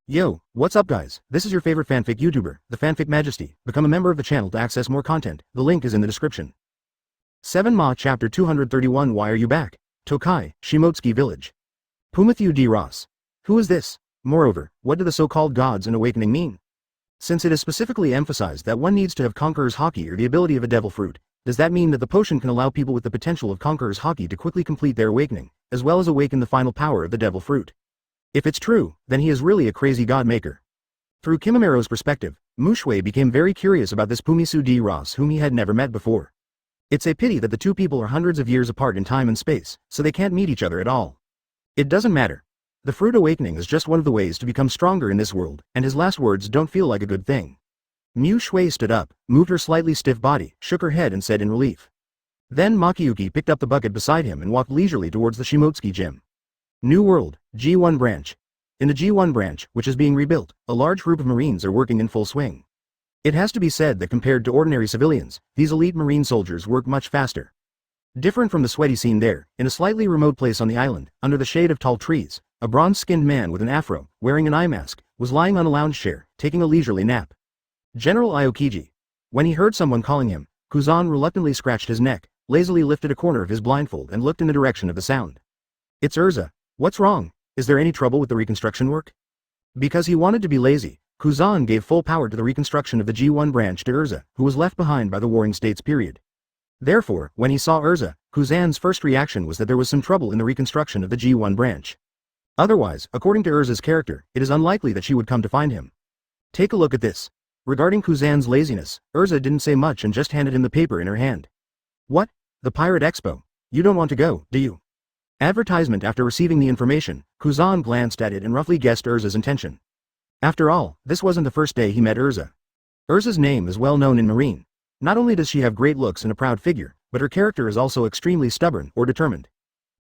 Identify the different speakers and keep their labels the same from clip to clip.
Speaker 1: Yo, what's up guys, this is your favorite fanfic YouTuber, the Fanfic Majesty. Become a member of the channel to access more content, the link is in the description. 7 Ma Chapter 231 Why are you back? Tokai, Shimotsuki Village. Pumathu D. Ross. Who is this? Moreover, what do the so-called gods in awakening mean? Since it is specifically emphasized that one needs to have Conqueror's Haki or the ability of a devil fruit, does that mean that the potion can allow people with the potential of Conqueror's Haki to quickly complete their awakening, as well as awaken the final power of the devil fruit? If it's true, then he is really a crazy god maker. Through Kimamero's perspective, Muxue became very curious about this Pumisu D. Ross whom he had never met before. It's a pity that the two people are hundreds of years apart in time and space, so they can't meet each other at all. It doesn't matter. The fruit awakening is just one of the ways to become stronger in this world, and his last words don't feel like a good thing. Muxue stood up, moved her slightly stiff body, shook her head and said in relief. Then Makyuki picked up the bucket beside him and walked leisurely towards the Shimotsuki gym. New World, G1 Branch. In the G1 branch, which is being rebuilt, a large group of Marines are working in full swing. It has to be said that compared to ordinary civilians, these elite Marine soldiers work much faster. Different from the sweaty scene there, in a slightly remote place on the island, under the shade of tall trees, a bronze-skinned man with an afro, wearing an eye mask, was lying on a lounge chair, taking a leisurely nap. General Aokiji. When he heard someone calling him, Kuzan reluctantly scratched his neck, lazily lifted a corner of his blindfold and looked in the direction of the sound. It's Erza. What's wrong? Is there any trouble with the reconstruction work? Because he wanted to be lazy, Kuzan gave full power to the reconstruction of the G1 branch to Erza, who was left behind by the Warring States period. Therefore, when he saw Erza, Kuzan's first reaction was that there was some trouble in the reconstruction of the G1 branch. Otherwise, according to Erza's character, it is unlikely that she would come to find him. Take a look at this. Regarding Kuzan's laziness, Erza didn't say much and just handed him the paper in her hand. What? The Pirate Expo? You don't want to go, do you? Advertisement. After receiving the information, Kuzan glanced at it and roughly guessed Erza's intention. After all, this wasn't the first day he met Erza. Erza's name is well known in Marine. Not only does she have great looks and a proud figure, but her character is also extremely stubborn or determined.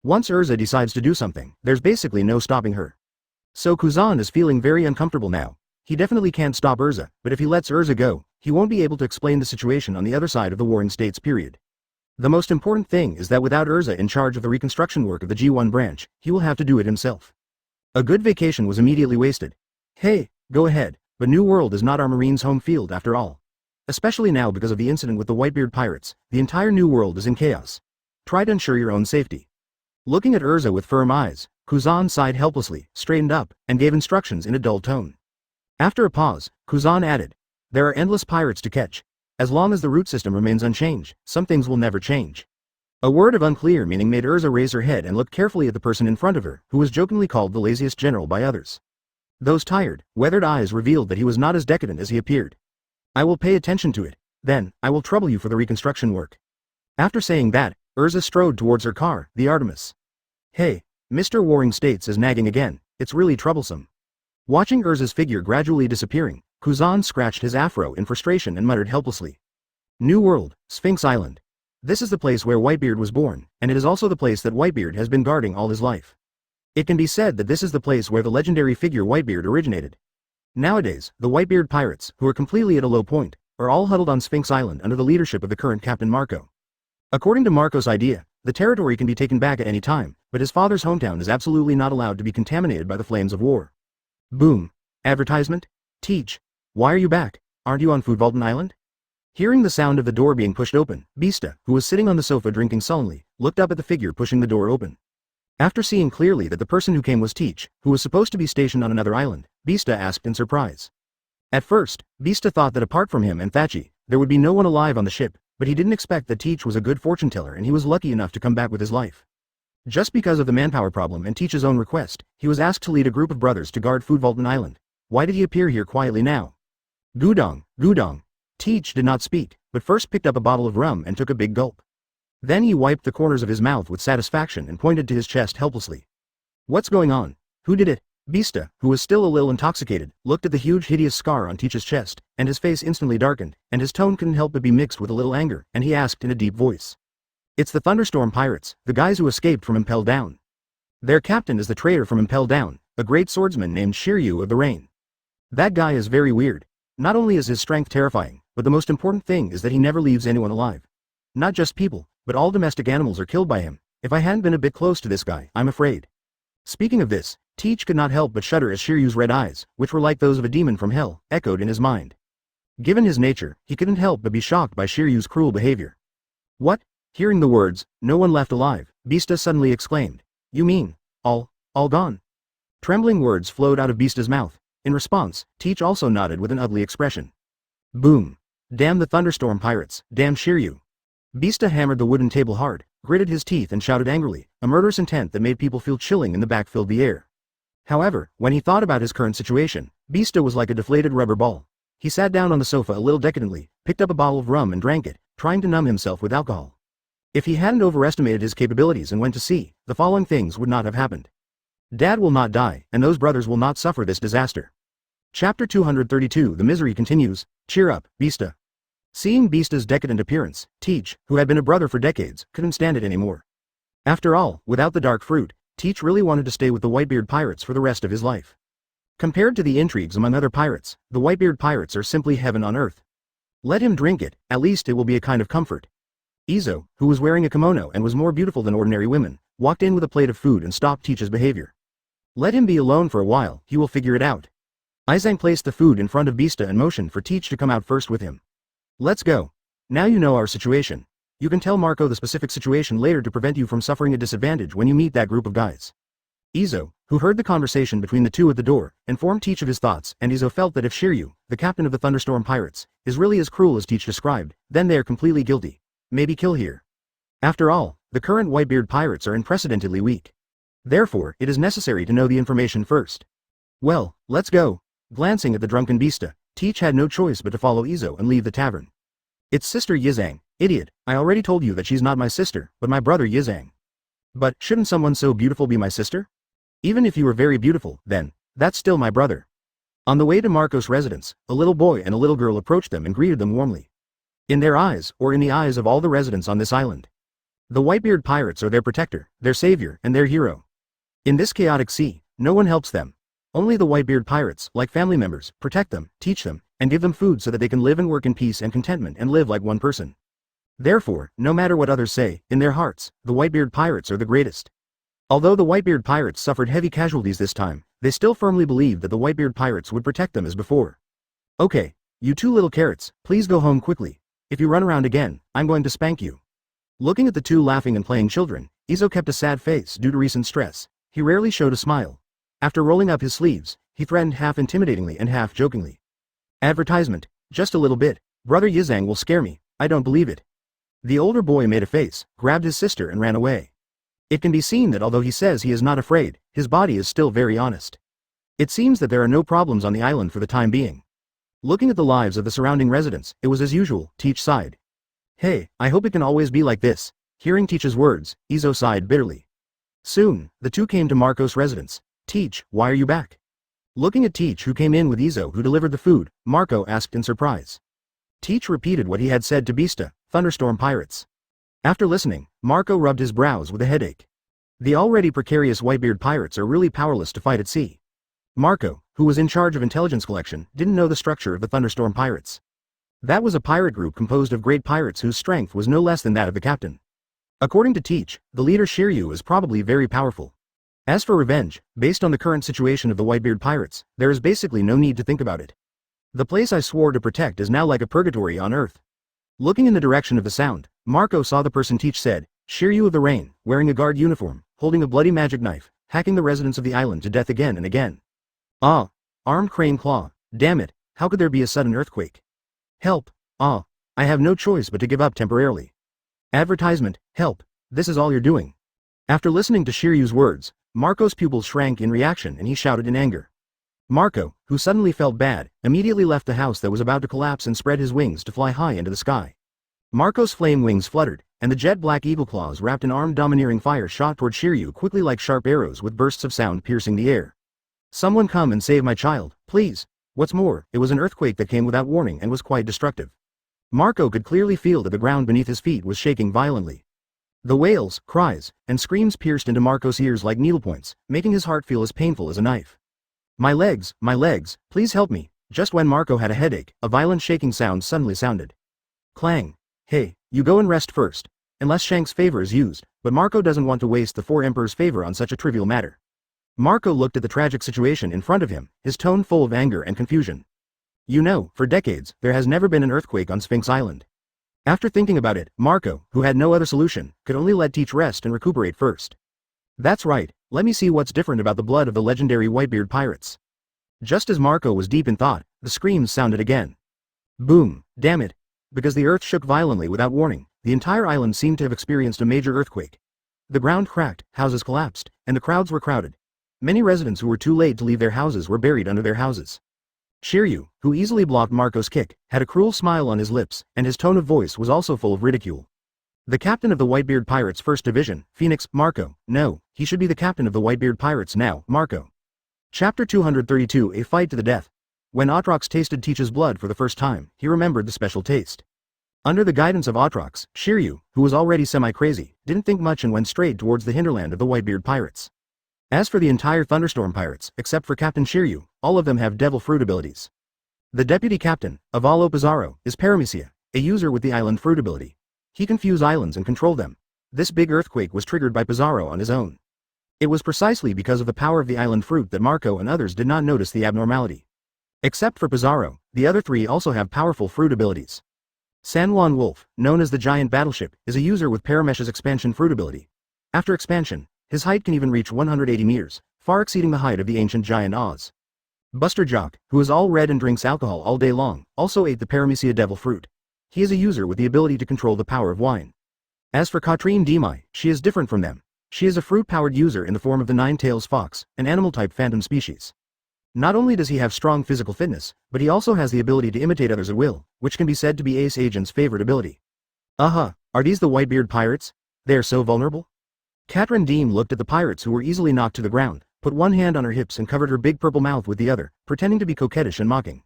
Speaker 1: Once Erza decides to do something, there's basically no stopping her. So Kuzan is feeling very uncomfortable now. He definitely can't stop Erza, but if he lets Erza go, he won't be able to explain the situation on the other side of the Warring States period. The most important thing is that without Erza in charge of the reconstruction work of the G1 branch, he will have to do it himself. A good vacation was immediately wasted. Hey, go ahead, but New World is not our Marines' home field after all. Especially now because of the incident with the Whitebeard pirates, the entire New World is in chaos. Try to ensure your own safety. Looking at Erza with firm eyes, Kuzan sighed helplessly, straightened up, and gave instructions in a dull tone. After a pause, Kuzan added, there are endless pirates to catch. As long as the root system remains unchanged, some things will never change. A word of unclear meaning made Erza raise her head and look carefully at the person in front of her, who was jokingly called the laziest general by others. Those tired, weathered eyes revealed that he was not as decadent as he appeared. I will pay attention to it. Then, I will trouble you for the reconstruction work. After saying that, Erza strode towards her car, the Artemis. Hey, Mr. Warring States is nagging again, it's really troublesome. Watching Erza's figure gradually disappearing, Kuzan scratched his afro in frustration and muttered helplessly. New World, Sphinx Island. This is the place where Whitebeard was born, and it is also the place that Whitebeard has been guarding all his life. It can be said that this is the place where the legendary figure Whitebeard originated. Nowadays, the Whitebeard pirates, who are completely at a low point, are all huddled on Sphinx Island under the leadership of the current Captain Marco. According to Marco's idea, the territory can be taken back at any time, but his father's hometown is absolutely not allowed to be contaminated by the flames of war. Boom. Advertisement? Teach. Why are you back? Aren't you on Foodvalton Island? Hearing the sound of the door being pushed open, Bista, who was sitting on the sofa drinking sullenly, looked up at the figure pushing the door open. After seeing clearly that the person who came was Teach, who was supposed to be stationed on another island, Bista asked in surprise. At first, Bista thought that apart from him and Thatchy, there would be no one alive on the ship, but he didn't expect that Teach was a good fortune teller and he was lucky enough to come back with his life. Just because of the manpower problem and Teach's own request, he was asked to lead a group of brothers to guard Foodvalton Island. Why did he appear here quietly now? Gudong, Gudong. Teach did not speak, but first picked up a bottle of rum and took a big gulp. Then he wiped the corners of his mouth with satisfaction and pointed to his chest helplessly. What's going on? Who did it? Bista, who was still a little intoxicated, looked at the huge hideous scar on Teach's chest, and his face instantly darkened, and his tone couldn't help but be mixed with a little anger, and he asked in a deep voice. It's the Thunderstorm pirates, the guys who escaped from Impel Down. Their captain is the traitor from Impel Down, a great swordsman named Shiru of the Rain. That guy is very weird. Not only is his strength terrifying, but the most important thing is that he never leaves anyone alive. Not just people, but all domestic animals are killed by him. If I hadn't been a bit close to this guy, I'm afraid. Speaking of this, Teach could not help but shudder as Shiryu's red eyes, which were like those of a demon from hell, echoed in his mind. Given his nature, he couldn't help but be shocked by Shiryu's cruel behavior. What? Hearing the words, "No one left alive," Beasta suddenly exclaimed. You mean, all gone? Trembling words flowed out of Beasta's mouth. In response, Teach also nodded with an ugly expression. Boom. Damn the Thunderstorm pirates, damn Shiryu. Beasta hammered the wooden table hard, gritted his teeth and shouted angrily, a murderous intent that made people feel chilling in the back filled the air. However, when he thought about his current situation, Beasta was like a deflated rubber ball. He sat down on the sofa a little decadently, picked up a bottle of rum and drank it, trying to numb himself with alcohol. If he hadn't overestimated his capabilities and went to sea, the following things would not have happened. Dad will not die, and those brothers will not suffer this disaster. Chapter 232 The misery continues. Cheer up, Beasta. Seeing Beasta's decadent appearance, Teach, who had been a brother for decades, couldn't stand it anymore. After all, without the dark fruit, Teach really wanted to stay with the Whitebeard pirates for the rest of his life. Compared to the intrigues among other pirates, the Whitebeard pirates are simply heaven on earth. Let him drink it, at least it will be a kind of comfort. Izo, who was wearing a kimono and was more beautiful than ordinary women, walked in with a plate of food and stopped Teach's behavior. Let him be alone for a while, he will figure it out. Aizen placed the food in front of Beasta and motioned for Teach to come out first with him. Let's go. Now you know our situation. You can tell Marco the specific situation later to prevent you from suffering a disadvantage when you meet that group of guys. Izo, who heard the conversation between the two at the door, informed Teach of his thoughts, and Izo felt that if Shiryu, the captain of the Thunderstorm pirates, is really as cruel as Teach described, then they are completely guilty. Maybe kill here. After all, the current Whitebeard pirates are unprecedentedly weak. Therefore, it is necessary to know the information first. Well, let's go. Glancing at the drunken Beasta, Teach had no choice but to follow Izo and leave the tavern. It's Sister Yizang, idiot, I already told you that she's not my sister, but my brother Yizang. But, shouldn't someone so beautiful be my sister? Even if you were very beautiful, then, that's still my brother. On the way to Marco's residence, a little boy and a little girl approached them and greeted them warmly. In their eyes, or in the eyes of all the residents on this island, the Whitebeard pirates are their protector, their savior, and their hero. In this chaotic sea, no one helps them. Only the Whitebeard pirates, like family members, protect them, teach them, and give them food so that they can live and work in peace and contentment and live like one person. Therefore, no matter what others say, in their hearts, the Whitebeard pirates are the greatest. Although the Whitebeard pirates suffered heavy casualties this time, they still firmly believed that the Whitebeard pirates would protect them as before. Okay, you two little carrots, please go home quickly. If you run around again, I'm going to spank you. Looking at the two laughing and playing children, Izo kept a sad face due to recent stress. He rarely showed a smile. After rolling up his sleeves, he threatened half intimidatingly and half jokingly. Advertisement, just a little bit. Brother Yizang will scare me, I don't believe it. The older boy made a face, grabbed his sister and ran away. It can be seen that although he says he is not afraid, his body is still very honest. It seems that there are no problems on the island for the time being. Looking at the lives of the surrounding residents, it was as usual, Teach sighed. Hey, I hope it can always be like this. Hearing Teach's words, Izo sighed bitterly. Soon, the two came to Marco's residence. Teach, why are you back? Looking at Teach who came in with Izo who delivered the food, Marco asked in surprise. Teach repeated what he had said to Beasta, Thunderstorm pirates. After listening, Marco rubbed his brows with a headache. The already precarious Whitebeard pirates are really powerless to fight at sea. Marco, who was in charge of intelligence collection, didn't know the structure of the Thunderstorm pirates. That was a pirate group composed of great pirates whose strength was no less than that of the captain. According to Teach, the leader Shiryu is probably very powerful. As for revenge, based on the current situation of the Whitebeard pirates, there is basically no need to think about it. The place I swore to protect is now like a purgatory on Earth. Looking in the direction of the sound, Marco saw the person Teach said, Shiryu of the Rain, wearing a guard uniform, holding a bloody magic knife, hacking the residents of the island to death again and again. Ah! Armed crane claw, damn it, how could there be a sudden earthquake? Help! Ah! I have no choice but to give up temporarily. Advertisement, help, this is all you're doing. After listening to Shiryu's words, Marco's pupils shrank in reaction and he shouted in anger. Marco, who suddenly felt bad, immediately left the house that was about to collapse and spread his wings to fly high into the sky. Marco's flame wings fluttered, and the jet-black eagle claws wrapped in armed domineering fire shot toward Shiryu quickly like sharp arrows with bursts of sound piercing the air. Someone come and save my child, please. What's more, it was an earthquake that came without warning and was quite destructive. Marco could clearly feel that the ground beneath his feet was shaking violently. The wails, cries, and screams pierced into Marco's ears like needlepoints, making his heart feel as painful as a knife. My legs, please help me. Just when Marco had a headache, a violent shaking sound suddenly sounded. Clang. Hey, you go and rest first. Unless Shanks' favor is used, but Marco doesn't want to waste the four emperors' favor on such a trivial matter. Marco looked at the tragic situation in front of him, his tone full of anger and confusion. You know, for decades, there has never been an earthquake on Sphinx Island. After thinking about it, Marco, who had no other solution, could only let Teach rest and recuperate first. That's right, let me see what's different about the blood of the legendary Whitebeard pirates. Just as Marco was deep in thought, the screams sounded again. Boom, damn it. Because the earth shook violently without warning, the entire island seemed to have experienced a major earthquake. The ground cracked, houses collapsed, and the crowds were crowded. Many residents who were too late to leave their houses were buried under their houses. Shiru, who easily blocked Marco's kick, had a cruel smile on his lips, and his tone of voice was also full of ridicule. The captain of the Whitebeard Pirates' First Division, Phoenix, Marco, no, he should be the captain of the Whitebeard Pirates now, Marco. Chapter 232 A Fight to the Death. When Atrox tasted Teach's blood for the first time, he remembered the special taste. Under the guidance of Atrox, Shiru, who was already semi-crazy, didn't think much and went straight towards the hinterland of the Whitebeard Pirates. As for the entire Thunderstorm Pirates, except for Captain Shiru, all of them have devil fruit abilities. The deputy captain, Avalo Pizarro, is Paramecia, a user with the island fruit ability. He can fuse islands and control them. This big earthquake was triggered by Pizarro on his own. It was precisely because of the power of the island fruit that Marco and others did not notice the abnormality. Except for Pizarro, the other three also have powerful fruit abilities. San Juan Wolf, known as the Giant Battleship, is a user with Paramesh's expansion fruit ability. After expansion, his height can even reach 180 meters, far exceeding the height of the ancient giant Oz. Buster Jock, who is all red and drinks alcohol all day long, also ate the Paramecia devil fruit. He is a user with the ability to control the power of wine. As for Katrine Demai, she is different from them. She is a fruit-powered user in the form of the Nine-Tails Fox, an animal-type phantom species. Not only does he have strong physical fitness, but he also has the ability to imitate others at will, which can be said to be Ace Agent's favorite ability. Are these the Whitebeard pirates? They are so vulnerable? Katrin Deem looked at the pirates who were easily knocked to the ground, put one hand on her hips and covered her big purple mouth with the other, pretending to be coquettish and mocking.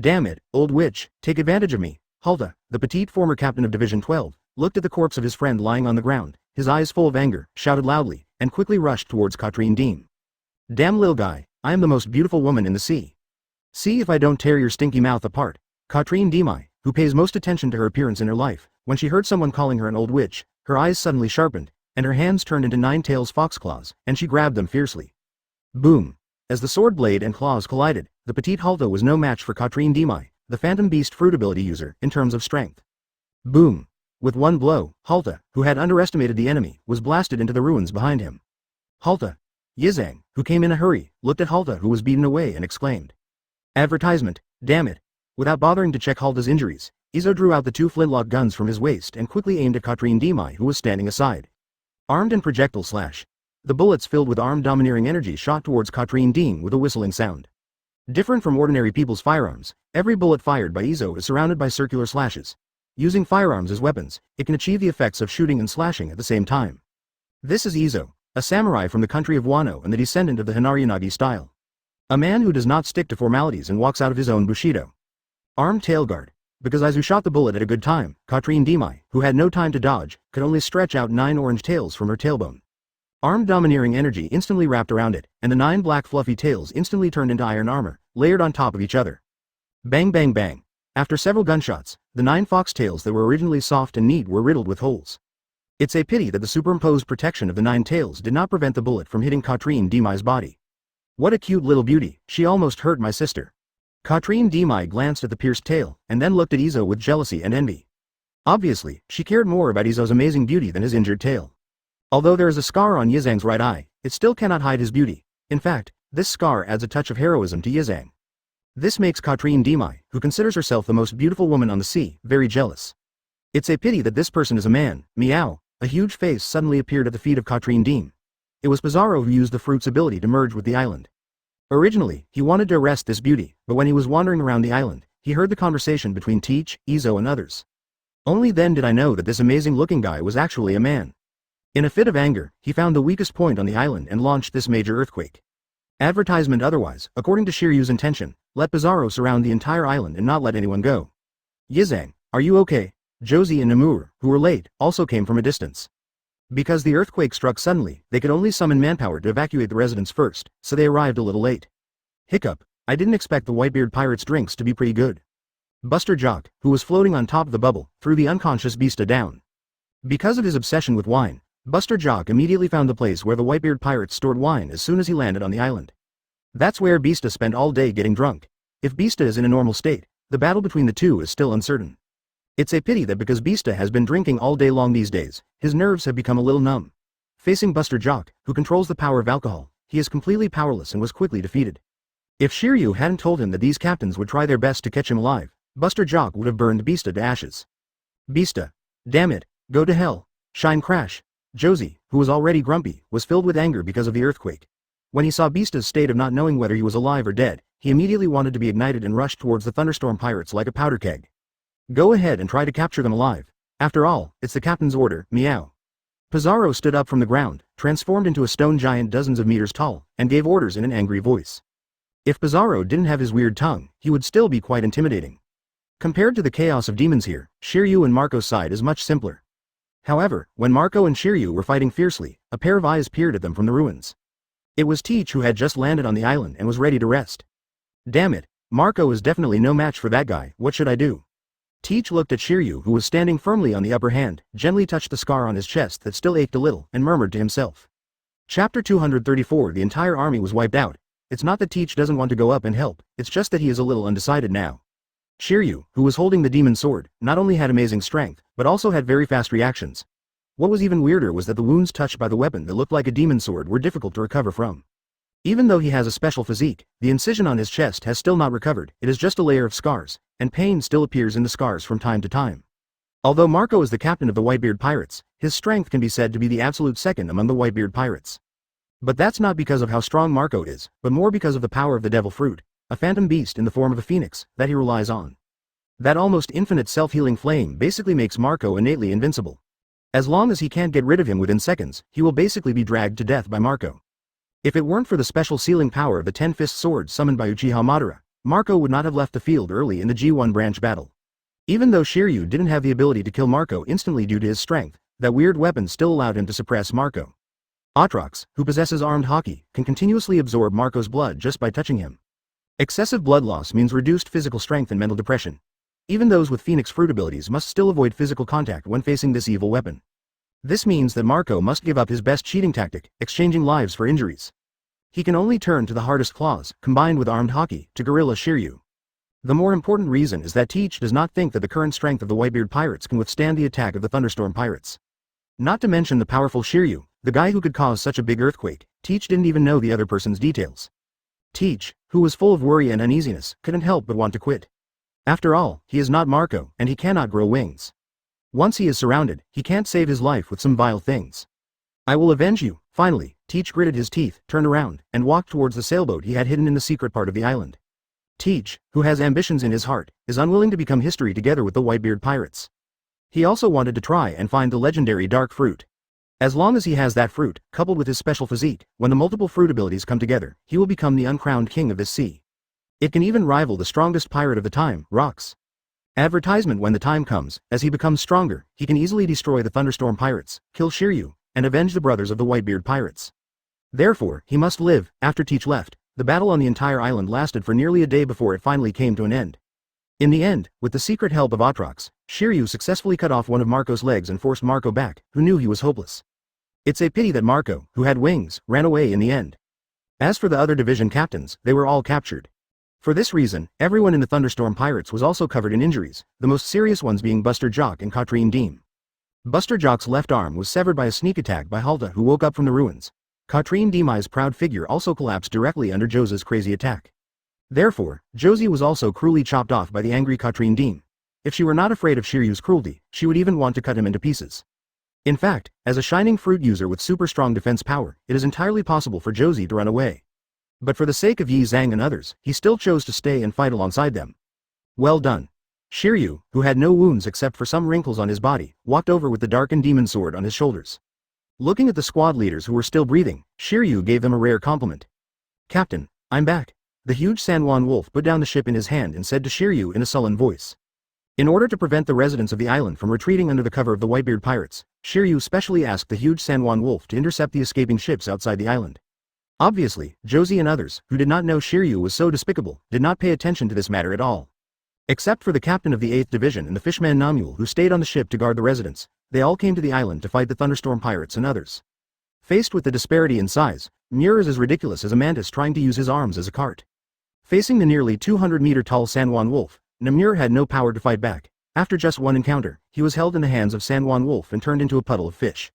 Speaker 1: Damn it, old witch, take advantage of me. Halta, the petite former captain of Division 12, looked at the corpse of his friend lying on the ground, his eyes full of anger, shouted loudly, and quickly rushed towards Katrin Deem. Damn lil guy, I am the most beautiful woman in the sea. See if I don't tear your stinky mouth apart. Katrin Demai, who pays most attention to her appearance in her life, when she heard someone calling her an old witch, her eyes suddenly sharpened, and her hands turned into Nine-Tails fox claws, and she grabbed them fiercely. Boom! As the sword blade and claws collided, the petite Halta was no match for Katrin Demai, the Phantom Beast fruit ability user, in terms of strength. Boom! With one blow, Halta, who had underestimated the enemy, was blasted into the ruins behind him. Halta! Yizang, who came in a hurry, looked at Halta who was beaten away and exclaimed. Advertisement, damn it! Without bothering to check Halta's injuries, Izo drew out the two flintlock guns from his waist and quickly aimed at Katrin Demai who was standing aside. Armed and projectile slash. The bullets filled with armed domineering energy shot towards Katrin Deem with a whistling sound. Different from ordinary people's firearms, every bullet fired by Izo is surrounded by circular slashes. Using firearms as weapons, it can achieve the effects of shooting and slashing at the same time. This is Izo, a samurai from the country of Wano and the descendant of the Hinari-Nagi style. A man who does not stick to formalities and walks out of his own bushido. Armed tailguard. Because Izu shot the bullet at a good time, Katrin Demai, who had no time to dodge, could only stretch out 9 orange tails from her tailbone. Armed domineering energy instantly wrapped around it, and the 9 black fluffy tails instantly turned into iron armor, layered on top of each other. Bang bang bang. After several gunshots, the 9 fox tails that were originally soft and neat were riddled with holes. It's a pity that the superimposed protection of the 9 tails did not prevent the bullet from hitting Katrin Demai's body. What a cute little beauty, she almost hurt my sister. Katrin Demai glanced at the pierced tail, and then looked at Izo with jealousy and envy. Obviously, she cared more about Izo's amazing beauty than his injured tail. Although there is a scar on Yizang's right eye, it still cannot hide his beauty. In fact, this scar adds a touch of heroism to Yizang. This makes Katrin Demai, who considers herself the most beautiful woman on the sea, very jealous. It's a pity that this person is a man. Meow. A huge face suddenly appeared at the feet of Katrin Deem. It was Pizarro who used the fruit's ability to merge with the island. Originally, he wanted to arrest this beauty, but when he was wandering around the island, he heard the conversation between Teach, Izo and others. Only then did I know that this amazing-looking guy was actually a man. In a fit of anger, he found the weakest point on the island and launched this major earthquake. Advertisement otherwise, according to Shiryu's intention, let Pizarro surround the entire island and not let anyone go. Yizang, are you okay? Josie and Namur, who were late, also came from a distance. Because the earthquake struck suddenly, they could only summon manpower to evacuate the residents first, so they arrived a little late. Hiccup, I didn't expect the Whitebeard pirates' drinks to be pretty good. Buster Jock, who was floating on top of the bubble, threw the unconscious Beasta down. Because of his obsession with wine, Buster Jock immediately found the place where the Whitebeard pirates stored wine as soon as he landed on the island. That's where Beasta spent all day getting drunk. If Beasta is in a normal state, the battle between the two is still uncertain. It's a pity that because Beasta has been drinking all day long these days, his nerves have become a little numb. Facing Buster Jock, who controls the power of alcohol, he is completely powerless and was quickly defeated. If Shiru hadn't told him that these captains would try their best to catch him alive, Buster Jock would have burned Beasta to ashes. Beasta. Damn it, go to hell. Shine crash. Josie, who was already grumpy, was filled with anger because of the earthquake. When he saw Beasta's state of not knowing whether he was alive or dead, he immediately wanted to be ignited and rushed towards the Thunderstorm pirates like a powder keg. Go ahead and try to capture them alive. After all, it's the captain's order, meow. Pizarro stood up from the ground, transformed into a stone giant dozens of meters tall, and gave orders in an angry voice. If Pizarro didn't have his weird tongue, he would still be quite intimidating. Compared to the chaos of demons here, Shiryu and Marco's side is much simpler. However, when Marco and Shiryu were fighting fiercely, a pair of eyes peered at them from the ruins. It was Teach who had just landed on the island and was ready to rest. Damn it, Marco is definitely no match for that guy, what should I do? Teach looked at Shiryu who was standing firmly on the upper hand, gently touched the scar on his chest that still ached a little, and murmured to himself. Chapter 234. The entire army was wiped out. It's not that Teach doesn't want to go up and help, it's just that he is a little undecided now. Shiryu, who was holding the demon sword, not only had amazing strength, but also had very fast reactions. What was even weirder was that the wounds touched by the weapon that looked like a demon sword were difficult to recover from. Even though he has a special physique, the incision on his chest has still not recovered, it is just a layer of scars, and pain still appears in the scars from time to time. Although Marco is the captain of the Whitebeard pirates, his strength can be said to be the absolute second among the Whitebeard pirates. But that's not because of how strong Marco is, but more because of the power of the devil fruit, a phantom beast in the form of a phoenix, that he relies on. That almost infinite self-healing flame basically makes Marco innately invincible. As long as he can't get rid of him within seconds, he will basically be dragged to death by Marco. If it weren't for the special sealing power of the 10-fist sword summoned by Uchiha Madara, Marco would not have left the field early in the G1 branch battle. Even though Shiryu didn't have the ability to kill Marco instantly due to his strength, that weird weapon still allowed him to suppress Marco. Atrox, who possesses armed hockey, can continuously absorb Marco's blood just by touching him. Excessive blood loss means reduced physical strength and mental depression. Even those with Phoenix Fruit abilities must still avoid physical contact when facing this evil weapon. This means that Marco must give up his best cheating tactic, exchanging lives for injuries. He can only turn to the hardest claws, combined with armed hockey, to gorilla Shiryu. The more important reason is that Teach does not think that the current strength of the Whitebeard pirates can withstand the attack of the Thunderstorm pirates. Not to mention the powerful Shiryu, the guy who could cause such a big earthquake. Teach didn't even know the other person's details. Teach, who was full of worry and uneasiness, couldn't help but want to quit. After all, he is not Marco, and he cannot grow wings. Once he is surrounded, he can't save his life with some vile things. I will avenge you. Finally, Teach gritted his teeth, turned around, and walked towards the sailboat he had hidden in the secret part of the island. Teach, who has ambitions in his heart, is unwilling to become history together with the Whitebeard pirates. He also wanted to try and find the legendary dark fruit. As long as he has that fruit, coupled with his special physique, when the multiple fruit abilities come together, he will become the uncrowned king of this sea. It can even rival the strongest pirate of the time, Rocks. Advertisement: when the time comes, as he becomes stronger, he can easily destroy the Thunderstorm pirates, kill Shiryu, and avenge the brothers of the Whitebeard pirates. Therefore, he must live. After Teach left, the battle on the entire island lasted for nearly a day before it finally came to an end. In the end, with the secret help of Atrox, Shiryu successfully cut off one of Marco's legs and forced Marco back, who knew he was hopeless. It's a pity that Marco, who had wings, ran away in the end. As for the other division captains, they were all captured. For this reason, everyone in the Thunderstorm pirates was also covered in injuries, the most serious ones being Buster Jock and Katrine Deem. Buster Jock's left arm was severed by a sneak attack by Halta, who woke up from the ruins. Katrine Deem's proud figure also collapsed directly under Josie's crazy attack. Therefore, Josie was also cruelly chopped off by the angry Katrine Deem. If she were not afraid of Shiryu's cruelty, she would even want to cut him into pieces. In fact, as a shining fruit user with super strong defense power, it is entirely possible for Josie to run away. But for the sake of Yi Zhang and others, he still chose to stay and fight alongside them. Well done. Shiryu, who had no wounds except for some wrinkles on his body, walked over with the darkened demon sword on his shoulders. Looking at the squad leaders who were still breathing, Shiryu gave them a rare compliment. Captain, I'm back. The huge San Juan wolf put down the ship in his hand and said to Shiryu in a sullen voice. In order to prevent the residents of the island from retreating under the cover of the Whitebeard pirates, Shiryu specially asked the huge San Juan wolf to intercept the escaping ships outside the island. Obviously, Josie and others, who did not know Shiryu was so despicable, did not pay attention to this matter at all. Except for the captain of the 8th Division and the fishman Namul, who stayed on the ship to guard the residents, they all came to the island to fight the Thunderstorm pirates and others. Faced with the disparity in size, Muir is as ridiculous as a mantis trying to use his arms as a cart. Facing the nearly 200-meter-tall San Juan Wolf, Namur had no power to fight back. After just one encounter, he was held in the hands of San Juan Wolf and turned into a puddle of fish.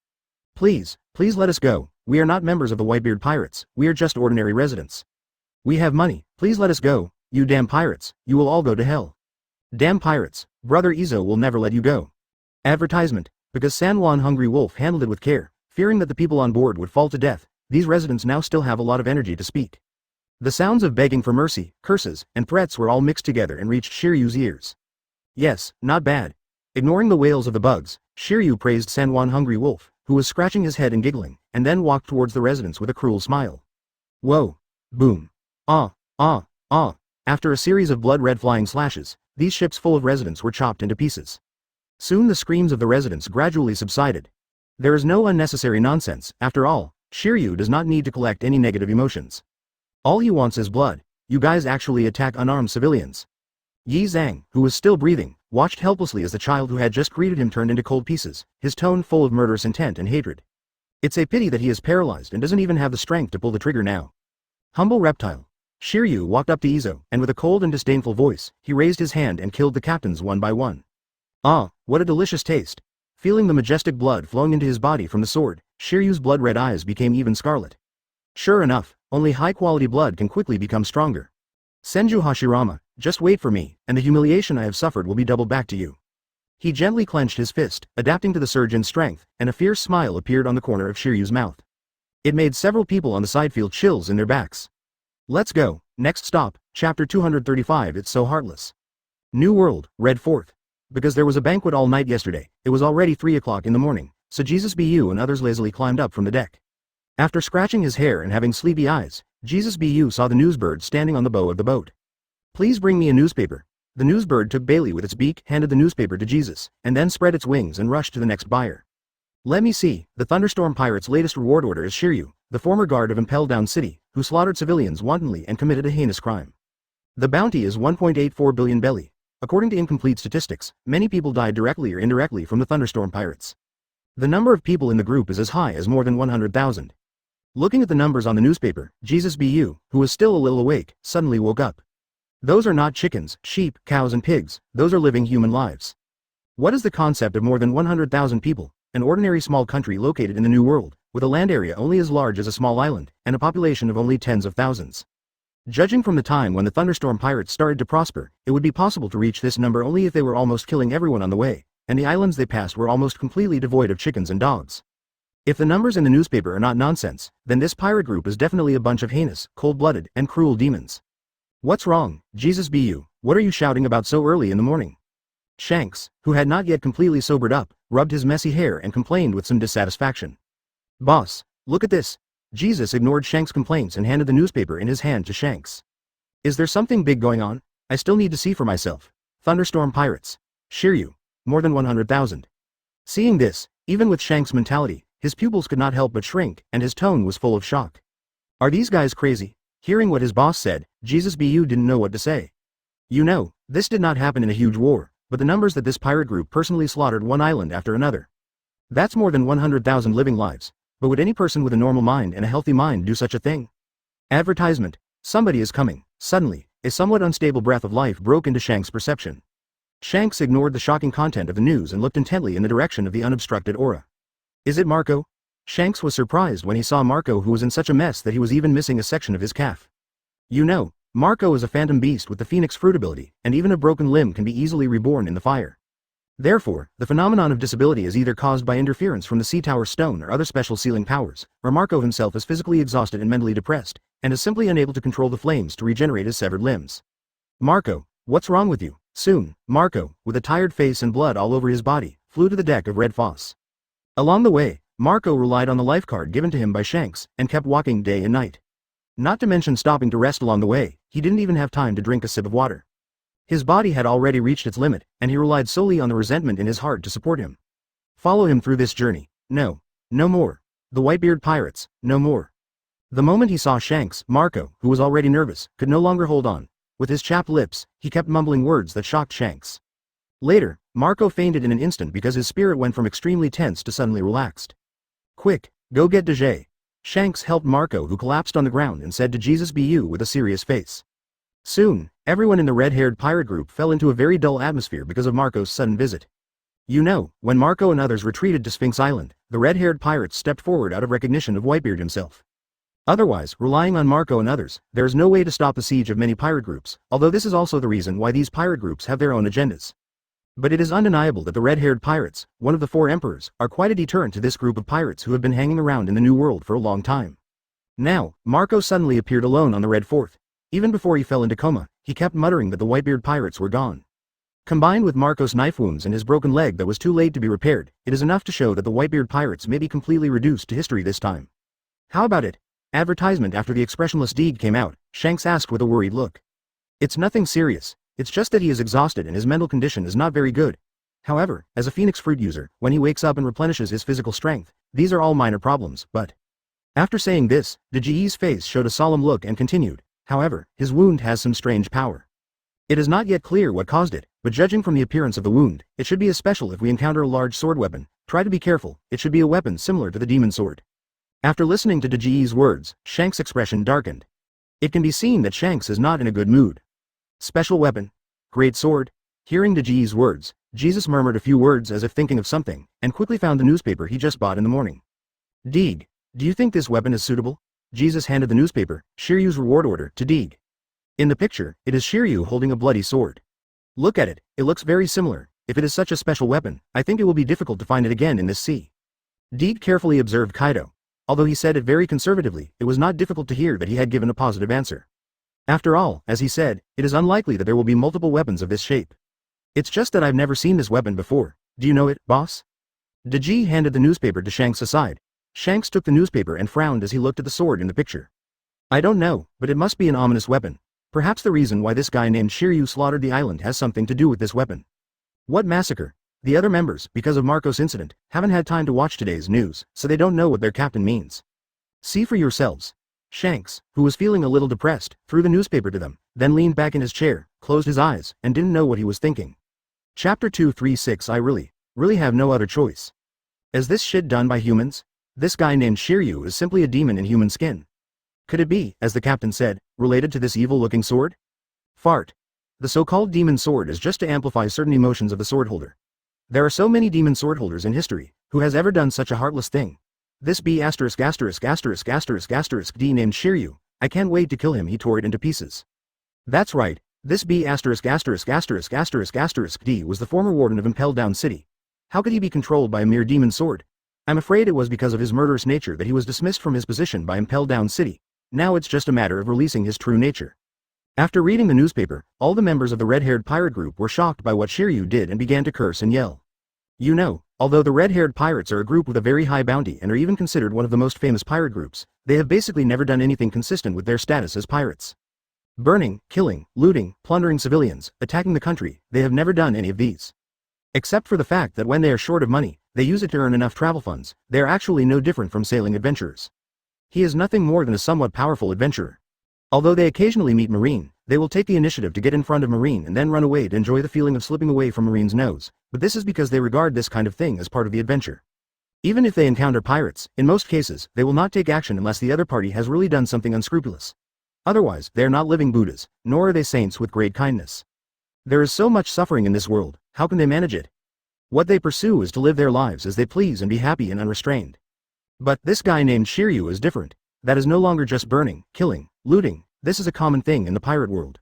Speaker 1: Please let us go. We are not members of the Whitebeard pirates, we are just ordinary residents. We have money, please let us go. You damn pirates, you will all go to hell. Damn pirates, Brother Izo will never let you go. Advertisement. Because San Juan Hungry Wolf handled it with care, fearing that the people on board would fall to death, these residents now still have a lot of energy to speak. The sounds of begging for mercy, curses, and threats were all mixed together and reached Shiryu's ears. Yes, not bad. Ignoring the wails of the bugs, Shiryu praised San Juan Hungry Wolf, who was scratching his head and giggling, and then walked towards the residents with a cruel smile. Whoa. Boom. Ah. After a series of blood-red flying slashes, these ships full of residents were chopped into pieces. Soon the screams of the residents gradually subsided. There is no unnecessary nonsense, after all, Shiryu does not need to collect any negative emotions. All he wants is blood. You guys actually attack unarmed civilians. Yi Zhang, who was still breathing, watched helplessly as the child who had just greeted him turned into cold pieces, his tone full of murderous intent and hatred. It's a pity that he is paralyzed and doesn't even have the strength to pull the trigger now. Humble reptile. Shiryu walked up to Izo, and with a cold and disdainful voice, he raised his hand and killed the captains one by one. Ah, what a delicious taste. Feeling the majestic blood flowing into his body from the sword, Shiryu's blood-red eyes became even scarlet. Sure enough, only high-quality blood can quickly become stronger. Senju Hashirama, just wait for me, and the humiliation I have suffered will be doubled back to you. He gently clenched his fist, adapting to the surge in strength, and a fierce smile appeared on the corner of Shiryu's mouth. It made several people on the side feel chills in their backs. Let's go. Next stop, chapter 235. It's so heartless. New World, Red 4th. Because there was a banquet all night yesterday, it was already 3 o'clock in the morning, so Jesus Bu and others lazily climbed up from the deck. After scratching his hair and having sleepy eyes, Jesus Bu saw the newsbird standing on the bow of the boat. Please bring me a newspaper. The newsbird took Bailey with its beak, handed the newspaper to Jesus, and then spread its wings and rushed to the next buyer. Let me see, the Thunderstorm pirates' latest reward order is Shiryu, the former guard of Impel Down City, who slaughtered civilians wantonly and committed a heinous crime. The bounty is 1.84 billion belly. According to incomplete statistics, many people died directly or indirectly from the Thunderstorm pirates. The number of people in the group is as high as more than 100,000. Looking at the numbers on the newspaper, Jesus Bu, who was still a little awake, suddenly woke up. Those are not chickens, sheep, cows and pigs, those are living human lives. What is the concept of more than 100,000 people, an ordinary small country located in the New World, with a land area only as large as a small island, and a population of only tens of thousands? Judging from the time when the Thunderstorm pirates started to prosper, it would be possible to reach this number only if they were almost killing everyone on the way, and the islands they passed were almost completely devoid of chickens and dogs. If the numbers in the newspaper are not nonsense, then this pirate group is definitely a bunch of heinous, cold-blooded, and cruel demons. What's wrong, Jesus Bu? What are you shouting about so early in the morning? Shanks, who had not yet completely sobered up, rubbed his messy hair and complained with some dissatisfaction. Boss, look at this. Jesus ignored Shanks' complaints and handed the newspaper in his hand to Shanks. Is there something big going on? I still need to see for myself. Thunderstorm pirates. Shiryu. More than 100,000. Seeing this, even with Shanks' mentality, his pupils could not help but shrink, and his tone was full of shock. Are these guys crazy? Hearing what his boss said, Jesus Bu didn't know what to say. You know, this did not happen in a huge war, but the numbers that this pirate group personally slaughtered one island after another. That's more than 100,000 living lives. But would any person with a normal mind and a healthy mind do such a thing? Advertisement. Somebody is coming. Suddenly, a somewhat unstable breath of life broke into Shanks' perception. Shanks ignored the shocking content of the news and looked intently in the direction of the unobstructed aura. Is it Marco? Shanks was surprised when he saw Marco, who was in such a mess that he was even missing a section of his calf. You know, Marco is a phantom beast with the phoenix fruit ability, and even a broken limb can be easily reborn in the fire. Therefore, the phenomenon of disability is either caused by interference from the Sea Tower Stone or other special sealing powers, or Marco himself is physically exhausted and mentally depressed, and is simply unable to control the flames to regenerate his severed limbs. Marco, what's wrong with you? Soon, Marco, with a tired face and blood all over his body, flew to the deck of Red Foss. Along the way, Marco relied on the lifecard given to him by Shanks, and kept walking day and night. Not to mention stopping to rest along the way, he didn't even have time to drink a sip of water. His body had already reached its limit, and he relied solely on the resentment in his heart to support him. Follow him through this journey. No. No more. The Whitebeard pirates, no more. The moment he saw Shanks, Marco, who was already nervous, could no longer hold on. With his chapped lips, he kept mumbling words that shocked Shanks. Later, Marco fainted in an instant because his spirit went from extremely tense to suddenly relaxed. Quick, go get Dejay. Shanks helped Marco, who collapsed on the ground, and said to Jesus be you with a serious face. Soon, everyone in the red-haired pirate group fell into a very dull atmosphere because of Marco's sudden visit. You know, when Marco and others retreated to Sphinx Island, the red-haired pirates stepped forward out of recognition of Whitebeard himself. Otherwise, relying on Marco and others, there is no way to stop the siege of many pirate groups, although this is also the reason why these pirate groups have their own agendas. But it is undeniable that the red-haired pirates, one of the 4 emperors, are quite a deterrent to this group of pirates who have been hanging around in the New World for a long time. Now, Marco suddenly appeared alone on the Red Fort. Even before he fell into coma, he kept muttering that the Whitebeard pirates were gone. Combined with Marco's knife wounds and his broken leg that was too late to be repaired, it is enough to show that the Whitebeard pirates may be completely reduced to history this time. How about it? Advertisement. After the expressionless Deeg came out, Shanks asked with a worried look. It's nothing serious, it's just that he is exhausted and his mental condition is not very good. However, as a Phoenix Fruit user, when he wakes up and replenishes his physical strength, these are all minor problems, but... After saying this, Deji's face showed a solemn look and continued, however, his wound has some strange power. It is not yet clear what caused it, but judging from the appearance of the wound, it should be a special if we encounter a large sword weapon. Try to be careful, it should be a weapon similar to the demon sword. After listening to Deji's words, Shanks' expression darkened. It can be seen that Shanks is not in a good mood. Special weapon? Great sword? Hearing Deji's words, Jesus murmured a few words as if thinking of something, and quickly found the newspaper he just bought in the morning. Deeg, do you think this weapon is suitable? Jesus handed the newspaper, Shiryu's reward order, to Deeg. In the picture, it is Shiryu holding a bloody sword. Look at it, it looks very similar. If it is such a special weapon, I think it will be difficult to find it again in this sea. Deeg carefully observed Kaido. Although he said it very conservatively, it was not difficult to hear that he had given a positive answer. After all, as he said, it is unlikely that there will be multiple weapons of this shape. It's just that I've never seen this weapon before. Do you know it, boss? Deji handed the newspaper to Shanks aside. Shanks took the newspaper and frowned as he looked at the sword in the picture. I don't know, but it must be an ominous weapon. Perhaps the reason why this guy named Shiryu slaughtered the island has something to do with this weapon. What massacre? The other members, because of Marco's incident, haven't had time to watch today's news, so they don't know what their captain means. See for yourselves. Shanks, who was feeling a little depressed, threw the newspaper to them, then leaned back in his chair, closed his eyes, and didn't know what he was thinking. Chapter 236. I really have no other choice. Is this shit done by humans? This guy named Shiryu is simply a demon in human skin. Could it be, as the captain said, related to this evil-looking sword? Fart. The so-called demon sword is just to amplify certain emotions of the swordholder. There are so many demon swordholders in history. Who has ever done such a heartless thing? This B************** D named Shiryu. I can't wait to kill him. He tore it into pieces. That's right. This B********** D was the former warden of Impel Down City. How could he be controlled by a mere demon sword? I'm afraid it was because of his murderous nature that he was dismissed from his position by Impel Down City. Now it's just a matter of releasing his true nature. After reading the newspaper, all the members of the red-haired pirate group were shocked by what Shiryu did and began to curse and yell. You know, although the red-haired pirates are a group with a very high bounty and are even considered one of the most famous pirate groups, they have basically never done anything consistent with their status as pirates. Burning, killing, looting, plundering civilians, attacking the country, they have never done any of these. Except for the fact that when they are short of money, they use it to earn enough travel funds. They are actually no different from sailing adventurers. He is nothing more than a somewhat powerful adventurer. Although they occasionally meet Marine, they will take the initiative to get in front of Marine and then run away to enjoy the feeling of slipping away from Marine's nose, but this is because they regard this kind of thing as part of the adventure. Even if they encounter pirates, in most cases, they will not take action unless the other party has really done something unscrupulous. Otherwise, they are not living Buddhas, nor are they saints with great kindness. There is so much suffering in this world, how can they manage it? What they pursue is to live their lives as they please and be happy and unrestrained. But this guy named Shiryu is different. That is no longer just burning, killing, looting. This is a common thing in the pirate world.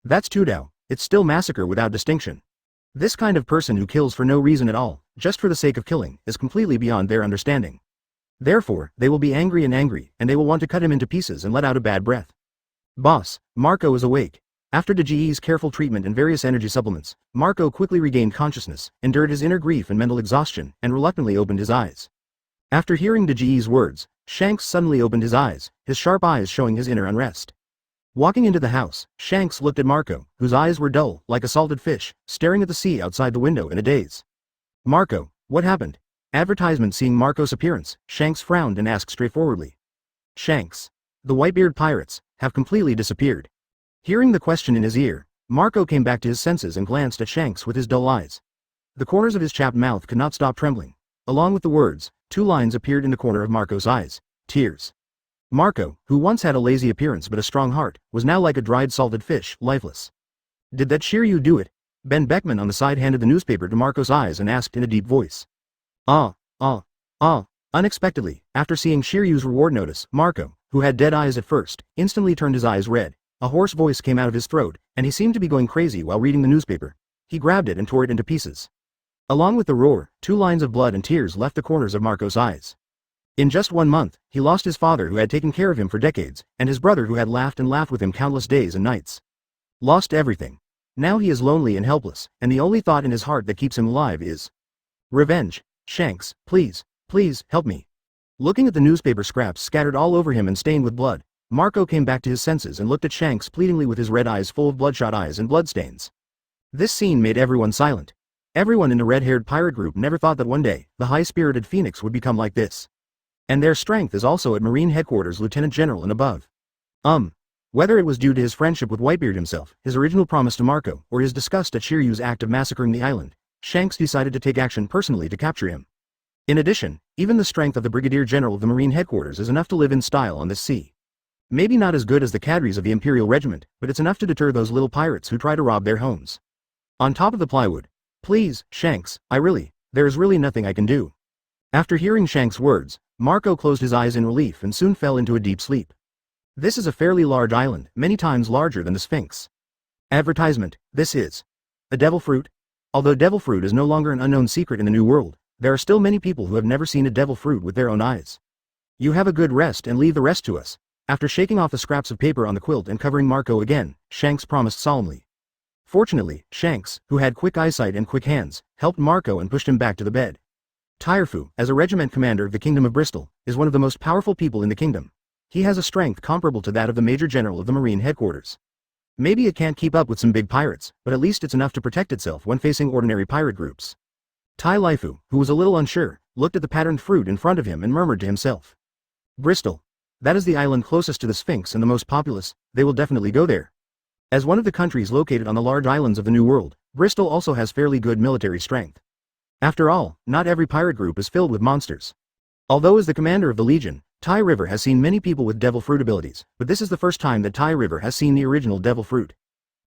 Speaker 1: That's Tudao. It's still massacre without distinction. This kind of person who kills for no reason at all, just for the sake of killing, is completely beyond their understanding. Therefore, they will be angry, and they will want to cut him into pieces and let out a bad breath. Boss, Marco is awake. After Deji's careful treatment and various energy supplements, Marco quickly regained consciousness, endured his inner grief and mental exhaustion, and reluctantly opened his eyes. After hearing Deji's words, Shanks suddenly opened his eyes, his sharp eyes showing his inner unrest. Walking into the house, Shanks looked at Marco, whose eyes were dull, like a salted fish, staring at the sea outside the window in a daze. Marco, what happened? Advertisement. Seeing Marco's appearance, Shanks frowned and asked straightforwardly. Shanks. The Whitebeard pirates have completely disappeared. Hearing the question in his ear, Marco came back to his senses and glanced at Shanks with his dull eyes. The corners of his chapped mouth could not stop trembling. Along with the words, two lines appeared in the corner of Marco's eyes. Tears. Marco, who once had a lazy appearance but a strong heart, was now like a dried salted fish, lifeless. Did that Shiryu do it? Ben Beckman on the side handed the newspaper to Marco's eyes and asked in a deep voice. Ah. Unexpectedly, after seeing Shiryu's reward notice, Marco, who had dead eyes at first, instantly turned his eyes red. A hoarse voice came out of his throat, and he seemed to be going crazy while reading the newspaper. He grabbed it and tore it into pieces. Along with the roar, 2 lines of blood and tears left the corners of Marco's eyes. In just 1 month, he lost his father who had taken care of him for decades, and his brother who had laughed and laughed with him countless days and nights. Lost everything. Now he is lonely and helpless, and the only thought in his heart that keeps him alive is revenge. Shanks, please, help me. Looking at the newspaper scraps scattered all over him and stained with blood, Marco came back to his senses and looked at Shanks pleadingly with his red eyes full of bloodshot eyes and bloodstains. This scene made everyone silent. Everyone in the red-haired pirate group never thought that one day, the high-spirited Phoenix would become like this. And their strength is also at Marine Headquarters Lieutenant General and above. Whether it was due to his friendship with Whitebeard himself, his original promise to Marco, or his disgust at Shiryu's act of massacring the island, Shanks decided to take action personally to capture him. In addition, even the strength of the Brigadier General of the Marine Headquarters is enough to live in style on this sea. Maybe not as good as the cadres of the Imperial Regiment, but it's enough to deter those little pirates who try to rob their homes. On top of the plywood. Please, Shanks, there is really nothing I can do. After hearing Shanks' words, Marco closed his eyes in relief and soon fell into a deep sleep. This is a fairly large island, many times larger than the Sphinx. Advertisement, this is a devil fruit. Although devil fruit is no longer an unknown secret in the New World, there are still many people who have never seen a devil fruit with their own eyes. You have a good rest and leave the rest to us. After shaking off the scraps of paper on the quilt and covering Marco again, Shanks promised solemnly. Fortunately, Shanks, who had quick eyesight and quick hands, helped Marco and pushed him back to the bed. Tairefu, as a regiment commander of the Kingdom of Bristol, is one of the most powerful people in the kingdom. He has a strength comparable to that of the Major General of the Marine Headquarters. Maybe it can't keep up with some big pirates, but at least it's enough to protect itself when facing ordinary pirate groups. Tai Laifu, who was a little unsure, looked at the patterned fruit in front of him and murmured to himself. Bristol. That is the island closest to the Sphinx and the most populous, they will definitely go there. As one of the countries located on the large islands of the New World, Bristol also has fairly good military strength. After all, not every pirate group is filled with monsters. Although as the commander of the Legion, Tai River has seen many people with devil fruit abilities, but this is the first time that Tai River has seen the original devil fruit.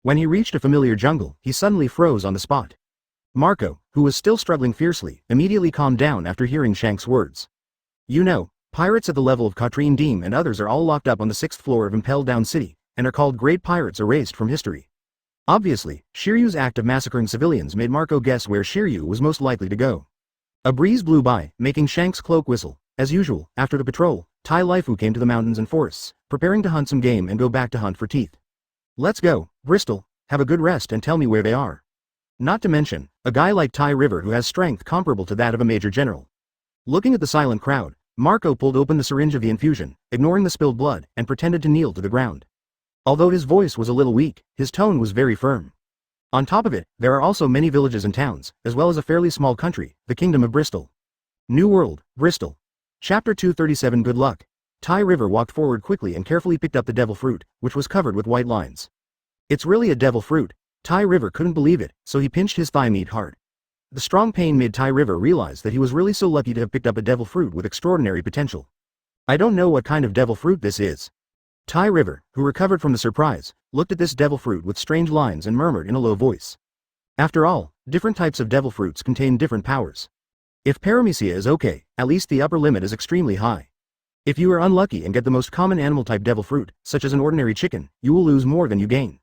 Speaker 1: When he reached a familiar jungle, he suddenly froze on the spot. Marco, who was still struggling fiercely, immediately calmed down after hearing Shanks' words. You know, pirates at the level of Katrine Deem and others are all locked up on the 6th floor of Impel Down City, and are called great pirates erased from history. Obviously, Shiryu's act of massacring civilians made Marco guess where Shiryu was most likely to go. A breeze blew by, making Shanks' cloak whistle. As usual, after the patrol, Tai Laifu came to the mountains and forests, preparing to hunt some game and go back to hunt for teeth. Let's go, Bristol, have a good rest and tell me where they are. Not to mention, a guy like Tai River who has strength comparable to that of a major general. Looking at the silent crowd, Marco pulled open the syringe of the infusion, ignoring the spilled blood, and pretended to kneel to the ground. Although his voice was a little weak, his tone was very firm. On top of it, there are also many villages and towns, as well as a fairly small country, the Kingdom of Bristol. New World, Bristol. Chapter 237 Good luck. Tai River walked forward quickly and carefully picked up the devil fruit, which was covered with white lines. It's really a devil fruit. Tai River couldn't believe it, so he pinched his thigh meat hard. The strong pain made Tai River realize that he was really so lucky to have picked up a devil fruit with extraordinary potential. I don't know what kind of devil fruit this is. Tai River, who recovered from the surprise, looked at this devil fruit with strange lines and murmured in a low voice. After all, different types of devil fruits contain different powers. If paramecia is okay, at least the upper limit is extremely high. If you are unlucky and get the most common animal type devil fruit, such as an ordinary chicken, you will lose more than you gain.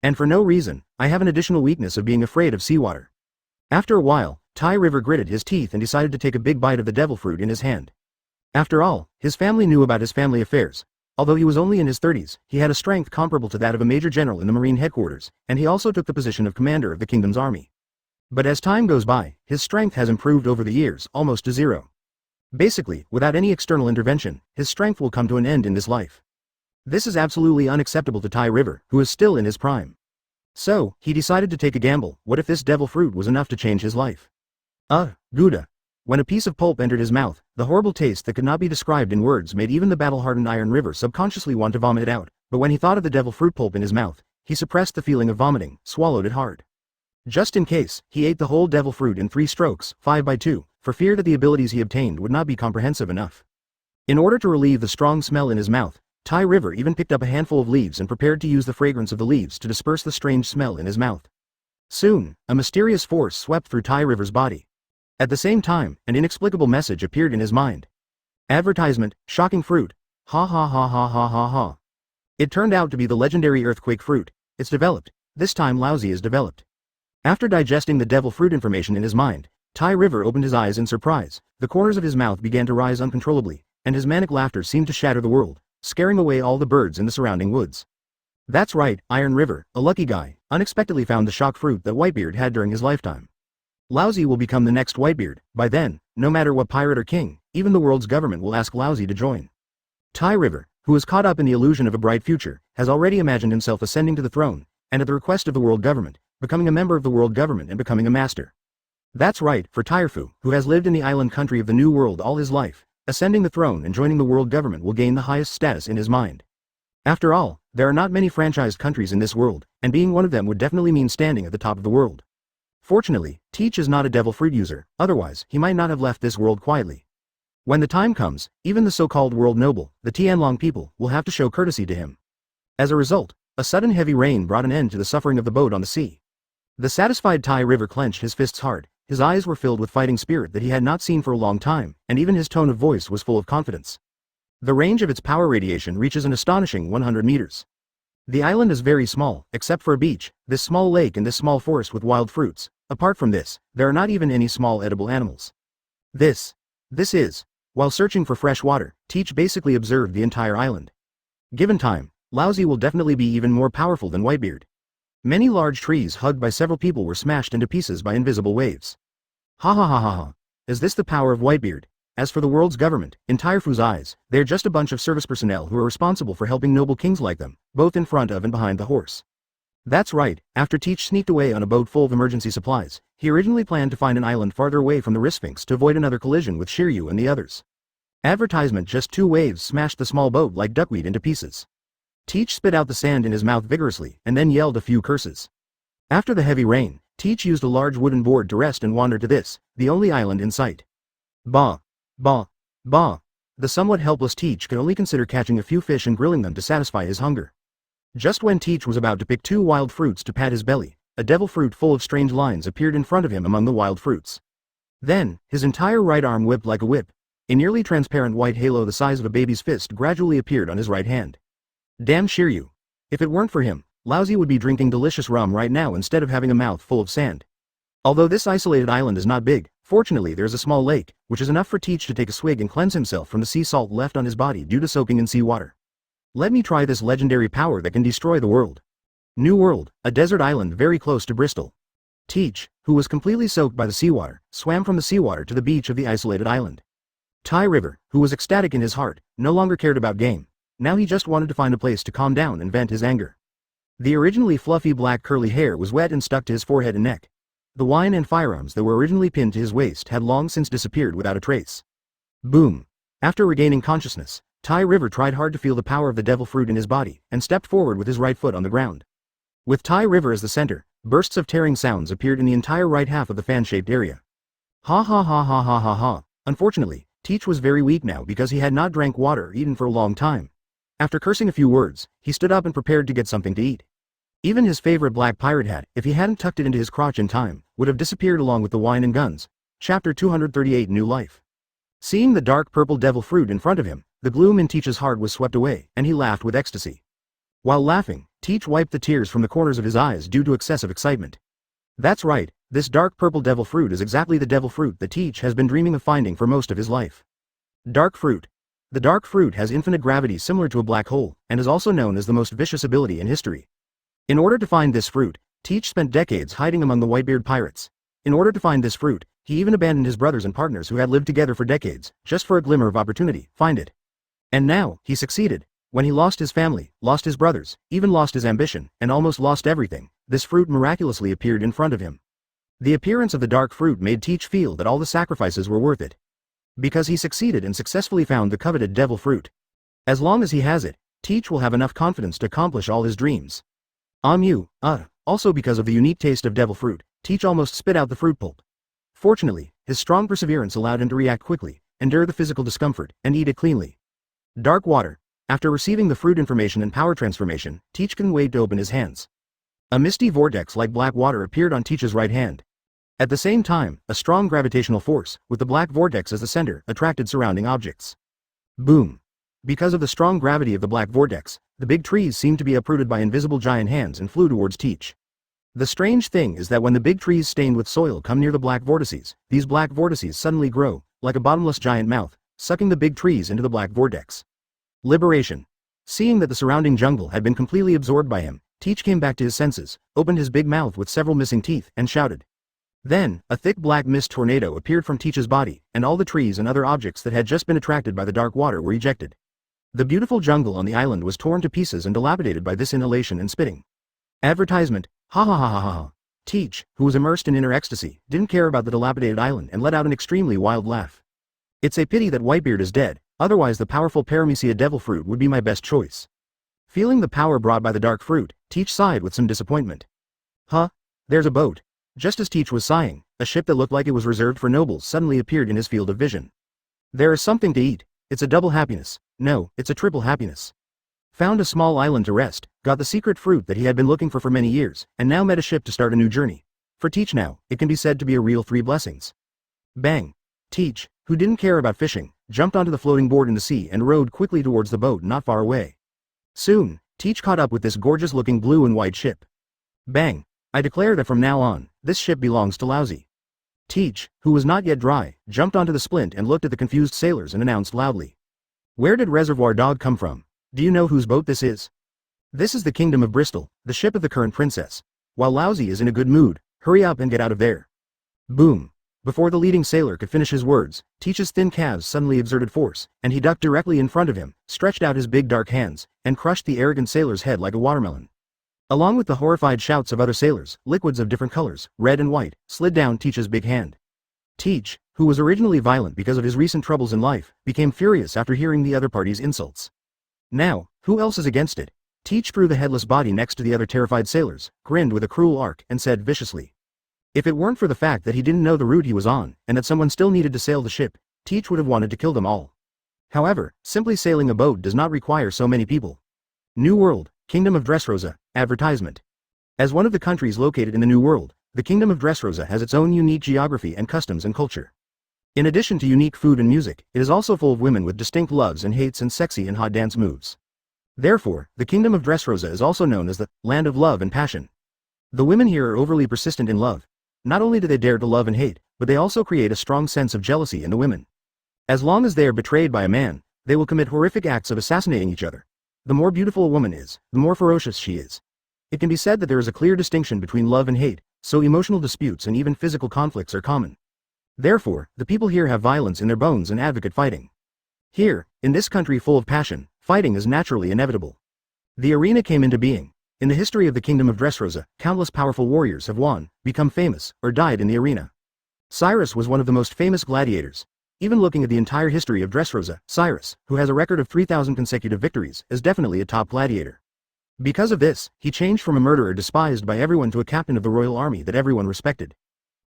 Speaker 1: And for no reason, I have an additional weakness of being afraid of seawater. After a while, Tai River gritted his teeth and decided to take a big bite of the devil fruit in his hand. After all, his family knew about his family affairs. Although he was only in his 30s, he had a strength comparable to that of a major general in the Marine Headquarters, and he also took the position of commander of the kingdom's army. But as time goes by, his strength has improved over the years, almost to zero. Basically, without any external intervention, his strength will come to an end in this life. This is absolutely unacceptable to Tai River, who is still in his prime. So, he decided to take a gamble. What if this devil fruit was enough to change his life? Gouda. When a piece of pulp entered his mouth, the horrible taste that could not be described in words made even the battle-hardened Iron River subconsciously want to vomit it out, but when he thought of the devil fruit pulp in his mouth, he suppressed the feeling of vomiting, swallowed it hard. Just in case, he ate the whole devil fruit in 3 strokes, 5 by 2, for fear that the abilities he obtained would not be comprehensive enough. In order to relieve the strong smell in his mouth, Tai River even picked up a handful of leaves and prepared to use the fragrance of the leaves to disperse the strange smell in his mouth. Soon, a mysterious force swept through Tai River's body. At the same time, an inexplicable message appeared in his mind. Advertisement, shocking fruit. Ha ha ha ha ha ha ha. It turned out to be the legendary earthquake fruit. It's developed. This time lousy is developed. After digesting the devil fruit information in his mind, Tai River opened his eyes in surprise. The corners of his mouth began to rise uncontrollably, and his manic laughter seemed to shatter the world, scaring away all the birds in the surrounding woods. That's right, Iron River, a lucky guy, unexpectedly found the shock fruit that Whitebeard had during his lifetime. Lousy will become the next Whitebeard. By then, no matter what pirate or king, even the world's government will ask Lousy to join. Tai River, who is caught up in the illusion of a bright future, has already imagined himself ascending to the throne, and at the request of the world government, becoming a member of the world government and becoming a master. That's right, for Taifu, who has lived in the island country of the New World all his life, ascending the throne and joining the world government will gain the highest status in his mind. After all, there are not many franchised countries in this world, and being one of them would definitely mean standing at the top of the world. Fortunately, Teach is not a devil fruit user, otherwise he might not have left this world quietly. When the time comes, even the so-called world noble, the Tianlong people, will have to show courtesy to him. As a result, a sudden heavy rain brought an end to the suffering of the boat on the sea. The satisfied Tai River clenched his fists hard, his eyes were filled with fighting spirit that he had not seen for a long time, and even his tone of voice was full of confidence. The range of its power radiation reaches an astonishing 100 meters. The island is very small, except for a beach, this small lake and this small forest with wild fruits. Apart from this, there are not even any small edible animals. This is, while searching for fresh water, Teach basically observed the entire island. Given time, Lousy will definitely be even more powerful than Whitebeard. Many large trees hugged by several people were smashed into pieces by invisible waves. Ha ha ha ha ha. Is this the power of Whitebeard? As for the world's government, in Taifu's eyes, they're just a bunch of service personnel who are responsible for helping noble kings like them, both in front of and behind the horse. That's right, after Teach sneaked away on a boat full of emergency supplies, he originally planned to find an island farther away from the Risphinx to avoid another collision with Shiru and the others. Advertisement: just 2 waves smashed the small boat like duckweed into pieces. Teach spit out the sand in his mouth vigorously, and then yelled a few curses. After the heavy rain, Teach used a large wooden board to rest and wandered to this, the only island in sight. Bah! Bah! Bah! The somewhat helpless Teach could only consider catching a few fish and grilling them to satisfy his hunger. Just when Teach was about to pick 2 wild fruits to pat his belly, a devil fruit full of strange lines appeared in front of him among the wild fruits. Then, his entire right arm whipped like a whip. A nearly transparent white halo the size of a baby's fist gradually appeared on his right hand. Damn Shiru. If it weren't for him, Lousy would be drinking delicious rum right now instead of having a mouth full of sand. Although this isolated island is not big, fortunately there's a small lake, which is enough for Teach to take a swig and cleanse himself from the sea salt left on his body due to soaking in seawater. Let me try this legendary power that can destroy the world. New World, a desert island very close to Bristol. Teach, who was completely soaked by the seawater, swam from the seawater to the beach of the isolated island. Tai River, who was ecstatic in his heart, no longer cared about game. Now he just wanted to find a place to calm down and vent his anger. The originally fluffy black curly hair was wet and stuck to his forehead and neck. The wine and firearms that were originally pinned to his waist had long since disappeared without a trace. Boom! After regaining consciousness, Tai River tried hard to feel the power of the devil fruit in his body, and stepped forward with his right foot on the ground. With Tai River as the center, bursts of tearing sounds appeared in the entire right half of the fan-shaped area. Ha ha ha ha ha ha ha. Unfortunately, Teach was very weak now because he had not drank water or eaten for a long time. After cursing a few words, he stood up and prepared to get something to eat. Even his favorite black pirate hat, if he hadn't tucked it into his crotch in time, would have disappeared along with the wine and guns. Chapter 238 New Life. Seeing the dark purple devil fruit in front of him, the gloom in Teach's heart was swept away, and he laughed with ecstasy. While laughing, Teach wiped the tears from the corners of his eyes due to excessive excitement. That's right, this dark purple devil fruit is exactly the devil fruit that Teach has been dreaming of finding for most of his life. Dark fruit. The dark fruit has infinite gravity similar to a black hole, and is also known as the most vicious ability in history. In order to find this fruit, Teach spent decades hiding among the Whitebeard pirates. In order to find this fruit, he even abandoned his brothers and partners who had lived together for decades, just for a glimmer of opportunity, find it. And now, he succeeded. When he lost his family, lost his brothers, even lost his ambition, and almost lost everything, this fruit miraculously appeared in front of him. The appearance of the dark fruit made Teach feel that all the sacrifices were worth it. Because he succeeded and successfully found the coveted devil fruit. As long as he has it, Teach will have enough confidence to accomplish all his dreams. Also because of the unique taste of devil fruit, Teach almost spit out the fruit pulp. Fortunately, his strong perseverance allowed him to react quickly, endure the physical discomfort, and eat it cleanly. Dark water. After receiving the fruit information and power transformation, Teach couldn't wait to open his hands. A misty vortex like black water appeared on Teach's right hand. At the same time, a strong gravitational force, with the black vortex as the center, attracted surrounding objects. Boom. Because of the strong gravity of the black vortex, the big trees seemed to be uprooted by invisible giant hands and flew towards Teach. The strange thing is that when the big trees stained with soil come near the black vortices, these black vortices suddenly grow, like a bottomless giant mouth, sucking the big trees into the black vortex. Liberation. Seeing that the surrounding jungle had been completely absorbed by him, Teach came back to his senses, opened his big mouth with several missing teeth, and shouted. Then, a thick black mist tornado appeared from Teach's body, and all the trees and other objects that had just been attracted by the dark water were ejected. The beautiful jungle on the island was torn to pieces and dilapidated by this inhalation and spitting. Advertisement. Ha ha ha ha ha. Teach, who was immersed in inner ecstasy, didn't care about the dilapidated island and let out an extremely wild laugh. It's a pity that Whitebeard is dead, otherwise the powerful Paramecia devil fruit would be my best choice. Feeling the power brought by the dark fruit, Teach sighed with some disappointment. Huh? There's a boat. Just as Teach was sighing, a ship that looked like it was reserved for nobles suddenly appeared in his field of vision. There is something to eat. It's a double happiness. No, it's a triple happiness. Found a small island to rest, got the secret fruit that he had been looking for many years, and now met a ship to start a new journey. For Teach now, it can be said to be a real 3 blessings. Bang. Teach, who didn't care about fishing, jumped onto the floating board in the sea and rowed quickly towards the boat not far away. Soon, Teach caught up with this gorgeous-looking blue and white ship. Bang. I declare that from now on, this ship belongs to Lousy. Teach, who was not yet dry, jumped onto the splint and looked at the confused sailors and announced loudly. Where did Reservoir Dog come from? Do you know whose boat this is? This is the Kingdom of Bristol, the ship of the current princess. While Lousy is in a good mood, hurry up and get out of there. Boom. Before the leading sailor could finish his words, Teach's thin calves suddenly exerted force, and he ducked directly in front of him, stretched out his big dark hands, and crushed the arrogant sailor's head like a watermelon. Along with the horrified shouts of other sailors, liquids of different colors, red and white, slid down Teach's big hand. Teach, who was originally violent because of his recent troubles in life, became furious after hearing the other party's insults. Now, who else is against it? Teach threw the headless body next to the other terrified sailors, grinned with a cruel arc, and said viciously. If it weren't for the fact that he didn't know the route he was on, and that someone still needed to sail the ship, Teach would have wanted to kill them all. However, simply sailing a boat does not require so many people. New World, Kingdom of Dressrosa, advertisement. As one of the countries located in the New World, the Kingdom of Dressrosa has its own unique geography and customs and culture. In addition to unique food and music, it is also full of women with distinct loves and hates and sexy and hot dance moves. Therefore, the Kingdom of Dressrosa is also known as the Land of Love and Passion. The women here are overly persistent in love. Not only do they dare to love and hate, but they also create a strong sense of jealousy in the women. As long as they are betrayed by a man, they will commit horrific acts of assassinating each other. The more beautiful a woman is, the more ferocious she is. It can be said that there is a clear distinction between love and hate, so emotional disputes and even physical conflicts are common. Therefore, the people here have violence in their bones and advocate fighting. Here, in this country full of passion, fighting is naturally inevitable. The arena came into being. In the history of the Kingdom of Dressrosa, countless powerful warriors have won, become famous, or died in the arena. Cyrus was one of the most famous gladiators. Even looking at the entire history of Dressrosa, Cyrus, who has a record of 3,000 consecutive victories, is definitely a top gladiator. Because of this, he changed from a murderer despised by everyone to a captain of the royal army that everyone respected.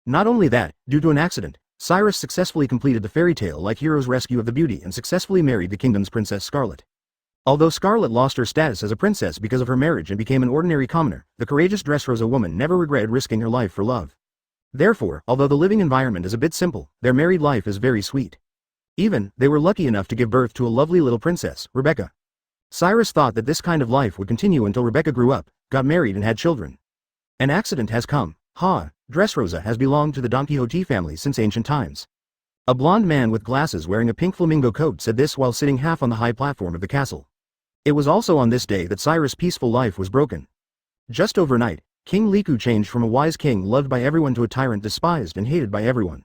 Speaker 1: Not only that, due to an accident, Cyrus successfully completed the fairy tale-like hero's rescue of the beauty and successfully married the kingdom's Princess Scarlet. Although Scarlet lost her status as a princess because of her marriage and became an ordinary commoner, the courageous Dressrosa woman never regretted risking her life for love. Therefore, although the living environment is a bit simple, their married life is very sweet. Even, they were lucky enough to give birth to a lovely little princess, Rebecca. Cyrus thought that this kind of life would continue until Rebecca grew up, got married and had children. An accident has come. Dressrosa has belonged to the Don Quixote family since ancient times. A blond man with glasses wearing a pink flamingo coat said this while sitting half on the high platform of the castle. It was also on this day that Cyrus' peaceful life was broken. Just overnight, King Liku changed from a wise king loved by everyone to a tyrant despised and hated by everyone.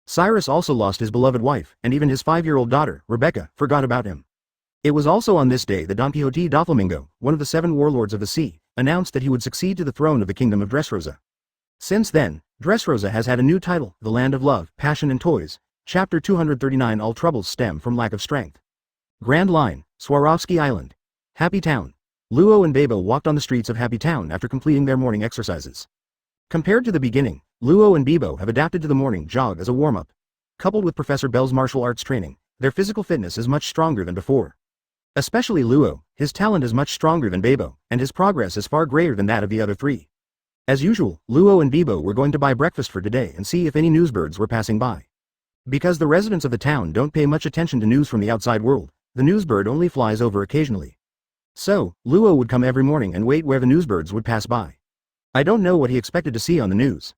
Speaker 1: Cyrus also lost his beloved wife, and even his 5-year-old daughter, Rebecca, forgot about him. It was also on this day that Don Quixote Doflamingo, one of the 7 warlords of the sea, announced that he would succeed to the throne of the Kingdom of Dressrosa. Since then, Dressrosa has had a new title, the Land of Love, Passion and Toys. Chapter 239. All troubles stem from lack of strength. Grand Line, Swarovski Island. Happy Town. Luo and Bebo walked on the streets of Happy Town after completing their morning exercises. Compared to the beginning, Luo and Bibo have adapted to the morning jog as a warm-up. Coupled with Professor Bell's martial arts training, their physical fitness is much stronger than before. Especially Luo, his talent is much stronger than Bibo, and his progress is far greater than that of the other three. As usual, Luo and Bibo were going to buy breakfast for today and see if any newsbirds were passing by. Because the residents of the town don't pay much attention to news from the outside world, the newsbird only flies over occasionally. So, Luo would come every morning and wait where the newsbirds would pass by. I don't know what he expected to see on the news.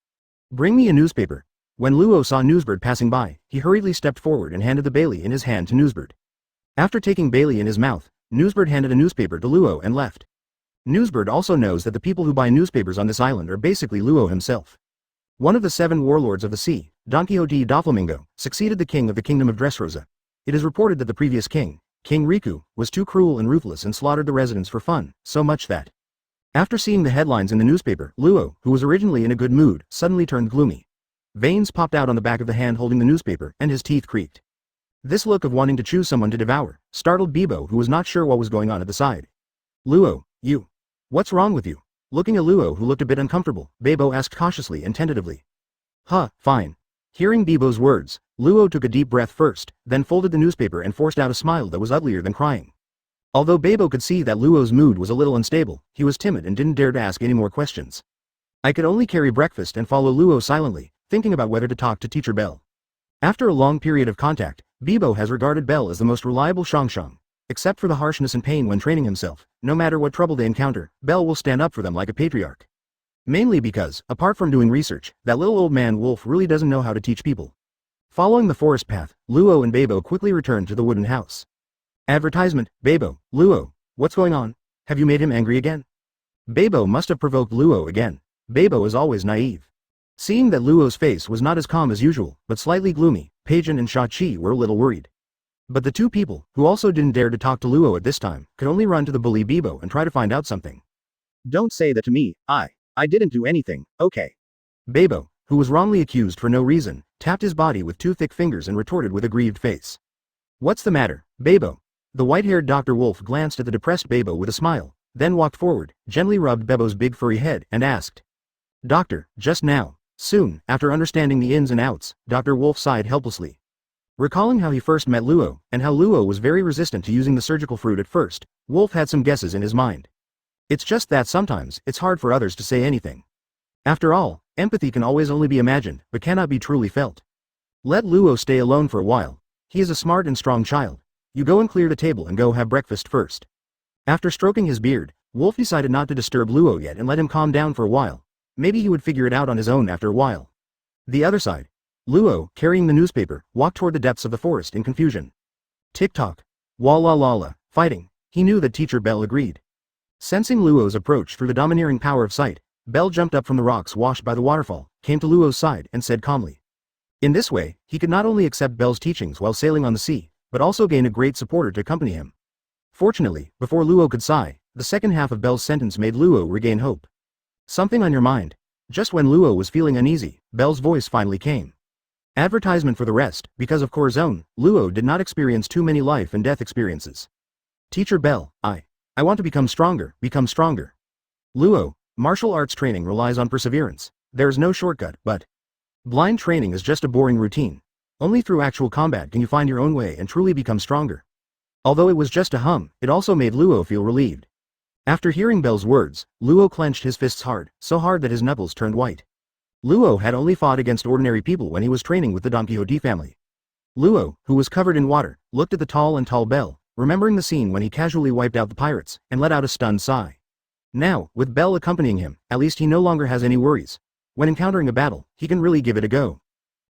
Speaker 1: Bring me a newspaper. When Luo saw Newsbird passing by, he hurriedly stepped forward and handed the Bailey in his hand to Newsbird. After taking Bailey in his mouth, Newsbird handed a newspaper to Luo and left. Newsbird also knows that the people who buy newspapers on this island are basically Luo himself. One of the 7 warlords of the sea, Don Quixote Doflamingo, succeeded the king of the kingdom of Dressrosa. It is reported that the previous king, King Riku, was too cruel and ruthless and slaughtered the residents for fun, so much that. After seeing the headlines in the newspaper, Luo, who was originally in a good mood, suddenly turned gloomy. Veins popped out on the back of the hand holding the newspaper, and his teeth creaked. This look of wanting to choose someone to devour startled Bibo, who was not sure what was going on at the side. Luo, you. What's wrong with you? Looking at Luo, who looked a bit uncomfortable, Bibo asked cautiously and tentatively. Fine. Hearing Bibo's words, Luo took a deep breath first, then folded the newspaper and forced out a smile that was uglier than crying. Although Bibo could see that Luo's mood was a little unstable, he was timid and didn't dare to ask any more questions. I could only carry breakfast and follow Luo silently, thinking about whether to talk to Teacher Bell. After a long period of contact, Bibo has regarded Bell as the most reliable Shang. Except for the harshness and pain when training himself, no matter what trouble they encounter, Bell will stand up for them like a patriarch. Mainly because, apart from doing research, that little old man Wolf really doesn't know how to teach people. Following the forest path, Luo and Bibo quickly returned to the wooden house. Advertisement, Bibo, Luo, what's going on? Have you made him angry again? Bibo must have provoked Luo again. Bibo is always naive. Seeing that Luo's face was not as calm as usual, but slightly gloomy, Peijin and Shachi were a little worried. But the two people, who also didn't dare to talk to Luo at this time, could only run to the bully Bibo and try to find out something. Don't say that to me, I didn't do anything, okay? Bibo, who was wrongly accused for no reason, tapped his body with 2 thick fingers and retorted with a grieved face. What's the matter, Bibo? The white-haired Dr. Wolf glanced at the depressed Bibo with a smile, then walked forward, gently rubbed Bibo's big furry head, and asked. Doctor, just now. Soon, after understanding the ins and outs, Dr. Wolf sighed helplessly. Recalling how he first met Luo, and how Luo was very resistant to using the surgical fruit at first, Wolf had some guesses in his mind. It's just that sometimes, it's hard for others to say anything. After all, empathy can always only be imagined, but cannot be truly felt. Let Luo stay alone for a while. He is a smart and strong child. You go and clear the table and go have breakfast first. After stroking his beard, Wolf decided not to disturb Luo yet and let him calm down for a while. Maybe he would figure it out on his own after a while. The other side. Luo, carrying the newspaper, walked toward the depths of the forest in confusion. Tick-tock. Walla-lalla, fighting. He knew that Teacher Bell agreed. Sensing Luo's approach through the domineering power of sight, Bell jumped up from the rocks washed by the waterfall, came to Luo's side and said calmly. In this way, he could not only accept Bell's teachings while sailing on the sea, but also gain a great supporter to accompany him. Fortunately, before Luo could sigh, the second half of Bell's sentence made Luo regain hope. Something on your mind? Just when Luo was feeling uneasy, Bell's voice finally came. Advertisement for the rest, because of Corazon, Luo did not experience too many life and death experiences. Teacher Bell, I want to become stronger. Luo, martial arts training relies on perseverance. There is no shortcut, but blind training is just a boring routine. Only through actual combat can you find your own way and truly become stronger. Although it was just a hum, it also made Luo feel relieved. After hearing Bell's words, Luo clenched his fists hard, so hard that his knuckles turned white. Luo had only fought against ordinary people when he was training with the Don Quixote family. Luo, who was covered in water, looked at the tall Bell, remembering the scene when he casually wiped out the pirates, and let out a stunned sigh. Now, with Bell accompanying him, at least he no longer has any worries. When encountering a battle, he can really give it a go.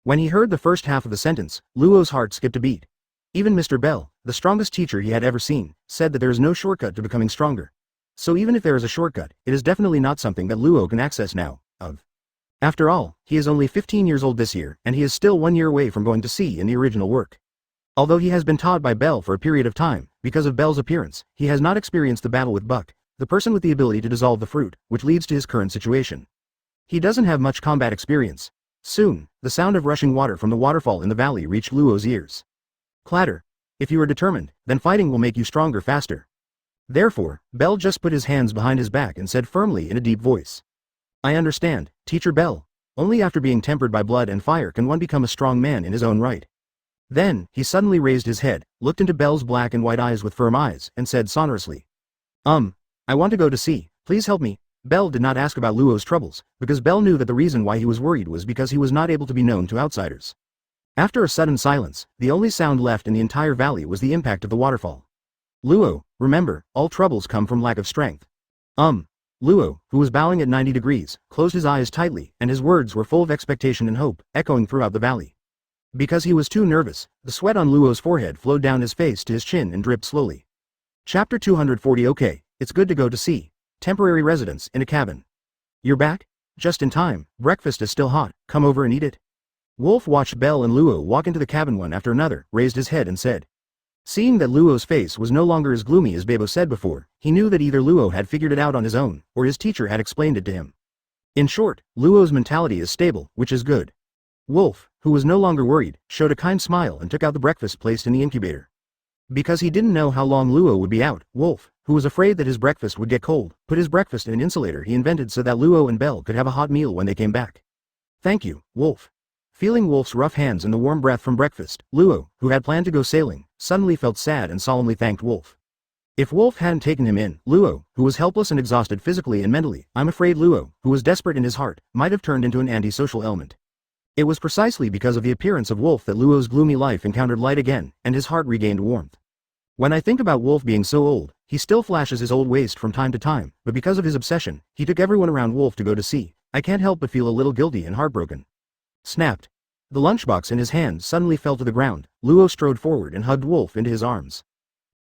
Speaker 1: When he heard the first half of the sentence, Luo's heart skipped a beat. Even Mr. Bell, the strongest teacher he had ever seen, said that there is no shortcut to becoming stronger. So even if there is a shortcut, it is definitely not something that Luo can access now. After all, he is only 15 years old this year, and he is still 1 year away from going to sea in the original work. Although he has been taught by Bell for a period of time, because of Bell's appearance, he has not experienced the battle with Buck, the person with the ability to dissolve the fruit, which leads to his current situation. He doesn't have much combat experience. Soon, the sound of rushing water from the waterfall in the valley reached Luo's ears. Clatter. If you are determined, then fighting will make you stronger faster. Therefore, Bell just put his hands behind his back and said firmly in a deep voice. I understand, Teacher Bell. Only after being tempered by blood and fire can one become a strong man in his own right. Then, he suddenly raised his head, looked into Bell's black and white eyes with firm eyes, and said sonorously. I want to go to sea, please help me. Bell did not ask about Luo's troubles, because Bell knew that the reason why he was worried was because he was not able to be known to outsiders. After a sudden silence, the only sound left in the entire valley was the impact of the waterfall. Luo, remember, all troubles come from lack of strength. Luo, who was bowing at 90 degrees, closed his eyes tightly, and his words were full of expectation and hope, echoing throughout the valley. Because he was too nervous, the sweat on Luo's forehead flowed down his face to his chin and dripped slowly. Chapter 240. Okay, it's good to go to sea. Temporary residence in a cabin. You're back? Just in time, breakfast is still hot, come over and eat it. Wolf watched Bell and Luo walk into the cabin one after another, raised his head and said. Seeing that Luo's face was no longer as gloomy as Bebo said before, he knew that either Luo had figured it out on his own, or his teacher had explained it to him. In short, Luo's mentality is stable, which is good. Wolf, who was no longer worried, showed a kind smile and took out the breakfast placed in the incubator. Because he didn't know how long Luo would be out, Wolf, who was afraid that his breakfast would get cold, put his breakfast in an insulator he invented so that Luo and Bell could have a hot meal when they came back. Thank you, Wolf. Feeling Wolf's rough hands and the warm breath from breakfast, Luo, who had planned to go sailing, suddenly felt sad and solemnly thanked Wolf. If Wolf hadn't taken him in, Luo, who was helpless and exhausted physically and mentally, I'm afraid Luo, who was desperate in his heart, might have turned into an antisocial element. It was precisely because of the appearance of Wolf that Luo's gloomy life encountered light again, and his heart regained warmth. When I think about Wolf being so old, he still flashes his old waist from time to time, but because of his obsession, he took everyone around Wolf to go to sea. I can't help but feel a little guilty and heartbroken. Snapped. The lunchbox in his hand suddenly fell to the ground. Luo strode forward and hugged Wolf into his arms.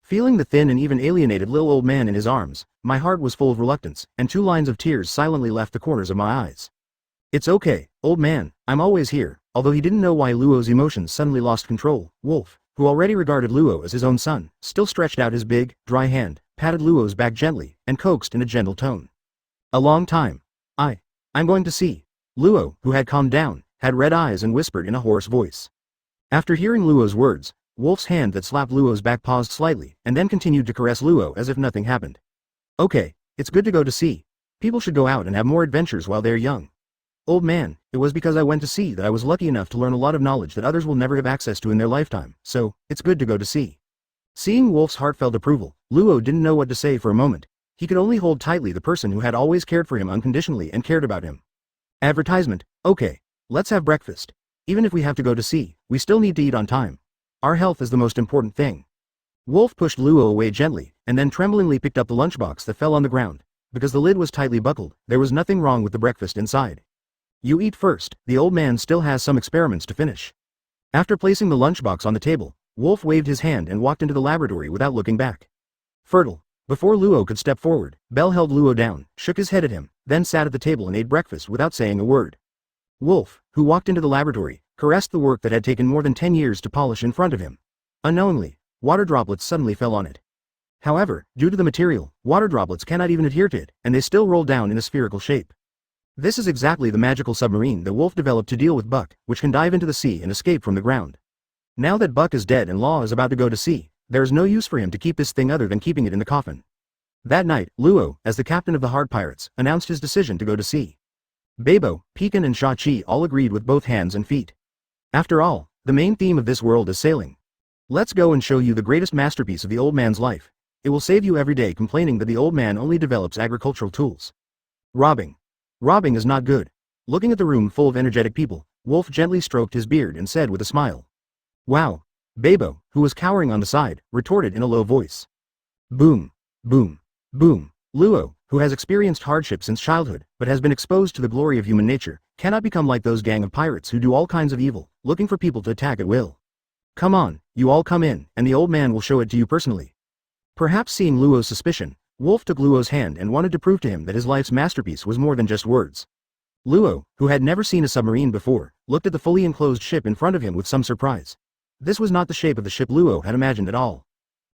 Speaker 1: Feeling the thin and even alienated little old man in his arms, my heart was full of reluctance, and 2 lines of tears silently left the corners of my eyes. It's okay, old man, I'm always here. Although he didn't know why Luo's emotions suddenly lost control, Wolf, who already regarded Luo as his own son, still stretched out his big, dry hand, patted Luo's back gently, and coaxed in a gentle tone. A long time. I'm going to sea. Luo, who had calmed down, had red eyes and whispered in a hoarse voice. After hearing Luo's words, Wolf's hand that slapped Luo's back paused slightly, and then continued to caress Luo as if nothing happened. Okay, it's good to go to sea. People should go out and have more adventures while they're young. Old man, it was because I went to sea that I was lucky enough to learn a lot of knowledge that others will never have access to in their lifetime, so, it's good to go to sea. Seeing Wolf's heartfelt approval, Luo didn't know what to say for a moment. He could only hold tightly the person who had always cared for him unconditionally and cared about him. Advertisement, okay, let's have breakfast. Even if we have to go to sea, we still need to eat on time. Our health is the most important thing. Wolf pushed Luo away gently, and then tremblingly picked up the lunchbox that fell on the ground. Because the lid was tightly buckled, there was nothing wrong with the breakfast inside. You eat first, the old man still has some experiments to finish. After placing the lunchbox on the table, Wolf waved his hand and walked into the laboratory without looking back. Fertile. Before Luo could step forward, Bell held Luo down, shook his head at him, then sat at the table and ate breakfast without saying a word. Wolf, who walked into the laboratory, caressed the work that had taken more than 10 years to polish in front of him. Unknowingly, water droplets suddenly fell on it. However, due to the material, water droplets cannot even adhere to it, and they still roll down in a spherical shape. This is exactly the magical submarine that Wolf developed to deal with Buck, which can dive into the sea and escape from the ground. Now that Buck is dead and Law is about to go to sea, there is no use for him to keep this thing other than keeping it in the coffin. That night, Luo, as the captain of the Hard Pirates, announced his decision to go to sea. Bebo, Pekin and Shachi all agreed with both hands and feet. After all, the main theme of this world is sailing. Let's go and show you the greatest masterpiece of the old man's life. It will save you every day complaining that the old man only develops agricultural tools. Robbing. Robbing is not good. Looking at the room full of energetic people, Wolf gently stroked his beard and said with a smile. Wow. Bebo, who was cowering on the side, retorted in a low voice. Boom. Boom. Boom. Luo, who has experienced hardship since childhood, but has been exposed to the glory of human nature, cannot become like those gang of pirates who do all kinds of evil, looking for people to attack at will. Come on, you all come in, and the old man will show it to you personally. Perhaps seeing Luo's suspicion, Wolf took Luo's hand and wanted to prove to him that his life's masterpiece was more than just words. Luo, who had never seen a submarine before, looked at the fully enclosed ship in front of him with some surprise. This was not the shape of the ship Luo had imagined at all.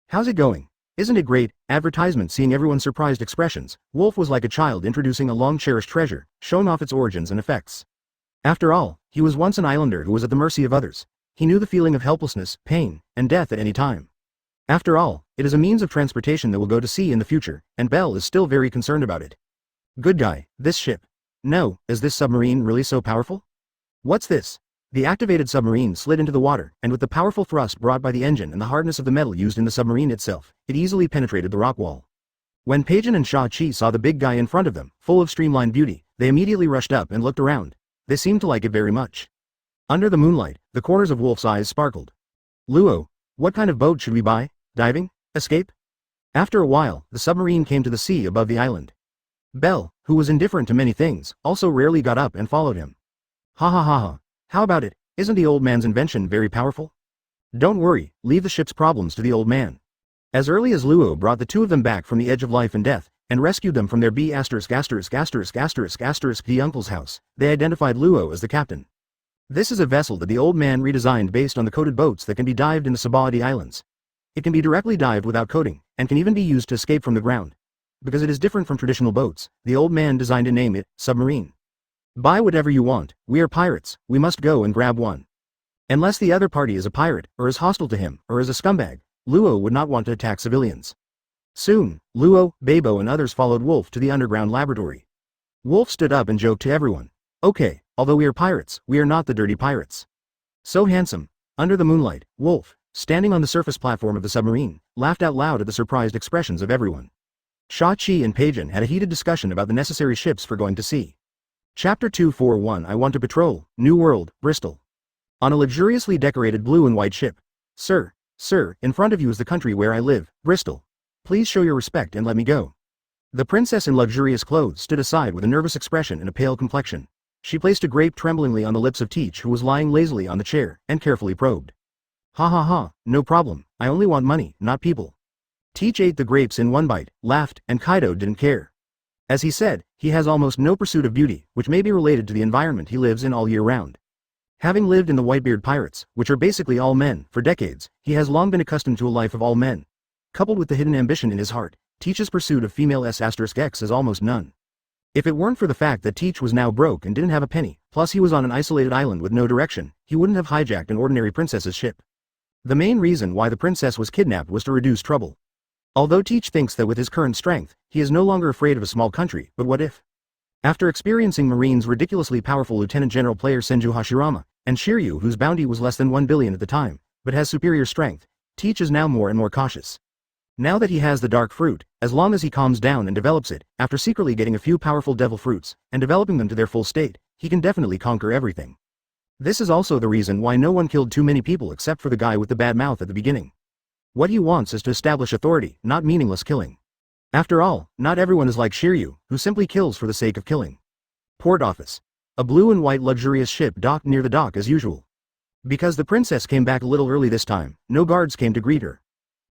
Speaker 1: How's it going? Isn't it great? Advertisement. Seeing everyone's surprised expressions, Wolf was like a child introducing a long-cherished treasure, showing off its origins and effects. After all, he was once an islander who was at the mercy of others. He knew the feeling of helplessness, pain, and death at any time. After all, it is a means of transportation that will go to sea in the future, and Bell is still very concerned about it. Good guy, this ship. No, is this submarine really so powerful? What's this? The activated submarine slid into the water, and with the powerful thrust brought by the engine and the hardness of the metal used in the submarine itself, it easily penetrated the rock wall. When Peijin and Sha-Chi saw the big guy in front of them, full of streamlined beauty, they immediately rushed up and looked around. They seemed to like it very much. Under the moonlight, the corners of Wolf's eyes sparkled. Luo, what kind of boat should we buy? Diving? Escape? After a while, the submarine came to the sea above the island. Belle, who was indifferent to many things, also rarely got up and followed him. Ha ha ha ha. How about it? Isn't the old man's invention very powerful? Don't worry, leave the ship's problems to the old man. As early as Luo brought the two of them back from the edge of life and death, and rescued them from their the uncle's house, they identified Luo as the captain. This is a vessel that the old man redesigned based on the coated boats that can be dived in the Sabaody Islands. It can be directly dived without coating, and can even be used to escape from the ground. Because it is different from traditional boats, the old man designed to name it submarine. Buy whatever you want, we are pirates, we must go and grab one. Unless the other party is a pirate, or is hostile to him, or is a scumbag, Luo would not want to attack civilians. Soon, Luo, Babo and others followed Wolf to the underground laboratory. Wolf stood up and joked to everyone. Okay, although we are pirates, we are not the dirty pirates. So handsome. Under the moonlight, Wolf, standing on the surface platform of the submarine, laughed out loud at the surprised expressions of everyone. Sha-Chi and Peijin had a heated discussion about the necessary ships for going to sea. Chapter 241 I Want to Patrol, New World, Bristol. On a luxuriously decorated blue and white ship. Sir, in front of you is the country where I live, Bristol. Please show your respect and let me go. The princess in luxurious clothes stood aside with a nervous expression and a pale complexion. She placed a grape tremblingly on the lips of Teach, who was lying lazily on the chair, and carefully probed. Ha ha ha, no problem, I only want money, not people. Teach ate the grapes in one bite, laughed, and Kaido didn't care. As he said, he has almost no pursuit of beauty, which may be related to the environment he lives in all year round. Having lived in the Whitebeard pirates, which are basically all men, for decades, he has long been accustomed to a life of all men. Coupled with the hidden ambition in his heart, Teach's pursuit of female S**X is almost none. If it weren't for the fact that Teach was now broke and didn't have a penny, plus he was on an isolated island with no direction, he wouldn't have hijacked an ordinary princess's ship. The main reason why the princess was kidnapped was to reduce trouble. Although Teach thinks that with his current strength, he is no longer afraid of a small country, but what if? After experiencing Marine's ridiculously powerful Lieutenant General player Senju Hashirama, and Shiru, whose bounty was less than 1 billion at the time, but has superior strength, Teach is now more and more cautious. Now that he has the dark fruit, as long as he calms down and develops it, after secretly getting a few powerful devil fruits, and developing them to their full state, he can definitely conquer everything. This is also the reason why no one killed too many people except for the guy with the bad mouth at the beginning. What he wants is to establish authority, not meaningless killing. After all, not everyone is like Shiryu, who simply kills for the sake of killing. Port office. A blue and white luxurious ship docked near the dock as usual. Because the princess came back a little early this time, no guards came to greet her.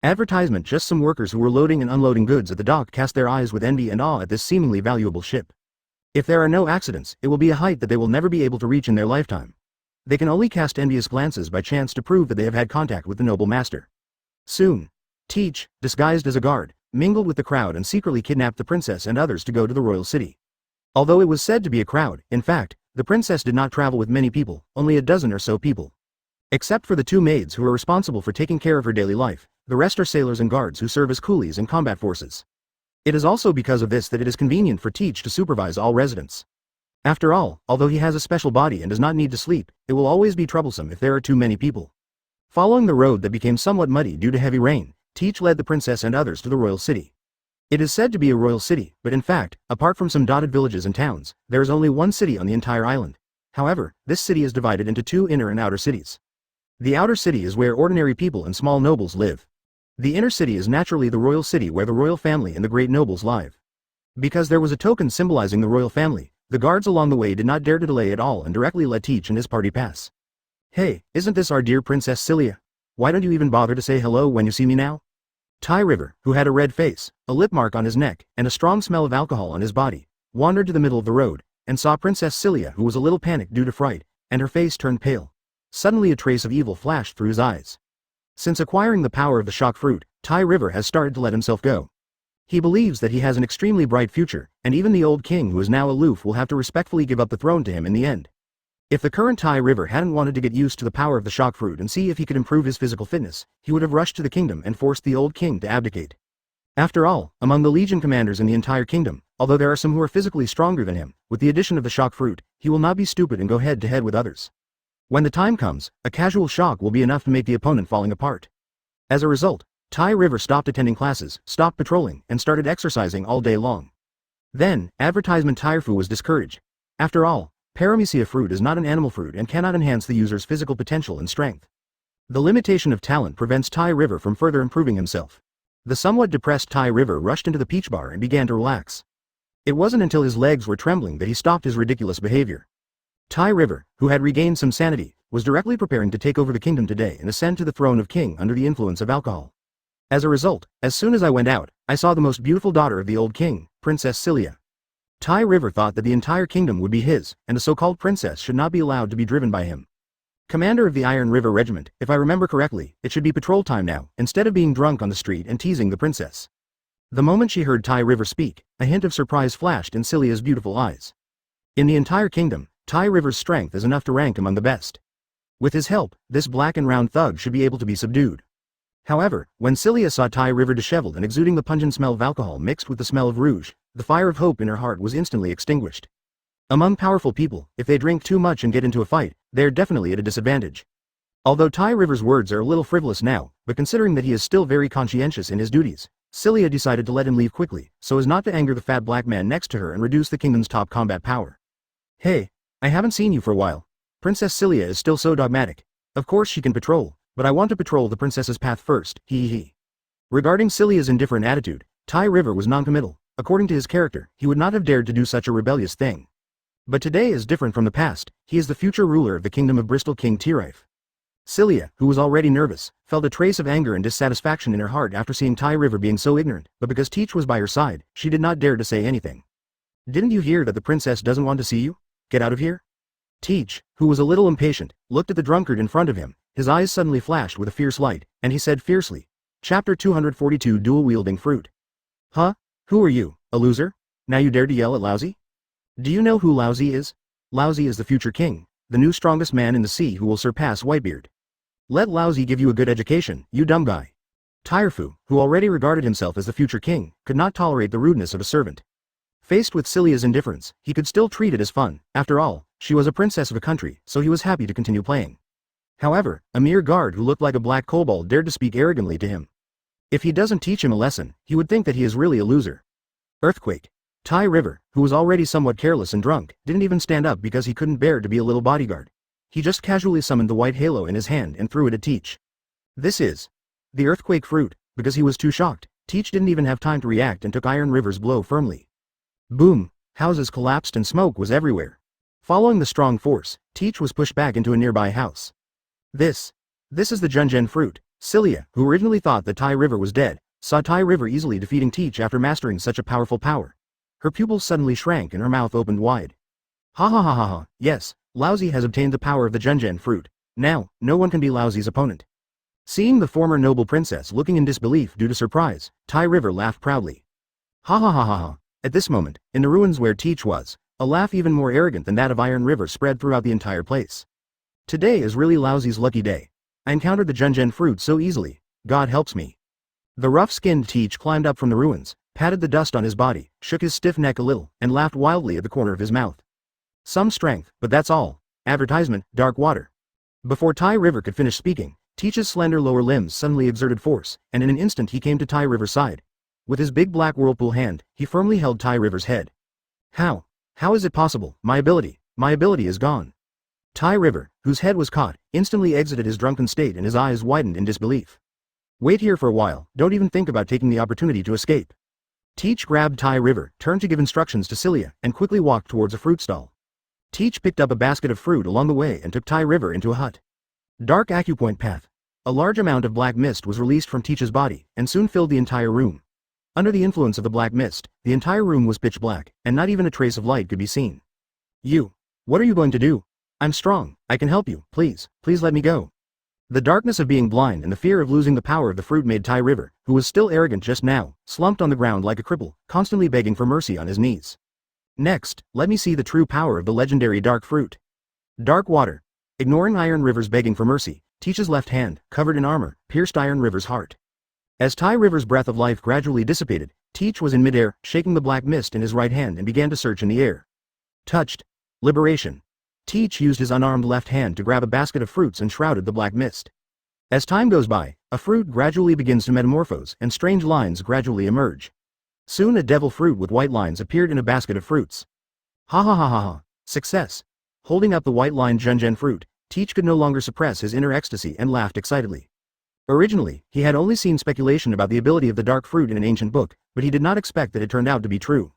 Speaker 1: Advertisement: just some workers who were loading and unloading goods at the dock cast their eyes with envy and awe at this seemingly valuable ship. If there are no accidents, it will be a height that they will never be able to reach in their lifetime. They can only cast envious glances by chance to prove that they have had contact with the noble master. Soon, Teach, disguised as a guard, mingled with the crowd and secretly kidnapped the princess and others to go to the royal city. Although it was said to be a crowd, in fact, the princess did not travel with many people, only a dozen or so people. Except for the two maids who are responsible for taking care of her daily life, the rest are sailors and guards who serve as coolies in combat forces. It is also because of this that it is convenient for Teach to supervise all residents. After all, although he has a special body and does not need to sleep, it will always be troublesome if there are too many people. Following the road that became somewhat muddy due to heavy rain, Teach led the princess and others to the royal city. It is said to be a royal city, but in fact, apart from some dotted villages and towns, there is only one city on the entire island. However, this city is divided into two inner and outer cities. The outer city is where ordinary people and small nobles live. The inner city is naturally the royal city where the royal family and the great nobles live. Because there was a token symbolizing the royal family, the guards along the way did not dare to delay at all and directly let Teach and his party pass. Hey, isn't this our dear Princess Cilia? Why don't you even bother to say hello when you see me now? Tai River, who had a red face, a lip mark on his neck, and a strong smell of alcohol on his body, wandered to the middle of the road, and saw Princess Cilia, who was a little panicked due to fright, and her face turned pale. Suddenly a trace of evil flashed through his eyes. Since acquiring the power of the shock fruit, Tai River has started to let himself go. He believes that he has an extremely bright future, and even the old king who is now aloof will have to respectfully give up the throne to him in the end. If the current Tai River hadn't wanted to get used to the power of the shock fruit and see if he could improve his physical fitness, he would have rushed to the kingdom and forced the old king to abdicate. After all, among the legion commanders in the entire kingdom, although there are some who are physically stronger than him, with the addition of the shock fruit, he will not be stupid and go head to head with others. When the time comes, a casual shock will be enough to make the opponent falling apart. As a result, Tai River stopped attending classes, stopped patrolling, and started exercising all day long. Then, advertisement Taifu was discouraged. After all, paramecia fruit is not an animal fruit and cannot enhance the user's physical potential and strength. The limitation of talent prevents Tai River from further improving himself. The somewhat depressed Tai River rushed into the peach bar and began to relax. It wasn't until his legs were trembling that he stopped his ridiculous behavior. Tai River, who had regained some sanity, was directly preparing to take over the kingdom today and ascend to the throne of king under the influence of alcohol. As a result, as soon as I went out, I saw the most beautiful daughter of the old king, Princess Cilia. Tai River thought that the entire kingdom would be his, and the so-called princess should not be allowed to be driven by him. Commander of the Iron River Regiment, if I remember correctly, it should be patrol time now, instead of being drunk on the street and teasing the princess. The moment she heard Tai River speak, a hint of surprise flashed in Cilia's beautiful eyes. In the entire kingdom, Tai River's strength is enough to rank among the best. With his help, this black and round thug should be able to be subdued. However, when Cilia saw Tai River disheveled and exuding the pungent smell of alcohol mixed with the smell of rouge, the fire of hope in her heart was instantly extinguished. Among powerful people, if they drink too much and get into a fight, they are definitely at a disadvantage. Although Tai River's words are a little frivolous now, but considering that he is still very conscientious in his duties, Cilia decided to let him leave quickly, so as not to anger the fat black man next to her and reduce the kingdom's top combat power. Hey, I haven't seen you for a while. Princess Cilia is still so dogmatic. Of course she can patrol, but I want to patrol the princess's path first, hee. Regarding Cilia's indifferent attitude, Tai River was noncommittal. According to his character, he would not have dared to do such a rebellious thing. But today is different from the past, he is the future ruler of the kingdom of Bristol King Tiraife. Cilia, who was already nervous, felt a trace of anger and dissatisfaction in her heart after seeing Tai River being so ignorant, but because Teach was by her side, she did not dare to say anything. Didn't you hear that the princess doesn't want to see you? Get out of here? Teach, who was a little impatient, looked at the drunkard in front of him, his eyes suddenly flashed with a fierce light, and he said fiercely, Chapter 242 Dual-Wielding Fruit. Huh? Who are you, a loser? Now you dare to yell at Lousy? Do you know who Lousy is? Lousy is the future king, the new strongest man in the sea who will surpass Whitebeard. Let Lousy give you a good education, you dumb guy. Taifu, who already regarded himself as the future king, could not tolerate the rudeness of a servant. Faced with Cilia's indifference, he could still treat it as fun. After all, she was a princess of a country, so he was happy to continue playing. However, a mere guard who looked like a black kobold dared to speak arrogantly to him. If he doesn't teach him a lesson, he would think that he is really a loser. Earthquake. Tai River, who was already somewhat careless and drunk, didn't even stand up because he couldn't bear to be a little bodyguard. He just casually summoned the white halo in his hand and threw it at Teach. This is the earthquake fruit. Because he was too shocked, Teach didn't even have time to react and took Iron River's blow firmly. Boom! Houses collapsed and smoke was everywhere. Following the strong force, Teach was pushed back into a nearby house. This is the Junjen fruit. Cilia, who originally thought that Tai River was dead, saw Tai River easily defeating Teach after mastering such a powerful power. Her pupils suddenly shrank and her mouth opened wide. Ha ha ha ha ha, yes, Lousy has obtained the power of the Junjen fruit. Now, no one can be Lousy's opponent. Seeing the former noble princess looking in disbelief due to surprise, Tai River laughed proudly. Ha ha ha ha ha. At this moment, in the ruins where Teach was, a laugh even more arrogant than that of Iron River spread throughout the entire place. Today is really Lousy's lucky day. I encountered the Junjen fruit so easily, God helps me. The rough-skinned Teach climbed up from the ruins, patted the dust on his body, shook his stiff neck a little, and laughed wildly at the corner of his mouth. Some strength, but that's all. Advertisement, dark water. Before Tai River could finish speaking, Teach's slender lower limbs suddenly exerted force, and in an instant he came to Tai River's side. With his big black whirlpool hand, he firmly held Tai River's head. How? How is it possible? My ability is gone. Tai River, whose head was caught, instantly exited his drunken state and his eyes widened in disbelief. Wait here for a while, don't even think about taking the opportunity to escape. Teach grabbed Tai River, turned to give instructions to Cilia, and quickly walked towards a fruit stall. Teach picked up a basket of fruit along the way and took Tai River into a hut. Dark acupoint path. A large amount of black mist was released from Teach's body, and soon filled the entire room. Under the influence of the black mist, the entire room was pitch black, and not even a trace of light could be seen. You. What are you going to do? I'm strong, I can help you, please let me go. The darkness of being blind and the fear of losing the power of the fruit made Tai River, who was still arrogant just now, slumped on the ground like a cripple, constantly begging for mercy on his knees. Next, let me see the true power of the legendary dark fruit. Dark water. Ignoring Iron River's begging for mercy, Teach's left hand, covered in armor, pierced Iron River's heart. As Tai River's breath of life gradually dissipated, Teach was in midair, shaking the black mist in his right hand and began to search in the air. Touched. Liberation. Teach used his unarmed left hand to grab a basket of fruits and shrouded the black mist. As time goes by, a fruit gradually begins to metamorphose and strange lines gradually emerge. Soon a devil fruit with white lines appeared in a basket of fruits. Ha ha ha ha ha. Success. Holding up the white-lined Junjen fruit, Teach could no longer suppress his inner ecstasy and laughed excitedly. Originally, he had only seen speculation about the ability of the dark fruit in an ancient book, but he did not expect that it turned out to be true.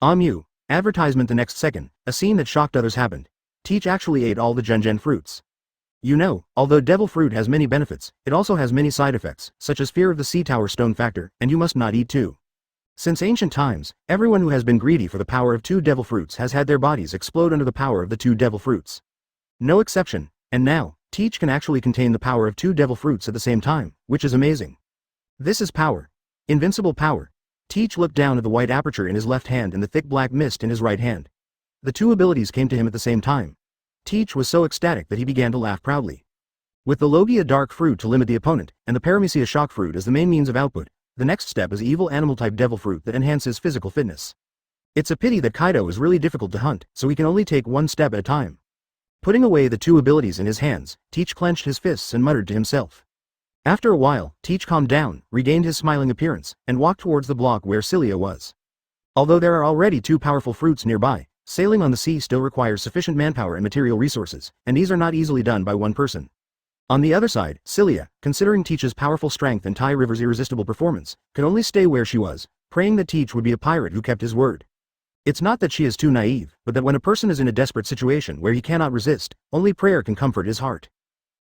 Speaker 1: Amu. Advertisement the next second, a scene that shocked others happened. Teach actually ate all the Junjen fruits. You know, although devil fruit has many benefits, it also has many side effects, such as fear of the sea tower stone factor, and you must not eat too. Since ancient times, everyone who has been greedy for the power of 2 devil fruits has had their bodies explode under the power of the 2 devil fruits. No exception, and now, Teach can actually contain the power of 2 devil fruits at the same time, which is amazing. This is power. Invincible power. Teach looked down at the white aperture in his left hand and the thick black mist in his right hand. The 2 abilities came to him at the same time. Teach was so ecstatic that he began to laugh proudly. With the Logia dark fruit to limit the opponent, and the Paramecia shock fruit as the main means of output, the next step is evil animal type devil fruit that enhances physical fitness. It's a pity that Kaido is really difficult to hunt, so he can only take one step at a time. Putting away the 2 abilities in his hands, Teach clenched his fists and muttered to himself. After a while, Teach calmed down, regained his smiling appearance, and walked towards the block where Cilia was. Although there are already 2 powerful fruits nearby, sailing on the sea still requires sufficient manpower and material resources, and these are not easily done by one person. On the other side, Cilia, considering Teach's powerful strength and Tai River's irresistible performance, could only stay where she was, praying that Teach would be a pirate who kept his word. It's not that she is too naive, but that when a person is in a desperate situation where he cannot resist, only prayer can comfort his heart.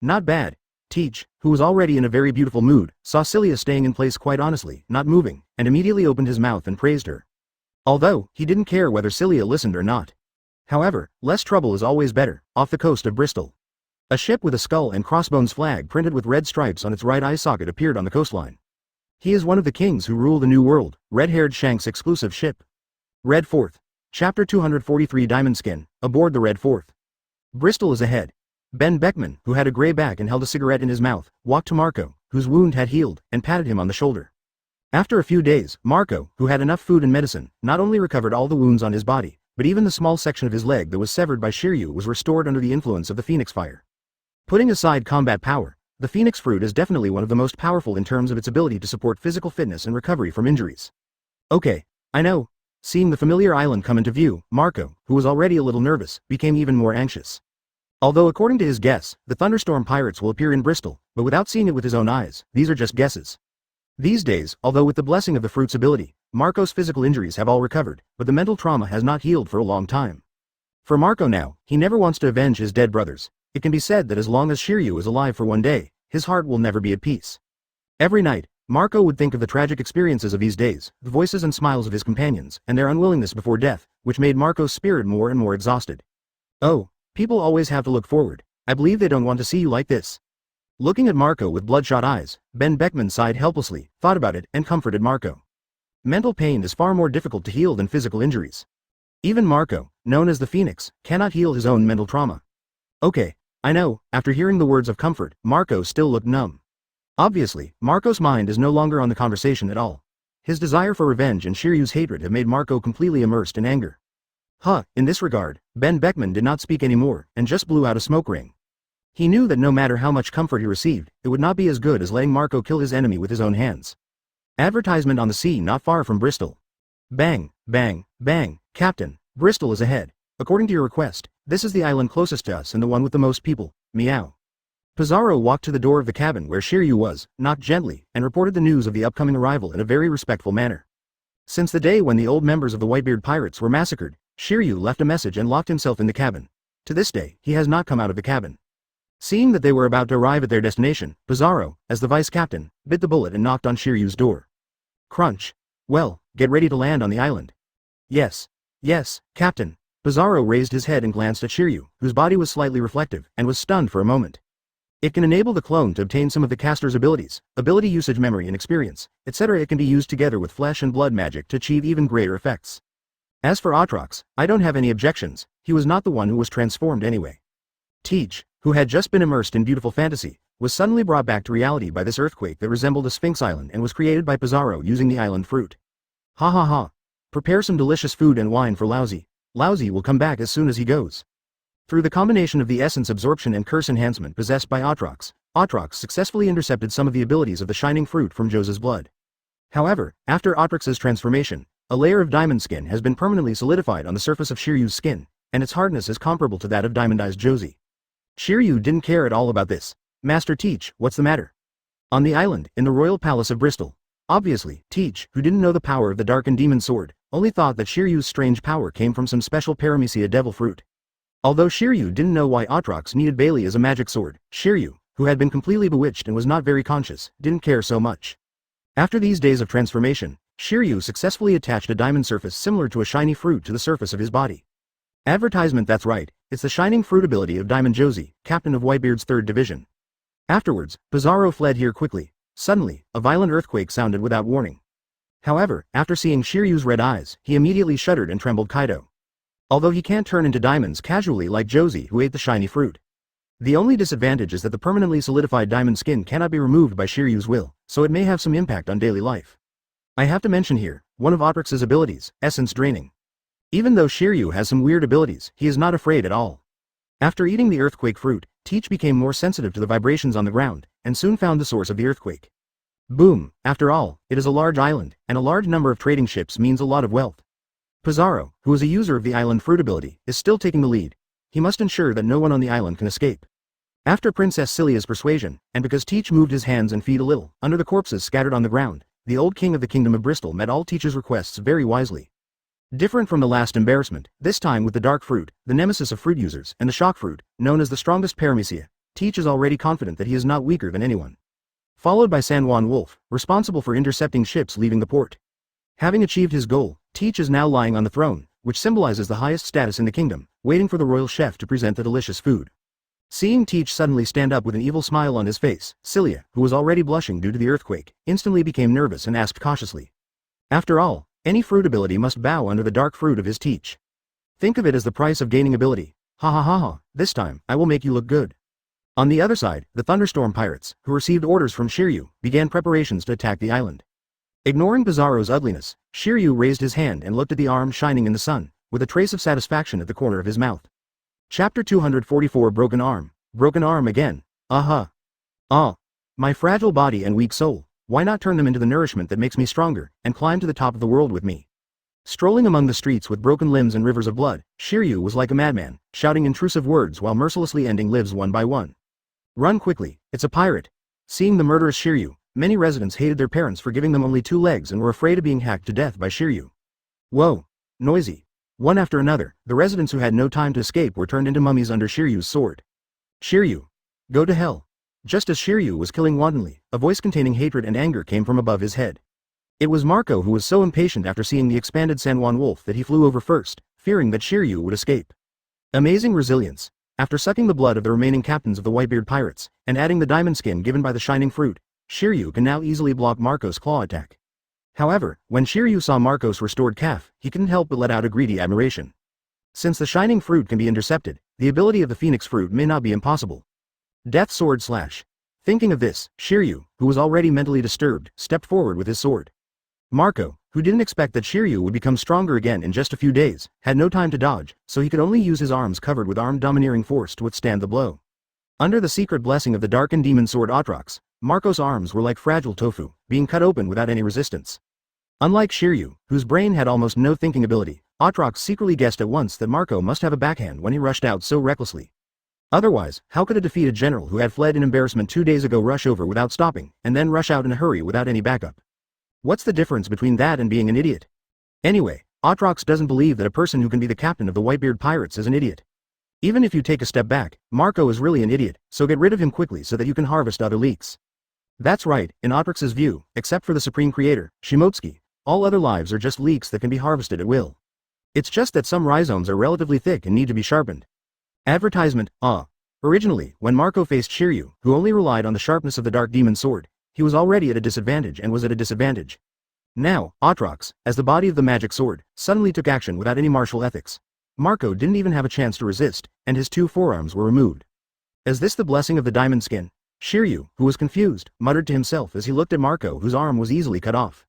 Speaker 1: Not bad. Teach, who was already in a very beautiful mood, saw Cilia staying in place quite honestly, not moving, and immediately opened his mouth and praised her. Although, he didn't care whether Cilia listened or not. However, less trouble is always better. Off the coast of Bristol, a ship with a skull and crossbones flag printed with red stripes on its right eye socket appeared on the coastline. He is one of the kings who rule the New World, red-haired Shanks' exclusive ship. Red 4th. Chapter 243 Diamond Skin, aboard the Red 4th. Bristol is ahead. Ben Beckman, who had a gray back and held a cigarette in his mouth, walked to Marco, whose wound had healed, and patted him on the shoulder. After a few days, Marco, who had enough food and medicine, not only recovered all the wounds on his body, but even the small section of his leg that was severed by Shiru was restored under the influence of the Phoenix Fire. Putting aside combat power, the Phoenix Fruit is definitely one of the most powerful in terms of its ability to support physical fitness and recovery from injuries. Okay, I know. Seeing the familiar island come into view, Marco, who was already a little nervous, became even more anxious. Although according to his guess, the Thunderstorm pirates will appear in Bristol, but without seeing it with his own eyes, these are just guesses. These days, although with the blessing of the fruit's ability, Marco's physical injuries have all recovered, but the mental trauma has not healed for a long time. For Marco now, he never wants to avenge his dead brothers. It can be said that as long as Shiru is alive for one day, his heart will never be at peace. Every night, Marco would think of the tragic experiences of these days, the voices and smiles of his companions, and their unwillingness before death, which made Marco's spirit more and more exhausted. Oh, people always have to look forward. I believe they don't want to see you like this. Looking at Marco with bloodshot eyes, Ben Beckman sighed helplessly, thought about it, and comforted Marco. Mental pain is far more difficult to heal than physical injuries. Even Marco, known as the Phoenix, cannot heal his own mental trauma. Okay, I know. After hearing the words of comfort, Marco still looked numb. Obviously, Marco's mind is no longer on the conversation at all. His desire for revenge and Shiryu's hatred have made Marco completely immersed in anger. In this regard, Ben Beckman did not speak anymore, and just blew out a smoke ring. He knew that no matter how much comfort he received, it would not be as good as letting Marco kill his enemy with his own hands. Advertisement on the sea not far from Bristol. Bang, bang, bang, Captain, Bristol is ahead. According to your request, this is the island closest to us and the one with the most people, meow. Pizarro walked to the door of the cabin where Shiru was, knocked gently, and reported the news of the upcoming arrival in a very respectful manner. Since the day when the old members of the Whitebeard pirates were massacred, Shiru left a message and locked himself in the cabin. To this day, he has not come out of the cabin. Seeing that they were about to arrive at their destination, Pizarro, as the vice captain, bit the bullet and knocked on Shiryu's door. Crunch. Well, get ready to land on the island. Yes. Yes, Captain. Pizarro raised his head and glanced at Shiru, whose body was slightly reflective, and was stunned for a moment. It can enable the clone to obtain some of the caster's abilities, ability usage memory and experience, etc. It can be used together with flesh and blood magic to achieve even greater effects. As for Atrox, I don't have any objections, he was not the one who was transformed anyway. Teach, who had just been immersed in beautiful fantasy, was suddenly brought back to reality by this earthquake that resembled a Sphinx Island and was created by Pizarro using the island fruit. Ha ha ha. Prepare some delicious food and wine for Lousy. Lousy will come back as soon as he goes. Through the combination of the essence absorption and curse enhancement possessed by Aatrox, Aatrox successfully intercepted some of the abilities of the shining fruit from Jose's blood. However, after Aatrox's transformation, a layer of diamond skin has been permanently solidified on the surface of Shiryu's skin, and its hardness is comparable to that of diamondized Josie. Shiryu didn't care at all about this. Master Teach, what's the matter? On the island, in the royal palace of Bristol. Obviously, Teach, who didn't know the power of the dark and demon sword, only thought that Shiryu's strange power came from some special paramecia devil fruit. Although Shiryu didn't know why Aatrox needed Bailey as a magic sword, Shiryu, who had been completely bewitched and was not very conscious, didn't care so much. After these days of transformation, Shiryu successfully attached a diamond surface similar to a shiny fruit to the surface of his body. Advertisement, that's right, it's the shining fruit ability of Diamond Josie, captain of Whitebeard's 3rd division. Afterwards, Pizarro fled here quickly. Suddenly, a violent earthquake sounded without warning. However, after seeing Shiryu's red eyes, he immediately shuddered and trembled Kaido. Although he can't turn into diamonds casually like Josie who ate the shiny fruit. The only disadvantage is that the permanently solidified diamond skin cannot be removed by Shiryu's will, so it may have some impact on daily life. I have to mention here, one of Aatrox's abilities, essence draining. Even though Shiryu has some weird abilities, he is not afraid at all. After eating the earthquake fruit, Teach became more sensitive to the vibrations on the ground, and soon found the source of the earthquake. Boom, after all, it is a large island, and a large number of trading ships means a lot of wealth. Pizarro, who is a user of the island fruit ability, is still taking the lead. He must ensure that no one on the island can escape. After Princess Celia's persuasion, and because Teach moved his hands and feet a little, under the corpses scattered on the ground, the old king of the kingdom of Bristol met all Teach's requests very wisely. Different from the last embarrassment, this time with the dark fruit, the nemesis of fruit users, and the shock fruit, known as the strongest paramecia, Teach is already confident that he is not weaker than anyone. Followed by San Juan Wolf, responsible for intercepting ships leaving the port. Having achieved his goal, Teach is now lying on the throne, which symbolizes the highest status in the kingdom, waiting for the royal chef to present the delicious food. Seeing Teach suddenly stand up with an evil smile on his face, Celia, who was already blushing due to the earthquake, instantly became nervous and asked cautiously. After all, any fruit ability must bow under the dark fruit of his Teach. Think of it as the price of gaining ability. Ha ha ha ha, this time, I will make you look good. On the other side, the Thunderstorm pirates, who received orders from Shiryu, began preparations to attack the island. Ignoring Pizarro's ugliness, Shiryu raised his hand and looked at the arm shining in the sun, with a trace of satisfaction at the corner of his mouth. Chapter 244 Broken Arm again. My fragile body and weak soul, why not turn them into the nourishment that makes me stronger, and climb to the top of the world with me? Strolling among the streets with broken limbs and rivers of blood, Shiryu was like a madman, shouting intrusive words while mercilessly ending lives one by one. Run quickly, it's a pirate. Seeing the murderous Shiryu, many residents hated their parents for giving them only 2 legs and were afraid of being hacked to death by Shiryu. Whoa! Noisy. One after another, the residents who had no time to escape were turned into mummies under Shiryu's sword. Shiryu! Go to hell! Just as Shiryu was killing wantonly, a voice containing hatred and anger came from above his head. It was Marco, who was so impatient after seeing the expanded San Juan Wolf that he flew over first, fearing that Shiryu would escape. Amazing resilience. After sucking the blood of the remaining captains of the Whitebeard pirates, and adding the diamond skin given by the shining fruit, Shiryu can now easily block Marco's claw attack. However, when Shiryu saw Marco's restored calf, he couldn't help but let out a greedy admiration. Since the shining fruit can be intercepted, the ability of the phoenix fruit may not be impossible. Death sword slash. Thinking of this, Shiryu, who was already mentally disturbed, stepped forward with his sword. Marco, who didn't expect that Shiryu would become stronger again in just a few days, had no time to dodge, so he could only use his arms covered with armed domineering force to withstand the blow. Under the secret blessing of the dark and demon sword Aatrox, Marco's arms were like fragile tofu, being cut open without any resistance. Unlike Shiryu, whose brain had almost no thinking ability, Aatrox secretly guessed at once that Marco must have a backhand when he rushed out so recklessly. Otherwise, how could a defeated general who had fled in embarrassment 2 days ago rush over without stopping, and then rush out in a hurry without any backup? What's the difference between that and being an idiot? Anyway, Aatrox doesn't believe that a person who can be the captain of the Whitebeard pirates is an idiot. Even if you take a step back, Marco is really an idiot, so get rid of him quickly so that you can harvest other leaks. That's right, in Aatrox's view, except for the Supreme Creator, Shimotsuki, all other lives are just leaks that can be harvested at will. It's just that some rhizomes are relatively thick and need to be sharpened. Advertisement, Originally, when Marco faced Shiryu, who only relied on the sharpness of the dark demon sword, he was already at a disadvantage and was at a disadvantage. Now, Aatrox, as the body of the magic sword, suddenly took action without any martial ethics. Marco didn't even have a chance to resist, and his 2 forearms were removed. Is this the blessing of the diamond skin? Shiryu, who was confused, muttered to himself as he looked at Marco, whose arm was easily cut off.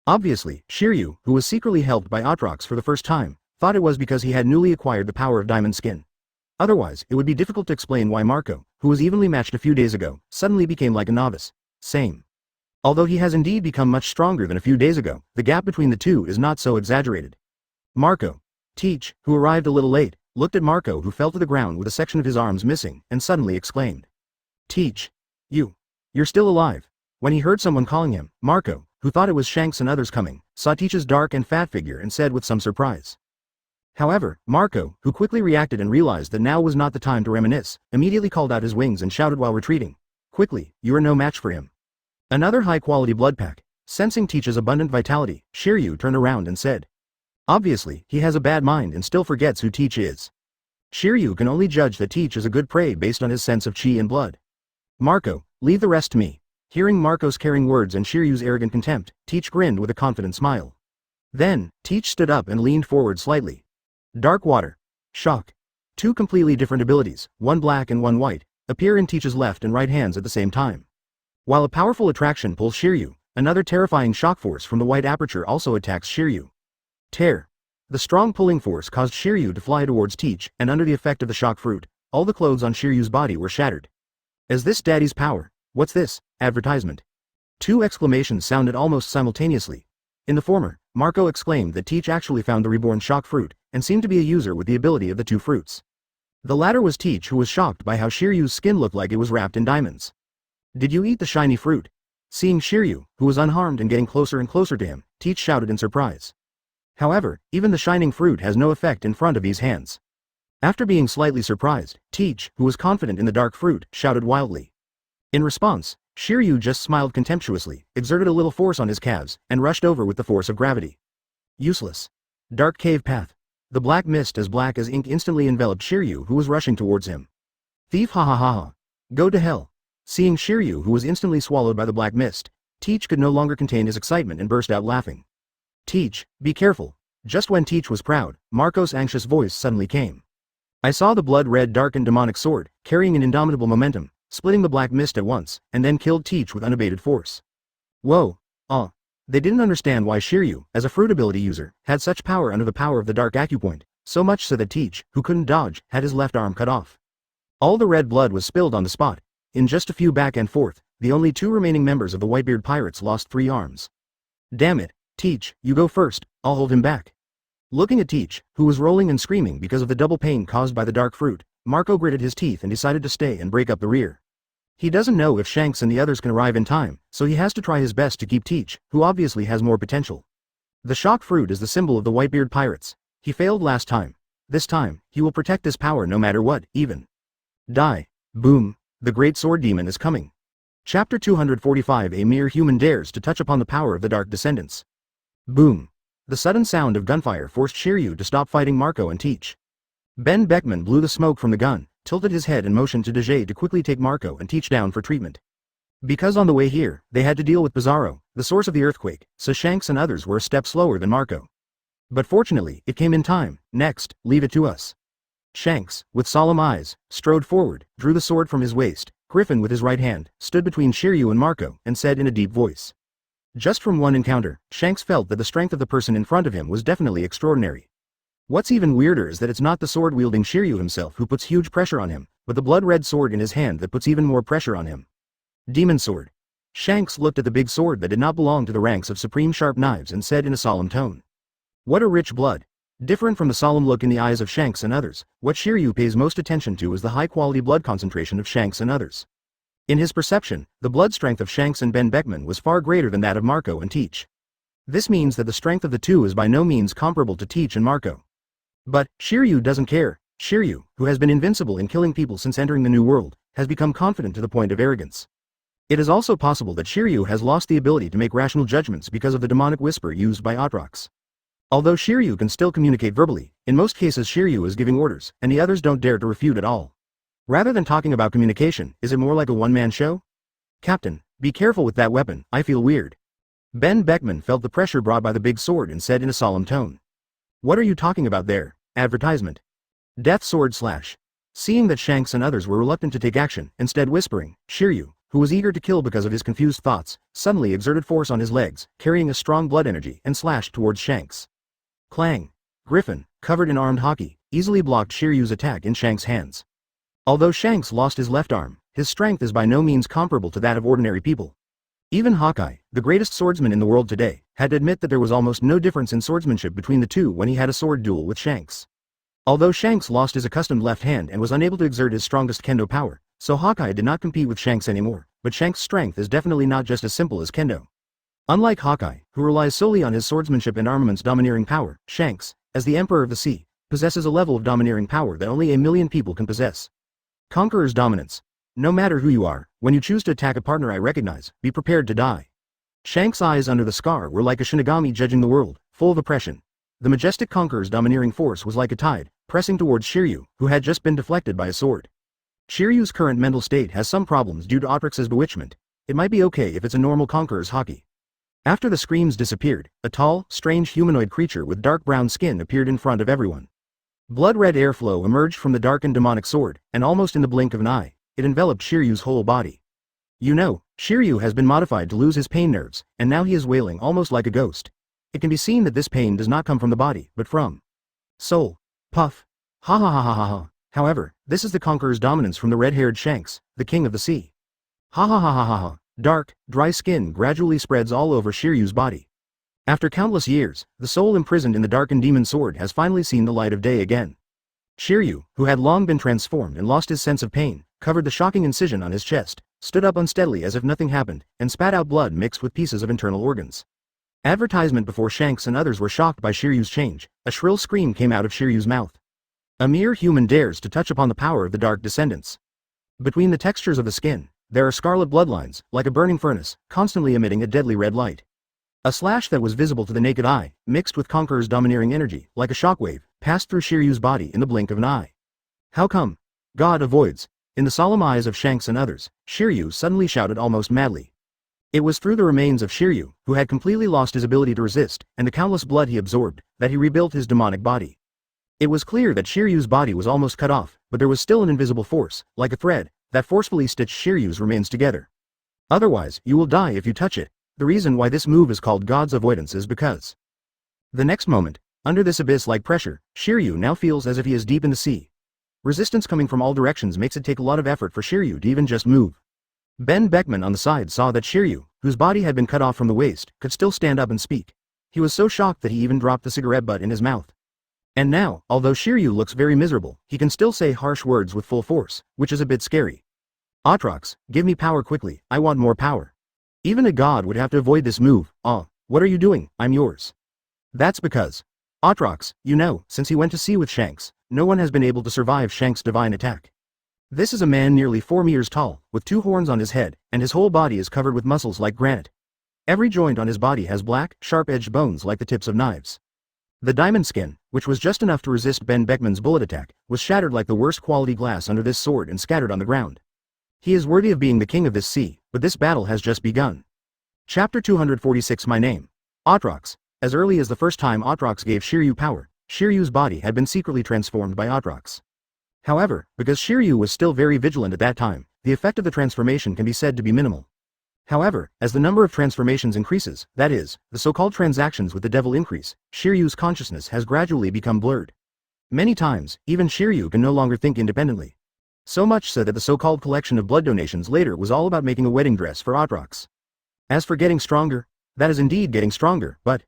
Speaker 1: Obviously, Shiru, who was secretly helped by Atrox for the first time, thought it was because he had newly acquired the power of diamond skin. Otherwise, it would be difficult to explain why Marco, who was evenly matched a few days ago, suddenly became like a novice. Same. Although he has indeed become much stronger than a few days ago, the gap between the two is not so exaggerated. Marco. Teach, who arrived a little late, looked at Marco, who fell to the ground with a section of his arms missing, and suddenly exclaimed. Teach. You're still alive. When he heard someone calling him, Marco, who thought it was Shanks and others coming, saw Teach's dark and fat figure and said with some surprise. However, Marco, who quickly reacted and realized that now was not the time to reminisce, immediately called out his wings and shouted while retreating. Quickly, you are no match for him. Another high-quality blood pack. Sensing Teach's abundant vitality, Shiru turned around and said. Obviously, he has a bad mind and still forgets who Teach is. Shiru can only judge that Teach is a good prey based on his sense of chi and blood. Marco, leave the rest to me. Hearing Marco's caring words and Shiryu's arrogant contempt, Teach grinned with a confident smile. Then, Teach stood up and leaned forward slightly. Dark Water. Shock. Two completely different abilities, one black and one white, appear in Teach's left and right hands at the same time. While a powerful attraction pulls Shiryu, another terrifying shock force from the white aperture also attacks Shiryu. Tear. The strong pulling force caused Shiryu to fly towards Teach, and under the effect of the shock fruit, all the clothes on Shiryu's body were shattered. Is this daddy's power? What's this? Advertisement. Two exclamations sounded almost simultaneously. In the former, Marco exclaimed that Teach actually found the reborn shock fruit, and seemed to be a user with the ability of the two fruits. The latter was Teach, who was shocked by how Shiryu's skin looked like it was wrapped in diamonds. Did you eat the shiny fruit? Seeing Shiryu, who was unharmed and getting closer and closer to him, Teach shouted in surprise. However, even the shining fruit has no effect in front of his hands. After being slightly surprised, Teach, who was confident in the dark fruit, shouted wildly. In response, Shiryu just smiled contemptuously, exerted a little force on his calves, and rushed over with the force of gravity. Useless. Dark cave path. The black mist as black as ink instantly enveloped Shiryu, who was rushing towards him. Thief, ha ha ha ha. Go to hell. Seeing Shiryu, who was instantly swallowed by the black mist, Teach could no longer contain his excitement and burst out laughing. Teach, be careful. Just when Teach was proud, Marco's anxious voice suddenly came. I saw the blood-red dark and demonic sword, carrying an indomitable momentum, splitting the black mist at once, and then killed Teach with unabated force. Whoa. They didn't understand why Shiryu, as a fruit ability user, had such power under the power of the dark acupoint, so much so that Teach, who couldn't dodge, had his left arm cut off. All the red blood was spilled on the spot. In just a few back and forth, the only two remaining members of the Whitebeard pirates lost 3 arms. Damn it, Teach, you go first, I'll hold him back. Looking at Teach, who was rolling and screaming because of the double pain caused by the dark fruit, Marco gritted his teeth and decided to stay and break up the rear. He doesn't know if Shanks and the others can arrive in time, so he has to try his best to keep Teach, who obviously has more potential. The shock fruit is the symbol of the Whitebeard pirates. He failed last time. This time, he will protect this power no matter what, even. Die. Boom. The Great Sword Demon is coming. Chapter 245. A mere human dares to touch upon the power of the Dark Descendants. Boom. The sudden sound of gunfire forced Shiryu to stop fighting Marco and Teach. Ben Beckman blew the smoke from the gun, tilted his head and motioned to Dejay to quickly take Marco and Teach down for treatment. Because on the way here, they had to deal with Bizarro, the source of the earthquake, so Shanks and others were a step slower than Marco. But fortunately, it came in time. Next, leave it to us. Shanks, with solemn eyes, strode forward, drew the sword from his waist. Griffin with his right hand, stood between Shiryu and Marco, and said in a deep voice. Just from one encounter, Shanks felt that the strength of the person in front of him was definitely extraordinary. What's even weirder is that it's not the sword-wielding Shiryu himself who puts huge pressure on him, but the blood-red sword in his hand that puts even more pressure on him. Demon Sword. Shanks looked at the big sword that did not belong to the ranks of supreme sharp knives and said in a solemn tone. What a rich blood. Different from the solemn look in the eyes of Shanks and others, what Shiryu pays most attention to is the high-quality blood concentration of Shanks and others. In his perception, the blood strength of Shanks and Ben Beckman was far greater than that of Marco and Teach. This means that the strength of the two is by no means comparable to Teach and Marco. But, Shiryu doesn't care. Shiryu, who has been invincible in killing people since entering the New World, has become confident to the point of arrogance. It is also possible that Shiryu has lost the ability to make rational judgments because of the demonic whisper used by Atrox. Although Shiryu can still communicate verbally, in most cases Shiryu is giving orders, and the others don't dare to refute at all. Rather than talking about communication, is it more like a one-man show? Captain, be careful with that weapon, I feel weird. Ben Beckman felt the pressure brought by the big sword and said in a solemn tone. What are you talking about there? Advertisement. Death Sword /. Seeing that Shanks and others were reluctant to take action, instead whispering, Shiryu, who was eager to kill because of his confused thoughts, suddenly exerted force on his legs, carrying a strong blood energy, and slashed towards Shanks. Clang! Griffin, covered in armed hockey, easily blocked Shiryu's attack in Shanks' hands. Although Shanks lost his left arm, his strength is by no means comparable to that of ordinary people. Even Hawkeye, the greatest swordsman in the world today, had to admit that there was almost no difference in swordsmanship between the two when he had a sword duel with Shanks. Although Shanks lost his accustomed left hand and was unable to exert his strongest kendo power, so Hawkeye did not compete with Shanks anymore, but Shanks' strength is definitely not just as simple as kendo. Unlike Hawkeye, who relies solely on his swordsmanship and armament's domineering power, Shanks, as the Emperor of the Sea, possesses a level of domineering power that only 1,000,000 people can possess. Conqueror's dominance. No matter who you are, when you choose to attack a partner I recognize, be prepared to die. Shanks' eyes under the scar were like a Shinigami judging the world, full of oppression. The majestic conqueror's domineering force was like a tide, pressing towards Shiryu, who had just been deflected by a sword. Shiryu's current mental state has some problems due to Atrix's bewitchment. It might be okay if it's a normal conqueror's haki. After the screams disappeared, a tall, strange humanoid creature with dark brown skin appeared in front of everyone. Blood-red airflow emerged from the darkened demonic sword, and almost in the blink of an eye, it enveloped Shiryu's whole body. You know, Shiryu has been modified to lose his pain nerves, and now he is wailing almost like a ghost. It can be seen that this pain does not come from the body, but from soul. Puff. Ha ha ha ha ha ha. However, this is the conqueror's dominance from the red-haired Shanks, the king of the sea. Ha ha ha ha ha ha. Dark, dry skin gradually spreads all over Shiryu's body. After countless years, the soul imprisoned in the darkened demon sword has finally seen the light of day again. Shiryu, who had long been transformed and lost his sense of pain, covered the shocking incision on his chest, stood up unsteadily as if nothing happened, and spat out blood mixed with pieces of internal organs. Advertisement before Shanks and others were shocked by Shiryu's change. A shrill scream came out of Shiryu's mouth. A mere human dares to touch upon the power of the dark descendants. Between the textures of the skin, there are scarlet bloodlines, like a burning furnace, constantly emitting a deadly red light. A slash that was visible to the naked eye, mixed with Conqueror's domineering energy, like a shockwave, passed through Shiryu's body in the blink of an eye. How come? God avoids. In the solemn eyes of Shanks and others, Shiryu suddenly shouted almost madly. It was through the remains of Shiryu, who had completely lost his ability to resist, and the countless blood he absorbed, that he rebuilt his demonic body. It was clear that Shiryu's body was almost cut off, but there was still an invisible force, like a thread, that forcefully stitched Shiryu's remains together. Otherwise, you will die if you touch it. The reason why this move is called God's avoidance is because. The next moment, under this abyss-like pressure, Shiryu now feels as if he is deep in the sea. Resistance coming from all directions makes it take a lot of effort for Shiryu to even just move. Ben Beckman on the side saw that Shiryu, whose body had been cut off from the waist, could still stand up and speak. He was so shocked that he even dropped the cigarette butt in his mouth. And now, although Shiryu looks very miserable, he can still say harsh words with full force, which is a bit scary. Atrox, give me power quickly, I want more power. Even a god would have to avoid this move. What are you doing? I'm yours. That's because. Atrox, you know, since he went to sea with Shanks, no one has been able to survive Shanks' divine attack. This is a man nearly 4 meters tall, with 2 horns on his head, and his whole body is covered with muscles like granite. Every joint on his body has black, sharp-edged bones like the tips of knives. The diamond skin, which was just enough to resist Ben Beckman's bullet attack, was shattered like the worst quality glass under this sword and scattered on the ground. He is worthy of being the king of this sea, but this battle has just begun. Chapter 246 My name. Atrox. As early as the first time Atrox gave Shiryu power, Shiryu's body had been secretly transformed by Atrox. However, because Shiryu was still very vigilant at that time, the effect of the transformation can be said to be minimal. However, as the number of transformations increases, that is, the so-called transactions with the devil increase, Shiryu's consciousness has gradually become blurred. Many times, even Shiryu can no longer think independently. So much so that the so-called collection of blood donations later was all about making a wedding dress for Atrox. As for getting stronger, that is indeed getting stronger, but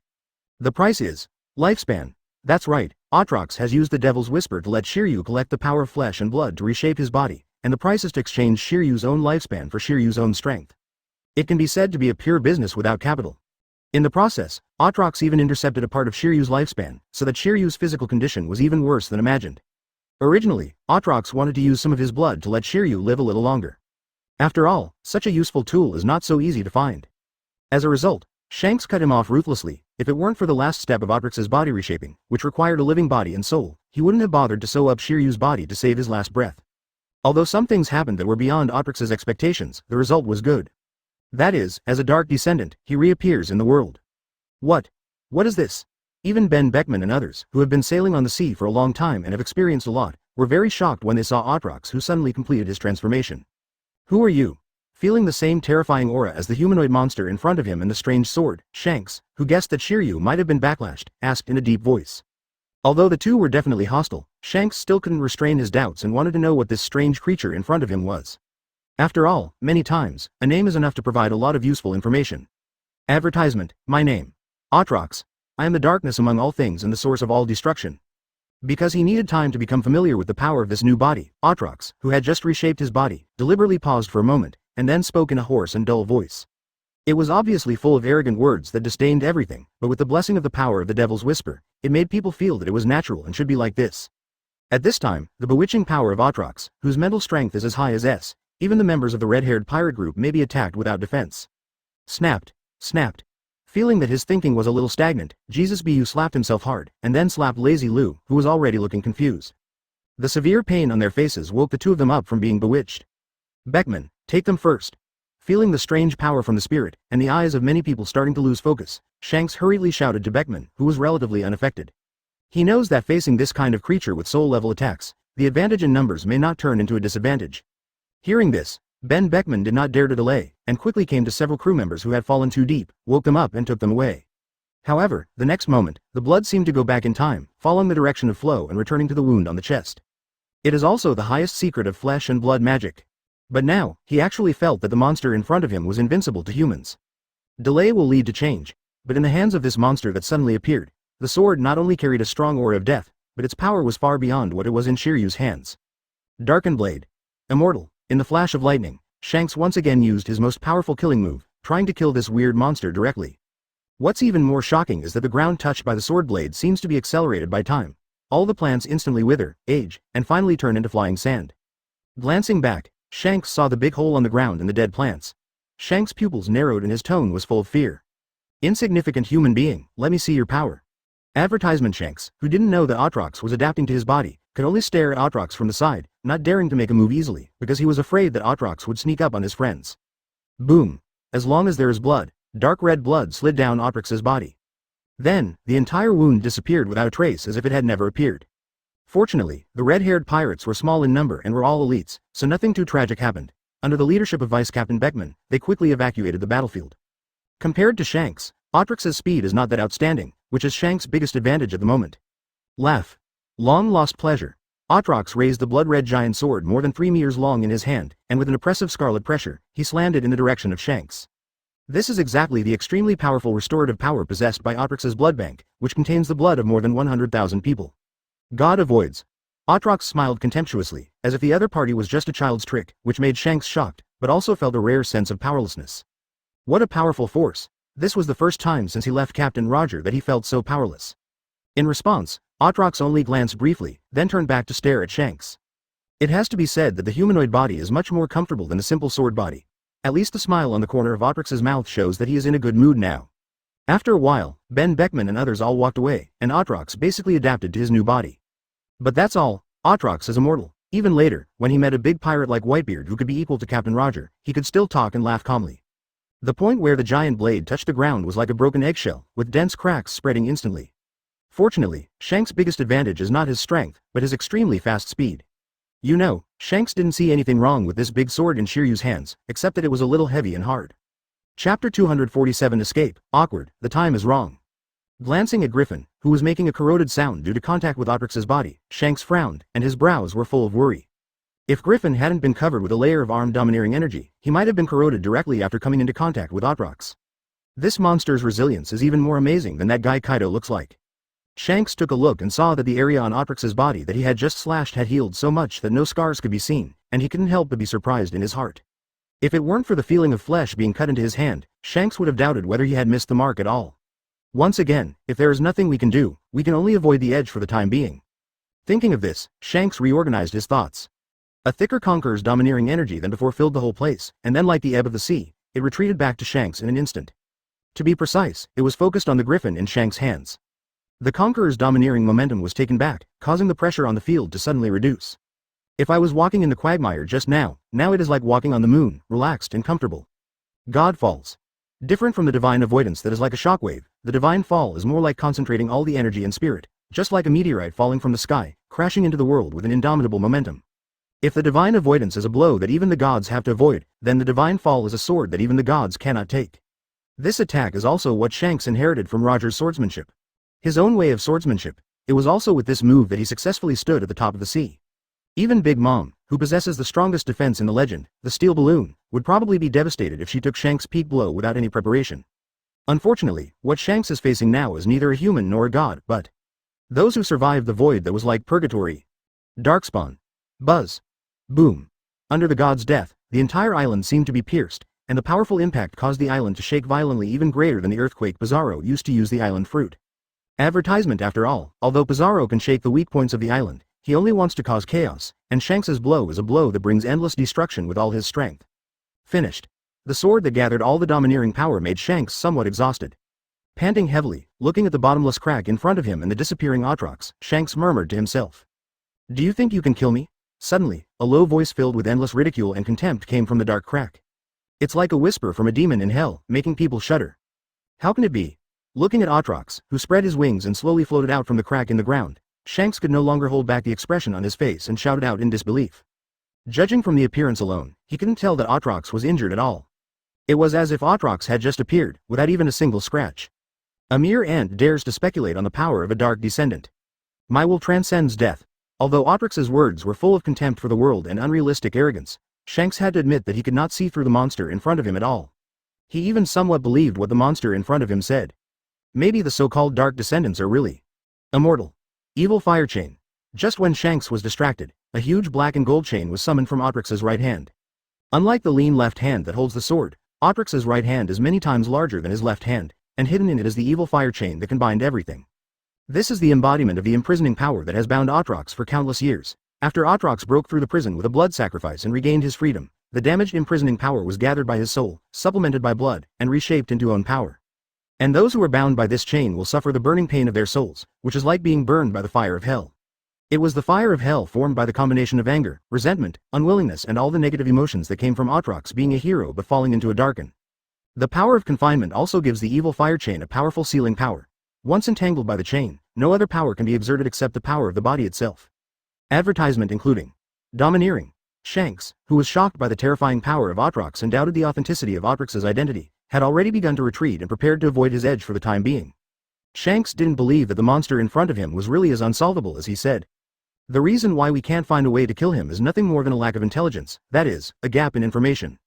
Speaker 1: the price is lifespan. That's right, Atrox has used the devil's whisper to let Shiryu collect the power of flesh and blood to reshape his body, and the price is to exchange Shiryu's own lifespan for Shiryu's own strength. It can be said to be a pure business without capital. In the process, Atrox even intercepted a part of Shiryu's lifespan, so that Shiryu's physical condition was even worse than imagined. Originally, Atrox wanted to use some of his blood to let Shiryu live a little longer. After all, such a useful tool is not so easy to find. As a result, Shanks cut him off ruthlessly. If it weren't for the last step of Atrox's body reshaping, which required a living body and soul, he wouldn't have bothered to sew up Shiryu's body to save his last breath. Although some things happened that were beyond Atrox's expectations, the result was good. That is, as a dark descendant, he reappears in the world. What is this? Even Ben Beckman and others, who have been sailing on the sea for a long time and have experienced a lot, were very shocked when they saw Atrox, who suddenly completed his transformation. Who are you? feeling the same terrifying aura as the humanoid monster in front of him and the strange sword. Shanks, who guessed that Shiryu might have been backlashed, asked in a deep voice. Although the two were definitely hostile, Shanks still couldn't restrain his doubts and wanted to know what this strange creature in front of him was. After all, many times, a name is enough to provide a lot of useful information. Advertisement, my name. Aatrox. I am the darkness among all things and the source of all destruction. Because he needed time to become familiar with the power of this new body, Aatrox, who had just reshaped his body, deliberately paused for a moment, and then spoke in a hoarse and dull voice. It was obviously full of arrogant words that disdained everything, but with the blessing of the power of the devil's whisper, it made people feel that it was natural and should be like this. At this time, the bewitching power of Aatrox, whose mental strength is as high as S, even the members of the red-haired pirate group may be attacked without defense. Snapped. Feeling that his thinking was a little stagnant, Jesus Bu slapped himself hard, and then slapped Lazy Lu, who was already looking confused. The severe pain on their faces woke the two of them up from being bewitched. Beckman, take them first. Feeling the strange power from the spirit, and the eyes of many people starting to lose focus, Shanks hurriedly shouted to Beckman, who was relatively unaffected. He knows that facing this kind of creature with soul-level attacks, the advantage in numbers may not turn into a disadvantage. Hearing this, Ben Beckman did not dare to delay, and quickly came to several crew members who had fallen too deep, woke them up and took them away. However, the next moment, the blood seemed to go back in time, following the direction of flow and returning to the wound on the chest. It is also the highest secret of flesh and blood magic. But now, he actually felt that the monster in front of him was invincible to humans. Delay will lead to change, but in the hands of this monster that suddenly appeared, the sword not only carried a strong aura of death, but its power was far beyond what it was in Shiryu's hands. Darkened Blade. Immortal. In the flash of lightning, Shanks once again used his most powerful killing move, trying to kill this weird monster directly. What's even more shocking is that the ground touched by the sword blade seems to be accelerated by time. All the plants instantly wither, age, and finally turn into flying sand. Glancing back, Shanks saw the big hole on the ground and the dead plants. Shanks' pupils narrowed and his tone was full of fear. Insignificant human being, let me see your power. Advertisement. Shanks, who didn't know that Aatrox was adapting to his body, could only stare at Aatrox from the side, not daring to make a move easily, because he was afraid that Aatrox would sneak up on his friends. Boom. As long as there is blood, dark red blood slid down Aatrox's body. Then, the entire wound disappeared without a trace as if it had never appeared. Fortunately, the red-haired pirates were small in number and were all elites, so nothing too tragic happened. Under the leadership of Vice Captain Beckman, they quickly evacuated the battlefield. Compared to Shanks, Aatrox's speed is not that outstanding, which is Shanks' biggest advantage at the moment. Laugh. Long-lost pleasure. Aatrox raised the blood-red giant sword more than 3 meters long in his hand, and with an oppressive scarlet pressure, he slammed it in the direction of Shanks. This is exactly the extremely powerful restorative power possessed by Aatrox's blood bank, which contains the blood of more than 100,000 people. God avoids. Aatrox smiled contemptuously, as if the other party was just a child's trick, which made Shanks shocked, but also felt a rare sense of powerlessness. What a powerful force. This was the first time since he left Captain Roger that he felt so powerless. In response, Aatrox only glanced briefly, then turned back to stare at Shanks. It has to be said that the humanoid body is much more comfortable than the simple sword body. At least the smile on the corner of Aatrox's mouth shows that he is in a good mood now. After a while, Ben Beckman and others all walked away, and Aatrox basically adapted to his new body. But that's all. Aatrox is immortal. Even later, when he met a big pirate like Whitebeard who could be equal to Captain Roger, he could still talk and laugh calmly. The point where the giant blade touched the ground was like a broken eggshell, with dense cracks spreading instantly. Fortunately, Shanks' biggest advantage is not his strength, but his extremely fast speed. You know, Shanks didn't see anything wrong with this big sword in Shiryu's hands, except that it was a little heavy and hard. Chapter 247 Escape. Awkward, the time is wrong. Glancing at Griffin, who was making a corroded sound due to contact with Aatrox's body, Shanks frowned, and his brows were full of worry. If Griffin hadn't been covered with a layer of armed domineering energy, he might have been corroded directly after coming into contact with Aatrox. This monster's resilience is even more amazing than that guy Kaido looks like. Shanks took a look and saw that the area on Aatrox's body that he had just slashed had healed so much that no scars could be seen, and he couldn't help but be surprised in his heart. If it weren't for the feeling of flesh being cut into his hand, Shanks would have doubted whether he had missed the mark at all. Once again, if there is nothing we can do, we can only avoid the edge for the time being. Thinking of this, Shanks reorganized his thoughts. A thicker conqueror's domineering energy than before filled the whole place, and then like the ebb of the sea, it retreated back to Shanks in an instant. To be precise, it was focused on the griffin in Shanks' hands. The conqueror's domineering momentum was taken back, causing the pressure on the field to suddenly reduce. If I was walking in the quagmire just now it is like walking on the moon, relaxed and comfortable. God falls. Different from the divine avoidance that is like a shockwave, the divine fall is more like concentrating all the energy and spirit, just like a meteorite falling from the sky, crashing into the world with an indomitable momentum. If the divine avoidance is a blow that even the gods have to avoid, then the divine fall is a sword that even the gods cannot take. This attack is also what Shanks inherited from Roger's swordsmanship. His own way of swordsmanship. It was also with this move that he successfully stood at the top of the sea. Even Big Mom, who possesses the strongest defense in the legend, the steel balloon, would probably be devastated if she took Shanks' peak blow without any preparation. Unfortunately, what Shanks is facing now is neither a human nor a god, but those who survived the void that was like purgatory. Darkspawn. Buzz. Boom. Under the god's death, the entire island seemed to be pierced, and the powerful impact caused the island to shake violently, even greater than the earthquake Pizarro used to use the island fruit. Advertisement after all, although Pizarro can shake the weak points of the island, he only wants to cause chaos, and Shanks's blow is a blow that brings endless destruction with all his strength. Finished. The sword that gathered all the domineering power made Shanks somewhat exhausted. Panting heavily, looking at the bottomless crack in front of him and the disappearing Aatrox, Shanks murmured to himself. "Do you think you can kill me?" Suddenly, a low voice filled with endless ridicule and contempt came from the dark crack. It's like a whisper from a demon in hell, making people shudder. How can it be? Looking at Aatrox, who spread his wings and slowly floated out from the crack in the ground, Shanks could no longer hold back the expression on his face and shouted out in disbelief. Judging from the appearance alone, he couldn't tell that Aatrox was injured at all. It was as if Aatrox had just appeared, without even a single scratch. A mere ant dares to speculate on the power of a dark descendant. My will transcends death. Although Aatrox's words were full of contempt for the world and unrealistic arrogance, Shanks had to admit that he could not see through the monster in front of him at all. He even somewhat believed what the monster in front of him said. Maybe the so-called dark descendants are really immortal. Evil fire chain. Just when Shanks was distracted, a huge black and gold chain was summoned from Aatrox's right hand. Unlike the lean left hand that holds the sword, Aatrox's right hand is many times larger than his left hand, and hidden in it is the evil fire chain that can bind everything. This is the embodiment of the imprisoning power that has bound Aatrox for countless years. After Aatrox broke through the prison with a blood sacrifice and regained his freedom, the damaged imprisoning power was gathered by his soul, supplemented by blood, and reshaped into own power. And those who are bound by this chain will suffer the burning pain of their souls, which is like being burned by the fire of hell. It was the fire of hell formed by the combination of anger, resentment, unwillingness and all the negative emotions that came from Aatrox being a hero but falling into a darken. The power of confinement also gives the evil fire chain a powerful sealing power. Once entangled by the chain, no other power can be exerted except the power of the body itself. Advertisement including domineering. Shanks, who was shocked by the terrifying power of Aatrox and doubted the authenticity of Aatrox's identity, had already begun to retreat and prepared to avoid his edge for the time being. Shanks didn't believe that the monster in front of him was really as unsolvable as he said. The reason why we can't find a way to kill him is nothing more than a lack of intelligence, that is, a gap in information.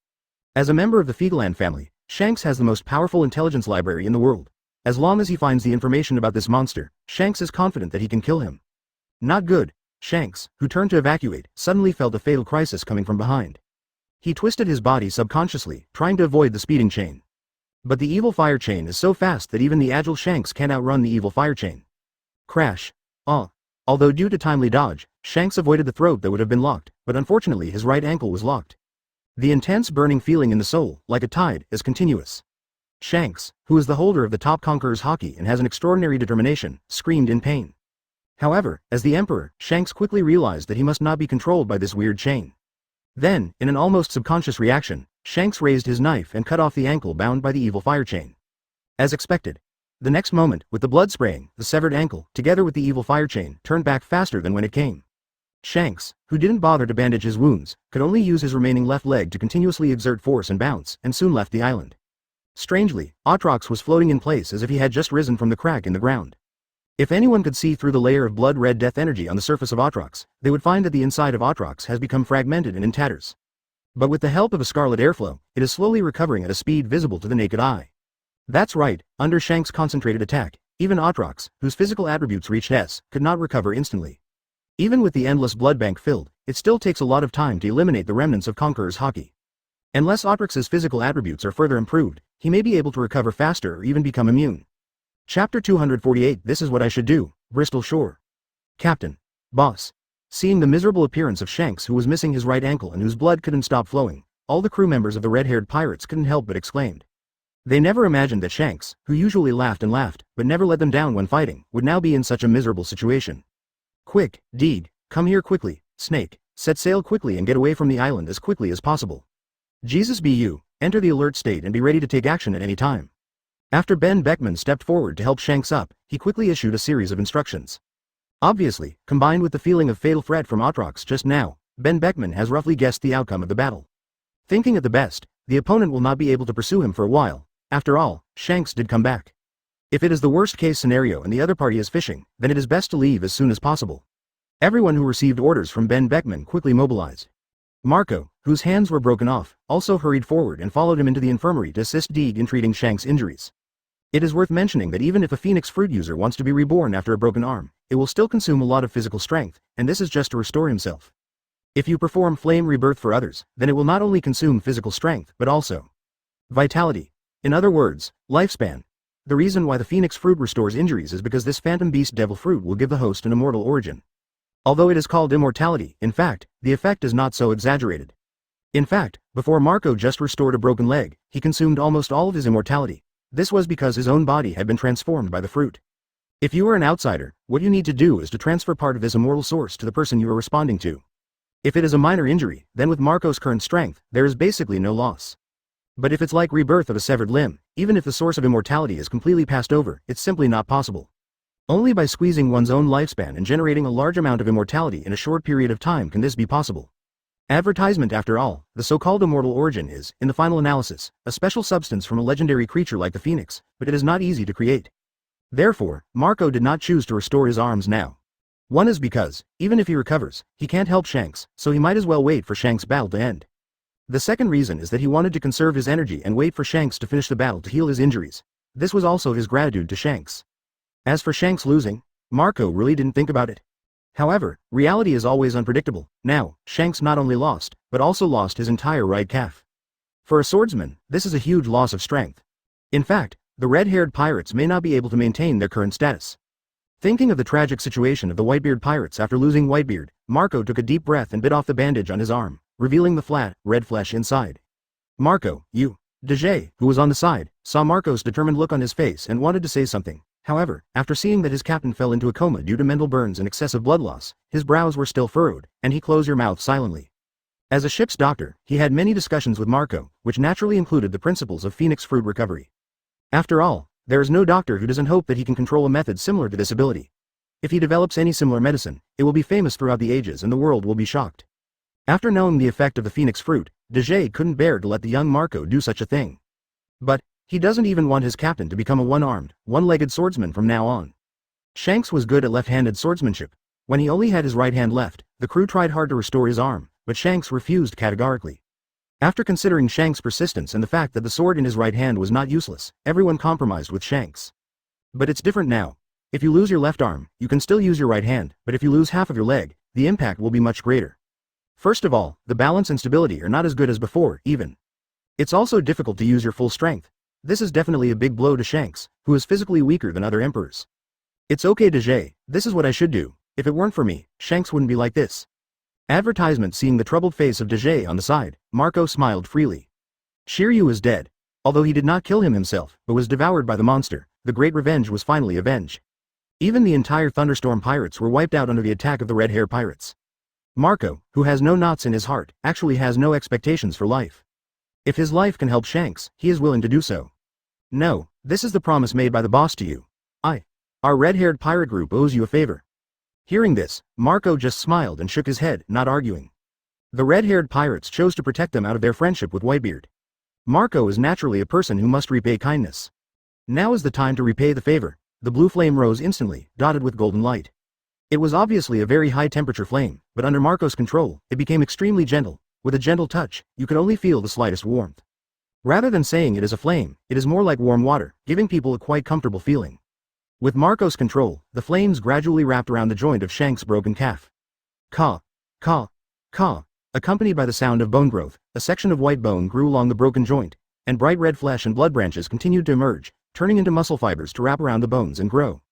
Speaker 1: As a member of the Fegaland family, Shanks has the most powerful intelligence library in the world. As long as he finds the information about this monster, Shanks is confident that he can kill him. Not good. Shanks, who turned to evacuate, suddenly felt a fatal crisis coming from behind. He twisted his body subconsciously, trying to avoid the speeding chain. But the evil fire chain is so fast that even the agile Shanks can't outrun the evil fire chain. Crash. Although due to timely dodge, Shanks avoided the throat that would have been locked, but unfortunately his right ankle was locked. The intense burning feeling in the soul, like a tide, is continuous. Shanks, who is the holder of the top conqueror's haki and has an extraordinary determination, screamed in pain. However, as the Emperor, Shanks quickly realized that he must not be controlled by this weird chain. Then, in an almost subconscious reaction, Shanks raised his knife and cut off the ankle bound by the evil fire chain. As expected. The next moment, with the blood spraying, the severed ankle, together with the evil fire chain, turned back faster than when it came. Shanks, who didn't bother to bandage his wounds, could only use his remaining left leg to continuously exert force and bounce, and soon left the island. Strangely, Aatrox was floating in place as if he had just risen from the crack in the ground. If anyone could see through the layer of blood-red death energy on the surface of Aatrox, they would find that the inside of Aatrox has become fragmented and in tatters. But with the help of a scarlet airflow, it is slowly recovering at a speed visible to the naked eye. That's right, under Shanks' concentrated attack, even Aatrox, whose physical attributes reached S, could not recover instantly. Even with the endless blood bank filled, it still takes a lot of time to eliminate the remnants of Conqueror's haki. Unless Aatrox's physical attributes are further improved, he may be able to recover faster or even become immune. Chapter 248 This is what I should do, Bristol Shore. Captain. Boss. Seeing the miserable appearance of Shanks, who was missing his right ankle and whose blood couldn't stop flowing, all the crew members of the red-haired pirates couldn't help but exclaimed. They never imagined that Shanks, who usually laughed and laughed, but never let them down when fighting, would now be in such a miserable situation. Quick, Deeg, come here quickly, Snake, set sail quickly and get away from the island as quickly as possible. Jesus be you, enter the alert state and be ready to take action at any time. After Ben Beckman stepped forward to help Shanks up, he quickly issued a series of instructions. Obviously, combined with the feeling of fatal threat from Aatrox just now, Ben Beckman has roughly guessed the outcome of the battle. Thinking at the best, the opponent will not be able to pursue him for a while. After all, Shanks did come back. If it is the worst case scenario and the other party is fishing, then it is best to leave as soon as possible. Everyone who received orders from Ben Beckman quickly mobilized. Marco, whose hands were broken off, also hurried forward and followed him into the infirmary to assist Deeg in treating Shanks' injuries. It is worth mentioning that even if a Phoenix Fruit user wants to be reborn after a broken arm, it will still consume a lot of physical strength, and this is just to restore himself. If you perform flame rebirth for others, then it will not only consume physical strength but also vitality. In other words, lifespan. The reason why the Phoenix Fruit restores injuries is because this Phantom Beast Devil Fruit will give the host an immortal origin. Although it is called immortality, in fact, the effect is not so exaggerated. In fact, before Marco just restored a broken leg, he consumed almost all of his immortality. This was because his own body had been transformed by the fruit. If you are an outsider, what you need to do is to transfer part of this immortal source to the person you are responding to. If it is a minor injury, then with Marco's current strength, there is basically no loss. But if it's like rebirth of a severed limb, even if the source of immortality is completely passed over, it's simply not possible. Only by squeezing one's own lifespan and generating a large amount of immortality in a short period of time can this be possible. Advertisement after all, the so-called immortal origin is, in the final analysis, a special substance from a legendary creature like the Phoenix, but it is not easy to create. Therefore, Marco did not choose to restore his arms now. One is because, even if he recovers, he can't help Shanks, so he might as well wait for Shanks' battle to end. The second reason is that he wanted to conserve his energy and wait for Shanks to finish the battle to heal his injuries. This was also his gratitude to Shanks. As for Shanks losing, Marco really didn't think about it. However, reality is always unpredictable. Now, Shanks not only lost, but also lost his entire right calf. For a swordsman, this is a huge loss of strength. In fact, the red-haired pirates may not be able to maintain their current status. Thinking of the tragic situation of the Whitebeard pirates after losing Whitebeard, Marco took a deep breath and bit off the bandage on his arm, revealing the flat, red flesh inside. Marco, you. Dejay, who was on the side, saw Marco's determined look on his face and wanted to say something. However, after seeing that his captain fell into a coma due to mental burns and excessive blood loss, his brows were still furrowed, and he closed your mouth silently. As a ship's doctor, he had many discussions with Marco, which naturally included the principles of Phoenix Fruit recovery. After all, there is no doctor who doesn't hope that he can control a method similar to this ability. If he develops any similar medicine, it will be famous throughout the ages and the world will be shocked. After knowing the effect of the Phoenix Fruit, Dejay couldn't bear to let the young Marco do such a thing. But he doesn't even want his captain to become a one-armed, one-legged swordsman from now on. Shanks was good at left-handed swordsmanship. When he only had his right hand left, the crew tried hard to restore his arm, but Shanks refused categorically. After considering Shanks' persistence and the fact that the sword in his right hand was not useless, everyone compromised with Shanks. But it's different now. If you lose your left arm, you can still use your right hand, but if you lose half of your leg, the impact will be much greater. First of all, the balance and stability are not as good as before, even. It's also difficult to use your full strength. This is definitely a big blow to Shanks, who is physically weaker than other emperors. It's okay Dejay, this is what I should do. If it weren't for me, Shanks wouldn't be like this. Advertisement. Seeing the troubled face of Dejay on the side, Marco smiled freely. Shiru is dead. Although he did not kill him himself, but was devoured by the monster, the great revenge was finally avenged. Even the entire Thunderstorm pirates were wiped out under the attack of the red-hair pirates. Marco, who has no knots in his heart, actually has no expectations for life. If his life can help Shanks, he is willing to do so. No, this is the promise made by the boss to you. Our red-haired pirate group owes you a favor. Hearing this, Marco just smiled and shook his head, not arguing. The red-haired pirates chose to protect them out of their friendship with Whitebeard. Marco is naturally a person who must repay kindness. Now is the time to repay the favor. The blue flame rose instantly, dotted with golden light. It was obviously a very high-temperature flame, but under Marco's control, it became extremely gentle. With a gentle touch, you could only feel the slightest warmth. Rather than saying it is a flame, it is more like warm water, giving people a quite comfortable feeling. With Marco's control, the flames gradually wrapped around the joint of Shanks' broken calf. Caw, caw, caw. Accompanied by the sound of bone growth, a section of white bone grew along the broken joint, and bright red flesh and blood branches continued to emerge, turning into muscle fibers to wrap around the bones and grow.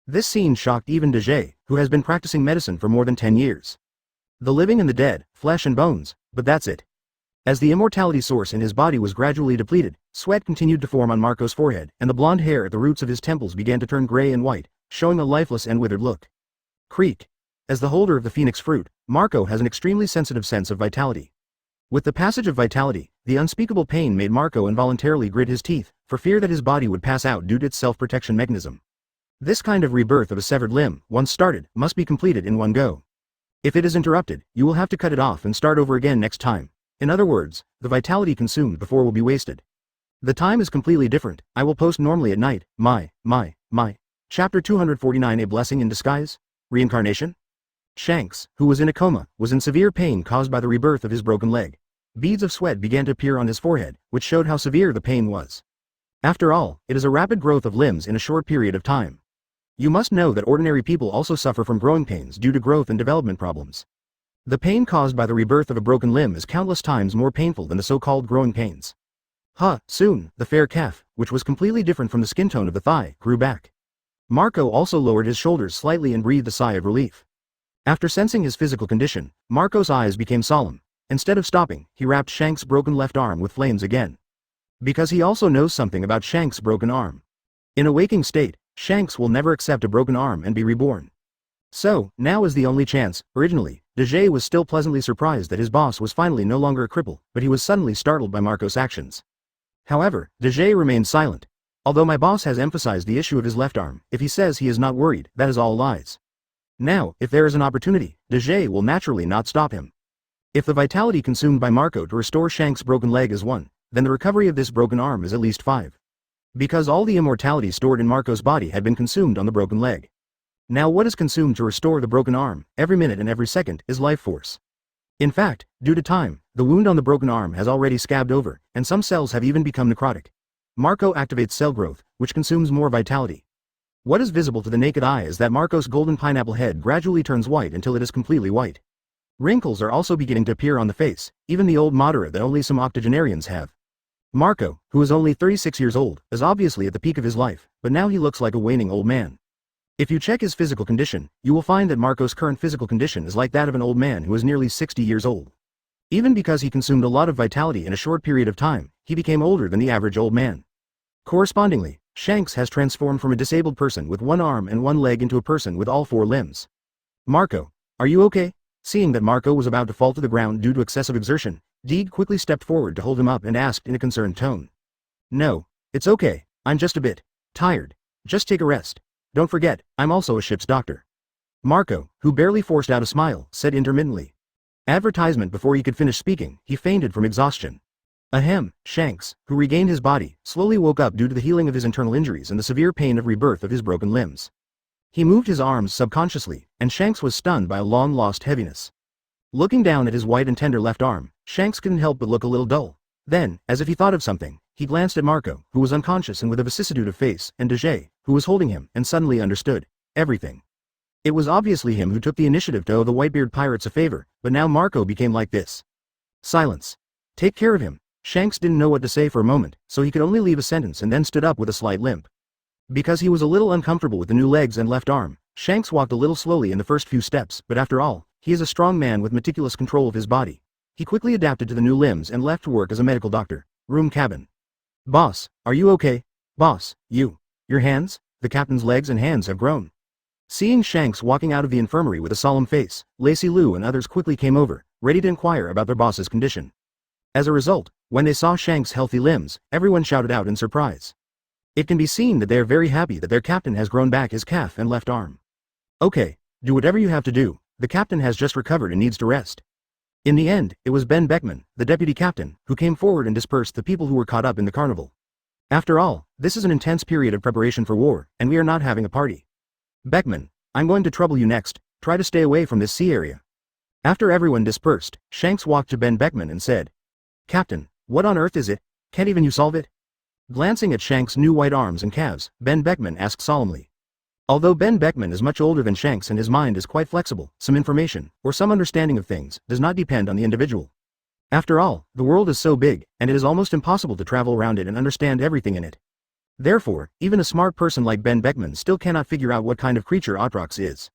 Speaker 1: This scene shocked even Dejay, who has been practicing medicine for more than 10 years. The living and the dead, flesh and bones, but that's it. As the immortality source in his body was gradually depleted, sweat continued to form on Marco's forehead, and the blonde hair at the roots of his temples began to turn gray and white, showing a lifeless and withered look. Creak. As the holder of the Phoenix Fruit, Marco has an extremely sensitive sense of vitality. With the passage of vitality, the unspeakable pain made Marco involuntarily grit his teeth, for fear that his body would pass out due to its self-protection mechanism. This kind of rebirth of a severed limb, once started, must be completed in one go. If it is interrupted, you will have to cut it off and start over again next time. In other words, the vitality consumed before will be wasted. The time is completely different. I will post normally at night. My. Chapter 249 A Blessing in Disguise? Reincarnation? Shanks, who was in a coma, was in severe pain caused by the rebirth of his broken leg. Beads of sweat began to appear on his forehead, which showed how severe the pain was. After all, it is a rapid growth of limbs in a short period of time. You must know that ordinary people also suffer from growing pains due to growth and development problems. The pain caused by the rebirth of a broken limb is countless times more painful than the so-called growing pains. Soon, the fair calf, which was completely different from the skin tone of the thigh, grew back. Marco also lowered his shoulders slightly and breathed a sigh of relief. After sensing his physical condition, Marco's eyes became solemn. Instead of stopping, he wrapped Shanks' broken left arm with flames again. Because he also knows something about Shanks' broken arm. In a waking state, Shanks will never accept a broken arm and be reborn. So, now is the only chance. Originally, Dejay was still pleasantly surprised that his boss was finally no longer a cripple, but he was suddenly startled by Marco's actions. However, Dejay remained silent. Although my boss has emphasized the issue of his left arm, if he says he is not worried, that is all lies. Now, if there is an opportunity, Dejay will naturally not stop him. If the vitality consumed by Marco to restore Shanks' broken leg is 1, then the recovery of this broken arm is at least 5. Because all the immortality stored in Marco's body had been consumed on the broken leg. Now what is consumed to restore the broken arm, every minute and every second, is life force. In fact, due to time, the wound on the broken arm has already scabbed over, and some cells have even become necrotic. Marco activates cell growth, which consumes more vitality. What is visible to the naked eye is that Marco's golden pineapple head gradually turns white until it is completely white. Wrinkles are also beginning to appear on the face, even the old Madara that only some octogenarians have. Marco, who is only 36 years old, is obviously at the peak of his life, but now he looks like a waning old man. If you check his physical condition, you will find that Marco's current physical condition is like that of an old man who is nearly 60 years old. Even because he consumed a lot of vitality in a short period of time, he became older than the average old man. Correspondingly, Shanks has transformed from a disabled person with 1 arm and 1 leg into a person with all 4 limbs. Marco, are you okay? Seeing that Marco was about to fall to the ground due to excessive exertion, Deeg quickly stepped forward to hold him up and asked in a concerned tone. No, it's okay, I'm just a bit tired. Just take a rest. Don't forget, I'm also a ship's doctor. Marco, who barely forced out a smile, said intermittently. Advertisement before he could finish speaking, he fainted from exhaustion. Ahem, Shanks, who regained his body, slowly woke up due to the healing of his internal injuries and the severe pain of rebirth of his broken limbs. He moved his arms subconsciously, and Shanks was stunned by a long-lost heaviness. Looking down at his white and tender left arm, Shanks couldn't help but look a little dull. Then, as if he thought of something, he glanced at Marco, who was unconscious and with a vicissitude of face, and Dejay, who was holding him, and suddenly understood everything. It was obviously him who took the initiative to owe the Whitebeard pirates a favor, but now Marco became like this. Silence. Take care of him. Shanks didn't know what to say for a moment, so he could only leave a sentence and then stood up with a slight limp. Because he was a little uncomfortable with the new legs and left arm, Shanks walked a little slowly in the first few steps, but after all, he is a strong man with meticulous control of his body. He quickly adapted to the new limbs and left to work as a medical doctor. Room cabin. Boss, are you okay? Boss, your hands? The captain's legs and hands have grown. Seeing Shanks walking out of the infirmary with a solemn face, Lacey Lou and others quickly came over, ready to inquire about their boss's condition. As a result, when they saw Shanks' healthy limbs, everyone shouted out in surprise. It can be seen that they are very happy that their captain has grown back his calf and left arm. Okay, do whatever you have to do, the captain has just recovered and needs to rest. In the end, it was Ben Beckman, the deputy captain, who came forward and dispersed the people who were caught up in the carnival. After all, this is an intense period of preparation for war, and we are not having a party. Beckman, I'm going to trouble you next, try to stay away from this sea area. After everyone dispersed, Shanks walked to Ben Beckman and said, Captain, what on earth is it? Can't even you solve it? Glancing at Shanks' new white arms and calves, Ben Beckman asked solemnly. Although Ben Beckman is much older than Shanks and his mind is quite flexible, some information, or some understanding of things, does not depend on the individual. After all, the world is so big, and it is almost impossible to travel around it and understand everything in it. Therefore, even a smart person like Ben Beckman still cannot figure out what kind of creature Atrox is.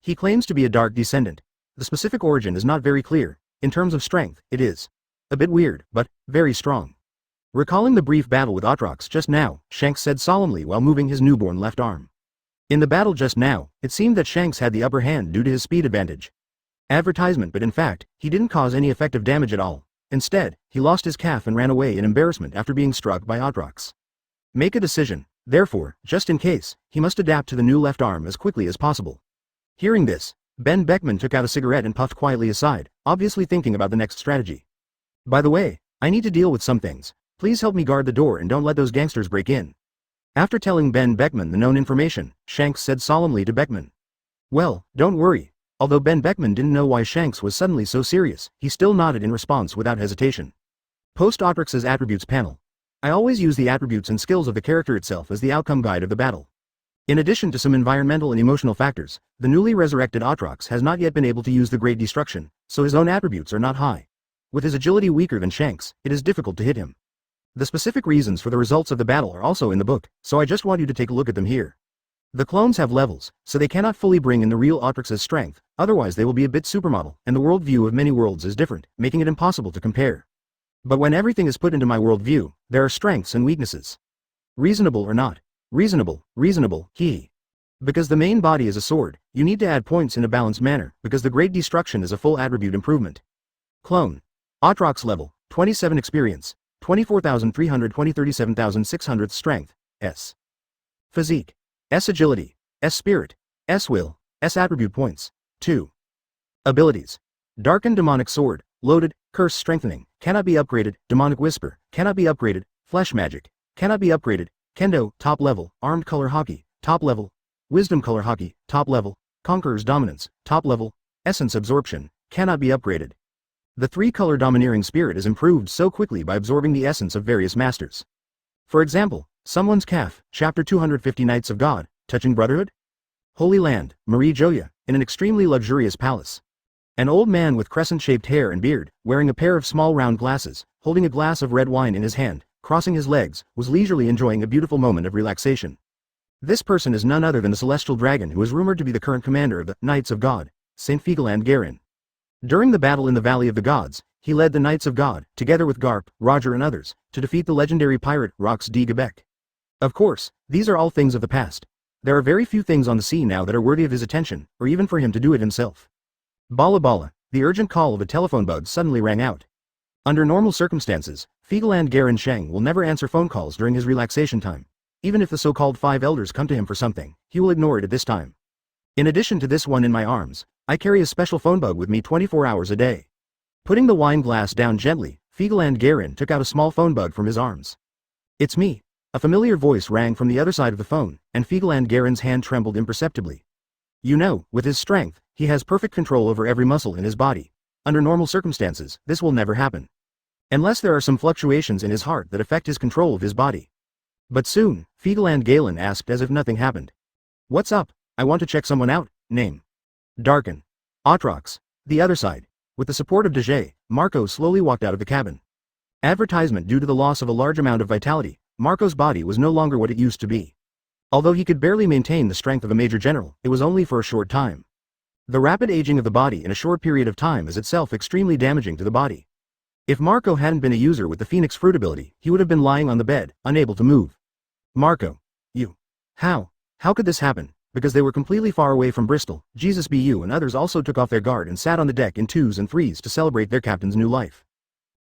Speaker 1: He claims to be a dark descendant. The specific origin is not very clear. In terms of strength, it is a bit weird, but very strong. Recalling the brief battle with Atrox just now, Shanks said solemnly while moving his newborn left arm. In the battle just now, it seemed that Shanks had the upper hand due to his speed advantage. Advertisement, but in fact, he didn't cause any effective damage at all. Instead, he lost his calf and ran away in embarrassment after being struck by Atrox. Make a decision. Therefore, just in case, he must adapt to the new left arm as quickly as possible. Hearing this, Ben Beckman took out a cigarette and puffed quietly aside, obviously thinking about the next strategy. By the way, I need to deal with some things. Please help me guard the door and don't let those gangsters break in. After telling Ben Beckman the known information, Shanks said solemnly to Beckman. Well, don't worry. Although Ben Beckman didn't know why Shanks was suddenly so serious, he still nodded in response without hesitation. Post Otrix's Attributes panel. I always use the attributes and skills of the character itself as the outcome guide of the battle. In addition to some environmental and emotional factors, the newly resurrected Atrox has not yet been able to use the Great Destruction, so his own attributes are not high. With his agility weaker than Shanks, it is difficult to hit him. The specific reasons for the results of the battle are also in the book, so I just want you to take a look at them here. The clones have levels, so they cannot fully bring in the real Atrix's strength, otherwise they will be a bit supermodel, and the worldview of many worlds is different, making it impossible to compare. But when everything is put into my worldview, there are strengths and weaknesses. Reasonable or not? Reasonable, hee. Because the main body is a sword, you need to add points in a balanced manner, because the Great Destruction is a full attribute improvement. Clone. Atrox level, 27 experience, 24,320 37,600 strength, S. Physique. S agility, S spirit, S will, S attribute points, 2. Abilities. Darkened demonic sword, loaded, curse strengthening, cannot be upgraded, demonic whisper, cannot be upgraded, flesh magic, cannot be upgraded, kendo, top level, armed color hockey, top level, wisdom color hockey, top level, conqueror's dominance, top level, essence absorption, cannot be upgraded. The 3-color domineering spirit is improved so quickly by absorbing the essence of various masters. For example, Someone's Calf, Chapter 250 Knights of God, Touching Brotherhood? Holy Land, Marie Joya, in an extremely luxurious palace. An old man with crescent-shaped hair and beard, wearing a pair of small round glasses, holding a glass of red wine in his hand, crossing his legs, was leisurely enjoying a beautiful moment of relaxation. This person is none other than the celestial dragon who is rumored to be the current commander of the Knights of God, Saint Figeland Garin. During the battle in the Valley of the Gods, he led the Knights of God, together with Garp, Roger and others, to defeat the legendary pirate Rox D. Gebek. Of course, these are all things of the past. There are very few things on the sea now that are worthy of his attention, or even for him to do it himself. Bala bala, the urgent call of a telephone bug suddenly rang out. Under normal circumstances, Figeland Garin Sheng will never answer phone calls during his relaxation time. Even if the so-called 5 elders come to him for something, he will ignore it at this time. In addition to this one in my arms, I carry a special phone bug with me 24 hours a day. Putting the wine glass down gently, Figeland Garin took out a small phone bug from his arms. It's me. A familiar voice rang from the other side of the phone, and Figeland Garin's hand trembled imperceptibly. You know, with his strength, he has perfect control over every muscle in his body. Under normal circumstances, this will never happen. Unless there are some fluctuations in his heart that affect his control of his body. But soon, Figeland Galen asked as if nothing happened. What's up? I want to check someone out. Name. Darken. Atrox. The other side. With the support of Dejay, Marco slowly walked out of the cabin. Advertisement. Due to the loss of a large amount of vitality, Marco's body was no longer what it used to be. Although he could barely maintain the strength of a major general, it was only for a short time. The rapid aging of the body in a short period of time is itself extremely damaging to the body. If Marco hadn't been a user with the Phoenix Fruit ability, he would have been lying on the bed, unable to move. Marco. You. How could this happen? Because they were completely far away from Bristol, Jesus BU and others also took off their guard and sat on the deck in 2s and 3s to celebrate their captain's new life.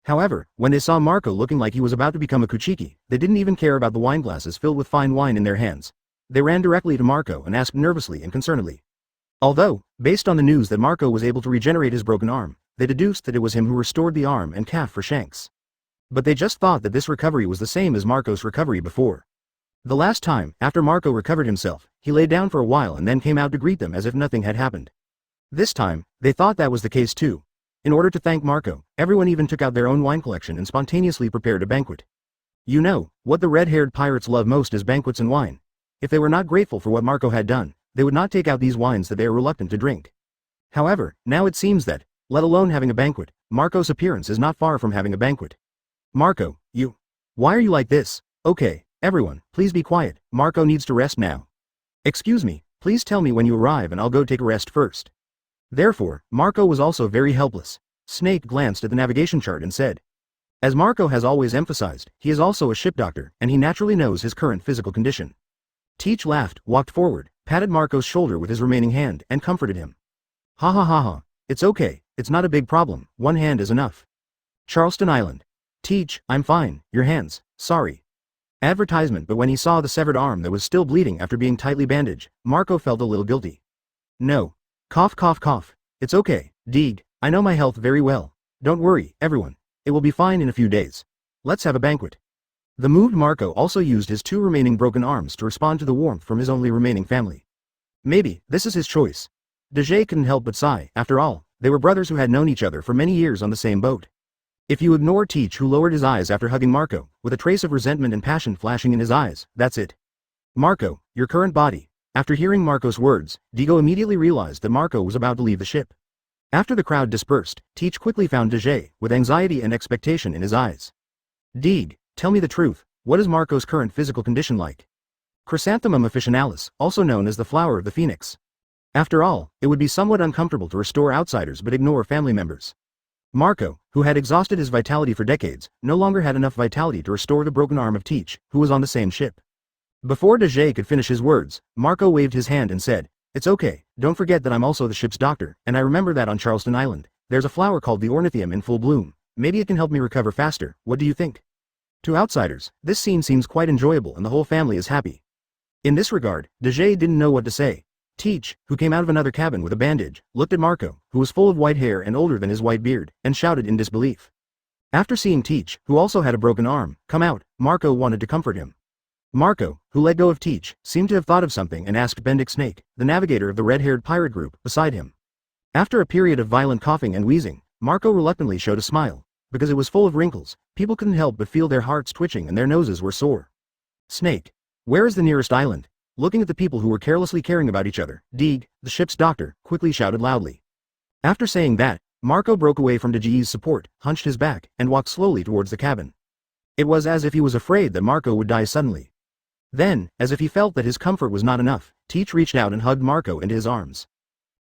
Speaker 1: However, when they saw Marco looking like he was about to become a Kuchiki, they didn't even care about the wine glasses filled with fine wine in their hands. They ran directly to Marco and asked nervously and concernedly. Although, based on the news that Marco was able to regenerate his broken arm, they deduced that it was him who restored the arm and calf for Shanks. But they just thought that this recovery was the same as Marco's recovery before. The last time, after Marco recovered himself, he lay down for a while and then came out to greet them as if nothing had happened. This time, they thought that was the case too. In order to thank Marco, everyone even took out their own wine collection and spontaneously prepared a banquet. You know, what the red-haired pirates love most is banquets and wine. If they were not grateful for what Marco had done, they would not take out these wines that they are reluctant to drink. However, now it seems that, let alone having a banquet, Marco's appearance is not far from having a banquet. Marco, you. Why are you like this? Okay, everyone, please be quiet, Marco needs to rest now. Excuse me, please tell me when you arrive and I'll go take a rest first. Therefore, Marco was also very helpless. Snake glanced at the navigation chart and said. As Marco has always emphasized, he is also a ship doctor, and he naturally knows his current physical condition. Teach laughed, walked forward, patted Marco's shoulder with his remaining hand, and comforted him. Ha ha ha ha, it's okay, it's not a big problem, one hand is enough. Charleston Island. Teach, I'm fine, your hands, sorry. Advertisement. But when he saw the severed arm that was still bleeding after being tightly bandaged, Marco felt a little guilty. No. Cough cough cough. It's okay, Deeg, I know my health very well. Don't worry, everyone. It will be fine in a few days. Let's have a banquet. The moved Marco also used his 2 remaining broken arms to respond to the warmth from his only remaining family. Maybe, this is his choice. Dejay couldn't help but sigh. After all, they were brothers who had known each other for many years on the same boat. If you ignore Teach, who lowered his eyes after hugging Marco, with a trace of resentment and passion flashing in his eyes, that's it. Marco, your current body. After hearing Marco's words, Digo immediately realized that Marco was about to leave the ship. After the crowd dispersed, Teach quickly found Dejay, with anxiety and expectation in his eyes. Deeg, tell me the truth, what is Marco's current physical condition like? Chrysanthemum officinalis, also known as the flower of the phoenix. After all, it would be somewhat uncomfortable to restore outsiders but ignore family members. Marco, who had exhausted his vitality for decades, no longer had enough vitality to restore the broken arm of Teach, who was on the same ship. Before Dejay could finish his words, Marco waved his hand and said, "It's okay, don't forget that I'm also the ship's doctor, and I remember that on Charleston Island, there's a flower called the ornithium in full bloom. Maybe it can help me recover faster, what do you think?" To outsiders, this scene seems quite enjoyable and the whole family is happy. In this regard, Dejay didn't know what to say. Teach, who came out of another cabin with a bandage, looked at Marco, who was full of white hair and older than his white beard, and shouted in disbelief. After seeing Teach, who also had a broken arm, come out, Marco wanted to comfort him. Marco, who let go of Teach, seemed to have thought of something and asked Bendik Snake, the navigator of the red-haired pirate group, beside him. After a period of violent coughing and wheezing, Marco reluctantly showed a smile. Because it was full of wrinkles, people couldn't help but feel their hearts twitching and their noses were sore. Snake. Where is the nearest island? Looking at the people who were carelessly caring about each other, Deeg, the ship's doctor, quickly shouted loudly. After saying that, Marco broke away from Dejay's support, hunched his back, and walked slowly towards the cabin. It was as if he was afraid that Marco would die suddenly. Then, as if he felt that his comfort was not enough, Teach reached out and hugged Marco into his arms.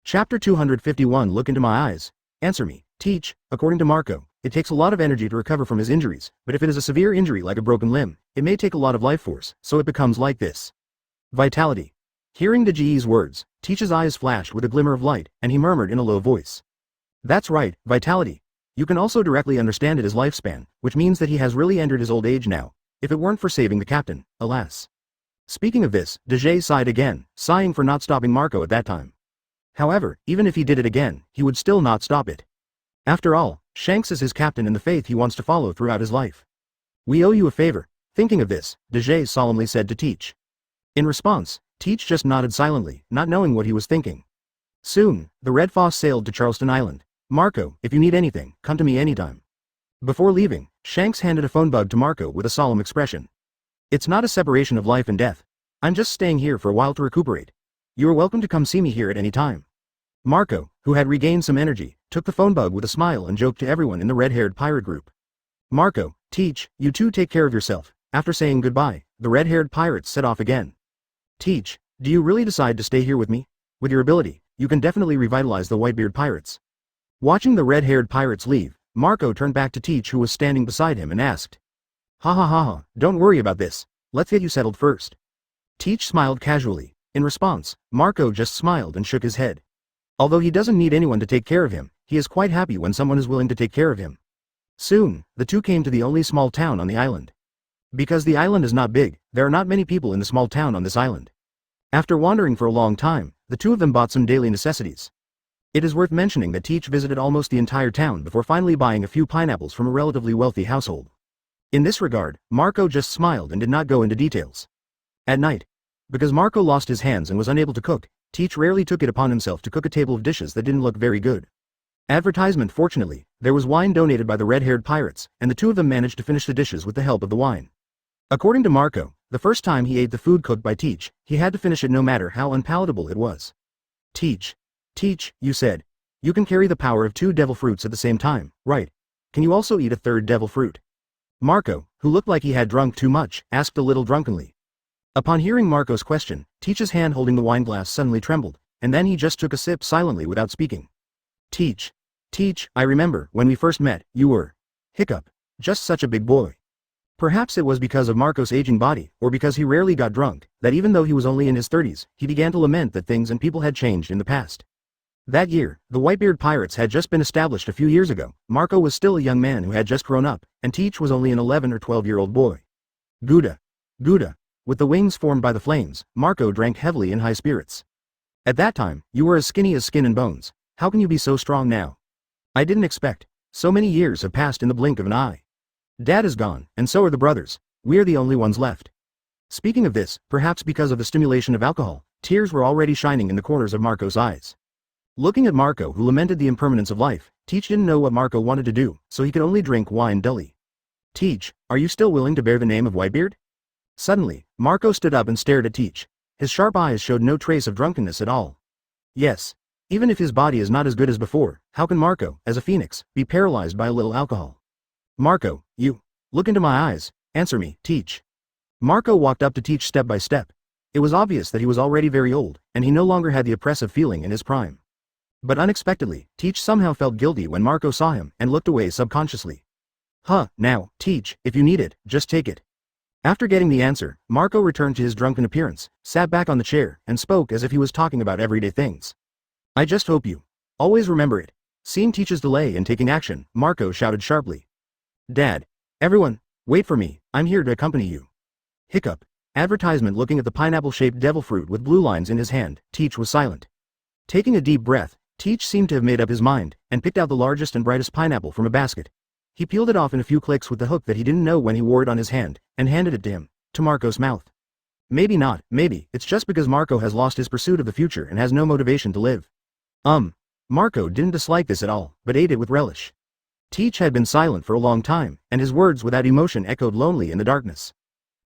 Speaker 1: Chapter 251. Look into my eyes. Answer me, Teach. According to Marco, it takes a lot of energy to recover from his injuries, but if it is a severe injury like a broken limb, it may take a lot of life force, so it becomes like this. Vitality. Hearing Dejay's words, Teach's eyes flashed with a glimmer of light, and he murmured in a low voice. That's right, vitality. You can also directly understand it as lifespan, which means that he has really entered his old age now, if it weren't for saving the captain, alas. Speaking of this, Dejay sighed again, sighing for not stopping Marco at that time. However, even if he did it again, he would still not stop it. After all, Shanks is his captain in the faith he wants to follow throughout his life. We owe you a favor. Thinking of this, Dejay solemnly said to Teach. In response, Teach just nodded silently, not knowing what he was thinking. Soon, the Red Foss sailed to Charleston Island. Marco, if you need anything, come to me anytime. Before leaving, Shanks handed a phone bug to Marco with a solemn expression. It's not a separation of life and death. I'm just staying here for a while to recuperate. You are welcome to come see me here at any time. Marco, who had regained some energy, took the phone bug with a smile and joked to everyone in the red-haired pirate group. Marco, Teach, you two take care of yourself. After saying goodbye, the red-haired pirates set off again. Teach, do you really decide to stay here with me? With your ability, you can definitely revitalize the Whitebeard pirates. Watching the red-haired pirates leave, Marco turned back to Teach, who was standing beside him, and asked. Ha ha ha ha, don't worry about this. Let's get you settled first. Teach smiled casually. In response, Marco just smiled and shook his head. Although he doesn't need anyone to take care of him, he is quite happy when someone is willing to take care of him. Soon, the two came to the only small town on the island. Because the island is not big, there are not many people in the small town on this island. After wandering for a long time, the two of them bought some daily necessities. It is worth mentioning that Teach visited almost the entire town before finally buying a few pineapples from a relatively wealthy household. In this regard, Marco just smiled and did not go into details. At night, because Marco lost his hands and was unable to cook, Teach rarely took it upon himself to cook a table of dishes that didn't look very good. Advertisement. Fortunately, there was wine donated by the red-haired pirates, and the two of them managed to finish the dishes with the help of the wine. According to Marco, the first time he ate the food cooked by Teach, he had to finish it no matter how unpalatable it was. Teach, you said. You can carry the power of 2 devil fruits at the same time, right? Can you also eat a 3rd devil fruit? Marco, who looked like he had drunk too much, asked a little drunkenly. Upon hearing Marco's question, Teach's hand holding the wine glass suddenly trembled, and then he just took a sip silently without speaking. Teach, I remember, when we first met, you were, hiccup, just such a big boy. Perhaps it was because of Marco's aging body, or because he rarely got drunk, that even though he was only in his 30s, he began to lament that things and people had changed in the past. That year, the Whitebeard pirates had just been established a few years ago. Marco was still a young man who had just grown up, and Teach was only an 11 or 12-year-old boy. Gouda. With the wings formed by the flames, Marco drank heavily in high spirits. At that time, you were as skinny as skin and bones. How can you be so strong now? I didn't expect. So many years have passed in the blink of an eye. Dad is gone, and so are the brothers. We are the only ones left. Speaking of this, perhaps because of the stimulation of alcohol, tears were already shining in the corners of Marco's eyes. Looking at Marco, who lamented the impermanence of life, Teach didn't know what Marco wanted to do, so he could only drink wine dully. Teach, are you still willing to bear the name of Whitebeard? Suddenly, Marco stood up and stared at Teach. His sharp eyes showed no trace of drunkenness at all. Yes. Even if his body is not as good as before, how can Marco, as a phoenix, be paralyzed by a little alcohol? Marco, you. Look into my eyes. Answer me, Teach. Marco walked up to Teach step by step. It was obvious that he was already very old, and he no longer had the oppressive feeling in his prime. But unexpectedly, Teach somehow felt guilty when Marco saw him and looked away subconsciously. Now, Teach, if you need it, just take it. After getting the answer, Marco returned to his drunken appearance, sat back on the chair, and spoke as if he was talking about everyday things. I just hope you always remember it. Seeing Teach's delay in taking action, Marco shouted sharply. Dad. Everyone, wait for me, I'm here to accompany you. Hiccup. Advertisement. Looking at the pineapple-shaped devil fruit with blue lines in his hand, Teach was silent. Taking a deep breath, Teach seemed to have made up his mind, and picked out the largest and brightest pineapple from a basket. He peeled it off in a few clicks with the hook that he didn't know when he wore it on his hand, and handed it to him, to Marco's mouth. Maybe not, maybe, it's just because Marco has lost his pursuit of the future and has no motivation to live. Marco didn't dislike this at all, but ate it with relish. Teach had been silent for a long time, and his words without emotion echoed lonely in the darkness.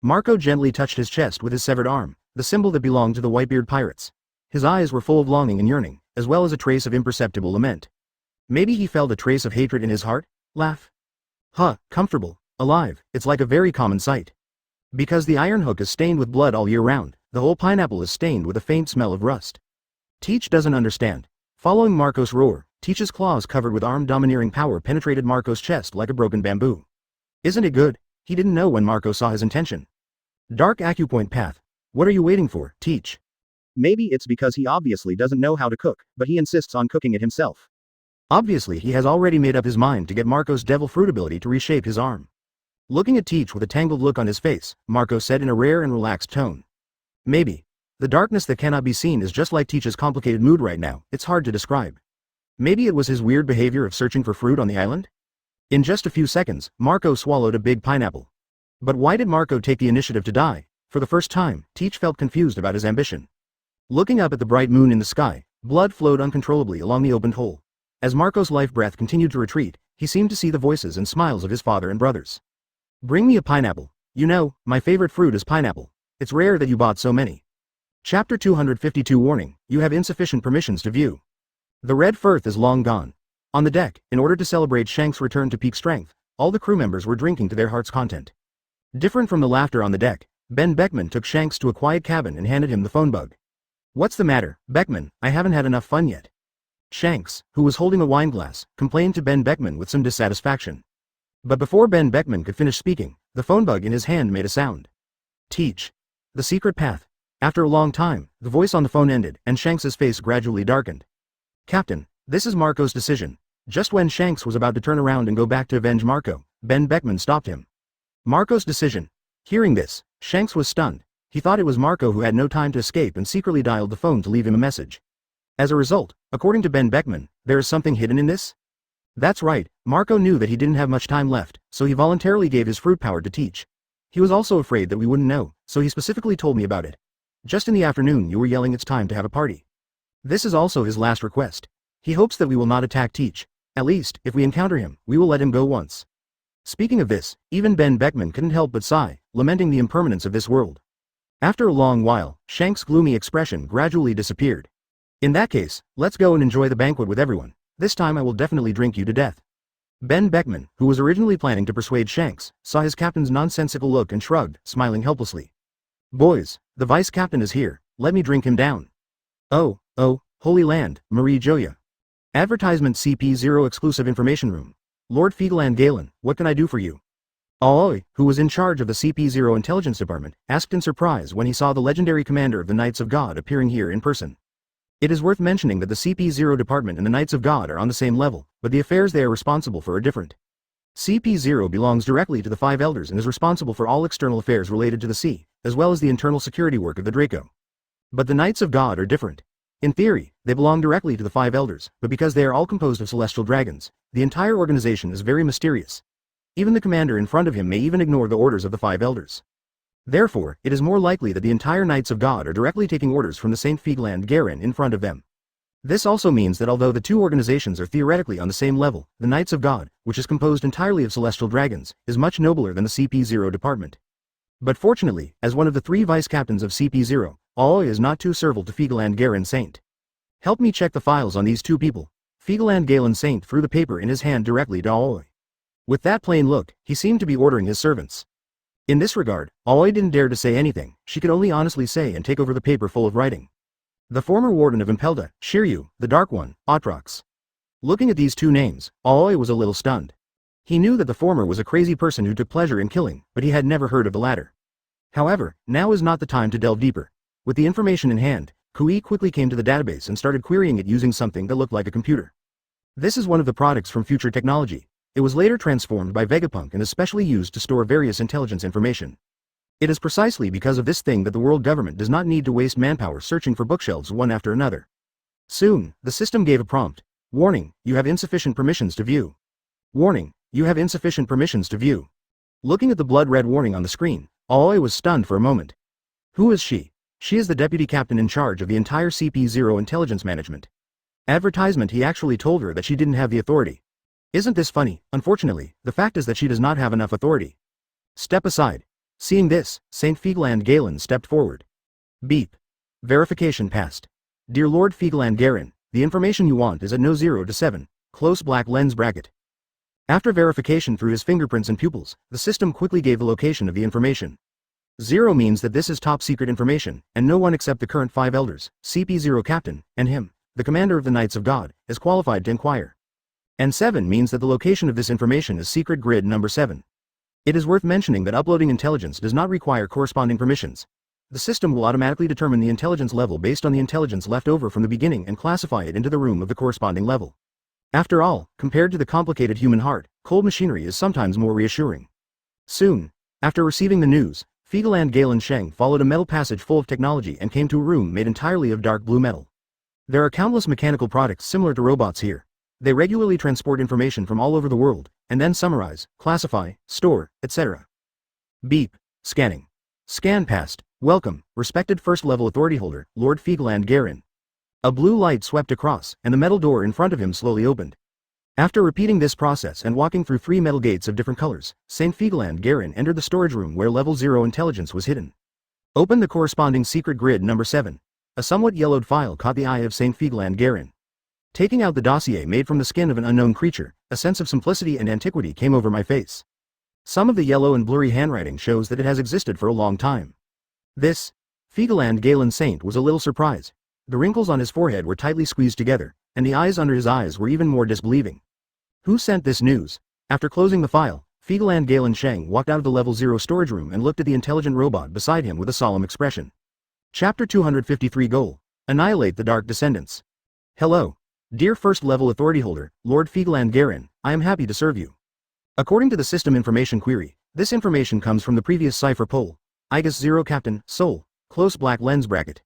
Speaker 1: Marco gently touched his chest with his severed arm, the symbol that belonged to the Whitebeard pirates. His eyes were full of longing and yearning, as well as a trace of imperceptible lament. Maybe he felt a trace of hatred in his heart? Laugh. Comfortable, alive, it's like a very common sight. Because the iron hook is stained with blood all year round, the whole pineapple is stained with a faint smell of rust. Teach doesn't understand. Following Marco's roar, Teach's claws covered with armed domineering power penetrated Marco's chest like a broken bamboo. Isn't it good? He didn't know when Marco saw his intention. Dark acupoint path. What are you waiting for, Teach? Maybe it's because he obviously doesn't know how to cook, but he insists on cooking it himself. Obviously he has already made up his mind to get Marco's devil fruit ability to reshape his arm. Looking at Teach with a tangled look on his face, Marco said in a rare and relaxed tone. Maybe. The darkness that cannot be seen is just like Teach's complicated mood right now, it's hard to describe. Maybe it was his weird behavior of searching for fruit on the island? In just a few seconds, Marco swallowed a big pineapple. But why did Marco take the initiative to die? For the first time, Teach felt confused about his ambition. Looking up at the bright moon in the sky, blood flowed uncontrollably along the opened hole. As Marco's life breath continued to retreat, he seemed to see the voices and smiles of his father and brothers. Bring me a pineapple. You know, my favorite fruit is pineapple. It's rare that you bought so many. Chapter 252 Warning, you have insufficient permissions to view. The red Firth is long gone. On the deck, in order to celebrate Shanks' return to peak strength, all the crew members were drinking to their heart's content. Different from the laughter on the deck, Ben Beckman took Shanks to a quiet cabin and handed him the phone bug. What's the matter, Beckman? I haven't had enough fun yet. Shanks, who was holding a wineglass, complained to Ben Beckman with some dissatisfaction. But before Ben Beckman could finish speaking, the phone bug in his hand made a sound. Teach. The secret path. After a long time, the voice on the phone ended, and Shanks's face gradually darkened. Captain, this is Marco's decision. Just when Shanks was about to turn around and go back to avenge Marco, Ben Beckman stopped him. Marco's decision. Hearing this, Shanks was stunned. He thought it was Marco who had no time to escape and secretly dialed the phone to leave him a message. As a result, according to Ben Beckman, there is something hidden in this? That's right, Marco knew that he didn't have much time left, so he voluntarily gave his fruit power to Teach. He was also afraid that we wouldn't know, so he specifically told me about it. Just in the afternoon you were yelling it's time to have a party. This is also his last request. He hopes that we will not attack Teach. At least, if we encounter him, we will let him go once. Speaking of this, even Ben Beckman couldn't help but sigh, lamenting the impermanence of this world. After a long while, Shanks' gloomy expression gradually disappeared. In that case, let's go and enjoy the banquet with everyone. This time I will definitely drink you to death. Ben Beckman, who was originally planning to persuade Shanks, saw his captain's nonsensical look and shrugged, smiling helplessly. Boys, the vice captain is here, let me drink him down. Oh, Holy Land, Marie Joya. Advertisement CP0 exclusive information room. Lord Fiegeland Galen, what can I do for you? Aoi, who was in charge of the CP0 intelligence department, asked in surprise when he saw the legendary commander of the Knights of God appearing here in person. It is worth mentioning that the CP0 department and the Knights of God are on the same level, but the affairs they are responsible for are different. CP0 belongs directly to the Five Elders and is responsible for all external affairs related to the sea, as well as the internal security work of the Draco. But the Knights of God are different. In theory, they belong directly to the five elders, but because they are all composed of celestial dragons, the entire organization is very mysterious. Even the commander in front of him may even ignore the orders of the five elders. Therefore, it is more likely that the entire Knights of God are directly taking orders from the Saint Figland Garen in front of them. This also means that although the two organizations are theoretically on the same level, the Knights of God, which is composed entirely of celestial dragons, is much nobler than the CP0 department. But fortunately, as one of the three vice-captains of CP0, Aoi is not too servile to Figland Garen Saint. Help me check the files on these two people. Figland Galen Saint threw the paper in his hand directly to Aoi. With that plain look, he seemed to be ordering his servants. In this regard, Aoi didn't dare to say anything, she could only honestly say and take over the paper full of writing. The former warden of Impelda, Shiru, the Dark One, Atrox. Looking at these two names, Aoi was a little stunned. He knew that the former was a crazy person who took pleasure in killing, but he had never heard of the latter. However, now is not the time to delve deeper. With the information in hand, Kui quickly came to the database and started querying it using something that looked like a computer. This is one of the products from future technology. It was later transformed by Vegapunk and is specially used to store various intelligence information. It is precisely because of this thing that the world government does not need to waste manpower searching for bookshelves one after another. Soon, the system gave a prompt. Warning, you have insufficient permissions to view. Warning, you have insufficient permissions to view. Looking at the blood-red warning on the screen, Aoi was stunned for a moment. Who is she? She is the deputy captain in charge of the entire CP0 intelligence management. Advertisement he actually told her that she didn't have the authority. Isn't this funny? Unfortunately, the fact is that she does not have enough authority. Step aside. Seeing this, Saint Figland Galen stepped forward. Beep. Verification passed. Dear Lord Figland Garen, the information you want is at no 0 to 7, close black lens bracket. After verification through his fingerprints and pupils, the system quickly gave the location of the information. 0 means that this is top secret information, and no one except the current 5 elders, CP0 captain, and him, the commander of the Knights of God, is qualified to inquire. And 7 means that the location of this information is secret grid number 7. It is worth mentioning that uploading intelligence does not require corresponding permissions. The system will automatically determine the intelligence level based on the intelligence left over from the beginning and classify it into the room of the corresponding level. After all, compared to the complicated human heart, cold machinery is sometimes more reassuring. Soon, after receiving the news, Figland Galen Sheng followed a metal passage full of technology and came to a room made entirely of dark blue metal. There are countless mechanical products similar to robots here. They regularly transport information from all over the world, and then summarize, classify, store, etc. Beep. Scanning. Scan passed. Welcome, respected first-level authority holder, Lord Figland Garen. A blue light swept across, and the metal door in front of him slowly opened. After repeating this process and walking through 3 metal gates of different colors, Saint Figland Garen entered the storage room where level 0 intelligence was hidden. Open the corresponding secret grid number 7. A somewhat yellowed file caught the eye of Saint Figland Garen. Taking out the dossier made from the skin of an unknown creature, a sense of simplicity and antiquity came over my face. Some of the yellow and blurry handwriting shows that it has existed for a long time. This Figland Galen Saint was a little surprised. The wrinkles on his forehead were tightly squeezed together, and the eyes under his eyes were even more disbelieving. Who sent this news? After closing the file, Figland Galen Sheng walked out of the level 0 storage room and looked at the intelligent robot beside him with a solemn expression. Chapter 253 Goal. Annihilate the Dark Descendants. Hello. Dear first-level authority holder, Lord Figland Garen, I am happy to serve you. According to the system information query, this information comes from the previous cipher poll. Igus 0 Captain, Soul, close black lens bracket.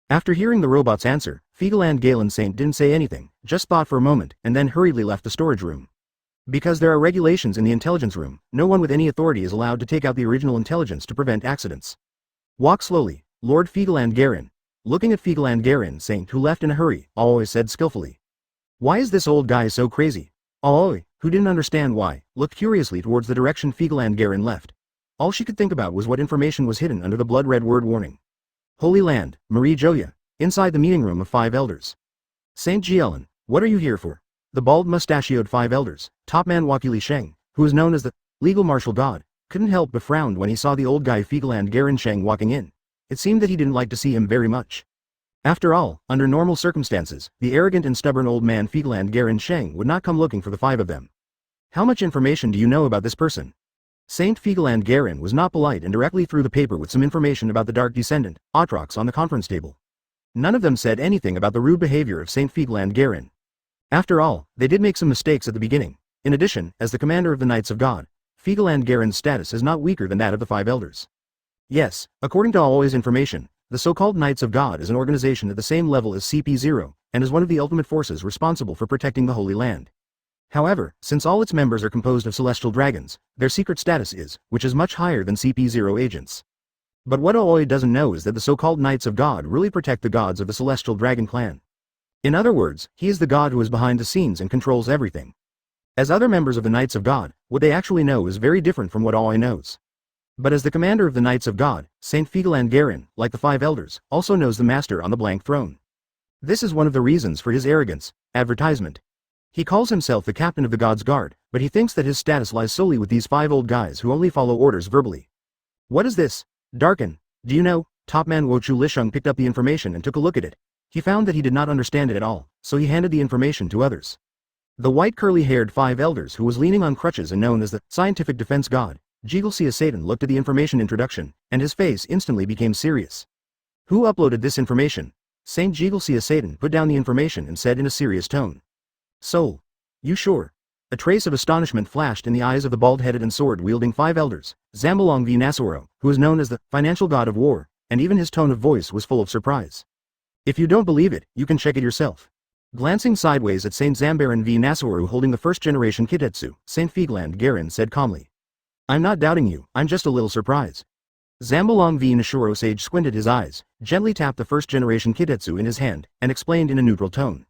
Speaker 1: After hearing the robot's answer, Figland Galen Saint didn't say anything, just thought for a moment, and then hurriedly left the storage room. Because there are regulations in the intelligence room, no one with any authority is allowed to take out the original intelligence to prevent accidents. Walk slowly, Lord Figland Garen. Looking at Figland Garen Saint who left in a hurry, Aoi said skillfully. Why is this old guy so crazy? Aoi, who didn't understand why, looked curiously towards the direction Figland Garen left. All she could think about was what information was hidden under the blood-red word warning. Holy Land, Marie Joya, inside the meeting room of 5 elders. Saint Jielen, what are you here for? The bald-mustachioed 5 elders, top man Wakili Sheng, who is known as the legal martial god, couldn't help but frown when he saw the old guy Figland Garen Sheng walking in. It seemed that he didn't like to see him very much. After all, under normal circumstances, the arrogant and stubborn old man Figland Garen Sheng would not come looking for the 5 of them. How much information do you know about this person? Saint Figland Garen was not polite and directly threw the paper with some information about the Dark Descendant, Atrox, on the conference table. None of them said anything about the rude behavior of Saint Figland Garen. After all, they did make some mistakes at the beginning. In addition, as the commander of the Knights of God, Figland Garen's status is not weaker than that of the 5 elders. Yes, according to Aoi's information, the so-called Knights of God is an organization at the same level as CP0, and is one of the ultimate forces responsible for protecting the Holy Land. However, since all its members are composed of celestial dragons, their secret status is, which is much higher than CP0 agents. But what Aoi doesn't know is that the so-called Knights of God really protect the gods of the Celestial Dragon clan. In other words, he is the god who is behind the scenes and controls everything. As other members of the Knights of God, what they actually know is very different from what Aoi knows. But as the commander of the Knights of God, Saint Figeland Garen, like the five elders, also knows the master on the blank throne. This is one of the reasons for his arrogance. Advertisement. He calls himself the captain of the God's Guard, but he thinks that his status lies solely with these five old guys who only follow orders verbally. What is this? Darken. Do you know? Topman Wochu Lisheng picked up the information and took a look at it. He found that he did not understand it at all, so he handed the information to others. The white curly-haired five elders who was leaning on crutches and known as the scientific defense god, Jigelsia Satan looked at the information introduction, and his face instantly became serious. Who uploaded this information? Saint Jigelsia Satan put down the information and said in a serious tone. Soul. You sure? A trace of astonishment flashed in the eyes of the bald-headed and sword-wielding five elders, Zambalong V. Nasoro, who is known as the financial god of war, and even his tone of voice was full of surprise. If you don't believe it, you can check it yourself. Glancing sideways at Saint Zambaran V. Nasoru holding the first-generation Kitetsu, Saint Figeland Garen said calmly. I'm not doubting you, I'm just a little surprised. Zambalong V. Nashoro Sage squinted his eyes, gently tapped the first-generation Kitetsu in his hand, and explained in a neutral tone.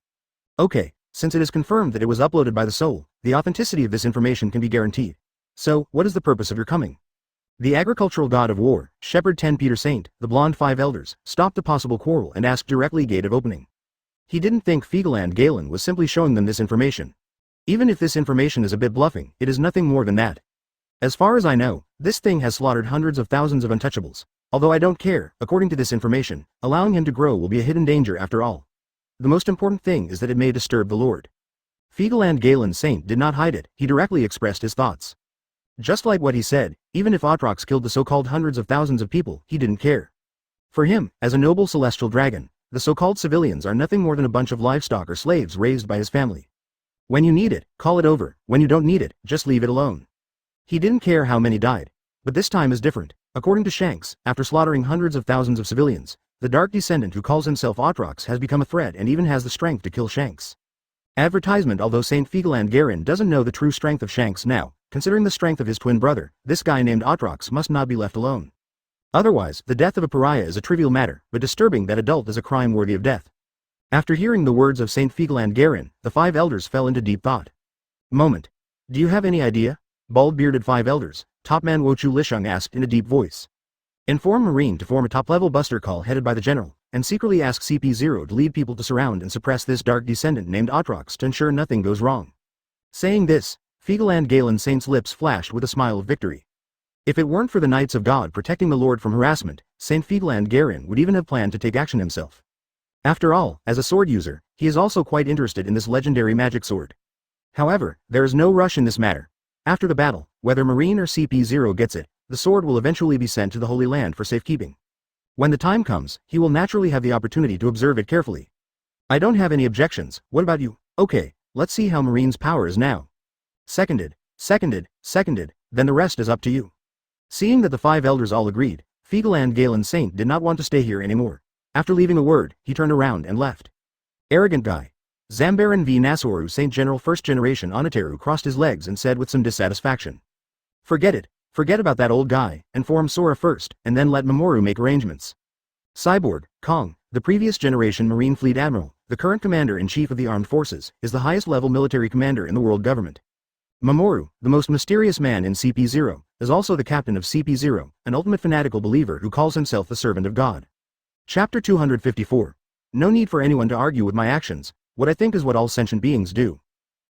Speaker 1: Okay, since it is confirmed that it was uploaded by the soul, the authenticity of this information can be guaranteed. So, what is the purpose of your coming? The agricultural god of war, Shepherd 10 Peter Saint, the blonde five elders, stopped a possible quarrel and asked directly gate of opening. He didn't think Figeland Galen was simply showing them this information. Even if this information is a bit bluffing, it is nothing more than that. As far as I know, this thing has slaughtered hundreds of thousands of untouchables. Although I don't care, according to this information, allowing him to grow will be a hidden danger after all. The most important thing is that it may disturb the Lord. Figeland Galen Saint did not hide it, he directly expressed his thoughts. Just like what he said, even if Atrox killed the so-called hundreds of thousands of people, he didn't care. For him, as a noble celestial dragon, the so-called civilians are nothing more than a bunch of livestock or slaves raised by his family. When you need it, call it over, when you don't need it, just leave it alone. He didn't care how many died. But this time is different. According to Shanks, after slaughtering hundreds of thousands of civilians, the dark descendant who calls himself Atrox has become a threat and even has the strength to kill Shanks. Advertisement. Although Saint Figeland Garen doesn't know the true strength of Shanks now, considering the strength of his twin brother, this guy named Atrox must not be left alone. Otherwise, the death of a pariah is a trivial matter, but disturbing that adult is a crime worthy of death. After hearing the words of Saint Figeland Garen, the five elders fell into deep thought. Moment. Do you have any idea? Bald-bearded five elders, Topman Wochu Lisheng asked in a deep voice. Inform Marine to form a top-level buster call headed by the general, and secretly ask CP0 to lead people to surround and suppress this dark descendant named Atrox to ensure nothing goes wrong. Saying this, Figeland Galen Saint's lips flashed with a smile of victory. If it weren't for the Knights of God protecting the Lord from harassment, Saint Figeland Garen would even have planned to take action himself. After all, as a sword user, he is also quite interested in this legendary magic sword. However, there is no rush in this matter. After the battle, whether Marine or CP0 gets it, the sword will eventually be sent to the Holy Land for safekeeping. When the time comes, he will naturally have the opportunity to observe it carefully. I don't have any objections, what about you? Okay, let's see how Marine's power is now. Seconded, then the rest is up to you. Seeing that the five elders all agreed, Figeland Galen Saint did not want to stay here anymore. After leaving a word, he turned around and left. Arrogant guy. Zambaran V. Nasoru Saint General First Generation Onoteru crossed his legs and said with some dissatisfaction. Forget it. Forget about that old guy, and form Sora first, and then let Mamoru make arrangements. Cyborg, Kong, the previous generation Marine Fleet Admiral, the current Commander-in-Chief of the Armed Forces, is the highest-level military commander in the world government. Mamoru, the most mysterious man in CP0, is also the captain of CP0, an ultimate fanatical believer who calls himself the Servant of God. Chapter 254. No need for anyone to argue with my actions, what I think is what all sentient beings do.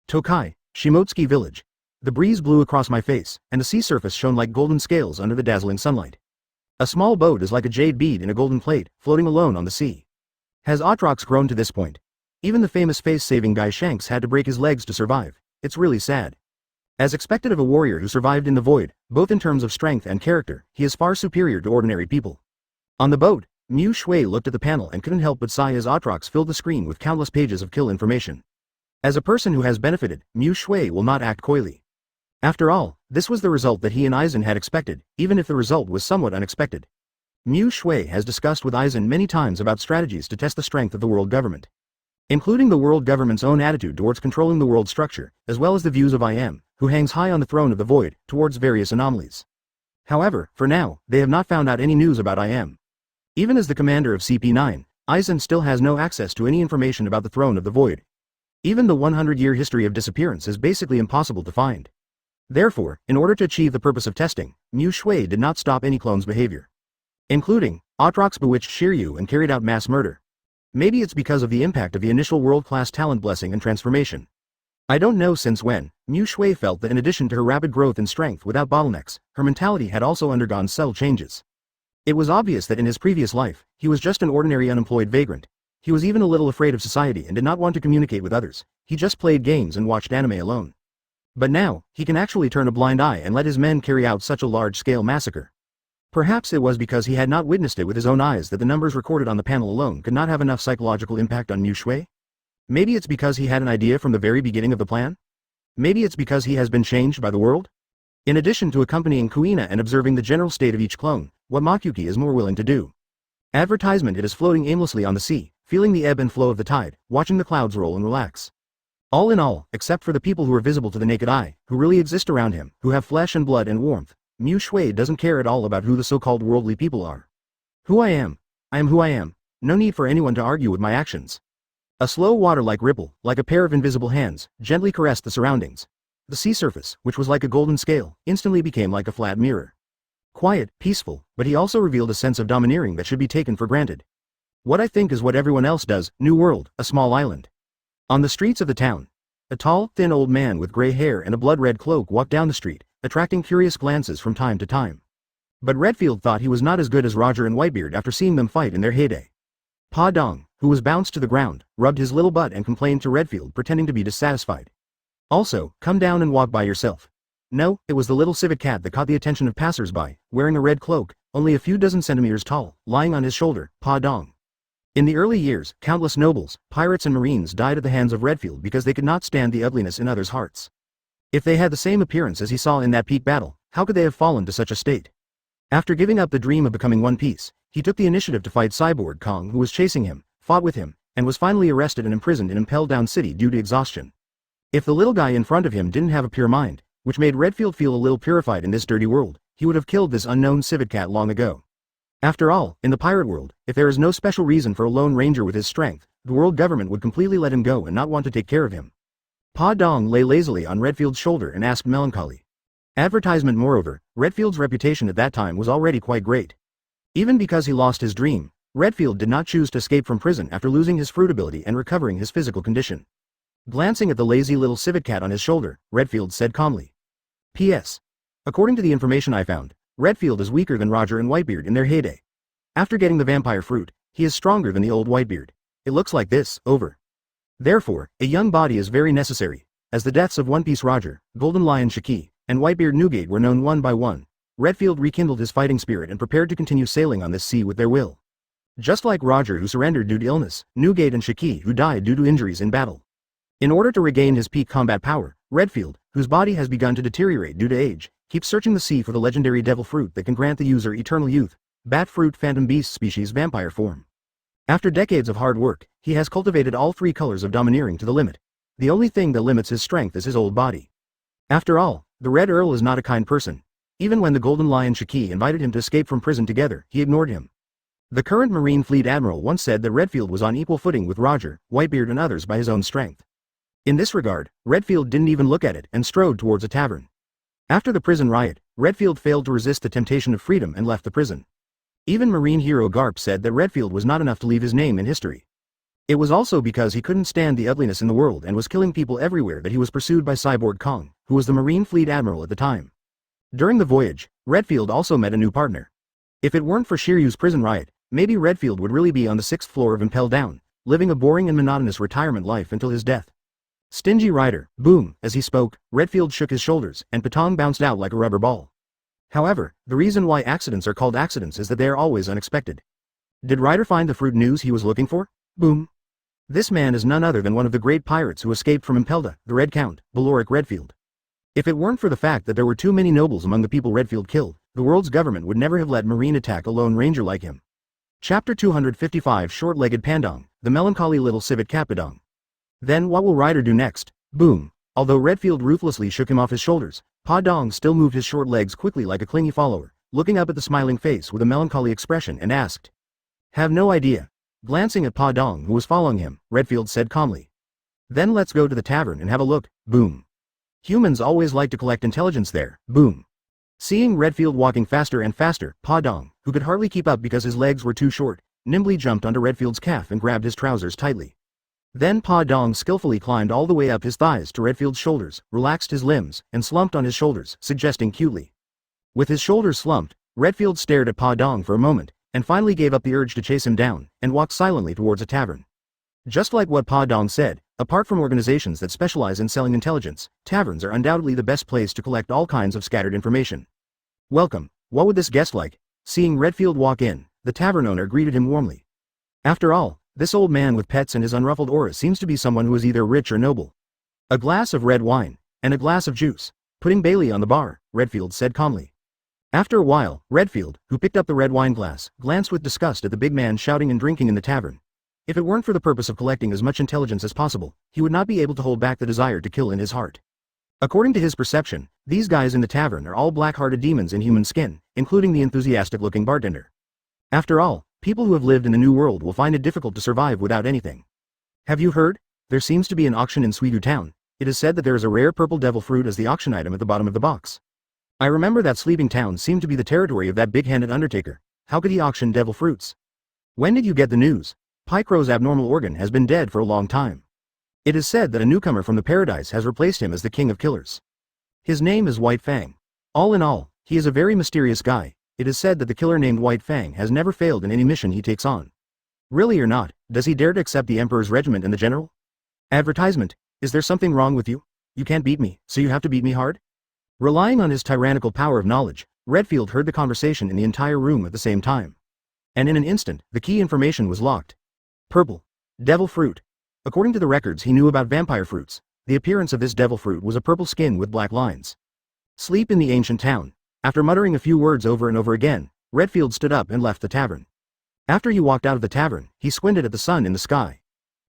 Speaker 1: Tokai, Shimotsuki Village. The breeze blew across my face, and the sea surface shone like golden scales under the dazzling sunlight. A small boat is like a jade bead in a golden plate, floating alone on the sea. Has Atrox grown to this point? Even the famous face-saving guy Shanks had to break his legs to survive. It's really sad. As expected of a warrior who survived in the void, both in terms of strength and character, he is far superior to ordinary people. On the boat, Muxue looked at the panel and couldn't help but sigh as Atrox filled the screen with countless pages of kill information. As a person who has benefited, Muxue will not act coyly. After all, this was the result that he and Aizen had expected, even if the result was somewhat unexpected. Muxue has discussed with Aizen many times about strategies to test the strength of the world government, including the world government's own attitude towards controlling the world structure, as well as the views of IM, who hangs high on the throne of the void, towards various anomalies. However, for now, they have not found out any news about IM. Even as the commander of CP9, Aizen still has no access to any information about the throne of the void. Even the 100-year history of disappearance is basically impossible to find. Therefore, in order to achieve the purpose of testing, Muxue did not stop any clones' behavior, including Aatrox bewitched Shiru and carried out mass murder. Maybe it's because of the impact of the initial world-class talent blessing and transformation. I don't know since when, Muxue felt that in addition to her rapid growth in strength without bottlenecks, her mentality had also undergone subtle changes. It was obvious that in his previous life, he was just an ordinary unemployed vagrant. He was even a little afraid of society and did not want to communicate with others. He just played games and watched anime alone. But now, he can actually turn a blind eye and let his men carry out such a large-scale massacre. Perhaps it was because he had not witnessed it with his own eyes that the numbers recorded on the panel alone could not have enough psychological impact on Muxue? Maybe it's because he had an idea from the very beginning of the plan? Maybe it's because he has been changed by the world? In addition to accompanying Kuina and observing the general state of each clone, what Makyuki is more willing to do. Advertisement: it is floating aimlessly on the sea, feeling the ebb and flow of the tide, watching the clouds roll and relax. All in all, except for the people who are visible to the naked eye, who really exist around him, who have flesh and blood and warmth, Muxue doesn't care at all about who the so-called worldly people are. Who I am who I am, no need for anyone to argue with my actions. A slow water-like ripple, like a pair of invisible hands, gently caressed the surroundings. The sea surface, which was like a golden scale, instantly became like a flat mirror. Quiet, peaceful, but he also revealed a sense of domineering that should be taken for granted. What I think is what everyone else does: New World, a small island. On the streets of the town, a tall, thin old man with gray hair and a blood-red cloak walked down the street, attracting curious glances from time to time. But Redfield thought he was not as good as Roger and Whitebeard after seeing them fight in their heyday. Pa Dong, who was bounced to the ground, rubbed his little butt and complained to Redfield, pretending to be dissatisfied. Also, come down and walk by yourself. No, it was the little civet cat that caught the attention of passers-by, wearing a red cloak, only a few dozen centimeters tall, lying on his shoulder, Pa Dong. In the early years, countless nobles, pirates and marines died at the hands of Redfield because they could not stand the ugliness in others' hearts. If they had the same appearance as he saw in that peak battle, how could they have fallen to such a state? After giving up the dream of becoming One Piece, he took the initiative to fight Cyborg Kong, who was chasing him, fought with him, and was finally arrested and imprisoned in Impel Down City due to exhaustion. If the little guy in front of him didn't have a pure mind, which made Redfield feel a little purified in this dirty world, he would have killed this unknown civet cat long ago. After all, in the pirate world, if there is no special reason for a lone ranger with his strength, the world government would completely let him go and not want to take care of him. Pa Dong lay lazily on Redfield's shoulder and asked melancholy. Advertisement. Moreover, Redfield's reputation at that time was already quite great. Even because he lost his dream, Redfield did not choose to escape from prison after losing his fruit ability and recovering his physical condition. Glancing at the lazy little civet cat on his shoulder, Redfield said calmly. P.S. According to the information I found, Redfield is weaker than Roger and Whitebeard in their heyday. After getting the vampire fruit, he is stronger than the old Whitebeard. It looks like this, over. Therefore, a young body is very necessary. As the deaths of One Piece Roger, Golden Lion Shiki, and Whitebeard Newgate were known one by one, Redfield rekindled his fighting spirit and prepared to continue sailing on this sea with their will. Just like Roger, who surrendered due to illness, Newgate and Shiki, who died due to injuries in battle. In order to regain his peak combat power, Redfield, whose body has begun to deteriorate due to age, keeps searching the sea for the legendary devil fruit that can grant the user eternal youth, bat fruit phantom beast species vampire form. After decades of hard work, he has cultivated all three colors of domineering to the limit. The only thing that limits his strength is his old body. After all, the Red Earl is not a kind person. Even when the Golden Lion Shiki invited him to escape from prison together, he ignored him. The current Marine Fleet Admiral once said that Redfield was on equal footing with Roger, Whitebeard and others by his own strength. In this regard, Redfield didn't even look at it and strode towards a tavern. After the prison riot, Redfield failed to resist the temptation of freedom and left the prison. Even Marine hero Garp said that Redfield was not enough to leave his name in history. It was also because he couldn't stand the ugliness in the world and was killing people everywhere that he was pursued by Cyborg Kong, who was the Marine Fleet Admiral at the time. During the voyage, Redfield also met a new partner. If it weren't for Shiryu's prison riot, maybe Redfield would really be on the 6th floor of Impel Down, living a boring and monotonous retirement life until his death. Stingy Rider, boom! As he spoke, Redfield shook his shoulders, and Patong bounced out like a rubber ball. However, the reason why accidents are called accidents is that they are always unexpected. Did Ryder find the fruit news he was looking for? Boom! This man is none other than one of the great pirates who escaped from Impelda, the Red Count, Baloric Redfield. If it weren't for the fact that there were too many nobles among the people Redfield killed, the world's government would never have let Marine attack a lone ranger like him. Chapter 255 Short-Legged Pandong, the melancholy little civet Capadong. Then what will Ryder do next? Boom. Although Redfield ruthlessly shook him off his shoulders, Padong still moved his short legs quickly like a clingy follower, looking up at the smiling face with a melancholy expression and asked. Have no idea. Glancing at Padong who was following him, Redfield said calmly. Then let's go to the tavern and have a look. Boom. Humans always like to collect intelligence there. Boom. Seeing Redfield walking faster and faster, Padong, who could hardly keep up because his legs were too short, nimbly jumped onto Redfield's calf and grabbed his trousers tightly. Then Padong skillfully climbed all the way up his thighs to Redfield's shoulders, relaxed his limbs, and slumped on his shoulders, suggesting cutely. With his shoulders slumped, Redfield stared at Padong for a moment, and finally gave up the urge to chase him down, and walked silently towards a tavern. Just like what Padong said, apart from organizations that specialize in selling intelligence, taverns are undoubtedly the best place to collect all kinds of scattered information. Welcome, what would this guest like? Seeing Redfield walk in, the tavern owner greeted him warmly. After all, this old man with pets and his unruffled aura seems to be someone who is either rich or noble. A glass of red wine, and a glass of juice, putting Bailey on the bar, Redfield said calmly. After a while, Redfield, who picked up the red wine glass, glanced with disgust at the big man shouting and drinking in the tavern. If it weren't for the purpose of collecting as much intelligence as possible, he would not be able to hold back the desire to kill in his heart. According to his perception, these guys in the tavern are all black-hearted demons in human skin, including the enthusiastic-looking bartender. After all, people who have lived in the New World will find it difficult to survive without anything. Have you heard? There seems to be an auction in Suidu Town. It is said that there is a rare purple devil fruit as the auction item at the bottom of the box. I remember that Sleeping Town seemed to be the territory of that big-handed undertaker. How could he auction devil fruits? When did you get the news? Pycro's abnormal organ has been dead for a long time. It is said that a newcomer from the paradise has replaced him as the king of killers. His name is White Fang. All in all, he is a very mysterious guy. It is said that the killer named White Fang has never failed in any mission he takes on. Really or not, does he dare to accept the Emperor's regiment and the general? Advertisement, is there something wrong with you? You can't beat me, so you have to beat me hard? Relying on his tyrannical power of knowledge, Redfield heard the conversation in the entire room at the same time. And in an instant, the key information was locked. Purple. Devil fruit. According to the records he knew about vampire fruits, the appearance of this devil fruit was a purple skin with black lines. Sleep in the ancient town. After muttering a few words over and over again, Redfield stood up and left the tavern. After he walked out of the tavern, he squinted at the sun in the sky.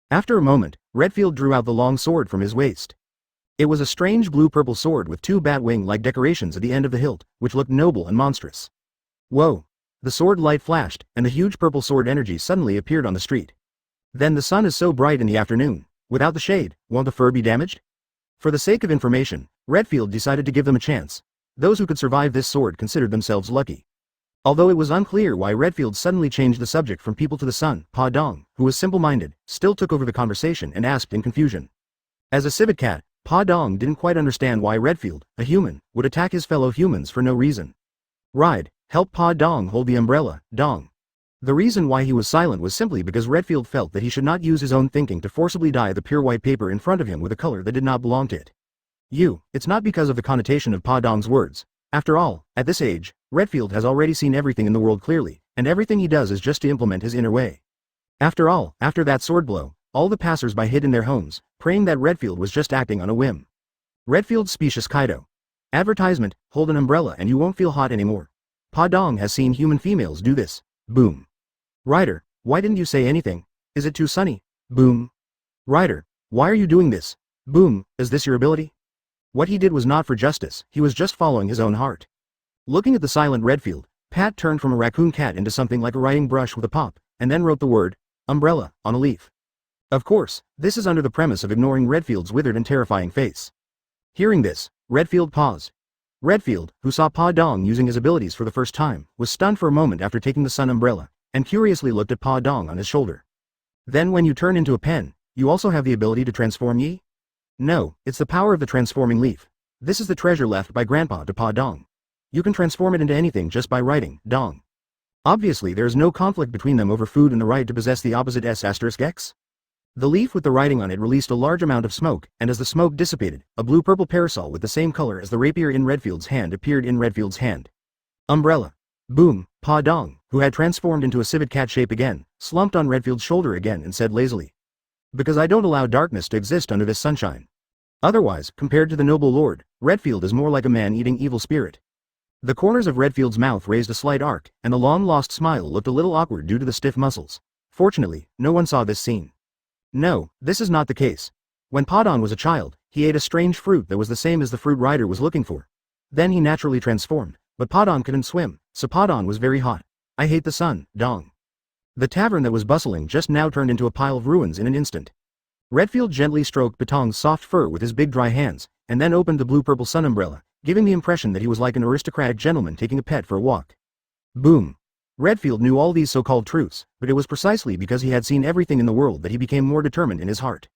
Speaker 1: After a moment, Redfield drew out the long sword from his waist. It was a strange blue-purple sword with two bat-wing-like decorations at the end of the hilt, which looked noble and monstrous. Whoa! The sword light flashed, and the huge purple sword energy suddenly appeared on the street. Then the sun is so bright in the afternoon. Without the shade, won't the fur be damaged? For the sake of information, Redfield decided to give them a chance. Those who could survive this sword considered themselves lucky. Although it was unclear why Redfield suddenly changed the subject from people to the sun, Padong, who was simple-minded, still took over the conversation and asked in confusion. As a civet cat, Padong didn't quite understand why Redfield, a human, would attack his fellow humans for no reason. Ride, help Padong hold the umbrella, Dong. The reason why he was silent was simply because Redfield felt that he should not use his own thinking to forcibly dye the pure white paper in front of him with a color that did not belong to it. It's not because of the connotation of Padong's words. After all, at this age, Redfield has already seen everything in the world clearly, and everything he does is just to implement his inner way. After all, after that sword blow, all the passers-by hid in their homes, praying that Redfield was just acting on a whim. Redfield's specious Kaido. Advertisement, hold an umbrella and you won't feel hot anymore. Padong has seen human females do this. Boom. Ryder, why didn't you say anything? Is it too sunny? Boom. Ryder, why are you doing this? Boom, is this your ability? What he did was not for justice, he was just following his own heart. Looking at the silent Redfield, Pat turned from a raccoon cat into something like a writing brush with a pop, and then wrote the word, umbrella, on a leaf. Of course, this is under the premise of ignoring Redfield's withered and terrifying face. Hearing this, Redfield paused. Redfield, who saw Padong using his abilities for the first time, was stunned for a moment after taking the sun umbrella, and curiously looked at Padong on his shoulder. Then when you turn into a pen, you also have the ability to transform ye? No, it's the power of the transforming leaf. This is the treasure left by Grandpa to Padong. You can transform it into anything just by writing, Dong. Obviously there is no conflict between them over food and the right to possess the opposite S**X. The leaf with the writing on it released a large amount of smoke, and as the smoke dissipated, a blue-purple parasol with the same color as the rapier in Redfield's hand appeared in Redfield's hand. Umbrella. Boom, Padong, who had transformed into a civet cat shape again, slumped on Redfield's shoulder again and said lazily. Because I don't allow darkness to exist under this sunshine. Otherwise, compared to the noble lord, Redfield is more like a man eating evil spirit. The corners of Redfield's mouth raised a slight arc, and the long-lost smile looked a little awkward due to the stiff muscles. Fortunately, no one saw this scene. No, this is not the case. When Padon was a child, he ate a strange fruit that was the same as the fruit Ryder was looking for. Then he naturally transformed, but Padon couldn't swim, so Padon was very hot. I hate the sun, dong. The tavern that was bustling just now turned into a pile of ruins in an instant. Redfield gently stroked Patong's soft fur with his big dry hands, and then opened the blue-purple sun umbrella, giving the impression that he was like an aristocratic gentleman taking a pet for a walk. Boom. Redfield knew all these so-called truths, but it was precisely because he had seen everything in the world that he became more determined in his heart.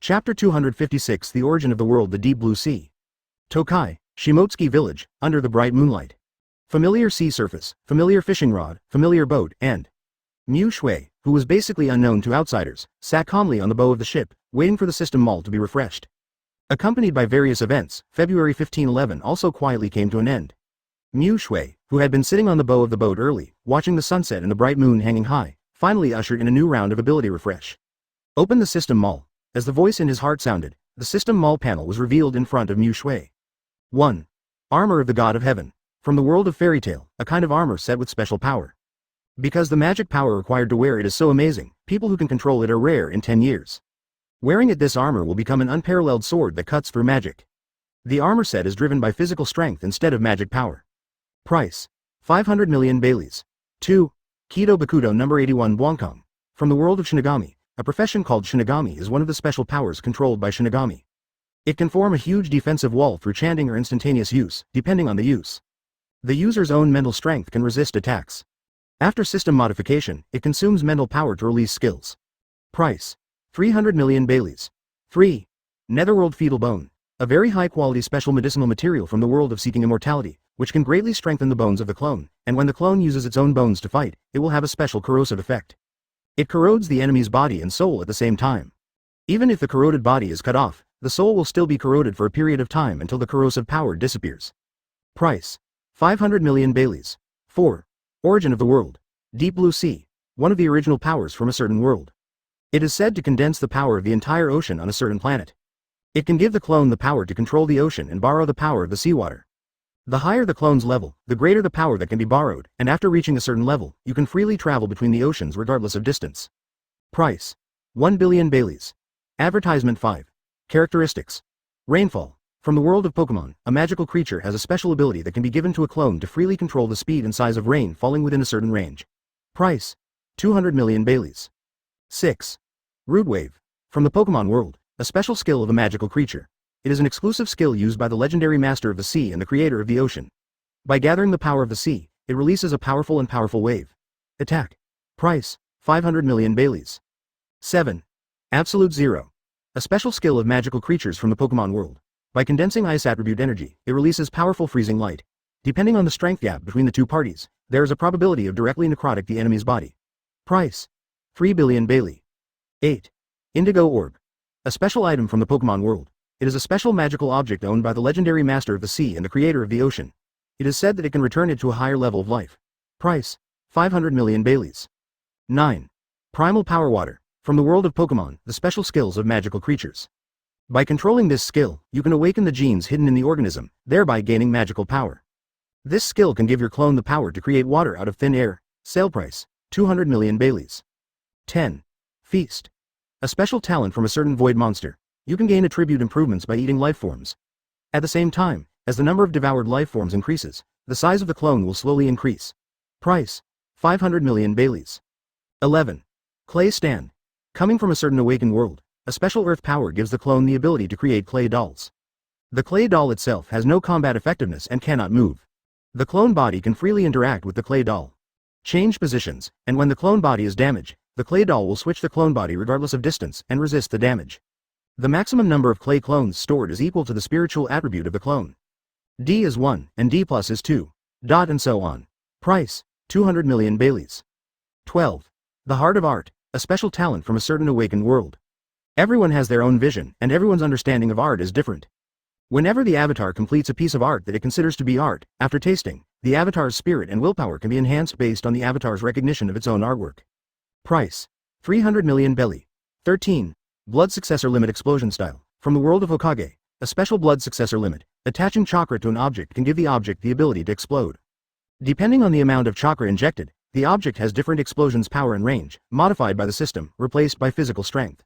Speaker 1: Chapter 256 The Origin of the World The Deep Blue Sea. Tokai, Shimotsuki Village, under the bright moonlight. Familiar sea surface, familiar fishing rod, familiar boat, and Muxue, who was basically unknown to outsiders, sat calmly on the bow of the ship, waiting for the system mall to be refreshed. Accompanied by various events, February 1511 also quietly came to an end. Muxue, who had been sitting on the bow of the boat early, watching the sunset and the bright moon hanging high, finally ushered in a new round of ability refresh. Open the system mall. As the voice in his heart sounded, the system mall panel was revealed in front of Muxue. 1. Armor of the God of Heaven. From the world of fairy tale, a kind of armor set with special power. Because the magic power required to wear it is so amazing, people who can control it are rare in 10 years. Wearing it, this armor will become an unparalleled sword that cuts through magic. The armor set is driven by physical strength instead of magic power. Price. 500 million Baileys. 2. Kido Bakudo No. 81 Bwankong. From the world of Shinigami, a profession called Shinigami is one of the special powers controlled by Shinigami. It can form a huge defensive wall through chanting or instantaneous use, depending on the use. The user's own mental strength can resist attacks. After system modification, it consumes mental power to release skills. Price. 300 million Baileys. 3. Netherworld Fetal Bone. A very high-quality special medicinal material from the world of seeking immortality, which can greatly strengthen the bones of the clone, and when the clone uses its own bones to fight, it will have a special corrosive effect. It corrodes the enemy's body and soul at the same time. Even if the corroded body is cut off, the soul will still be corroded for a period of time until the corrosive power disappears. Price. 500 million Baileys. 4. Origin of the World. Deep Blue Sea. One of the original powers from a certain world. It is said to condense the power of the entire ocean on a certain planet. It can give the clone the power to control the ocean and borrow the power of the seawater. The higher the clone's level, the greater the power that can be borrowed, and after reaching a certain level, you can freely travel between the oceans regardless of distance. Price. 1 billion Baileys. Advertisement 5. Characteristics. Rainfall. From the world of Pokemon, a magical creature has a special ability that can be given to a clone to freely control the speed and size of rain falling within a certain range. Price. 200 million Baileys. 6. Root Wave. From the Pokemon world, a special skill of a magical creature. It is an exclusive skill used by the legendary master of the sea and the creator of the ocean. By gathering the power of the sea, it releases a powerful wave. Attack. Price. 500 million Baileys. 7. Absolute Zero. A special skill of magical creatures from the Pokemon world. By condensing ice attribute energy, it releases powerful freezing light. Depending on the strength gap between the two parties, there is a probability of directly necrotic the enemy's body. Price. 3 billion Bailey. 8. Indigo Orb. A special item from the Pokemon world. It is a special magical object owned by the legendary master of the sea and the creator of the ocean. It is said that it can return it to a higher level of life. Price. 500 million Baileys. 9. Primal Power Water. From the world of Pokemon, the special skills of magical creatures. By controlling this skill, you can awaken the genes hidden in the organism, thereby gaining magical power. This skill can give your clone the power to create water out of thin air. Sale price. 200 million Baileys. 10. Feast. A special talent from a certain void monster. You can gain attribute improvements by eating life forms. At the same time, as the number of devoured life forms increases, the size of the clone will slowly increase. Price. 500 million Baileys. 11. Clay Stand. Coming from a certain awakened world, a special earth power gives the clone the ability to create clay dolls. The clay doll itself has no combat effectiveness and cannot move. The clone body can freely interact with the clay doll. Change positions, and when the clone body is damaged, the clay doll will switch the clone body regardless of distance and resist the damage. The maximum number of clay clones stored is equal to the spiritual attribute of the clone. D is 1, and D plus is 2. And so on. Price. 200 million Baileys. 12. The Heart of Art. A special talent from a certain awakened world. Everyone has their own vision, and everyone's understanding of art is different. Whenever the avatar completes a piece of art that it considers to be art, after tasting, the avatar's spirit and willpower can be enhanced based on the avatar's recognition of its own artwork. Price. 300 million Belly. 13. Blood Successor Limit Explosion Style. From the world of Hokage, a special blood successor limit. Attaching chakra to an object can give the object the ability to explode. Depending on the amount of chakra injected, the object has different explosions power and range, modified by the system, replaced by physical strength.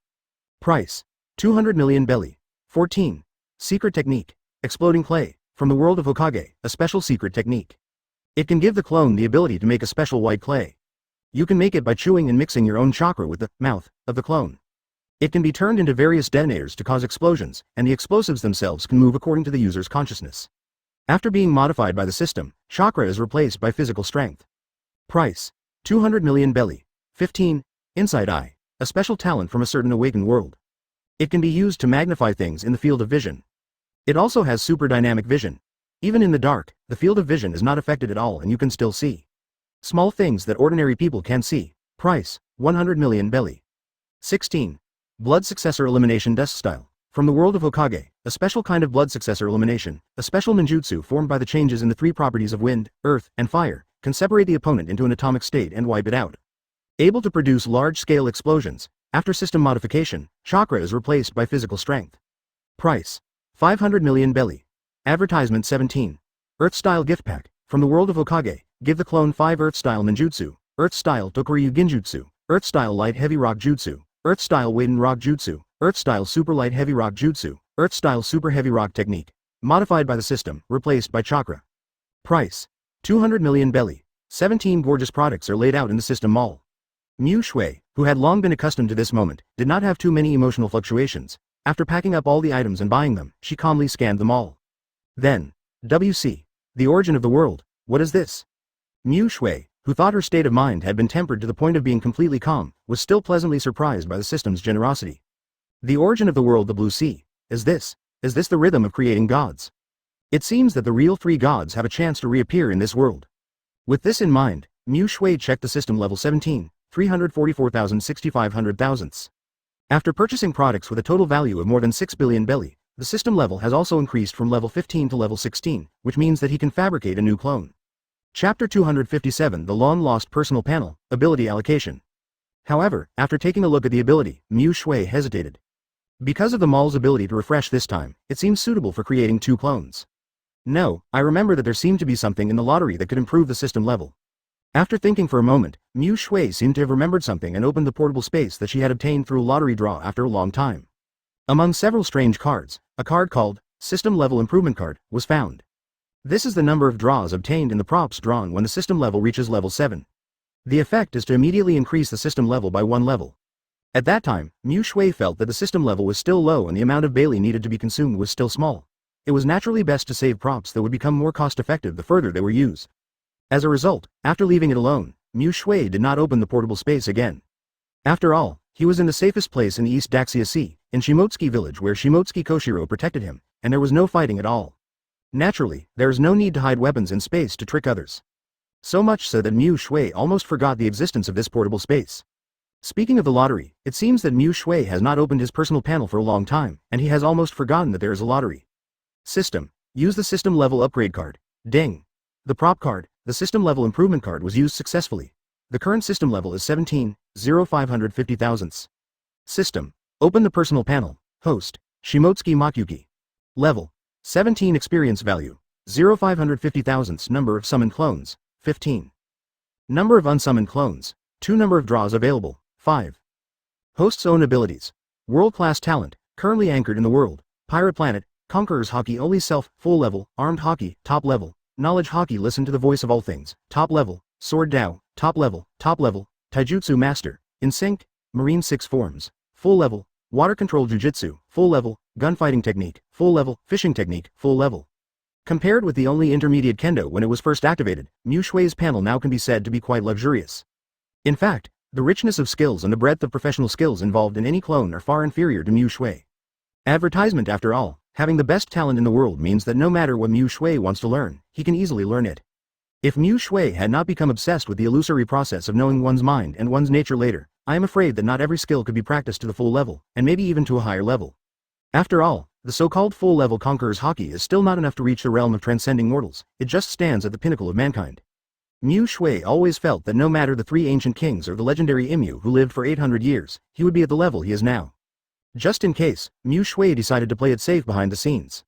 Speaker 1: Price: 200 million belly. 14. Secret technique. Exploding clay. From the world of Hokage, a special secret technique. It can give the clone the ability to make a special white clay. You can make it by chewing and mixing your own chakra with the mouth of the clone. It can be turned into various detonators to cause explosions, and the explosives themselves can move according to the user's consciousness. After being modified by the system, chakra is replaced by physical strength. Price: 200 million belly. 15. Inside eye. A special talent from a certain awakened world. It can be used to magnify things in the field of vision. It also has super dynamic vision. Even in the dark, the field of vision is not affected at all and you can still see small things that ordinary people can't see. Price: 100 million belly. 16. Blood successor elimination dust style. From the world of Hokage, a special kind of blood successor elimination, a special ninjutsu formed by the changes in the three properties of wind, earth, and fire, can separate the opponent into an atomic state and wipe it out. Able to produce large-scale explosions, after system modification, chakra is replaced by physical strength. Price: 500 million belly. Advertisement 17. Earth-style gift pack. From the world of Hokage, give the clone 5 Earth-style ninjutsu, Earth-style Tokuryu Genjutsu, Earth-style light-heavy rock jutsu, Earth-style Waden rock jutsu, Earth-style super light-heavy rock jutsu, Earth-style super heavy rock technique. Modified by the system, replaced by chakra. Price: 200 million belly. 17 gorgeous products are laid out in the system mall. Muxue, who had long been accustomed to this moment, did not have too many emotional fluctuations. After packing up all the items and buying them, she calmly scanned them all. Then, WC. The origin of the world. What is this? Muxue, who thought her state of mind had been tempered to the point of being completely calm, was still pleasantly surprised by the system's generosity. The origin of the world, the Blue Sea. Is this the rhythm of creating gods? It seems that the real 3 gods have a chance to reappear in this world. With this in mind, Muxue checked the system level 17, 344,600 thousandths. After purchasing products with a total value of more than 6 billion belly, the system level has also increased from level 15 to level 16, which means that he can fabricate a new clone. Chapter 257, the long-lost personal panel, ability allocation. However, after taking a look at the ability, Muxue hesitated. Because of the mall's ability to refresh this time, it seems suitable for creating 2 clones. No, I remember that there seemed to be something in the lottery that could improve the system level. After thinking for a moment, Muxue seemed to have remembered something and opened the portable space that she had obtained through a lottery draw after a long time. Among several strange cards, a card called System Level Improvement Card was found. This is the number of draws obtained in the props drawn when the system level reaches level 7. The effect is to immediately increase the system level by 1 level. At that time, Muxue felt that the system level was still low and the amount of Bailey needed to be consumed was still small. It was naturally best to save props that would become more cost-effective the further they were used. As a result, after leaving it alone, Muxue did not open the portable space again. After all, he was in the safest place in the East Daxia Sea, in Shimotsuki village where Shimotsuki Koshiro protected him, and there was no fighting at all. Naturally, there is no need to hide weapons in space to trick others. So much so that Muxue almost forgot the existence of this portable space. Speaking of the lottery, it seems that Muxue has not opened his personal panel for a long time, and he has almost forgotten that there is a lottery. System. Use the system level upgrade card. Ding. The prop card, the system level improvement card was used successfully. The current system level is 17,0550 thousandths. System. Open the personal panel. Host. Shimotsuki Makyuki. Level. 17 experience value. 0,550 thousandths number of summoned clones. 15. Number of unsummoned clones. 2 number of draws available. 5. Host's own abilities. World-class talent, currently anchored in the world. Pirate Planet, Conqueror's Hockey only self, full level, Armed Hockey, top level. Knowledge Hockey listen to the voice of all things, top level. Sword Dao, top level, Taijutsu Master, in sync, Marine 6 forms, full level. Water Control Jujitsu, full level. Gunfighting Technique, full level. Fishing Technique, full level. Compared with the only intermediate Kendo when it was first activated, Muxue's panel now can be said to be quite luxurious. In fact, the richness of skills and the breadth of professional skills involved in any clone are far inferior to Muxue. Advertisement after all, having the best talent in the world means that no matter what Muxue wants to learn, he can easily learn it. If Muxue had not become obsessed with the illusory process of knowing one's mind and one's nature later, I am afraid that not every skill could be practiced to the full level, and maybe even to a higher level. After all, the so-called full-level Conqueror's Hockey is still not enough to reach the realm of transcending mortals, it just stands at the pinnacle of mankind. Muxue always felt that no matter the 3 ancient kings or the legendary Imyu who lived for 800 years, he would be at the level he is now. Just in case, Muxue decided to play it safe behind the scenes.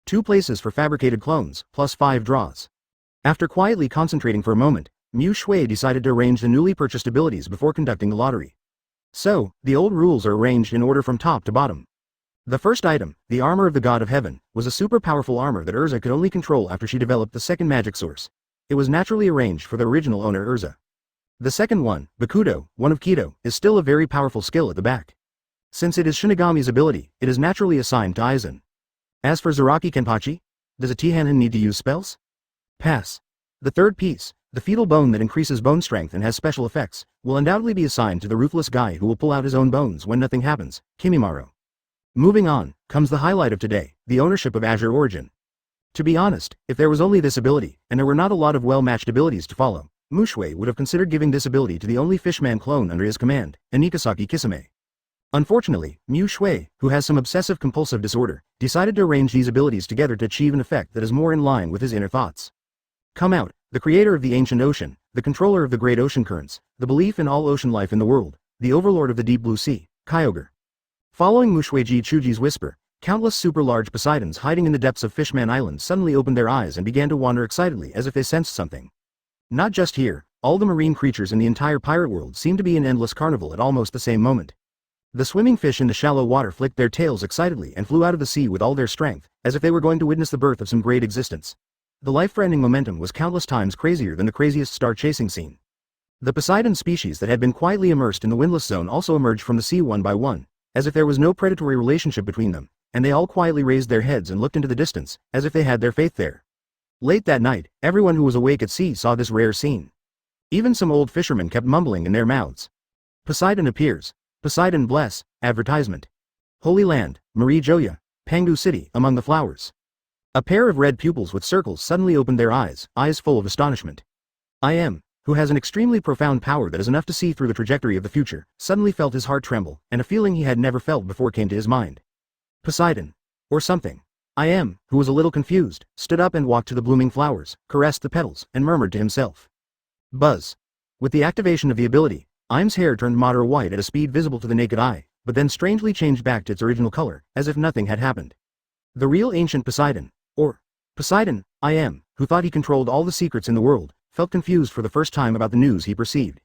Speaker 1: 2 places for fabricated clones, plus 5 draws. After quietly concentrating for a moment, Muxue decided to arrange the newly purchased abilities before conducting the lottery. So, the old rules are arranged in order from top to bottom. The first item, the Armor of the God of Heaven, was a super powerful armor that Erza could only control after she developed the second magic source. It was naturally arranged for the original owner Erza. The second one, Bakudo, one of Kido, is still a very powerful skill at the back. Since it is Shinigami's ability, it is naturally assigned to Aizen. As for Zaraki Kenpachi, does a Tihanin need to use spells? Pass. The third piece, the fetal bone that increases bone strength and has special effects, will undoubtedly be assigned to the ruthless guy who will pull out his own bones when nothing happens, Kimimaro. Moving on, comes the highlight of today, the ownership of Azure Origin. To be honest, if there was only this ability, and there were not a lot of well-matched abilities to follow, Muxue would have considered giving this ability to the only fishman clone under his command, Inigaki Kisame. Unfortunately, Muxue, who has some obsessive-compulsive disorder, decided to arrange these abilities together to achieve an effect that is more in line with his inner thoughts. Come out, the creator of the ancient ocean, the controller of the great ocean currents, the belief in all ocean life in the world, the overlord of the deep blue sea, Kyogre. Following Muxueji Chuji's whisper, countless super-large Poseidons hiding in the depths of Fishman Island suddenly opened their eyes and began to wander excitedly as if they sensed something. Not just here, all the marine creatures in the entire pirate world seemed to be in endless carnival at almost the same moment. The swimming fish in the shallow water flicked their tails excitedly and flew out of the sea with all their strength, as if they were going to witness the birth of some great existence. The life-threatening momentum was countless times crazier than the craziest star-chasing scene. The Poseidon species that had been quietly immersed in the windless zone also emerged from the sea one by one, as if there was no predatory relationship between them, and they all quietly raised their heads and looked into the distance, as if they had their faith there. Late that night, everyone who was awake at sea saw this rare scene. Even some old fishermen kept mumbling in their mouths. Poseidon appears. Poseidon bless, advertisement. Holy Land, Marie Joya, Pangdu City, among the flowers. A pair of red pupils with circles suddenly opened their eyes full of astonishment. I am, who has an extremely profound power that is enough to see through the trajectory of the future, suddenly felt his heart tremble, and a feeling he had never felt before came to his mind. Poseidon. Or something. I am, who was a little confused, stood up and walked to the blooming flowers, caressed the petals, and murmured to himself. Buzz. With the activation of the ability, Im's hair turned Madara white at a speed visible to the naked eye, but then strangely changed back to its original color, as if nothing had happened. The real ancient Poseidon, or Poseidon, I am, who thought he controlled all the secrets in the world, felt confused for the first time about the news he perceived.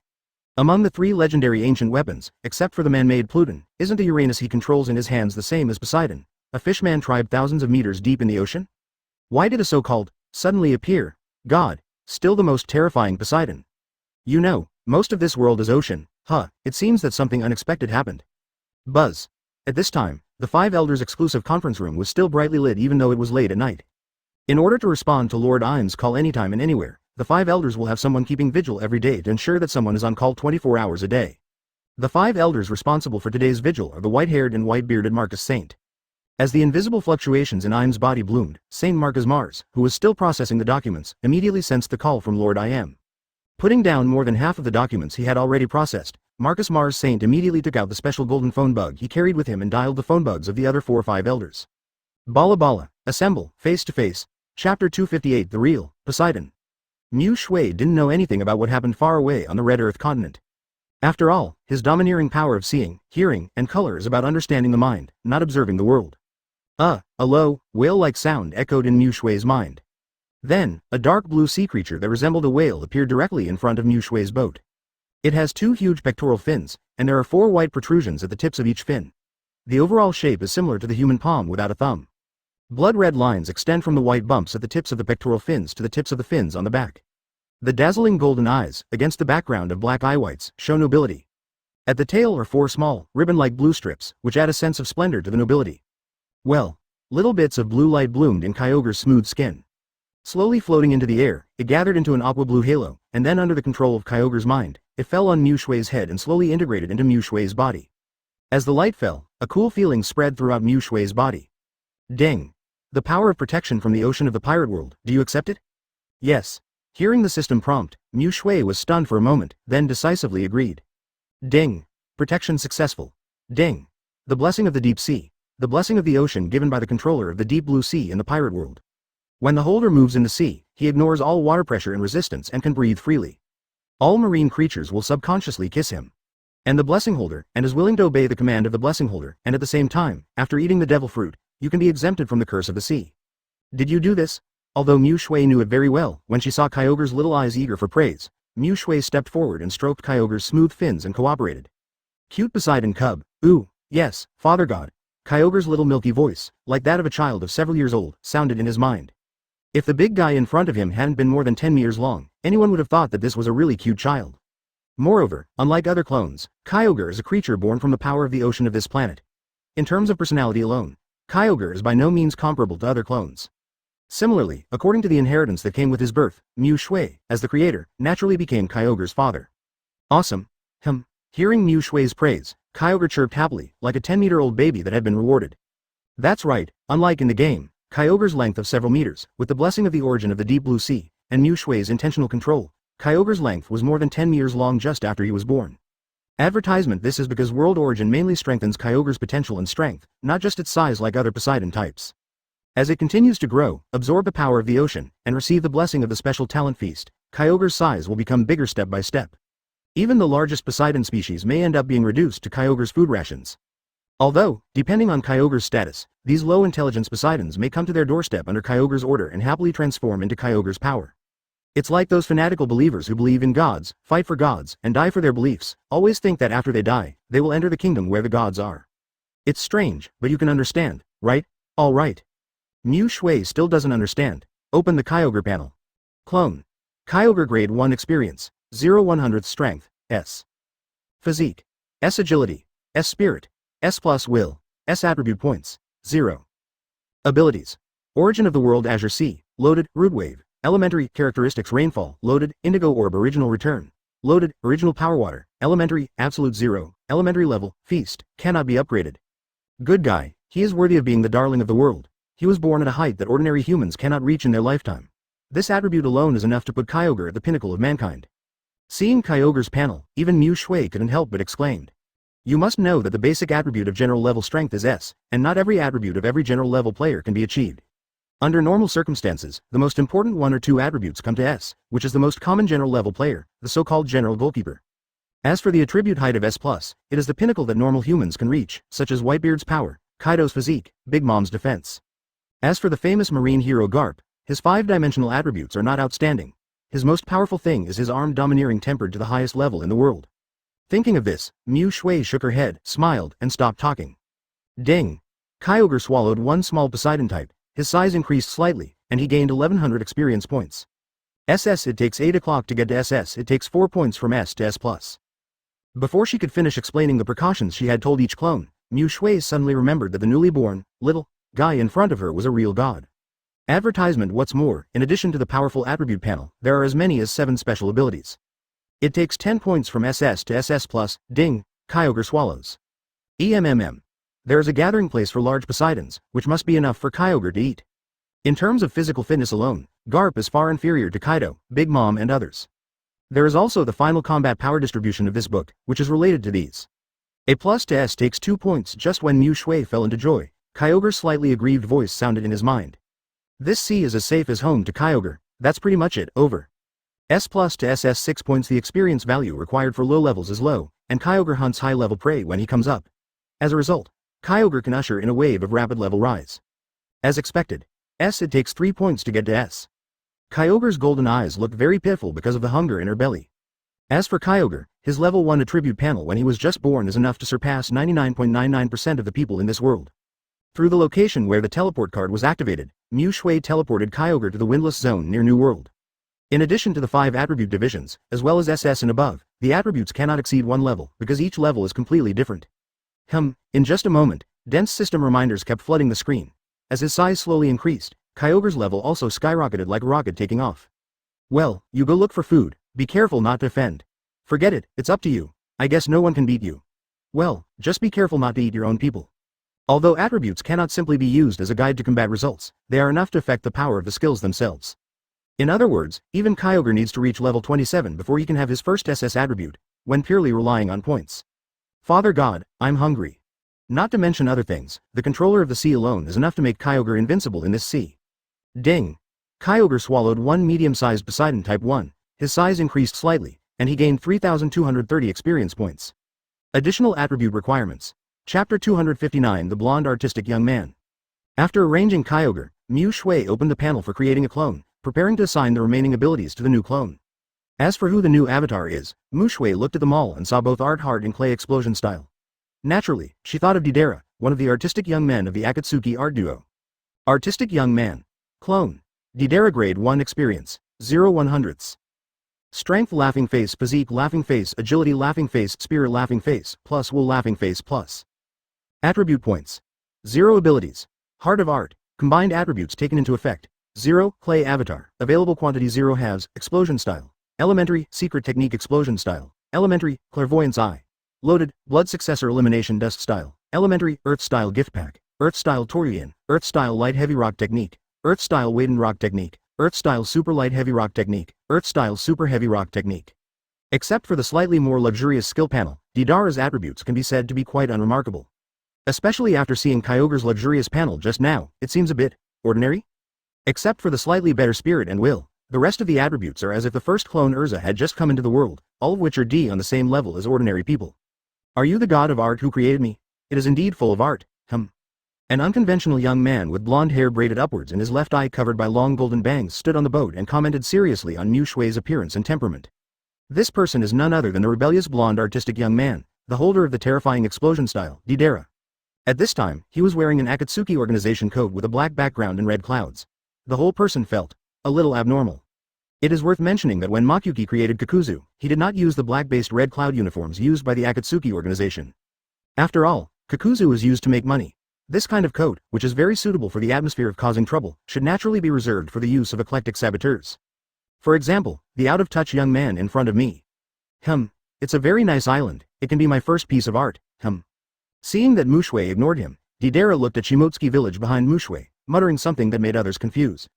Speaker 1: Among the 3 legendary ancient weapons, except for the man-made Pluton, isn't the Uranus he controls in his hands the same as Poseidon, a fishman tribe thousands of meters deep in the ocean? Why did a so-called, suddenly appear, god, still the most terrifying Poseidon? You know, most of this world is ocean, it seems that something unexpected happened. Buzz. At this time, the 5 Elders' exclusive conference room was still brightly lit even though it was late at night. In order to respond to Lord Im's call anytime and anywhere, the 5 Elders will have someone keeping vigil every day to ensure that someone is on call 24 hours a day. The 5 Elders responsible for today's vigil are the white-haired and white-bearded Marcus Saint. As the invisible fluctuations in Im's body bloomed, Saint Marcus Mars, who was still processing the documents, immediately sensed the call from Lord Im. Putting down more than half of the documents he had already processed, Marcus Mars Saint immediately took out the special golden phone bug he carried with him and dialed the phone bugs of the other 4 or 5 elders. Bala Bala, assemble, face to face. Chapter 258 The Real, Poseidon. Muxue didn't know anything about what happened far away on the Red Earth continent. After all, his domineering power of seeing, hearing, and color is about understanding the mind, not observing the world. A low, whale-like sound echoed in Muxue's mind. Then, a dark blue sea creature that resembled a whale appeared directly in front of Muxue's boat. It has 2 huge pectoral fins, and there are 4 white protrusions at the tips of each fin. The overall shape is similar to the human palm without a thumb. Blood-red lines extend from the white bumps at the tips of the pectoral fins to the tips of the fins on the back. The dazzling golden eyes, against the background of black eye whites, show nobility. At the tail are 4 small, ribbon-like blue strips, which add a sense of splendor to the nobility. Well, little bits of blue light bloomed in Kyogre's smooth skin. Slowly floating into the air, it gathered into an aqua-blue halo, and then under the control of Kyogre's mind, it fell on Muxue's head and slowly integrated into Muxue's body. As the light fell, a cool feeling spread throughout Muxue's body. Ding! The power of protection from the ocean of the pirate world, do you accept it? Yes. Hearing the system prompt, Muxue was stunned for a moment, then decisively agreed. Ding! Protection successful. Ding! The blessing of the deep sea. The blessing of the ocean given by the controller of the deep blue sea in the pirate world. When the holder moves in the sea, he ignores all water pressure and resistance and can breathe freely. All marine creatures will subconsciously kiss him. And the blessing holder, and is willing to obey the command of the blessing holder, and at the same time, after eating the devil fruit, you can be exempted from the curse of the sea. Did you do this? Although Muxue knew it very well, when she saw Kyogre's little eyes eager for praise, Muxue stepped forward and stroked Kyogre's smooth fins and cooperated. Cute Poseidon cub, ooh, yes, Father God. Kyogre's little milky voice, like that of a child of several years old, sounded in his mind. If the big guy in front of him hadn't been more than 10 meters long, anyone would have thought that this was a really cute child. Moreover, unlike other clones, Kyogre is a creature born from the power of the ocean of this planet. In terms of personality alone, Kyogre is by no means comparable to other clones. Similarly, according to the inheritance that came with his birth, Muxue, as the creator, naturally became Kyogre's father. Awesome. Hearing Muxue's praise, Kyogre chirped happily, like a 10-meter-old baby that had been rewarded. That's right, unlike in the game, Kyogre's length of several meters, with the blessing of the origin of the deep blue sea, and Muxue's intentional control, Kyogre's length was more than 10 meters long just after he was born. Advertisement. This is because world origin mainly strengthens Kyogre's potential and strength, not just its size like other Poseidon types. As it continues to grow, absorb the power of the ocean, and receive the blessing of the special talent feast, Kyogre's size will become bigger step by step. Even the largest Poseidon species may end up being reduced to Kyogre's food rations. Although, depending on Kyogre's status, these low-intelligence Poseidons may come to their doorstep under Kyogre's order and happily transform into Kyogre's power. It's like those fanatical believers who believe in gods, fight for gods, and die for their beliefs, always think that after they die, they will enter the kingdom where the gods are. It's strange, but you can understand, right? Alright. Muxue still doesn't understand. Open the Kyogre panel. Clone. Kyogre grade 1 experience, 0-100th strength, S. Physique. S agility, S spirit, S plus will, S attribute points, 0. Abilities. Origin of the world Azure Sea, loaded, Root Wave, elementary, characteristics Rainfall, loaded, Indigo Orb original return, loaded, original Power Water, elementary, absolute 0, elementary level, Feast, cannot be upgraded. Good guy, he is worthy of being the darling of the world. He was born at a height that ordinary humans cannot reach in their lifetime. This attribute alone is enough to put Kyogre at the pinnacle of mankind. Seeing Kyogre's panel, even Muxue couldn't help but exclaimed. You must know that the basic attribute of general level strength is S, and not every attribute of every general level player can be achieved. Under normal circumstances, the most important 1 or 2 attributes come to S, which is the most common general level player, the so-called general goalkeeper. As for the attribute height of S+, it is the pinnacle that normal humans can reach, such as Whitebeard's power, Kaido's physique, Big Mom's defense. As for the famous marine hero Garp, his 5-dimensional attributes are not outstanding. His most powerful thing is his armed domineering tempered to the highest level in the world. Thinking of this, Muxue shook her head, smiled, and stopped talking. Ding! Kyogre swallowed 1 small Poseidon type, his size increased slightly, and he gained 1100 experience points. SS it takes 8 o'clock to get to SS, it takes 4 points from S to S+. Before she could finish explaining the precautions she had told each clone, Muxue suddenly remembered that the newly born, little, guy in front of her was a real god. Advertisement. What's more, in addition to the powerful attribute panel, there are as many as 7 special abilities. It takes 10 points from SS to SS+, ding, Kyogre swallows. There is a gathering place for large Poseidons, which must be enough for Kyogre to eat. In terms of physical fitness alone, Garp is far inferior to Kaido, Big Mom and others. There is also the final combat power distribution of this book, which is related to these. A plus to S takes 2 points. Just when Muxue fell into joy, Kyogre's slightly aggrieved voice sounded in his mind. This sea is as safe as home to Kyogre, that's pretty much it, over. S plus to SS 6 points. The experience value required for low levels is low, and Kyogre hunts high-level prey when he comes up. As a result, Kyogre can usher in a wave of rapid level rise. As expected, S it takes 3 points to get to S. Kyogre's golden eyes looked very pitiful because of the hunger in her belly. As for Kyogre, his level 1 attribute panel when he was just born is enough to surpass 99.99% of the people in this world. Through the location where the teleport card was activated, Muxue teleported Kyogre to the windless zone near New World. In addition to the 5 attribute divisions, as well as SS and above, the attributes cannot exceed 1 level, because each level is completely different. In just a moment, dense system reminders kept flooding the screen. As his size slowly increased, Kyogre's level also skyrocketed like a rocket taking off. Well, you go look for food, be careful not to offend. Forget it, it's up to you, I guess no one can beat you. Well, just be careful not to eat your own people. Although attributes cannot simply be used as a guide to combat results, they are enough to affect the power of the skills themselves. In other words, even Kyogre needs to reach level 27 before he can have his first SS attribute, when purely relying on points. Father God, I'm hungry. Not to mention other things, the controller of the sea alone is enough to make Kyogre invincible in this sea. Ding! Kyogre swallowed 1 medium-sized Poseidon type 1, his size increased slightly, and he gained 3,230 experience points. Additional attribute requirements. Chapter 259 The Blonde Artistic Young Man. After arranging Kyogre, Muxue opened the panel for creating a clone, preparing to assign the remaining abilities to the new clone. As for who the new avatar is, Muxue looked at them all and saw both art heart and clay explosion style. Naturally, she thought of Deidara, one of the artistic young men of the Akatsuki art duo. Artistic young man. Clone. Deidara grade 1 experience, 0/100. Strength laughing face, physique laughing face, agility laughing face, spirit laughing face, plus will laughing face plus. Attribute points. 0 abilities. Heart of art, combined attributes taken into effect. 0, clay avatar, available quantity 0 halves, explosion style. Elementary, secret technique explosion style. Elementary, clairvoyance eye. Loaded, blood successor elimination dust style. Elementary, earth style gift pack. Earth style Toryuan, earth style light heavy rock technique. Earth style weighted rock technique. Earth style super light heavy rock technique. Earth style super heavy rock technique. Except for the slightly more luxurious skill panel, Deidara's attributes can be said to be quite unremarkable. Especially after seeing Kyogre's luxurious panel just now, it seems a bit ordinary? Except for the slightly better spirit and will, the rest of the attributes are as if the first clone Erza had just come into the world, all of which are D on the same level as ordinary people. Are you the god of art who created me? It is indeed full of art, An unconventional young man with blonde hair braided upwards and his left eye covered by long golden bangs stood on the boat and commented seriously on Muxue's appearance and temperament. This person is none other than the rebellious blonde artistic young man, the holder of the terrifying explosion style, Deidara. At this time, he was wearing an Akatsuki organization coat with a black background and red clouds. The whole person felt a little abnormal. It is worth mentioning that when Makyuki created Kakuzu, he did not use the black-based red cloud uniforms used by the Akatsuki organization. After all, Kakuzu is used to make money. This kind of coat, which is very suitable for the atmosphere of causing trouble, should naturally be reserved for the use of eclectic saboteurs. For example, the out-of-touch young man in front of me. It's a very nice island, it can be my first piece of art, Seeing that Muxue ignored him, Deidara looked at Shimotsuki village behind Muxue, muttering something that made others confused.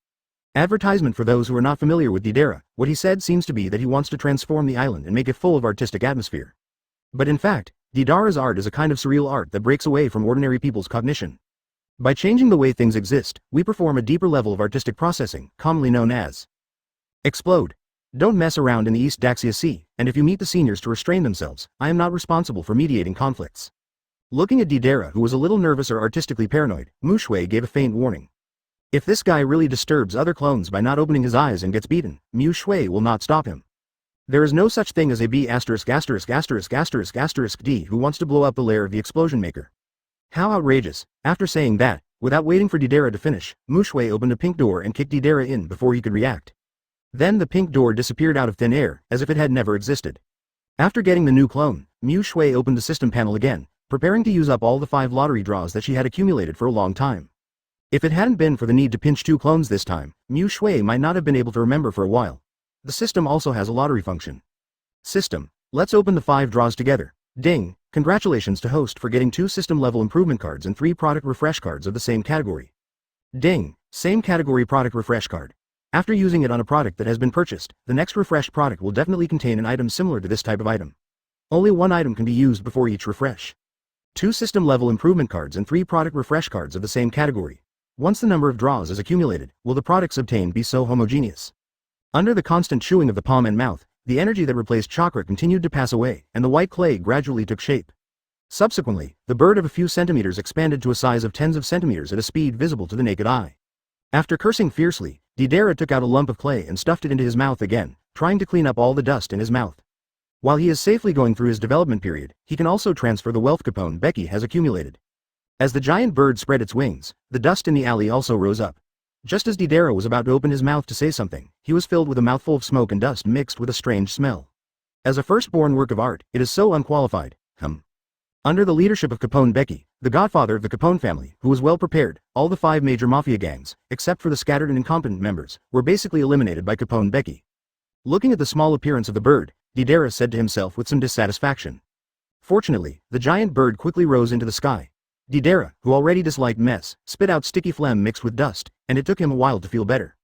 Speaker 1: Advertisement for those who are not familiar with Deidara, what he said seems to be that he wants to transform the island and make it full of artistic atmosphere. But in fact, Deidara's art is a kind of surreal art that breaks away from ordinary people's cognition. By changing the way things exist, we perform a deeper level of artistic processing, commonly known as explode. Don't mess around in the East Daxia Sea, and if you meet the seniors to restrain themselves, I am not responsible for mediating conflicts. Looking at Deidara, who was a little nervous or artistically paranoid, Muxue gave a faint warning. If this guy really disturbs other clones by not opening his eyes and gets beaten, Muxue will not stop him. There is no such thing as a B*********** D who wants to blow up the lair of the explosion maker. How outrageous. After saying that, without waiting for Deidara to finish, Muxue opened a pink door and kicked Deidara in before he could react. Then the pink door disappeared out of thin air, as if it had never existed. After getting the new clone, Muxue opened the system panel again, preparing to use up all the 5 lottery draws that she had accumulated for a long time. If it hadn't been for the need to pinch 2 clones this time, Muxue might not have been able to remember for a while. The system also has a lottery function. System. Let's open the 5 draws together. Ding. Congratulations to host for getting 2 system level improvement cards and 3 product refresh cards of the same category. Ding. Same category product refresh card. After using it on a product that has been purchased, the next refreshed product will definitely contain an item similar to this type of item. Only 1 item can be used before each refresh. 2 system level improvement cards and 3 product refresh cards of the same category. Once the number of draws is accumulated, will the products obtained be so homogeneous? Under the constant chewing of the palm and mouth, the energy that replaced chakra continued to pass away, and the white clay gradually took shape. Subsequently, the bird of a few centimeters expanded to a size of tens of centimeters at a speed visible to the naked eye. After cursing fiercely, Deidara took out a lump of clay and stuffed it into his mouth again, trying to clean up all the dust in his mouth. While he is safely going through his development period, he can also transfer the wealth Capone Becky has accumulated. As the giant bird spread its wings, the dust in the alley also rose up. Just as Deidara was about to open his mouth to say something, he was filled with a mouthful of smoke and dust mixed with a strange smell. As a firstborn work of art, it is so unqualified. Under the leadership of Capone Becky, the godfather of the Capone family, who was well prepared, all the 5 major mafia gangs, except for the scattered and incompetent members, were basically eliminated by Capone Becky. Looking at the small appearance of the bird, Deidara said to himself with some dissatisfaction. Fortunately, the giant bird quickly rose into the sky. Deidara, who already disliked mess, spit out sticky phlegm mixed with dust, and it took him a while to feel better.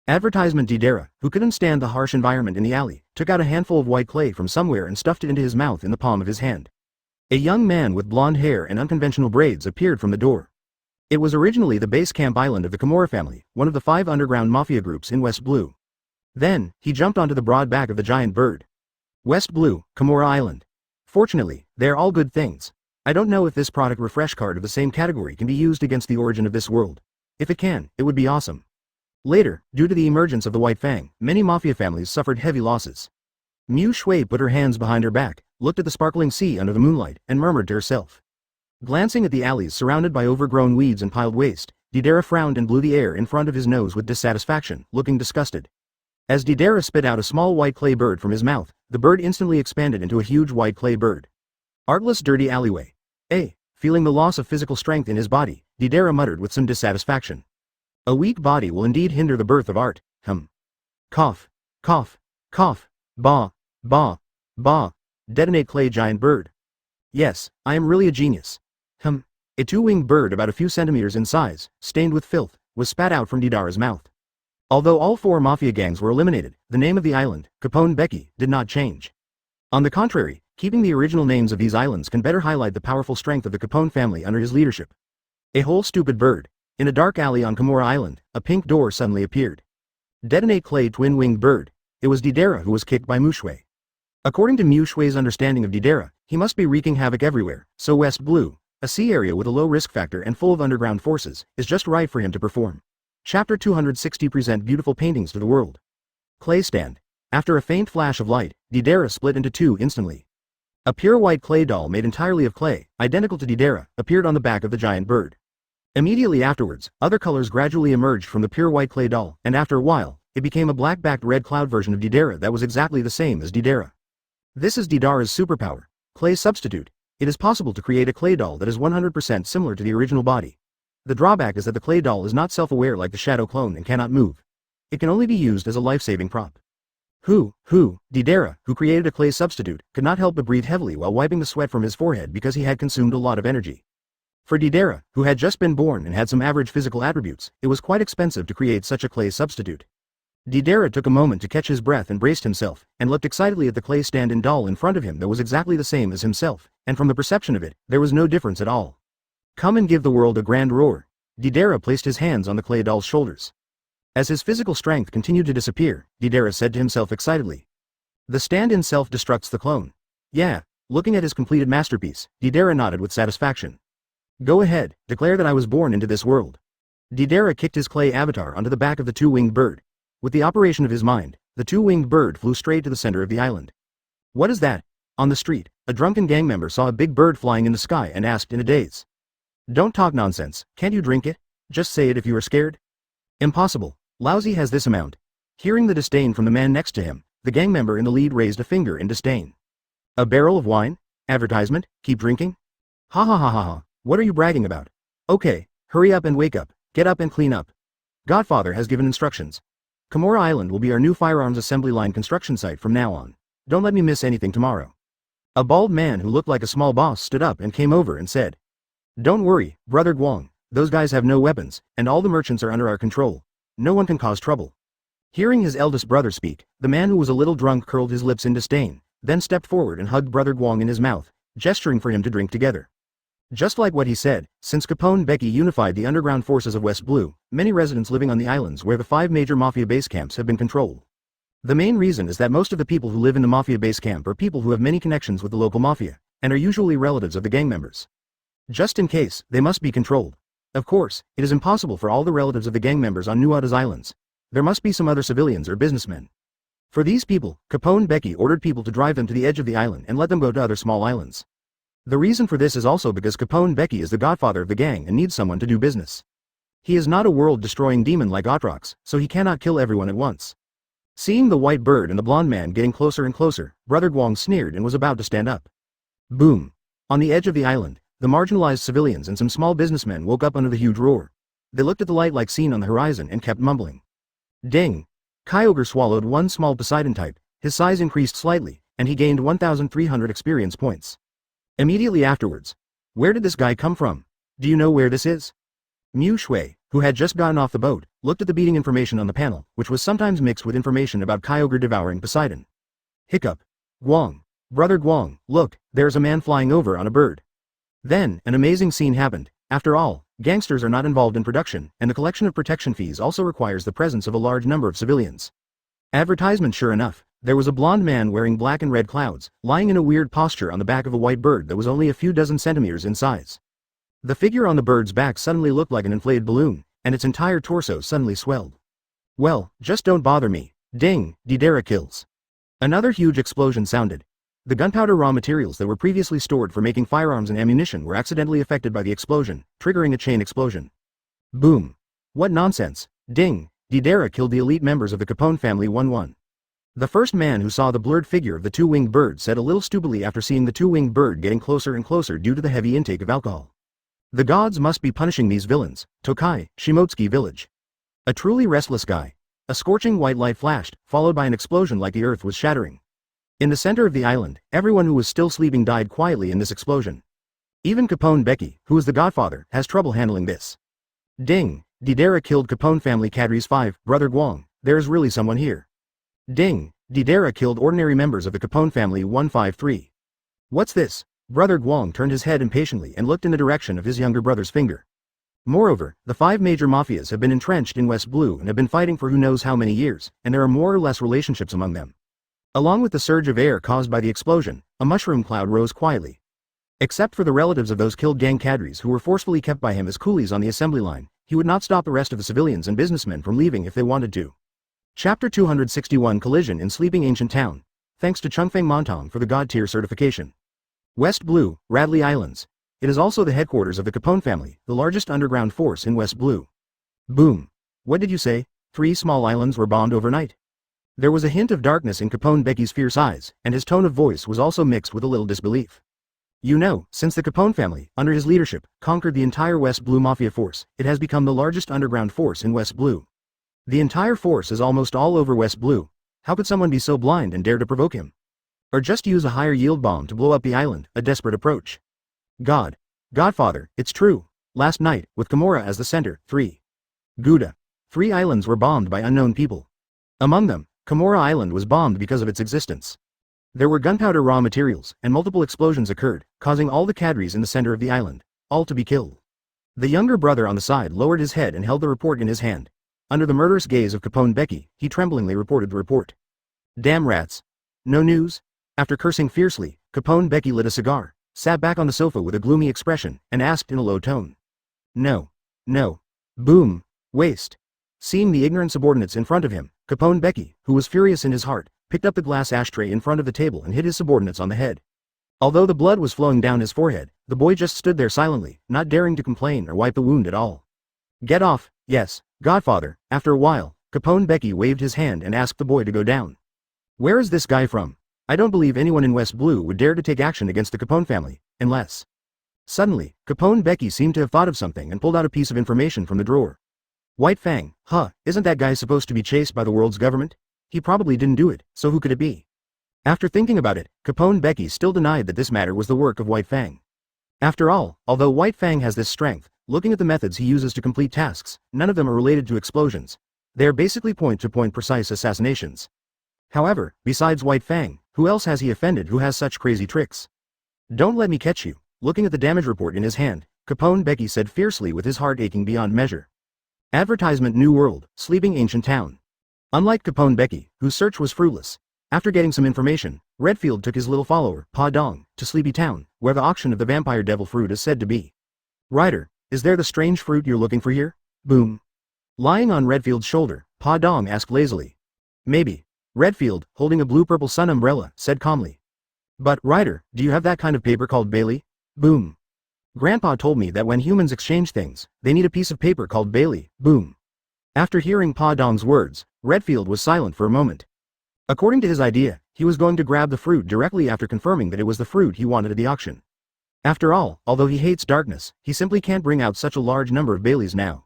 Speaker 1: Advertisement Deidara, who couldn't stand the harsh environment in the alley, took out a handful of white clay from somewhere and stuffed it into his mouth in the palm of his hand. A young man with blonde hair and unconventional braids appeared from the door. It was originally the base camp island of the Kimura family, one of the 5 underground mafia groups in West Blue. Then, he jumped onto the broad back of the giant bird. West Blue, Kimura Island. Fortunately, they are all good things. I don't know if this product refresh card of the same category can be used against the origin of this world. If it can, it would be awesome. Later, due to the emergence of the White Fang, many mafia families suffered heavy losses. Muxue put her hands behind her back, looked at the sparkling sea under the moonlight, and murmured to herself. Glancing at the alleys surrounded by overgrown weeds and piled waste, Deidara frowned and blew the air in front of his nose with dissatisfaction, looking disgusted. As Deidara spit out a small white clay bird from his mouth, the bird instantly expanded into a huge white clay bird. Artless dirty alleyway. Feeling the loss of physical strength in his body, Deidara muttered with some dissatisfaction. A weak body will indeed hinder the birth of art. Cough. Cough. Cough. Bah. Bah. Bah. Detonate clay giant bird. Yes, I am really a genius. A two-winged bird about a few centimeters in size, stained with filth, was spat out from Deidara's mouth. Although all 4 mafia gangs were eliminated, the name of the island, Capone Becky, did not change. On the contrary, keeping the original names of these islands can better highlight the powerful strength of the Capone family under his leadership. A whole stupid bird. In a dark alley on Kimura Island, a pink door suddenly appeared. Detonate clay twin-winged bird. It was Deidara who was kicked by Muxue. According to Muxue's understanding of Deidara, he must be wreaking havoc everywhere, so West Blue, a sea area with a low risk factor and full of underground forces, is just right for him to perform. Chapter 260 present beautiful paintings to the world. Clay stand. After a faint flash of light, Deidara split into 2 instantly. A pure white clay doll made entirely of clay, identical to Deidara, appeared on the back of the giant bird. Immediately afterwards, other colors gradually emerged from the pure white clay doll, and after a while, it became a black-backed red cloud version of Deidara that was exactly the same as Deidara. This is Deidara's superpower. Clay substitute. It is possible to create a clay doll that is 100% similar to the original body. The drawback is that the clay doll is not self-aware like the shadow clone and cannot move. It can only be used as a life-saving prop. Deidara, who created a clay substitute, could not help but breathe heavily while wiping the sweat from his forehead because he had consumed a lot of energy. For Deidara, who had just been born and had some average physical attributes, it was quite expensive to create such a clay substitute. Deidara took a moment to catch his breath and braced himself, and looked excitedly at the clay stand-in doll in front of him that was exactly the same as himself, and from the perception of it, there was no difference at all. Come and give the world a grand roar. Deidara placed his hands on the clay doll's shoulders. As his physical strength continued to disappear, Deidara said to himself excitedly. The stand-in self-destructs the clone. Yeah, looking at his completed masterpiece, Deidara nodded with satisfaction. Go ahead, declare that I was born into this world. Deidara kicked his clay avatar onto the back of the 2-winged bird. With the operation of his mind, the 2-winged bird flew straight to the center of the island. What is that? On the street, a drunken gang member saw a big bird flying in the sky and asked in a daze. Don't talk nonsense, can't you drink it? Just say it if you are scared. Impossible, Lousy has this amount. Hearing the disdain from the man next to him, the gang member in the lead raised a finger in disdain. A barrel of wine? Advertisement, keep drinking? Ha ha ha ha ha, what are you bragging about? Okay, hurry up and wake up, get up and clean up. Godfather has given instructions. Kimura Island will be our new firearms assembly line construction site from now on. Don't let me miss anything tomorrow. A bald man who looked like a small boss stood up and came over and said. Don't worry, Brother Guang, those guys have no weapons, and all the merchants are under our control. No one can cause trouble. Hearing his eldest brother speak, the man who was a little drunk curled his lips in disdain, then stepped forward and hugged Brother Guang in his mouth, gesturing for him to drink together. Just like what he said, since Capone Becky unified the underground forces of West Blue, many residents living on the islands where the 5 major mafia base camps have been controlled. The main reason is that most of the people who live in the mafia base camp are people who have many connections with the local mafia, and are usually relatives of the gang members. Just in case, they must be controlled. Of course, it is impossible for all the relatives of the gang members on Nuada's islands. There must be some other civilians or businessmen. For these people, Capone Becky ordered people to drive them to the edge of the island and let them go to other small islands. The reason for this is also because Capone Becky is the godfather of the gang and needs someone to do business. He is not a world-destroying demon like Atrox, so he cannot kill everyone at once. Seeing the white bird and the blonde man getting closer and closer, Brother Guang sneered and was about to stand up. Boom! On the edge of the island, the marginalized civilians and some small businessmen woke up under the huge roar. They looked at the light-like scene on the horizon and kept mumbling. Ding! Kyogre swallowed one small Poseidon type, his size increased slightly, and he gained 1,300 experience points. Immediately afterwards. Where did this guy come from? Do you know where this is? Muxue, who had just gotten off the boat, looked at the beating information on the panel, which was sometimes mixed with information about Kyogre devouring Poseidon. Hiccup. Guang. Brother Guang, look, there's a man flying over on a bird. Then, an amazing scene happened. After all, gangsters are not involved in production, and the collection of protection fees also requires the presence of a large number of civilians. Advertisement. Sure enough, there was a blond man wearing black and red clouds, lying in a weird posture on the back of a white bird that was only a few dozen centimeters in size. The figure on the bird's back suddenly looked like an inflated balloon, and its entire torso suddenly swelled. Well, just don't bother me. Ding, Deidara kills. Another huge explosion sounded. The gunpowder raw materials that were previously stored for making firearms and ammunition were accidentally affected by the explosion, triggering a chain explosion. Boom. What nonsense. Ding, Deidara killed the elite members of the Capone family 1-1. The first man who saw the blurred figure of the two-winged bird said a little stupidly after seeing the two-winged bird getting closer and closer due to the heavy intake of alcohol. The gods must be punishing these villains. Tokai, Shimotsuki village. A truly restless guy. A scorching white light flashed, followed by an explosion like the earth was shattering. In the center of the island, everyone who was still sleeping died quietly in this explosion. Even Capone Becky, who is the godfather, has trouble handling this. Ding, Deidara killed Capone family cadres 5, brother Guang, there is really someone here. Ding, Deidara killed ordinary members of the Capone family 153. What's this? Brother Guang turned his head impatiently and looked in the direction of his younger brother's finger. Moreover, the 5 major mafias have been entrenched in West Blue and have been fighting for who knows how many years, and there are more or less relationships among them. Along with the surge of air caused by the explosion, a mushroom cloud rose quietly. Except for the relatives of those killed gang cadres who were forcefully kept by him as coolies on the assembly line, he would not stop the rest of the civilians and businessmen from leaving if they wanted to. Chapter 261 Collision in Sleeping Ancient Town. Thanks to Chungfeng Montong for the God Tier certification. West Blue, Radley Islands. It is also the headquarters of the Capone family, the largest underground force in West Blue. Boom. What did you say? 3 small islands were bombed overnight? There was a hint of darkness in Capone Becky's fierce eyes, and his tone of voice was also mixed with a little disbelief. You know, since the Capone family, under his leadership, conquered the entire West Blue Mafia force, it has become the largest underground force in West Blue. The entire force is almost all over West Blue. How could someone be so blind and dare to provoke him? Or just use a higher yield bomb to blow up the island, a desperate approach. Godfather, it's true. Last night, with Kimura as the center, 3 islands were bombed by unknown people. Among them, Kimura Island was bombed because of its existence. There were gunpowder raw materials, and multiple explosions occurred, causing all the cadres in the center of the island, all to be killed. The younger brother on the side lowered his head and held the report in his hand. Under the murderous gaze of Capone Becky, he tremblingly reported the report. Damn rats. No news? After cursing fiercely, Capone Becky lit a cigar, sat back on the sofa with a gloomy expression, and asked in a low tone. No. Boom. Waste. Seeing the ignorant subordinates in front of him, Capone Becky, who was furious in his heart, picked up the glass ashtray in front of the table and hit his subordinates on the head. Although the blood was flowing down his forehead, the boy just stood there silently, not daring to complain or wipe the wound at all. Get off, yes, Godfather. After a while, Capone Becky waved his hand and asked the boy to go down. Where is this guy from? I don't believe anyone in West Blue would dare to take action against the Capone family, unless... Suddenly, Capone Becky seemed to have thought of something and pulled out a piece of information from the drawer. White Fang, isn't that guy supposed to be chased by the world's government? He probably didn't do it, so who could it be? After thinking about it, Capone Becky still denied that this matter was the work of White Fang. After all, although White Fang has this strength, looking at the methods he uses to complete tasks, none of them are related to explosions. They are basically point-to-point precise assassinations. However, besides White Fang, who else has he offended who has such crazy tricks? Don't let me catch you. Looking at the damage report in his hand, Capone Becky said fiercely with his heart aching beyond measure. Advertisement New World, Sleeping Ancient Town. Unlike Capone Becky, whose search was fruitless, after getting some information, Redfield took his little follower, Pa Dong, to Sleepy Town, where the auction of the vampire devil fruit is said to be. Ryder, is there the strange fruit you're looking for here? Boom. Lying on Redfield's shoulder, Pa Dong asked lazily. Maybe. Redfield, holding a blue-purple sun umbrella, said calmly. But, Ryder, do you have that kind of paper called Bailey? Boom. Grandpa told me that when humans exchange things, they need a piece of paper called Bailey. Boom. After hearing Pa Dong's words, Redfield was silent for a moment. According to his idea, he was going to grab the fruit directly after confirming that it was the fruit he wanted at the auction. After all, although he hates darkness, he simply can't bring out such a large number of Baileys now.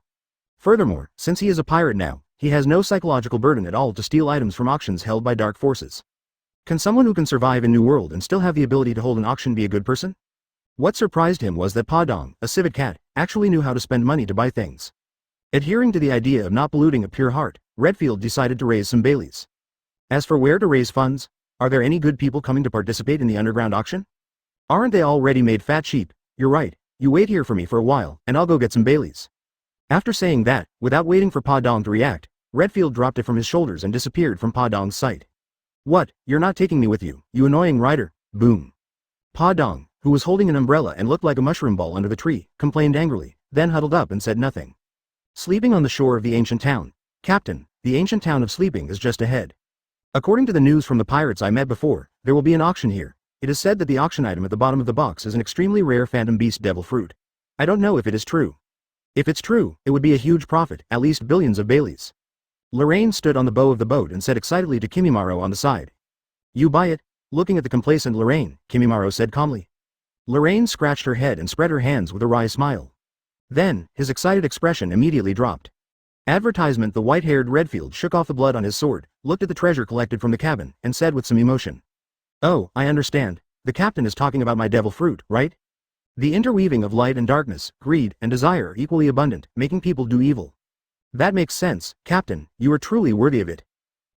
Speaker 1: Furthermore, since he is a pirate now, he has no psychological burden at all to steal items from auctions held by dark forces. Can someone who can survive in New World and still have the ability to hold an auction be a good person? What surprised him was that Pa Dong, a civet cat, actually knew how to spend money to buy things. Adhering to the idea of not polluting a pure heart, Redfield decided to raise some Baileys. As for where to raise funds, are there any good people coming to participate in the underground auction? Aren't they all ready-made fat sheep? You're right, you wait here for me for a while, and I'll go get some Baileys. After saying that, without waiting for Pa Dong to react, Redfield dropped it from his shoulders and disappeared from Pa Dong's sight. What, you're not taking me with you, you annoying rider, boom. Pa Dong, who was holding an umbrella and looked like a mushroom ball under the tree, complained angrily, then huddled up and said nothing. Sleeping on the shore of the ancient town. Captain, the ancient town of sleeping is just ahead. According to the news from the pirates I met before, there will be an auction here. It is said that the auction item at the bottom of the box is an extremely rare phantom beast devil fruit. I don't know if it is true. If it's true, it would be a huge profit, at least billions of Baileys. Lorraine stood on the bow of the boat and said excitedly to Kimimaro on the side. You buy it? Looking at the complacent Lorraine, Kimimaro said calmly. Lorraine scratched her head and spread her hands with a wry smile. Then, his excited expression immediately dropped. Advertisement. The white-haired Redfield shook off the blood on his sword, looked at the treasure collected from the cabin, and said with some emotion. Oh, I understand. The captain is talking about my devil fruit, right? The interweaving of light and darkness, greed and desire equally abundant, making people do evil. That makes sense, Captain, you are truly worthy of it.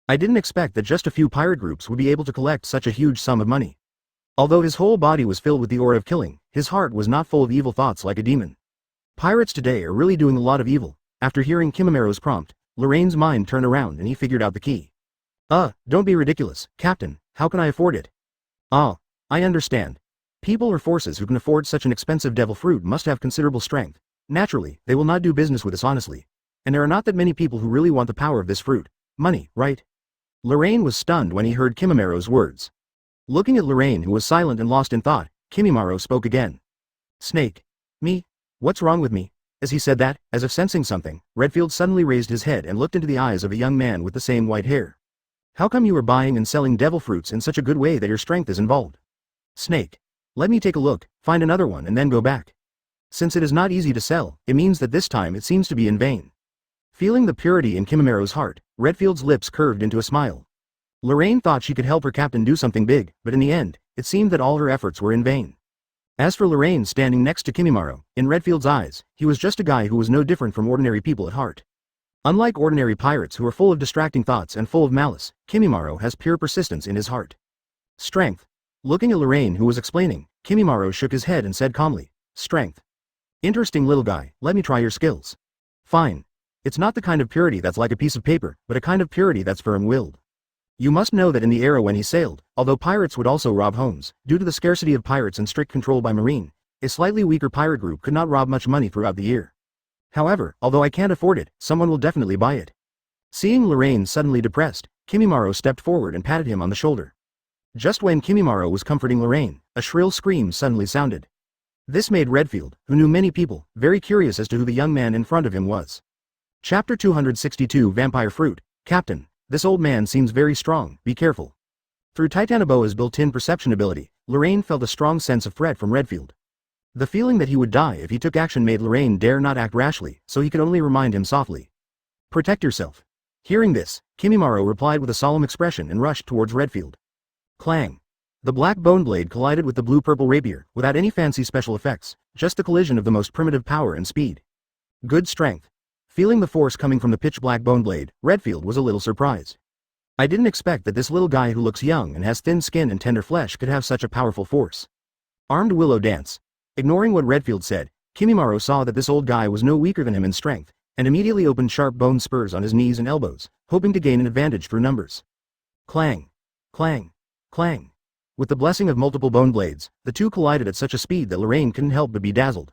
Speaker 1: I didn't expect that just a few pirate groups would be able to collect such a huge sum of money. Although his whole body was filled with the aura of killing, his heart was not full of evil thoughts like a demon. Pirates today are really doing a lot of evil. After hearing Kimimaro's prompt, Lorraine's mind turned around and he figured out the key. Don't be ridiculous, Captain, how can I afford it? I understand. People or forces who can afford such an expensive devil fruit must have considerable strength. Naturally, they will not do business with us honestly. And there are not that many people who really want the power of this fruit. Money, right? Lorraine was stunned when he heard Kimimaro's words. Looking at Lorraine, who was silent and lost in thought, Kimimaro spoke again. Snake. Me? What's wrong with me? As he said that, as if sensing something, Redfield suddenly raised his head and looked into the eyes of a young man with the same white hair. How come you are buying and selling devil fruits in such a good way that your strength is involved? Snake. Let me take a look, find another one and then go back. Since it is not easy to sell, it means that this time it seems to be in vain. Feeling the purity in Kimimaro's heart, Redfield's lips curved into a smile. Lorraine thought she could help her captain do something big, but in the end, it seemed that all her efforts were in vain. As for Lorraine standing next to Kimimaro, in Redfield's eyes, he was just a guy who was no different from ordinary people at heart. Unlike ordinary pirates who are full of distracting thoughts and full of malice, Kimimaro has pure persistence in his heart. Strength. Looking at Lorraine who was explaining, Kimimaro shook his head and said calmly, Strength. Interesting little guy, let me try your skills. Fine. It's not the kind of purity that's like a piece of paper, but a kind of purity that's firm-willed. You must know that in the era when he sailed, although pirates would also rob homes, due to the scarcity of pirates and strict control by Marine, a slightly weaker pirate group could not rob much money throughout the year. However, although I can't afford it, someone will definitely buy it. Seeing Lorraine suddenly depressed, Kimimaro stepped forward and patted him on the shoulder. Just when Kimimaro was comforting Lorraine, a shrill scream suddenly sounded. This made Redfield, who knew many people, very curious as to who the young man in front of him was. Chapter 262 Vampire Fruit. Captain, this old man seems very strong, be careful. Through Titanoboa's built-in perception ability, Lorraine felt a strong sense of threat from Redfield. The feeling that he would die if he took action made Lorraine dare not act rashly, so he could only remind him softly. Protect yourself. Hearing this, Kimimaro replied with a solemn expression and rushed towards Redfield. Clang. The black bone blade collided with the blue-purple rapier, without any fancy special effects, just the collision of the most primitive power and speed. Good strength. Feeling the force coming from the pitch-black bone blade, Redfield was a little surprised. I didn't expect that this little guy who looks young and has thin skin and tender flesh could have such a powerful force. Armed willow dance. Ignoring what Redfield said, Kimimaro saw that this old guy was no weaker than him in strength, and immediately opened sharp bone spurs on his knees and elbows, hoping to gain an advantage through numbers. Clang. Clang. Clang. With the blessing of multiple bone blades, the two collided at such a speed that Lorraine couldn't help but be dazzled.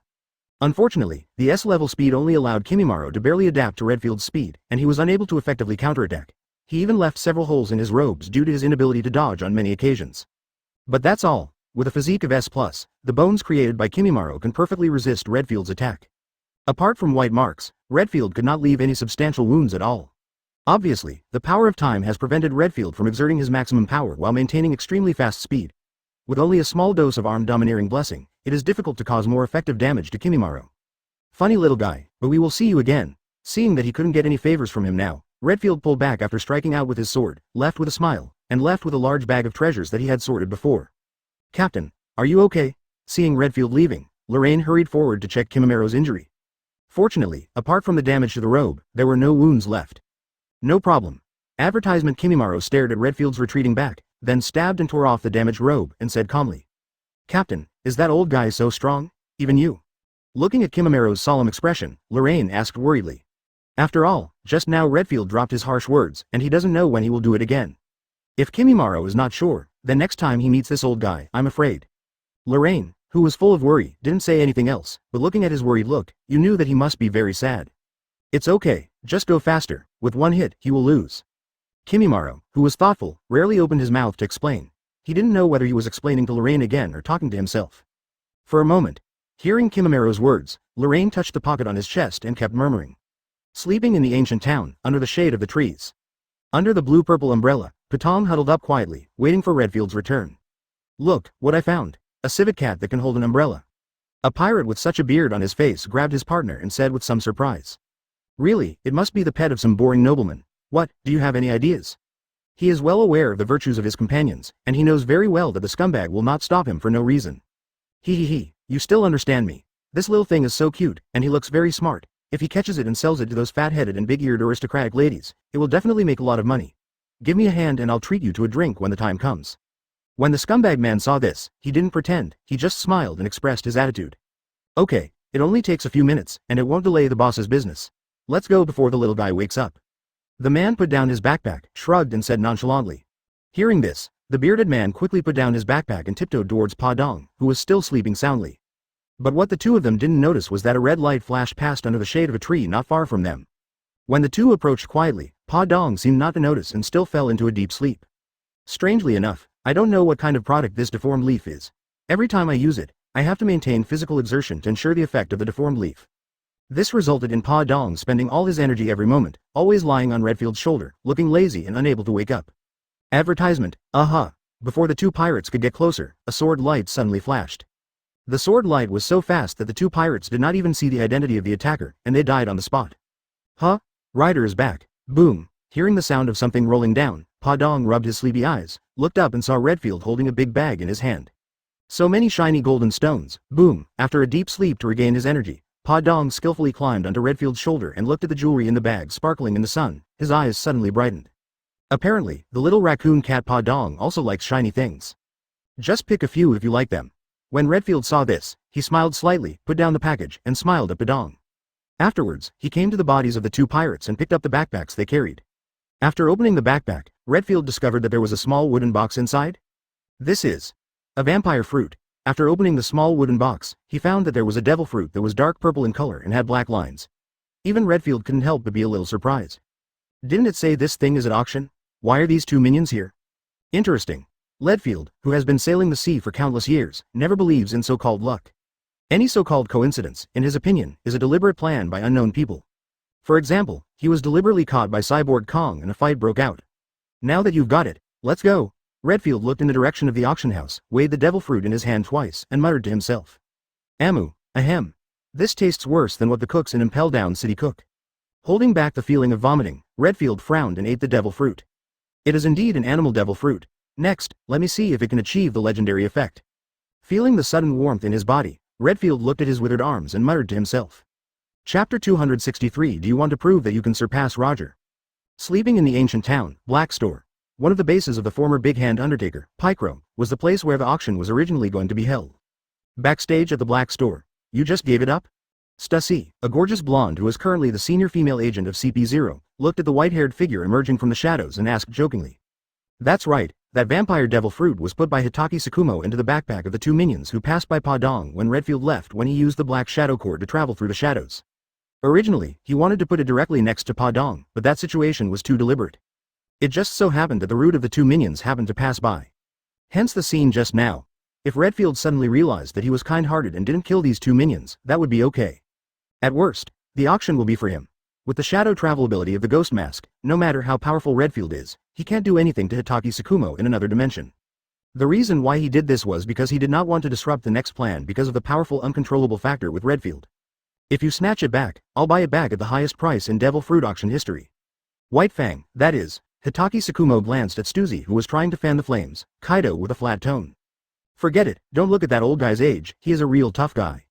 Speaker 1: Unfortunately, the S-level speed only allowed Kimimaro to barely adapt to Redfield's speed, and he was unable to effectively counterattack. He even left several holes in his robes due to his inability to dodge on many occasions. But that's all. With a physique of S+, the bones created by Kimimaro can perfectly resist Redfield's attack. Apart from white marks, Redfield could not leave any substantial wounds at all. Obviously, the power of time has prevented Redfield from exerting his maximum power while maintaining extremely fast speed. With only a small dose of armed domineering blessing, it is difficult to cause more effective damage to Kimimaro. Funny little guy, but we will see you again. Seeing that he couldn't get any favors from him now, Redfield pulled back after striking out with his sword, left with a smile, and left with a large bag of treasures that he had sorted before. Captain, are you okay? Seeing Redfield leaving, Lorraine hurried forward to check Kimimaro's injury. Fortunately, apart from the damage to the robe, there were no wounds left. No problem. Advertisement. Kimimaro stared at Redfield's retreating back, then stabbed and tore off the damaged robe and said calmly. Captain, is that old guy so strong? Even you? Looking at Kimimaro's solemn expression, Lorraine asked worriedly. After all, just now Redfield dropped his harsh words, and he doesn't know when he will do it again. If Kimimaro is not sure, then next time he meets this old guy, I'm afraid. Lorraine, who was full of worry, didn't say anything else, but looking at his worried look, you knew that he must be very sad. It's okay, just go faster, with one hit, he will lose. Kimimaro, who was thoughtful, rarely opened his mouth to explain. He didn't know whether he was explaining to Lorraine again or talking to himself. For a moment, hearing Kimimaro's words, Lorraine touched the pocket on his chest and kept murmuring. Sleeping in the ancient town, under the shade of the trees. Under the blue-purple umbrella, Patong huddled up quietly, waiting for Redfield's return. Look, what I found. A civet cat that can hold an umbrella. A pirate with such a beard on his face grabbed his partner and said with some surprise. Really, it must be the pet of some boring nobleman. What, do you have any ideas? He is well aware of the virtues of his companions, and he knows very well that the scumbag will not stop him for no reason. He, you still understand me. This little thing is so cute, and he looks very smart. If he catches it and sells it to those fat-headed and big-eared aristocratic ladies, it will definitely make a lot of money. Give me a hand and I'll treat you to a drink when the time comes. When the scumbag man saw this, he didn't pretend, he just smiled and expressed his attitude. Okay, it only takes a few minutes, and it won't delay the boss's business. Let's go before the little guy wakes up. The man put down his backpack, shrugged and said nonchalantly. Hearing this, the bearded man quickly put down his backpack and tiptoed towards Pa Dong, who was still sleeping soundly. But what the two of them didn't notice was that a red light flashed past under the shade of a tree not far from them. When the two approached quietly, Pa Dong seemed not to notice and still fell into a deep sleep. Strangely enough, I don't know what kind of product this deformed leaf is. Every time I use it, I have to maintain physical exertion to ensure the effect of the deformed leaf. This resulted in Pa Dong spending all his energy every moment, always lying on Redfield's shoulder, looking lazy and unable to wake up. Advertisement, aha! Before the two pirates could get closer, a sword light suddenly flashed. The sword light was so fast that the two pirates did not even see the identity of the attacker, and they died on the spot. Huh? Ryder is back. Boom. Hearing the sound of something rolling down, Pa Dong rubbed his sleepy eyes, looked up and saw Redfield holding a big bag in his hand. So many shiny golden stones. Boom. After a deep sleep to regain his energy, Pa Dong skillfully climbed onto Redfield's shoulder and looked at the jewelry in the bag sparkling in the sun. His eyes suddenly brightened. Apparently, the little raccoon cat Pa Dong also likes shiny things. Just pick a few if you like them. When Redfield saw this, he smiled slightly, put down the package, and smiled at Pa Dong. Afterwards, he came to the bodies of the two pirates and picked up the backpacks they carried. After opening the backpack, Redfield discovered that there was a small wooden box inside. This is a vampire fruit. After opening the small wooden box, he found that there was a devil fruit that was dark purple in color and had black lines. Even Redfield couldn't help but be a little surprised. Didn't it say this thing is at auction? Why are these two minions here? Interesting. Redfield, who has been sailing the sea for countless years, never believes in so-called luck. Any so-called coincidence, in his opinion, is a deliberate plan by unknown people. For example, he was deliberately caught by Cyborg Kong and a fight broke out. Now that you've got it, let's go. Redfield looked in the direction of the auction house, weighed the devil fruit in his hand twice, and muttered to himself. Ahem. This tastes worse than what the cooks in Impel Down City cook. Holding back the feeling of vomiting, Redfield frowned and ate the devil fruit. It is indeed an animal devil fruit. Next, let me see if it can achieve the legendary effect. Feeling the sudden warmth in his body, Redfield looked at his withered arms and muttered to himself. Chapter 263. Do you want to prove that you can surpass Roger? Sleeping in the ancient town, Black Store, one of the bases of the former Big Hand Undertaker, Pycro, was the place where the auction was originally going to be held. Backstage at the Black Store. You just gave it up? Stussy, a gorgeous blonde who is currently the senior female agent of CP0, looked at the white-haired figure emerging from the shadows and asked jokingly. That's right, that vampire devil fruit was put by Hatake Sakumo into the backpack of the two minions who passed by Pa Dong when Redfield left when he used the black shadow cord to travel through the shadows. Originally, he wanted to put it directly next to Pa Dong, but that situation was too deliberate. It just so happened that the route of the two minions happened to pass by. Hence the scene just now. If Redfield suddenly realized that he was kind-hearted and didn't kill these two minions, that would be okay. At worst, the auction will be for him. With the shadow travel ability of the Ghost Mask, no matter how powerful Redfield is, he can't do anything to Hatake Sakumo in another dimension. The reason why he did this was because he did not want to disrupt the next plan because of the powerful uncontrollable factor with Redfield. If you snatch it back, I'll buy it back at the highest price in Devil Fruit auction history. White Fang, that is. Hatake Sakumo glanced at Stussy who was trying to fan the flames, Kaido with a flat tone. Forget it, don't look at that old guy's age, he is a real tough guy.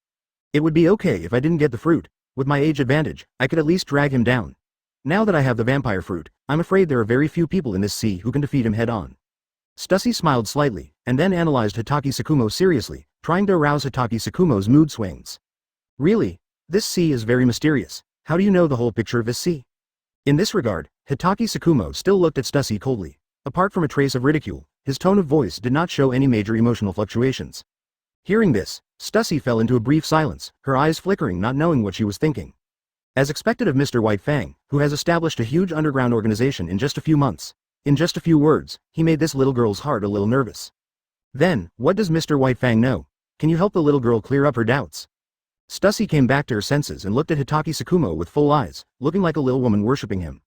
Speaker 1: It would be okay if I didn't get the fruit. With my age advantage, I could at least drag him down. Now that I have the vampire fruit, I'm afraid there are very few people in this sea who can defeat him head-on. Stussy smiled slightly, and then analyzed Hatake Sakumo seriously, trying to arouse Hatake Sakumo's mood swings. Really? This sea is very mysterious. How do you know the whole picture of this sea? In this regard, Hatake Sakumo still looked at Stussy coldly. Apart from a trace of ridicule, his tone of voice did not show any major emotional fluctuations. Hearing this, Stussy fell into a brief silence, her eyes flickering, not knowing what she was thinking. As expected of Mr. Whitefang, who has established a huge underground organization in just a few months, in just a few words, he made this little girl's heart a little nervous. Then, what does Mr. Whitefang know? Can you help the little girl clear up her doubts? Stussy came back to her senses and looked at Hatake Sakumo with full eyes, looking like a little woman worshipping him.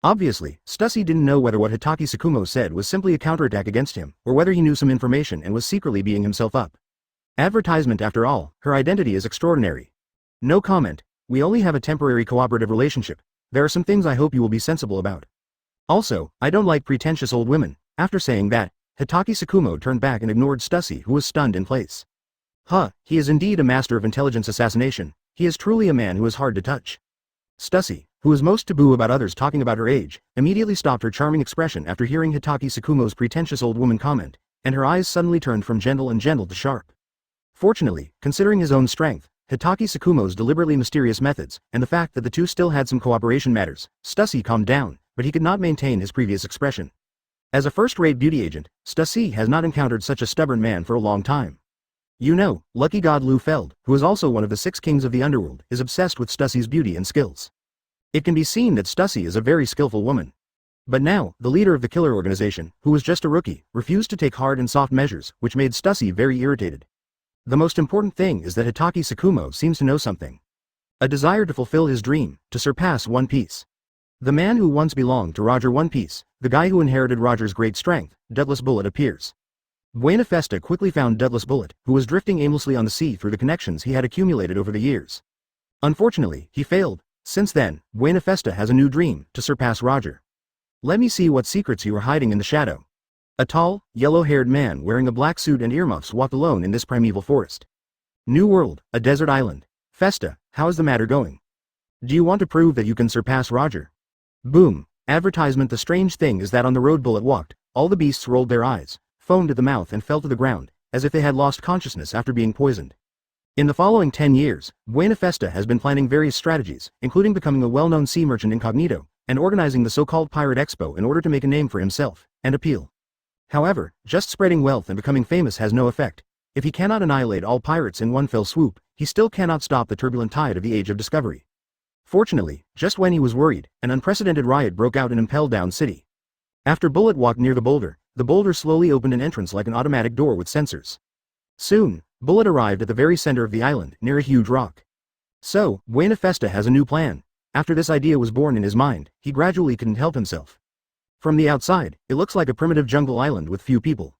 Speaker 1: Obviously, Stussy didn't know whether what Hatake Sakumo said was simply a counterattack against him, or whether he knew some information and was secretly beating himself up. Advertisement after all, her identity is extraordinary. No comment, we only have a temporary cooperative relationship. There are some things I hope you will be sensible about. Also, I don't like pretentious old women. After saying that, Hatake Sakumo turned back and ignored Stussy, who was stunned in place. He is indeed a master of intelligence assassination. He is truly a man who is hard to touch. Stussy, who was most taboo about others talking about her age, immediately stopped her charming expression after hearing Hatake Sakumo's pretentious old woman comment, and her eyes suddenly turned from gentle to sharp. Fortunately, considering his own strength, Hatake Sakumo's deliberately mysterious methods, and the fact that the two still had some cooperation matters, Stussy calmed down, but he could not maintain his previous expression. As a first-rate beauty agent, Stussy has not encountered such a stubborn man for a long time. You know, lucky god Lu Feld, who is also one of the 6 kings of the underworld, is obsessed with Stussy's beauty and skills. It can be seen that Stussy is a very skillful woman. But now, the leader of the killer organization, who was just a rookie, refused to take hard and soft measures, which made Stussy very irritated. The most important thing is that Hatake Sakumo seems to know something. A desire to fulfill his dream, to surpass One Piece. The man who once belonged to Roger One Piece, the guy who inherited Roger's great strength, Deathless Bullet, appears. Buena Festa quickly found Deathless Bullet, who was drifting aimlessly on the sea through the connections he had accumulated over the years. Unfortunately, he failed. Since then, Buena Festa has a new dream, to surpass Roger. Let me see what secrets you are hiding in the shadow. A tall, yellow-haired man wearing a black suit and earmuffs walked alone in this primeval forest. New world, a desert island. Festa, how is the matter going? Do you want to prove that you can surpass Roger? Boom. Advertisement. The strange thing is that on the road Bullet walked, all the beasts rolled their eyes, foamed at the mouth and fell to the ground, as if they had lost consciousness after being poisoned. In the following 10 years, Buena Festa has been planning various strategies, including becoming a well-known sea merchant incognito, and organizing the so-called Pirate Expo in order to make a name for himself, and appeal. However, just spreading wealth and becoming famous has no effect. If he cannot annihilate all pirates in one fell swoop, he still cannot stop the turbulent tide of the Age of Discovery. Fortunately, just when he was worried, an unprecedented riot broke out in Impel Down City. After Bullet walked near the boulder slowly opened an entrance like an automatic door with sensors. Soon, Bullet arrived at the very center of the island, near a huge rock. So, Buena Festa has a new plan. After this idea was born in his mind, he gradually couldn't help himself. From the outside, it looks like a primitive jungle island with few people.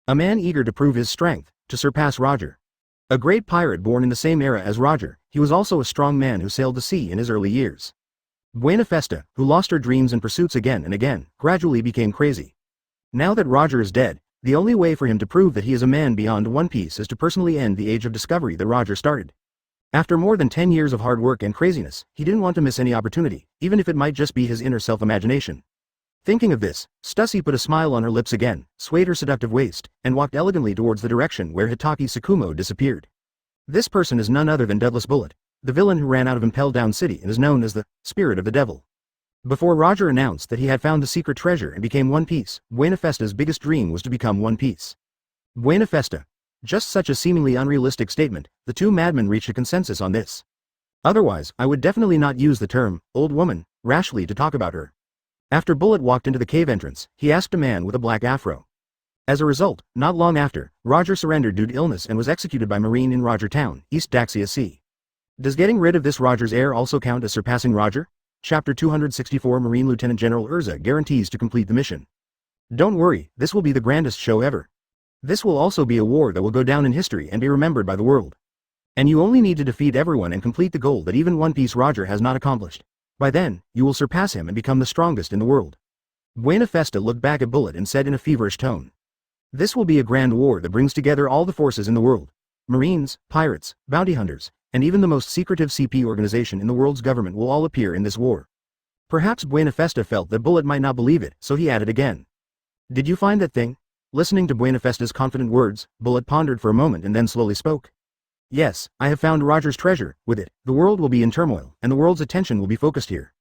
Speaker 1: A man eager to prove his strength, to surpass Roger. A great pirate born in the same era as Roger, he was also a strong man who sailed the sea in his early years. Buena Festa, who lost her dreams and pursuits again and again, gradually became crazy. Now that Roger is dead, the only way for him to prove that he is a man beyond One Piece is to personally end the Age of Discovery that Roger started. After more than 10 years of hard work and craziness, he didn't want to miss any opportunity, even if it might just be his inner self-imagination. Thinking of this, Stussy put a smile on her lips again, swayed her seductive waist, and walked elegantly towards the direction where Hatake Sakumo disappeared. This person is none other than Deathless Bullet, the villain who ran out of Impel Down City and is known as the Spirit of the Devil. Before Roger announced that he had found the secret treasure and became One Piece, Buena Festa's biggest dream was to become One Piece. Buena Festa. Just such a seemingly unrealistic statement, the two madmen reached a consensus on this. Otherwise, I would definitely not use the term, old woman, rashly to talk about her. After Bullet walked into the cave entrance, he asked a man with a black afro. As a result, not long after, Roger surrendered due to illness and was executed by Marine in Roger Town, East Daxia Sea. Does getting rid of this Roger's heir also count as surpassing Roger? Chapter 264 Marine Lieutenant General Erza guarantees to complete the mission. Don't worry, this will be the grandest show ever. This will also be a war that will go down in history and be remembered by the world. And you only need to defeat everyone and complete the goal that even One Piece Roger has not accomplished. By then, you will surpass him and become the strongest in the world. Buena Festa looked back at Bullet and said in a feverish tone. This will be a grand war that brings together all the forces in the world. Marines, pirates, bounty hunters, and even the most secretive CP organization in the world's government will all appear in this war. Perhaps Buena Festa felt that Bullet might not believe it, so he added again. Did you find that thing? Listening to Buena Festa's confident words, Bullet pondered for a moment and then slowly spoke. Yes, I have found Roger's treasure. With it, the world will be in turmoil, and the world's attention will be focused here.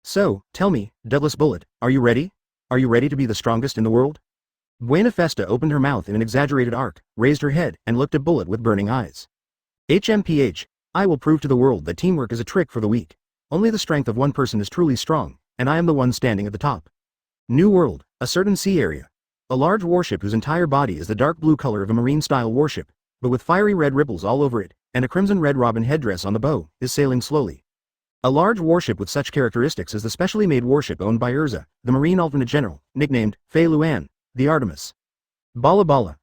Speaker 1: So, tell me, Deathless Bullet, are you ready? Are you ready to be the strongest in the world? Buena Festa opened her mouth in an exaggerated arc, raised her head, and looked at Bullet with burning eyes. HMPH, I will prove to the world that teamwork is a trick for the weak. Only the strength of one person is truly strong, and I am the one standing at the top. New world, a certain sea area. A large warship whose entire body is the dark blue color of a marine-style warship, but with fiery red ripples all over it, and a crimson red robin headdress on the bow, is sailing slowly. A large warship with such characteristics as the specially made warship owned by Erza, the Marine Alternate General, nicknamed Fei Luan, the Artemis. Bala Bala,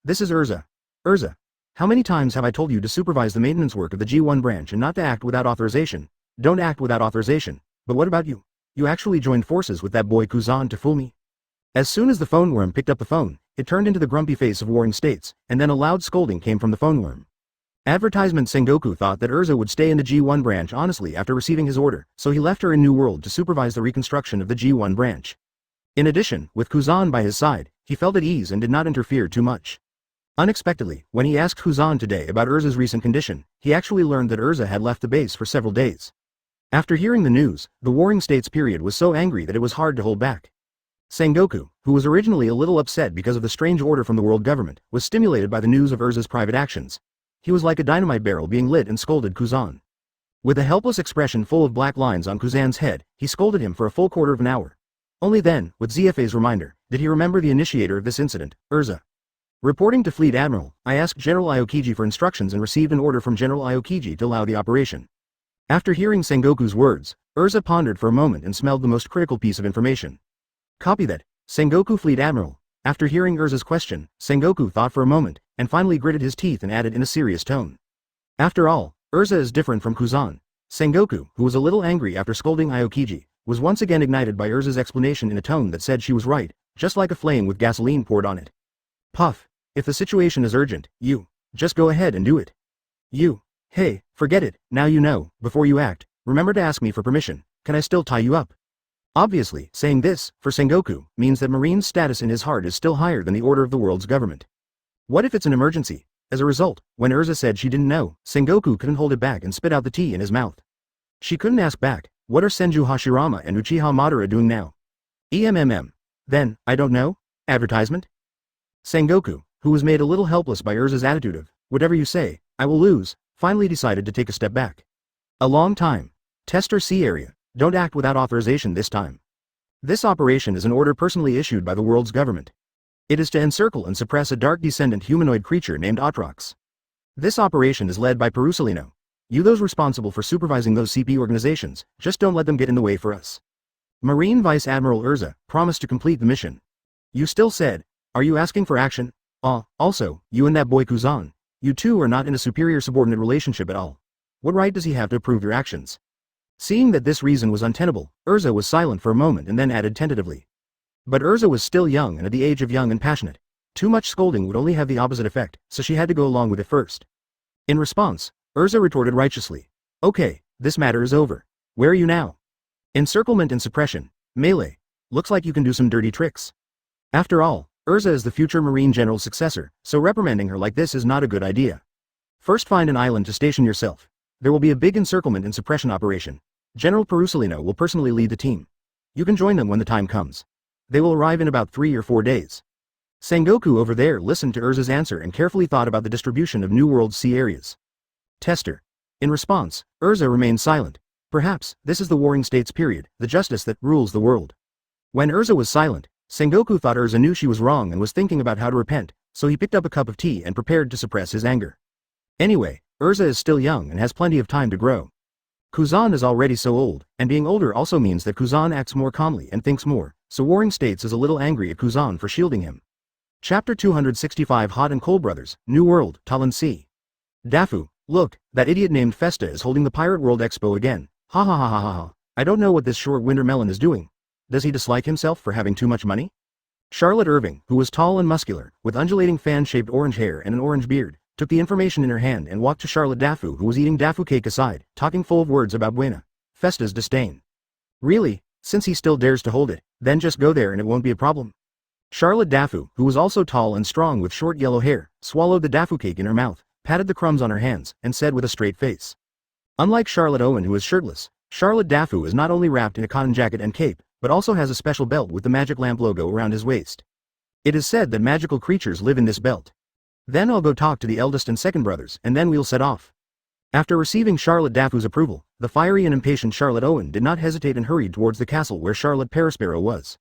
Speaker 1: this is Erza. Erza. How many times have I told you to supervise the maintenance work of the G1 branch and not to act without authorization? Don't act without authorization. But what about you? You actually joined forces with that boy Kuzan to fool me? As soon as the phone worm picked up the phone, it turned into the grumpy face of Warring States, and then a loud scolding came from the phone worm. Advertisement Sengoku thought that Erza would stay in the G1 branch honestly after receiving his order, so he left her in New World to supervise the reconstruction of the G1 branch. In addition, with Kuzan by his side, he felt at ease and did not interfere too much. Unexpectedly, when he asked Kuzan today about Erza's recent condition, he actually learned that Erza had left the base for several days. After hearing the news, the Warring States period was so angry that it was hard to hold back. Sengoku, who was originally a little upset because of the strange order from the world government, was stimulated by the news of Erza's private actions. He was like a dynamite barrel being lit and scolded Kuzan. With a helpless expression full of black lines on Kuzan's head, he scolded him for a full quarter of an hour. Only then, with ZFA's reminder, did he remember the initiator of this incident, Erza. Reporting to Fleet Admiral, I asked General Aokiji for instructions and received an order from General Aokiji to allow the operation. After hearing Sengoku's words, Erza pondered for a moment and smelled the most critical piece of information. Copy that, Sengoku Fleet Admiral. After hearing Erza's question, Sengoku thought for a moment, and finally gritted his teeth and added in a serious tone. After all, Erza is different from Kuzan. Sengoku, who was a little angry after scolding Aokiji, was once again ignited by Erza's explanation in a tone that said she was right, just like a flame with gasoline poured on it. Puff. If the situation is urgent, you just go ahead and do it. Hey, forget it, now you know, before you act, remember to ask me for permission, can I still tie you up? Obviously, saying this, for Sengoku, means that Marine's status in his heart is still higher than the order of the world's government. What if it's an emergency? As a result, when Erza said she didn't know, Sengoku couldn't hold it back and spit out the tea in his mouth. She couldn't ask back, what are Senju Hashirama and Uchiha Madara doing now? Then, I don't know? Advertisement? Sengoku, who was made a little helpless by Erza's attitude of, whatever you say, I will lose, finally decided to take a step back. A long time. Tester sea area. Don't act without authorization this time. This operation is an order personally issued by the world's government. It is to encircle and suppress a dark descendant humanoid creature named Atrox. This operation is led by Perusalino. You those responsible for supervising those CP organizations, just don't let them get in the way for us. Marine Vice Admiral Erza promised to complete the mission. You still said, are you asking for action? Also, you and that boy Kuzan, you two are not in a superior-subordinate relationship at all. What right does he have to approve your actions? Seeing that this reason was untenable, Erza was silent for a moment and then added tentatively. But Erza was still young and at the age of young and passionate. Too much scolding would only have the opposite effect, so she had to go along with it first. In response, Erza retorted righteously. Okay, this matter is over. Where are you now? Encirclement and suppression. Melee. Looks like you can do some dirty tricks. After all, Erza is the future Marine General's successor, so reprimanding her like this is not a good idea. First find an island to station yourself. There will be a big encirclement and suppression operation. General Perusalino will personally lead the team. You can join them when the time comes. They will arrive in about 3 or 4 days. Sengoku over there listened to Erza's answer and carefully thought about the distribution of New World sea areas. Tester. In response, Erza remained silent. Perhaps, this is the Warring States period, the justice that rules the world. When Erza was silent, Sengoku thought Erza knew she was wrong and was thinking about how to repent, so he picked up a cup of tea and prepared to suppress his anger. Anyway, Erza is still young and has plenty of time to grow. Kuzan is already so old, and being older also means that Kuzan acts more calmly and thinks more, so Warring States is a little angry at Kuzan for shielding him. Chapter 265 Hot and Cold Brothers, New World, Talon Sea. Dafu, look, that idiot named Festa is holding the Pirate World Expo again. Ha ha ha ha ha ha. I don't know what this short winter melon is doing. Does he dislike himself for having too much money? Charlotte Irving, who was tall and muscular, with undulating fan-shaped orange hair and an orange beard, took the information in her hand and walked to Charlotte Dafu, who was eating Dafu cake aside, talking full of words about Buena Festa's disdain. Really, since he still dares to hold it, then just go there and it won't be a problem. Charlotte Dafu, who was also tall and strong with short yellow hair, swallowed the Dafu cake in her mouth, patted the crumbs on her hands, and said with a straight face. Unlike Charlotte Owen, who is shirtless, Charlotte Dafu is not only wrapped in a cotton jacket and cape, but also has a special belt with the magic lamp logo around his waist. It is said that magical creatures live in this belt. Then I'll go talk to the eldest and second brothers, and then we'll set off. After receiving Charlotte Dafu's approval, the fiery and impatient Charlotte Owen did not hesitate and hurried towards the castle where Charlotte Perisparrow was.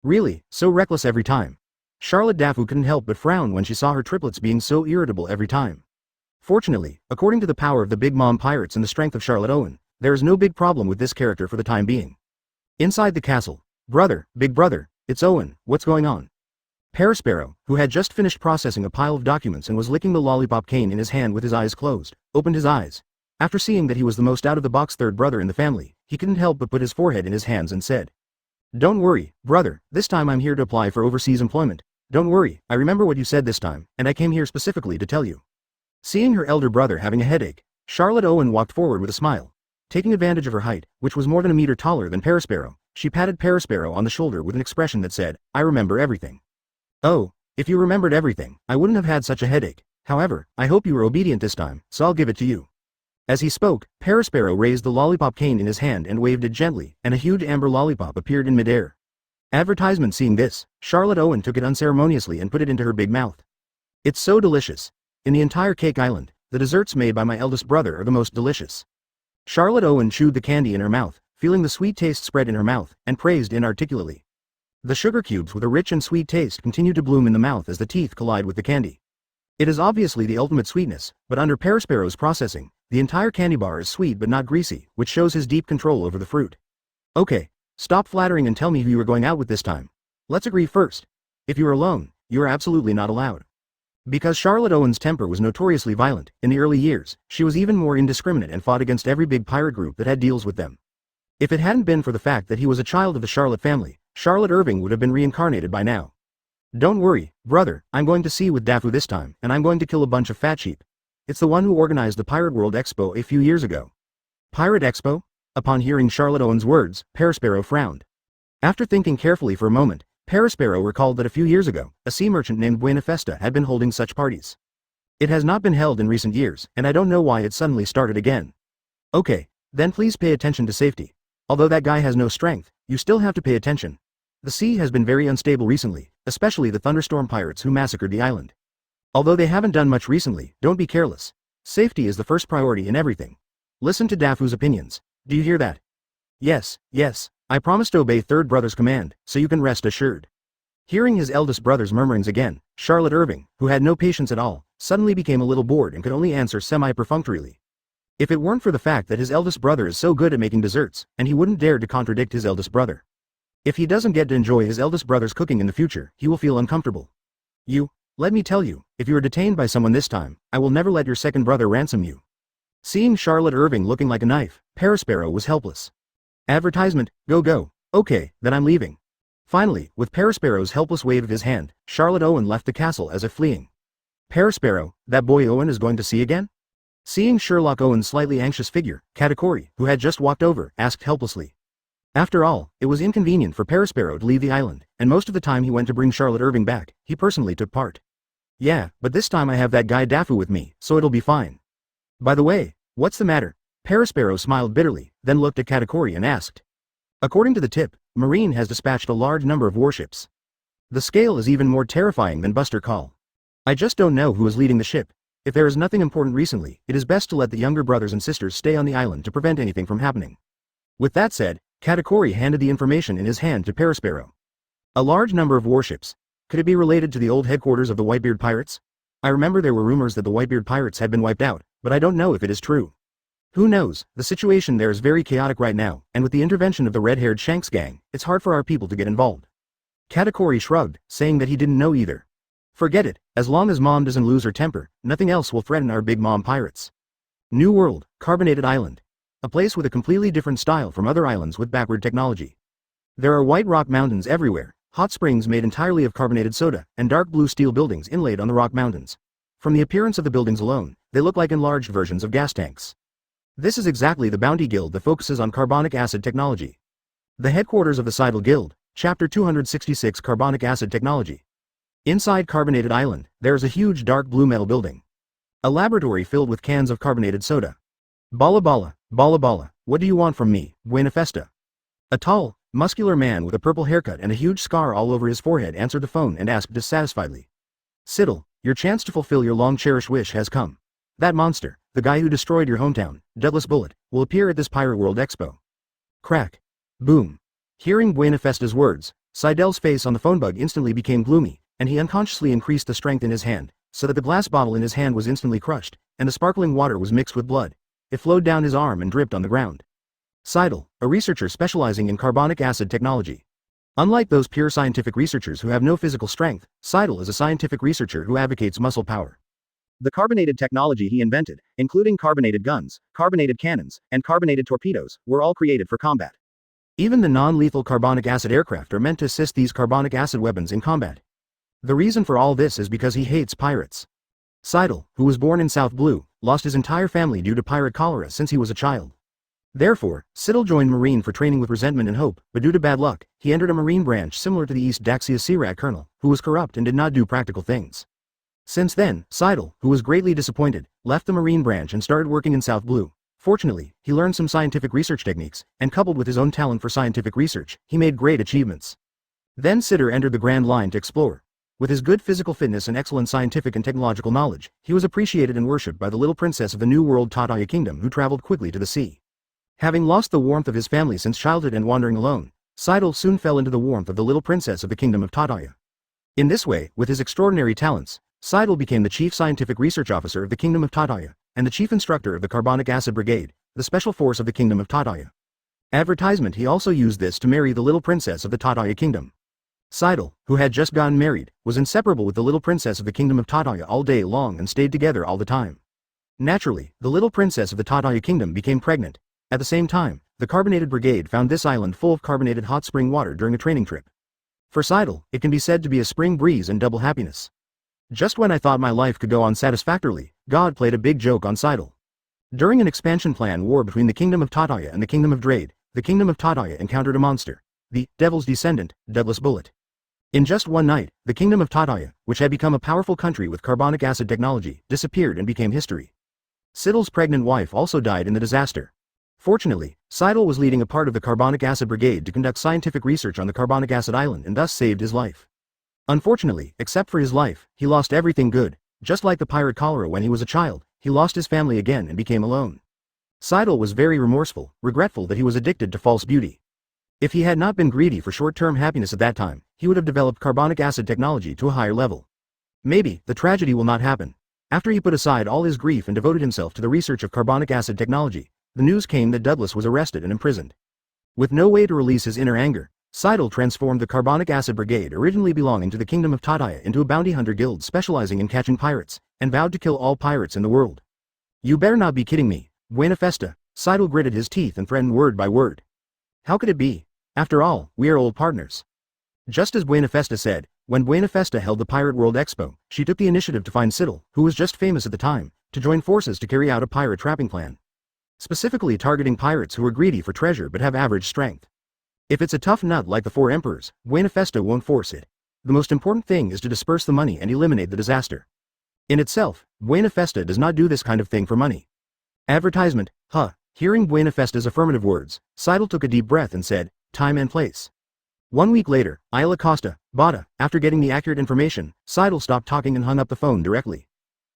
Speaker 1: Really, so reckless every time. Charlotte Dafu couldn't help but frown when she saw her triplets being so irritable every time. Fortunately, according to the power of the Big Mom Pirates and the strength of Charlotte Owen, there is no big problem with this character for the time being. Inside the castle, brother, big brother, it's Owen, what's going on? Perisparrow, who had just finished processing a pile of documents and was licking the lollipop cane in his hand with his eyes closed, opened his eyes. After seeing that he was the most out-of-the-box third brother in the family, he couldn't help but put his forehead in his hands and said, "Don't worry, brother, this time I'm here to apply for overseas employment. Don't worry, I remember what you said this time, and I came here specifically to tell you." Seeing her elder brother having a headache, Charlotte Owen walked forward with a smile. Taking advantage of her height, which was more than a meter taller than Perisparrow, she patted Perisparrow on the shoulder with an expression that said, "I remember everything." "Oh, if you remembered everything, I wouldn't have had such a headache. However, I hope you were obedient this time, so I'll give it to you." As he spoke, Perisparrow raised the lollipop cane in his hand and waved it gently, and a huge amber lollipop appeared in midair. Advertisement seeing this, Charlotte Owen took it unceremoniously and put it into her big mouth. "It's so delicious. In the entire Cake Island, the desserts made by my eldest brother are the most delicious." Charlotte Owen chewed the candy in her mouth, feeling the sweet taste spread in her mouth, and praised inarticulately. The sugar cubes with a rich and sweet taste continue to bloom in the mouth as the teeth collide with the candy. It is obviously the ultimate sweetness, but under Perisparrow's processing, the entire candy bar is sweet but not greasy, which shows his deep control over the fruit. "Okay, stop flattering and tell me who you are going out with this time. Let's agree first. If you are alone, you are absolutely not allowed." Because Charlotte Owen's temper was notoriously violent, in the early years, she was even more indiscriminate and fought against every big pirate group that had deals with them. If it hadn't been for the fact that he was a child of the Charlotte family, Charlotte Irving would have been reincarnated by now. "Don't worry, brother, I'm going to sea with Dafu this time, and I'm going to kill a bunch of fat sheep. It's the one who organized the Pirate World Expo a few years ago." "Pirate Expo?" Upon hearing Charlotte Owen's words, Perisparrow frowned. After thinking carefully for a moment, Perisparrow recalled that a few years ago, a sea merchant named Buenafesta had been holding such parties. It has not been held in recent years, and I don't know why it suddenly started again. "Okay, then please pay attention to safety. Although that guy has no strength, you still have to pay attention. The sea has been very unstable recently, especially the Thunderstorm pirates who massacred the island. Although they haven't done much recently, don't be careless. Safety is the first priority in everything. Listen to Dafu's opinions. Do you hear that?" Yes, I promise to obey third brother's command, so you can rest assured." Hearing his eldest brother's murmurings again, Charlotte Irving, who had no patience at all, suddenly became a little bored and could only answer semi-perfunctorily. If it weren't for the fact that his eldest brother is so good at making desserts, and he wouldn't dare to contradict his eldest brother. If he doesn't get to enjoy his eldest brother's cooking in the future, he will feel uncomfortable. Let me tell you, if you are detained by someone this time, I will never let your second brother ransom you." Seeing Charlotte Irving looking like a knife, Perisparrow was helpless. Advertisement, go. "Okay, then I'm leaving." Finally, with Perisparrow's helpless wave of his hand, Charlotte Owen left the castle as if fleeing. "Perisparrow, that boy Owen is going to sea again?" Seeing Sherlock Owen's slightly anxious figure, Katakuri, who had just walked over, asked helplessly. After all, it was inconvenient for Perisparrow to leave the island, and most of the time he went to bring Charlotte Irving back, he personally took part. "Yeah, but this time I have that guy Dafu with me, so it'll be fine. By the way, what's the matter?" Perisparrow smiled bitterly, then looked at Katakuri and asked. "According to the tip, Marine has dispatched a large number of warships. The scale is even more terrifying than Buster Call. I just don't know who is leading the ship. If there is nothing important recently, it is best to let the younger brothers and sisters stay on the island to prevent anything from happening." With that said, Katakuri handed the information in his hand to Perisparrow. "A large number of warships. Could it be related to the old headquarters of the Whitebeard pirates? I remember there were rumors that the Whitebeard pirates had been wiped out, but I don't know if it is true. Who knows, the situation there is very chaotic right now, and with the intervention of the red-haired Shanks gang, it's hard for our people to get involved." Katakuri shrugged, saying that he didn't know either. "Forget it, as long as Mom doesn't lose her temper, nothing else will threaten our Big Mom pirates." New World, Carbonated Island. A place with a completely different style from other islands with backward technology. There are white rock mountains everywhere, hot springs made entirely of carbonated soda, and dark blue steel buildings inlaid on the rock mountains. From the appearance of the buildings alone, they look like enlarged versions of gas tanks. This is exactly the Bounty Guild that focuses on carbonic acid technology. The headquarters of the Seidel Guild, Chapter 266 Carbonic Acid Technology. Inside Carbonated Island, there is a huge dark blue metal building. A laboratory filled with cans of carbonated soda. Bala, what do you want from me, Buenafesta?" A tall, Muscular man with a purple haircut and a huge scar all over his forehead answered the phone and asked dissatisfiedly. Siddle, your chance to fulfill your long-cherished wish has come. That monster, the guy who destroyed your hometown, Deadless Bullet, will appear at this Pirate World Expo. Crack. Boom. Hearing Buenafesta's words, Seidel's face on the phone bug instantly became gloomy, and he unconsciously increased the strength in his hand, so that the glass bottle in his hand was instantly crushed, and the sparkling water was mixed with blood. It flowed down his arm and dripped on the ground. Seidel, a researcher specializing in carbonic acid technology. Unlike those pure scientific researchers who have no physical strength, Seidel is a scientific researcher who advocates muscle power. The carbonated technology he invented, including carbonated guns, carbonated cannons, and carbonated torpedoes, were all created for combat. Even the non-lethal carbonic acid aircraft are meant to assist these carbonic acid weapons in combat. The reason for all this is because he hates pirates. Seidel, who was born in South Blue, lost his entire family due to pirate cholera since he was a child. Therefore, Seidel joined Marine for training with resentment and hope, but due to bad luck, he entered a Marine branch similar to the East Daxia Sea-Rat colonel, who was corrupt and did not do practical things. Since then, Seidel, who was greatly disappointed, left the Marine branch and started working in South Blue. Fortunately, he learned some scientific research techniques, and coupled with his own talent for scientific research, he made great achievements. Then Sitter entered the Grand Line to explore. With his good physical fitness and excellent scientific and technological knowledge, he was appreciated and worshipped by the little princess of the New World Tataya Kingdom who traveled quickly to the sea. Having lost the warmth of his family since childhood and wandering alone, Seidel soon fell into the warmth of the little princess of the Kingdom of Tataya. In this way, with his extraordinary talents, Seidel became the chief scientific research officer of the Kingdom of Tataya, and the chief instructor of the Carbonic Acid Brigade, the special force of the Kingdom of Tataya. Advertisement. He also used this to marry the little princess of the Tataya Kingdom. Seidel, who had just gotten married, was inseparable with the little princess of the Kingdom of Tataya all day long and stayed together all the time. Naturally, the little princess of the Tataya Kingdom became pregnant. At the same time, the Carbonated Brigade found this island full of carbonated hot spring water during a training trip. For Seidel, it can be said to be a spring breeze and double happiness. Just when I thought my life could go on satisfactorily, God played a big joke on Seidel. During an expansion plan war between the Kingdom of Tataya and the Kingdom of Drade, the Kingdom of Tataya encountered a monster, the Devil's Descendant, Deadless Bullet. In just one night, the Kingdom of Tataya, which had become a powerful country with carbonic acid technology, disappeared and became history. Seidel's pregnant wife also died in the disaster. Fortunately, Seidel was leading a part of the Carbonic Acid Brigade to conduct scientific research on the Carbonic Acid Island and thus saved his life. Unfortunately, except for his life, he lost everything good. Just like the pirate cholera when he was a child, he lost his family again and became alone. Seidel was very remorseful, regretful that he was addicted to false beauty. If he had not been greedy for short-term happiness at that time, he would have developed carbonic acid technology to a higher level. Maybe, the tragedy will not happen. After he put aside all his grief and devoted himself to the research of carbonic acid technology, the news came that Douglas was arrested and imprisoned. With no way to release his inner anger, Seidel transformed the Carbonic Acid Brigade, originally belonging to the Kingdom of Tataya, into a bounty hunter guild specializing in catching pirates, and vowed to kill all pirates in the world. You better not be kidding me, Buenafesta, Seidel gritted his teeth and threatened word by word. How could it be? After all, we are old partners. Just as Buenafesta said, when Buenafesta held the Pirate World Expo, she took the initiative to find Seidel, who was just famous at the time, to join forces to carry out a pirate trapping plan. Specifically targeting pirates who are greedy for treasure but have average strength. If it's a tough nut like the Four Emperors, Buenafesta won't force it. The most important thing is to disperse the money and eliminate the disaster. In itself, Buenafesta does not do this kind of thing for money. Advertisement, huh? Hearing Buenafesta's affirmative words, Seidel took a deep breath and said, time and place. 1 week later, Isla Costa, Bada, after getting the accurate information, Seidel stopped talking and hung up the phone directly.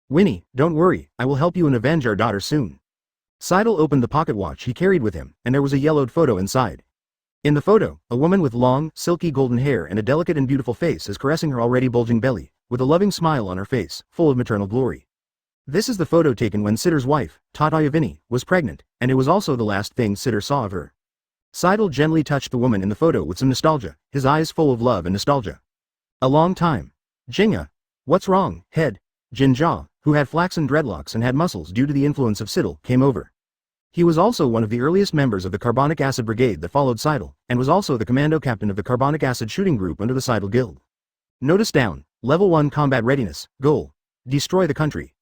Speaker 1: Winnie, don't worry, I will help you and avenge our daughter soon. Seidel opened the pocket watch he carried with him, and there was a yellowed photo inside. In the photo, a woman with long, silky golden hair and a delicate and beautiful face is caressing her already bulging belly, with a loving smile on her face, full of maternal glory. This is the photo taken when Sitter's wife, Tataya Vinny, was pregnant, and it was also the last thing Sitter saw of her. Seidel gently touched the woman in the photo with some nostalgia, his eyes full of love and nostalgia. A long time. Jinga. What's wrong, head? Jinja, who had flaxen dreadlocks and had muscles due to the influence of Seidel, came over. He was also one of the earliest members of the Carbonic Acid Brigade that followed Seidel, and was also the commando captain of the Carbonic Acid Shooting Group under the Seidel Guild. Notice down, Level 1 Combat Readiness, Goal. Destroy the country.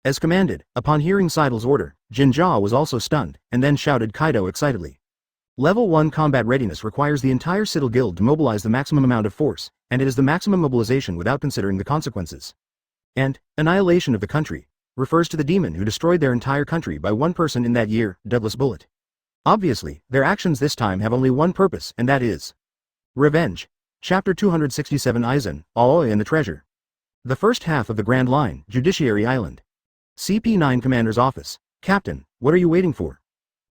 Speaker 1: As commanded, upon hearing Seidel's order, Jinja was also stunned, and then shouted Kaido excitedly. Level 1 Combat Readiness requires the entire Seidel Guild to mobilize the maximum amount of force, and it is the maximum mobilization without considering the consequences. And, annihilation of the country, refers to the demon who destroyed their entire country by one person in that year, Deadless Bullet. Obviously, their actions this time have only one purpose, and that is revenge. Chapter 267 Aizen, Aoi and the Treasure. The first half of the Grand Line, Judiciary Island. CP9 Commander's Office. Captain, what are you waiting for?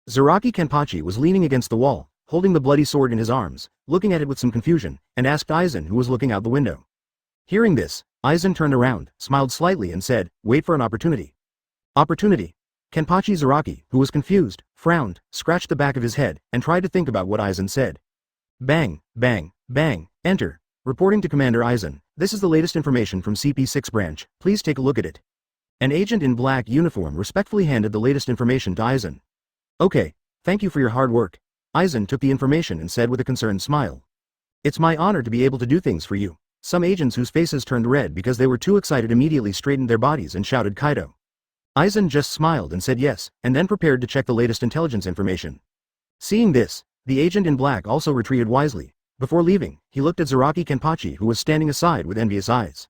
Speaker 1: Zaraki Kenpachi was leaning against the wall, holding the bloody sword in his arms, looking at it with some confusion, and asked Aizen, who was looking out the window. Hearing this, Aizen turned around, smiled slightly and said, "Wait for an opportunity." Opportunity? Kenpachi Zaraki, who was confused, frowned, scratched the back of his head, and tried to think about what Aizen said. Bang, bang, bang, enter. Reporting to Commander Aizen, this is the latest information from CP6 branch, please take a look at it. An agent in black uniform respectfully handed the latest information to Aizen. Okay, thank you for your hard work. Aizen took the information and said with a concerned smile. It's my honor to be able to do things for you. Some agents whose faces turned red because they were too excited immediately straightened their bodies and shouted Kaido. Aizen just smiled and said yes, and then prepared to check the latest intelligence information. Seeing this, the agent in black also retreated wisely. Before leaving, he looked at Zaraki Kenpachi, who was standing aside with envious eyes.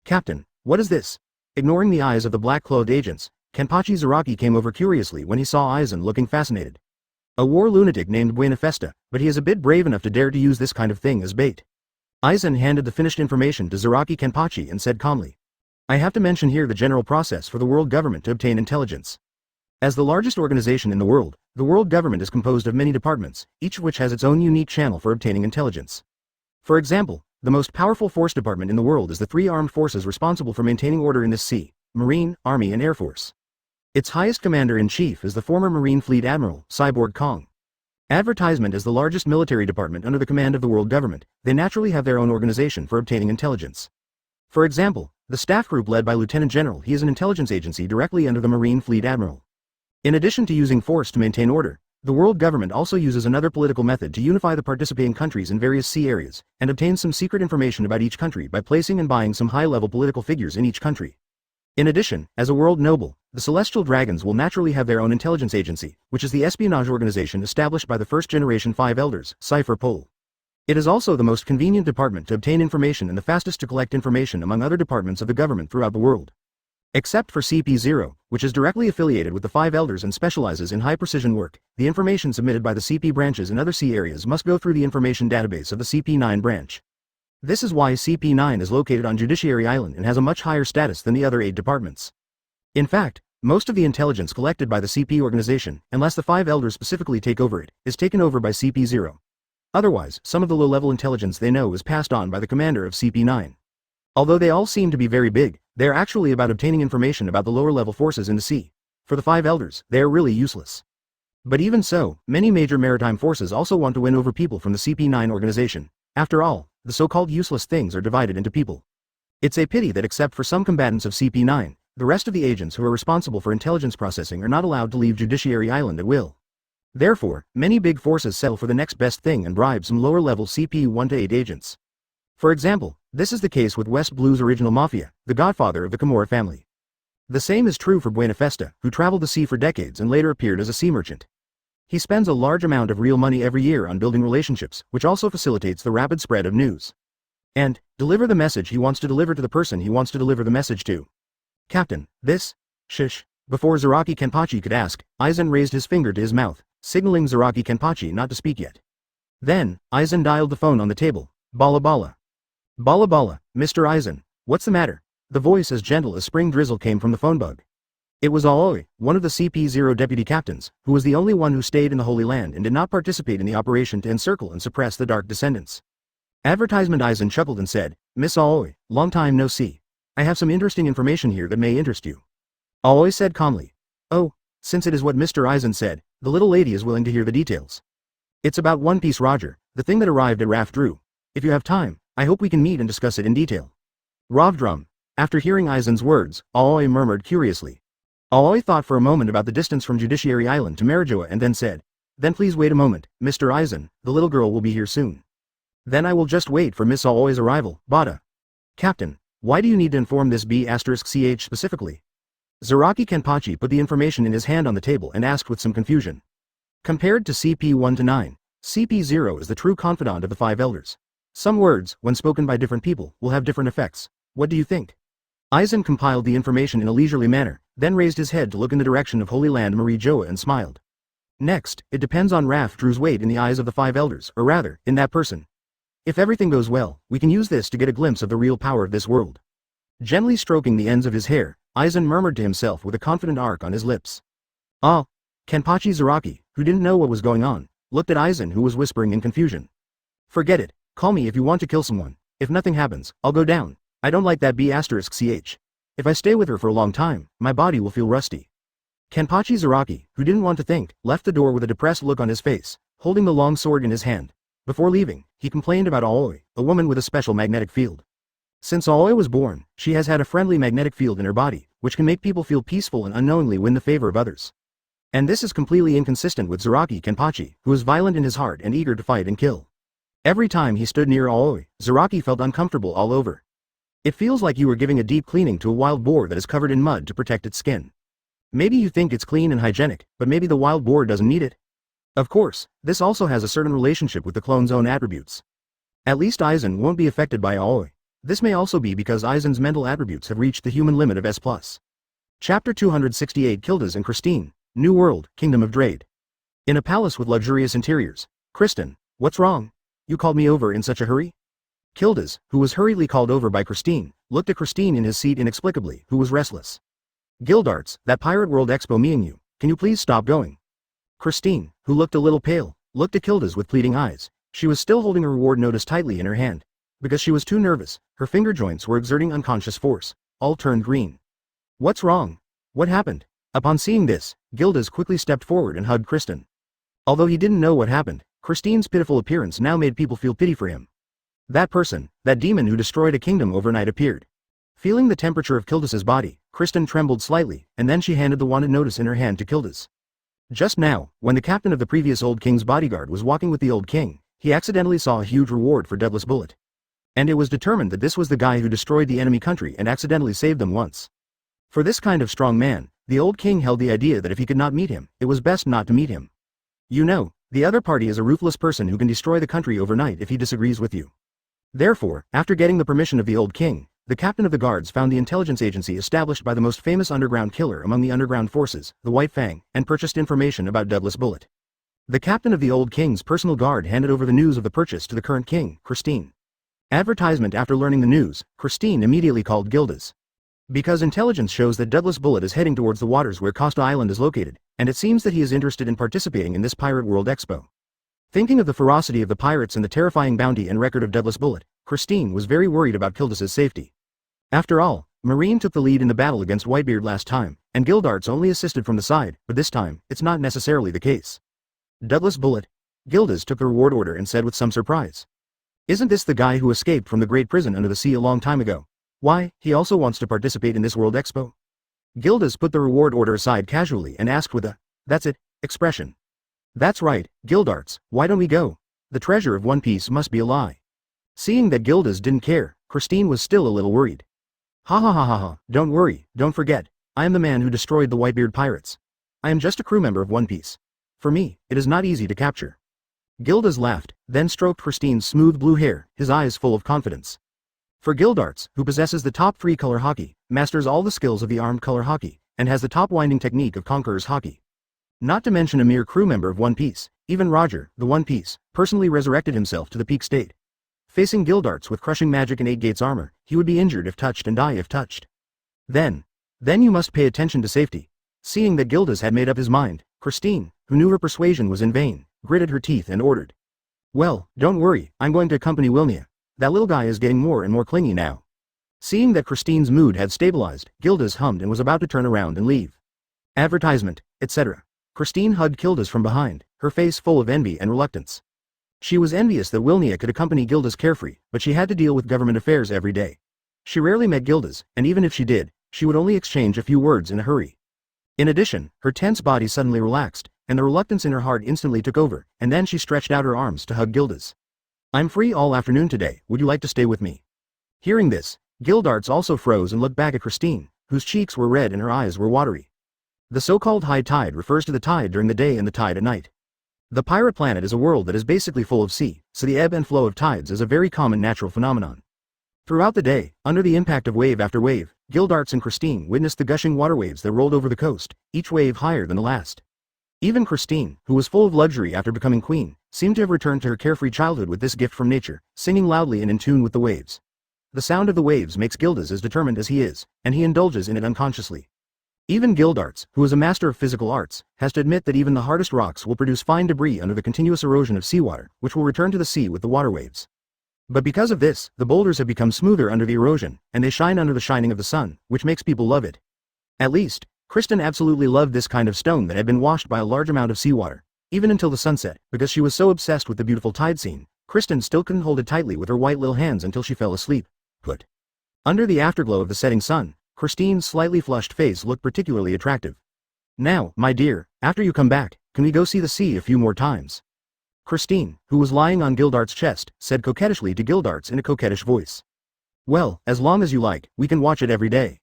Speaker 1: Captain, what is this? Ignoring the eyes of the black-clothed agents, Kenpachi Zaraki came over curiously when he saw Aizen looking fascinated. A war lunatic named Buenafesta, but he is a bit brave enough to dare to use this kind of thing as bait. Aizen handed the finished information to Zaraki Kenpachi and said calmly. I have to mention here the general process for the world government to obtain intelligence. As the largest organization in the world government is composed of many departments, each of which has its own unique channel for obtaining intelligence. For example, the most powerful force department in the world is the three armed forces responsible for maintaining order in this sea: Marine, Army and Air Force. Its highest commander-in-chief is the former Marine Fleet Admiral, Cyborg Kong. Advertisement is the largest military department under the command of the world government. They naturally have their own organization for obtaining intelligence. For example, the staff group led by Lieutenant General, he is an intelligence agency directly under the Marine Fleet Admiral. In addition to using force to maintain order, the world government also uses another political method to unify the participating countries in various sea areas, and obtains some secret information about each country by placing and buying some high-level political figures in each country. In addition, as a world noble, the Celestial Dragons will naturally have their own intelligence agency, which is the espionage organization established by the first-generation Five Elders, Cypher Pol. It is also the most convenient department to obtain information and the fastest to collect information among other departments of the government throughout the world. Except for CP0, which is directly affiliated with the Five Elders and specializes in high-precision work, the information submitted by the CP branches in other sea areas must go through the information database of the CP9 branch. This is why CP9 is located on Judiciary Island and has a much higher status than the other 8 departments. In fact, most of the intelligence collected by the CP organization, unless the Five Elders specifically take over it, is taken over by CP0. Otherwise, some of the low-level intelligence they know is passed on by the commander of CP9. Although they all seem to be very big, they are actually about obtaining information about the lower-level forces in the sea. For the Five Elders, they are really useless. But even so, many major maritime forces also want to win over people from the CP9 organization. After all, the so-called useless things are divided into people. It's a pity that except for some combatants of CP9, the rest of the agents who are responsible for intelligence processing are not allowed to leave Judiciary Island at will. Therefore, many big forces settle for the next best thing and bribe some lower-level CP1 to 8 agents. For example, this is the case with West Blue's original mafia, the godfather of the Kimura family. The same is true for Buenafesta, who traveled the sea for decades and later appeared as a sea merchant. He spends a large amount of real money every year on building relationships, which also facilitates the rapid spread of news. And, deliver the message he wants to deliver to the person he wants to deliver the message to. Captain, this? Shush. Before Zaraki Kenpachi could ask, Aizen raised his finger to his mouth, signaling Zaraki Kenpachi not to speak yet. Then, Aizen dialed the phone on the table. Bala Bala. Bala Bala, Mr. Aizen, what's the matter? The voice as gentle as spring drizzle came from the phone bug. It was Aoi, one of the CP0 deputy captains, who was the only one who stayed in the Holy Land and did not participate in the operation to encircle and suppress the Dark Descendants. Advertisement Aizen chuckled and said, Miss Aoi, long time no see. I have some interesting information here that may interest you. Aoi said calmly. Oh, since it is what Mr. Aizen said, the little lady is willing to hear the details. It's about One Piece Roger, the thing that arrived at Raft Drew. If you have time, I hope we can meet and discuss it in detail. Rovdrum. After hearing Aizen's words, Aoi murmured curiously. Aoi thought for a moment about the distance from Judiciary Island to Marijoa and then said, Then please wait a moment, Mr. Aizen, the little girl will be here soon. Then I will just wait for Miss Aoi's arrival, Bada. Captain, why do you need to inform this B**ch specifically? Zaraki Kenpachi put the information in his hand on the table and asked with some confusion. Compared to CP1 to 9, CP0 is the true confidant of the Five Elders. Some words, when spoken by different people, will have different effects. What do you think? Aizen compiled the information in a leisurely manner, then raised his head to look in the direction of Holy Land Marijoa and smiled. Next, it depends on Raf Drew's weight in the eyes of the 5 elders, or rather, in that person. If everything goes well, we can use this to get a glimpse of the real power of this world. Gently stroking the ends of his hair, Aizen murmured to himself with a confident arc on his lips. Ah! Kenpachi Zaraki, who didn't know what was going on, looked at Aizen, who was whispering in confusion. Forget it, call me if you want to kill someone. If nothing happens, I'll go down. I don't like that B***ch. If I stay with her for a long time, my body will feel rusty. Kenpachi Zaraki, who didn't want to think, left the door with a depressed look on his face, holding the long sword in his hand. Before leaving, he complained about Aoi, a woman with a special magnetic field. Since Aoi was born, she has had a friendly magnetic field in her body, which can make people feel peaceful and unknowingly win the favor of others. And this is completely inconsistent with Zaraki Kenpachi, who is violent in his heart and eager to fight and kill. Every time he stood near Aoi, Zaraki felt uncomfortable all over. It feels like you were giving a deep cleaning to a wild boar that is covered in mud to protect its skin. Maybe you think it's clean and hygienic, but maybe the wild boar doesn't need it. Of course, this also has a certain relationship with the clone's own attributes. At least Aizen won't be affected by Aoi. This may also be because Aizen's mental attributes have reached the human limit of S+. Chapter 268 Kildas and Christine, New World, Kingdom of Drade. In a palace with luxurious interiors. Kristen, what's wrong? You called me over in such a hurry? Kildas, who was hurriedly called over by Christine, looked at Christine in his seat inexplicably, who was restless. Gildarts, that Pirate World Expo meeting you, can you please stop going? Christine, who looked a little pale, looked at Kildas with pleading eyes. She was still holding her reward notice tightly in her hand. Because she was too nervous, her finger joints were exerting unconscious force. All turned green. What's wrong? What happened? Upon seeing this, Gildas quickly stepped forward and hugged Kristen. Although he didn't know what happened, Christine's pitiful appearance now made people feel pity for him. That person, that demon who destroyed a kingdom overnight appeared. Feeling the temperature of Kildas's body, Kristen trembled slightly, and then she handed the wanted notice in her hand to Kildas. Just now, when the captain of the previous old king's bodyguard was walking with the old king, he accidentally saw a huge reward for Deadless Bullet. And it was determined that this was the guy who destroyed the enemy country and accidentally saved them once. For this kind of strong man, the old king held the idea that if he could not meet him, it was best not to meet him. You know, the other party is a ruthless person who can destroy the country overnight if he disagrees with you. Therefore, after getting the permission of the old king, the captain of the guards found the intelligence agency established by the most famous underground killer among the underground forces, the White Fang, and purchased information about Deadless Bullet. The captain of the old king's personal guard handed over the news of the purchase to the current king, Christine. Advertisement. After learning the news, Christine immediately called Gildas. Because intelligence shows that Deadless Bullet is heading towards the waters where Costa Island is located, and it seems that he is interested in participating in this Pirate World Expo. Thinking of the ferocity of the pirates and the terrifying bounty and record of Deadless Bullet, Christine was very worried about Kildas's safety. After all, Marine took the lead in the battle against Whitebeard last time, and Gildarts only assisted from the side, but this time, it's not necessarily the case. Deadless Bullet? Gildas took the reward order and said with some surprise. Isn't this the guy who escaped from the great prison under the sea a long time ago? Why, he also wants to participate in this World Expo? Gildas put the reward order aside casually and asked with a, "That's it," expression. That's right, Gildarts, why don't we go? The treasure of One Piece must be a lie. Seeing that Gildas didn't care, Christine was still a little worried. Ha ha ha ha ha, don't worry, don't forget, I am the man who destroyed the Whitebeard pirates. I am just a crew member of One Piece. For me, it is not easy to capture. Gildas laughed, then stroked Christine's smooth blue hair, his eyes full of confidence. For Gildarts, who possesses the top 3 color haki, masters all the skills of the armed color haki, and has the top winding technique of Conqueror's haki. Not to mention a mere crew member of One Piece, even Roger, the One Piece, personally resurrected himself to the peak state. Facing Gildarts with crushing magic and 8 gates armor, he would be injured if touched and die if touched. Then you must pay attention to safety. Seeing that Gildas had made up his mind, Christine, who knew her persuasion was in vain, gritted her teeth and ordered. Well, don't worry, I'm going to accompany Wilnia. That little guy is getting more and more clingy now. Seeing that Christine's mood had stabilized, Gildas hummed and was about to turn around and leave. Advertisement, etc. Christine hugged Gildas from behind, her face full of envy and reluctance. She was envious that Wilnia could accompany Gildas carefree, but she had to deal with government affairs every day. She rarely met Gildas, and even if she did, she would only exchange a few words in a hurry. In addition, her tense body suddenly relaxed, and the reluctance in her heart instantly took over, and then she stretched out her arms to hug Gildas. I'm free all afternoon today, would you like to stay with me? Hearing this, Gildarts also froze and looked back at Christine, whose cheeks were red and her eyes were watery. The so-called high tide refers to the tide during the day and the tide at night. The pirate planet is a world that is basically full of sea, so the ebb and flow of tides is a very common natural phenomenon. Throughout the day, under the impact of wave after wave, Gildarts and Christine witnessed the gushing water waves that rolled over the coast, each wave higher than the last. Even Christine, who was full of luxury after becoming queen, seemed to have returned to her carefree childhood with this gift from nature, singing loudly and in tune with the waves. The sound of the waves makes Gildas as determined as he is, and he indulges in it unconsciously. Even Gildarts, who is a master of physical arts, has to admit that even the hardest rocks will produce fine debris under the continuous erosion of seawater, which will return to the sea with the water waves. But because of this, the boulders have become smoother under the erosion, and they shine under the shining of the sun, which makes people love it. At least, Kristen absolutely loved this kind of stone that had been washed by a large amount of seawater, even until the sunset, because she was so obsessed with the beautiful tide scene. Kristen still couldn't hold it tightly with her white little hands until she fell asleep. Put. Under the afterglow of the setting sun, Christine's slightly flushed face looked particularly attractive. Now, my dear, after you come back, can we go see the sea a few more times? Christine, who was lying on Gildarts' chest, said coquettishly to Gildarts in a coquettish voice. Well, as long as you like, we can watch it every day.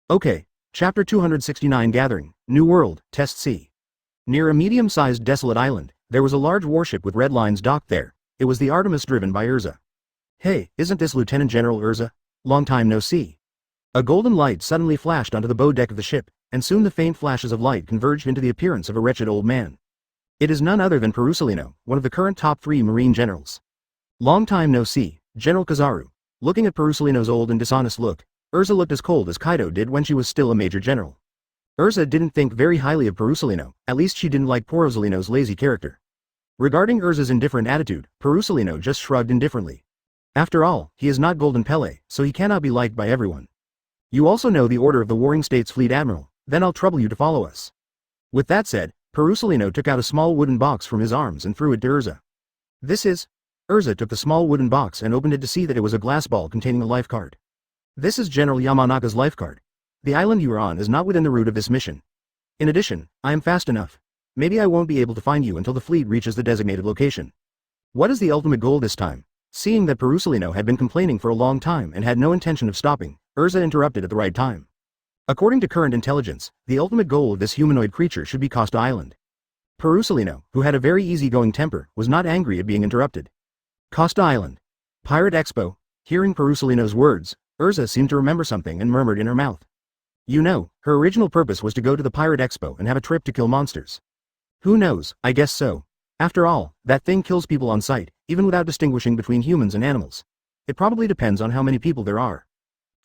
Speaker 1: Okay. Chapter 269 Gathering, New World, Test C. Near a medium-sized desolate island, there was a large warship with red lines docked there. It was the Artemis driven by Erza. Hey, isn't this Lieutenant General Erza? Long time no see. A golden light suddenly flashed onto the bow deck of the ship, and soon the faint flashes of light converged into the appearance of a wretched old man. It is none other than Perusolino, one of the current top 3 marine generals. Long time no see, General Kizaru. Looking at Perusolino's old and dishonest look, Erza looked as cold as Kaido did when she was still a major general. Erza didn't think very highly of Perusolino, at least she didn't like Perusolino's lazy character. Regarding Erza's indifferent attitude, Perusolino just shrugged indifferently. After all, he is not Golden Pele, so he cannot be liked by everyone. You also know the order of the Warring States Fleet Admiral, then I'll trouble you to follow us. With that said, Perusolino took out a small wooden box from his arms and threw it to Erza. This is... Erza took the small wooden box and opened it to see that it was a glass ball containing a life card. This is General Yamanaka's life card. The island you are on is not within the route of this mission. In addition, I am fast enough. Maybe I won't be able to find you until the fleet reaches the designated location. What is the ultimate goal this time? Seeing that Perusolino had been complaining for a long time and had no intention of stopping, Erza interrupted at the right time. According to current intelligence, the ultimate goal of this humanoid creature should be Costa Island. Perusolino, who had a very easygoing temper, was not angry at being interrupted. Costa Island. Pirate Expo. Hearing Perusolino's words, Erza seemed to remember something and murmured in her mouth. You know, her original purpose was to go to the Pirate Expo and have a trip to kill monsters. Who knows, I guess so. After all, that thing kills people on sight, even without distinguishing between humans and animals. It probably depends on how many people there are.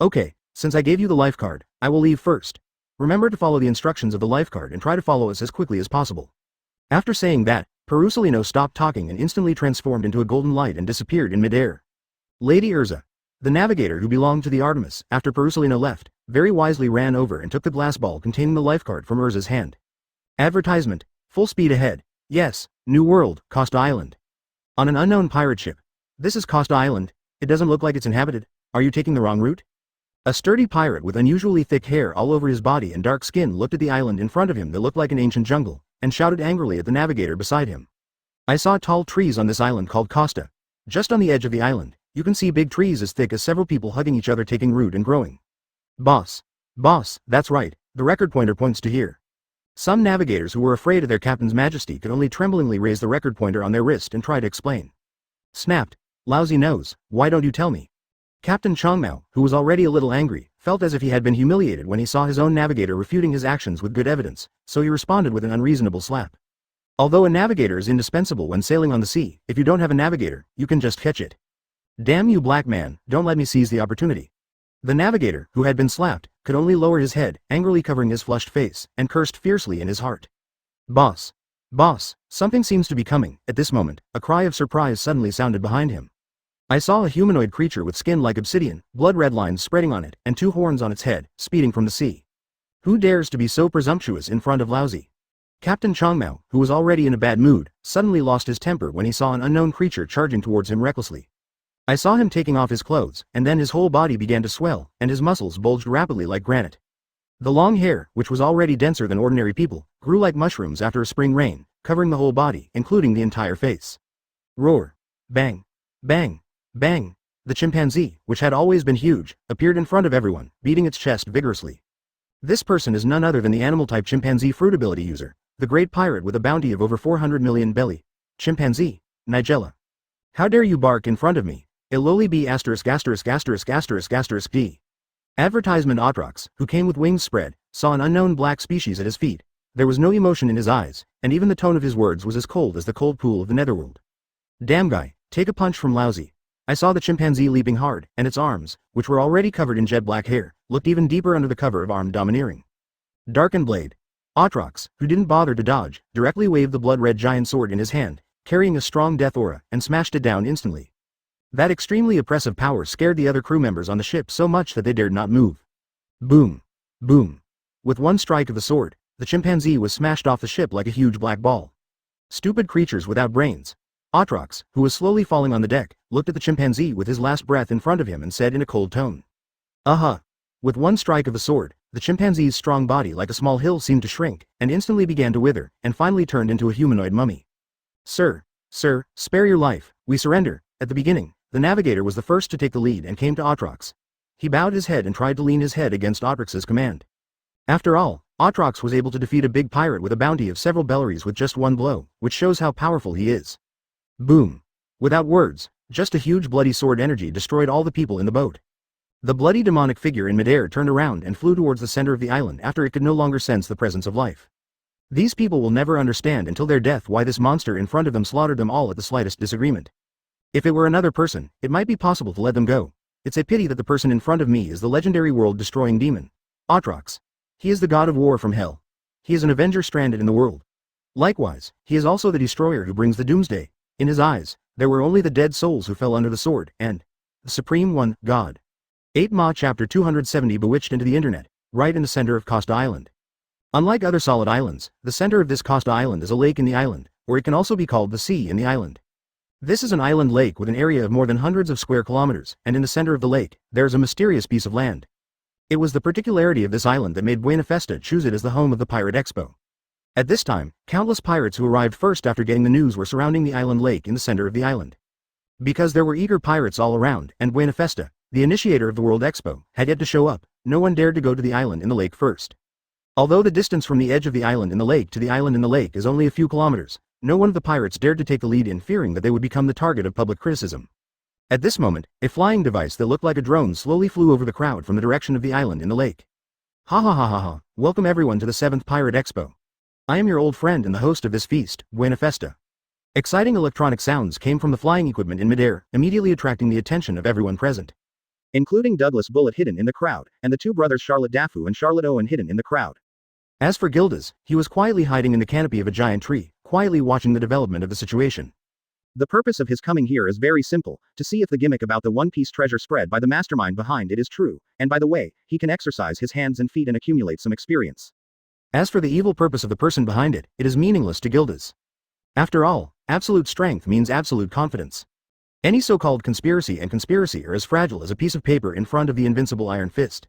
Speaker 1: Okay, since I gave you the life card, I will leave first. Remember to follow the instructions of the life card and try to follow us as quickly as possible. After saying that, Perusolino stopped talking and instantly transformed into a golden light and disappeared in midair. Lady Erza. The navigator who belonged to the Artemis, after Perusolino left, very wisely ran over and took the glass ball containing the life card from Erza's hand. Advertisement. Full speed ahead. Yes, New World, Costa Island. On an unknown pirate ship. This is Costa Island. It doesn't look like it's inhabited. Are you taking the wrong route? A sturdy pirate with unusually thick hair all over his body and dark skin looked at the island in front of him that looked like an ancient jungle, and shouted angrily at the navigator beside him. I saw tall trees on this island called Costa. Just on the edge of the island, you can see big trees as thick as several people hugging each other taking root and growing. Boss. Boss, that's right, the record pointer points to here. Some navigators who were afraid of their captain's majesty could only tremblingly raise the record pointer on their wrist and try to explain. Snapped. Lousy nose, why don't you tell me? Captain Chongmao, who was already a little angry, felt as if he had been humiliated when he saw his own navigator refuting his actions with good evidence, so he responded with an unreasonable slap. Although a navigator is indispensable when sailing on the sea, if you don't have a navigator, you can just catch it. Damn you black man, don't let me seize the opportunity. The navigator, who had been slapped, could only lower his head, angrily covering his flushed face, and cursed fiercely in his heart. Boss. Boss, something seems to be coming. At this moment, a cry of surprise suddenly sounded behind him. I saw a humanoid creature with skin like obsidian, blood-red lines spreading on it, and 2 horns on its head, speeding from the sea. Who dares to be so presumptuous in front of Lousy? Captain Chongmao, who was already in a bad mood, suddenly lost his temper when he saw an unknown creature charging towards him recklessly. I saw him taking off his clothes, and then his whole body began to swell, and his muscles bulged rapidly like granite. The long hair, which was already denser than ordinary people, grew like mushrooms after a spring rain, covering the whole body, including the entire face. Roar. Bang. Bang. Bang. The chimpanzee, which had always been huge, appeared in front of everyone, beating its chest vigorously. This person is none other than the animal-type chimpanzee fruit ability user, the great pirate with a bounty of over 400 million belly. Chimpanzee. Nigella. How dare you bark in front of me? Iloli B*******************. D. Advertisement Atrox, who came with wings spread, saw an unknown black species at his feet, There was no emotion in his eyes, and even the tone of his words was as cold as the cold pool of the netherworld. Damn guy, take a punch from lousy. I saw the chimpanzee leaping hard, and its arms, which were already covered in jet black hair, looked even deeper under the cover of armed domineering. Darkened blade. Atrox, who didn't bother to dodge, directly waved the blood-red giant sword in his hand, carrying a strong death aura, and smashed it down instantly. That extremely oppressive power scared the other crew members on the ship so much that they dared not move. Boom. Boom. With one strike of the sword, the chimpanzee was smashed off the ship like a huge black ball. Stupid creatures without brains. Atrox, who was slowly falling on the deck, looked at the chimpanzee with his last breath in front of him and said in a cold tone. With one strike of the sword, the chimpanzee's strong body like a small hill seemed to shrink, and instantly began to wither, and finally turned into a humanoid mummy. Sir, spare your life, we surrender. At the beginning, the navigator was the first to take the lead and came to Atrox. He bowed his head and tried to lean his head against Atrox's command. After all, Atrox was able to defeat a big pirate with a bounty of several bellaries with just one blow, which shows how powerful he is. Boom. Without words, just a huge bloody sword energy destroyed all the people in the boat. The bloody demonic figure in midair turned around and flew towards the center of the island after it could no longer sense the presence of life. These people will never understand until their death why this monster in front of them slaughtered them all at the slightest disagreement. If it were another person, it might be possible to let them go. It's a pity that the person in front of me is the legendary world-destroying demon. Atrox. He is the god of war from hell. He is an avenger stranded in the world. Likewise, he is also the destroyer who brings the doomsday. In his eyes, there were only the dead souls who fell under the sword, and the Supreme One, God. 8 Ma Chapter 270 Bewitched into the internet, right in the center of Costa Island. Unlike other solid islands, the center of this Costa Island is a lake in the island, or it can also be called the sea in the island. This is an island lake with an area of more than hundreds of square kilometers, and in the center of the lake, there is a mysterious piece of land. It was the particularity of this island that made Buenafesta choose it as the home of the Pirate Expo. At this time, countless pirates who arrived first after getting the news were surrounding the island lake in the center of the island. Because there were eager pirates all around, and Buenafesta, the initiator of the World Expo, had yet to show up, no one dared to go to the island in the lake first. Although the distance from the edge of the island in the lake to the island in the lake is only a few kilometers, no one of the pirates dared to take the lead in fearing that they would become the target of public criticism. At this moment, a flying device that looked like a drone slowly flew over the crowd from the direction of the island in the lake. Ha, welcome everyone to the 7th Pirate Expo. I am your old friend and the host of this feast, Buenafesta. Exciting electronic sounds came from the flying equipment in midair, immediately attracting the attention of everyone present. Including Douglas Bullet hidden in the crowd, and the two brothers Charlotte Dafu and Charlotte Owen hidden in the crowd. As for Gildas, he was quietly hiding in the canopy of a giant tree, quietly watching the development of the situation. The purpose of his coming here is very simple, to see if the gimmick about the One Piece treasure spread by the mastermind behind it is true, and by the way, he can exercise his hands and feet and accumulate some experience. As for the evil purpose of the person behind it, it is meaningless to Gildas. After all, absolute strength means absolute confidence. Any so-called conspiracy are as fragile as a piece of paper in front of the invincible iron fist.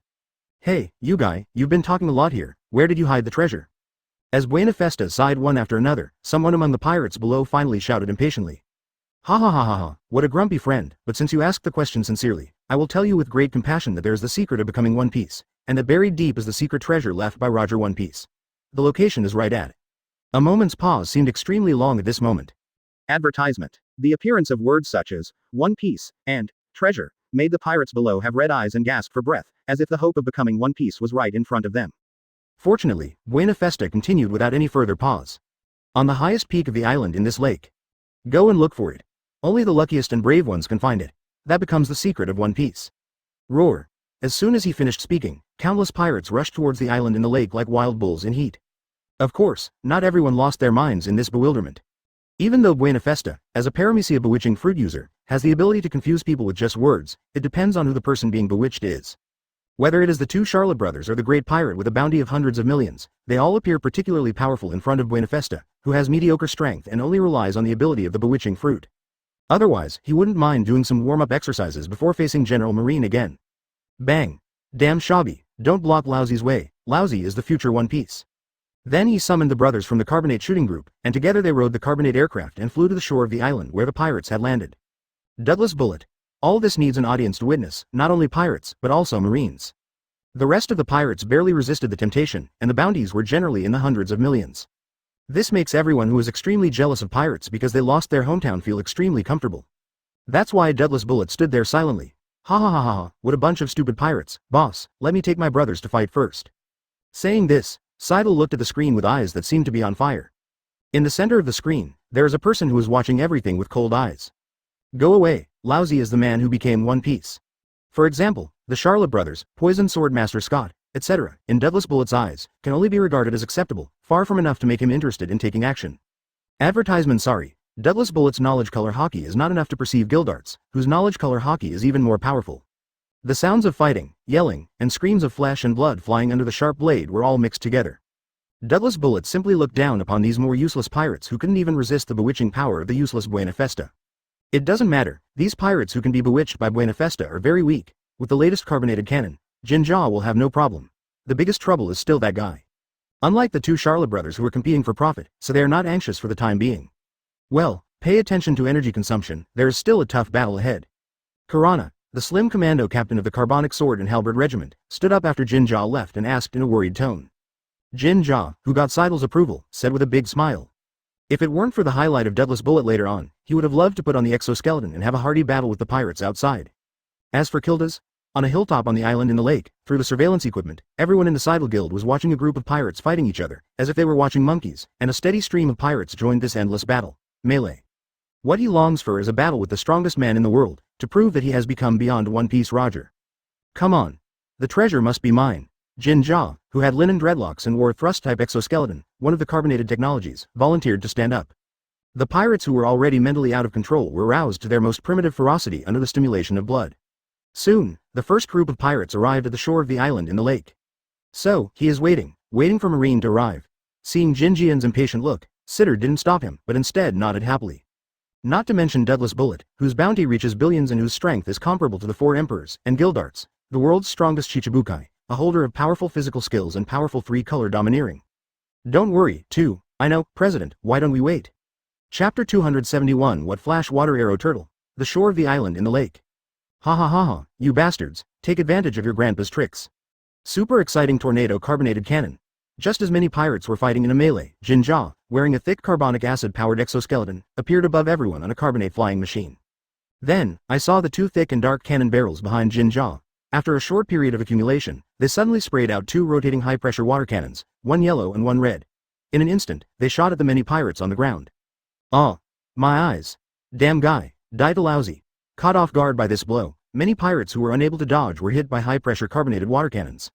Speaker 1: Hey, you guy, you've been talking a lot here, where did you hide the treasure? As Buenafesta sighed one after another, someone among the pirates below finally shouted impatiently. Ha, what a grumpy friend, but since you asked the question sincerely, I will tell you with great compassion that there is the secret of becoming One Piece, and that buried deep is the secret treasure left by Roger One Piece. The location is right at. A moment's pause seemed extremely long at this moment. Advertisement. The appearance of words such as One Piece and treasure made the pirates below have red eyes and gasp for breath, as if the hope of becoming One Piece was right in front of them. Fortunately, Buenafesta continued without any further pause. On the highest peak of the island in this lake. Go and look for it. Only the luckiest and brave ones can find it. That becomes the secret of One Piece. Roar. As soon as he finished speaking, countless pirates rushed towards the island in the lake like wild bulls in heat. Of course, not everyone lost their minds in this bewilderment. Even though Buenafesta, as a paramecia bewitching fruit user, has the ability to confuse people with just words, it depends on who the person being bewitched is. Whether it is the two Charlotte brothers or the great pirate with a bounty of hundreds of millions, they all appear particularly powerful in front of Buenafesta, who has mediocre strength and only relies on the ability of the bewitching fruit. Otherwise, he wouldn't mind doing some warm-up exercises before facing General Marine again. Bang. Damn Shabby, don't block Lousy's way, Lousy is the future One Piece. Then he summoned the brothers from the Carbonate shooting group, and together they rode the Carbonate aircraft and flew to the shore of the island where the pirates had landed. Douglas Bullet. All this needs an audience to witness, not only pirates, but also Marines. The rest of the pirates barely resisted the temptation, and the bounties were generally in the hundreds of millions. This makes everyone who is extremely jealous of pirates because they lost their hometown feel extremely comfortable. That's why Douglas Bullet stood there silently. Ha, what a bunch of stupid pirates, boss, let me take my brothers to fight first. Saying this, Seidel looked at the screen with eyes that seemed to be on fire. In the center of the screen, there is a person who is watching everything with cold eyes. Go away, lousy is the man who became One Piece. For example, the Charlotte brothers, Poison Sword Master Scott, etc., in Douglas Bullett's eyes, can only be regarded as acceptable, far from enough to make him interested in taking action. Advertisement. Sorry, Douglas Bullett's knowledge color hockey is not enough to perceive Gildarts, whose knowledge color hockey is even more powerful. The sounds of fighting, yelling, and screams of flesh and blood flying under the sharp blade were all mixed together. Douglas Bullet simply looked down upon these more useless pirates who couldn't even resist the bewitching power of the useless Buena Festa. It doesn't matter, these pirates who can be bewitched by Buena Festa are very weak. With the latest carbonated cannon, Jinja will have no problem. The biggest trouble is still that guy. Unlike the two Charlotte brothers who are competing for profit, so they are not anxious for the time being. Well, pay attention to energy consumption, there is still a tough battle ahead. Karana, the slim commando captain of the Carbonic Sword and Halberd Regiment, stood up after Jinja left and asked in a worried tone. Jinja, who got Seidel's approval, said with a big smile. If it weren't for the highlight of Douglas Bullet later on, he would have loved to put on the exoskeleton and have a hearty battle with the pirates outside. As for Kildas, on a hilltop on the island in the lake, through the surveillance equipment, everyone in the Seidel Guild was watching a group of pirates fighting each other, as if they were watching monkeys, and a steady stream of pirates joined this endless battle. Melee. What he longs for is a battle with the strongest man in the world, to prove that he has become beyond One Piece Roger. Come on. The treasure must be mine. Jinja, who had linen dreadlocks and wore a thrust-type exoskeleton, one of the carbonated technologies, volunteered to stand up. The pirates who were already mentally out of control were roused to their most primitive ferocity under the stimulation of blood. Soon, the first group of pirates arrived at the shore of the island in the lake. So, he is waiting for Marine to arrive. Seeing Jinjian's impatient look, Sitter didn't stop him, but instead nodded happily. Not to mention Douglas Bullet, whose bounty reaches billions and whose strength is comparable to the four emperors, and Gildarts, the world's strongest Chichibukai, a holder of powerful physical skills and powerful three-color domineering. Don't worry, too, I know, President, why don't we wait? Chapter 271 What Flash Water Arrow Turtle? The shore of the island in the lake. Ha ha ha ha, you bastards, take advantage of your grandpa's tricks. Super exciting tornado carbonated cannon. Just as many pirates were fighting in a melee, Jinja, wearing a thick carbonic acid-powered exoskeleton, appeared above everyone on a carbonate flying machine. Then, I saw the two thick and dark cannon barrels behind Jinja. After a short period of accumulation, they suddenly sprayed out two rotating high-pressure water cannons, one yellow and one red. In an instant, they shot at the many pirates on the ground. Oh, my eyes. Damn guy, died lousy. Caught off guard by this blow, many pirates who were unable to dodge were hit by high-pressure carbonated water cannons.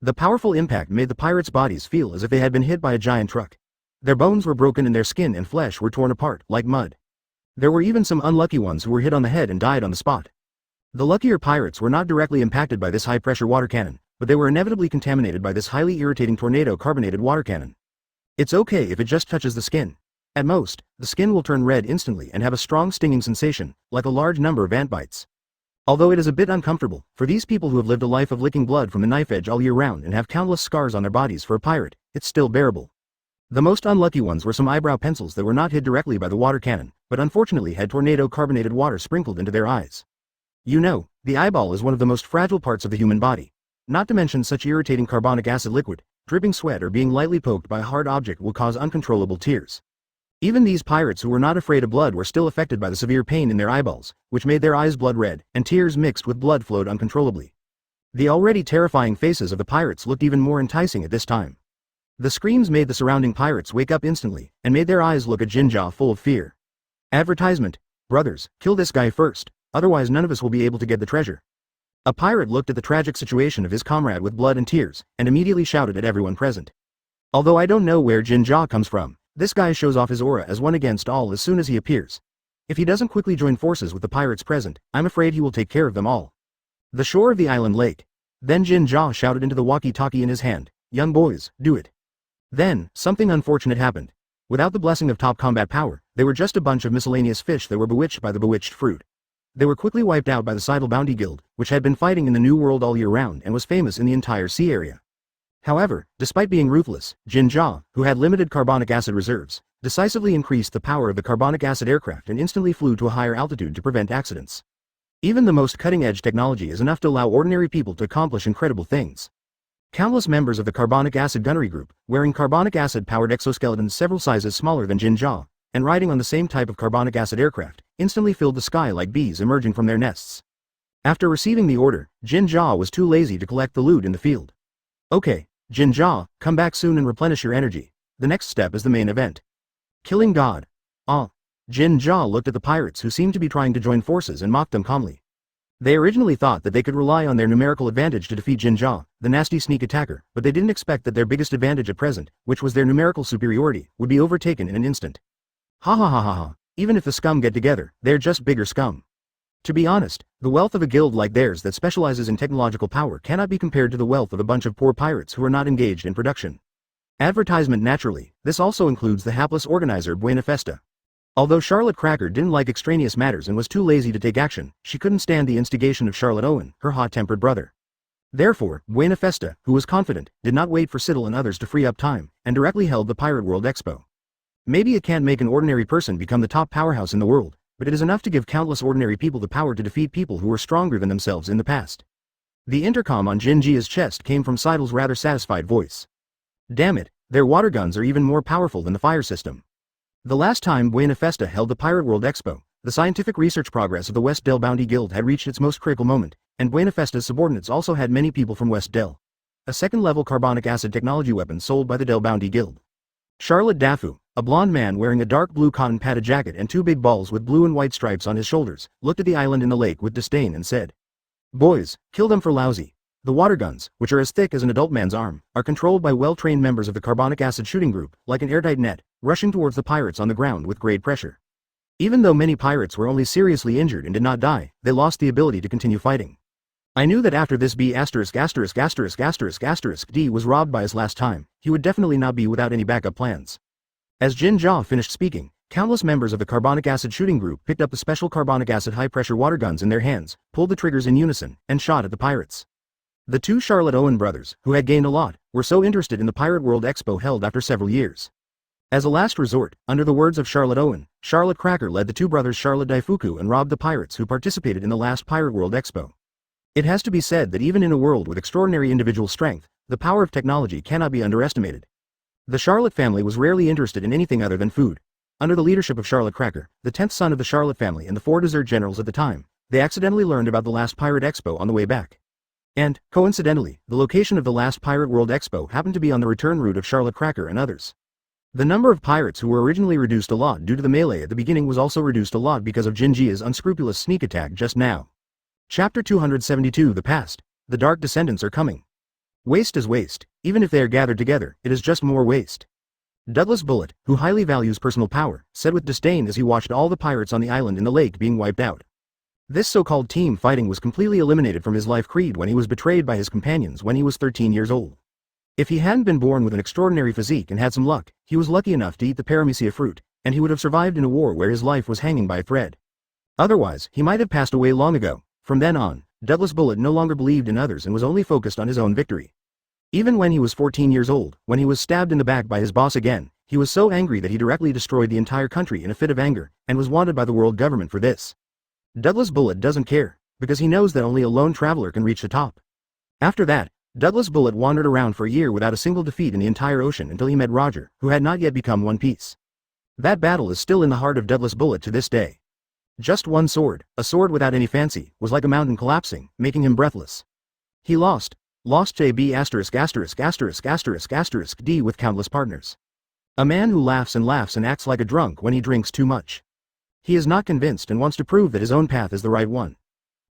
Speaker 1: The powerful impact made the pirates' bodies feel as if they had been hit by a giant truck. Their bones were broken and their skin and flesh were torn apart, like mud. There were even some unlucky ones who were hit on the head and died on the spot. The luckier pirates were not directly impacted by this high-pressure water cannon, but they were inevitably contaminated by this highly irritating tornado carbonated water cannon. It's okay if it just touches the skin. At most, the skin will turn red instantly and have a strong stinging sensation, like a large number of ant bites. Although it is a bit uncomfortable, for these people who have lived a life of licking blood from the knife edge all year round and have countless scars on their bodies for a pirate, it's still bearable. The most unlucky ones were some eyebrow pencils that were not hit directly by the water cannon, but unfortunately had tornado carbonated water sprinkled into their eyes. You know, the eyeball is one of the most fragile parts of the human body. Not to mention such irritating carbonic acid liquid, dripping sweat or being lightly poked by a hard object will cause uncontrollable tears. Even these pirates who were not afraid of blood were still affected by the severe pain in their eyeballs, which made their eyes blood red, and tears mixed with blood flowed uncontrollably. The already terrifying faces of the pirates looked even more enticing at this time. The screams made the surrounding pirates wake up instantly, and made their eyes look at Jinja full of fear. Advertisement. Brothers, kill this guy first, otherwise none of us will be able to get the treasure. A pirate looked at the tragic situation of his comrade with blood and tears, and immediately shouted at everyone present. Although I don't know where Jinja comes from, this guy shows off his aura as one against all as soon as he appears. If he doesn't quickly join forces with the pirates present, I'm afraid he will take care of them all. The shore of the island lake. Then Jinja shouted into the walkie-talkie in his hand, young boys, do it. Then, something unfortunate happened. Without the blessing of top combat power, they were just a bunch of miscellaneous fish that were bewitched by the bewitched fruit. They were quickly wiped out by the Seidel Bounty Guild, which had been fighting in the New World all year round and was famous in the entire sea area. However, despite being ruthless, Jinja, who had limited carbonic acid reserves, decisively increased the power of the carbonic acid aircraft and instantly flew to a higher altitude to prevent accidents. Even the most cutting-edge technology is enough to allow ordinary people to accomplish incredible things. Countless members of the carbonic acid gunnery group, wearing carbonic acid-powered exoskeletons several sizes smaller than Jinja, and riding on the same type of carbonic acid aircraft, instantly filled the sky like bees emerging from their nests. After receiving the order, Jinja was too lazy to collect the loot in the field. Okay, Jinja, come back soon and replenish your energy. The next step is the main event. Killing God. Ah. Jinja looked at the pirates who seemed to be trying to join forces and mocked them calmly. They originally thought that they could rely on their numerical advantage to defeat Jinja, the nasty sneak attacker, but they didn't expect that their biggest advantage at present, which was their numerical superiority, would be overtaken in an instant. Ha ha ha ha ha, even if the scum get together, they're just bigger scum. To be honest, the wealth of a guild like theirs that specializes in technological power cannot be compared to the wealth of a bunch of poor pirates who are not engaged in production. Advertisement naturally, this also includes the hapless organizer Buenafesta. Although Charlotte Cracker didn't like extraneous matters and was too lazy to take action, she couldn't stand the instigation of Charlotte Owen, her hot-tempered brother. Therefore, Buenafesta, who was confident, did not wait for Siddle and others to free up time, and directly held the Pirate World Expo. Maybe it can't make an ordinary person become the top powerhouse in the world, but it is enough to give countless ordinary people the power to defeat people who were stronger than themselves in the past. The intercom on Jinjia's chest came from Seidel's rather satisfied voice. Damn it, their water guns are even more powerful than the fire system. The last time Buenafesta held the Pirate World Expo, the scientific research progress of the West Del Bounty Guild had reached its most critical moment, and Buenafesta's subordinates also had many people from West Del. A second-level carbonic acid technology weapon sold by the Del Bounty Guild. Charlotte Dafu, a blond man wearing a dark blue cotton padded jacket and two big balls with blue and white stripes on his shoulders, looked at the island in the lake with disdain and said, "Boys, kill them for lousy. The water guns, which are as thick as an adult man's arm, are controlled by well-trained members of the carbonic acid shooting group, like an airtight net, rushing towards the pirates on the ground with great pressure." Even though many pirates were only seriously injured and did not die, they lost the ability to continue fighting. I knew that after this D was robbed by us last time, he would definitely not be without any backup plans. As Jinja finished speaking, countless members of the carbonic acid shooting group picked up the special carbonic acid high-pressure water guns in their hands, pulled the triggers in unison, and shot at the pirates. The two Charlotte Owen brothers, who had gained a lot, were so interested in the Pirate World Expo held after several years. As a last resort, under the words of Charlotte Owen, Charlotte Cracker led the two brothers Charlotte Daifuku and robbed the pirates who participated in the last Pirate World Expo. It has to be said that even in a world with extraordinary individual strength, the power of technology cannot be underestimated. The Charlotte family was rarely interested in anything other than food. Under the leadership of Charlotte Cracker, the 10th son of the Charlotte family and the 4 dessert generals at the time, they accidentally learned about the last Pirate Expo on the way back. And, coincidentally, the location of the last Pirate World Expo happened to be on the return route of Charlotte Cracker and others. The number of pirates who were originally reduced a lot due to the melee at the beginning was also reduced a lot because of Jinjia's unscrupulous sneak attack just now. Chapter 272 The Past. The Dark Descendants are coming. Waste is waste. Even if they are gathered together, it is just more waste. Douglas Bullet, who highly values personal power, said with disdain as he watched all the pirates on the island in the lake being wiped out. This so-called team fighting was completely eliminated from his life creed when he was betrayed by his companions when he was 13 years old. If he hadn't been born with an extraordinary physique and had some luck, he was lucky enough to eat the paramecia fruit, and he would have survived in a war where his life was hanging by a thread. Otherwise, he might have passed away long ago. From then on, Douglas Bullet no longer believed in others and was only focused on his own victory. Even when he was 14 years old, when he was stabbed in the back by his boss again, he was so angry that he directly destroyed the entire country in a fit of anger, and was wanted by the world government for this. Douglas Bullet doesn't care, because he knows that only a lone traveler can reach the top. After that, Douglas Bullet wandered around for a year without a single defeat in the entire ocean until he met Roger, who had not yet become One Piece. That battle is still in the heart of Douglas Bullet to this day. Just one sword, a sword without any fancy, was like a mountain collapsing, making him breathless. He lost JB D with countless partners. A man who laughs and acts like a drunk when he drinks too much. He is not convinced and wants to prove that his own path is the right one.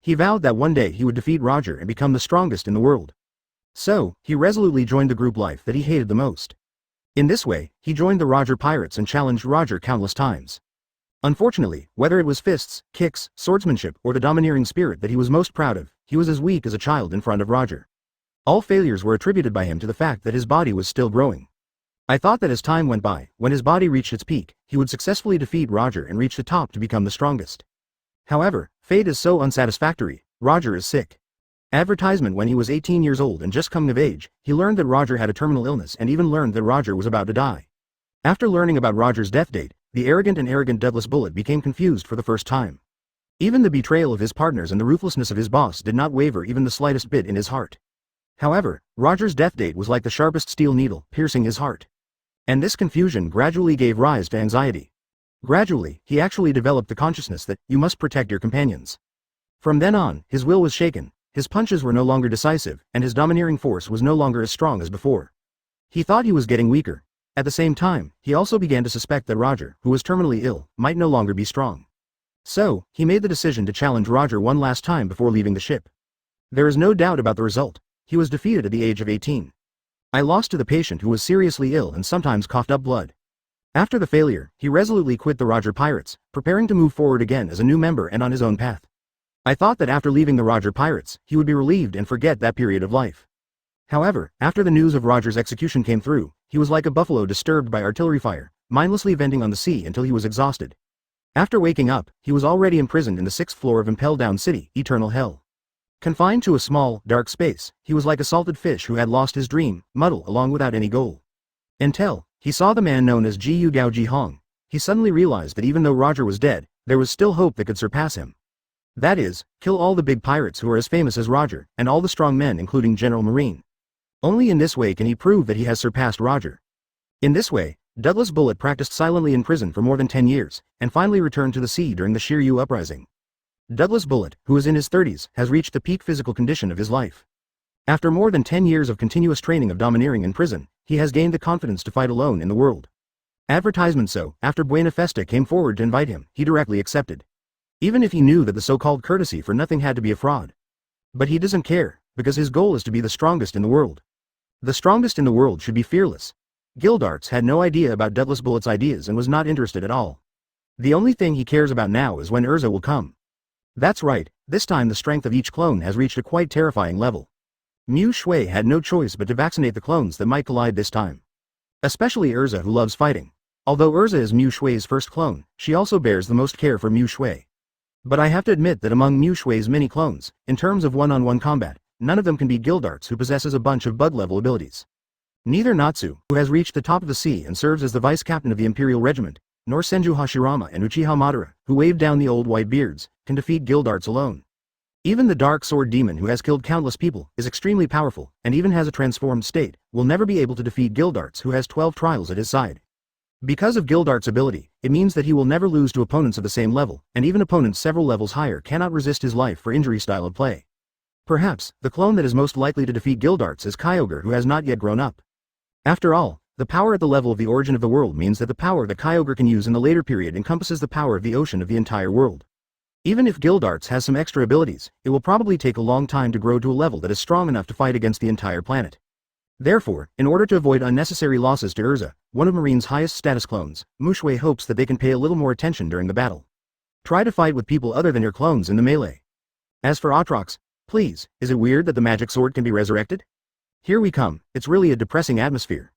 Speaker 1: He vowed that one day he would defeat Roger and become the strongest in the world. So, he resolutely joined the group life that he hated the most. In this way, he joined the Roger Pirates and challenged Roger countless times. Unfortunately, whether it was fists, kicks, swordsmanship, or the domineering spirit that he was most proud of, he was as weak as a child in front of Roger. All failures were attributed by him to the fact that his body was still growing. I thought that as time went by, when his body reached its peak, he would successfully defeat Roger and reach the top to become the strongest. However, fate is so unsatisfactory. Roger is sick. Advertisement: when he was 18 years old and just coming of age, he learned that Roger had a terminal illness and even learned that Roger was about to die. After learning about Roger's death date, the arrogant Douglas Bullet became confused for the first time. Even the betrayal of his partners and the ruthlessness of his boss did not waver even the slightest bit in his heart. However, Roger's death date was like the sharpest steel needle, piercing his heart. And this confusion gradually gave rise to anxiety. Gradually, he actually developed the consciousness that you must protect your companions. From then on, his will was shaken, His punches were no longer decisive, and his domineering force was no longer as strong as before. He thought he was getting weaker. At the same time, he also began to suspect that Roger, who was terminally ill, might no longer be strong. So, he made the decision to challenge Roger one last time before leaving the ship. There is no doubt about the result. He was defeated at the age of 18. I lost to the patient who was seriously ill and sometimes coughed up blood. After the failure, he resolutely quit the Roger Pirates, preparing to move forward again as a new member and on his own path. I thought that after leaving the Roger Pirates, he would be relieved and forget that period of life. However, after the news of Roger's execution came through, he was like a buffalo disturbed by artillery fire, mindlessly venting on the sea until he was exhausted. After waking up, he was already imprisoned in the 6th floor of Impel Down City, Eternal Hell. Confined to a small, dark space, he was like a salted fish who had lost his dream, muddle along without any goal. Until he saw the man known as Jiu Gao Ji Hong. He suddenly realized that even though Roger was dead, there was still hope that could surpass him. That is, kill all the big pirates who are as famous as Roger, and all the strong men including General Marine. Only in this way can he prove that he has surpassed Roger. In this way, Douglas Bullet practiced silently in prison for more than 10 years, and finally returned to the sea during the Shiru uprising. Douglas Bullet, who is in his 30s, has reached the peak physical condition of his life. After more than 10 years of continuous training of domineering in prison, he has gained the confidence to fight alone in the world. Advertisement so, after Buena Festa came forward to invite him, he directly accepted. Even if he knew that the so-called courtesy for nothing had to be a fraud. But he doesn't care, because his goal is to be the strongest in the world. The strongest in the world should be fearless. Gildarts had no idea about Douglas Bullet's ideas and was not interested at all. The only thing he cares about now is when Erza will come. That's right, this time the strength of each clone has reached a quite terrifying level. Muxue had no choice but to vaccinate the clones that might collide this time. Especially Erza, who loves fighting. Although Erza is Muxue's first clone, she also bears the most care for Muxue. But I have to admit that among Muxue's many clones, in terms of one-on-one combat, none of them can beat Gildarts, who possesses a bunch of bug-level abilities. Neither Natsu, who has reached the top of the sea and serves as the vice-captain of the Imperial Regiment, nor Senju Hashirama and Uchiha Madara, who waved down the old Whitebeards, can defeat Gildarts alone. Even the Dark Sword Demon, who has killed countless people, is extremely powerful, and even has a transformed state, will never be able to defeat Gildarts, who has 12 trials at his side. Because of Gildarts' ability, it means that he will never lose to opponents of the same level, and even opponents several levels higher cannot resist his life for injury style of play. Perhaps, the clone that is most likely to defeat Gildarts is Kyogre, who has not yet grown up. After all, the power at the level of the origin of the world means that the power that Kyogre can use in the later period encompasses the power of the ocean of the entire world. Even if Gildarts has some extra abilities, it will probably take a long time to grow to a level that is strong enough to fight against the entire planet. Therefore, in order to avoid unnecessary losses to Erza, one of Marine's highest status clones, Muxue hopes that they can pay a little more attention during the battle. Try to fight with people other than your clones in the melee. As for Atrox, please, is it weird that the magic sword can be resurrected? Here we come, it's really a depressing atmosphere.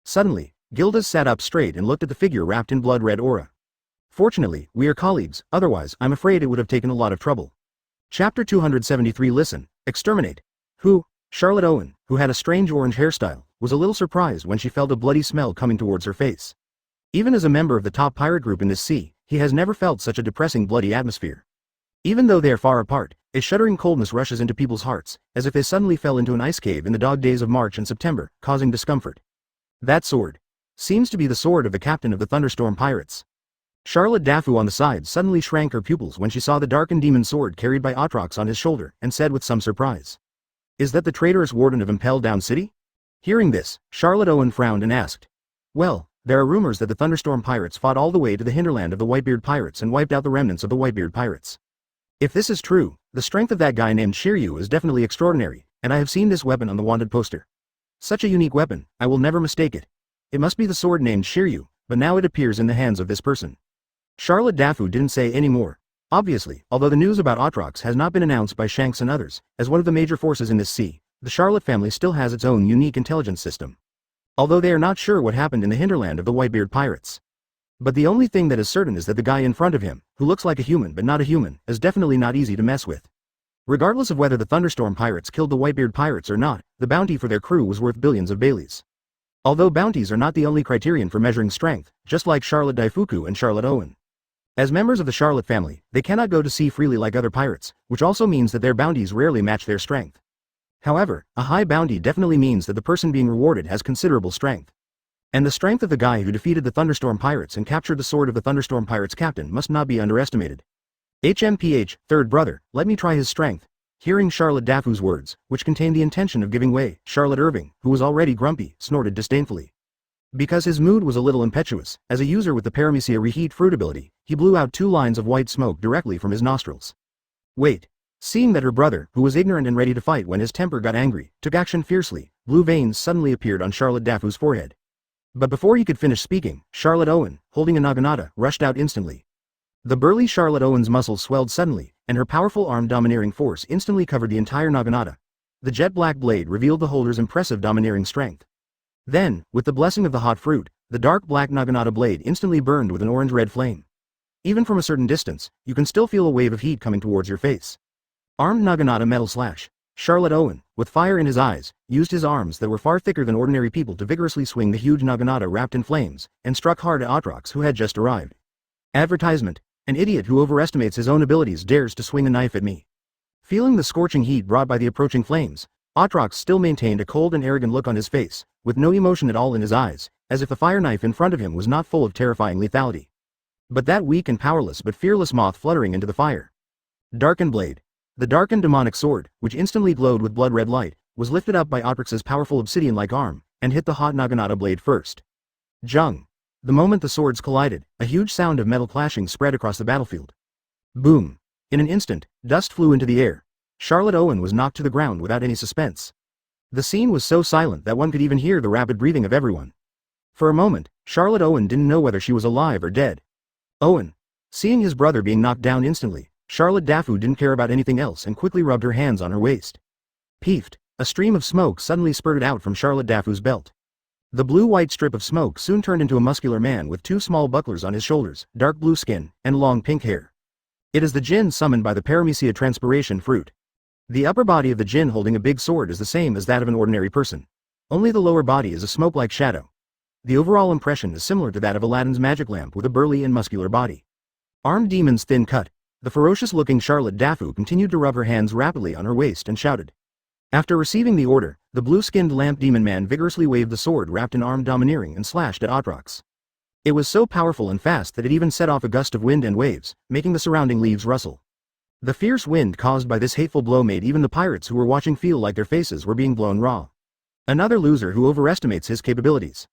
Speaker 1: Suddenly, Gildas sat up straight and looked at the figure wrapped in blood-red aura. Fortunately, we are colleagues, otherwise I'm afraid it would have taken a lot of trouble. Chapter 273 Listen, Exterminate. Who? Charlotte Owen, who had a strange orange hairstyle, was a little surprised when she felt a bloody smell coming towards her face. Even as a member of the top pirate group in this sea, he has never felt such a depressing bloody atmosphere. Even though they are far apart, a shuddering coldness rushes into people's hearts, as if they suddenly fell into an ice cave in the dog days of March and September, causing discomfort. That sword seems to be the sword of the captain of the Thunderstorm pirates. Charlotte Dafu on the side suddenly shrank her pupils when she saw the darkened demon sword carried by Atrox on his shoulder, and said with some surprise, "Is that the traitorous warden of Impel Down City?" Hearing this, Charlotte Owen frowned and asked, "Well, there are rumors that the Thunderstorm pirates fought all the way to the hinterland of the Whitebeard pirates and wiped out the remnants of the Whitebeard pirates. If this is true, the strength of that guy named Shiru is definitely extraordinary, and I have seen this weapon on the wanted poster. Such a unique weapon, I will never mistake it. It must be the sword named Shiru, but now it appears in the hands of this person." Charlotte Dafu didn't say any more. Obviously, although the news about Atrox has not been announced by Shanks and others, as one of the major forces in this sea, the Charlotte family still has its own unique intelligence system. Although they are not sure what happened in the hinterland of the Whitebeard pirates. But the only thing that is certain is that the guy in front of him, who looks like a human but not a human, is definitely not easy to mess with. Regardless of whether the Thunderstorm pirates killed the Whitebeard pirates or not, the bounty for their crew was worth billions of Baileys. Although bounties are not the only criterion for measuring strength, just like Charlotte Daifuku and Charlotte Owen. As members of the Charlotte family, they cannot go to sea freely like other pirates, which also means that their bounties rarely match their strength. However, a high bounty definitely means that the person being rewarded has considerable strength. And the strength of the guy who defeated the Thunderstorm pirates and captured the sword of the Thunderstorm pirates captain must not be underestimated. HMPH, third brother, let me try his strength. Hearing Charlotte Dafu's words, which contained the intention of giving way, Charlotte Irving, who was already grumpy, snorted disdainfully. Because his mood was a little impetuous, as a user with the Paramecia reheat fruit ability, he blew out 2 lines of white smoke directly from his nostrils. Wait. Seeing that her brother, who was ignorant and ready to fight when his temper got angry, took action fiercely, blue veins suddenly appeared on Charlotte Dafu's forehead. But before he could finish speaking, Charlotte Owen, holding a naginata, rushed out instantly. The burly Charlotte Owen's muscles swelled suddenly, and her powerful arm-domineering force instantly covered the entire naginata. The jet-black blade revealed the holder's impressive domineering strength. Then, with the blessing of the hot fruit, the dark black naginata blade instantly burned with an orange-red flame. Even from a certain distance, you can still feel a wave of heat coming towards your face. Armed naginata metal slash. Charlotte Owen, with fire in his eyes, used his arms that were far thicker than ordinary people to vigorously swing the huge naginata wrapped in flames, and struck hard at Atrox who had just arrived. Advertisement. An idiot who overestimates his own abilities dares to swing a knife at me. Feeling the scorching heat brought by the approaching flames, Atrox still maintained a cold and arrogant look on his face, with no emotion at all in his eyes, as if the fire knife in front of him was not full of terrifying lethality. But that weak and powerless but fearless moth fluttering into the fire. Darkened blade. The darkened demonic sword, which instantly glowed with blood-red light, was lifted up by Atrox's powerful obsidian-like arm, and hit the hot naginata blade first. Jung. The moment the swords collided, a huge sound of metal clashing spread across the battlefield. Boom. In an instant, dust flew into the air. Charlotte Owen was knocked to the ground without any suspense. The scene was so silent that one could even hear the rapid breathing of everyone. For a moment, Charlotte Owen didn't know whether she was alive or dead. Owen. Seeing his brother being knocked down instantly, Charlotte Dafu didn't care about anything else and quickly rubbed her hands on her waist. Peefed, a stream of smoke suddenly spurted out from Charlotte Dafu's belt. The blue-white strip of smoke soon turned into a muscular man with 2 small bucklers on his shoulders, dark blue skin, and long pink hair. It is the djinn summoned by the Paramecia transpiration fruit. The upper body of the djinn holding a big sword is the same as that of an ordinary person. Only the lower body is a smoke-like shadow. The overall impression is similar to that of Aladdin's magic lamp with a burly and muscular body. Armed demon's thin cut. The ferocious-looking Charlotte Dafu continued to rub her hands rapidly on her waist and shouted. After receiving the order, the blue-skinned lamp demon man vigorously waved the sword wrapped in armed domineering and slashed at Atrox. It was so powerful and fast that it even set off a gust of wind and waves, making the surrounding leaves rustle. The fierce wind caused by this hateful blow made even the pirates who were watching feel like their faces were being blown raw. Another loser who overestimates his capabilities.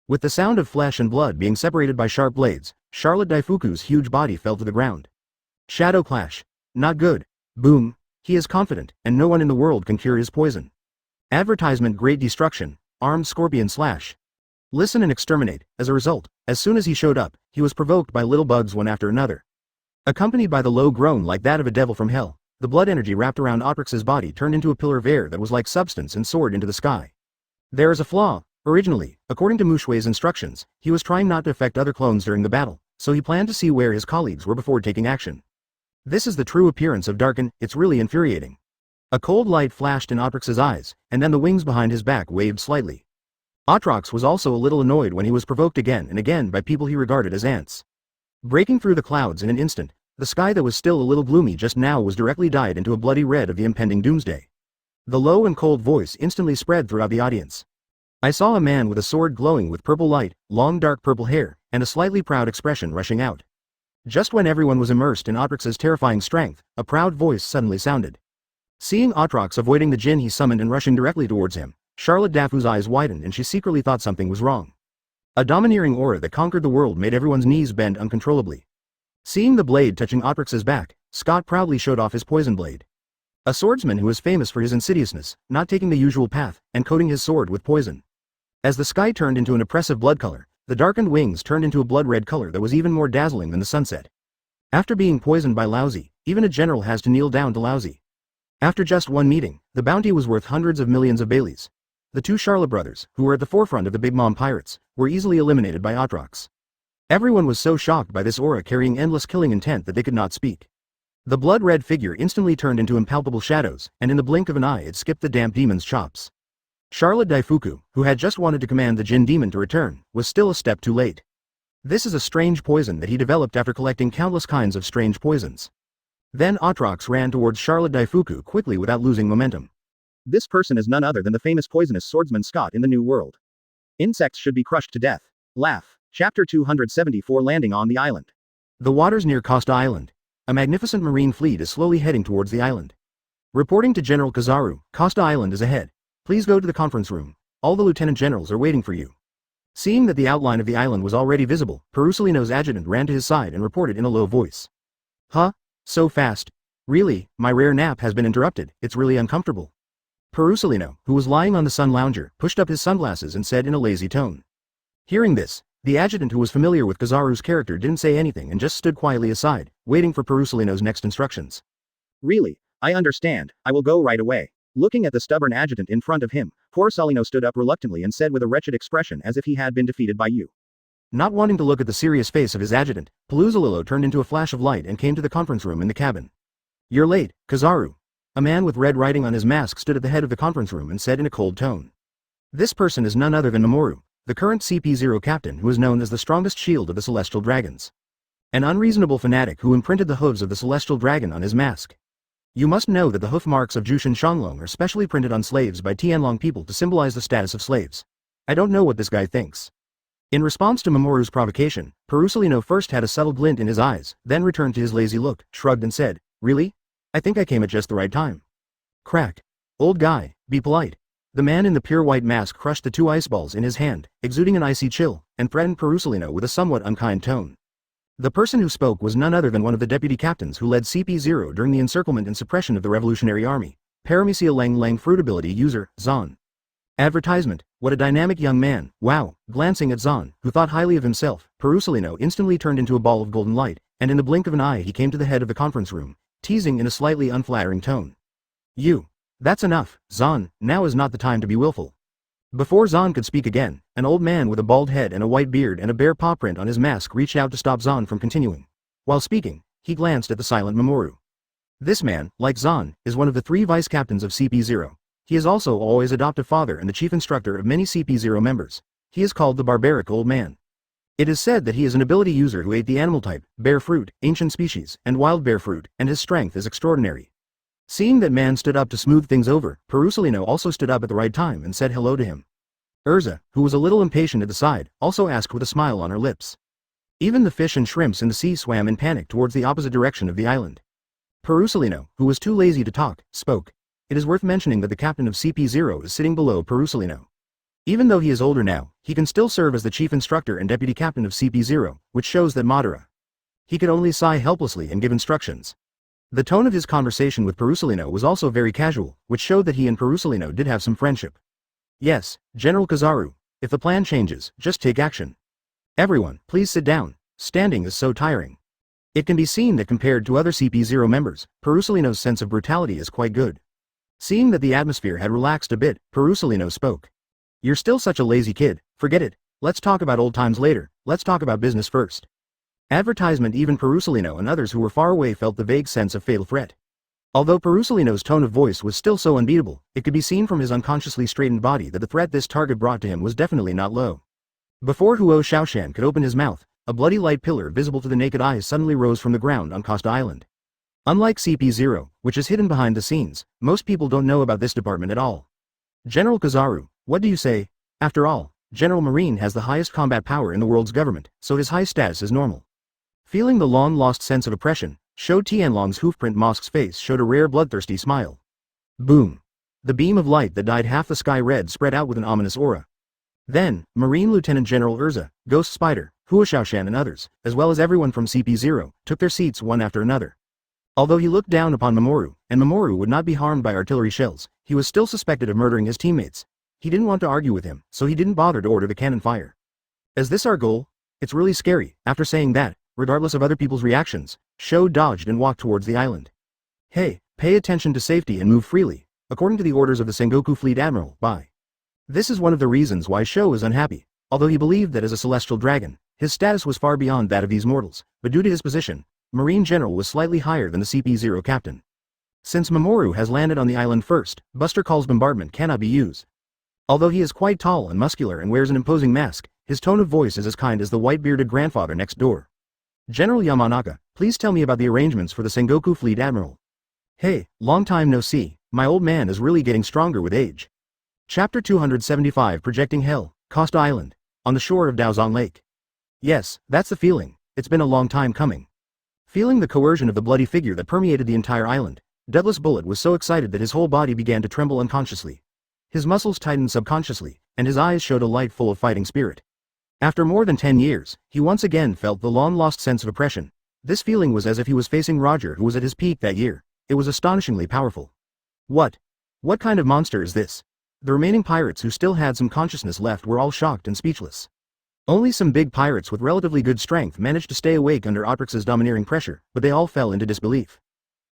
Speaker 1: With the sound of flesh and blood being separated by sharp blades, Charlotte Daifuku's huge body fell to the ground. Shadow clash. Not good. Boom. He is confident, and no one in the world can cure his poison. Advertisement great destruction. Armed scorpion slash. Listen and exterminate. As a result, as soon as he showed up, he was provoked by little bugs one after another. Accompanied by the low groan like that of a devil from hell, the blood energy wrapped around Atrox's body turned into a pillar of air that was like substance and soared into the sky. There is a flaw. Originally, according to Muxue's instructions, he was trying not to affect other clones during the battle, so he planned to see where his colleagues were before taking action. This is the true appearance of Darken. It's really infuriating. A cold light flashed in Atrox's eyes, and then the wings behind his back waved slightly. Atrox was also a little annoyed when he was provoked again and again by people he regarded as ants. Breaking through the clouds in an instant, the sky that was still a little gloomy just now was directly dyed into a bloody red of the impending doomsday. The low and cold voice instantly spread throughout the audience. I saw a man with a sword glowing with purple light, long dark purple hair, and a slightly proud expression rushing out. Just when everyone was immersed in Atrox's terrifying strength, a proud voice suddenly sounded. Seeing Atrox avoiding the djinn he summoned and rushing directly towards him, Charlotte Dafu's eyes widened and she secretly thought something was wrong. A domineering aura that conquered the world made everyone's knees bend uncontrollably. Seeing the blade touching Atrox's back, Scott proudly showed off his poison blade. A swordsman who is famous for his insidiousness, not taking the usual path, and coating his sword with poison. As the sky turned into an oppressive blood color, the darkened wings turned into a blood-red color that was even more dazzling than the sunset. After being poisoned by Lousy, even a general has to kneel down to Lousy. After just one meeting, the bounty was worth hundreds of millions of Baileys. The 2 Charlotte brothers, who were at the forefront of the Big Mom pirates, were easily eliminated by Atrox. Everyone was so shocked by this aura carrying endless killing intent that they could not speak. The blood-red figure instantly turned into impalpable shadows, and in the blink of an eye it skipped the damp demon's chops. Charlotte Daifuku, who had just wanted to command the Jinn demon to return, was still a step too late. This is a strange poison that he developed after collecting countless kinds of strange poisons. Then Atrox ran towards Charlotte Daifuku quickly without losing momentum. This person is none other than the famous poisonous swordsman Scott in the New World. Insects should be crushed to death. Laugh. Chapter 274 Landing on the Island. The waters near Costa Island. A magnificent marine fleet is slowly heading towards the island. Reporting to General Kizaru, Costa Island is ahead. Please go to the conference room. All the lieutenant generals are waiting for you. Seeing that the outline of the island was already visible, Perusalino's adjutant ran to his side and reported in a low voice. Huh? So fast? Really, my rare nap has been interrupted, it's really uncomfortable. Perusalino, who was lying on the sun lounger, pushed up his sunglasses and said in a lazy tone. Hearing this, the adjutant who was familiar with Kizaru's character didn't say anything and just stood quietly aside, waiting for Perusalino's next instructions. Really, I understand, I will go right away. Looking at the stubborn adjutant in front of him, Perusalino stood up reluctantly and said with a wretched expression as if he had been defeated by you. Not wanting to look at the serious face of his adjutant, Perusalino turned into a flash of light and came to the conference room in the cabin. You're late, Kizaru. A man with red writing on his mask stood at the head of the conference room and said in a cold tone. This person is none other than Mamoru, the current CP0 captain who is known as the strongest shield of the Celestial Dragons. An unreasonable fanatic who imprinted the hooves of the Celestial Dragon on his mask. You must know that the hoof marks of Jushin Shanglong are specially printed on slaves by Tianlong people to symbolize the status of slaves. I don't know what this guy thinks. In response to Mamoru's provocation, Perusalino first had a subtle glint in his eyes, then returned to his lazy look, shrugged and said, Really? I think I came at just the right time. Crack. Old guy, be polite. The man in the pure white mask crushed the 2 ice balls in his hand, exuding an icy chill, and threatened Perusalino with a somewhat unkind tone. The person who spoke was none other than one of the deputy captains who led CP0 during the encirclement and suppression of the Revolutionary Army, Paramecia Lang Lang fruit ability user, Zon. Advertisement, what a dynamic young man, wow. Glancing at Zon, who thought highly of himself, Perusalino instantly turned into a ball of golden light, and in the blink of an eye he came to the head of the conference room, teasing in a slightly unflattering tone. You. That's enough, Zon, now is not the time to be willful. Before Zon could speak again, an old man with a bald head and a white beard and a bare paw print on his mask reached out to stop Zon from continuing. While speaking, he glanced at the silent Mamoru. This man, like Zon, is one of the 3 vice captains of CP0. He is also always adoptive father and the chief instructor of many CP0 members. He is called the barbaric old man. It is said that he is an ability user who ate the animal type, bear fruit, ancient species, and wild bear fruit, and his strength is extraordinary. Seeing that man stood up to smooth things over, Perusalino also stood up at the right time and said hello to him. Erza, who was a little impatient at the side, also asked with a smile on her lips. Even the fish and shrimps in the sea swam in panic towards the opposite direction of the island. Perusalino, who was too lazy to talk, spoke. It is worth mentioning that the captain of CP0 is sitting below Perusalino. Even though he is older now, he can still serve as the chief instructor and deputy captain of CP0, which shows that Madara. He could only sigh helplessly and give instructions. The tone of his conversation with Perusalino was also very casual, which showed that he and Perusalino did have some friendship. Yes, General Kizaru, if the plan changes, just take action. Everyone, please sit down, standing is so tiring. It can be seen that compared to other CP0 members, Perusalino's sense of brutality is quite good. Seeing that the atmosphere had relaxed a bit, Perusalino spoke. You're still such a lazy kid, forget it, let's talk about old times later, let's talk about business first. Advertisement. Even Perusalino and others who were far away felt the vague sense of fatal threat. Although Perusalino's tone of voice was still so unbeatable, it could be seen from his unconsciously straightened body that the threat this target brought to him was definitely not low. Before Huo Shaoshan could open his mouth, a bloody light pillar visible to the naked eye suddenly rose from the ground on Costa Island. Unlike CP0, which is hidden behind the scenes, most people don't know about this department at all. General Kizaru, what do you say? After all, General Marine has the highest combat power in the world's government, so his high status is normal. Feeling the long-lost sense of oppression, Shou Tianlong's hoofprint mosque's face showed a rare bloodthirsty smile. Boom. The beam of light that dyed half the sky red spread out with an ominous aura. Then, Marine Lieutenant General Erza, Ghost Spider, Huo Shaoshan and others, as well as everyone from CP0, took their seats one after another. Although he looked down upon Mamoru, and Mamoru would not be harmed by artillery shells, he was still suspected of murdering his teammates. He didn't want to argue with him, so he didn't bother to order the cannon fire. Is this our goal? It's really scary. After saying that, regardless of other people's reactions, Shou dodged and walked towards the island. Hey, pay attention to safety and move freely, according to the orders of the Sengoku Fleet Admiral, bye. This is one of the reasons why Shou is unhappy. Although he believed that as a celestial dragon, his status was far beyond that of these mortals, but due to his position, Marine General was slightly higher than the CP0 captain. Since Mamoru has landed on the island first, Buster Call's bombardment cannot be used. Although he is quite tall and muscular and wears an imposing mask, his tone of voice is as kind as the white-bearded grandfather next door. General Yamanaka, please tell me about the arrangements for the Sengoku Fleet Admiral. Hey, long time no see, my old man is really getting stronger with age. Chapter 275 Projecting Hell, Costa Island, on the shore of Daozong Lake. Yes, that's the feeling, it's been a long time coming. Feeling the coercion of the bloody figure that permeated the entire island, Deadless Bullet was so excited that his whole body began to tremble unconsciously. His muscles tightened subconsciously, and his eyes showed a light full of fighting spirit. After more than 10 years, he once again felt the long-lost sense of oppression. This feeling was as if he was facing Roger, who was at his peak that year. It was astonishingly powerful. What kind of monster is this? The remaining pirates who still had some consciousness left were all shocked and speechless. Only some big pirates with relatively good strength managed to stay awake under Otrix's domineering pressure, but they all fell into disbelief.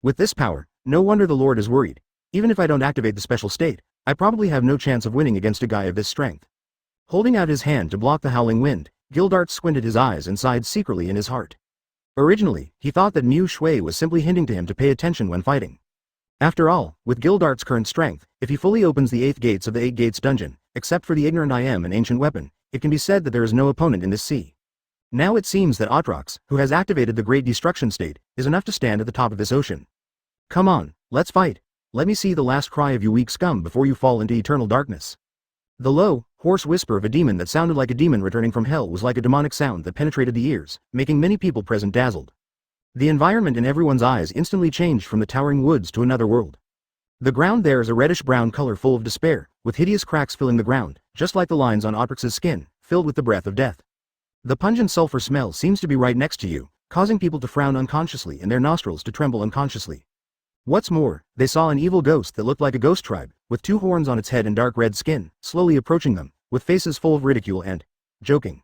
Speaker 1: With this power, no wonder the Lord is worried. Even if I don't activate the special state, I probably have no chance of winning against a guy of this strength. Holding out his hand to block the howling wind, Gildarts squinted his eyes and sighed secretly in his heart. Originally, he thought that Muxue was simply hinting to him to pay attention when fighting. After all, with Gildarts' current strength, if he fully opens the 8th gates of the 8 Gates dungeon, except for the ignorant I am an ancient weapon, it can be said that there is no opponent in this sea. Now it seems that Otrox, who has activated the Great Destruction state, is enough to stand at the top of this ocean. Come on, let's fight. Let me see the last cry of you weak scum before you fall into eternal darkness. The low, hoarse whisper of a demon that sounded like a demon returning from hell was like a demonic sound that penetrated the ears, making many people present dazzled. The environment in everyone's eyes instantly changed from the towering woods to another world. The ground there is a reddish-brown color full of despair, with hideous cracks filling the ground, just like the lines on Otrix's skin, filled with the breath of death. The pungent sulfur smell seems to be right next to you, causing people to frown unconsciously and their nostrils to tremble unconsciously. What's more, they saw an evil ghost that looked like a ghost tribe, with 2 horns on its head and dark red skin, slowly approaching them, with faces full of ridicule and joking.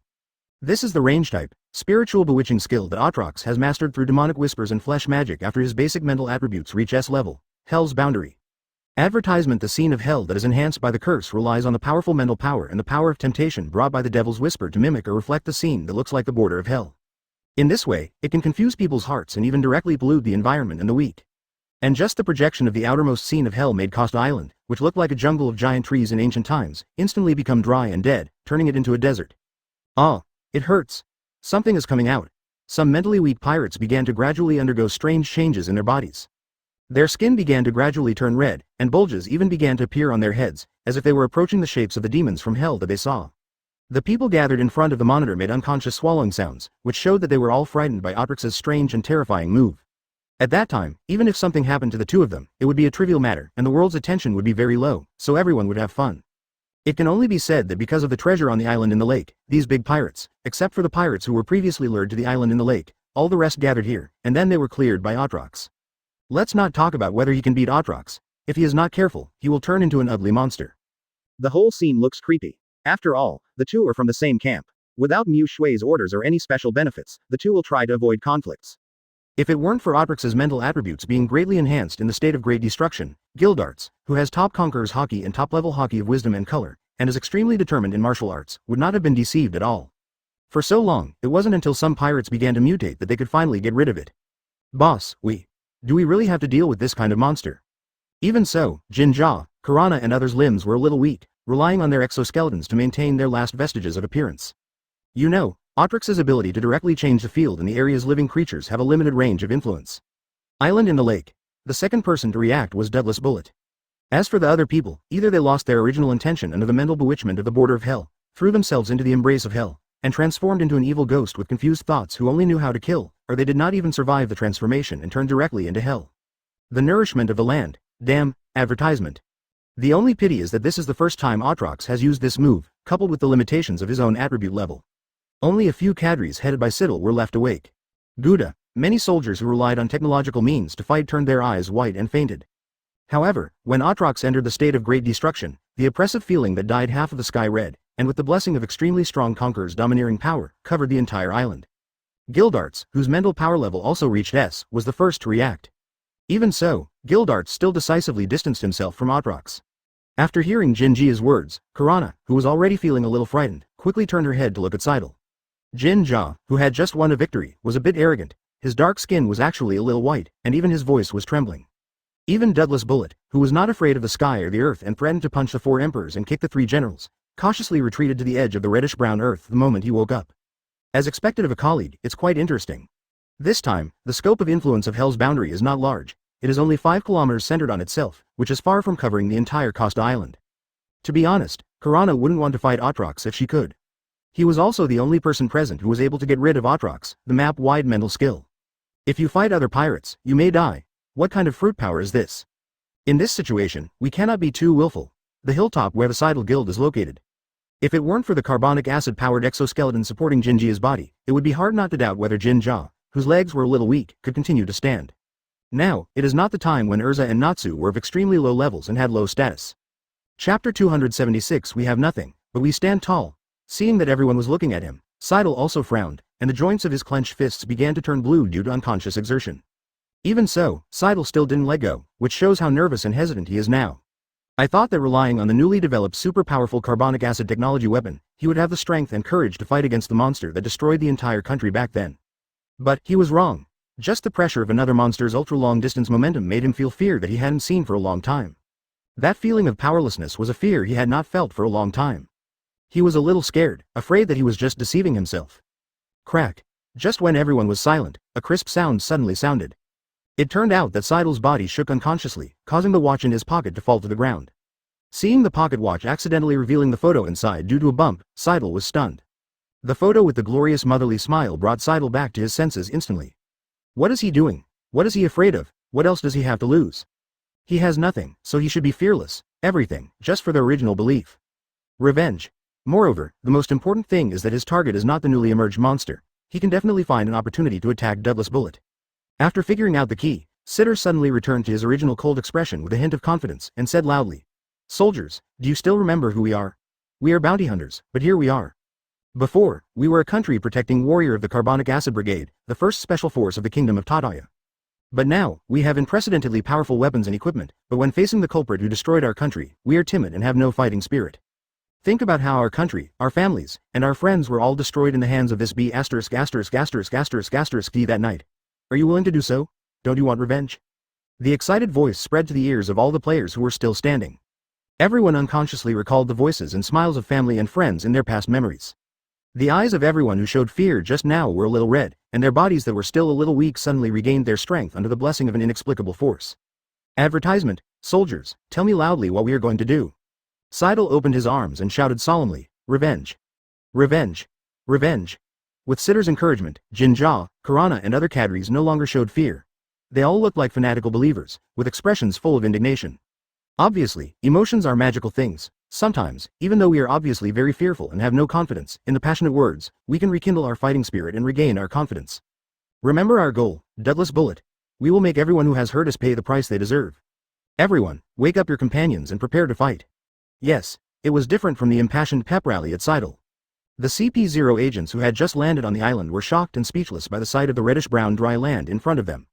Speaker 1: This is the range type, spiritual bewitching skill that Otrox has mastered through demonic whispers and flesh magic after his basic mental attributes reach S level, Hell's Boundary. Advertisement: the scene of hell that is enhanced by the curse relies on the powerful mental power and the power of temptation brought by the devil's whisper to mimic or reflect the scene that looks like the border of hell. In this way, it can confuse people's hearts and even directly pollute the environment and the weak. And just the projection of the outermost scene of hell made Costa Island, which looked like a jungle of giant trees in ancient times, instantly become dry and dead, turning it into a desert. Ah, it hurts. Something is coming out. Some mentally weak pirates began to gradually undergo strange changes in their bodies. Their skin began to gradually turn red, and bulges even began to appear on their heads, as if they were approaching the shapes of the demons from hell that they saw. The people gathered in front of the monitor made unconscious swallowing sounds, which showed that they were all frightened by Otrix's strange and terrifying move. At that time, even if something happened to the two of them, it would be a trivial matter, and the world's attention would be very low, so everyone would have fun. It can only be said that because of the treasure on the island in the lake, these big pirates, except for the pirates who were previously lured to the island in the lake, all the rest gathered here, and then they were cleared by Otrox. Let's not talk about whether he can beat Otrox. If he is not careful, he will turn into an ugly monster. The whole scene looks creepy. After all, the two are from the same camp. Without Muxue's orders or any special benefits, the two will try to avoid conflicts. If it weren't for Otrix's mental attributes being greatly enhanced in the state of great destruction, Gildarts, who has top conqueror's haki and top-level haki of wisdom and color, and is extremely determined in martial arts, would not have been deceived at all. For so long, it wasn't until some pirates began to mutate that they could finally get rid of it. Boss, do we really have to deal with this kind of monster? Even so, Jinja, Kurana and others' limbs were a little weak, relying on their exoskeletons to maintain their last vestiges of appearance. You know, Otrix's ability to directly change the field and the area's living creatures have a limited range of influence. Island in the lake. The second person to react was Deadless Bullet. As for the other people, either they lost their original intention under the mental bewitchment of the border of hell, threw themselves into the embrace of hell, and transformed into an evil ghost with confused thoughts who only knew how to kill, or they did not even survive the transformation and turned directly into hell. The nourishment of the land. Damn, advertisement. The only pity is that this is the first time Otrox has used this move, coupled with the limitations of his own attribute level. Only a few cadres headed by Siddle were left awake. Gouda, many soldiers who relied on technological means to fight turned their eyes white and fainted. However, when Otrox entered the state of great destruction, the oppressive feeling that dyed half of the sky red, and with the blessing of extremely strong conqueror's domineering power, covered the entire island. Gildarts, whose mental power level also reached S, was the first to react. Even so, Gildarts still decisively distanced himself from Otrox. After hearing Jinjia's words, Kurana, who was already feeling a little frightened, quickly turned her head to look at Seidel. Jinja, who had just won a victory, was a bit arrogant. His dark skin was actually a little white, and even his voice was trembling. Even Deadless Bullet, who was not afraid of the sky or the earth and threatened to punch the 4 emperors and kick the 3 generals, cautiously retreated to the edge of the reddish-brown earth the moment he woke up. As expected of a colleague, it's quite interesting. This time, the scope of influence of Hell's Boundary is not large. It is only 5 kilometers centered on itself, which is far from covering the entire Costa Island. To be honest, Kurana wouldn't want to fight Otrox if she could. He was also the only person present who was able to get rid of Otrox, the map-wide mental skill. If you fight other pirates, you may die. What kind of fruit power is this? In this situation, we cannot be too willful. The hilltop where the Seidel Guild is located. If it weren't for the carbonic acid-powered exoskeleton supporting Jinjia's body, it would be hard not to doubt whether Jinja, whose legs were a little weak, could continue to stand. Now, it is not the time when Erza and Natsu were of extremely low levels and had low status. Chapter 276 We have nothing, but we stand tall. Seeing that everyone was looking at him, Seidel also frowned, and the joints of his clenched fists began to turn blue due to unconscious exertion. Even so, Seidel still didn't let go, which shows how nervous and hesitant he is now. I thought that relying on the newly developed super-powerful carbonic acid technology weapon, he would have the strength and courage to fight against the monster that destroyed the entire country back then. But he was wrong. Just the pressure of another monster's ultra-long-distance momentum made him feel fear that he hadn't seen for a long time. That feeling of powerlessness was a fear he had not felt for a long time. He was a little scared, afraid that he was just deceiving himself. Crack. Just when everyone was silent, a crisp sound suddenly sounded. It turned out that Seidel's body shook unconsciously, causing the watch in his pocket to fall to the ground. Seeing the pocket watch accidentally revealing the photo inside due to a bump, Seidel was stunned. The photo with the glorious motherly smile brought Seidel back to his senses instantly. What is he doing? What is he afraid of? What else does he have to lose? He has nothing, so he should be fearless. Everything, just for the original belief. Revenge. Moreover, the most important thing is that his target is not the newly emerged monster. He can definitely find an opportunity to attack Douglas Bullet. After figuring out the key, Sitter suddenly returned to his original cold expression with a hint of confidence and said loudly, "Soldiers, do you still remember who we are? We are bounty hunters, but here we are. Before, we were a country protecting warrior of the Carbonic Acid Brigade, the first special force of the Kingdom of Tataya. But now, we have unprecedentedly powerful weapons and equipment, but when facing the culprit who destroyed our country, we are timid and have no fighting spirit. Think about how our country, our families, and our friends were all destroyed in the hands of this B********* that night. Are you willing to do so? Don't you want revenge?" The excited voice spread to the ears of all the players who were still standing. Everyone unconsciously recalled the voices and smiles of family and friends in their past memories. The eyes of everyone who showed fear just now were a little red, and their bodies that were still a little weak suddenly regained their strength under the blessing of an inexplicable force. Advertisement, soldiers, tell me loudly what we are going to do. Seidel opened his arms and shouted solemnly, "Revenge! Revenge! Revenge!" With Sitter's encouragement, Jinja, Karana and other cadres no longer showed fear. They all looked like fanatical believers, with expressions full of indignation. Obviously, emotions are magical things. Sometimes, even though we are obviously very fearful and have no confidence, in the passionate words, we can rekindle our fighting spirit and regain our confidence. Remember our goal, Douglas Bullet. We will make everyone who has hurt us pay the price they deserve. Everyone, wake up your companions and prepare to fight. Yes, it was different from the impassioned pep rally at Seidel. The CP0 agents who had just landed on the island were shocked and speechless by the sight of the reddish-brown dry land in front of them.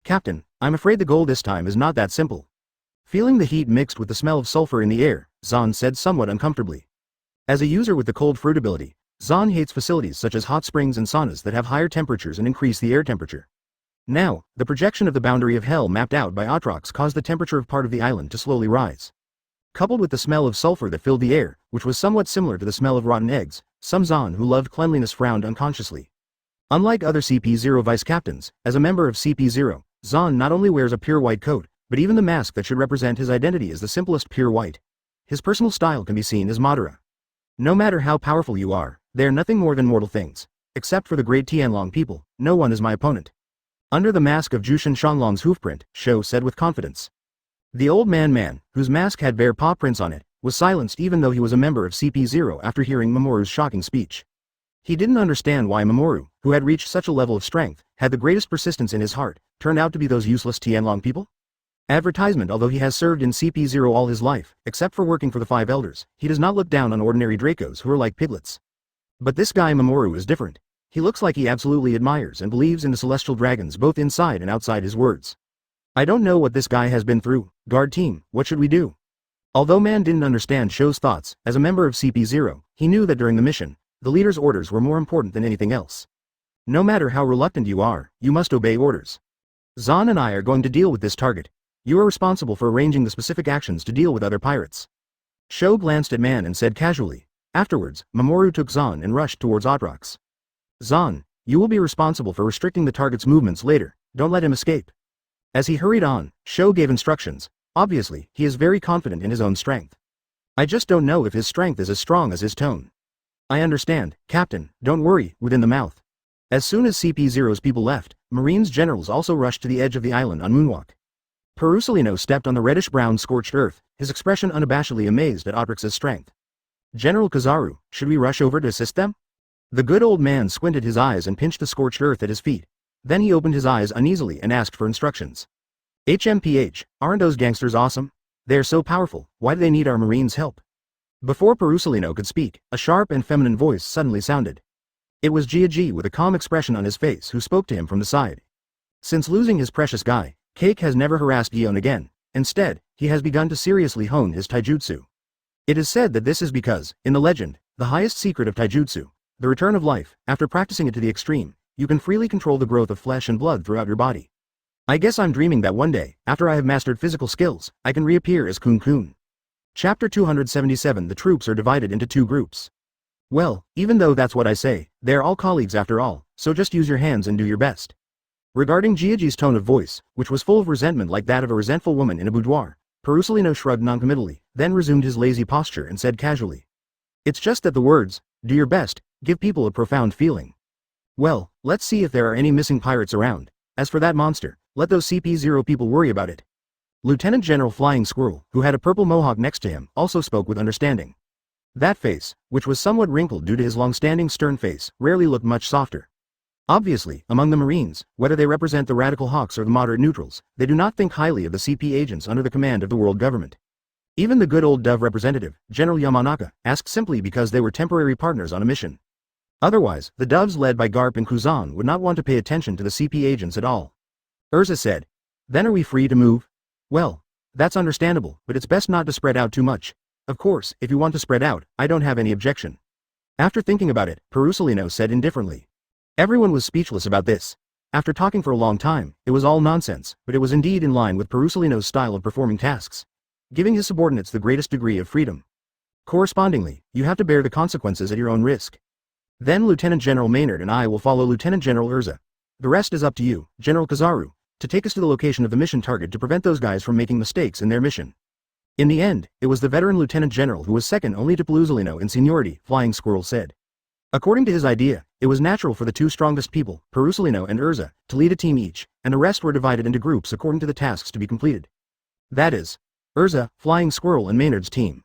Speaker 1: "Captain, I'm afraid the goal this time is not that simple." Feeling the heat mixed with the smell of sulfur in the air, Zahn said somewhat uncomfortably. As a user with the cold fruit ability, Zahn hates facilities such as hot springs and saunas that have higher temperatures and increase the air temperature. Now, the projection of the boundary of hell mapped out by Atrox caused the temperature of part of the island to slowly rise. Coupled with the smell of sulfur that filled the air, which was somewhat similar to the smell of rotten eggs, some Zahn who loved cleanliness frowned unconsciously. Unlike other CP0 vice captains, as a member of CP0, Zahn not only wears a pure white coat, but even the mask that should represent his identity is the simplest pure white. His personal style can be seen as Madara. No matter how powerful you are, they are nothing more than mortal things. Except for the great Tianlong people, no one is my opponent. Under the mask of Jushin Shanglong's hoofprint, Shou said with confidence. The old man, whose mask had bare paw prints on it, was silenced even though he was a member of CP0 after hearing Mamoru's shocking speech. He didn't understand why Mamoru, who had reached such a level of strength, had the greatest persistence in his heart, turned out to be those useless Tianlong people? Advertisement. Although he has served in CP0 all his life, except for working for the Five Elders, he does not look down on ordinary Dracos who are like piglets. But this guy Mamoru is different. He looks like he absolutely admires and believes in the celestial dragons both inside and outside his words. I don't know what this guy has been through. Guard team, what should we do? Although Man didn't understand Shou's thoughts, as a member of CP0, he knew that during the mission, the leader's orders were more important than anything else. No matter how reluctant you are, you must obey orders. Zahn and I are going to deal with this target. You are responsible for arranging the specific actions to deal with other pirates. Shou glanced at Man and said casually. Afterwards, Mamoru took Zahn and rushed towards Atrox. Zahn, you will be responsible for restricting the target's movements later, don't let him escape. As he hurried on, Shou gave instructions. Obviously, he is very confident in his own strength. I just don't know if his strength is as strong as his tone. I understand, Captain, don't worry, within the mouth. As soon as CP0's people left, Marine's generals also rushed to the edge of the island on Moonwalk. Perusalino stepped on the reddish-brown scorched earth, his expression unabashedly amazed at Otrix's strength. General Kizaru, should we rush over to assist them? The good old man squinted his eyes and pinched the scorched earth at his feet. Then he opened his eyes uneasily and asked for instructions. HMPH, aren't those gangsters awesome? They are so powerful, why do they need our Marines' help? Before Perusalino could speak, a sharp and feminine voice suddenly sounded. It was Jiaji with a calm expression on his face who spoke to him from the side. Since losing his precious guy, Cake has never harassed Gion again. Instead, he has begun to seriously hone his taijutsu. It is said that this is because, in the legend, the highest secret of taijutsu, the return of life, after practicing it to the extreme, you can freely control the growth of flesh and blood throughout your body. I guess I'm dreaming that one day, after I have mastered physical skills, I can reappear as Kun. Chapter 277. The troops are divided into two groups. Well, even though that's what I say, they're all colleagues after all, so just use your hands and do your best. Regarding Jiaji's tone of voice, which was full of resentment like that of a resentful woman in a boudoir, Perusalino shrugged noncommittally, then resumed his lazy posture and said casually. It's just that the words, do your best, give people a profound feeling. Well, let's see if there are any missing pirates around. As for that monster, let those CP0 people worry about it. Lieutenant General Flying Squirrel, who had a purple mohawk next to him, also spoke with understanding. That face, which was somewhat wrinkled due to his long-standing stern face, rarely looked much softer. Obviously, among the Marines, whether they represent the radical hawks or the moderate neutrals, they do not think highly of the CP agents under the command of the world government. Even the good old Dove representative, General Yamanaka, asked simply because they were temporary partners on a mission. Otherwise, the Doves led by Garp and Kuzan would not want to pay attention to the CP agents at all. Erza said, then are we free to move? Well, that's understandable, but it's best not to spread out too much. Of course, if you want to spread out, I don't have any objection. After thinking about it, Perusalino said indifferently. Everyone was speechless about this. After talking for a long time, it was all nonsense, but it was indeed in line with Perusalino's style of performing tasks, giving his subordinates the greatest degree of freedom. Correspondingly, you have to bear the consequences at your own risk. Then Lieutenant General Maynard and I will follow Lieutenant General Erza. The rest is up to you, General Kizaru, to take us to the location of the mission target to prevent those guys from making mistakes in their mission. In the end, it was the veteran Lieutenant General who was second only to Perusalino in seniority, Flying Squirrel said. According to his idea, it was natural for the two strongest people, Perusalino and Erza, to lead a team each, and the rest were divided into groups according to the tasks to be completed. That is, Erza, Flying Squirrel and Maynard's team.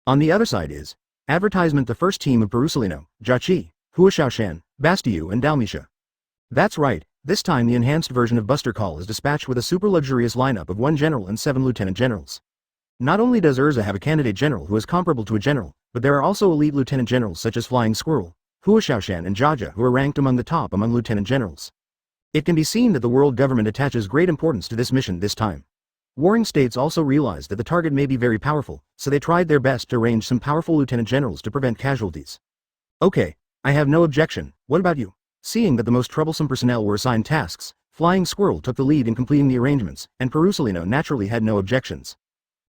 Speaker 1: On the other side is, advertisement the first team of Perusalino, Jachi, Huashaoshan, Bastiu and Dalmatia. That's right, this time the enhanced version of Buster Call is dispatched with a super luxurious lineup of 1 general and 7 lieutenant generals. Not only does Erza have a candidate general who is comparable to a general, but there are also elite lieutenant generals such as Flying Squirrel, Huashaoshan and Jaja who are ranked among the top among lieutenant generals. It can be seen that the world government attaches great importance to this mission this time. Warring states also realized that the target may be very powerful, so they tried their best to arrange some powerful lieutenant generals to prevent casualties. Okay, I have no objection, what about you? Seeing that the most troublesome personnel were assigned tasks, Flying Squirrel took the lead in completing the arrangements, and Perusalino naturally had no objections.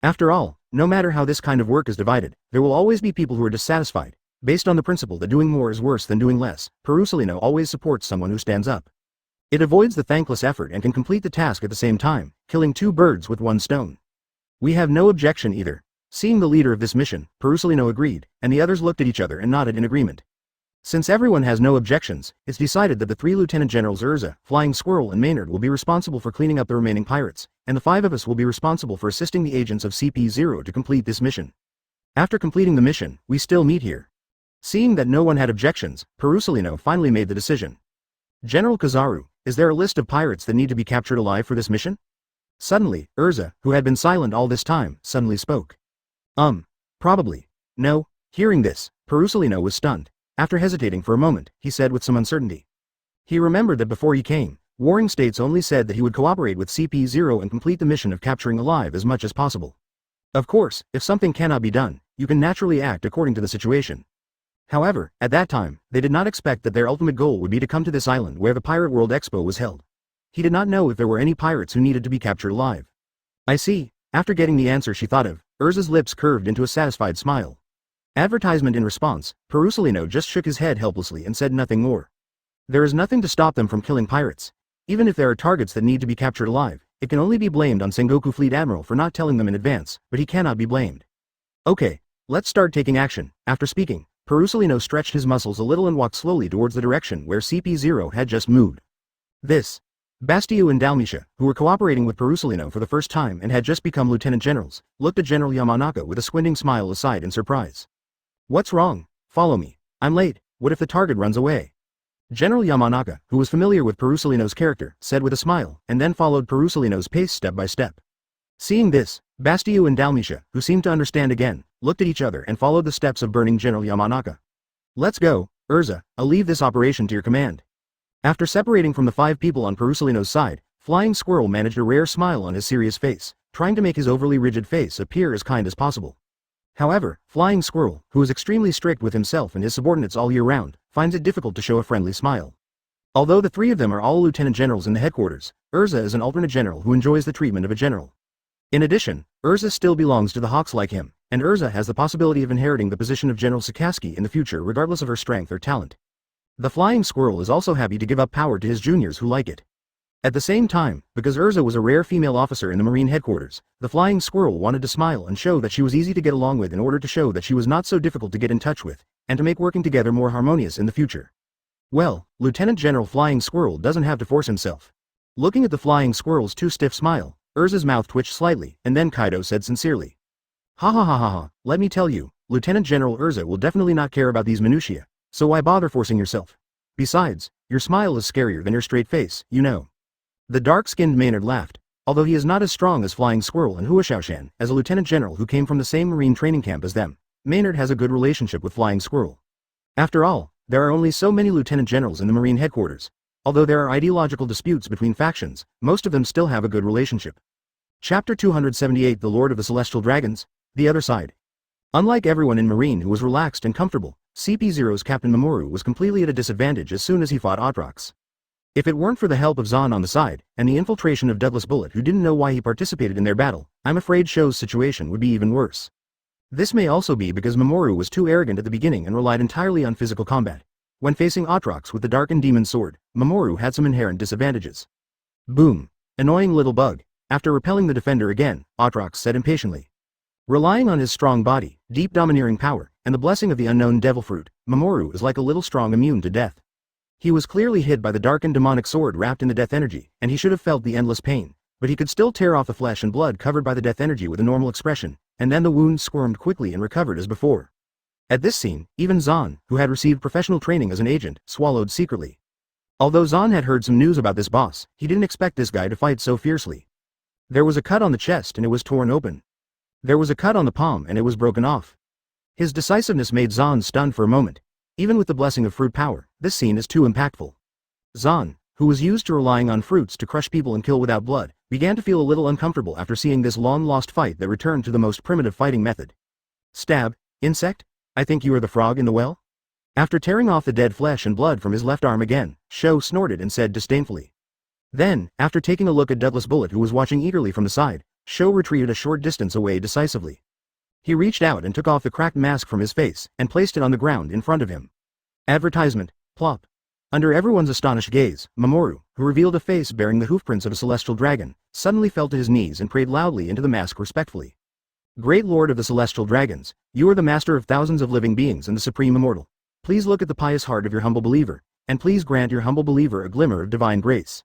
Speaker 1: After all, no matter how this kind of work is divided, there will always be people who are dissatisfied. Based on the principle that doing more is worse than doing less, Perusalino always supports someone who stands up. It avoids the thankless effort and can complete the task at the same time, killing 2 birds with 1 stone. We have no objection either. Seeing the leader of this mission, Perusalino agreed, and the others looked at each other and nodded in agreement. Since everyone has no objections, it's decided that the 3 Lieutenant Generals Erza, Flying Squirrel and Maynard will be responsible for cleaning up the remaining pirates, and the 5 of us will be responsible for assisting the agents of CP0 to complete this mission. After completing the mission, we still meet here. Seeing that no one had objections, Perusalino finally made the decision. General Kizaru, is there a list of pirates that need to be captured alive for this mission? Suddenly, Erza, who had been silent all this time, suddenly spoke. Probably. No. Hearing this, Perusalino was stunned. After hesitating for a moment, he said with some uncertainty. He remembered that before he came, warring states only said that he would cooperate with CP0 and complete the mission of capturing alive as much as possible. Of course, if something cannot be done, you can naturally act according to the situation. However, at that time, they did not expect that their ultimate goal would be to come to this island where the Pirate World Expo was held. He did not know if there were any pirates who needed to be captured alive. I see. After getting the answer she thought of, Erza's lips curved into a satisfied smile. Advertisement in response, Perusalino just shook his head helplessly and said nothing more. There is nothing to stop them from killing pirates. Even if there are targets that need to be captured alive, it can only be blamed on Sengoku Fleet Admiral for not telling them in advance, but he cannot be blamed. Okay, let's start taking action. After speaking, Perusalino stretched his muscles a little and walked slowly towards the direction where CP0 had just moved. This Bastiu and Dalmatia, who were cooperating with Perusalino for the first time and had just become lieutenant generals, looked at General Yamanaka with a squinting smile aside in surprise. What's wrong? Follow me. I'm late. What if the target runs away? General Yamanaka, who was familiar with Perusalino's character, said with a smile, and then followed Perusalino's pace step by step. Seeing this, Bastiu and Dalmatia, who seemed to understand again, looked at each other and followed the steps of burning General Yamanaka. Let's go, Erza, I'll leave this operation to your command. After separating from the 5 people on Perusalino's side, Flying Squirrel managed a rare smile on his serious face, trying to make his overly rigid face appear as kind as possible. However, Flying Squirrel, who is extremely strict with himself and his subordinates all year round, finds it difficult to show a friendly smile. Although the 3 of them are all lieutenant generals in the headquarters, Erza is an alternate general who enjoys the treatment of a general. In addition, Erza still belongs to the Hawks like him, and Erza has the possibility of inheriting the position of General Sakaski in the future regardless of her strength or talent. The Flying Squirrel is also happy to give up power to his juniors who like it. At the same time, because Erza was a rare female officer in the Marine headquarters, the Flying Squirrel wanted to smile and show that she was easy to get along with in order to show that she was not so difficult to get in touch with, and to make working together more harmonious in the future. Well, Lieutenant General Flying Squirrel doesn't have to force himself. Looking at the Flying Squirrel's too stiff smile, Erza's mouth twitched slightly, and then Kaido said sincerely. Ha ha ha ha ha, let me tell you, Lieutenant General Erza will definitely not care about these minutiae, so why bother forcing yourself? Besides, your smile is scarier than your straight face, you know. The dark-skinned Maynard laughed, although he is not as strong as Flying Squirrel and Huashaoshan, as a lieutenant general who came from the same marine training camp as them. Maynard has a good relationship with Flying Squirrel. After all, there are only so many lieutenant generals in the marine headquarters. Although there are ideological disputes between factions, most of them still have a good relationship. Chapter 278 The Lord of the Celestial Dragons, The Other Side. Unlike everyone in Marine who was relaxed and comfortable, CP0's Captain Mamoru was completely at a disadvantage as soon as he fought Atrox. If it weren't for the help of Zahn on the side, and the infiltration of Douglas Bullet who didn't know why he participated in their battle, I'm afraid Sho's situation would be even worse. This may also be because Mamoru was too arrogant at the beginning and relied entirely on physical combat. When facing Atrox with the Darkened Demon Sword, Mamoru had some inherent disadvantages. Boom. Annoying little bug. After repelling the defender again, Atrox said impatiently. Relying on his strong body, deep domineering power, and the blessing of the unknown devil fruit, Mamoru is like a little strong immune to death. He was clearly hit by the darkened demonic sword wrapped in the death energy, and he should have felt the endless pain, but he could still tear off the flesh and blood covered by the death energy with a normal expression, and then the wound squirmed quickly and recovered as before. At this scene, even Zahn, who had received professional training as an agent, swallowed secretly. Although Zahn had heard some news about this boss, he didn't expect this guy to fight so fiercely. There was a cut on the chest and it was torn open. There was a cut on the palm and it was broken off. His decisiveness made Zahn stunned for a moment. Even with the blessing of fruit power, this scene is too impactful. Zahn, who was used to relying on fruits to crush people and kill without blood, began to feel a little uncomfortable after seeing this long-lost fight that returned to the most primitive fighting method. Stab, insect? I think you are the frog in the well? After tearing off the dead flesh and blood from his left arm again, Sho snorted and said disdainfully. Then, after taking a look at Douglas Bullet who was watching eagerly from the side, Sho retreated a short distance away decisively. He reached out and took off the cracked mask from his face and placed it on the ground in front of him. Advertisement, plop. Under everyone's astonished gaze, Mamoru, who revealed a face bearing the hoofprints of a celestial dragon, suddenly fell to his knees and prayed loudly into the mask respectfully. Great Lord of the Celestial Dragons, you are the master of thousands of living beings and the supreme immortal. Please look at the pious heart of your humble believer, and please grant your humble believer a glimmer of divine grace.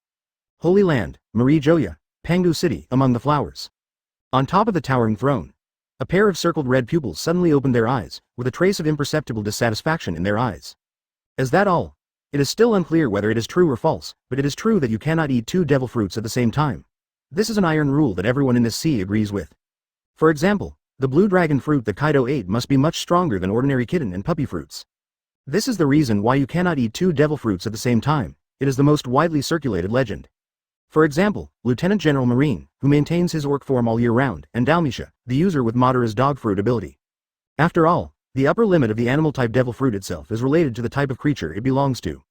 Speaker 1: Holy Land, Marie Joya, Pengdu City, among the flowers. On top of the towering throne, a pair of circled red pupils suddenly opened their eyes, with a trace of imperceptible dissatisfaction in their eyes. Is that all? It is still unclear whether it is true or false, but it is true that you cannot eat 2 devil fruits at the same time. This is an iron rule that everyone in this sea agrees with. For example, the blue dragon fruit that Kaido ate must be much stronger than ordinary kitten and puppy fruits. This is the reason why you cannot eat 2 devil fruits at the same time. It is the most widely circulated legend. For example, Lieutenant General Marine, who maintains his orc form all year round, and Dalmatia, the user with Madara's dog fruit ability. After all, the upper limit of the animal-type devil fruit itself is related to the type of creature it belongs to.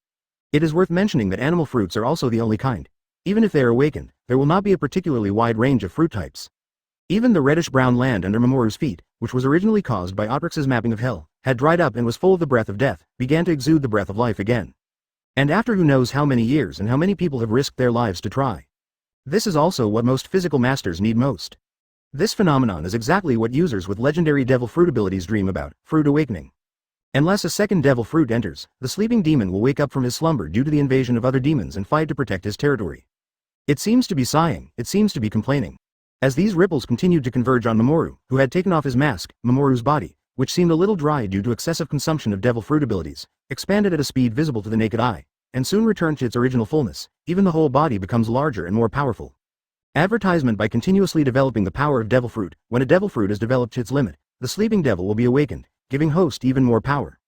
Speaker 1: It is worth mentioning that animal fruits are also the only kind. Even if they are awakened, there will not be a particularly wide range of fruit types. Even the reddish-brown land under Mamoru's feet, which was originally caused by Atrix's mapping of hell, had dried up and was full of the breath of death, began to exude the breath of life again. And after who knows how many years and how many people have risked their lives to try. This is also what most physical masters need most. This phenomenon is exactly what users with legendary devil fruit abilities dream about, fruit awakening. Unless a second devil fruit enters, the sleeping demon will wake up from his slumber due to the invasion of other demons and fight to protect his territory. It seems to be sighing, it seems to be complaining. As these ripples continued to converge on Mamoru, who had taken off his mask, Mamoru's body, which seemed a little dry due to excessive consumption of devil fruit abilities, expanded at a speed visible to the naked eye, and soon returned to its original fullness. Even the whole body becomes larger and more powerful. Advertisement: by continuously developing the power of devil fruit, when a devil fruit is developed to its limit, the sleeping devil will be awakened, giving host even more power.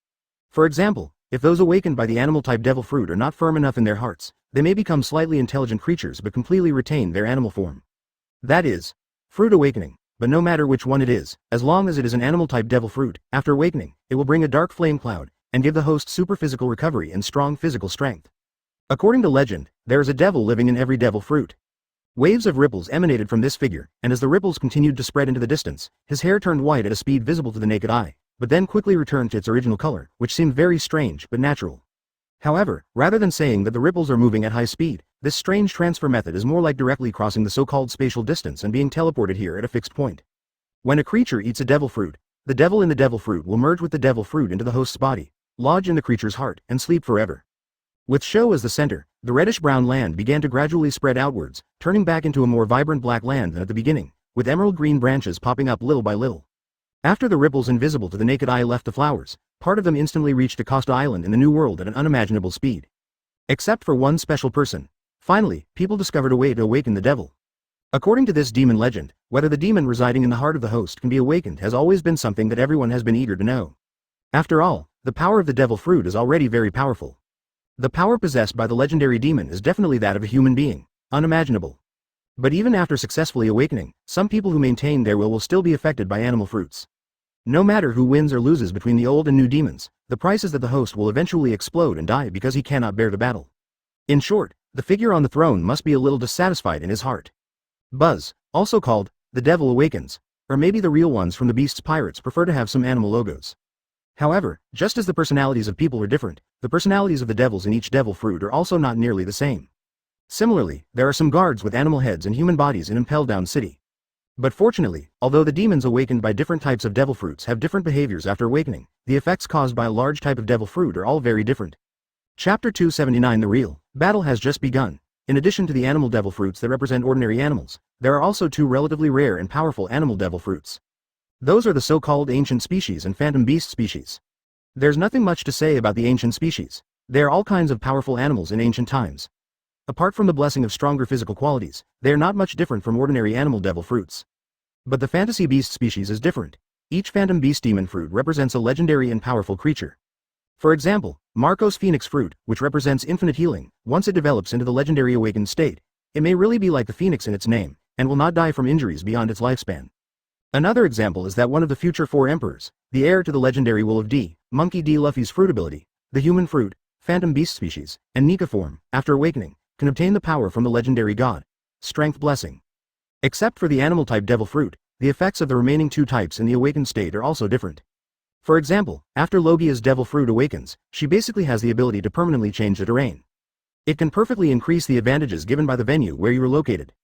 Speaker 1: For example, if those awakened by the animal-type devil fruit are not firm enough in their hearts, they may become slightly intelligent creatures but completely retain their animal form. That is, fruit awakening. But no matter which one it is, as long as it is an animal-type devil fruit, after awakening, it will bring a dark flame cloud, and give the host super physical recovery and strong physical strength. According to legend, there is a devil living in every devil fruit. Waves of ripples emanated from this figure, and as the ripples continued to spread into the distance, his hair turned white at a speed visible to the naked eye, but then quickly returned to its original color, which seemed very strange but natural. However, rather than saying that the ripples are moving at high speed, this strange transfer method is more like directly crossing the so-called spatial distance and being teleported here at a fixed point. When a creature eats a devil fruit, the devil in the devil fruit will merge with the devil fruit into the host's body, lodge in the creature's heart, and sleep forever. With Sho as the center, the reddish-brown land began to gradually spread outwards, turning back into a more vibrant black land than at the beginning, with emerald-green branches popping up little by little. After the ripples invisible to the naked eye left the flowers, part of them instantly reached Acosta Island in the New World at an unimaginable speed. Except for one special person. Finally, people discovered a way to awaken the devil. According to this demon legend, whether the demon residing in the heart of the host can be awakened has always been something that everyone has been eager to know. After all, the power of the devil fruit is already very powerful. The power possessed by the legendary demon is definitely that of a human being, unimaginable. But even after successfully awakening, some people who maintain their will still be affected by animal fruits. No matter who wins or loses between the old and new demons, the price is that the host will eventually explode and die because he cannot bear the battle. In short, the figure on the throne must be a little dissatisfied in his heart. Buzz, also called the Devil Awakens, or maybe the real ones from the Beast's Pirates, prefer to have some animal logos. However, just as the personalities of people are different, the personalities of the devils in each devil fruit are also not nearly the same. Similarly, there are some guards with animal heads and human bodies in Impel Down City. But fortunately, although the demons awakened by different types of devil fruits have different behaviors after awakening, the effects caused by a large type of devil fruit are all very different. Chapter 279: The real battle has just begun. In addition to the animal devil fruits that represent ordinary animals, there are also two relatively rare and powerful animal devil fruits. Those are the so-called ancient species and phantom beast species. There's nothing much to say about the ancient species. They are all kinds of powerful animals in ancient times. Apart from the blessing of stronger physical qualities, they are not much different from ordinary animal devil fruits. But the fantasy beast species is different. Each phantom beast demon fruit represents a legendary and powerful creature. For example, Marco's Phoenix fruit, which represents infinite healing, once it develops into the legendary awakened state, it may really be like the phoenix in its name, and will not die from injuries beyond its lifespan. Another example is that one of the future 4 emperors, the heir to the legendary Will of D, Monkey D. Luffy's fruit ability, the human fruit, phantom beast species, and Nika form, after awakening, can obtain the power from the legendary god, Strength Blessing. Except for the animal-type devil fruit, the effects of the remaining 2 types in the awakened state are also different. For example, after Logia's devil fruit awakens, she basically has the ability to permanently change the terrain. It can perfectly increase the advantages given by the venue where you are located.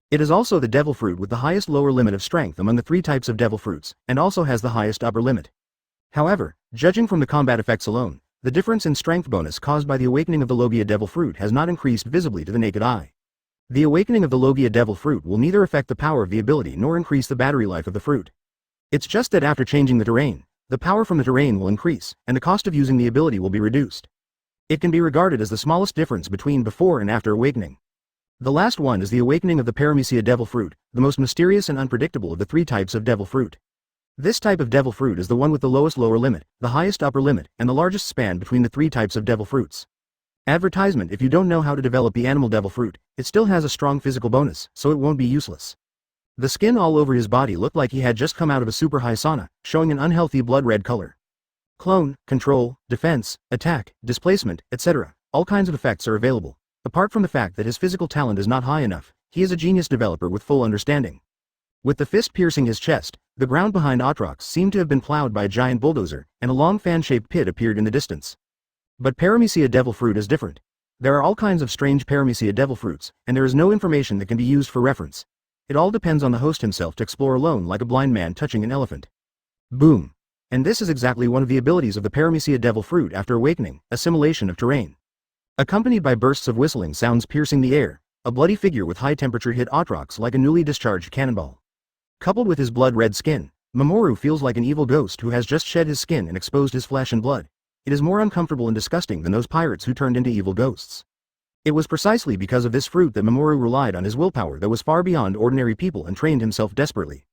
Speaker 1: It is also the devil fruit with the highest lower limit of strength among the 3 types of devil fruits, and also has the highest upper limit. However, judging from the combat effects alone, the difference in strength bonus caused by the awakening of the Logia devil fruit has not increased visibly to the naked eye. The awakening of the Logia devil fruit will neither affect the power of the ability nor increase the battery life of the fruit. It's just that after changing the terrain, the power from the terrain will increase, and the cost of using the ability will be reduced. It can be regarded as the smallest difference between before and after awakening. The last one is the awakening of the Paramecia devil fruit, the most mysterious and unpredictable of the 3 types of devil fruit. This type of devil fruit is the one with the lowest lower limit, the highest upper limit, and the largest span between the 3 types of devil fruits. Advertisement: if you don't know how to develop the animal devil fruit, it still has a strong physical bonus, so it won't be useless. The skin all over his body looked like he had just come out of a super high sauna, showing an unhealthy blood red color. Clone, control, defense, attack, displacement, etc. All kinds of effects are available. Apart from the fact that his physical talent is not high enough, he is a genius developer with full understanding. With the fist piercing his chest, the ground behind Atrox seemed to have been plowed by a giant bulldozer, and a long fan-shaped pit appeared in the distance. But Paramecia devil fruit is different. There are all kinds of strange Paramecia devil fruits, and there is no information that can be used for reference. It all depends on the host himself to explore alone, like a blind man touching an elephant. Boom. And this is exactly one of the abilities of the Paramecia devil fruit after awakening, assimilation of terrain. Accompanied by bursts of whistling sounds piercing the air, a bloody figure with high temperature hit Aatrox like a newly discharged cannonball. Coupled with his blood-red skin, Mamoru feels like an evil ghost who has just shed his skin and exposed his flesh and blood. It is more uncomfortable and disgusting than those pirates who turned into evil ghosts. It was precisely because of this fruit that Mamoru relied on his willpower that was far beyond ordinary people and trained himself desperately.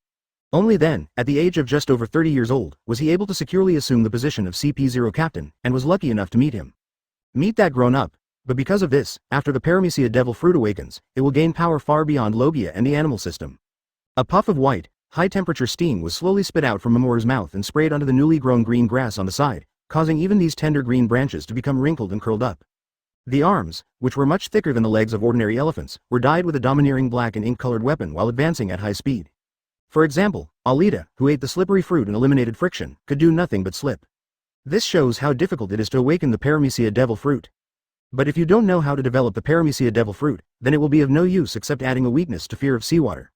Speaker 1: Only then, at the age of just over 30 years old, was he able to securely assume the position of CP0 captain, and was lucky enough to meet him. Meet that grown-up. But because of this, after the Paramecia Devil Fruit awakens, it will gain power far beyond Logia and the animal system. A puff of white, high-temperature steam was slowly spit out from Mamoru's mouth and sprayed onto the newly grown green grass on the side, causing even these tender green branches to become wrinkled and curled up. The arms, which were much thicker than the legs of ordinary elephants, were dyed with a domineering black and ink-colored weapon while advancing at high speed. For example, Alita, who ate the slippery fruit and eliminated friction, could do nothing but slip. This shows how difficult it is to awaken the Paramecia Devil Fruit. But if you don't know how to develop the Paramecia Devil Fruit, then it will be of no use except adding a weakness to fear of seawater.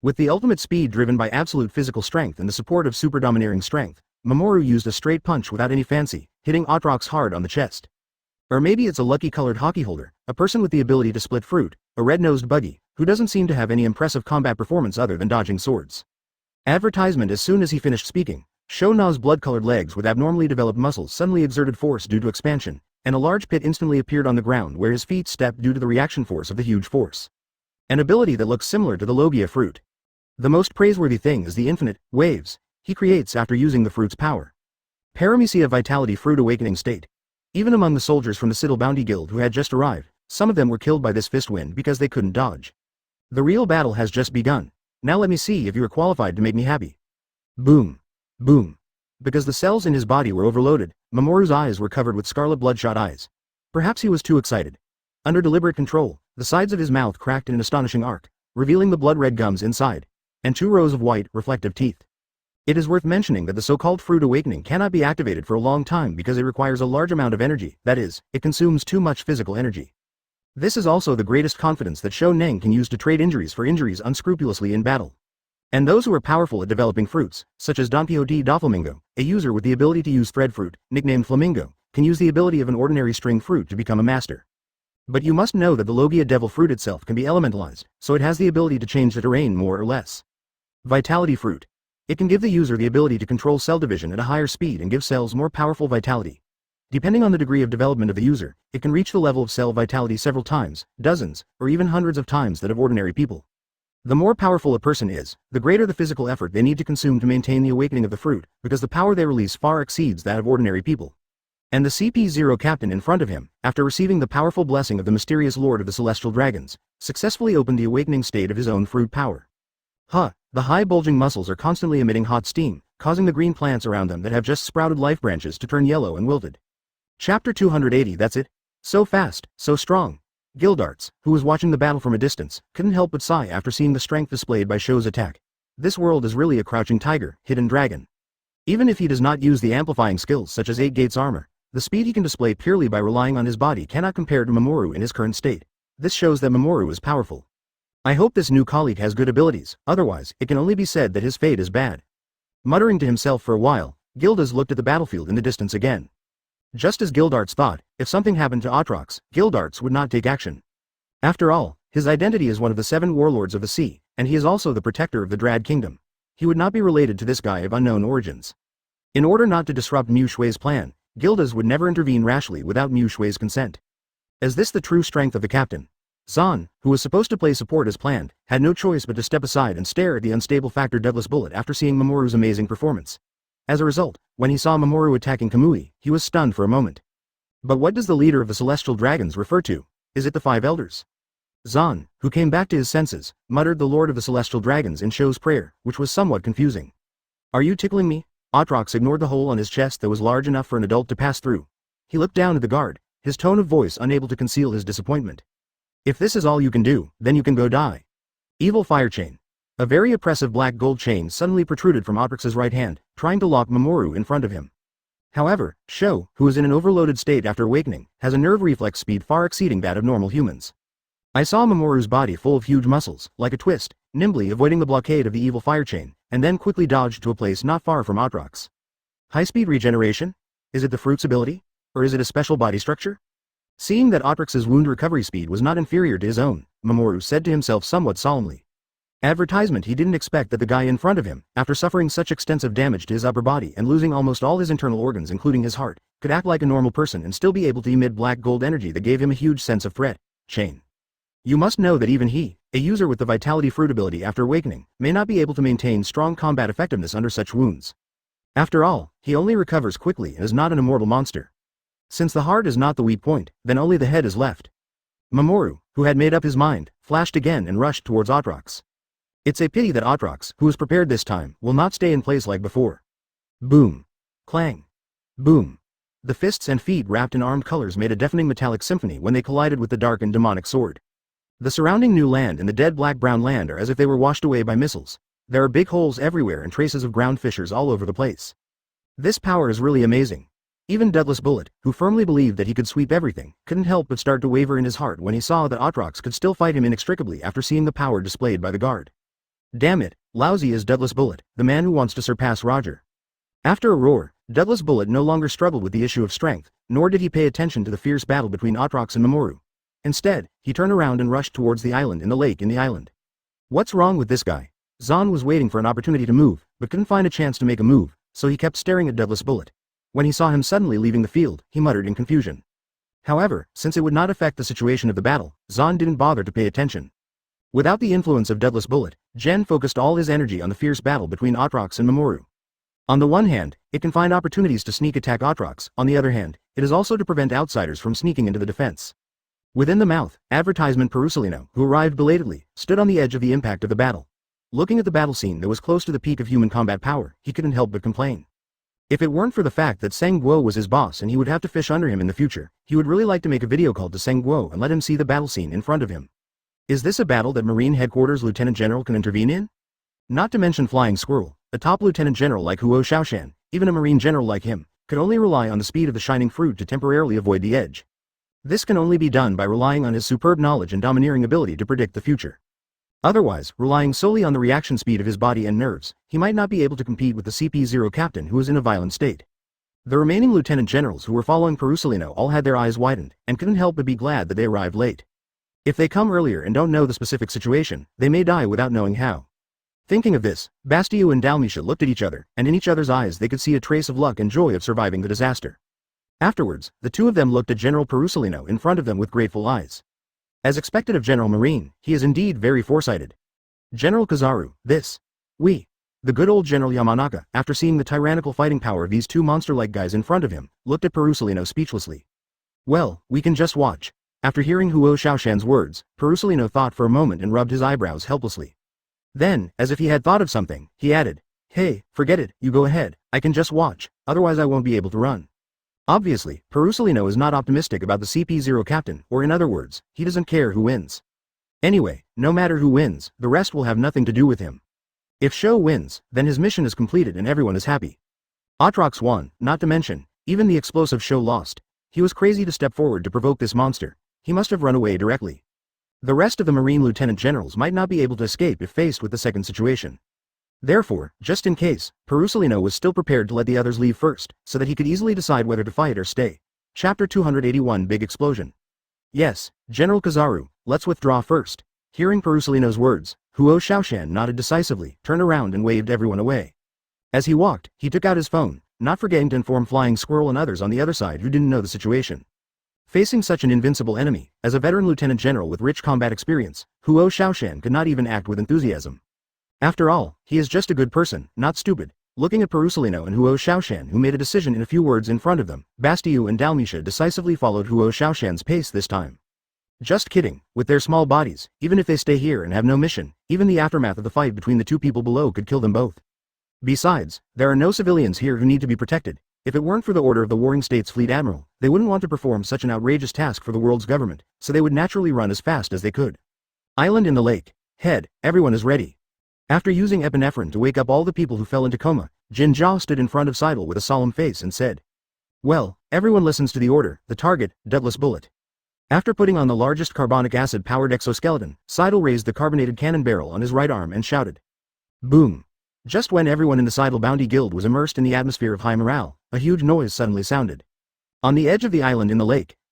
Speaker 1: With the ultimate speed driven by absolute physical strength and the support of super domineering strength, Mamoru used a straight punch without any fancy, hitting Aatrox hard on the chest. Or maybe it's a lucky colored hockey holder, a person with the ability to split fruit, a red-nosed buggy, who doesn't seem to have any impressive combat performance other than dodging swords. Advertisement. As soon as he finished speaking, Shona's blood-colored legs with abnormally developed muscles suddenly exerted force due to expansion, and a large pit instantly appeared on the ground where his feet stepped due to the reaction force of the huge force. An ability that looks similar to the Logia fruit. The most praiseworthy thing is the infinite waves he creates after using the fruit's power. Paramecia Vitality Fruit Awakening State. Even among the soldiers from the Citadel Bounty Guild who had just arrived, some of them were killed by this fist wind because they couldn't dodge. The real battle has just begun. Now let me see if you are qualified to make me happy. Boom. Boom. Because the cells in his body were overloaded, Mamoru's eyes were covered with scarlet bloodshot eyes. Perhaps he was too excited. Under deliberate control, the sides of his mouth cracked in an astonishing arc, revealing the blood-red gums inside, and 2 rows of white, reflective teeth. It is worth mentioning that the so-called Fruit Awakening cannot be activated for a long time because it requires a large amount of energy, that is, it consumes too much physical energy. This is also the greatest confidence that Shou Neng can use to trade injuries for injuries unscrupulously in battle. And those who are powerful at developing fruits, such as Don Quixote Doflamingo, a user with the ability to use thread fruit, nicknamed Flamingo, can use the ability of an ordinary string fruit to become a master. But you must know that the Logia Devil Fruit itself can be elementalized, so it has the ability to change the terrain more or less. Vitality Fruit. It can give the user the ability to control cell division at a higher speed and give cells more powerful vitality. Depending on the degree of development of the user, it can reach the level of cell vitality several times, dozens, or even hundreds of times that of ordinary people. The more powerful a person is, the greater the physical effort they need to consume to maintain the awakening of the fruit, because the power they release far exceeds that of ordinary people. And the CP0 captain in front of him, after receiving the powerful blessing of the mysterious Lord of the Celestial Dragons, successfully opened the awakening state of his own fruit power. The high bulging muscles are constantly emitting hot steam, causing the green plants around them that have just sprouted life branches to turn yellow and wilted. Chapter 280. That's it. So fast, so strong. Gildarts, who was watching the battle from a distance, couldn't help but sigh after seeing the strength displayed by Shou's attack. This world is really a crouching tiger, hidden dragon. Even if he does not use the amplifying skills such as 8 Gates armor, the speed he can display purely by relying on his body cannot compare to Mamoru in his current state. This shows that Mamoru is powerful. I hope this new colleague has good abilities, otherwise, it can only be said that his fate is bad. Muttering to himself for a while, Gildas looked at the battlefield in the distance again. Just as Gildarts thought, if something happened to Aatrox, Gildarts would not take action. After all, his identity is one of the 7 warlords of the sea, and he is also the protector of the Drad Kingdom. He would not be related to this guy of unknown origins. In order not to disrupt Muxue's plan, Gildas would never intervene rashly without Muxue's consent. Is this the true strength of the captain? Zan, who was supposed to play support as planned, had no choice but to step aside and stare at the unstable factor Deathless Bullet after seeing Mamoru's amazing performance. As a result, when he saw Mamoru attacking Kamui, he was stunned for a moment. But what does the leader of the Celestial Dragons refer to? Is it the 5 elders? Zan, who came back to his senses, muttered the Lord of the Celestial Dragons in Shou's prayer, which was somewhat confusing. Are you tickling me? Aatrox ignored the hole on his chest that was large enough for an adult to pass through. He looked down at the guard, his tone of voice unable to conceal his disappointment. If this is all you can do, then you can go die. Evil Fire Chain. A very oppressive black gold chain suddenly protruded from Aatrox's right hand, trying to lock Mamoru in front of him. However, Shou, who is in an overloaded state after awakening, has a nerve reflex speed far exceeding that of normal humans. I saw Mamoru's body full of huge muscles, like a twist, nimbly avoiding the blockade of the evil fire chain, and then quickly dodged to a place not far from Aatrox. High-speed regeneration? Is it the fruit's ability? Or is it a special body structure? Seeing that Atrax's wound recovery speed was not inferior to his own, Mamoru said to himself somewhat solemnly. Advertisement. He didn't expect that the guy in front of him, after suffering such extensive damage to his upper body and losing almost all his internal organs including his heart, could act like a normal person and still be able to emit black gold energy that gave him a huge sense of threat. Chain. You must know that even he, a user with the vitality fruit ability after awakening, may not be able to maintain strong combat effectiveness under such wounds. After all, he only recovers quickly and is not an immortal monster. Since the heart is not the weak point, then only the head is left. Mamoru, who had made up his mind, flashed again and rushed towards Atrax. It's a pity that Atrax, who was prepared this time, will not stay in place like before. Boom. Clang. Boom. The fists and feet wrapped in armed colors made a deafening metallic symphony when they collided with the dark and demonic sword. The surrounding new land and the dead black-brown land are as if they were washed away by missiles. There are big holes everywhere and traces of ground fissures all over the place. This power is really amazing. Even Deathless Bullet, who firmly believed that he could sweep everything, couldn't help but start to waver in his heart when he saw that Atrax could still fight him inextricably after seeing the power displayed by the guard. Damn it, lousy is Deathless Bullet, the man who wants to surpass Roger. After a roar, Deathless Bullet no longer struggled with the issue of strength, nor did he pay attention to the fierce battle between Atrax and Mamoru. Instead, he turned around and rushed towards the island in the lake in the island. What's wrong with this guy? Zahn was waiting for an opportunity to move, but couldn't find a chance to make a move, so he kept staring at Deathless Bullet. When he saw him suddenly leaving the field, he muttered in confusion. However, since it would not affect the situation of the battle, Zahn didn't bother to pay attention. Without the influence of Deathless Bullet, Gen focused all his energy on the fierce battle between Atrax and Mamoru. On the one hand, it can find opportunities to sneak attack Atrax, on the other hand, it is also to prevent outsiders from sneaking into the defense. Within the mouth, advertisement Perusalino, who arrived belatedly, stood on the edge of the impact of the battle. Looking at the battle scene that was close to the peak of human combat power, he couldn't help but complain. If it weren't for the fact that Seng Guo was his boss and he would have to fish under him in the future, he would really like to make a video call to Seng Guo and let him see the battle scene in front of him. Is this a battle that Marine Headquarters Lieutenant General can intervene in? Not to mention Flying Squirrel, a top Lieutenant General like Huo Shaoshan, even a Marine General like him, could only rely on the speed of the Shining Fruit to temporarily avoid the edge. This can only be done by relying on his superb knowledge and domineering ability to predict the future. Otherwise, relying solely on the reaction speed of his body and nerves, he might not be able to compete with the CP0 captain who is in a violent state. The remaining Lieutenant Generals who were following Perusalino all had their eyes widened, and couldn't help but be glad that they arrived late. If they come earlier and don't know the specific situation, they may die without knowing how. Thinking of this, Bastiu and Dalmisha looked at each other, and in each other's eyes they could see a trace of luck and joy of surviving the disaster. Afterwards, the two of them looked at General Perusalino in front of them with grateful eyes. As expected of General Marine, he is indeed very foresighted. General Kizaru, the good old General Yamanaka, after seeing the tyrannical fighting power of these two monster-like guys in front of him, looked at Perusalino speechlessly. Well, we can just watch. After hearing Huo Shaoshan's words, Perusalino thought for a moment and rubbed his eyebrows helplessly. Then, as if he had thought of something, he added, "Hey, forget it, you go ahead, I can just watch, otherwise I won't be able to run." Obviously, Perusalino is not optimistic about the CP0 captain, or in other words, he doesn't care who wins. Anyway, no matter who wins, the rest will have nothing to do with him. If Sho wins, then his mission is completed and everyone is happy. Atrax won, not to mention, even the explosive Sho lost. He was crazy to step forward to provoke this monster. He must have run away directly. The rest of the Marine Lieutenant Generals might not be able to escape if faced with the second situation. Therefore, just in case, Perusalino was still prepared to let the others leave first, so that he could easily decide whether to fight or stay. Chapter 281 Big Explosion. Yes, General Kizaru, let's withdraw first. Hearing Perusalino's words, Huo Shaoshan nodded decisively, turned around and waved everyone away. As he walked, he took out his phone, not forgetting to inform Flying Squirrel and others on the other side who didn't know the situation. Facing such an invincible enemy, as a veteran lieutenant general with rich combat experience, Huo Shaoshan could not even act with enthusiasm. After all, he is just a good person, not stupid. Looking at Perusalino and Huo Shaoshan who made a decision in a few words in front of them, Bastiu and Dalmisha decisively followed Huo Shaoshan's pace this time. Just kidding, with their small bodies, even if they stay here and have no mission, even the aftermath of the fight between the two people below could kill them both. Besides, there are no civilians here who need to be protected. If it weren't for the order of the Warring States Fleet Admiral, they wouldn't want to perform such an outrageous task for the world's government, so they would naturally run as fast as they could. Island in the lake. Head, everyone is ready. After using epinephrine to wake up all the people who fell into coma, Jin Zhao stood in front of Seidel with a solemn face and said, "Well, everyone listens to the order, the target, Deathless Bullet." After putting on the largest carbonic acid-powered exoskeleton, Seidel raised the carbonated cannon barrel on his right arm and shouted. Boom! Just when everyone in the Seidel Bounty Guild was immersed in the atmosphere of high morale, a huge noise suddenly sounded. On the edge of the island in the lake,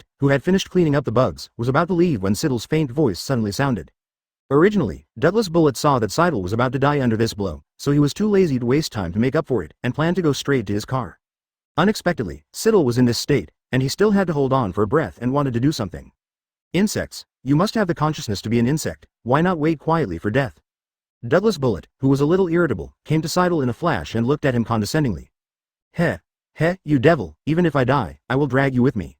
Speaker 1: Bullet, who had finished cleaning up the bugs, was about to leave when Seidl's faint voice suddenly sounded. Originally, Douglas Bullet saw that Seidl was about to die under this blow, so he was too lazy to waste time to make up for it and planned to go straight to his car. Unexpectedly, Seidl was in this state, and he still had to hold on for a breath and wanted to do something. Insects, you must have the consciousness to be an insect, why not wait quietly for death? Douglas Bullet, who was a little irritable, came to Seidl in a flash and looked at him condescendingly. Heh, you devil, even if I die, I will drag you with me.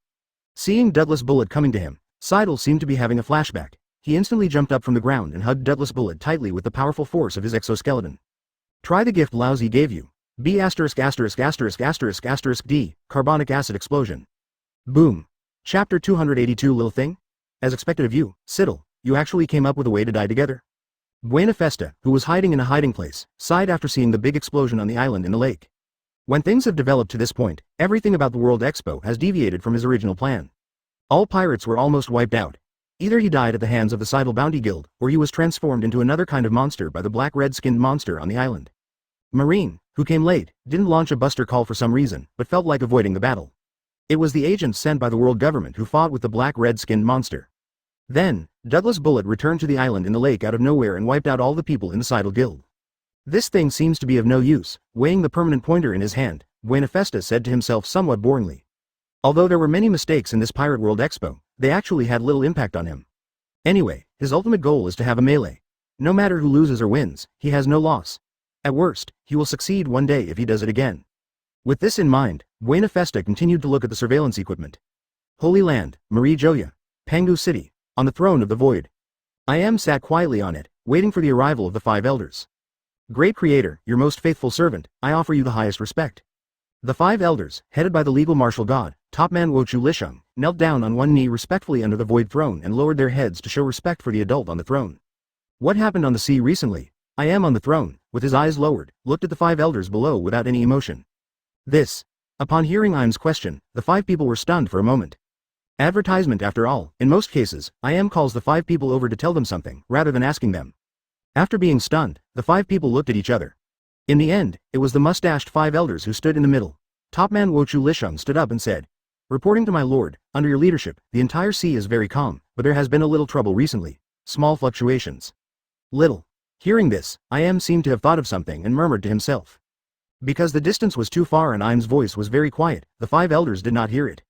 Speaker 1: Seeing Douglas Bullet coming to him, Seidl seemed to be having a flashback. He instantly jumped up from the ground and hugged Douglas Bullet tightly with the powerful force of his exoskeleton. Try the gift Lousy gave you. B******************** D, carbonic acid explosion. Boom. Chapter 282 Little Thing? As expected of you, Seidl, you actually came up with a way to die together. Buena Festa, who was hiding in a hiding place, sighed after seeing the big explosion on the island in the lake. When things have developed to this point, everything about the World Expo has deviated from his original plan. All pirates were almost wiped out. Either he died at the hands of the Seidl Bounty Guild, or he was transformed into another kind of monster by the black red-skinned monster on the island. Marine, who came late, didn't launch a buster call for some reason, but felt like avoiding the battle. It was the agents sent by the world government who fought with the black red-skinned monster. Then, Douglas Bullet returned to the island in the lake out of nowhere and wiped out all the people in the Seidl Guild. This thing seems to be of no use, weighing the permanent pointer in his hand, Buena Festa said to himself somewhat boringly. Although there were many mistakes in this Pirate World Expo, they actually had little impact on him. Anyway, his ultimate goal is to have a melee. No matter who loses or wins, he has no loss. At worst, he will succeed one day if he does it again. With this in mind, Buena Festa continued to look at the surveillance equipment. Holy Land, Marie Joya, Pangu City, on the throne of the void. I am sat quietly on it, waiting for the arrival of the 5 elders. Great Creator, your most faithful servant, I offer you the highest respect. The 5 elders, headed by the legal martial god, Topman Wochu Lisheng, knelt down on one knee respectfully under the void throne and lowered their heads to show respect for the adult on the throne. What happened on the sea recently? I am on the throne, with his eyes lowered, looked at the 5 elders below without any emotion. This. Upon hearing Im's question, the 5 people were stunned for a moment. Advertisement after all, in most cases, IM calls the 5 people over to tell them something, rather than asking them. After being stunned, the 5 people looked at each other. In the end, it was the mustached 5 elders who stood in the middle. Topman Wochu Lisheng stood up and said, "Reporting to my lord, under your leadership, the entire sea is very calm, but there has been a little trouble recently. Small fluctuations." Little. Hearing this, IM seemed to have thought of something and murmured to himself. Because the distance was too far and Im's voice was very quiet, the 5 elders did not hear it.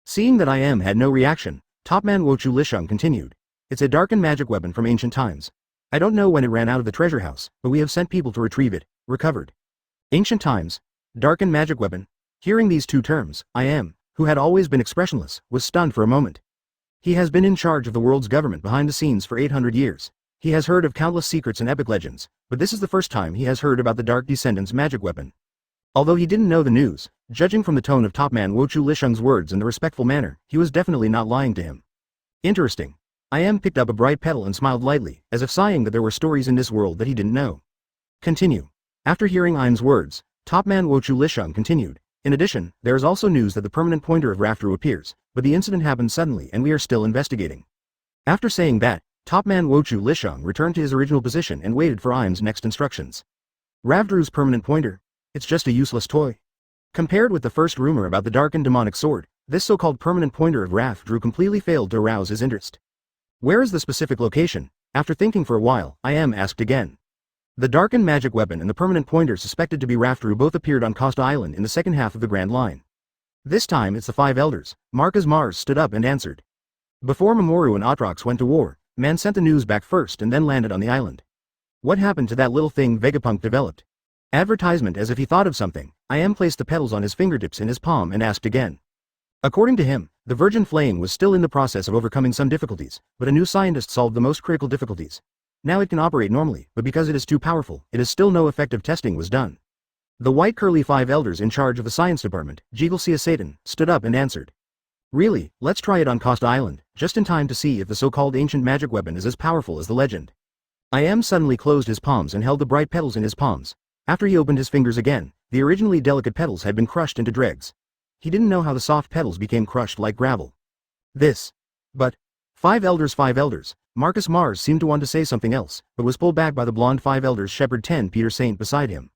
Speaker 1: Seeing that IM had no reaction, Topman Wochu Lisheng continued. "It's a darkened magic weapon from ancient times. I don't know when it ran out of the treasure house, but we have sent people to retrieve it, recovered." Ancient times. Darkened magic weapon. Hearing these 2 terms, IM, who had always been expressionless, was stunned for a moment. He has been in charge of the world's government behind the scenes for 800 years. He has heard of countless secrets and epic legends, but this is the first time he has heard about the Dark Descendants magic weapon. Although he didn't know the news, judging from the tone of Topman Wochu Lisheng's words and the respectful manner, he was definitely not lying to him. Interesting. IM picked up a bright petal and smiled lightly, as if sighing that there were stories in this world that he didn't know. Continue. After hearing Im's words, Topman Wochu Lisheng continued. In addition, there is also news that the permanent pointer of Rafteru appears, but the incident happened suddenly and we are still investigating. After saying that, Topman Wochu Lisheng returned to his original position and waited for Im's next instructions. Rafteru's permanent pointer? It's just a useless toy. Compared with the first rumor about the dark and demonic sword, this so-called permanent pointer of Rafteru completely failed to arouse his interest. Where is the specific location? After thinking for a while, IM asked again. The darkened magic weapon and the permanent pointer suspected to be Rafteru both appeared on Costa Island in the second half of the Grand Line. This time it's the 5 elders. Marcus Mars stood up and answered. Before Mamoru and Atrox went to war, man sent the news back first and then landed on the island. What happened to that little thing Vegapunk developed? Advertisement. As if he thought of something, IM placed the petals on his fingertips in his palm and asked again. According to him, the Virgin Flame was still in the process of overcoming some difficulties, but a new scientist solved the most critical difficulties. Now it can operate normally, but because it is too powerful, it is still no effective testing was done. The white curly 5 elders in charge of the science department, Jigelsia Satan, stood up and answered. Really, let's try it on Costa Island, just in time to see if the so-called ancient magic weapon is as powerful as the legend. IM suddenly closed his palms and held the bright petals in his palms. After he opened his fingers again, the originally delicate petals had been crushed into dregs. He didn't know how the soft petals became crushed like gravel. But, 5 elders, Marcus Mars seemed to want to say something else, but was pulled back by the blonde 5 elders Shepherd 10 Peter Saint beside him.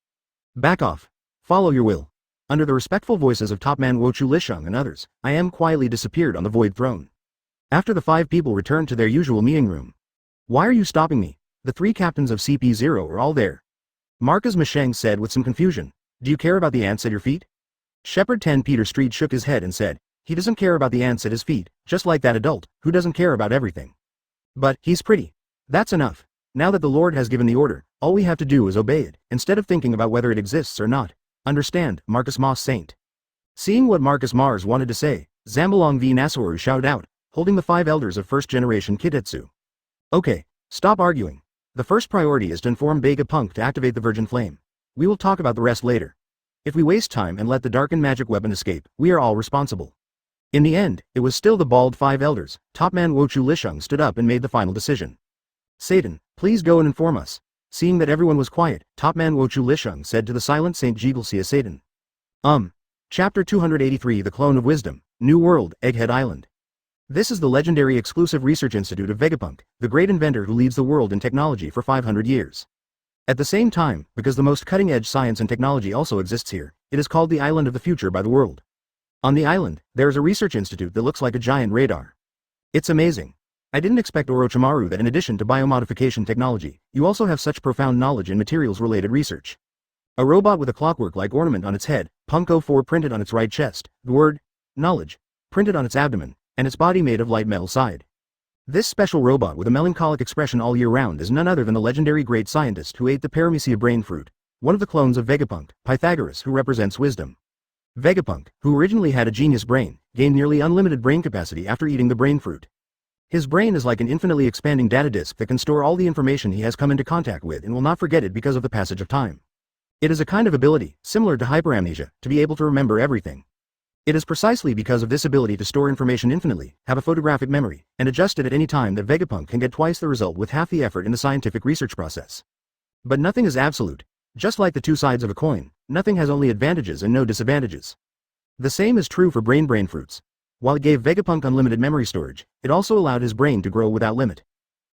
Speaker 1: Back off. Follow your will. Under the respectful voices of Topman Wochu Lisheng and others, IM quietly disappeared on the void throne. After the 5 people returned to their usual meeting room. Why are you stopping me? The 3 captains of CP0 are all there. Marcus Masheng said with some confusion. Do you care about the ants at your feet? Shepherd 10 Peter Street shook his head and said, he doesn't care about the ants at his feet, just like that adult, who doesn't care about everything. But, he's pretty. That's enough. Now that the Lord has given the order, all we have to do is obey it, instead of thinking about whether it exists or not. Understand, Marcus Moss Saint. Seeing what Marcus Mars wanted to say, Zambalong v Nasoru shouted out, holding the 5 elders of first-generation Kitetsu. Okay, stop arguing. The first priority is to inform Vegapunk to activate the Virgin Flame. We will talk about the rest later. If we waste time and let the darkened magic weapon escape, we are all responsible. In the end, it was still the bald 5 elders. Topman Wochu Lisheng stood up and made the final decision. Satan, please go and inform us. Seeing that everyone was quiet, Topman Wochu Lisheng said to the silent Saint Jigelsia Satan. Chapter 283 The Clone of Wisdom, New World, Egghead Island. This is the legendary exclusive research institute of Vegapunk, the great inventor who leads the world in technology for 500 years. At the same time, because the most cutting-edge science and technology also exists here, it is called the Island of the Future by the world. On the island, there is a research institute that looks like a giant radar. It's amazing. I didn't expect Orochimaru that in addition to biomodification technology, you also have such profound knowledge in materials-related research. A robot with a clockwork-like ornament on its head, Punko 4 printed on its right chest, the word, knowledge, printed on its abdomen, and its body made of light metal side. This special robot with a melancholic expression all year round is none other than the legendary great scientist who ate the paramecia brain fruit. one of the clones of Vegapunk, Pythagoras, who represents wisdom. Vegapunk, who originally had a genius brain, gained nearly unlimited brain capacity after eating the brain fruit. His brain is like an infinitely expanding data disk that can store all the information he has come into contact with and will not forget it because of the passage of time. It is a kind of ability, similar to hyperamnesia, to be able to remember everything. It is precisely because of this ability to store information infinitely, have a photographic memory, and adjust it at any time that Vegapunk can get twice the result with half the effort in the scientific research process. But nothing is absolute. Just like the two sides of a coin, nothing has only advantages and no disadvantages. The same is true for brain fruits. While it gave Vegapunk unlimited memory storage, it also allowed his brain to grow without limit.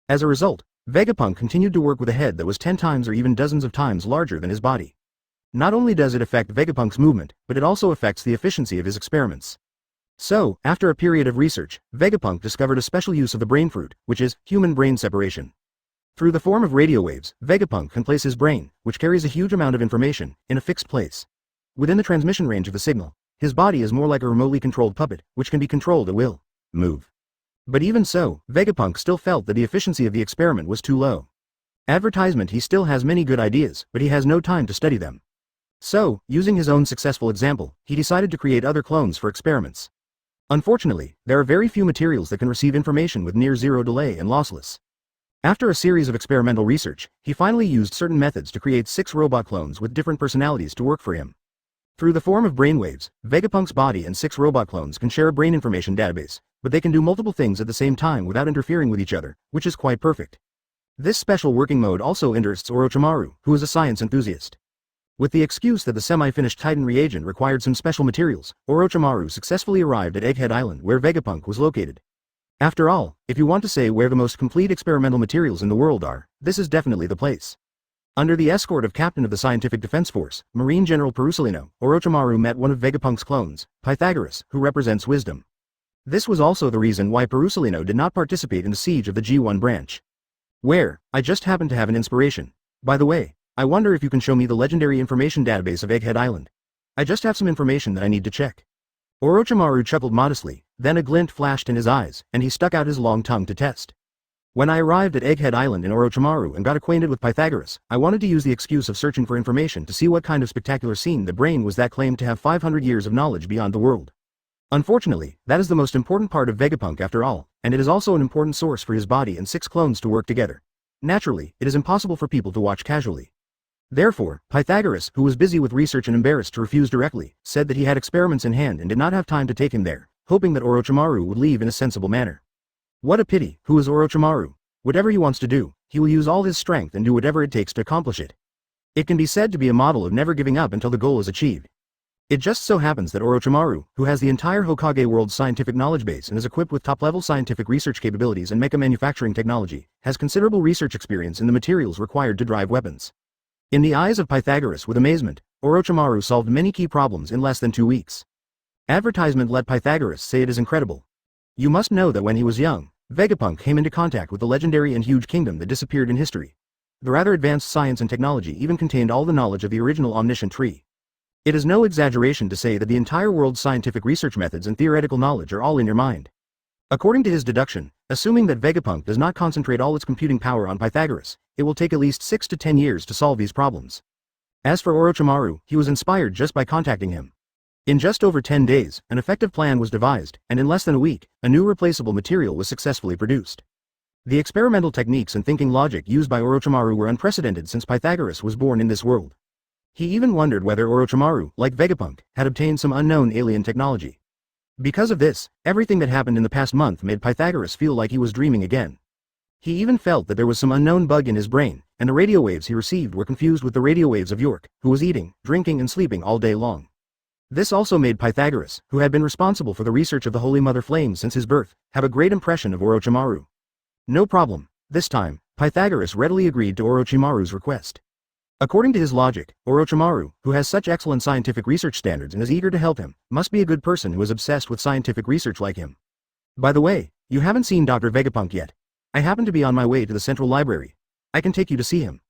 Speaker 1: As a result, Vegapunk continued to work with a head that was 10 times or even dozens of times larger than his body. Not only does it affect Vegapunk's movement, but it also affects the efficiency of his experiments. So, after a period of research, Vegapunk discovered a special use of the brain fruit, which is human brain separation. Through the form of radio waves, Vegapunk can place his brain, which carries a huge amount of information, in a fixed place. Within the transmission range of the signal, his body is more like a remotely controlled puppet, which can be controlled at will. Move. But even so, Vegapunk still felt that the efficiency of the experiment was too low. Advertisement: he still has many good ideas, but he has no time to study them. So, using his own successful example, he decided to create other clones for experiments. Unfortunately, there are very few materials that can receive information with near zero delay and lossless. After a series of experimental research, he finally used certain methods to create 6 robot clones with different personalities to work for him. Through the form of brainwaves, Vegapunk's body and 6 robot clones can share a brain information database, but they can do multiple things at the same time without interfering with each other, which is quite perfect. This special working mode also interests Orochimaru, who is a science enthusiast. With the excuse that the semi-finished Titan reagent required some special materials, Orochimaru successfully arrived at Egghead Island where Vegapunk was located. After all, if you want to say where the most complete experimental materials in the world are, this is definitely the place. Under the escort of Captain of the Scientific Defense Force, Marine General Perusalino, Orochimaru met one of Vegapunk's clones, Pythagoras, who represents wisdom. This was also the reason why Perusalino did not participate in the siege of the G1 branch. Where, I just happened to have an inspiration. By the way, I wonder if you can show me the legendary information database of Egghead Island. I just have some information that I need to check. Orochimaru chuckled modestly, then a glint flashed in his eyes, and he stuck out his long tongue to test. When I arrived at Egghead Island in Orochimaru and got acquainted with Pythagoras, I wanted to use the excuse of searching for information to see what kind of spectacular scene the brain was that claimed to have 500 years of knowledge beyond the world. Unfortunately, that is the most important part of Vegapunk after all, and it is also an important source for his body and 6 clones to work together. Naturally, it is impossible for people to watch casually. Therefore, Pythagoras, who was busy with research and embarrassed to refuse directly, said that he had experiments in hand and did not have time to take him there, hoping that Orochimaru would leave in a sensible manner. What a pity. Who is Orochimaru? Whatever he wants to do, he will use all his strength and do whatever it takes to accomplish it. It can be said to be a model of never giving up until the goal is achieved. It just so happens that Orochimaru, who has the entire Hokage world's scientific knowledge base and is equipped with top-level scientific research capabilities and mecha manufacturing technology, has considerable research experience in the materials required to drive weapons. In the eyes of Pythagoras with amazement, Orochimaru solved many key problems in less than 2 weeks. Advertisement let Pythagoras say it is incredible. You must know that when he was young, Vegapunk came into contact with the legendary and huge kingdom that disappeared in history. The rather advanced science and technology even contained all the knowledge of the original omniscient tree. It is no exaggeration to say that the entire world's scientific research methods and theoretical knowledge are all in your mind. According to his deduction, assuming that Vegapunk does not concentrate all its computing power on Pythagoras, it will take at least 6 to 10 years to solve these problems. As for Orochimaru, he was inspired just by contacting him. In just over 10 days, an effective plan was devised, and in less than a week, a new replaceable material was successfully produced. The experimental techniques and thinking logic used by Orochimaru were unprecedented since Pythagoras was born in this world. He even wondered whether Orochimaru, like Vegapunk, had obtained some unknown alien technology. Because of this, everything that happened in the past month made Pythagoras feel like he was dreaming again. He even felt that there was some unknown bug in his brain, and the radio waves he received were confused with the radio waves of York, who was eating, drinking and sleeping all day long. This also made Pythagoras, who had been responsible for the research of the Holy Mother Flame since his birth, have a great impression of Orochimaru. No problem. This time, Pythagoras readily agreed to Orochimaru's request. According to his logic, Orochimaru, who has such excellent scientific research standards and is eager to help him, must be a good person who is obsessed with scientific research like him. By the way, you haven't seen Dr. Vegapunk yet. I happen to be on my way to the Central Library. I can take you to see him.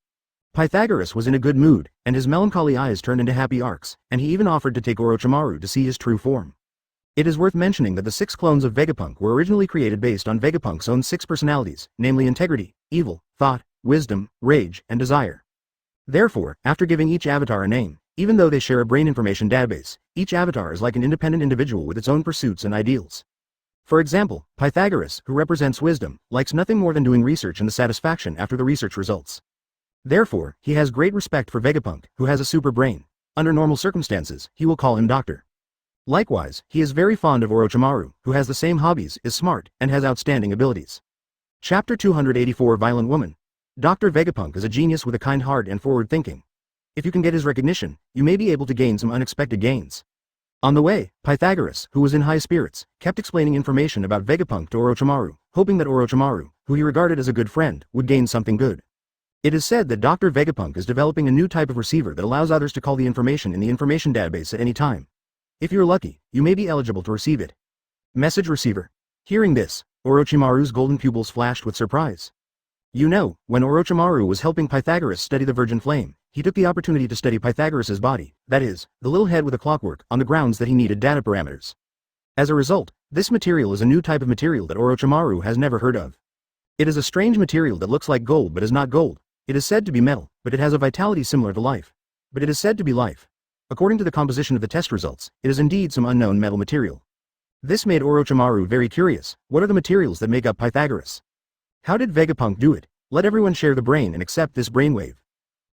Speaker 1: Pythagoras was in a good mood, and his melancholy eyes turned into happy arcs, and he even offered to take Orochimaru to see his true form. It is worth mentioning that the 6 clones of Vegapunk were originally created based on Vegapunk's own 6 personalities, namely integrity, evil, thought, wisdom, rage, and desire. Therefore, after giving each avatar a name, even though they share a brain information database, each avatar is like an independent individual with its own pursuits and ideals. For example, Pythagoras, who represents wisdom, likes nothing more than doing research and the satisfaction after the research results. Therefore, he has great respect for Vegapunk, who has a super brain. Under normal circumstances, he will call him Doctor. Likewise, he is very fond of Orochimaru, who has the same hobbies, is smart, and has outstanding abilities. Chapter 284 Violent Woman. Dr. Vegapunk is a genius with a kind heart and forward thinking. If you can get his recognition, you may be able to gain some unexpected gains. On the way, Pythagoras, who was in high spirits, kept explaining information about Vegapunk to Orochimaru, hoping that Orochimaru, who he regarded as a good friend, would gain something good. It is said that Dr. Vegapunk is developing a new type of receiver that allows others to call the information in the information database at any time. If you're lucky, you may be eligible to receive it. Message receiver. Hearing this, Orochimaru's golden pupils flashed with surprise. You know, when Orochimaru was helping Pythagoras study the virgin flame, he took the opportunity to study Pythagoras's body, that is, the little head with a clockwork, on the grounds that he needed data parameters. As a result, this material is a new type of material that Orochimaru has never heard of. It is a strange material that looks like gold but is not gold. It is said to be metal, but it has a vitality similar to life. But it is said to be life. According to the composition of the test results, it is indeed some unknown metal material. This made Orochimaru very curious. What are the materials that make up Pythagoras? How did Vegapunk do it? Let everyone share the brain and accept this brainwave.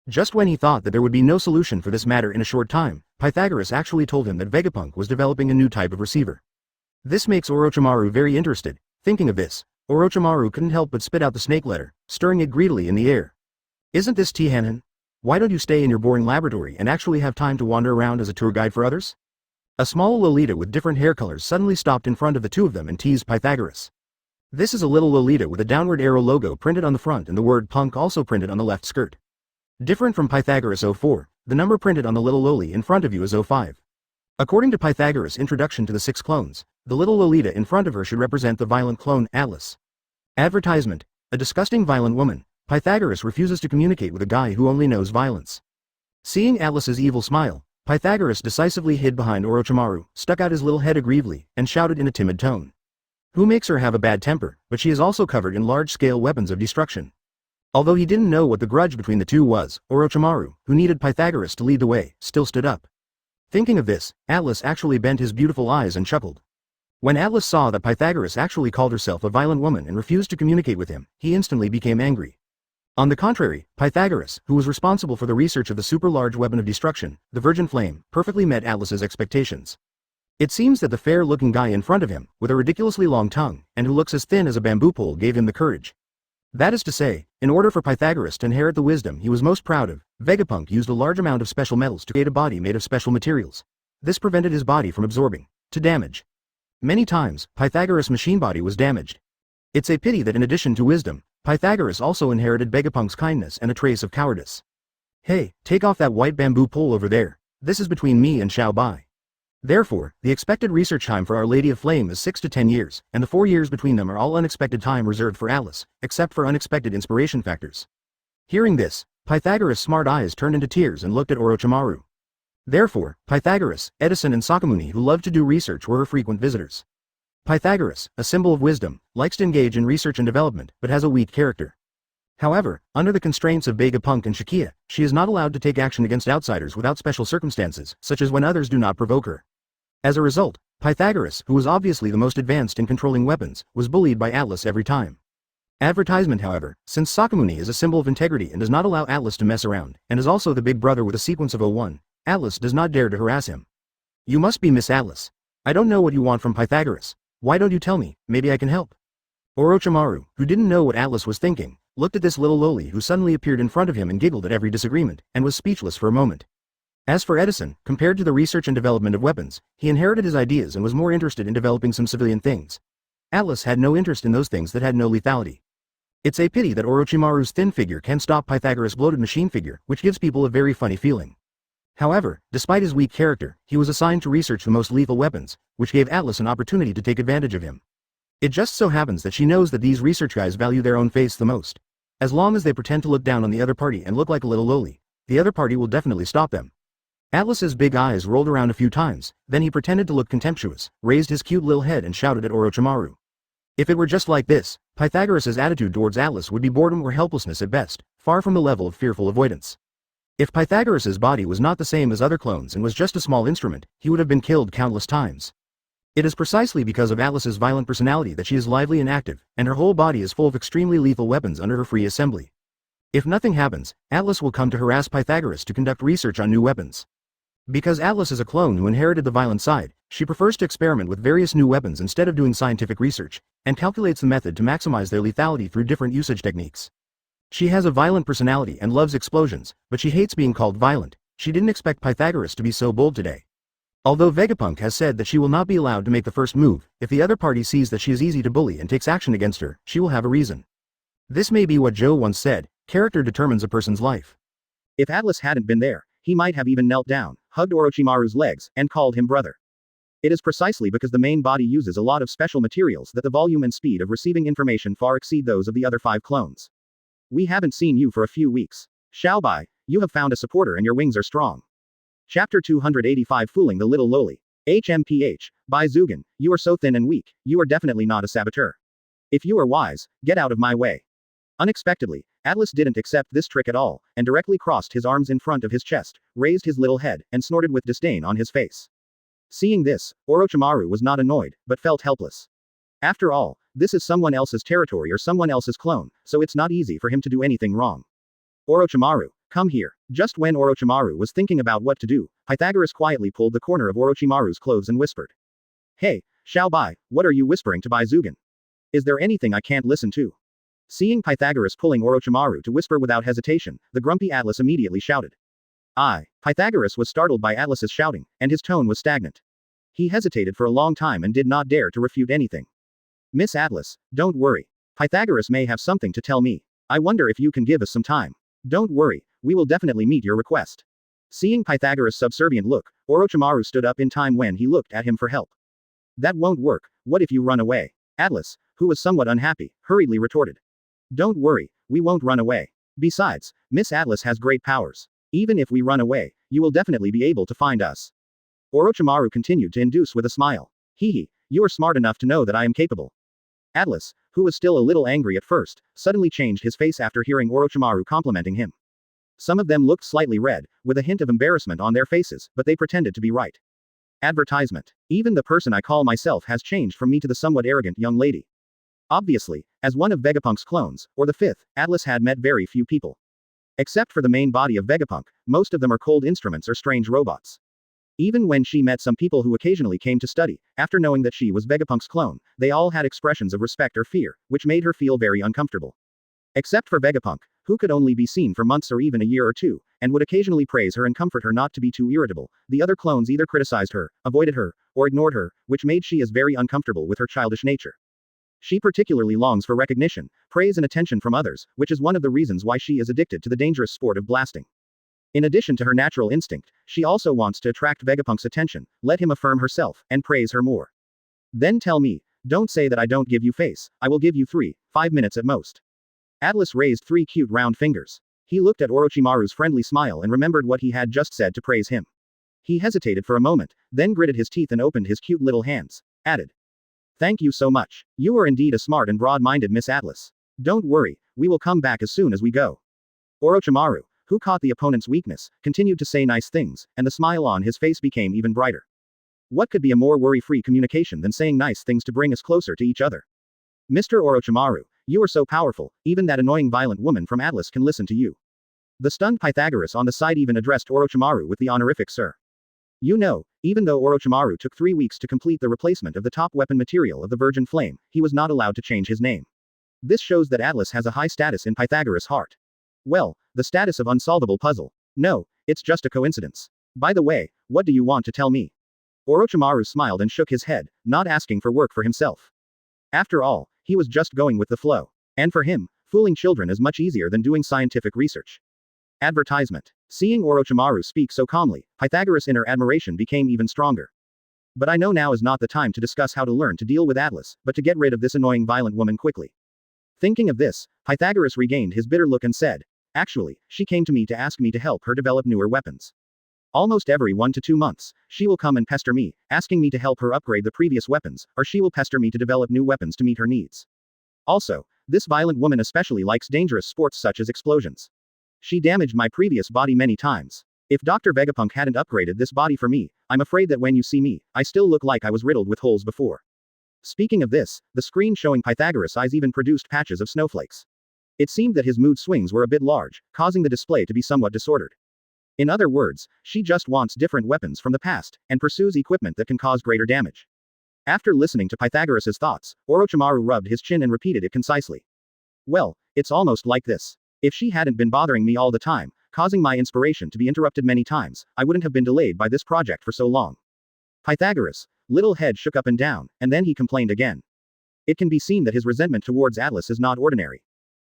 Speaker 1: Just when he thought that there would be no solution for this matter in a short time, Pythagoras actually told him that Vegapunk was developing a new type of receiver. This makes Orochimaru very interested. Thinking of this, Orochimaru couldn't help but spit out the snake letter, stirring it greedily in the air. Isn't this Tihanan? Why don't you stay in your boring laboratory and actually have time to wander around as a tour guide for others? A small Lolita with different hair colors suddenly stopped in front of the two of them and teased Pythagoras. This is a little Lolita with a downward arrow logo printed on the front and the word punk also printed on the left skirt. Different from Pythagoras 04, the number printed on the little Loli in front of you is 05. According to Pythagoras' introduction to the 6 clones, the little Lolita in front of her should represent the violent clone, Atlas. Advertisement. A disgusting violent woman. Pythagoras refuses to communicate with a guy who only knows violence. Seeing Atlas's evil smile, Pythagoras decisively hid behind Orochimaru, stuck out his little head aggrievedly, and shouted in a timid tone. Who makes her have a bad temper, but she is also covered in large-scale weapons of destruction. Although he didn't know what the grudge between the two was, Orochimaru, who needed Pythagoras to lead the way, still stood up. Thinking of this, Atlas actually bent his beautiful eyes and chuckled. When Atlas saw that Pythagoras actually called herself a violent woman and refused to communicate with him, he instantly became angry. On the contrary, Pythagoras, who was responsible for the research of the super-large weapon of destruction, the Virgin Flame, perfectly met Atlas's expectations. It seems that the fair-looking guy in front of him, with a ridiculously long tongue, and who looks as thin as a bamboo pole gave him the courage. That is to say, in order for Pythagoras to inherit the wisdom he was most proud of, Vegapunk used a large amount of special metals to create a body made of special materials. This prevented his body from absorbing to damage. Many times, Pythagoras' machine body was damaged. It's a pity that in addition to wisdom, Pythagoras also inherited Vegapunk's kindness and a trace of cowardice. Hey, take off that white bamboo pole over there. This is between me and Xiao Bai. Therefore, the expected research time for Our Lady of Flame is 6 to 10 years, and the 4 years between them are all unexpected time reserved for Atlas, except for unexpected inspiration factors. Hearing this, Pythagoras' smart eyes turned into tears and looked at Orochimaru. Therefore, Pythagoras, Edison and Sakamuni who loved to do research were her frequent visitors. Pythagoras, a symbol of wisdom, likes to engage in research and development, but has a weak character. However, under the constraints of Vegapunk and Shikia, she is not allowed to take action against outsiders without special circumstances, such as when others do not provoke her. As a result, Pythagoras, who was obviously the most advanced in controlling weapons, was bullied by Atlas every time. Advertisement, however, since Sakamuni is a symbol of integrity and does not allow Atlas to mess around, and is also the big brother with a sequence of 01, Atlas does not dare to harass him. You must be Miss Atlas. I don't know what you want from Pythagoras. Why don't you tell me, maybe I can help. Orochimaru, who didn't know what Atlas was thinking, looked at this little Loli who suddenly appeared in front of him and giggled at every disagreement, and was speechless for a moment. As for Edison, compared to the research and development of weapons, he inherited his ideas and was more interested in developing some civilian things. Atlas had no interest in those things that had no lethality. It's a pity that Orochimaru's thin figure can stop Pythagoras' bloated machine figure, which gives people a very funny feeling. However, despite his weak character, he was assigned to research the most lethal weapons, which gave Atlas an opportunity to take advantage of him. It just so happens that she knows that these research guys value their own face the most. As long as they pretend to look down on the other party and look like a little lowly, the other party will definitely stop them. Atlas's big eyes rolled around a few times, then he pretended to look contemptuous, raised his cute little head and shouted at Orochimaru. If it were just like this, Pythagoras' attitude towards Atlas would be boredom or helplessness at best, far from the level of fearful avoidance. If Pythagoras's body was not the same as other clones and was just a small instrument, he would have been killed countless times. It is precisely because of Atlas's violent personality that she is lively and active, and her whole body is full of extremely lethal weapons under her free assembly. If nothing happens, Atlas will come to harass Pythagoras to conduct research on new weapons. Because Atlas is a clone who inherited the violent side, she prefers to experiment with various new weapons instead of doing scientific research, and calculates the method to maximize their lethality through different usage techniques. She has a violent personality and loves explosions, but she hates being called violent. She didn't expect Pythagoras to be so bold today. Although Vegapunk has said that she will not be allowed to make the first move, if the other party sees that she is easy to bully and takes action against her, she will have a reason. This may be what Joe once said, character determines a person's life. If Atlas hadn't been there, he might have even knelt down, hugged Orochimaru's legs, and called him brother. It is precisely because the main body uses a lot of special materials that the volume and speed of receiving information far exceed those of the other 5 clones. We haven't seen you for a few weeks. Xiaobai, you have found a supporter and your wings are strong. Chapter 285 Fooling the Little Lowly. HMPH, by Zugan, you are so thin and weak, you are definitely not a saboteur. If you are wise, get out of my way. Unexpectedly, Atlas didn't accept this trick at all, and directly crossed his arms in front of his chest, raised his little head, and snorted with disdain on his face. Seeing this, Orochimaru was not annoyed, but felt helpless. After all, this is someone else's territory or someone else's clone, so it's not easy for him to do anything wrong. Orochimaru, come here. Just when Orochimaru was thinking about what to do, Pythagoras quietly pulled the corner of Orochimaru's clothes and whispered. Hey, Xiaobai, what are you whispering to Baizugan? Is there anything I can't listen to? Seeing Pythagoras pulling Orochimaru to whisper without hesitation, the grumpy Atlas immediately shouted. Pythagoras was startled by Atlas's shouting, and his tone was stagnant. He hesitated for a long time and did not dare to refute anything. Miss Atlas, don't worry. Pythagoras may have something to tell me. I wonder if you can give us some time. Don't worry, we will definitely meet your request. Seeing Pythagoras' subservient look, Orochimaru stood up in time when he looked at him for help. That won't work, what if you run away? Atlas, who was somewhat unhappy, hurriedly retorted. Don't worry, we won't run away. Besides, Miss Atlas has great powers. Even if we run away, you will definitely be able to find us. Orochimaru continued to induce with a smile. Hehe, you are smart enough to know that I am capable. Atlas, who was still a little angry at first, suddenly changed his face after hearing Orochimaru complimenting him. Some of them looked slightly red, with a hint of embarrassment on their faces, but they pretended to be right. Advertisement. Even the person I call myself has changed from me to the somewhat arrogant young lady. Obviously, as one of Vegapunk's clones, or the 5th, Atlas had met very few people. Except for the main body of Vegapunk, most of them are cold instruments or strange robots. Even when she met some people who occasionally came to study, after knowing that she was Vegapunk's clone, they all had expressions of respect or fear, which made her feel very uncomfortable. Except for Vegapunk, who could only be seen for months or even a year or two, and would occasionally praise her and comfort her not to be too irritable, the other clones either criticized her, avoided her, or ignored her, which made she as very uncomfortable with her childish nature. She particularly longs for recognition, praise and attention from others, which is one of the reasons why she is addicted to the dangerous sport of blasting. In addition to her natural instinct, she also wants to attract Vegapunk's attention, let him affirm herself, and praise her more. Then tell me, don't say that I don't give you face, I will give you 5 minutes at most. Atlas raised 3 cute round fingers. He looked at Orochimaru's friendly smile and remembered what he had just said to praise him. He hesitated for a moment, then gritted his teeth and opened his cute little hands, added. Thank you so much. You are indeed a smart and broad-minded Miss Atlas. Don't worry, we will come back as soon as we go. Orochimaru, who caught the opponent's weakness, continued to say nice things, and the smile on his face became even brighter. What could be a more worry-free communication than saying nice things to bring us closer to each other? Mr. Orochimaru, you are so powerful, even that annoying violent woman from Atlas can listen to you. The stunned Pythagoras on the side even addressed Orochimaru with the honorific sir. You know, even though Orochimaru took 3 weeks to complete the replacement of the top weapon material of the Virgin Flame, he was not allowed to change his name. This shows that Atlas has a high status in Pythagoras' heart. Well, the status of unsolvable puzzle. No, it's just a coincidence. By the way, what do you want to tell me? Orochimaru smiled and shook his head, not asking for work for himself. After all, he was just going with the flow. And for him, fooling children is much easier than doing scientific research. Advertisement. Seeing Orochimaru speak so calmly, Pythagoras' inner admiration became even stronger. But I know now is not the time to discuss how to learn to deal with Atlas, but to get rid of this annoying violent woman quickly. Thinking of this, Pythagoras regained his bitter look and said, actually, she came to me to ask me to help her develop newer weapons. Almost every 1 to 2 months, she will come and pester me, asking me to help her upgrade the previous weapons, or she will pester me to develop new weapons to meet her needs. Also, this violent woman especially likes dangerous sports such as explosions. She damaged my previous body many times. If Dr. Vegapunk hadn't upgraded this body for me, I'm afraid that when you see me, I still look like I was riddled with holes before. Speaking of this, the screen showing Pythagoras' eyes even produced patches of snowflakes. It seemed that his mood swings were a bit large, causing the display to be somewhat disordered. In other words, she just wants different weapons from the past, and pursues equipment that can cause greater damage. After listening to Pythagoras' thoughts, Orochimaru rubbed his chin and repeated it concisely. Well, it's almost like this. If she hadn't been bothering me all the time, causing my inspiration to be interrupted many times, I wouldn't have been delayed by this project for so long. Pythagoras' little head shook up and down, and then he complained again. It can be seen that his resentment towards Atlas is not ordinary.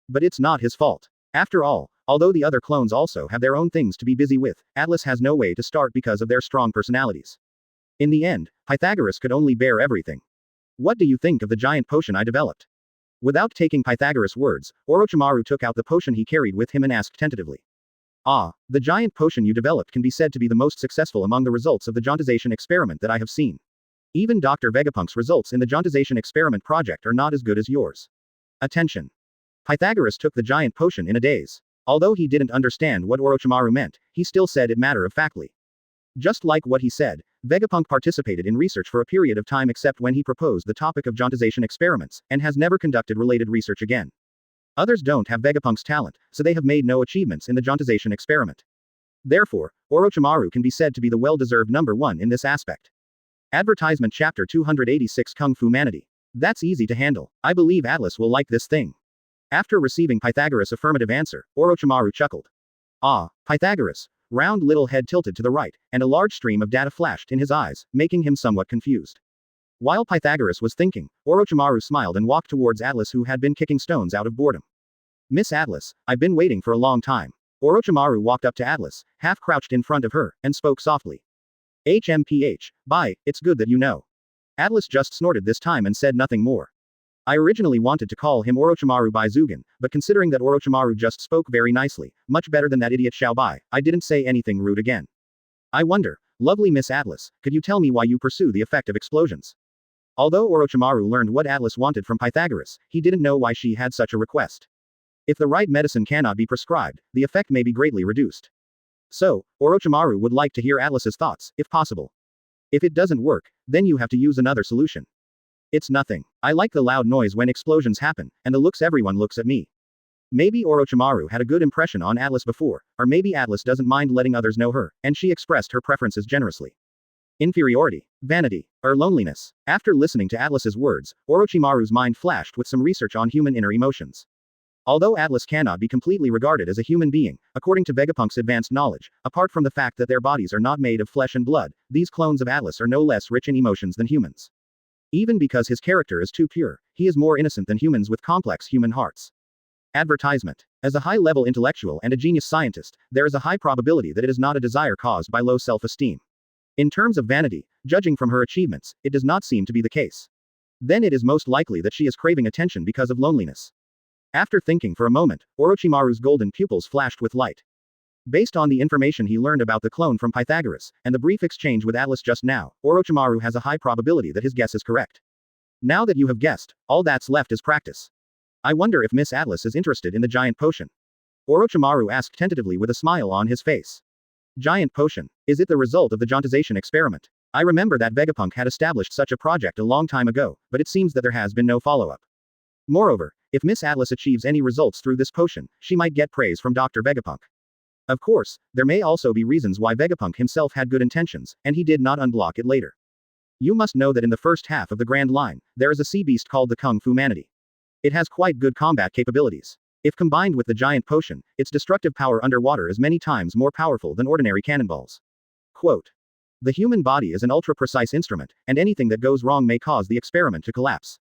Speaker 1: But it's not his fault. After all, although the other clones also have their own things to be busy with, Atlas has no way to start because of their strong personalities. In the end, Pythagoras could only bear everything. What do you think of the giant potion I developed? Without taking Pythagoras' words, Orochimaru took out the potion he carried with him and asked tentatively. Ah, the giant potion you developed can be said to be the most successful among the results of the Jontization experiment that I have seen. Even Dr. Vegapunk's results in the Jontization experiment project are not as good as yours. Attention. Pythagoras took the giant potion in a daze. Although he didn't understand what Orochimaru meant, he still said it matter-of-factly. Just like what he said, Vegapunk participated in research for a period of time except when he proposed the topic of Jontization experiments, and has never conducted related research again. Others don't have Vegapunk's talent, so they have made no achievements in the Jontization experiment. Therefore, Orochimaru can be said to be the well-deserved number one in this aspect. Advertisement Chapter 286 Kung Fu Manity. That's easy to handle. I believe Atlas will like this thing. After receiving Pythagoras' affirmative answer, Orochimaru chuckled. Ah, Pythagoras. Round little head tilted to the right, and a large stream of data flashed in his eyes, making him somewhat confused. While Pythagoras was thinking, Orochimaru smiled and walked towards Atlas, who had been kicking stones out of boredom. Miss Atlas, I've been waiting for a long time. Orochimaru walked up to Atlas, half crouched in front of her, and spoke softly. HMPH, bye, it's good that you know. Atlas just snorted this time and said nothing more. I originally wanted to call him Orochimaru by Zugan, but considering that Orochimaru just spoke very nicely, much better than that idiot Xiao Bai, I didn't say anything rude again. I wonder, lovely Miss Atlas, could you tell me why you pursue the effect of explosions? Although Orochimaru learned what Atlas wanted from Pythagoras, he didn't know why she had such a request. If the right medicine cannot be prescribed, the effect may be greatly reduced. So, Orochimaru would like to hear Atlas's thoughts, if possible. If it doesn't work, then you have to use another solution. It's nothing. I like the loud noise when explosions happen, and the looks everyone looks at me. Maybe Orochimaru had a good impression on Atlas before, or maybe Atlas doesn't mind letting others know her, and she expressed her preferences generously. Inferiority, vanity, or loneliness. After listening to Atlas's words, Orochimaru's mind flashed with some research on human inner emotions. Although Atlas cannot be completely regarded as a human being, according to Vegapunk's advanced knowledge, apart from the fact that their bodies are not made of flesh and blood, these clones of Atlas are no less rich in emotions than humans. Even because his character is too pure, he is more innocent than humans with complex human hearts. Advertisement. As a high-level intellectual and a genius scientist, there is a high probability that it is not a desire caused by low self-esteem. In terms of vanity, judging from her achievements, it does not seem to be the case. Then it is most likely that she is craving attention because of loneliness. After thinking for a moment, Orochimaru's golden pupils flashed with light. Based on the information he learned about the clone from Pythagoras, and the brief exchange with Atlas just now, Orochimaru has a high probability that his guess is correct. Now that you have guessed, all that's left is practice. I wonder if Miss Atlas is interested in the giant potion. Orochimaru asked tentatively with a smile on his face. Giant potion. Is it the result of the Jontization experiment? I remember that Vegapunk had established such a project a long time ago, but it seems that there has been no follow-up. Moreover, if Miss Atlas achieves any results through this potion, she might get praise from Dr. Vegapunk. Of course, there may also be reasons why Vegapunk himself had good intentions, and he did not unblock it later. You must know that in the first half of the Grand Line, there is a sea beast called the Kung Fu Manity. It has quite good combat capabilities. If combined with the giant potion, its destructive power underwater is many times more powerful than ordinary cannonballs. Quote. The human body is an ultra-precise instrument, and anything that goes wrong may cause the experiment to collapse.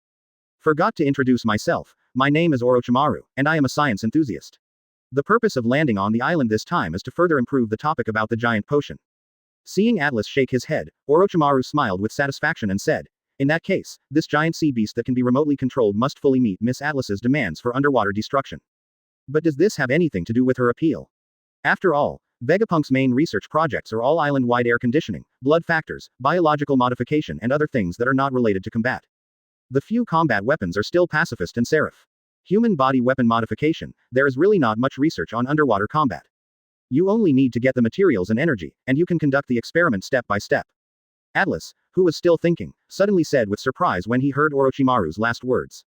Speaker 1: Forgot to introduce myself, my name is Orochimaru, and I am a science enthusiast. The purpose of landing on the island this time is to further improve the topic about the giant potion. Seeing Atlas shake his head, Orochimaru smiled with satisfaction and said, in that case, this giant sea beast that can be remotely controlled must fully meet Miss Atlas's demands for underwater destruction. But does this have anything to do with her appeal? After all, Vegapunk's main research projects are all island-wide air conditioning, blood factors, biological modification and other things that are not related to combat. The few combat weapons are still pacifist and seraph. Human body weapon modification, there is really not much research on underwater combat. You only need to get the materials and energy, and you can conduct the experiment step by step. Atlas, who was still thinking, suddenly said with surprise when he heard Orochimaru's last words.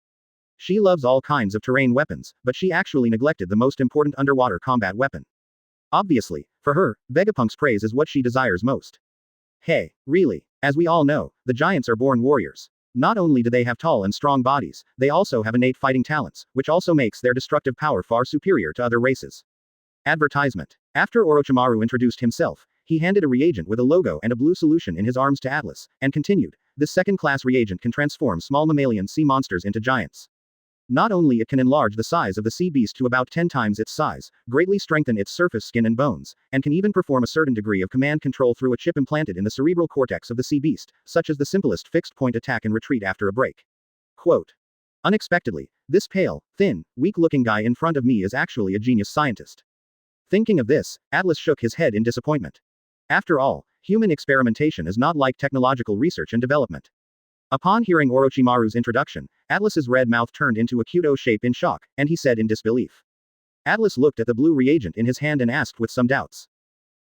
Speaker 1: She loves all kinds of terrain weapons, but she actually neglected the most important underwater combat weapon. Obviously, for her, Vegapunk's praise is what she desires most. Hey, really? As we all know, the giants are born warriors. Not only do they have tall and strong bodies, they also have innate fighting talents, which also makes their destructive power far superior to other races. Advertisement. After Orochimaru introduced himself, he handed a reagent with a logo and a blue solution in his arms to Atlas, and continued, this second-class reagent can transform small mammalian sea monsters into giants. Not only it can enlarge the size of the sea beast to about 10 times its size, greatly strengthen its surface skin and bones, and can even perform a certain degree of command control through a chip implanted in the cerebral cortex of the sea beast, such as the simplest fixed-point attack and retreat after a break. Quote. Unexpectedly, this pale, thin, weak-looking guy in front of me is actually a genius scientist. Thinking of this, Atlas shook his head in disappointment. After all, human experimentation is not like technological research and development. Upon hearing Orochimaru's introduction, Atlas's red mouth turned into a cute O shape in shock, and he said in disbelief. Atlas looked at the blue reagent in his hand and asked with some doubts.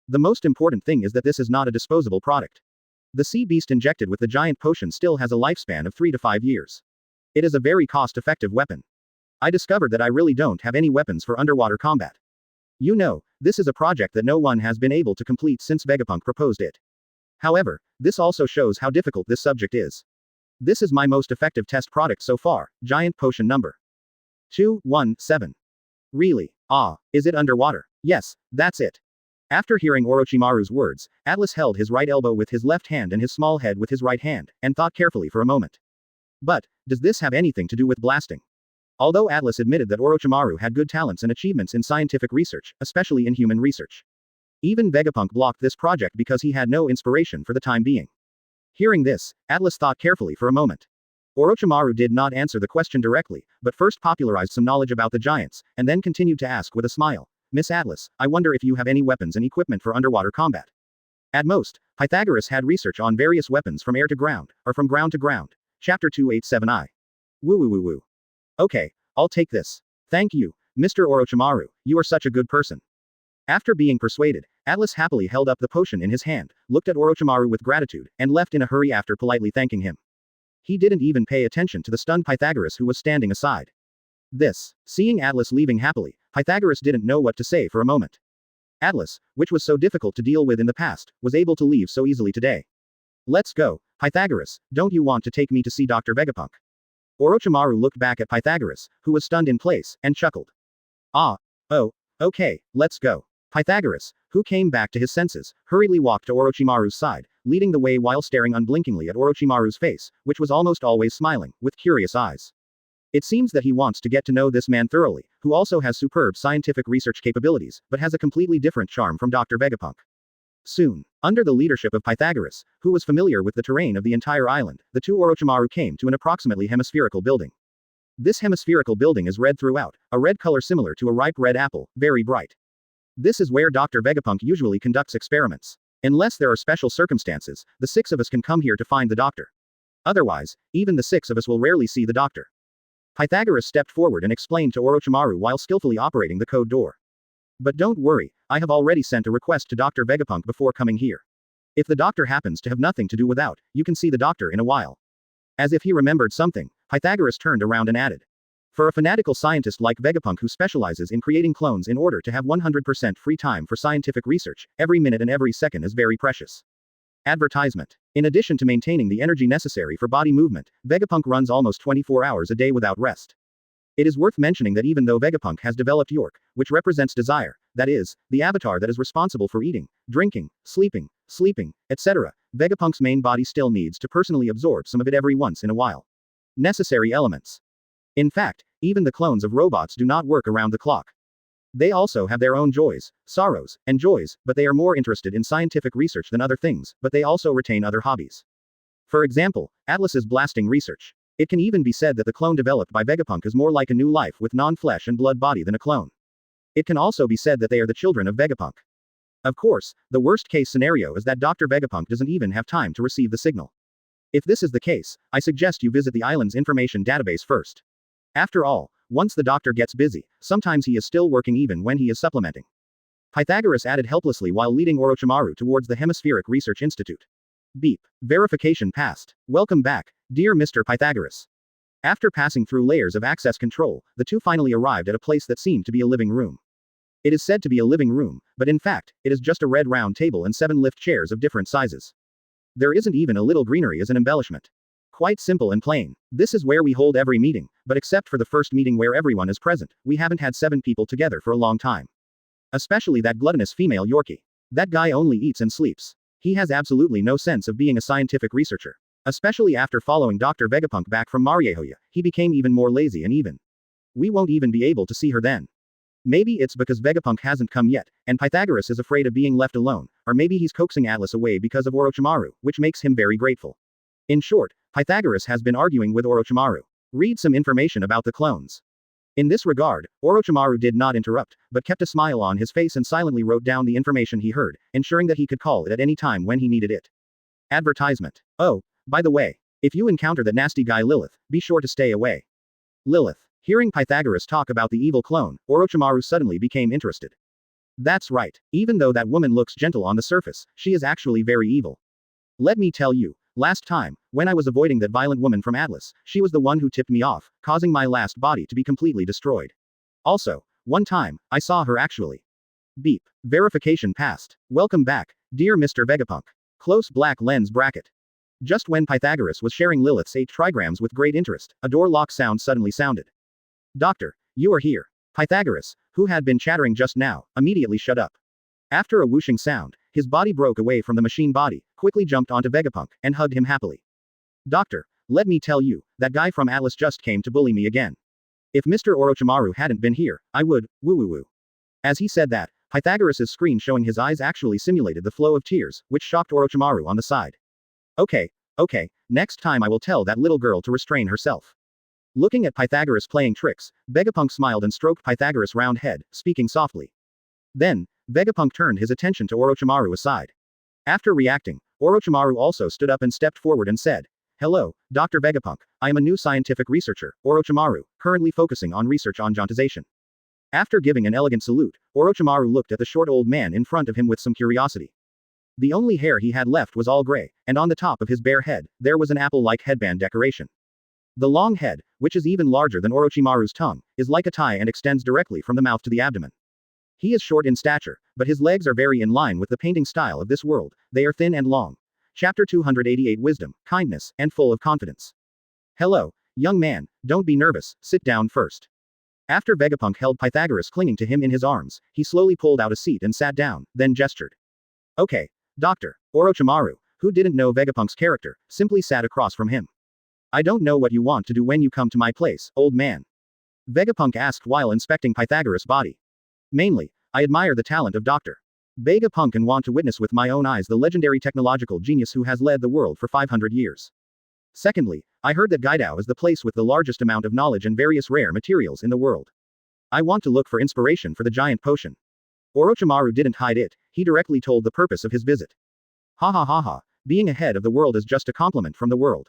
Speaker 1: The most important thing is that this is not a disposable product. The sea beast injected with the giant potion still has a lifespan of 3 to 5 years. It is a very cost-effective weapon. I discovered that I really don't have any weapons for underwater combat. You know, this is a project that no one has been able to complete since Vegapunk proposed it. However, this also shows how difficult this subject is. This is my most effective test product so far, giant potion number 217. Really? Ah, is it underwater? Yes, that's it. After hearing Orochimaru's words, Atlas held his right elbow with his left hand and his small head with his right hand, and thought carefully for a moment. But, does this have anything to do with blasting? Although Atlas admitted that Orochimaru had good talents and achievements in scientific research, especially in human research. Even Vegapunk blocked this project because he had no inspiration for the time being. Hearing this, Atlas thought carefully for a moment. Orochimaru did not answer the question directly, but first popularized some knowledge about the giants, and then continued to ask with a smile, Miss Atlas, I wonder if you have any weapons and equipment for underwater combat. At most, Pythagoras had research on various weapons from air to ground, or from ground to ground. Chapter 287I. Woo woo woo woo. Okay, I'll take this. Thank you, Mr. Orochimaru, you are such a good person. After being persuaded, Atlas happily held up the potion in his hand, looked at Orochimaru with gratitude, and left in a hurry after politely thanking him. He didn't even pay attention to the stunned Pythagoras who was standing aside. Seeing Atlas leaving happily, Pythagoras didn't know what to say for a moment. Atlas, which was so difficult to deal with in the past, was able to leave so easily today. Let's go, Pythagoras, don't you want to take me to see Dr. Vegapunk? Orochimaru looked back at Pythagoras, who was stunned in place, and chuckled. Oh, okay, let's go. Pythagoras, who came back to his senses, hurriedly walked to Orochimaru's side, leading the way while staring unblinkingly at Orochimaru's face, which was almost always smiling, with curious eyes. It seems that he wants to get to know this man thoroughly, who also has superb scientific research capabilities, but has a completely different charm from Dr. Vegapunk. Soon, under the leadership of Pythagoras, who was familiar with the terrain of the entire island, the two Orochimaru came to an approximately hemispherical building. This hemispherical building is red throughout, a red color similar to a ripe red apple, very bright. This is where Dr. Vegapunk usually conducts experiments. Unless there are special circumstances, the 6 of us can come here to find the doctor. Otherwise, even the 6 of us will rarely see the doctor. Pythagoras stepped forward and explained to Orochimaru while skillfully operating the code door. But don't worry, I have already sent a request to Dr. Vegapunk before coming here. If the doctor happens to have nothing to do without, you can see the doctor in a while. As if he remembered something, Pythagoras turned around and added. For a fanatical scientist like Vegapunk who specializes in creating clones in order to have 100% free time for scientific research, every minute and every second is very precious. Advertisement. In addition to maintaining the energy necessary for body movement, Vegapunk runs almost 24 hours a day without rest. It is worth mentioning that even though Vegapunk has developed York, which represents desire, that is, the avatar that is responsible for eating, drinking, sleeping, etc., Vegapunk's main body still needs to personally absorb some of it every once in a while. Necessary elements. In fact, even the clones of robots do not work around the clock. They also have their own joys, sorrows, and joys, but they are more interested in scientific research than other things, but they also retain other hobbies. For example, Atlas's blasting research. It can even be said that the clone developed by Vegapunk is more like a new life with non-flesh and blood body than a clone. It can also be said that they are the children of Vegapunk. Of course, the worst-case scenario is that Dr. Vegapunk doesn't even have time to receive the signal. If this is the case, I suggest you visit the island's information database first. After all, once the doctor gets busy, sometimes he is still working even when he is supplementing. Pythagoras added helplessly while leading Orochimaru towards the Hemispheric Research Institute. Beep. Verification passed. Welcome back, dear Mr. Pythagoras. After passing through layers of access control, the two finally arrived at a place that seemed to be a living room. It is said to be a living room, but in fact, it is just a red round table and 7 lift chairs of different sizes. There isn't even a little greenery as an embellishment. Quite simple and plain. This is where we hold every meeting, but except for the first meeting where everyone is present, we haven't had 7 people together for a long time. Especially that gluttonous female Yorkie. That guy only eats and sleeps. He has absolutely no sense of being a scientific researcher. Especially after following Dr. Vegapunk back from Mariehoya, he became even more lazy and even. We won't even be able to see her then. Maybe it's because Vegapunk hasn't come yet, and Pythagoras is afraid of being left alone, or maybe he's coaxing Atlas away because of Orochimaru, which makes him very grateful. In short, Pythagoras has been arguing with Orochimaru. Read some information about the clones. In this regard, Orochimaru did not interrupt, but kept a smile on his face and silently wrote down the information he heard, ensuring that he could call it at any time when he needed it. Advertisement. Oh, by the way, if you encounter that nasty guy Lilith, be sure to stay away. Lilith. Hearing Pythagoras talk about the evil clone, Orochimaru suddenly became interested. That's right. Even though that woman looks gentle on the surface, she is actually very evil. Let me tell you, last time, when I was avoiding that violent woman from Atlas, she was the one who tipped me off, causing my last body to be completely destroyed. Also, one time, I saw her actually. Beep. Verification passed. Welcome back, dear Mr. Vegapunk. Close black lens bracket. Just when Pythagoras was sharing Lilith's 8 trigrams with great interest, a door lock sound suddenly sounded. Doctor, you are here. Pythagoras, who had been chattering just now, immediately shut up. After a whooshing sound, his body broke away from the machine body, quickly jumped onto Vegapunk, and hugged him happily. Doctor, let me tell you, that guy from Atlas just came to bully me again. If Mr. Orochimaru hadn't been here, I would, woo. As he said that, Pythagoras's screen showing his eyes actually simulated the flow of tears, which shocked Orochimaru on the side. Okay, next time I will tell that little girl to restrain herself. Looking at Pythagoras playing tricks, Vegapunk smiled and stroked Pythagoras' round head, speaking softly. Then, Vegapunk turned his attention to Orochimaru aside. After reacting, Orochimaru also stood up and stepped forward and said, Hello, Dr. Vegapunk, I am a new scientific researcher, Orochimaru, currently focusing on research on Jontization. After giving an elegant salute, Orochimaru looked at the short old man in front of him with some curiosity. The only hair he had left was all gray, and on the top of his bare head, there was an apple-like headband decoration. The long head, which is even larger than Orochimaru's tongue, is like a tie and extends directly from the mouth to the abdomen. He is short in stature, but his legs are very in line with the painting style of this world, they are thin and long. Chapter 288 Wisdom, Kindness, and full of confidence. Hello, young man, don't be nervous, sit down first. After Vegapunk held Pythagoras clinging to him in his arms, he slowly pulled out a seat and sat down, then gestured. Okay, doctor. Orochimaru, who didn't know Vegapunk's character, simply sat across from him. I don't know what you want to do when you come to my place, old man. Vegapunk asked while inspecting Pythagoras' body. Mainly, I admire the talent of Dr. Vegapunk and want to witness with my own eyes the legendary technological genius who has led the world for 500 years. Secondly, I heard that Gaidao is the place with the largest amount of knowledge and various rare materials in the world. I want to look for inspiration for the giant potion. Orochimaru didn't hide it, he directly told the purpose of his visit. Ha, being ahead of the world is just a compliment from the world.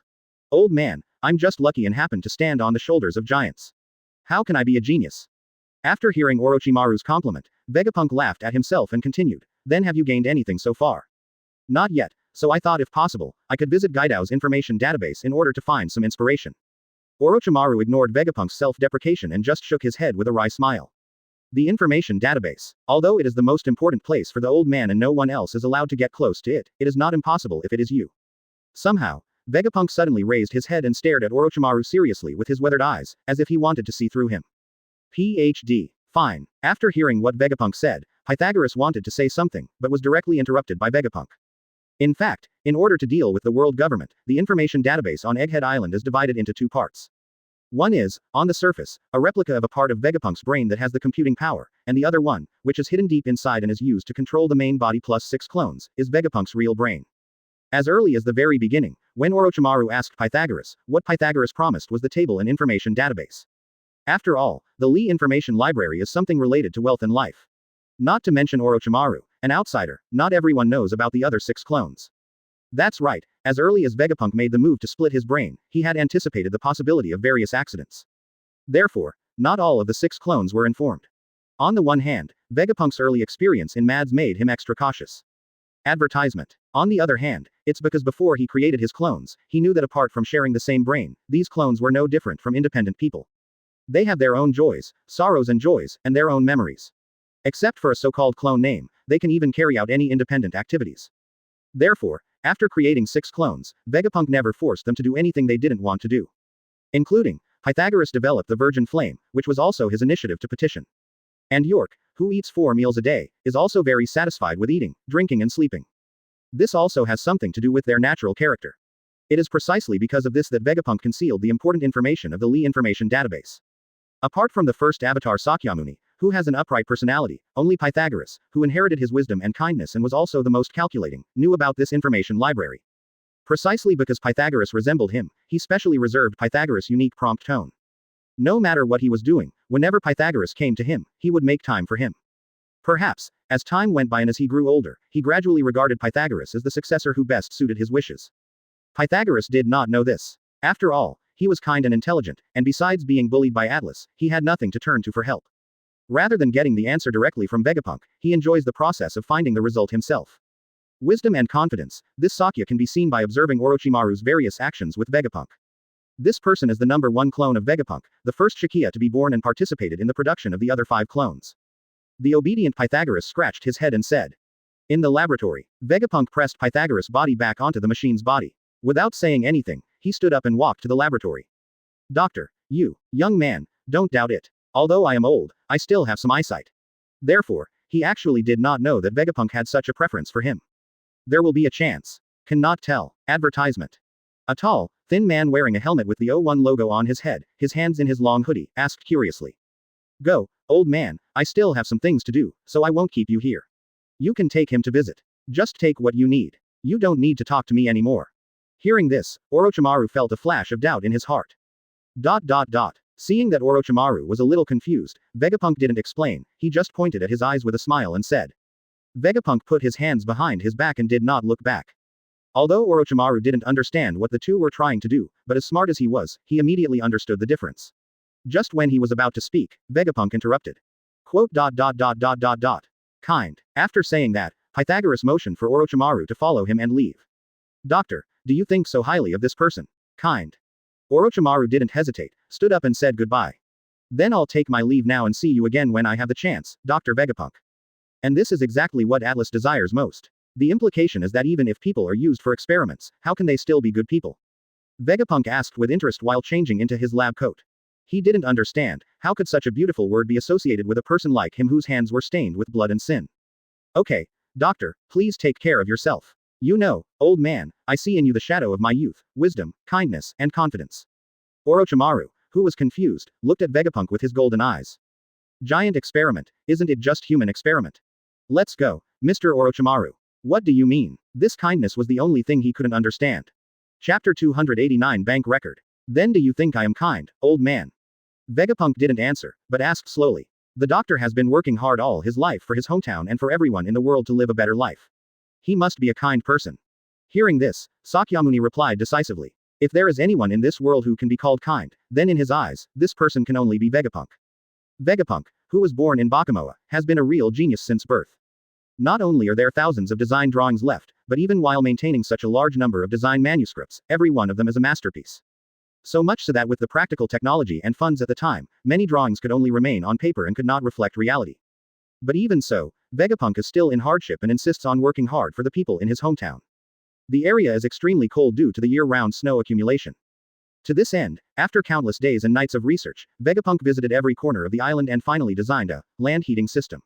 Speaker 1: Old man, I'm just lucky and happen to stand on the shoulders of giants. How can I be a genius? After hearing Orochimaru's compliment, Vegapunk laughed at himself and continued, then have you gained anything so far? Not yet, so I thought if possible, I could visit Gaidao's information database in order to find some inspiration. Orochimaru ignored Vegapunk's self-deprecation and just shook his head with a wry smile. The information database. Although it is the most important place for the old man and no one else is allowed to get close to it, it is not impossible if it is you. Somehow, Vegapunk suddenly raised his head and stared at Orochimaru seriously with his weathered eyes, as if he wanted to see through him. PhD. Fine. After hearing what Vegapunk said, Pythagoras wanted to say something, but was directly interrupted by Vegapunk. In fact, in order to deal with the world government, the information database on Egghead Island is divided into 2 parts. One is, on the surface, a replica of a part of Vegapunk's brain that has the computing power, and the other one, which is hidden deep inside and is used to control the main body plus 6 clones, is Vegapunk's real brain. As early as the very beginning, when Orochimaru asked Pythagoras, what Pythagoras promised was the table and information database. After all, the Lee Information Library is something related to wealth and life. Not to mention Orochimaru, an outsider, not everyone knows about the other 6 clones. That's right, as early as Vegapunk made the move to split his brain, he had anticipated the possibility of various accidents. Therefore, Not all of the 6 clones were informed. On the one hand, Vegapunk's early experience in MADS made him extra cautious. Advertisement. On the other hand, it's because before he created his clones, he knew that apart from sharing the same brain, these clones were no different from independent people. They have their own joys, sorrows and joys, and their own memories. Except for a so-called clone name, they can even carry out any independent activities. Therefore, after creating 6 clones, Vegapunk never forced them to do anything they didn't want to do. Including, Pythagoras developed the Virgin Flame, which was also his initiative to petition. And York, who eats 4 meals a day, is also very satisfied with eating, drinking and sleeping. This also has something to do with their natural character. It is precisely because of this that Vegapunk concealed the important information of the Lee Information Database. Apart from the first avatar Sakyamuni, who has an upright personality, only Pythagoras, who inherited his wisdom and kindness and was also the most calculating, knew about this information library. Precisely because Pythagoras resembled him, he specially reserved Pythagoras' unique prompt tone. No matter what he was doing, whenever Pythagoras came to him, he would make time for him. Perhaps, as time went by and as he grew older, he gradually regarded Pythagoras as the successor who best suited his wishes. Pythagoras did not know this. After all, he was kind and intelligent, and besides being bullied by Atlas, he had nothing to turn to for help. Rather than getting the answer directly from Vegapunk, he enjoys the process of finding the result himself. Wisdom and confidence, this Sakya can be seen by observing Orochimaru's various actions with Vegapunk. This person is the number 1 clone of Vegapunk, the first Shikiya to be born and participated in the production of the other 5 clones. The obedient Pythagoras scratched his head and said. In the laboratory, Vegapunk pressed Pythagoras' body back onto the machine's body. Without saying anything, he stood up and walked to the laboratory. Doctor, you, young man, don't doubt it. Although I am old, I still have some eyesight. Therefore, he actually did not know that Vegapunk had such a preference for him. There will be a chance. Cannot tell. Advertisement. A tall, thin man wearing a helmet with the O1 logo on his head, his hands in his long hoodie, asked curiously. Go, old man, I still have some things to do, so I won't keep you here. You can take him to visit. Just take what you need. You don't need to talk to me anymore. Hearing this, Orochimaru felt a flash of doubt in his heart. Seeing that Orochimaru was a little confused, Vegapunk didn't explain, he just pointed at his eyes with a smile and said. Vegapunk put his hands behind his back and did not look back. Although Orochimaru didn't understand what the two were trying to do, but as smart as he was, he immediately understood the difference. Just when he was about to speak, Vegapunk interrupted. Quote. Kind. After saying that, Pythagoras motioned for Orochimaru to follow him and leave. Doctor, do you think so highly of this person? Kind. Orochimaru didn't hesitate, stood up and said goodbye. Then I'll take my leave now and see you again when I have the chance, Dr. Vegapunk. And this is exactly what Atlas desires most. The implication is that even if people are used for experiments, how can they still be good people? Vegapunk asked with interest while changing into his lab coat. He didn't understand, how could such a beautiful word be associated with a person like him whose hands were stained with blood and sin? Okay, doctor, please take care of yourself. You know, old man, I see in you the shadow of my youth, wisdom, kindness, and confidence. Orochimaru, who was confused, looked at Vegapunk with his golden eyes. Giant experiment, isn't it just human experiment? Let's go, Mr. Orochimaru. What do you mean? This kindness was the only thing he couldn't understand. Chapter 289 Bank Record. Then do you think I am kind, old man? Vegapunk didn't answer, but asked slowly. The doctor has been working hard all his life for his hometown and for everyone in the world to live a better life. He must be a kind person. Hearing this, Sakyamuni replied decisively. If there is anyone in this world who can be called kind, then in his eyes, this person can only be Vegapunk. Vegapunk, who was born in Bakamoa, has been a real genius since birth. Not only are there thousands of design drawings left, but even while maintaining such a large number of design manuscripts, every one of them is a masterpiece. So much so that with the practical technology and funds at the time, many drawings could only remain on paper and could not reflect reality. But even so, Vegapunk is still in hardship and insists on working hard for the people in his hometown. The area is extremely cold due to the year-round snow accumulation. To this end, after countless days and nights of research, Vegapunk visited every corner of the island and finally designed a land heating system.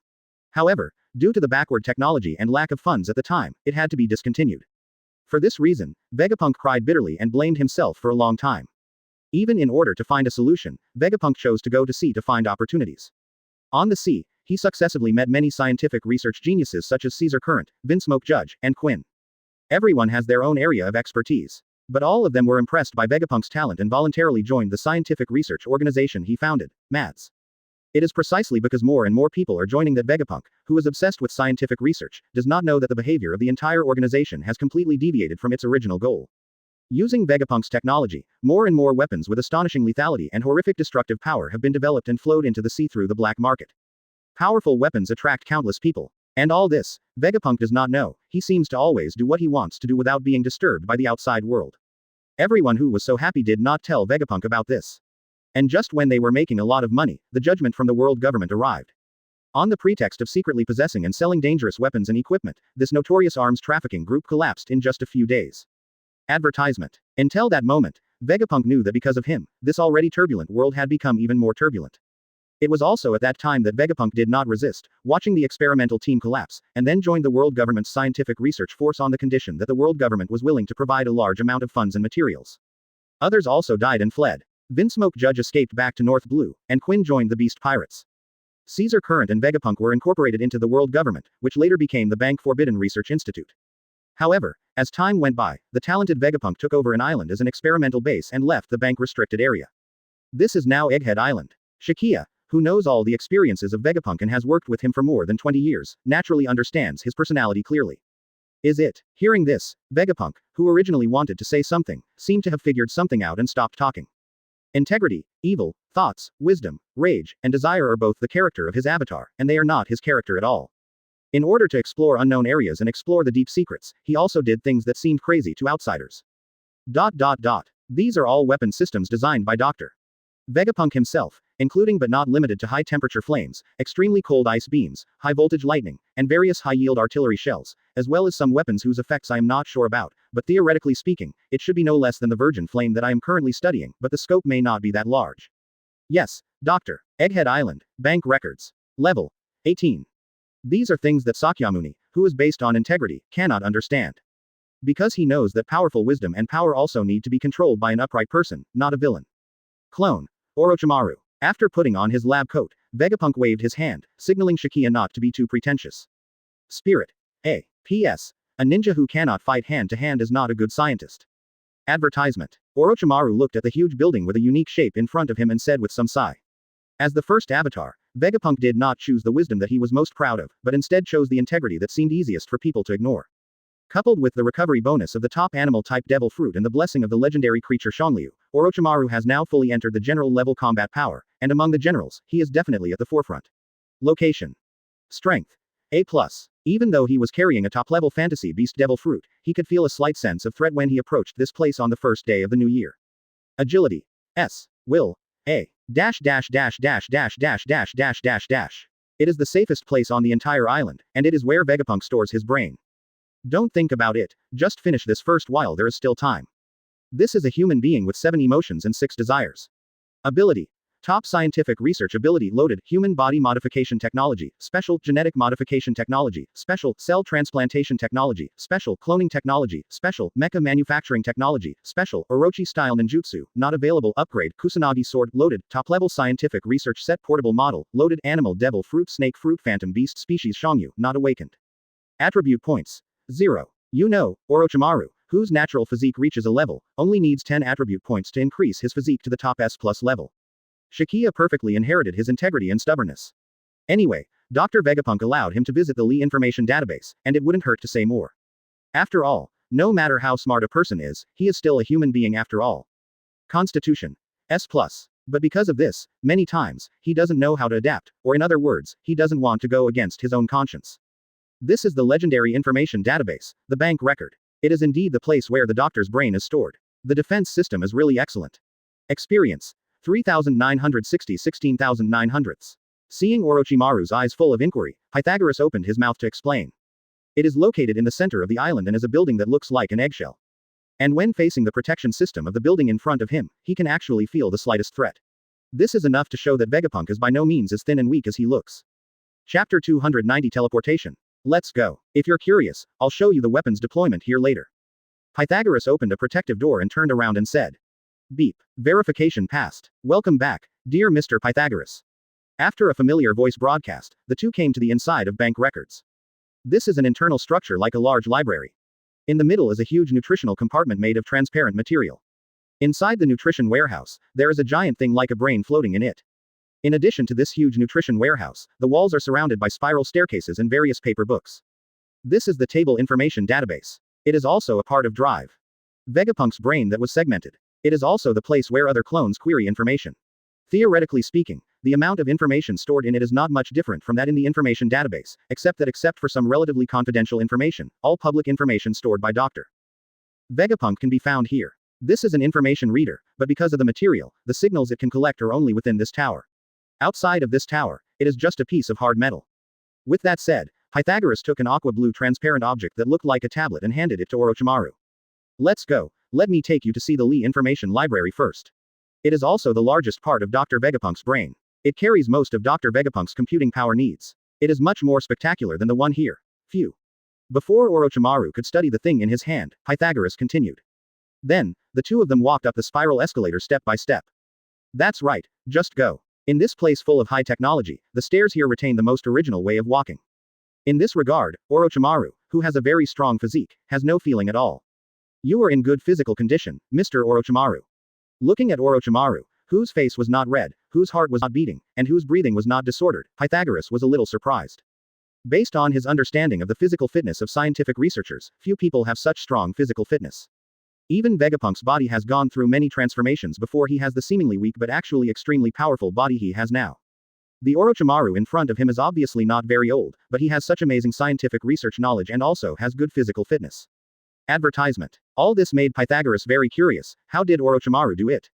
Speaker 1: However, due to the backward technology and lack of funds at the time, it had to be discontinued. For this reason, Vegapunk cried bitterly and blamed himself for a long time. Even in order to find a solution, Vegapunk chose to go to sea to find opportunities. On the sea, he successively met many scientific research geniuses such as Caesar Current, Vinsmoke Judge, and Quinn. Everyone has their own area of expertise. But all of them were impressed by Vegapunk's talent and voluntarily joined the scientific research organization he founded, MADS. It is precisely because more and more people are joining that Vegapunk, who is obsessed with scientific research, does not know that the behavior of the entire organization has completely deviated from its original goal. Using Vegapunk's technology, more and more weapons with astonishing lethality and horrific destructive power have been developed and flowed into the sea through the black market. Powerful weapons attract countless people. And all this, Vegapunk does not know. He seems to always do what he wants to do without being disturbed by the outside world. Everyone who was so happy did not tell Vegapunk about this. And just when they were making a lot of money, the judgment from the world government arrived. On the pretext of secretly possessing and selling dangerous weapons and equipment, this notorious arms trafficking group collapsed in just a few days. Advertisement. Until that moment, Vegapunk knew that because of him, this already turbulent world had become even more turbulent. It was also at that time that Vegapunk did not resist, watching the experimental team collapse, and then joined the world government's scientific research force on the condition that the world government was willing to provide a large amount of funds and materials. Others also died and fled. Vinsmoke Judge escaped back to North Blue, and Quinn joined the Beast Pirates. Caesar Current and Vegapunk were incorporated into the world government, which later became the Bank Forbidden Research Institute. However, as time went by, the talented Vegapunk took over an island as an experimental base and left the bank-restricted area. This is now Egghead Island. Shikia, who knows all the experiences of Vegapunk and has worked with him for more than 20 years, naturally understands his personality clearly. Is it? Hearing this, Vegapunk, who originally wanted to say something, seemed to have figured something out and stopped talking. Integrity, evil, thoughts, wisdom, rage, and desire are both the character of his avatar, and they are not his character at all. In order to explore unknown areas and explore the deep secrets, he also did things that seemed crazy to outsiders. These are all weapon systems designed by Dr. Vegapunk himself, including but not limited to high-temperature flames, extremely cold ice beams, high-voltage lightning, and various high-yield artillery shells, as well as some weapons whose effects I am not sure about, but theoretically speaking, it should be no less than the Virgin Flame that I am currently studying, but the scope may not be that large. Yes, Dr. Egghead Island, Bank Records. Level 18. These are things that Sakyamuni, who is based on integrity, cannot understand. Because he knows that powerful wisdom and power also need to be controlled by an upright person, not a villain. Clone. Orochimaru. After putting on his lab coat, Vegapunk waved his hand, signaling Shikia not to be too pretentious. Spirit. P.S. A ninja who cannot fight hand-to-hand is not a good scientist. Advertisement. Orochimaru looked at the huge building with a unique shape in front of him and said with some sigh. As the first avatar, Vegapunk did not choose the wisdom that he was most proud of, but instead chose the integrity that seemed easiest for people to ignore. Coupled with the recovery bonus of the top animal-type devil fruit and the blessing of the legendary creature Shonglyu, Orochimaru has now fully entered the general-level combat power, and among the generals, he is definitely at the forefront. Location. Strength. A+. Even though he was carrying a top-level fantasy beast devil fruit, he could feel a slight sense of threat when he approached this place on the first day of the new year. Agility. S. Will. A. It is the safest place on the entire island, and it is where Vegapunk stores his brain. Don't think about it, just finish this first while there is still time. This is a human being with 7 emotions and 6 desires. Ability. Top scientific research ability loaded, human body modification technology, special genetic modification technology, special cell transplantation technology, special cloning technology, special mecha manufacturing technology, special Orochi style ninjutsu, not available upgrade, Kusanagi sword, loaded, top level scientific research set portable model, loaded animal devil fruit snake fruit phantom beast species Shongyu, not awakened. Attribute points. 0. You know, Orochimaru, whose natural physique reaches a level, only needs 10 attribute points to increase his physique to the top S+ level. Shikia perfectly inherited his integrity and stubbornness. Anyway, Dr. Vegapunk allowed him to visit the Lee information database, and it wouldn't hurt to say more. After all, no matter how smart a person is, he is still a human being after all. Constitution. S+. But because of this, many times, he doesn't know how to adapt, or in other words, he doesn't want to go against his own conscience. This is the legendary information database, the bank record. It is indeed the place where the doctor's brain is stored. The defense system is really excellent. Experience. 3,960 16,900. Seeing Orochimaru's eyes full of inquiry, Pythagoras opened his mouth to explain. It is located in the center of the island and is a building that looks like an eggshell. And when facing the protection system of the building in front of him, he can actually feel the slightest threat. This is enough to show that Vegapunk is by no means as thin and weak as he looks. Chapter 290 Teleportation. Let's go. If you're curious, I'll show you the weapons deployment here later. Pythagoras opened a protective door and turned around and said. Beep. Verification passed. Welcome back, dear Mr. Pythagoras. After a familiar voice broadcast, the two came to the inside of bank records. This is an internal structure like a large library. In the middle is a huge nutritional compartment made of transparent material. Inside the nutrition warehouse, there is a giant thing like a brain floating in it. In addition to this huge nutrition warehouse, the walls are surrounded by spiral staircases and various paper books. This is the table information database. It is also a part of Drive. Vegapunk's brain that was segmented. It is also the place where other clones query information. Theoretically speaking, the amount of information stored in it is not much different from that in the information database, except for some relatively confidential information, all public information stored by Dr. Vegapunk can be found here. This is an information reader, but because of the material, the signals it can collect are only within this tower. Outside of this tower, it is just a piece of hard metal. With that said, Pythagoras took an aqua blue transparent object that looked like a tablet and handed it to Orochimaru. Let's go. Let me take you to see the Lee Information Library first. It is also the largest part of Dr. Vegapunk's brain. It carries most of Dr. Vegapunk's computing power needs. It is much more spectacular than the one here. Phew. Before Orochimaru could study the thing in his hand, Pythagoras continued. Then, the two of them walked up the spiral escalator step by step. That's right, just go. In this place full of high technology, the stairs here retain the most original way of walking. In this regard, Orochimaru, who has a very strong physique, has no feeling at all. You are in good physical condition, Mr. Orochimaru. Looking at Orochimaru, whose face was not red, whose heart was not beating, and whose breathing was not disordered, Pythagoras was a little surprised. Based on his understanding of the physical fitness of scientific researchers, few people have such strong physical fitness. Even Vegapunk's body has gone through many transformations before he has the seemingly weak but actually extremely powerful body he has now. The Orochimaru in front of him is obviously not very old, but he has such amazing scientific research knowledge and also has good physical fitness. Advertisement. All this made Pythagoras very curious. How did Orochimaru do it?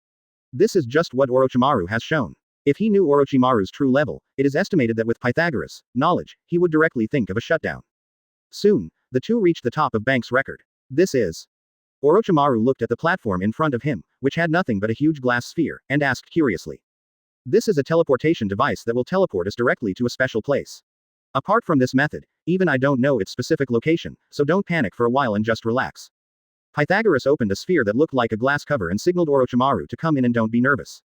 Speaker 1: This is just what Orochimaru has shown. If he knew Orochimaru's true level, it is estimated that with Pythagoras' knowledge, he would directly think of a shutdown. Soon, the two reached the top of Banks' record. This is. Orochimaru looked at the platform in front of him, which had nothing but a huge glass sphere, and asked curiously. This is a teleportation device that will teleport us directly to a special place. Apart from this method, even I don't know its specific location, so don't panic for a while and just relax. Pythagoras opened a sphere that looked like a glass cover and signaled Orochimaru to come in and don't be nervous.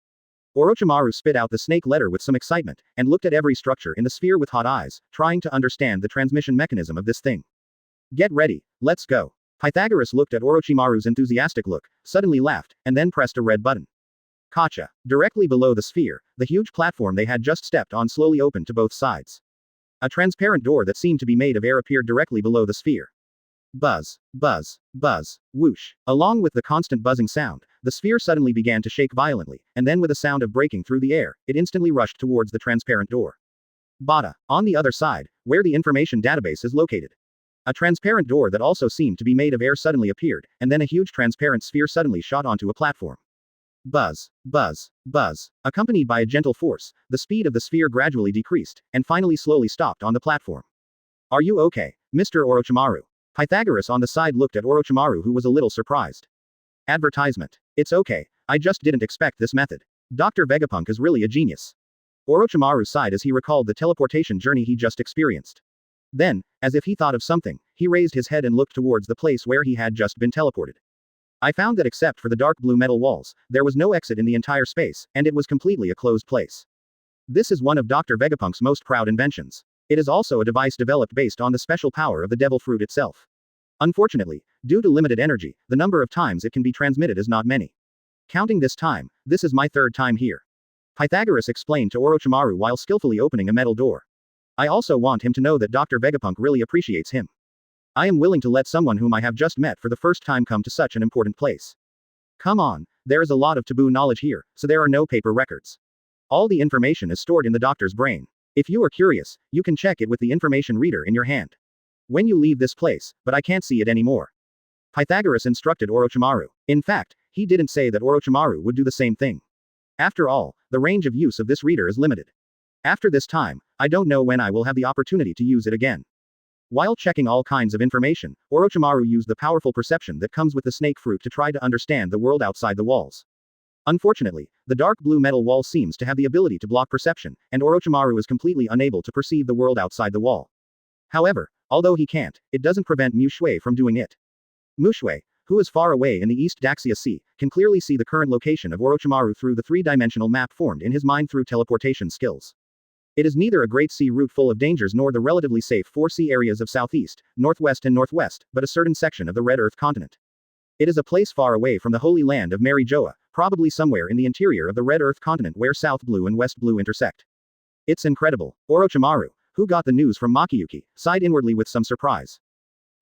Speaker 1: Orochimaru spit out the snake letter with some excitement, and looked at every structure in the sphere with hot eyes, trying to understand the transmission mechanism of this thing. Get ready, let's go. Pythagoras looked at Orochimaru's enthusiastic look, suddenly laughed, and then pressed a red button. Gotcha. Directly below the sphere, the huge platform they had just stepped on slowly opened to both sides. A transparent door that seemed to be made of air appeared directly below the sphere. Buzz, buzz, buzz, whoosh. Along with the constant buzzing sound, the sphere suddenly began to shake violently, and then with a sound of breaking through the air, it instantly rushed towards the transparent door. Bada. On the other side, where the information database is located. A transparent door that also seemed to be made of air suddenly appeared, and then a huge transparent sphere suddenly shot onto a platform. Buzz, buzz, buzz. Accompanied by a gentle force, the speed of the sphere gradually decreased, and finally slowly stopped on the platform. Are you okay, Mr. Orochimaru? Pythagoras on the side looked at Orochimaru, who was a little surprised. Advertisement. It's okay, I just didn't expect this method. Dr. Vegapunk is really a genius. Orochimaru sighed as he recalled the teleportation journey he just experienced. Then, as if he thought of something, he raised his head and looked towards the place where he had just been teleported. I found that except for the dark blue metal walls, there was no exit in the entire space, and it was completely a closed place. This is one of Dr. Vegapunk's most proud inventions. It is also a device developed based on the special power of the devil fruit itself. Unfortunately, due to limited energy, the number of times it can be transmitted is not many. Counting this time, this is my third time here. Pythagoras explained to Orochimaru while skillfully opening a metal door. I also want him to know that Dr. Vegapunk really appreciates him. I am willing to let someone whom I have just met for the first time come to such an important place. Come on, there is a lot of taboo knowledge here, so there are no paper records. All the information is stored in the doctor's brain. If you are curious, you can check it with the information reader in your hand. When you leave this place, but I can't see it anymore. Pythagoras instructed Orochimaru. In fact, he didn't say that Orochimaru would do the same thing. After all, the range of use of this reader is limited. After this time, I don't know when I will have the opportunity to use it again. While checking all kinds of information, Orochimaru used the powerful perception that comes with the snake fruit to try to understand the world outside the walls. Unfortunately, the dark blue metal wall seems to have the ability to block perception, and Orochimaru is completely unable to perceive the world outside the wall. However, although he can't, it doesn't prevent Muxue from doing it. Muxue, who is far away in the East Daxia Sea, can clearly see the current location of Orochimaru through the three-dimensional map formed in his mind through teleportation skills. It is neither a great sea route full of dangers nor the relatively safe 4 sea areas of southeast, northwest and northwest, but a certain section of the Red Earth continent. It is a place far away from the holy land of Mary Joa, probably somewhere in the interior of the Red Earth continent where South Blue and West Blue intersect. It's incredible. Orochimaru, who got the news from Makyuki, sighed inwardly with some surprise.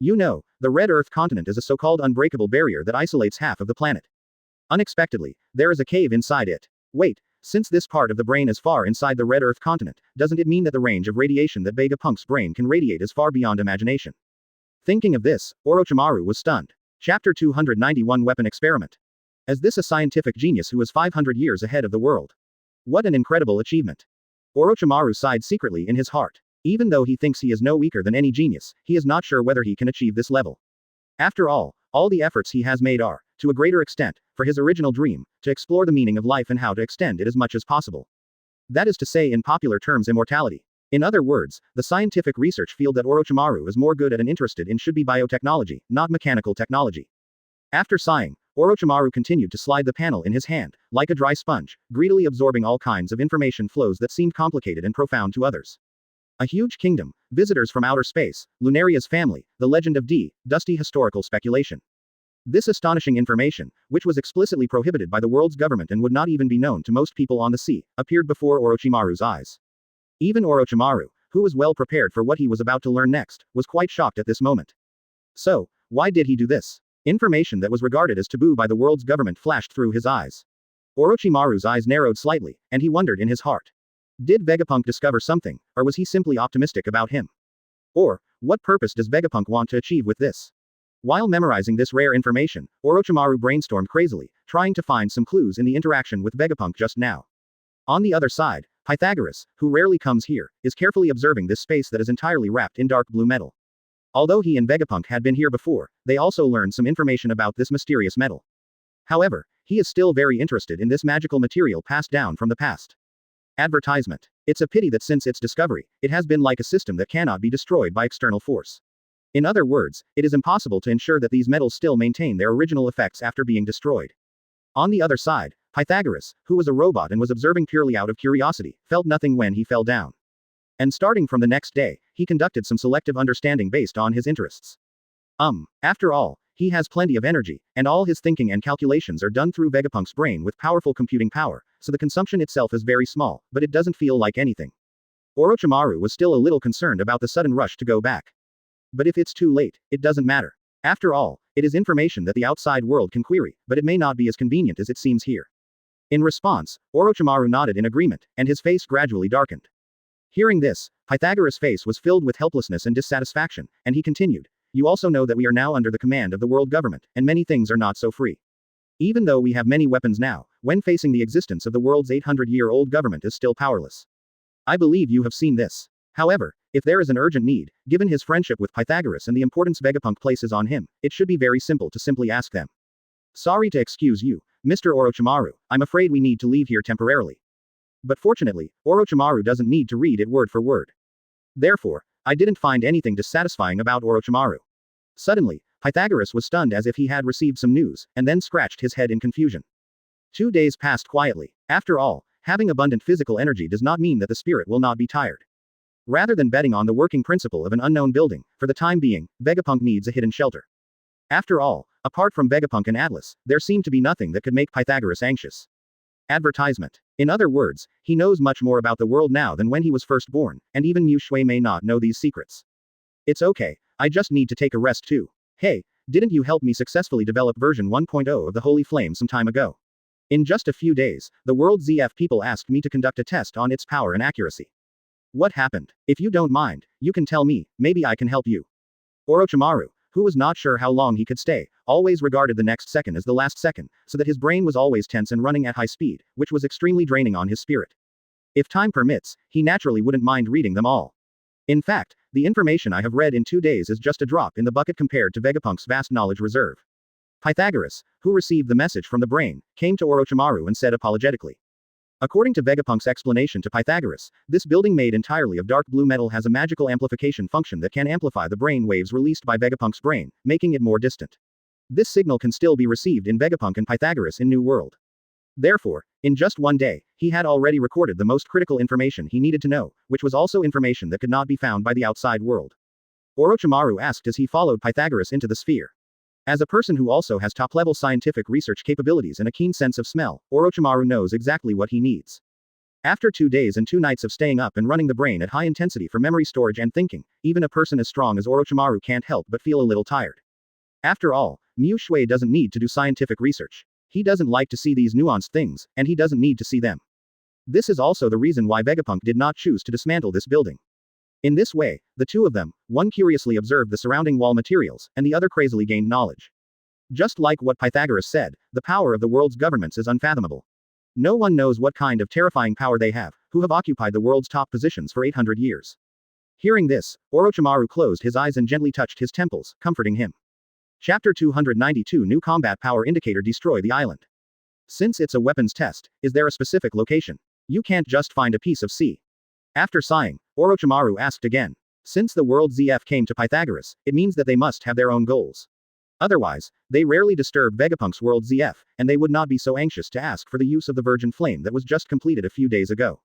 Speaker 1: You know, the Red Earth continent is a so-called unbreakable barrier that isolates half of the planet. Unexpectedly, there is a cave inside it. Wait, since this part of the brain is far inside the Red Earth continent, doesn't it mean that the range of radiation that Vegapunk's brain can radiate is far beyond imagination? Thinking of this, Orochimaru was stunned. Chapter 291 Weapon Experiment. Is this a scientific genius who is 500 years ahead of the world? What an incredible achievement. Orochimaru sighed secretly in his heart. Even though he thinks he is no weaker than any genius, he is not sure whether he can achieve this level. After all the efforts he has made are, to a greater extent, for his original dream, to explore the meaning of life and how to extend it as much as possible. That is to say, in popular terms, immortality. In other words, the scientific research field that Orochimaru is more good at and interested in should be biotechnology, not mechanical technology. After sighing, Orochimaru continued to slide the panel in his hand, like a dry sponge, greedily absorbing all kinds of information flows that seemed complicated and profound to others. A huge kingdom, visitors from outer space, Lunaria's family, the legend of D, dusty historical speculation. This astonishing information, which was explicitly prohibited by the world's government and would not even be known to most people on the sea, appeared before Orochimaru's eyes. Even Orochimaru, who was well prepared for what he was about to learn next, was quite shocked at this moment. So, why did he do this? Information that was regarded as taboo by the world's government flashed through his eyes. Orochimaru's eyes narrowed slightly, and he wondered in his heart. Did Vegapunk discover something, or was he simply optimistic about him? Or, what purpose does Vegapunk want to achieve with this? While memorizing this rare information, Orochimaru brainstormed crazily, trying to find some clues in the interaction with Vegapunk just now. On the other side, Pythagoras, who rarely comes here, is carefully observing this space that is entirely wrapped in dark blue metal. Although he and Vegapunk had been here before, they also learned some information about this mysterious metal. However, he is still very interested in this magical material passed down from the past. Advertisement. It's a pity that since its discovery, it has been like a system that cannot be destroyed by external force. In other words, it is impossible to ensure that these metals still maintain their original effects after being destroyed. On the other side, Pythagoras, who was a robot and was observing purely out of curiosity, felt nothing when he fell down. And starting from the next day, he conducted some selective understanding based on his interests. After all, he has plenty of energy, and all his thinking and calculations are done through Vegapunk's brain with powerful computing power, so the consumption itself is very small, but it doesn't feel like anything. Orochimaru was still a little concerned about the sudden rush to go back. But if it's too late, it doesn't matter. After all, it is information that the outside world can query, but it may not be as convenient as it seems here. In response, Orochimaru nodded in agreement, and his face gradually darkened. Hearing this, Pythagoras' face was filled with helplessness and dissatisfaction, and he continued, "You also know that we are now under the command of the world government, and many things are not so free. Even though we have many weapons now, when facing the existence of the world's 800-year-old government is still powerless. I believe you have seen this. However, if there is an urgent need, given his friendship with Pythagoras and the importance Vegapunk places on him, it should be very simple to simply ask them. Sorry to excuse you, Mr. Orochimaru, I'm afraid we need to leave here temporarily." But fortunately, Orochimaru doesn't need to read it word for word. Therefore, I didn't find anything dissatisfying about Orochimaru. Suddenly, Pythagoras was stunned as if he had received some news, and then scratched his head in confusion. 2 days passed quietly. After all, having abundant physical energy does not mean that the spirit will not be tired. Rather than betting on the working principle of an unknown building, for the time being, Vegapunk needs a hidden shelter. After all, apart from Vegapunk and Atlas, there seemed to be nothing that could make Pythagoras anxious. Advertisement. In other words, he knows much more about the world now than when he was first born, and even Muxue may not know these secrets. It's okay, I just need to take a rest too. Hey, didn't you help me successfully develop version 1.0 of the Holy Flame some time ago? In just a few days, the world ZF people asked me to conduct a test on its power and accuracy. What happened? If you don't mind, you can tell me, maybe I can help you. Orochimaru, who was not sure how long he could stay, always regarded the next second as the last second, so that his brain was always tense and running at high speed, which was extremely draining on his spirit. If time permits, he naturally wouldn't mind reading them all. In fact, the information I have read in 2 days is just a drop in the bucket compared to Vegapunk's vast knowledge reserve. Pythagoras, who received the message from the brain, came to Orochimaru and said apologetically. According to Vegapunk's explanation to Pythagoras, this building made entirely of dark blue metal has a magical amplification function that can amplify the brain waves released by Vegapunk's brain, making it more distant. This signal can still be received in Vegapunk and Pythagoras in New World. Therefore, in just 1 day, he had already recorded the most critical information he needed to know, which was also information that could not be found by the outside world. Orochimaru asked as he followed Pythagoras into the sphere. As a person who also has top-level scientific research capabilities and a keen sense of smell, Orochimaru knows exactly what he needs. After 2 days and 2 nights of staying up and running the brain at high intensity for memory storage and thinking, even a person as strong as Orochimaru can't help but feel a little tired. After all, Muxue doesn't need to do scientific research. He doesn't like to see these nuanced things, and he doesn't need to see them. This is also the reason why Vegapunk did not choose to dismantle this building. In this way, the two of them, one curiously observed the surrounding wall materials, and the other crazily gained knowledge. Just like what Pythagoras said, the power of the world's governments is unfathomable. No one knows what kind of terrifying power they have, who have occupied the world's top positions for 800 years. Hearing this, Orochimaru closed his eyes and gently touched his temples, comforting him. Chapter 292 New Combat Power Indicator Destroy the Island. Since it's a weapons test, is there a specific location? You can't just find a piece of sea. After sighing, Orochimaru asked again. Since the world ZF came to Pythagoras, it means that they must have their own goals. Otherwise, they rarely disturb Vegapunk's world ZF, and they would not be so anxious to ask for the use of the Virgin Flame that was just completed a few days ago.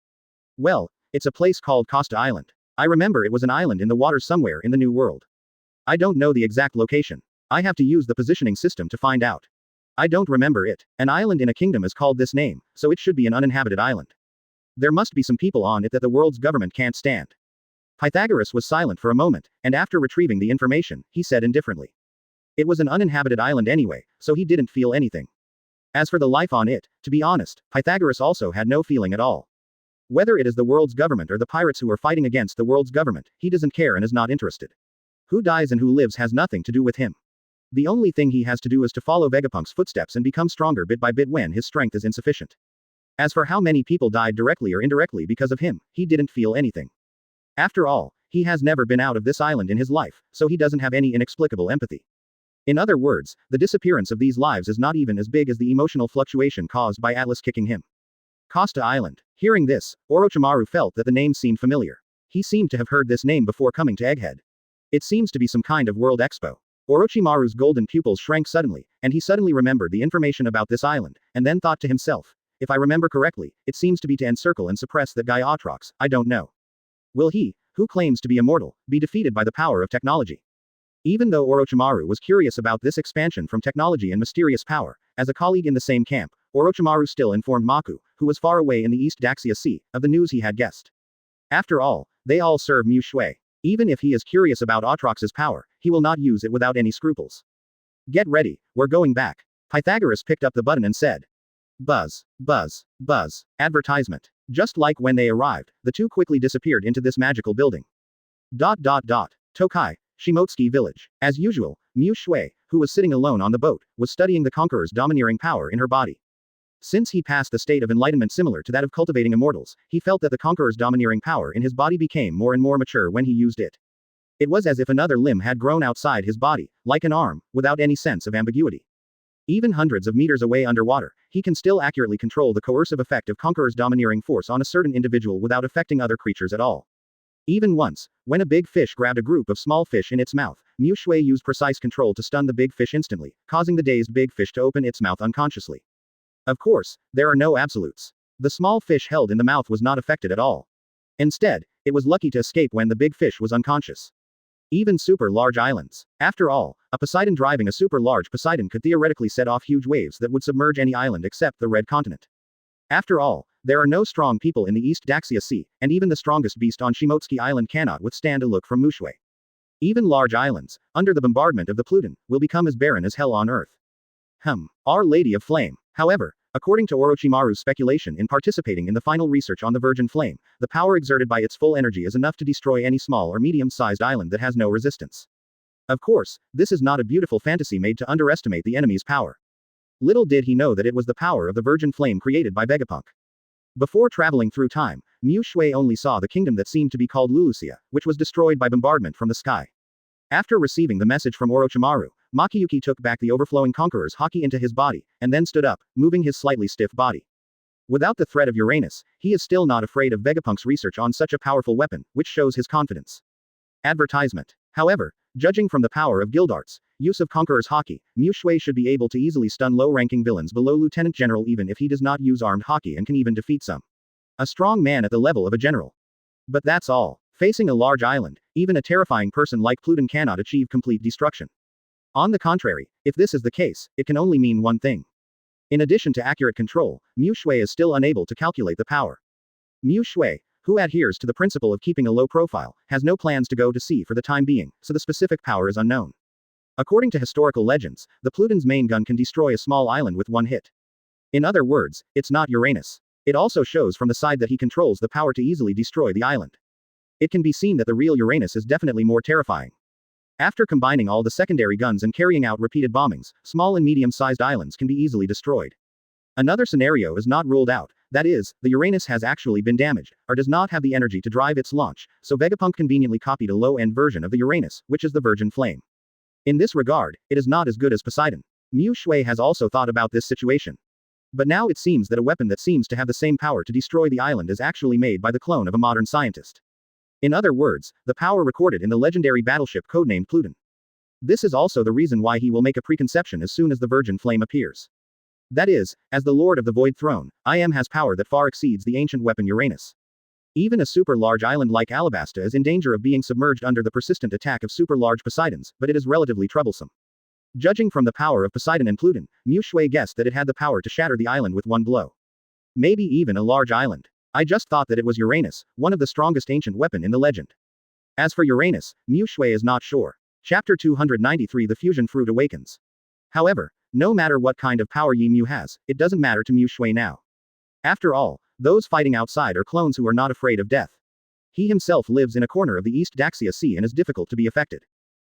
Speaker 1: Well, it's a place called Costa Island. I remember it was an island in the water somewhere in the New World. I don't know the exact location. I have to use the positioning system to find out. I don't remember it. An island in a kingdom is called this name, so it should be an uninhabited island. There must be some people on it that the world's government can't stand. Pythagoras was silent for a moment, and after retrieving the information, he said indifferently. It was an uninhabited island anyway, so he didn't feel anything. As for the life on it, to be honest, Pythagoras also had no feeling at all. Whether it is the world's government or the pirates who are fighting against the world's government, he doesn't care and is not interested. Who dies and who lives has nothing to do with him. The only thing he has to do is to follow Vegapunk's footsteps and become stronger bit by bit when his strength is insufficient. As for how many people died directly or indirectly because of him, he didn't feel anything. After all, he has never been out of this island in his life, so he doesn't have any inexplicable empathy. In other words, the disappearance of these lives is not even as big as the emotional fluctuation caused by Atlas kicking him. Costa Island. Hearing this, Orochimaru felt that the name seemed familiar. He seemed to have heard this name before coming to Egghead. It seems to be some kind of World Expo. Orochimaru's golden pupils shrank suddenly, and he suddenly remembered the information about this island, and then thought to himself, if I remember correctly, it seems to be to encircle and suppress that guy Aatrox, I don't know. Will he, who claims to be immortal, be defeated by the power of technology? Even though Orochimaru was curious about this expansion from technology and mysterious power, as a colleague in the same camp, Orochimaru still informed Maku, who was far away in the East Daxia Sea, of the news he had guessed. After all, they all serve Muxue. Even if he is curious about Aatrox's power, he will not use it without any scruples. Get ready, we're going back. Pythagoras picked up the button and said. Buzz, buzz, buzz. Advertisement. Just like when they arrived, the two quickly disappeared into this magical building. Tokai, Shimotsuki village. As usual, Muxue, who was sitting alone on the boat, was studying the conqueror's domineering power in her body. Since he passed the state of enlightenment similar to that of cultivating immortals, he felt that the conqueror's domineering power in his body became more and more mature when he used it. It was as if another limb had grown outside his body, like an arm, without any sense of ambiguity. Even hundreds of meters away underwater, he can still accurately control the coercive effect of conqueror's domineering force on a certain individual without affecting other creatures at all. Even once, when a big fish grabbed a group of small fish in its mouth, Muxue used precise control to stun the big fish instantly, causing the dazed big fish to open its mouth unconsciously. Of course, there are no absolutes. The small fish held in the mouth was not affected at all. Instead, it was lucky to escape when the big fish was unconscious. Even super large islands. After all, a Poseidon driving a super large Poseidon could theoretically set off huge waves that would submerge any island except the Red Continent. After all, there are no strong people in the East Daxia Sea, and even the strongest beast on Shimotsuki Island cannot withstand a look from Muxue. Even large islands, under the bombardment of the Pluton, will become as barren as hell on Earth. Our Lady of Flame. However, according to Orochimaru's speculation in participating in the final research on the Virgin Flame, the power exerted by its full energy is enough to destroy any small or medium-sized island that has no resistance. Of course, this is not a beautiful fantasy made to underestimate the enemy's power. Little did he know that it was the power of the Virgin Flame created by Vegapunk. Before traveling through time, Muxue only saw the kingdom that seemed to be called Lulusia, which was destroyed by bombardment from the sky. After receiving the message from Orochimaru, Makyuki took back the overflowing conqueror's haki into his body, and then stood up, moving his slightly stiff body. Without the threat of Uranus, he is still not afraid of Vegapunk's research on such a powerful weapon, which shows his confidence. Advertisement. However, judging from the power of Gildarts, use of Conqueror's Haki, Muxue should be able to easily stun low-ranking villains below Lieutenant General even if he does not use armed Haki and can even defeat some. A strong man at the level of a general. But that's all. Facing a large island, even a terrifying person like Pluton cannot achieve complete destruction. On the contrary, if this is the case, it can only mean one thing. In addition to accurate control, Muxue is still unable to calculate the power. Muxue, who adheres to the principle of keeping a low profile, has no plans to go to sea for the time being, so the specific power is unknown. According to historical legends, the Pluton's main gun can destroy a small island with one hit. In other words, it's not Uranus. It also shows from the side that he controls the power to easily destroy the island. It can be seen that the real Uranus is definitely more terrifying. After combining all the secondary guns and carrying out repeated bombings, small and medium-sized islands can be easily destroyed. Another scenario is not ruled out, that is, the Uranus has actually been damaged, or does not have the energy to drive its launch, so Vegapunk conveniently copied a low-end version of the Uranus, which is the Virgin Flame. In this regard, it is not as good as Poseidon. Muxue has also thought about this situation. But now it seems that a weapon that seems to have the same power to destroy the island is actually made by the clone of a modern scientist. In other words, the power recorded in the legendary battleship codenamed Pluton. This is also the reason why he will make a preconception as soon as the Virgin Flame appears. That is, as the Lord of the Void Throne, IM has power that far exceeds the ancient weapon Uranus. Even a super-large island like Alabasta is in danger of being submerged under the persistent attack of super-large Poseidons, but it is relatively troublesome. Judging from the power of Poseidon and Pluton, Muxue guessed that it had the power to shatter the island with one blow. Maybe even a large island. I just thought that it was Uranus, one of the strongest ancient weapon in the legend. As for Uranus, Muxue is not sure. Chapter 293 The Fusion Fruit Awakens. However, no matter what kind of power Yi Mu has, it doesn't matter to Muxue now. After all, those fighting outside are clones who are not afraid of death. He himself lives in a corner of the East Daxia Sea and is difficult to be affected.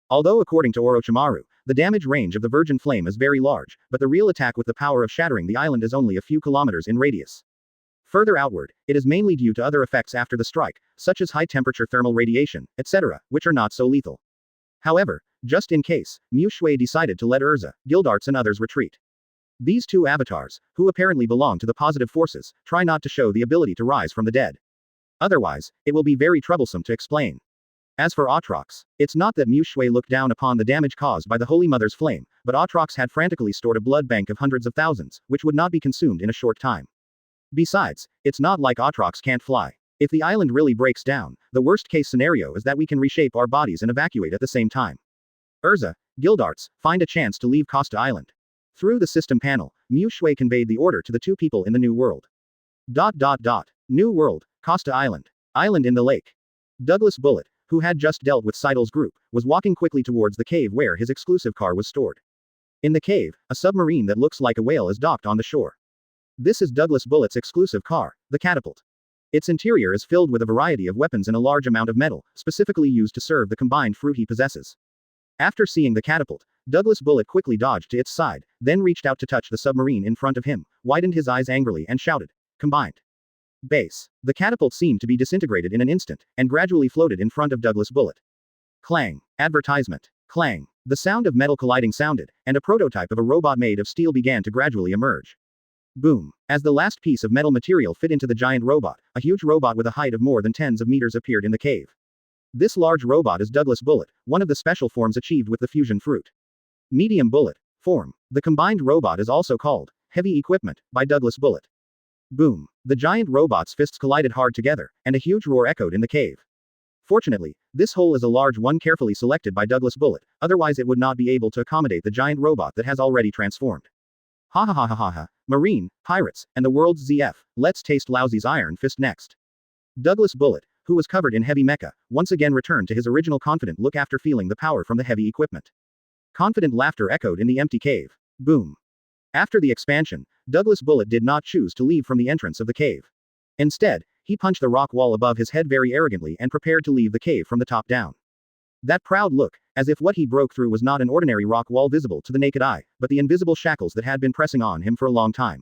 Speaker 1: Although according to Orochimaru, the damage range of the Virgin Flame is very large, but the real attack with the power of shattering the island is only a few kilometers in radius. Further outward, it is mainly due to other effects after the strike, such as high-temperature thermal radiation, etc., which are not so lethal. However, just in case, Muxue decided to let Erza, Gildarts and others retreat. These two avatars, who apparently belong to the positive forces, try not to show the ability to rise from the dead. Otherwise, it will be very troublesome to explain. As for Aatrox, it's not that Muxue looked down upon the damage caused by the Holy Mother's flame, but Aatrox had frantically stored a blood bank of hundreds of thousands, which would not be consumed in a short time. Besides, it's not like Aatrox can't fly. If the island really breaks down, the worst-case scenario is that we can reshape our bodies and evacuate at the same time. Erza, Gildarts, find a chance to leave Costa Island. Through the system panel, Muxue conveyed the order to the two people in the New World. New World, Costa Island. Island in the lake. Douglas Bullet, who had just dealt with Seidel's group, was walking quickly towards the cave where his exclusive car was stored. In the cave, a submarine that looks like a whale is docked on the shore. This is Douglas Bullet's exclusive car, the Catapult. Its interior is filled with a variety of weapons and a large amount of metal, specifically used to serve the combined fruit he possesses. After seeing the catapult, Douglas Bullet quickly dodged to its side, then reached out to touch the submarine in front of him, widened his eyes angrily and shouted, "Combined." Base. The catapult seemed to be disintegrated in an instant, and gradually floated in front of Douglas Bullet. Clang. Advertisement. Clang. The sound of metal colliding sounded, and a prototype of a robot made of steel began to gradually emerge. Boom. As the last piece of metal material fit into the giant robot, a huge robot with a height of more than tens of meters appeared in the cave. This large robot is Douglas Bullet, one of the special forms achieved with the fusion fruit. Medium Bullet form. The combined robot is also called Heavy Equipment by Douglas Bullet. Boom. The giant robot's fists collided hard together, and a huge roar echoed in the cave. Fortunately, this hole is a large one carefully selected by Douglas Bullet, otherwise it would not be able to accommodate the giant robot that has already transformed. Ha ha ha ha ha ha. Marine, pirates, and the world's ZF, let's taste Lousy's Iron Fist next. Douglas Bullet, who was covered in heavy mecha, once again returned to his original confident look after feeling the power from the heavy equipment. Confident laughter echoed in the empty cave. Boom. After the expansion, Douglas Bullet did not choose to leave from the entrance of the cave. Instead, he punched the rock wall above his head very arrogantly and prepared to leave the cave from the top down. That proud look, as if what he broke through was not an ordinary rock wall visible to the naked eye, but the invisible shackles that had been pressing on him for a long time.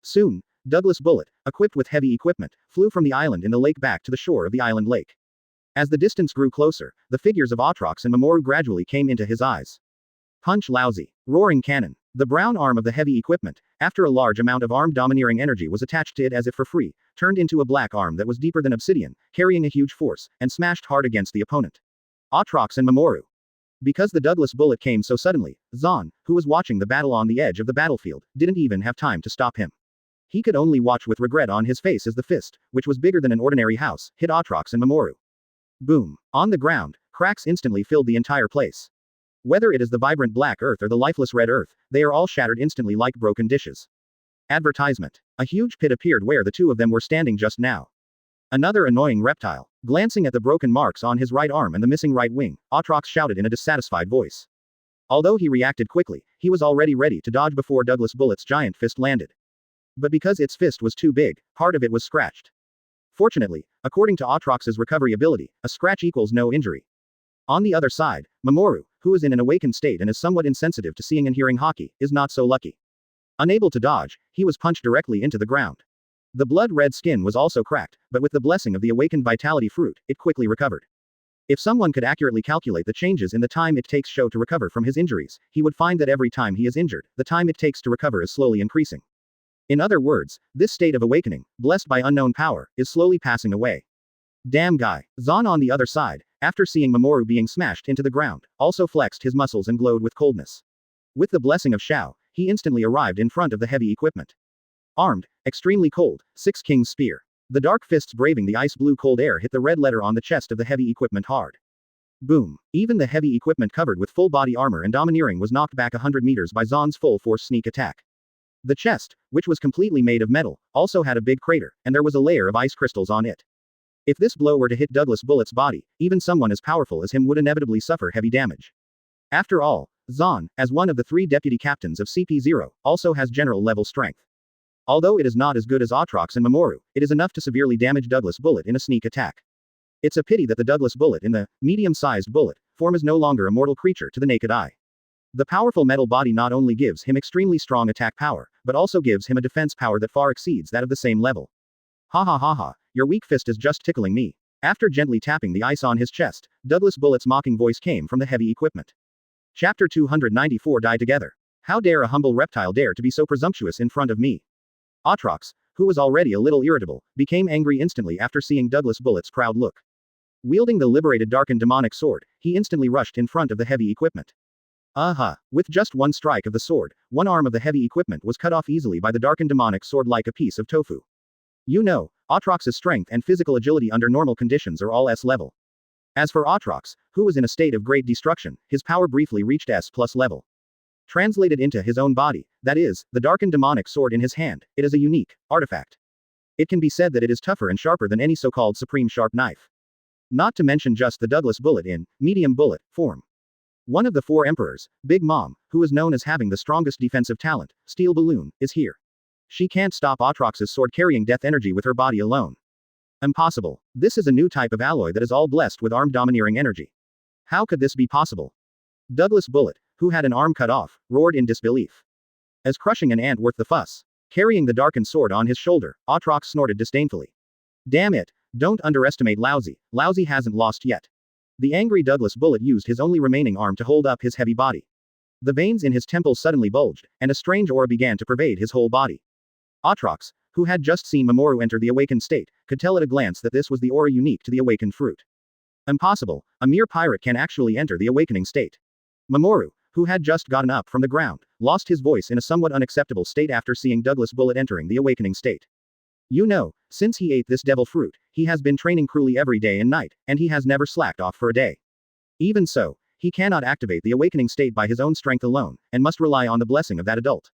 Speaker 1: Soon, Douglas Bullet, equipped with heavy equipment, flew from the island in the lake back to the shore of the island lake. As the distance grew closer, the figures of Aatrox and Mamoru gradually came into his eyes. Punch Lousy. Roaring Cannon. The brown arm of the heavy equipment, after a large amount of armed domineering energy was attached to it as if for free, turned into a black arm that was deeper than obsidian, carrying a huge force, and smashed hard against the opponent. Aatrox and Mamoru. Because the Douglas Bullet came so suddenly, Zahn, who was watching the battle on the edge of the battlefield, didn't even have time to stop him. He could only watch with regret on his face as the fist, which was bigger than an ordinary house, hit Aatrox and Mamoru. Boom. On the ground, cracks instantly filled the entire place. Whether it is the vibrant black earth or the lifeless red earth, they are all shattered instantly like broken dishes. Advertisement. A huge pit appeared where the two of them were standing just now. Another annoying reptile. Glancing at the broken marks on his right arm and the missing right wing, Aatrox shouted in a dissatisfied voice. Although he reacted quickly, he was already ready to dodge before Douglas Bullet's giant fist landed. But because its fist was too big, part of it was scratched. Fortunately, according to Aatrox's recovery ability, a scratch equals no injury. On the other side, Mamoru, who is in an awakened state and is somewhat insensitive to seeing and hearing hockey, is not so lucky. Unable to dodge, he was punched directly into the ground. The blood-red skin was also cracked, but with the blessing of the awakened vitality fruit, it quickly recovered. If someone could accurately calculate the changes in the time it takes Sho to recover from his injuries, he would find that every time he is injured, the time it takes to recover is slowly increasing. In other words, this state of awakening, blessed by unknown power, is slowly passing away. Damn guy. Zon on the other side, after seeing Mamoru being smashed into the ground, also flexed his muscles and glowed with coldness. With the blessing of Shao, he instantly arrived in front of the heavy equipment. Armed, extremely cold, Six Kings Spear. The dark fists braving the ice-blue cold air hit the red letter on the chest of the heavy equipment hard. Boom. Even the heavy equipment covered with full body armor and domineering was knocked back 100 meters by Zon's full-force sneak attack. The chest, which was completely made of metal, also had a big crater, and there was a layer of ice crystals on it. If this blow were to hit Douglas Bullet's body, even someone as powerful as him would inevitably suffer heavy damage. After all, Zon, as one of the 3 deputy captains of CP0, also has general-level strength. Although it is not as good as Aatrox and Mamoru, it is enough to severely damage Douglas Bullet in a sneak attack. It's a pity that the Douglas Bullet in the medium-sized bullet form is no longer a mortal creature to the naked eye. The powerful metal body not only gives him extremely strong attack power, but also gives him a defense power that far exceeds that of the same level. Ha ha ha ha, your weak fist is just tickling me. After gently tapping the ice on his chest, Douglas Bullet's mocking voice came from the heavy equipment. Chapter 294 Die Together. How dare a humble reptile dare to be so presumptuous in front of me? Aatrox, who was already a little irritable, became angry instantly after seeing Douglas Bullet's proud look. Wielding the liberated darkened demonic sword, he instantly rushed in front of the heavy equipment. With just one strike of the sword, one arm of the heavy equipment was cut off easily by the darkened demonic sword like a piece of tofu. You know, Aatrox's strength and physical agility under normal conditions are all S level. As for Aatrox, who was in a state of great destruction, his power briefly reached S+ level. Translated into his own body, that is, the darkened demonic sword in his hand, it is a unique artifact. It can be said that it is tougher and sharper than any so-called supreme sharp knife. Not to mention just the Douglas Bullet in medium bullet form. One of the 4 emperors, Big Mom, who is known as having the strongest defensive talent, Steel Balloon, is here. She can't stop Aatrox's sword carrying death energy with her body alone. Impossible. This is a new type of alloy that is all blessed with armed domineering energy. How could this be possible? Douglas Bullet, who had an arm cut off, roared in disbelief. As crushing an ant worth the fuss. Carrying the darkened sword on his shoulder, Aatrox snorted disdainfully. Damn it, don't underestimate Lousy, Lousy hasn't lost yet. The angry Douglas Bullet used his only remaining arm to hold up his heavy body. The veins in his temples suddenly bulged, and a strange aura began to pervade his whole body. Aatrox, who had just seen Mamoru enter the awakened state, could tell at a glance that this was the aura unique to the awakened fruit. Impossible, a mere pirate can actually enter the awakening state. Mamoru, who had just gotten up from the ground, lost his voice in a somewhat unacceptable state after seeing Douglas Bullet entering the awakening state. You know, since he ate this devil fruit, he has been training cruelly every day and night, and he has never slacked off for a day. Even so, he cannot activate the awakening state by his own strength alone, and must rely on the blessing of that adult.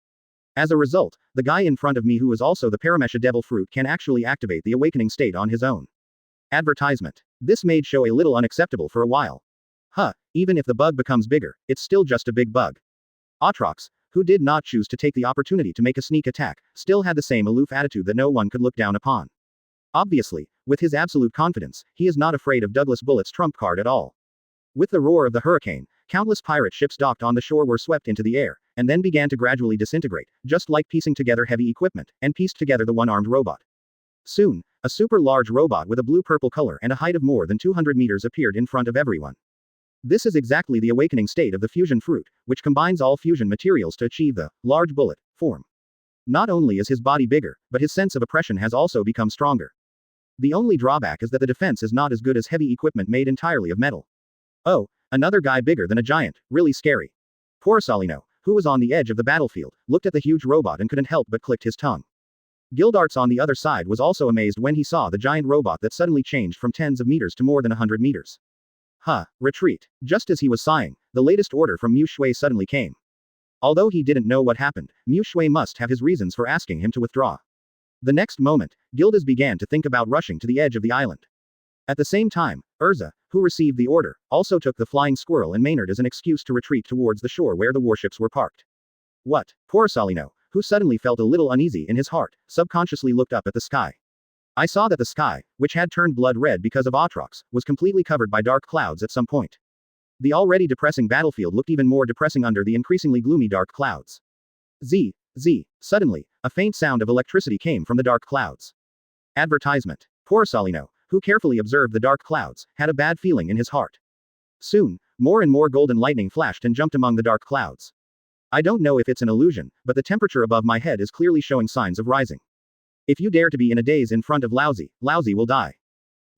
Speaker 1: As a result, the guy in front of me who is also the Paramesha devil fruit can actually activate the awakening state on his own. Advertisement. This made Sho a little unacceptable for a while. Even if the bug becomes bigger, it's still just a big bug. Aatrox, who did not choose to take the opportunity to make a sneak attack, still had the same aloof attitude that no one could look down upon. Obviously, with his absolute confidence, he is not afraid of Douglas Bullet's trump card at all. With the roar of the hurricane, countless pirate ships docked on the shore were swept into the air, and then began to gradually disintegrate, just like piecing together heavy equipment, and pieced together the one-armed robot. Soon, a super large robot with a blue-purple color and a height of more than 200 meters appeared in front of everyone. This is exactly the awakening state of the fusion fruit, which combines all fusion materials to achieve the large bullet form. Not only is his body bigger, but his sense of oppression has also become stronger. The only drawback is that the defense is not as good as heavy equipment made entirely of metal. Oh, another guy bigger than a giant, really scary. Poor Salino, who was on the edge of the battlefield, looked at the huge robot and couldn't help but clicked his tongue. Gildarts on the other side was also amazed when he saw the giant robot that suddenly changed from tens of meters to more than 100 meters. Retreat. Just as he was sighing, the latest order from Muxue suddenly came. Although he didn't know what happened, Muxue must have his reasons for asking him to withdraw. The next moment, Gildas began to think about rushing to the edge of the island. At the same time, Erza, who received the order, also took the flying squirrel and Maynard as an excuse to retreat towards the shore where the warships were parked. What? Poor Salino, who suddenly felt a little uneasy in his heart, subconsciously looked up at the sky. I saw that the sky, which had turned blood red because of Aatrox, was completely covered by dark clouds at some point. The already depressing battlefield looked even more depressing under the increasingly gloomy dark clouds. Suddenly, a faint sound of electricity came from the dark clouds. Advertisement. Poor Salino, who carefully observed the dark clouds, had a bad feeling in his heart. Soon, more and more golden lightning flashed and jumped among the dark clouds. I don't know if it's an illusion, but the temperature above my head is clearly showing signs of rising. If you dare to be in a daze in front of Lousy, Lousy will die.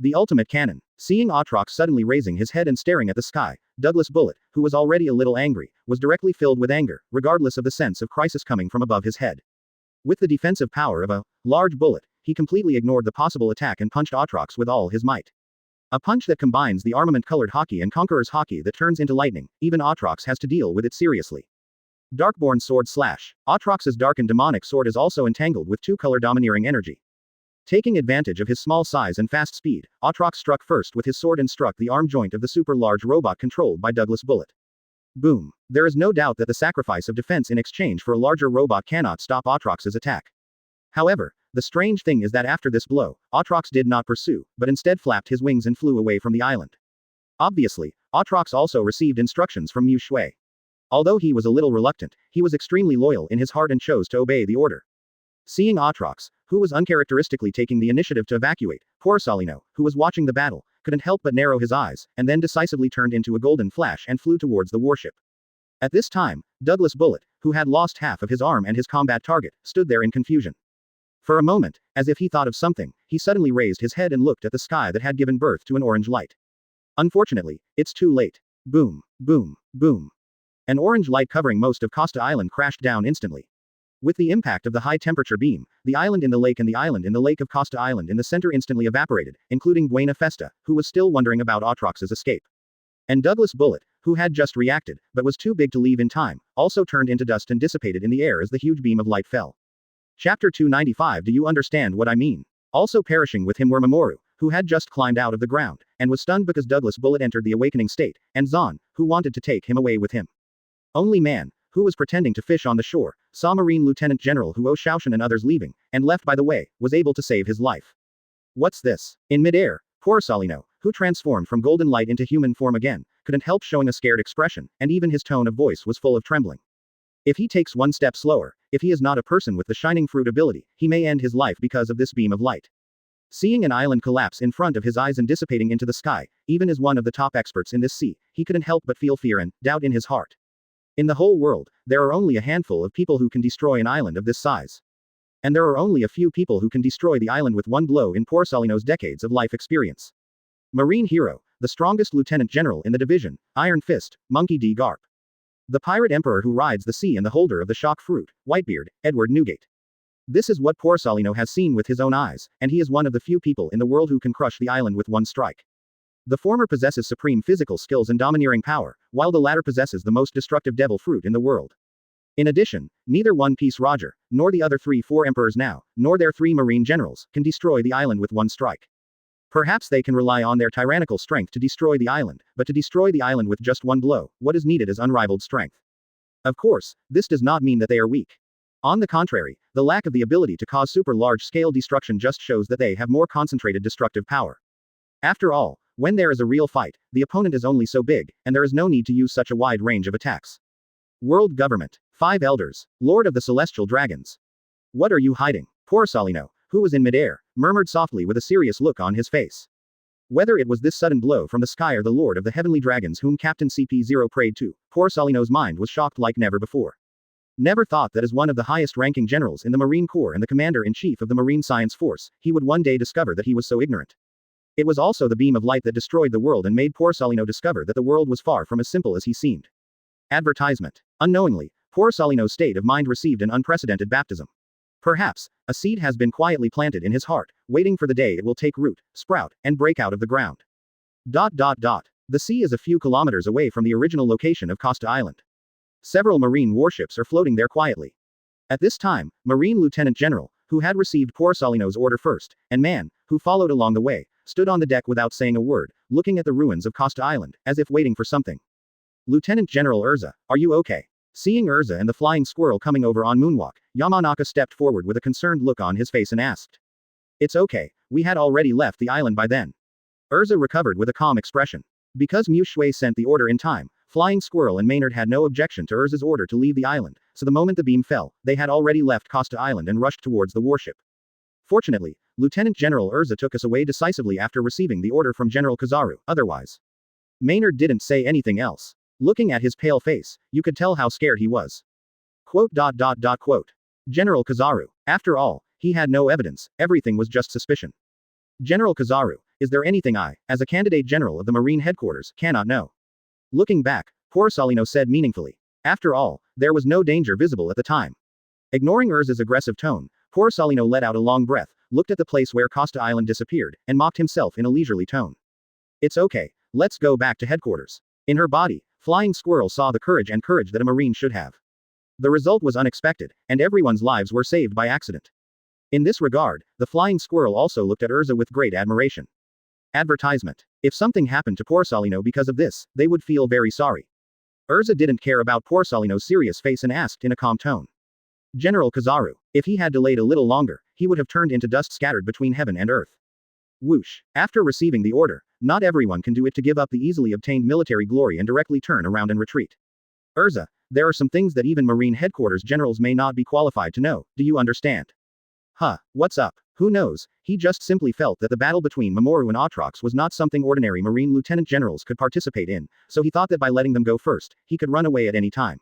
Speaker 1: The ultimate cannon. Seeing Aatrox suddenly raising his head and staring at the sky, Douglas Bullet, who was already a little angry, was directly filled with anger, regardless of the sense of crisis coming from above his head. With the defensive power of a large bullet, he completely ignored the possible attack and punched Aatrox with all his might. A punch that combines the armament-colored hockey and Conqueror's hockey that turns into lightning. Even Aatrox has to deal with it seriously. Darkborn Sword Slash. Aatrox's dark and demonic sword is also entangled with two-color domineering energy. Taking advantage of his small size and fast speed, Aatrox struck first with his sword and struck the arm joint of the super-large robot controlled by Douglas Bullet. Boom. There is no doubt that the sacrifice of defense in exchange for a larger robot cannot stop Aatrox's attack. However, the strange thing is that after this blow, Aatrox did not pursue, but instead flapped his wings and flew away from the island. Obviously, Aatrox also received instructions from Muxue. Although he was a little reluctant, he was extremely loyal in his heart and chose to obey the order. Seeing Aatrox, who was uncharacteristically taking the initiative to evacuate, poor Salino, who was watching the battle, couldn't help but narrow his eyes, and then decisively turned into a golden flash and flew towards the warship. At this time, Douglas Bullet, who had lost half of his arm and his combat target, stood there in confusion. For a moment, as if he thought of something, he suddenly raised his head and looked at the sky that had given birth to an orange light. Unfortunately, it's too late. Boom, boom, boom. An orange light covering most of Costa Island crashed down instantly. With the impact of the high-temperature beam, the island in the lake and the island in the lake of Costa Island in the center instantly evaporated, including Buena Festa, who was still wondering about Aatrox's escape. And Douglas Bullet, who had just reacted, but was too big to leave in time, also turned into dust and dissipated in the air as the huge beam of light fell. Chapter 295. Do you understand what I mean? Also perishing with him were Mamoru, who had just climbed out of the ground, and was stunned because Douglas Bullet entered the awakening state, and Zahn, who wanted to take him away with him. Only Man, who was pretending to fish on the shore, saw Marine Lieutenant General Huo Shaoshan and others leaving, and left by the way, was able to save his life. What's this? In midair, poor Salino, who transformed from golden light into human form again, couldn't help showing a scared expression, and even his tone of voice was full of trembling. If he takes one step slower, if he is not a person with the shining fruit ability, he may end his life because of this beam of light. Seeing an island collapse in front of his eyes and dissipating into the sky, even as one of the top experts in this sea, he couldn't help but feel fear and doubt in his heart. In the whole world, there are only a handful of people who can destroy an island of this size. And there are only a few people who can destroy the island with one blow in poor Salino's decades of life experience. Marine Hero, the strongest lieutenant general in the division, Iron Fist, Monkey D. Garp. The pirate emperor who rides the sea and the holder of the shock fruit, Whitebeard, Edward Newgate. This is what poor Salino has seen with his own eyes, and he is one of the few people in the world who can crush the island with one strike. The former possesses supreme physical skills and domineering power, while the latter possesses the most destructive devil fruit in the world. In addition, neither One Piece Roger, nor the other four emperors now, nor their 3 marine generals, can destroy the island with one strike. Perhaps they can rely on their tyrannical strength to destroy the island, but to destroy the island with just one blow, what is needed is unrivaled strength. Of course, this does not mean that they are weak. On the contrary, the lack of the ability to cause super large-scale destruction just shows that they have more concentrated destructive power. After all, when there is a real fight, the opponent is only so big, and there is no need to use such a wide range of attacks. World Government. 5 Elders, Lord of the Celestial Dragons. What are you hiding? Poor Salino, who was in midair, murmured softly with a serious look on his face. Whether it was this sudden blow from the sky or the Lord of the Heavenly Dragons whom Captain CP0 prayed to, poor Salino's mind was shocked like never before. Never thought that as one of the highest-ranking generals in the Marine Corps and the Commander-in-Chief of the Marine Science Force, he would one day discover that he was so ignorant. It was also the beam of light that destroyed the world and made poor Salino discover that the world was far from as simple as he seemed. Advertisement. Unknowingly, poor Salino's state of mind received an unprecedented baptism. Perhaps, a seed has been quietly planted in his heart, waiting for the day it will take root, sprout, and break out of the ground. The sea is a few kilometers away from the original location of Costa Island. Several marine warships are floating there quietly. At this time, Marine Lieutenant General, who had received Porcelino's order first, and Man, who followed along the way, stood on the deck without saying a word, looking at the ruins of Costa Island, as if waiting for something. Lieutenant General Erza, are you okay? Seeing Erza and the flying squirrel coming over on moonwalk, Yamanaka stepped forward with a concerned look on his face and asked. It's okay, we had already left the island by then. Erza recovered with a calm expression. Because Muxue sent the order in time, Flying Squirrel and Maynard had no objection to Erza's order to leave the island, so the moment the beam fell, they had already left Costa Island and rushed towards the warship. Fortunately, Lieutenant General Erza took us away decisively after receiving the order from General Kizaru, otherwise. Maynard didn't say anything else. Looking at his pale face, you could tell how scared he was. Quote. General Kizaru. After all, he had no evidence, everything was just suspicion. General Kizaru, is there anything I, as a candidate general of the Marine headquarters, cannot know? Looking back, Porcelino said meaningfully. After all, there was no danger visible at the time. Ignoring Erza's aggressive tone, Porcelino let out a long breath, looked at the place where Costa Island disappeared, and mocked himself in a leisurely tone. It's okay, let's go back to headquarters. In her body, Flying Squirrel saw the courage that a Marine should have. The result was unexpected, and everyone's lives were saved by accident. In this regard, the Flying Squirrel also looked at Erza with great admiration. Advertisement. If something happened to Porcelino because of this, they would feel very sorry. Erza didn't care about Porcelino's serious face and asked in a calm tone. General Kizaru, if he had delayed a little longer, he would have turned into dust scattered between heaven and earth. Whoosh. After receiving the order, not everyone can do it to give up the easily obtained military glory and directly turn around and retreat. Erza, there are some things that even Marine headquarters generals may not be qualified to know, do you understand? Huh, what's up? Who knows, he just simply felt that the battle between Mamoru and Atrox was not something ordinary Marine lieutenant generals could participate in, so he thought that by letting them go first, he could run away at any time.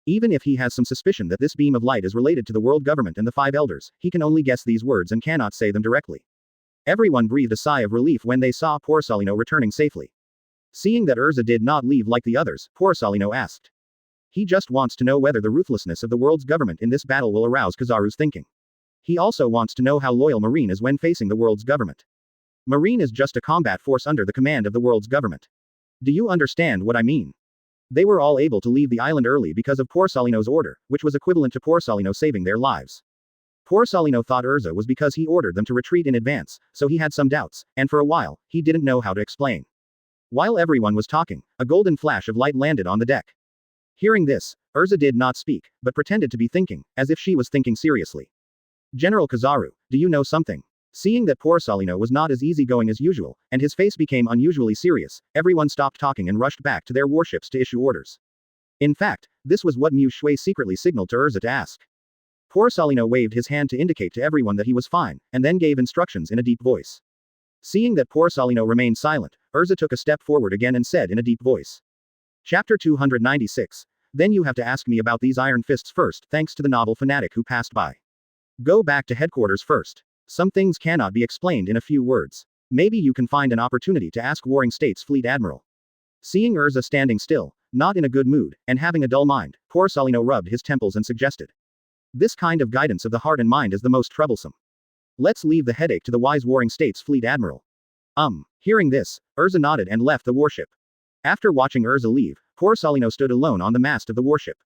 Speaker 1: Even if he has some suspicion that this beam of light is related to the world government and the five elders, he can only guess these words and cannot say them directly. Everyone breathed a sigh of relief when they saw Porcelino returning safely. Seeing that Erza did not leave like the others, Porcelino asked. He just wants to know whether the ruthlessness of the world's government in this battle will arouse Kizaru's thinking. He also wants to know how loyal Marine is when facing the world's government. Marine is just a combat force under the command of the world's government. Do you understand what I mean? They were all able to leave the island early because of Porcelino's order, which was equivalent to Porcelino saving their lives. Porcelino thought Erza was because he ordered them to retreat in advance, so he had some doubts, and for a while, he didn't know how to explain. While everyone was talking, a golden flash of light landed on the deck. Hearing this, Erza did not speak, but pretended to be thinking, as if she was thinking seriously. General Kizaru, do you know something? Seeing that Porcelino was not as easygoing as usual, and his face became unusually serious, everyone stopped talking and rushed back to their warships to issue orders. In fact, this was what Muxue secretly signaled to Erza to ask. Porcelino waved his hand to indicate to everyone that he was fine, and then gave instructions in a deep voice. Seeing that Porcelino remained silent, Erza took a step forward again and said in a deep voice. Chapter 296. Then you have to ask me about these iron fists first, thanks to the novel fanatic who passed by. Go back to headquarters first. Some things cannot be explained in a few words. Maybe you can find an opportunity to ask Warring States Fleet Admiral. Seeing Erza standing still, not in a good mood, and having a dull mind, Porcelino rubbed his temples and suggested. This kind of guidance of the heart and mind is the most troublesome. Let's leave the headache to the wise Warring States Fleet Admiral. Hearing this, Erza nodded and left the warship. After watching Erza leave, Porcelino stood alone on the mast of the warship.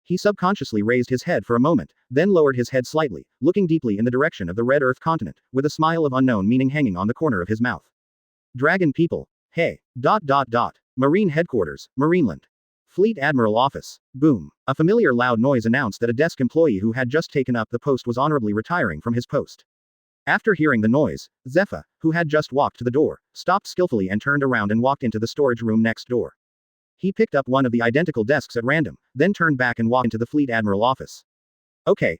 Speaker 1: He subconsciously raised his head for a moment, then lowered his head slightly, looking deeply in the direction of the Red Earth continent, with a smile of unknown meaning hanging on the corner of his mouth. Dragon people. Hey. Marine headquarters, Marineland. Fleet Admiral office. Boom. A familiar loud noise announced that a desk employee who had just taken up the post was honorably retiring from his post. After hearing the noise, Zephyr, who had just walked to the door, stopped skillfully and turned around and walked into the storage room next door. He picked up one of the identical desks at random, then turned back and walked into the Fleet Admiral office. Okay,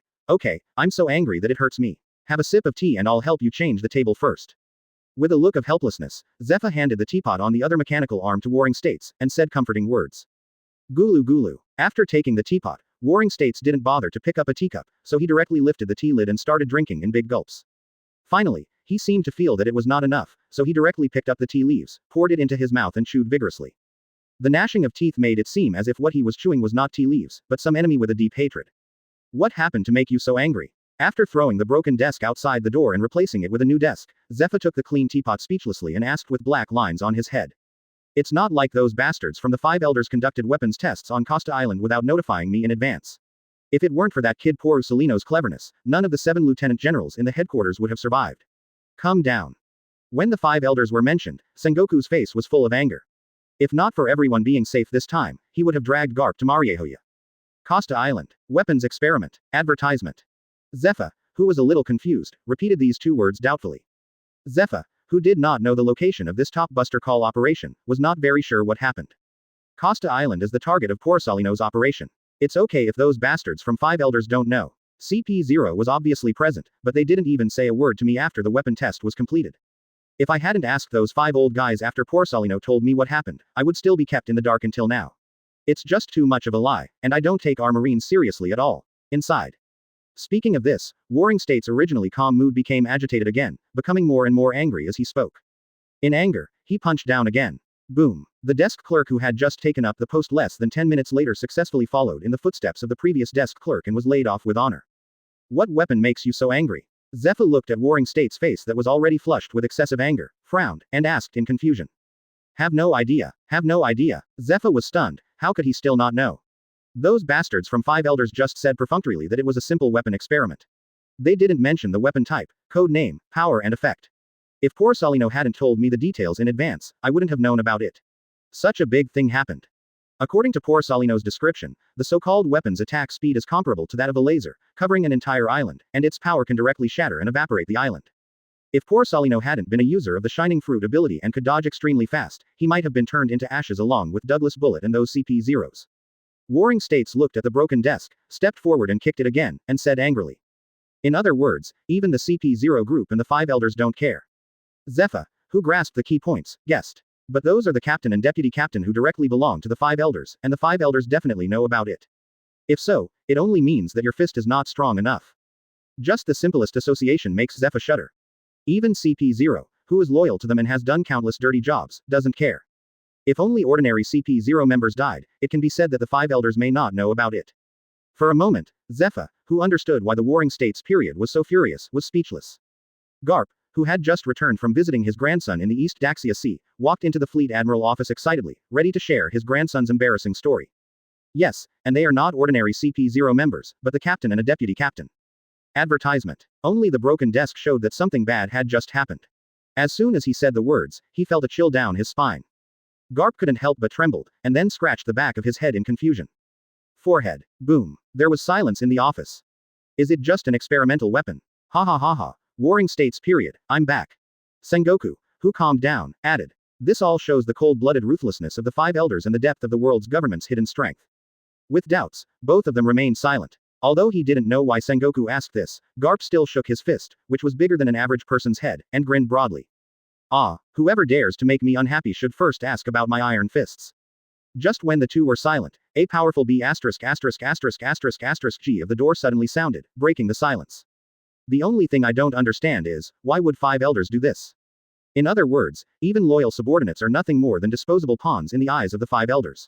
Speaker 1: I'm so angry that it hurts me. Have a sip of tea and I'll help you change the table first. With a look of helplessness, Zephyr handed the teapot on the other mechanical arm to Warring States, and said comforting words. Gulu gulu. After taking the teapot, Warring States didn't bother to pick up a teacup, so he directly lifted the tea lid and started drinking in big gulps. Finally, he seemed to feel that it was not enough, so he directly picked up the tea leaves, poured it into his mouth and chewed vigorously. The gnashing of teeth made it seem as if what he was chewing was not tea leaves, but some enemy with a deep hatred. What happened to make you so angry? After throwing the broken desk outside the door and replacing it with a new desk, Zephyr took the clean teapot speechlessly and asked with black lines on his head. It's not like those bastards from the Five Elders conducted weapons tests on Costa Island without notifying me in advance. If it weren't for that kid poor Usolino's cleverness, none of the 7 lieutenant generals in the headquarters would have survived. Come down. When the 5 elders were mentioned, Sengoku's face was full of anger. If not for everyone being safe this time, he would have dragged Garp to Mariehoya. Costa Island. Weapons experiment. Advertisement. Zephyr, who was a little confused, repeated these 2 words doubtfully. Zephyr, who did not know the location of this top buster call operation, was not very sure what happened. Costa Island is the target of Porcelino's operation. It's okay if those bastards from 5 elders don't know. CP0 was obviously present, but they didn't even say a word to me after the weapon test was completed. If I hadn't asked those 5 old guys after Porcelino told me what happened, I would still be kept in the dark until now. It's just too much of a lie, and I don't take our Marines seriously at all. Inside. Speaking of this, Warring State's originally calm mood became agitated again, becoming more and more angry as he spoke. In anger, he punched down again. Boom. The desk clerk who had just taken up the post less than 10 minutes later successfully followed in the footsteps of the previous desk clerk and was laid off with honor. What weapon makes you so angry? Zephyr looked at Warring State's face that was already flushed with excessive anger, frowned, and asked in confusion. Have no idea. Have no idea. Zephyr was stunned. How could he still not know? Those bastards from 5 elders just said perfunctorily that it was a simple weapon experiment. They didn't mention the weapon type, code name, power and effect. If Porcelino hadn't told me the details in advance, I wouldn't have known about it. Such a big thing happened. According to Porcelino's description, the so-called weapon's attack speed is comparable to that of a laser, covering an entire island, and its power can directly shatter and evaporate the island. If Porcelino hadn't been a user of the Shining Fruit ability and could dodge extremely fast, he might have been turned into ashes along with Douglas Bullet and those CP0s. Warring States looked at the broken desk, stepped forward and kicked it again, and said angrily. In other words, even the CP0 group and the 5 elders don't care. Zephyr, who grasped the key points, guessed. But those are the captain and deputy captain who directly belong to the 5 elders, and the 5 elders definitely know about it. If so, it only means that your fist is not strong enough. Just the simplest association makes Zephyr shudder. Even CP0, who is loyal to them and has done countless dirty jobs, doesn't care. If only ordinary CP0 members died, it can be said that the 5 elders may not know about it. For a moment, Zephyr, who understood why the Warring States period was so furious, was speechless. Garp, who had just returned from visiting his grandson in the East Daxia Sea, walked into the Fleet Admiral office excitedly, ready to share his grandson's embarrassing story. Yes, and they are not ordinary CP0 members, but the captain and a deputy captain. Advertisement. Only the broken desk showed that something bad had just happened. As soon as he said the words, he felt a chill down his spine. Garp couldn't help but trembled, and then scratched the back of his head in confusion. Forehead. Boom. There was silence in the office. Is it just an experimental weapon? Ha ha ha ha. Warring States period, I'm back. Sengoku, who calmed down, added. This all shows the cold-blooded ruthlessness of the 5 elders and the depth of the world's government's hidden strength. With doubts, both of them remained silent. Although he didn't know why Sengoku asked this, Garp still shook his fist, which was bigger than an average person's head, and grinned broadly. Ah, whoever dares to make me unhappy should first ask about my iron fists. Just when the two were silent, a powerful B*************** G of the door suddenly sounded, breaking the silence. The only thing I don't understand is, why would 5 elders do this? In other words, even loyal subordinates are nothing more than disposable pawns in the eyes of the 5 elders.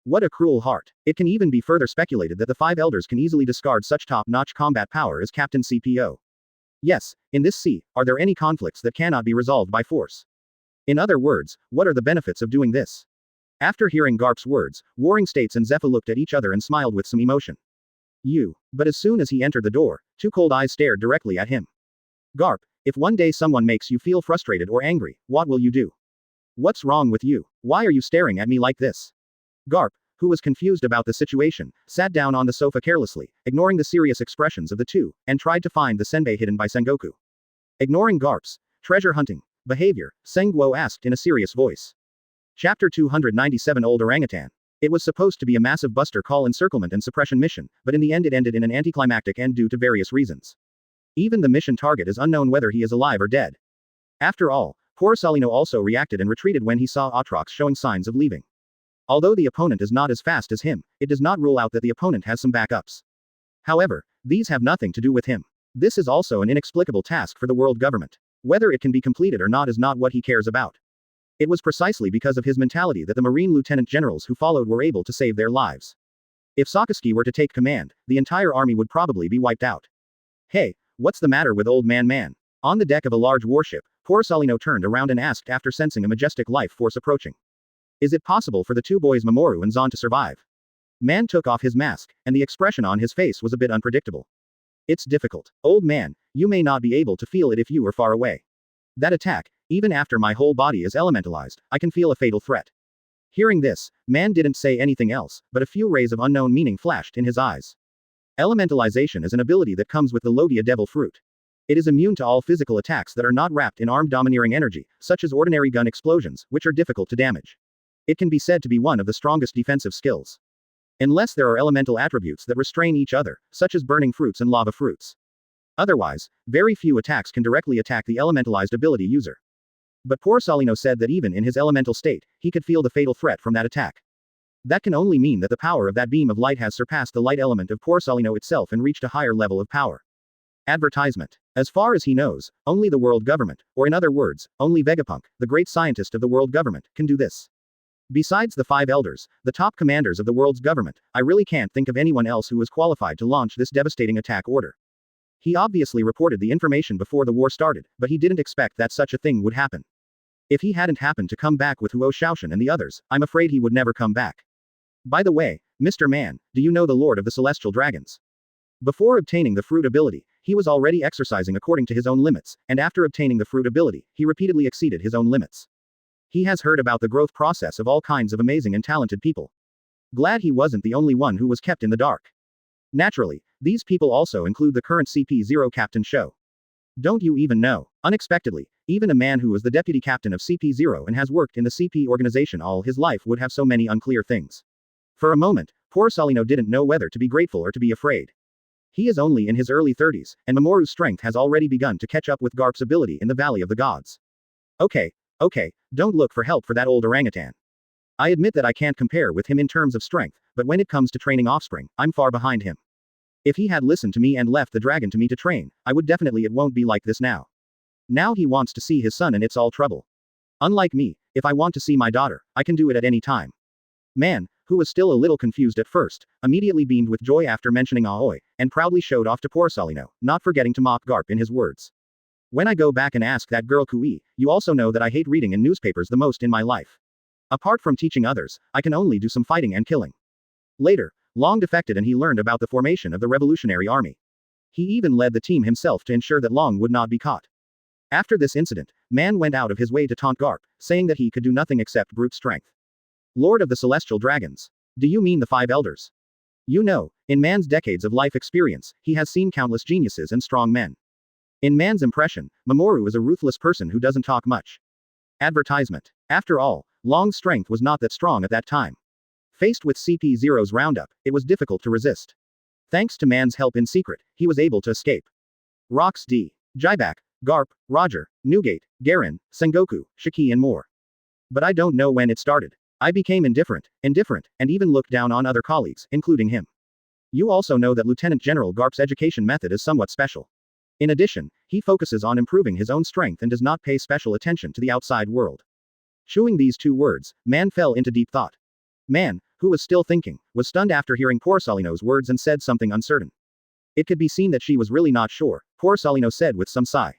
Speaker 1: What a cruel heart. It can even be further speculated that the 5 elders can easily discard such top-notch combat power as Captain CPO. Yes, in this sea, are there any conflicts that cannot be resolved by force? In other words, what are the benefits of doing this? After hearing Garp's words, Warring States and Zephyr looked at each other and smiled with some emotion. But as soon as he entered the door, 2 cold eyes stared directly at him. Garp, if one day someone makes you feel frustrated or angry, what will you do? What's wrong with you? Why are you staring at me like this? Garp, who was confused about the situation, sat down on the sofa carelessly, ignoring the serious expressions of the two, and tried to find the senbei hidden by Sengoku. Ignoring Garp's treasure hunting behavior, Senguo asked in a serious voice. Chapter 297 Old Orangutan. It was supposed to be a massive buster call encirclement and suppression mission, but in the end it ended in an anticlimactic end due to various reasons. Even the mission target is unknown whether he is alive or dead. After all, Porcelino also reacted and retreated when he saw Atrox showing signs of leaving. Although the opponent is not as fast as him, it does not rule out that the opponent has some backups. However, these have nothing to do with him. This is also an inexplicable task for the world government. Whether it can be completed or not is not what he cares about. It was precisely because of his mentality that the Marine lieutenant generals who followed were able to save their lives. If Sakazuki were to take command, the entire army would probably be wiped out. Hey, what's the matter with old man? On the deck of a large warship, Porcelino turned around and asked after sensing a majestic life force approaching. Is it possible for the 2 boys Mamoru and Zan to survive? Man took off his mask, and the expression on his face was a bit unpredictable. It's difficult. Old man, you may not be able to feel it if you are far away. That attack, even after my whole body is elementalized, I can feel a fatal threat. Hearing this, man didn't say anything else, but a few rays of unknown meaning flashed in his eyes. Elementalization is an ability that comes with the Logia Devil Fruit. It is immune to all physical attacks that are not wrapped in armed domineering energy, such as ordinary gun explosions, which are difficult to damage. It can be said to be one of the strongest defensive skills. Unless there are elemental attributes that restrain each other, such as burning fruits and lava fruits. Otherwise, very few attacks can directly attack the elementalized ability user. But poor Salino said that even in his elemental state, he could feel the fatal threat from that attack. That can only mean that the power of that beam of light has surpassed the light element of poor Salino itself and reached a higher level of power. Advertisement. As far as he knows, only the world government, or in other words, only Vegapunk, the great scientist of the world government, can do this. Besides the 5 elders, the top commanders of the world's government, I really can't think of anyone else who was qualified to launch this devastating attack order. He obviously reported the information before the war started, but he didn't expect that such a thing would happen. If he hadn't happened to come back with Huo Shaoshan and the others, I'm afraid he would never come back. By the way, Mr. Man, do you know the Lord of the Celestial Dragons? Before obtaining the fruit ability, he was already exercising according to his own limits, and after obtaining the fruit ability, he repeatedly exceeded his own limits. He has heard about the growth process of all kinds of amazing and talented people. Glad he wasn't the only one who was kept in the dark. Naturally, these people also include the current CP0 Captain Sho. Don't you even know? Unexpectedly, even a man who was the deputy captain of CP0 and has worked in the CP organization all his life would have so many unclear things. For a moment, poor Salino didn't know whether to be grateful or to be afraid. He is only in his early 30s, and Mamoru's strength has already begun to catch up with Garp's ability in the Valley of the Gods. Okay, don't look for help for that old orangutan. I admit that I can't compare with him in terms of strength, but when it comes to training offspring, I'm far behind him. If he had listened to me and left the dragon to me to train, I would definitely it won't be like this now. Now he wants to see his son and it's all trouble. Unlike me, if I want to see my daughter, I can do it at any time. Man, who was still a little confused at first, immediately beamed with joy after mentioning Aoi, and proudly showed off to poor Salino, not forgetting to mock Garp in his words. When I go back and ask that girl Kui, you also know that I hate reading in newspapers the most in my life. Apart from teaching others, I can only do some fighting and killing. Later, Long defected and he learned about the formation of the Revolutionary Army. He even led the team himself to ensure that Long would not be caught. After this incident, Man went out of his way to taunt Garp, saying that he could do nothing except brute strength. Lord of the Celestial Dragons. Do you mean the 5 elders? You know, in Man's decades of life experience, he has seen countless geniuses and strong men. In Man's impression, Mamoru is a ruthless person who doesn't talk much. Advertisement. After all, Long's strength was not that strong at that time. Faced with CP0's roundup, it was difficult to resist. Thanks to Man's help in secret, he was able to escape. Rox D. Jibak, Garp, Roger, Newgate, Garen, Sengoku, Shiki and more. But I don't know when it started. I became indifferent, and even looked down on other colleagues, including him. You also know that Lieutenant General Garp's education method is somewhat special. In addition, he focuses on improving his own strength and does not pay special attention to the outside world. Chewing these 2 words, Man fell into deep thought. Man, who was still thinking, was stunned after hearing poor Salino's words and said something uncertain. It could be seen that she was really not sure, poor Salino said with some sigh.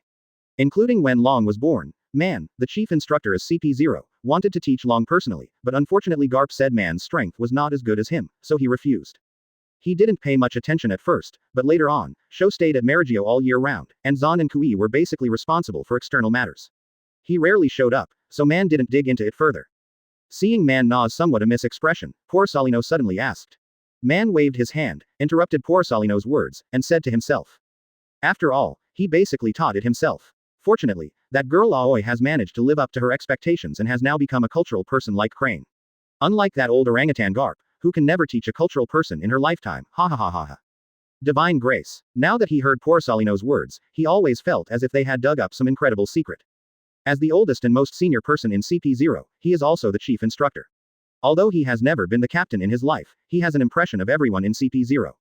Speaker 1: Including when Long was born, Man, the chief instructor as CP0, wanted to teach Long personally, but unfortunately Garp said Man's strength was not as good as him, so he refused. He didn't pay much attention at first, but later on, Sho stayed at Merijio all year round, and Zan and Kui were basically responsible for external matters. He rarely showed up, so Man didn't dig into it further. Seeing Man Na's somewhat amiss expression, poor Salino suddenly asked. Man waved his hand, interrupted poor Salino's words, and said to himself. After all, he basically taught it himself. Fortunately, that girl Aoi has managed to live up to her expectations and has now become a cultural person like Crane. Unlike that old orangutan Garp, who can never teach a cultural person in her lifetime, ha ha ha ha ha. Divine grace. Now that he heard poor Salino's words, he always felt as if they had dug up some incredible secret. As the oldest and most senior person in CP0, he is also the chief instructor. Although he has never been the captain in his life, he has an impression of everyone in CP0.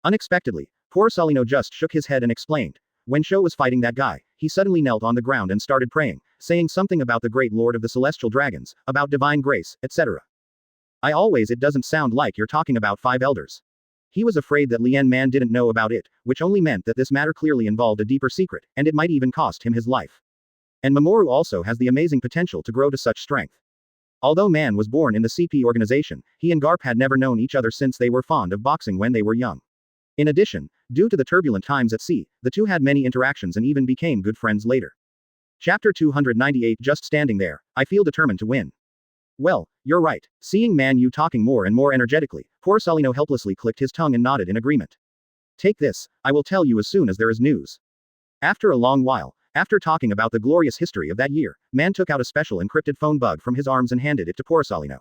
Speaker 1: Unexpectedly, poor Salino just shook his head and explained. When Sho was fighting that guy, he suddenly knelt on the ground and started praying, saying something about the great Lord of the Celestial Dragons, about divine grace, etc. It doesn't sound like you're talking about 5 elders. He was afraid that Lien Man didn't know about it, which only meant that this matter clearly involved a deeper secret, and it might even cost him his life. And Mamoru also has the amazing potential to grow to such strength. Although Man was born in the CP organization, he and Garp had never known each other since they were fond of boxing when they were young. In addition, due to the turbulent times at sea, the two had many interactions and even became good friends later. Chapter 298. Just standing there, I feel determined to win. Well, you're right. Seeing Man Yu talking more and more energetically, poor Salino helplessly clicked his tongue and nodded in agreement. Take this, I will tell you as soon as there is news. After a long while, after talking about the glorious history of that year, Man took out a special encrypted phone bug from his arms and handed it to poor Salino.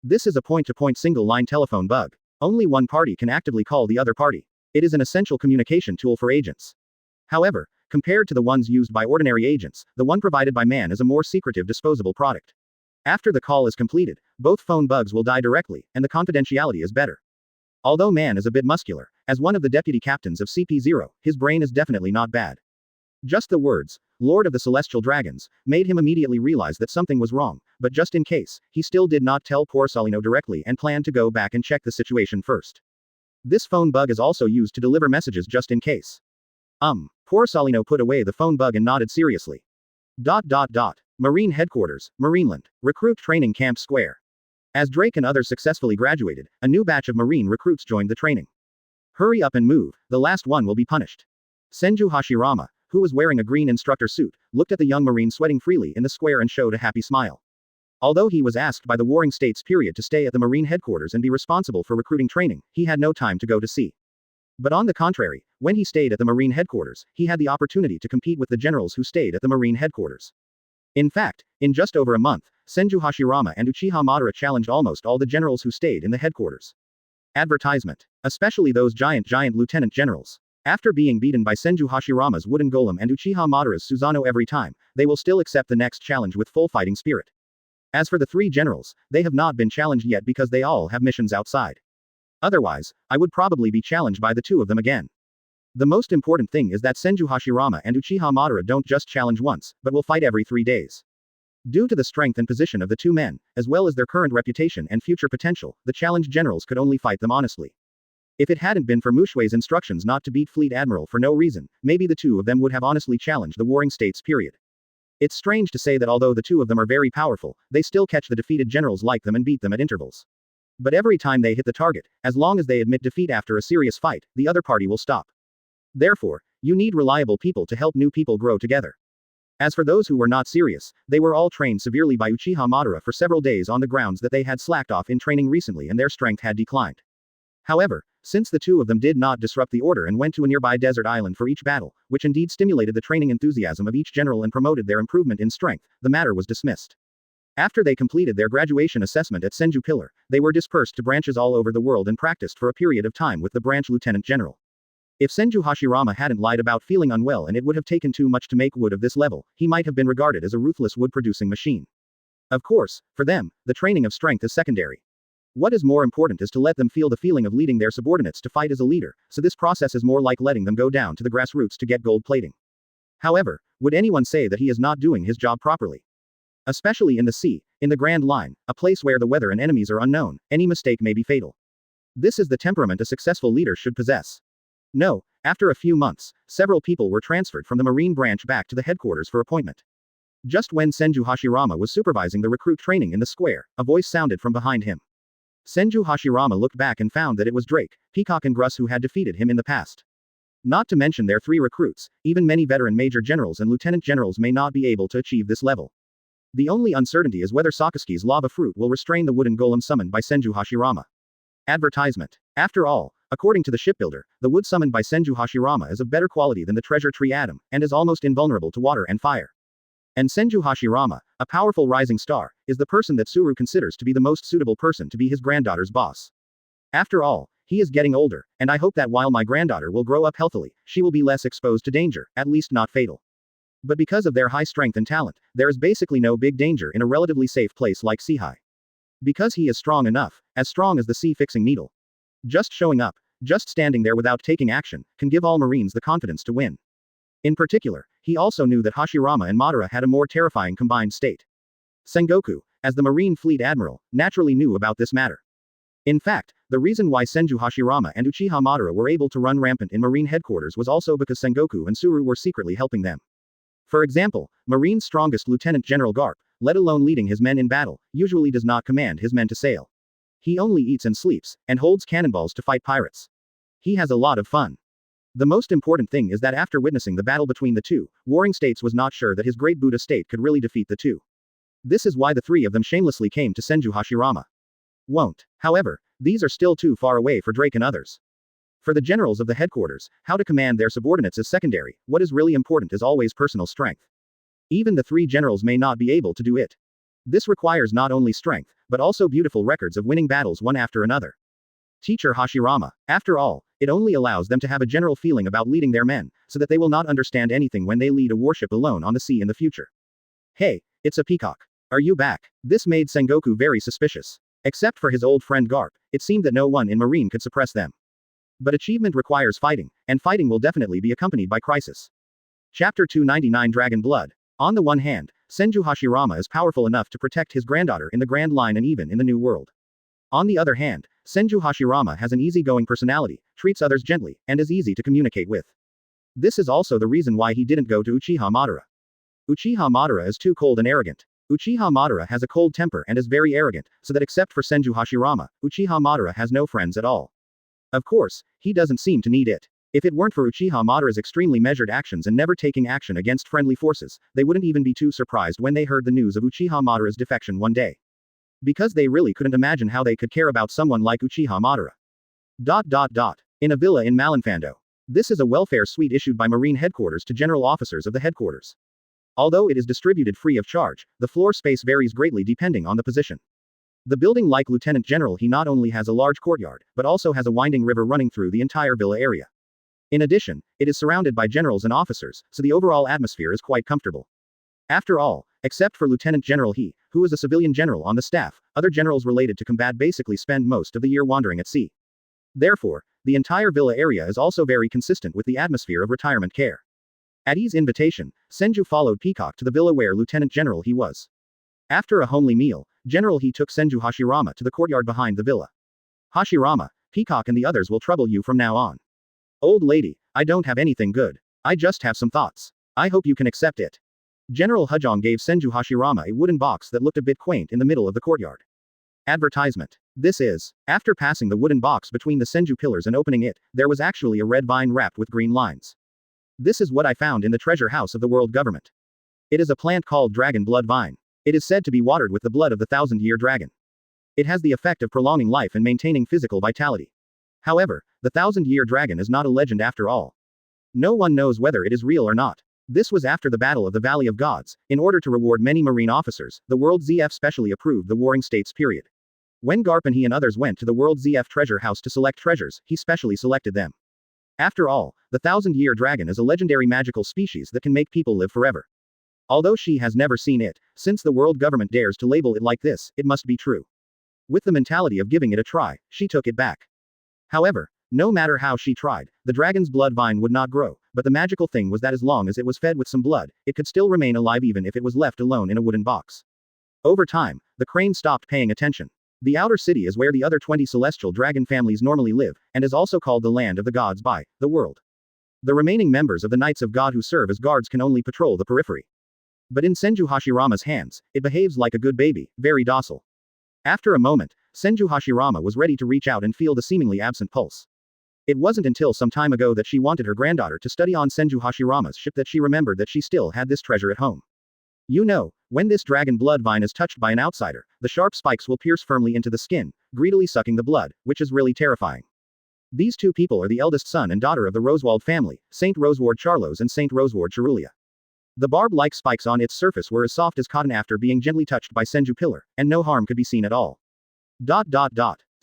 Speaker 1: This is a point-to-point single-line telephone bug. Only one party can actively call the other party. It is an essential communication tool for agents. However, compared to the ones used by ordinary agents, the one provided by Man is a more secretive disposable product. After the call is completed, both phone bugs will die directly, and the confidentiality is better. Although Man is a bit muscular, as one of the deputy captains of CP0, his brain is definitely not bad. Just the words, Lord of the Celestial Dragons, made him immediately realize that something was wrong, but just in case, he still did not tell poor Salino directly and planned to go back and check the situation first. This phone bug is also used to deliver messages just in case. Poor Salino put away the phone bug and nodded seriously. Marine Headquarters, Marineland, Recruit Training Camp Square. As Drake and others successfully graduated, a new batch of Marine recruits joined the training. Hurry up and move, the last one will be punished. Senju Hashirama, who was wearing a green instructor suit, looked at the young Marine sweating freely in the square and showed a happy smile. Although he was asked by the Warring States period to stay at the Marine headquarters and be responsible for recruiting training, he had no time to go to sea. But on the contrary, when he stayed at the Marine headquarters, he had the opportunity to compete with the generals who stayed at the Marine headquarters. In fact, in just over a month, Senju Hashirama and Uchiha Madara challenged almost all the generals who stayed in the headquarters. Advertisement. Especially those giant lieutenant generals. After being beaten by Senju Hashirama's wooden golem and Uchiha Madara's Susanoo every time, they will still accept the next challenge with full fighting spirit. As for the three generals, they have not been challenged yet because they all have missions outside. Otherwise, I would probably be challenged by the two of them again. The most important thing is that Senju Hashirama and Uchiha Madara don't just challenge once, but will fight every 3 days. Due to the strength and position of the two men, as well as their current reputation and future potential, the challenged generals could only fight them honestly. If it hadn't been for Muxue's instructions not to beat Fleet Admiral for no reason, maybe the two of them would have honestly challenged the Warring States period. It's strange to say that although the two of them are very powerful, they still catch the defeated generals like them and beat them at intervals. But every time they hit the target, as long as they admit defeat after a serious fight, the other party will stop. Therefore, you need reliable people to help new people grow together. As for those who were not serious, they were all trained severely by Uchiha Madara for several days on the grounds that they had slacked off in training recently and their strength had declined. However, since the two of them did not disrupt the order and went to a nearby desert island for each battle, which indeed stimulated the training enthusiasm of each general and promoted their improvement in strength, the matter was dismissed. After they completed their graduation assessment at Senju Pillar, they were dispersed to branches all over the world and practiced for a period of time with the branch lieutenant general. If Senju Hashirama hadn't lied about feeling unwell and it would have taken too much to make wood of this level, he might have been regarded as a ruthless wood-producing machine. Of course, for them, the training of strength is secondary. What is more important is to let them feel the feeling of leading their subordinates to fight as a leader, so this process is more like letting them go down to the grassroots to get gold plating. However, would anyone say that he is not doing his job properly? Especially in the sea, in the Grand Line, a place where the weather and enemies are unknown, any mistake may be fatal. This is the temperament a successful leader should possess. No, after a few months, several people were transferred from the Marine branch back to the headquarters for appointment. Just when Senju Hashirama was supervising the recruit training in the square, a voice sounded from behind him. Senju Hashirama looked back and found that it was Drake, Peacock and Gruss who had defeated him in the past. Not to mention their 3 recruits, even many veteran major generals and lieutenant generals may not be able to achieve this level. The only uncertainty is whether Sakazuki's lava fruit will restrain the wooden golem summoned by Senju Hashirama. Advertisement. After all, according to the shipbuilder, the wood summoned by Senju Hashirama is of better quality than the treasure tree atom, and is almost invulnerable to water and fire. And Senju Hashirama, a powerful rising star, is the person that Tsuru considers to be the most suitable person to be his granddaughter's boss. After all, he is getting older, and I hope that while my granddaughter will grow up healthily, she will be less exposed to danger, at least not fatal. But because of their high strength and talent, there is basically no big danger in a relatively safe place like Seahai. Because he is strong enough, as strong as the sea-fixing needle. Just showing up, just standing there without taking action, can give all Marines the confidence to win. In particular, he also knew that Hashirama and Madara had a more terrifying combined state. Sengoku, as the Marine Fleet Admiral, naturally knew about this matter. In fact, the reason why Senju Hashirama and Uchiha Madara were able to run rampant in Marine headquarters was also because Sengoku and Tsuru were secretly helping them. For example, Marine's strongest Lieutenant General Garp, let alone leading his men in battle, usually does not command his men to sail. He only eats and sleeps, and holds cannonballs to fight pirates. He has a lot of fun. The most important thing is that after witnessing the battle between the two, warring states was not sure that his great Buddha state could really defeat the two. This is why the three of them shamelessly came to Senju Hashirama. Won't. However, these are still too far away for Drake and others. For the generals of the headquarters, how to command their subordinates is secondary, what is really important is always personal strength. Even the three generals may not be able to do it. This requires not only strength, but also beautiful records of winning battles one after another. Teacher Hashirama, after all, it only allows them to have a general feeling about leading their men, so that they will not understand anything when they lead a warship alone on the sea in the future. Hey, it's a peacock. Are you back? This made Sengoku very suspicious. Except for his old friend Garp, it seemed that no one in Marine could suppress them. But achievement requires fighting, and fighting will definitely be accompanied by crisis. Chapter 299 Dragon Blood. On the one hand, Senju Hashirama is powerful enough to protect his granddaughter in the Grand Line and even in the New World. On the other hand, Senju Hashirama has an easygoing personality, treats others gently, and is easy to communicate with. This is also the reason why he didn't go to Uchiha Madara. Uchiha Madara is too cold and arrogant. Uchiha Madara has a cold temper and is very arrogant, so that except for Senju Hashirama, Uchiha Madara has no friends at all. Of course, he doesn't seem to need it. If it weren't for Uchiha Madara's extremely measured actions and never taking action against friendly forces, they wouldn't even be too surprised when they heard the news of Uchiha Madara's defection one day. Because they really couldn't imagine how they could care about someone like Uchiha Madara. In a villa in Malinfando. This is a welfare suite issued by Marine headquarters to general officers of the headquarters. Although it is distributed free of charge, the floor space varies greatly depending on the position. The building, like Lieutenant General, he not only has a large courtyard, but also has a winding river running through the entire villa area. In addition, it is surrounded by generals and officers, so the overall atmosphere is quite comfortable. After all, except for Lieutenant General he, who is a civilian general on the staff, other generals related to combat basically spend most of the year wandering at sea. Therefore, the entire villa area is also very consistent with the atmosphere of retirement care. At his invitation, Senju followed Peacock to the villa where Lieutenant General he was. After a homely meal, General he took Senju Hashirama to the courtyard behind the villa. Hashirama, Peacock and the others will trouble you from now on. Old lady, I don't have anything good. I just have some thoughts. I hope you can accept it. General Hujong gave Senju Hashirama a wooden box that looked a bit quaint in the middle of the courtyard. Advertisement. This is. After passing the wooden box between the Senju pillars and opening it, there was actually a red vine wrapped with green lines. This is what I found in the treasure house of the world government. It is a plant called dragon blood vine. It is said to be watered with the blood of the 1,000-year dragon. It has the effect of prolonging life and maintaining physical vitality. However, the 1,000-year dragon is not a legend after all. No one knows whether it is real or not. This was after the Battle of the Valley of Gods. In order to reward many Marine officers, the World ZF specially approved the Warring States period. When Garp and he and others went to the World ZF treasure house to select treasures, he specially selected them. After all, the 1,000-year dragon is a legendary magical species that can make people live forever. Although she has never seen it, since the world government dares to label it like this, it must be true. With the mentality of giving it a try, she took it back. However, no matter how she tried, the dragon's blood vine would not grow, but the magical thing was that as long as it was fed with some blood, it could still remain alive even if it was left alone in a wooden box. Over time, the crane stopped paying attention. The outer city is where the other 20 celestial dragon families normally live, and is also called the land of the gods by the world. The remaining members of the Knights of God who serve as guards can only patrol the periphery. But in Senju Hashirama's hands, it behaves like a good baby, very docile. After a moment, Senju Hashirama was ready to reach out and feel the seemingly absent pulse. It wasn't until some time ago that she wanted her granddaughter to study on Senju Hashirama's ship that she remembered that she still had this treasure at home. You know, when this dragon blood vine is touched by an outsider, the sharp spikes will pierce firmly into the skin, greedily sucking the blood, which is really terrifying. These two people are the eldest son and daughter of the Rosewald family, Saint Roseward Charlos and Saint Roseward Cherulia. The barb-like spikes on its surface were as soft as cotton after being gently touched by Senju Pillar, and no harm could be seen at all.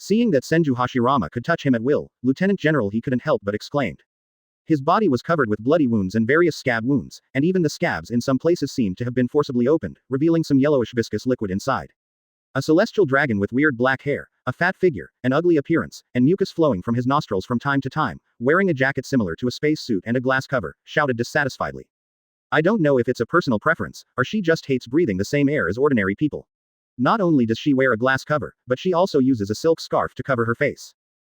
Speaker 1: Seeing that Senju Hashirama could touch him at will, Lieutenant General he couldn't help but exclaimed. His body was covered with bloody wounds and various scab wounds, and even the scabs in some places seemed to have been forcibly opened, revealing some yellowish viscous liquid inside. A celestial dragon with weird black hair, a fat figure, an ugly appearance, and mucus flowing from his nostrils from time to time, wearing a jacket similar to a space suit and a glass cover, shouted dissatisfiedly. I don't know if it's a personal preference, or she just hates breathing the same air as ordinary people. Not only does she wear a glass cover, but she also uses a silk scarf to cover her face.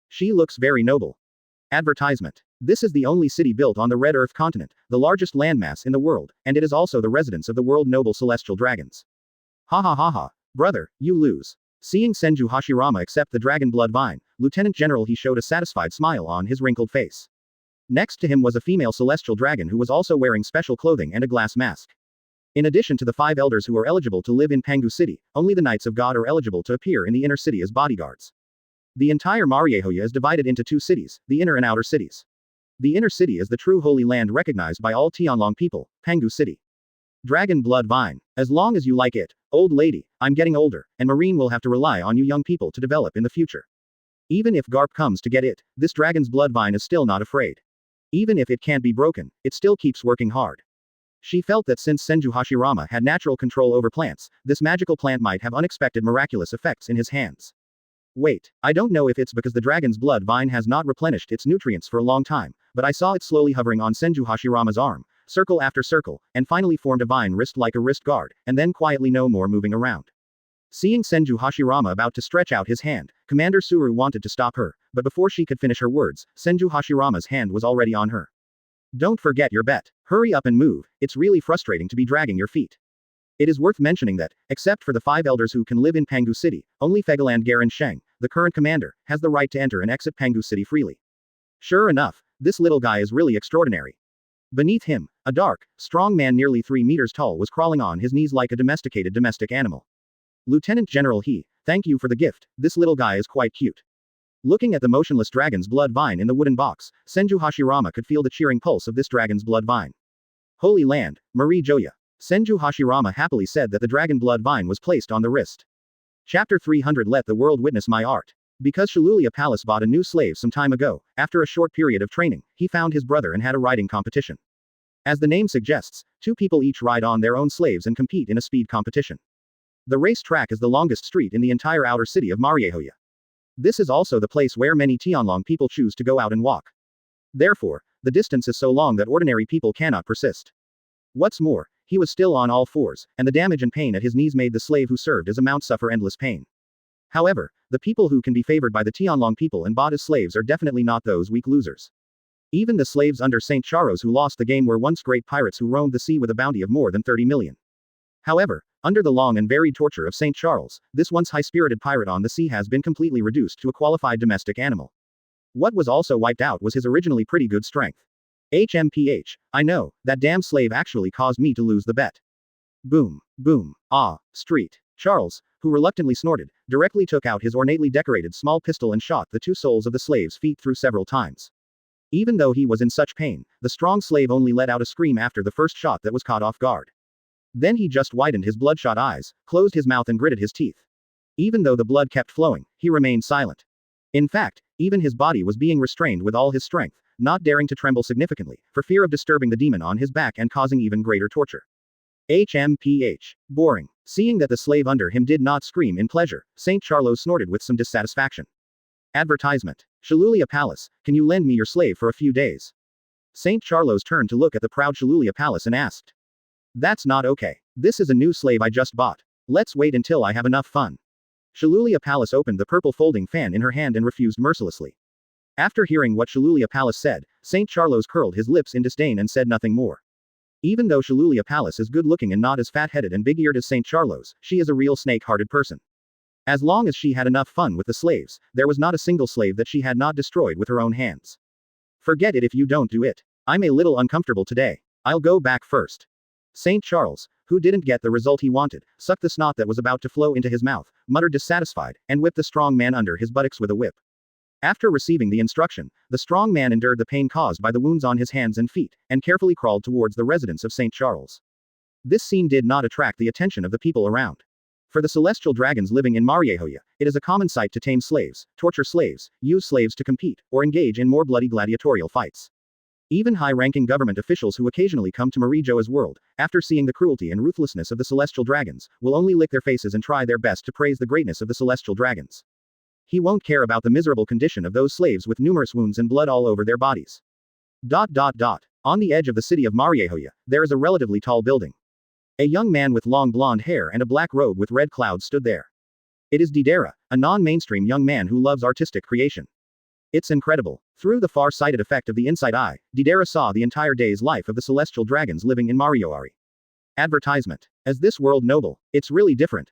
Speaker 1: She looks very noble. Advertisement. This is the only city built on the Red Earth continent, the largest landmass in the world, and it is also the residence of the world noble celestial dragons. Ha ha ha ha. Brother, you lose. Seeing Senju Hashirama accept the dragon blood vine, Lieutenant General he showed a satisfied smile on his wrinkled face. Next to him was a female celestial dragon who was also wearing special clothing and a glass mask. In addition to the 5 elders who are eligible to live in Pangu City, only the Knights of God are eligible to appear in the inner city as bodyguards. The entire Mariehoya is divided into 2 cities, the inner and outer cities. The inner city is the true holy land recognized by all Tianlong people, Pangu City. Dragon blood vine. As long as you like it, old lady, I'm getting older, and Marine will have to rely on you young people to develop in the future. Even if Garp comes to get it, this dragon's blood vine is still not afraid. Even if it can't be broken, it still keeps working hard. She felt that since Senju Hashirama had natural control over plants, this magical plant might have unexpected miraculous effects in his hands. Wait, I don't know if it's because the dragon's blood vine has not replenished its nutrients for a long time, but I saw it slowly hovering on Senju Hashirama's arm, circle after circle, and finally formed a vine wrist like a wrist guard, and then quietly no more moving around. Seeing Senju Hashirama about to stretch out his hand, Commander Suru wanted to stop her, but before she could finish her words, Senju Hashirama's hand was already on her. Don't forget your bet. Hurry up and move, it's really frustrating to be dragging your feet. It is worth mentioning that, except for the 5 elders who can live in Pangu City, only Fegaland Garen Sheng, the current commander, has the right to enter and exit Pangu City freely. Sure enough, this little guy is really extraordinary. Beneath him, a dark, strong man nearly 3 meters tall was crawling on his knees like a domesticated domestic animal. Lieutenant General he, thank you for the gift, this little guy is quite cute. Looking at the motionless dragon's blood vine in the wooden box, Senju Hashirama could feel the cheering pulse of this dragon's blood vine. Holy land, Marie Joya. Senju Hashirama happily said that the dragon blood vine was placed on the wrist. Chapter 300 Let the world witness my art. Because Shilulia Palace bought a new slave some time ago, after a short period of training, he found his brother and had a riding competition. As the name suggests, 2 people each ride on their own slaves and compete in a speed competition. The race track is the longest street in the entire outer city of Mariehoya. This is also the place where many Tianlong people choose to go out and walk. Therefore, the distance is so long that ordinary people cannot persist. What's more, he was still on all fours, and the damage and pain at his knees made the slave who served as a mount suffer endless pain. However, the people who can be favored by the Tianlong people and bought as slaves are definitely not those weak losers. Even the slaves under Saint Charos who lost the game were once great pirates who roamed the sea with a bounty of more than 30 million. However, under the long and varied torture of Saint Charles, this once high-spirited pirate on the sea has been completely reduced to a qualified domestic animal. What was also wiped out was his originally pretty good strength. HMPH, I know, that damn slave actually caused me to lose the bet. Boom, boom, ah, street. Charles, who reluctantly snorted, directly took out his ornately decorated small pistol and shot the 2 soles of the slave's feet through several times. Even though he was in such pain, the strong slave only let out a scream after the first shot that was caught off guard. Then he just widened his bloodshot eyes, closed his mouth and gritted his teeth. Even though the blood kept flowing, he remained silent. In fact, even his body was being restrained with all his strength, not daring to tremble significantly, for fear of disturbing the demon on his back and causing even greater torture. HMPH. Boring. Seeing that the slave under him did not scream in pleasure, Saint Charles snorted with some dissatisfaction. Advertisement. Shilulia Palace, can you lend me your slave for a few days? Saint Charles turned to look at the proud Shilulia Palace and asked. That's not okay. This is a new slave I just bought. Let's wait until I have enough fun. Shilulia Palace opened the purple folding fan in her hand and refused mercilessly. After hearing what Shilulia Palace said, Saint Charles curled his lips in disdain and said nothing more. Even though Shilulia Palace is good-looking and not as fat-headed and big-eared as Saint Charles, she is a real snake-hearted person. As long as she had enough fun with the slaves, there was not a single slave that she had not destroyed with her own hands. Forget it if you don't do it. I'm a little uncomfortable today. I'll go back first. Saint Charles, who didn't get the result he wanted, sucked the snot that was about to flow into his mouth, muttered dissatisfied, and whipped the strong man under his buttocks with a whip. After receiving the instruction, the strong man endured the pain caused by the wounds on his hands and feet, and carefully crawled towards the residence of Saint Charles. This scene did not attract the attention of the people around. For the celestial dragons living in Mariehoya, it is a common sight to tame slaves, torture slaves, use slaves to compete, or engage in more bloody gladiatorial fights. Even high-ranking government officials who occasionally come to Marijoa's world, after seeing the cruelty and ruthlessness of the celestial dragons, will only lick their faces and try their best to praise the greatness of the celestial dragons. He won't care about the miserable condition of those slaves with numerous wounds and blood all over their bodies. On the edge of the city of Mariehoya, there is a relatively tall building. A young man with long blonde hair and a black robe with red clouds stood there. It is Didera, a non-mainstream young man who loves artistic creation. It's incredible. Through the far-sighted effect of the inside eye, Didera saw the entire day's life of the celestial dragons living in Marioari. Advertisement. As this world noble, it's really different,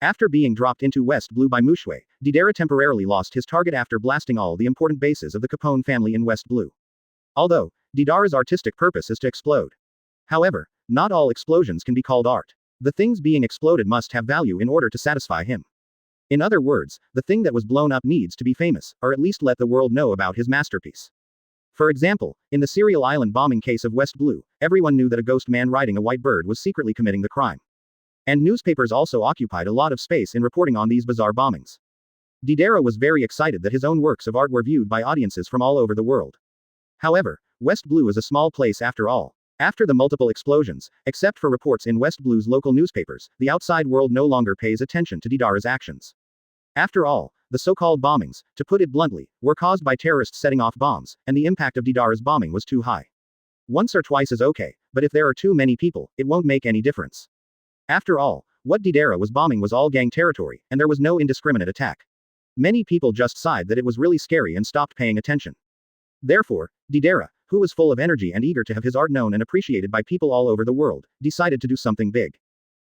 Speaker 1: After being dropped into West Blue by Muxue, Deidara temporarily lost his target after blasting all the important bases of the Capone family in West Blue. Although, Deidara's artistic purpose is to explode. However, not all explosions can be called art. The things being exploded must have value in order to satisfy him. In other words, the thing that was blown up needs to be famous, or at least let the world know about his masterpiece. For example, in the Serial Island bombing case of West Blue, everyone knew that a ghost man riding a white bird was secretly committing the crime. And newspapers also occupied a lot of space in reporting on these bizarre bombings. Deidara was very excited that his own works of art were viewed by audiences from all over the world. However, West Blue is a small place after all. After the multiple explosions, except for reports in West Blue's local newspapers, the outside world no longer pays attention to Deidara's actions. After all, the so-called bombings, to put it bluntly, were caused by terrorists setting off bombs, and the impact of Deidara's bombing was too high. Once or twice is okay, but if there are too many people, it won't make any difference. After all, what Deidara was bombing was all gang territory, and there was no indiscriminate attack. Many people just sighed that it was really scary and stopped paying attention. Therefore, Deidara, who was full of energy and eager to have his art known and appreciated by people all over the world, decided to do something big.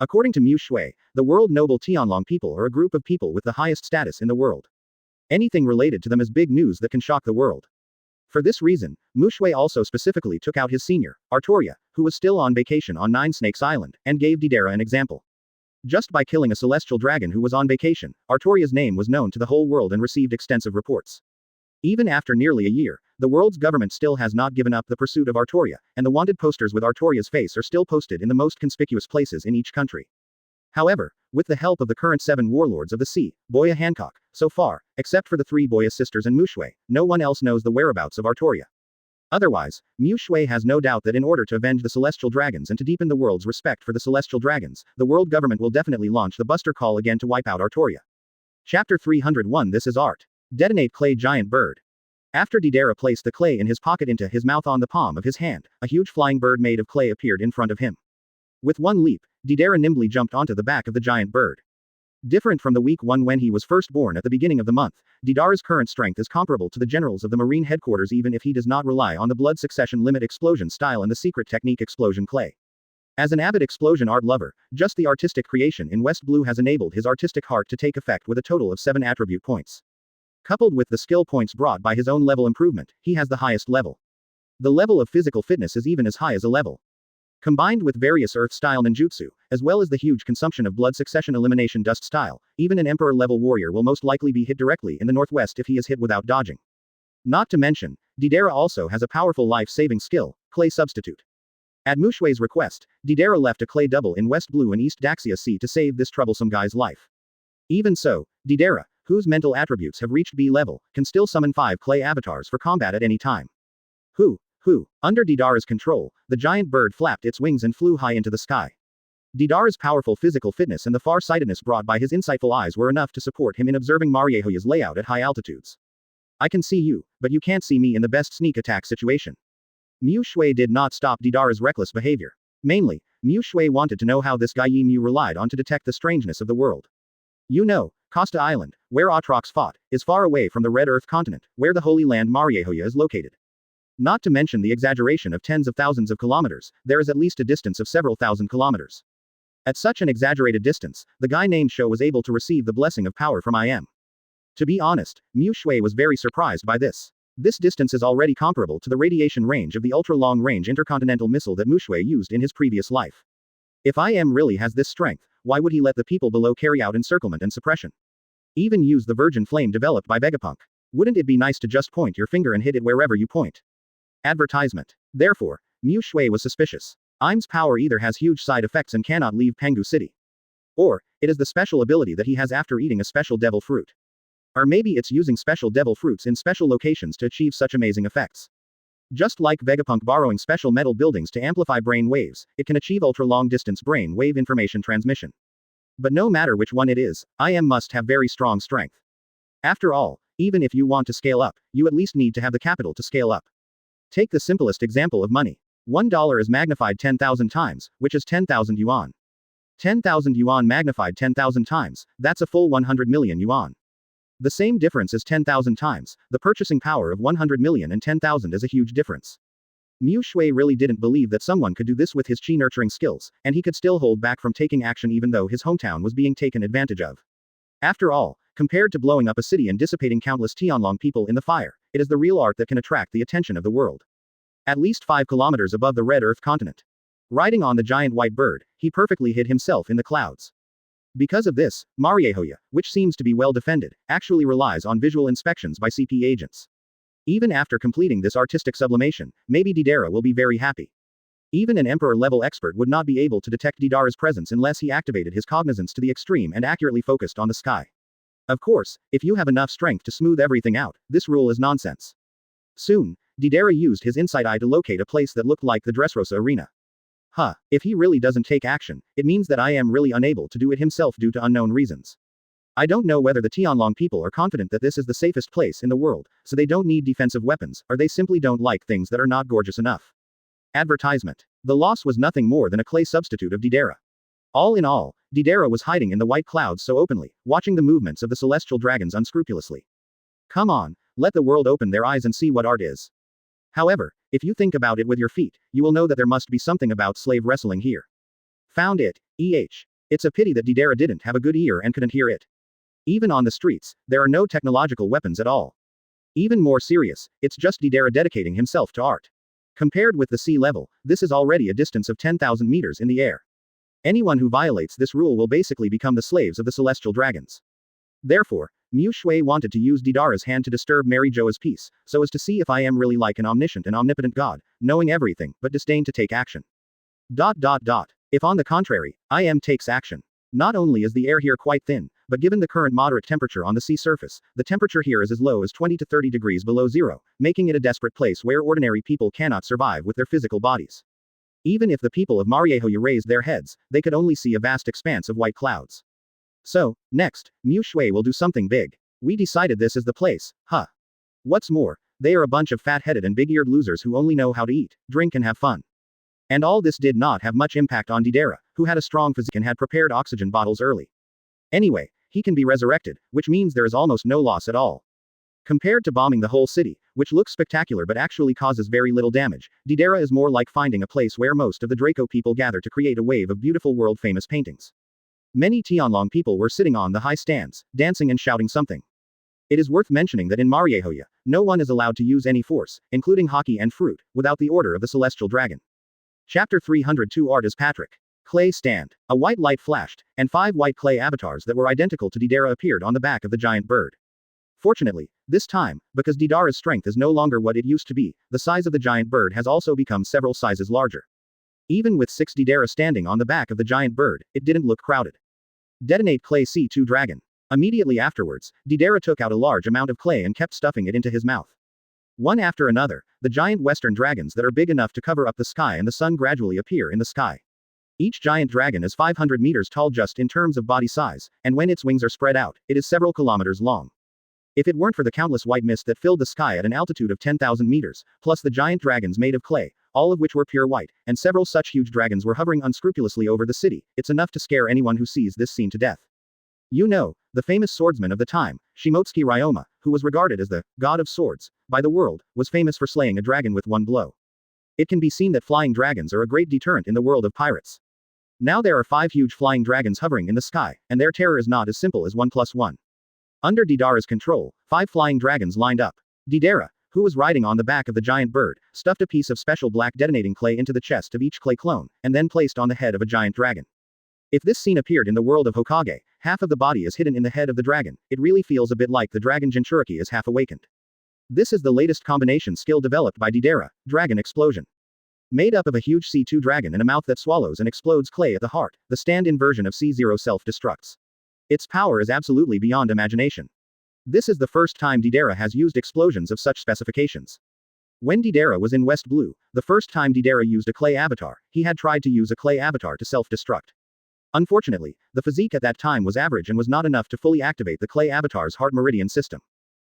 Speaker 1: According to Muxue, the world noble Tianlong people are a group of people with the highest status in the world. Anything related to them is big news that can shock the world. For this reason, Muxue also specifically took out his senior, Artoria, who was still on vacation on Nine Snakes Island, and gave Deidara an example. Just by killing a celestial dragon who was on vacation, Artoria's name was known to the whole world and received extensive reports. Even after nearly a year, the world's government still has not given up the pursuit of Artoria, and the wanted posters with Artoria's face are still posted in the most conspicuous places in each country. However, with the help of the current 7 warlords of the sea, Boya Hancock, so far, except for the 3 Boya sisters and Muxue, no one else knows the whereabouts of Artoria. Otherwise, Muxue has no doubt that in order to avenge the celestial dragons and to deepen the world's respect for the celestial dragons, the world government will definitely launch the Buster Call again to wipe out Artoria. Chapter 301 This is Art. Detonate Clay Giant Bird. After Deidara placed the clay in his pocket into his mouth on the palm of his hand, a huge flying bird made of clay appeared in front of him. With one leap, Deidara nimbly jumped onto the back of the giant bird. Different from the weak one when he was first born at the beginning of the month, Deidara's current strength is comparable to the generals of the Marine headquarters even if he does not rely on the blood succession limit explosion style and the secret technique explosion clay. As an avid explosion art lover, just the artistic creation in West Blue has enabled his artistic heart to take effect with a total of 7 attribute points. Coupled with the skill points brought by his own level improvement, he has the highest level. The level of physical fitness is even as high as a level. Combined with various earth-style ninjutsu, as well as the huge consumption of blood succession elimination dust style, even an emperor-level warrior will most likely be hit directly in the northwest if he is hit without dodging. Not to mention, Deidara also has a powerful life-saving skill, Clay Substitute. At Muxue's request, Deidara left a clay double in West Blue and East Daxia Sea to save this troublesome guy's life. Even so, Deidara, whose mental attributes have reached B level, can still summon 5 clay avatars for combat at any time. Under Deidara's control, the giant bird flapped its wings and flew high into the sky. Deidara's powerful physical fitness and the far-sightedness brought by his insightful eyes were enough to support him in observing Mariehoya's layout at high altitudes. I can see you, but you can't see me in the best sneak attack situation. Muxue did not stop Deidara's reckless behavior. Mainly, Muxue wanted to know how this guy Yi Mu relied on to detect the strangeness of the world. You know, Costa Island, where Atrox fought, is far away from the Red Earth continent, where the Holy Land Mariehoya is located. Not to mention the exaggeration of tens of thousands of kilometers, there is at least a distance of several thousand kilometers. At such an exaggerated distance, the guy named Sho was able to receive the blessing of power from IM. To be honest, Muxue was very surprised by this. This distance is already comparable to the radiation range of the ultra-long-range intercontinental missile that Muxue used in his previous life. If IM really has this strength, why would he let the people below carry out encirclement and suppression? Even use the virgin flame developed by Vegapunk. Wouldn't it be nice to just point your finger and hit it wherever you point? Advertisement. Therefore, Muxue was suspicious. IM's power either has huge side effects and cannot leave Pengu City. Or, it is the special ability that he has after eating a special devil fruit. Or maybe it's using special devil fruits in special locations to achieve such amazing effects. Just like Vegapunk borrowing special metal buildings to amplify brain waves, it can achieve ultra-long-distance brain wave information transmission. But no matter which one it is, IM must have very strong strength. After all, even if you want to scale up, you at least need to have the capital to scale up. Take the simplest example of money. $1 is magnified 10,000 times, which is 10,000 yuan. 10,000 yuan magnified 10,000 times, that's a full 100 million yuan. The same difference is 10,000 times, the purchasing power of 100 million and 10,000 is a huge difference. Muxue really didn't believe that someone could do this with his chi-nurturing skills, and he could still hold back from taking action even though his hometown was being taken advantage of. After all, compared to blowing up a city and dissipating countless Tianlong people in the fire, it is the real art that can attract the attention of the world. At least 5 kilometers above the Red Earth continent. Riding on the giant white bird, he perfectly hid himself in the clouds. Because of this, Mariehoya, which seems to be well defended, actually relies on visual inspections by CP agents. Even after completing this artistic sublimation, maybe Deidara will be very happy. Even an Emperor-level expert would not be able to detect Deidara's presence unless he activated his cognizance to the extreme and accurately focused on the sky. Of course, if you have enough strength to smooth everything out, this rule is nonsense. Soon, Deidara used his insight eye to locate a place that looked like the Dressrosa arena. If he really doesn't take action, it means that I am really unable to do it himself due to unknown reasons. I don't know whether the Tianlong people are confident that this is the safest place in the world, so they don't need defensive weapons, or they simply don't like things that are not gorgeous enough. Advertisement. The loss was nothing more than a clay substitute of Deidara. All in all, Deidara was hiding in the white clouds so openly, watching the movements of the celestial dragons unscrupulously. Come on, let the world open their eyes and see what art is. However, if you think about it with your feet, you will know that there must be something about slave wrestling here. Found it. It's a pity that Deidara didn't have a good ear and couldn't hear it. Even on the streets, there are no technological weapons at all. Even more serious, it's just Deidara dedicating himself to art. Compared with the sea level, this is already a distance of 10,000 meters in the air. Anyone who violates this rule will basically become the slaves of the celestial dragons. Therefore, Muxue wanted to use Deidara's hand to disturb Mary Joa's peace, so as to see if I am really like an omniscient and omnipotent god, knowing everything, but disdain to take action. If on the contrary, I am takes action. Not only is the air here quite thin, but given the current moderate temperature on the sea surface, the temperature here is as low as 20 to 30 degrees below zero, making it a desperate place where ordinary people cannot survive with their physical bodies. Even if the people of Mariehoya raised their heads, they could only see a vast expanse of white clouds. So, next, Muxue will do something big. We decided this is the place, What's more, they are a bunch of fat-headed and big-eared losers who only know how to eat, drink and have fun. And all this did not have much impact on Deidara, who had a strong physique and had prepared oxygen bottles early. Anyway, he can be resurrected, which means there is almost no loss at all. Compared to bombing the whole city, which looks spectacular but actually causes very little damage, Deidara is more like finding a place where most of the Draco people gather to create a wave of beautiful world-famous paintings. Many Tianlong people were sitting on the high stands, dancing and shouting something. It is worth mentioning that in Mariehoya, no one is allowed to use any force, including hockey and fruit, without the order of the Celestial Dragon. Chapter 302 Art as Patrick. Clay stand. A white light flashed, and 5 white clay avatars that were identical to Deidara appeared on the back of the giant bird. Fortunately, this time, because Deidara's strength is no longer what it used to be, the size of the giant bird has also become several sizes larger. Even with 6 Deidara standing on the back of the giant bird, it didn't look crowded. Detonate clay C2 dragon. Immediately afterwards, Deidara took out a large amount of clay and kept stuffing it into his mouth. One after another, the giant western dragons that are big enough to cover up the sky and the sun gradually appear in the sky. Each giant dragon is 500 meters tall just in terms of body size, and when its wings are spread out, it is several kilometers long. If it weren't for the countless white mist that filled the sky at an altitude of 10,000 meters, plus the giant dragons made of clay, all of which were pure white, and several such huge dragons were hovering unscrupulously over the city, it's enough to scare anyone who sees this scene to death. You know, the famous swordsman of the time, Shimotsuki Ryoma, who was regarded as the god of swords by the world, was famous for slaying a dragon with one blow. It can be seen that flying dragons are a great deterrent in the world of pirates. Now there are 5 huge flying dragons hovering in the sky, and their terror is not as simple as 1 plus 1. Under Deidara's control, 5 flying dragons lined up. Deidara, who was riding on the back of the giant bird, stuffed a piece of special black detonating clay into the chest of each clay clone, and then placed on the head of a giant dragon. If this scene appeared in the world of Hokage, half of the body is hidden in the head of the dragon, it really feels a bit like the dragon Jinchuriki is half awakened. This is the latest combination skill developed by Deidara, Dragon Explosion. Made up of a huge C2 dragon and a mouth that swallows and explodes clay at the heart, the stand-in version of C0 self-destructs. Its power is absolutely beyond imagination. This is the first time Deidara has used explosions of such specifications. When Deidara was in West Blue, the first time Deidara used a clay avatar, he had tried to use a clay avatar to self-destruct. Unfortunately, the physique at that time was average and was not enough to fully activate the clay avatar's heart meridian system.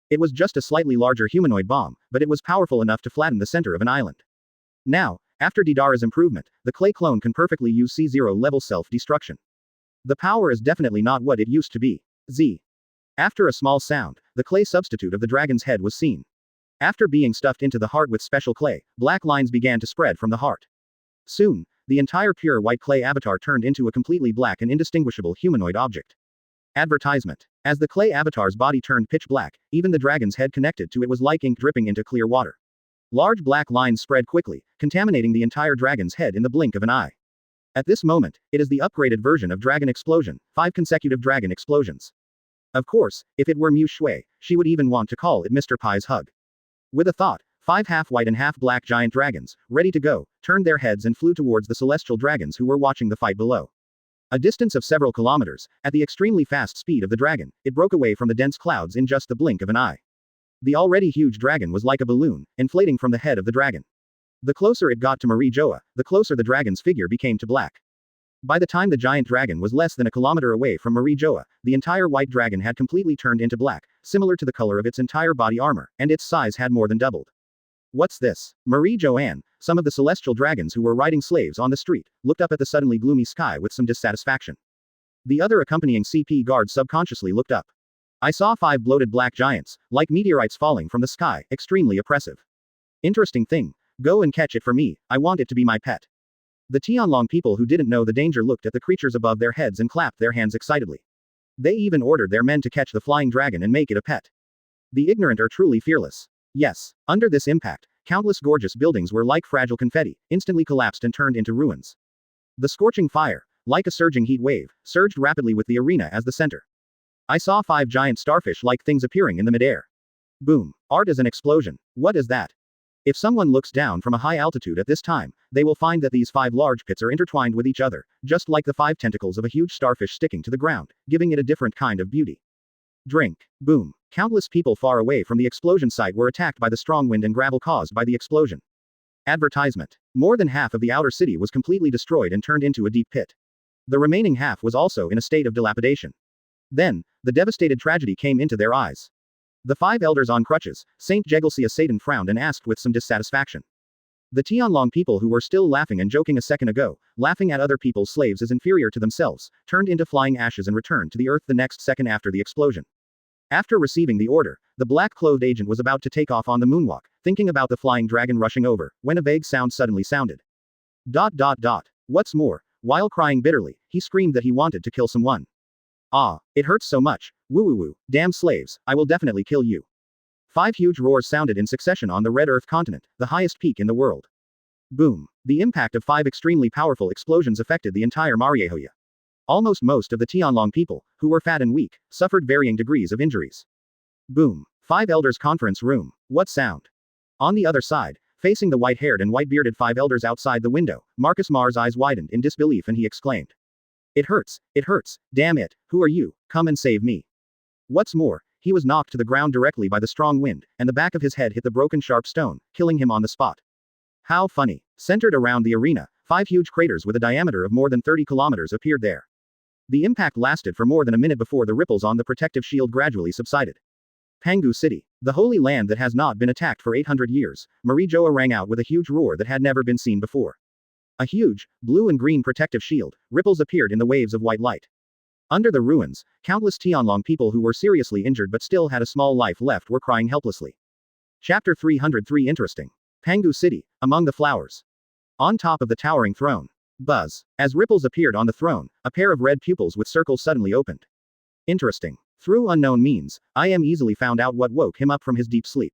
Speaker 1: It was just a slightly larger humanoid bomb, but it was powerful enough to flatten the center of an island. Now, after Deidara's improvement, the clay clone can perfectly use C0 level self-destruction. The power is definitely not what it used to be. After a small sound, the clay substitute of the dragon's head was seen. After being stuffed into the heart with special clay, black lines began to spread from the heart. Soon, the entire pure white clay avatar turned into a completely black and indistinguishable humanoid object. Advertisement. As the clay avatar's body turned pitch black, even the dragon's head connected to it was like ink dripping into clear water. Large black lines spread quickly, contaminating the entire dragon's head in the blink of an eye. At this moment, it is the upgraded version of Dragon Explosion, 5 consecutive dragon explosions. Of course, if it were Muxue, she would even want to call it Mr. Pie's hug. With a thought, 5 half-white and half-black giant dragons, ready to go, turned their heads and flew towards the celestial dragons who were watching the fight below. A distance of several kilometers, at the extremely fast speed of the dragon, it broke away from the dense clouds in just the blink of an eye. The already huge dragon was like a balloon, inflating from the head of the dragon. The closer it got to Marie Joa, the closer the dragon's figure became to black. By the time the giant dragon was less than a kilometer away from Marie Joa, the entire white dragon had completely turned into black, similar to the color of its entire body armor, and its size had more than doubled. What's this? Marie Joanne, some of the celestial dragons who were riding slaves on the street, looked up at the suddenly gloomy sky with some dissatisfaction. The other accompanying CP guards subconsciously looked up. I saw 5 bloated black giants, like meteorites falling from the sky, extremely oppressive. Interesting thing. Go and catch it for me, I want it to be my pet. The Tianlong people who didn't know the danger looked at the creatures above their heads and clapped their hands excitedly. They even ordered their men to catch the flying dragon and make it a pet. The ignorant are truly fearless. Yes, under this impact, countless gorgeous buildings were like fragile confetti, instantly collapsed and turned into ruins. The scorching fire, like a surging heat wave, surged rapidly with the arena as the center. I saw 5 giant starfish-like things appearing in the midair. Boom. Art as an explosion. What is that? If someone looks down from a high altitude at this time, they will find that these 5 large pits are intertwined with each other, just like the 5 tentacles of a huge starfish sticking to the ground, giving it a different kind of beauty. Drink. Boom. Countless people far away from the explosion site were attacked by the strong wind and gravel caused by the explosion. Advertisement. More than half of the outer city was completely destroyed and turned into a deep pit. The remaining half was also in a state of dilapidation. Then, the devastated tragedy came into their eyes. The 5 elders on crutches, Saint Jegelsia Satan frowned and asked with some dissatisfaction. The Tianlong people who were still laughing and joking a second ago, laughing at other people's slaves as inferior to themselves, turned into flying ashes and returned to the earth the next second after the explosion. After receiving the order, the black-clothed agent was about to take off on the moonwalk, thinking about the flying dragon rushing over, when a vague sound suddenly sounded. ... What's more, while crying bitterly, he screamed that he wanted to kill someone. Ah, it hurts so much. Woo woo woo, damn slaves, I will definitely kill you. 5 huge roars sounded in succession on the Red Earth continent, the highest peak in the world. Boom. The impact of 5 extremely powerful explosions affected the entire Mariehoya. Almost most of the Tianlong people, who were fat and weak, suffered varying degrees of injuries. Boom. 5 elders conference room. What sound? On the other side, facing the white-haired and white-bearded 5 elders outside the window, Marcus Mar's eyes widened in disbelief and he exclaimed. It hurts, damn it, who are you, come and save me. What's more, he was knocked to the ground directly by the strong wind, and the back of his head hit the broken sharp stone, killing him on the spot. How funny. Centered around the arena, 5 huge craters with a diameter of more than 30 kilometers appeared there. The impact lasted for more than a minute before the ripples on the protective shield gradually subsided. Pangu City, the holy land that has not been attacked for 800 years, Marie Joa rang out with a huge roar that had never been seen before. A huge, blue and green protective shield, ripples appeared in the waves of white light. Under the ruins, countless Tianlong people who were seriously injured but still had a small life left were crying helplessly. Chapter 303 Interesting. Pangu City, among the flowers. On top of the towering throne. Buzz. As ripples appeared on the throne, a pair of red pupils with circles suddenly opened. Interesting. Through unknown means, I am easily found out what woke him up from his deep sleep.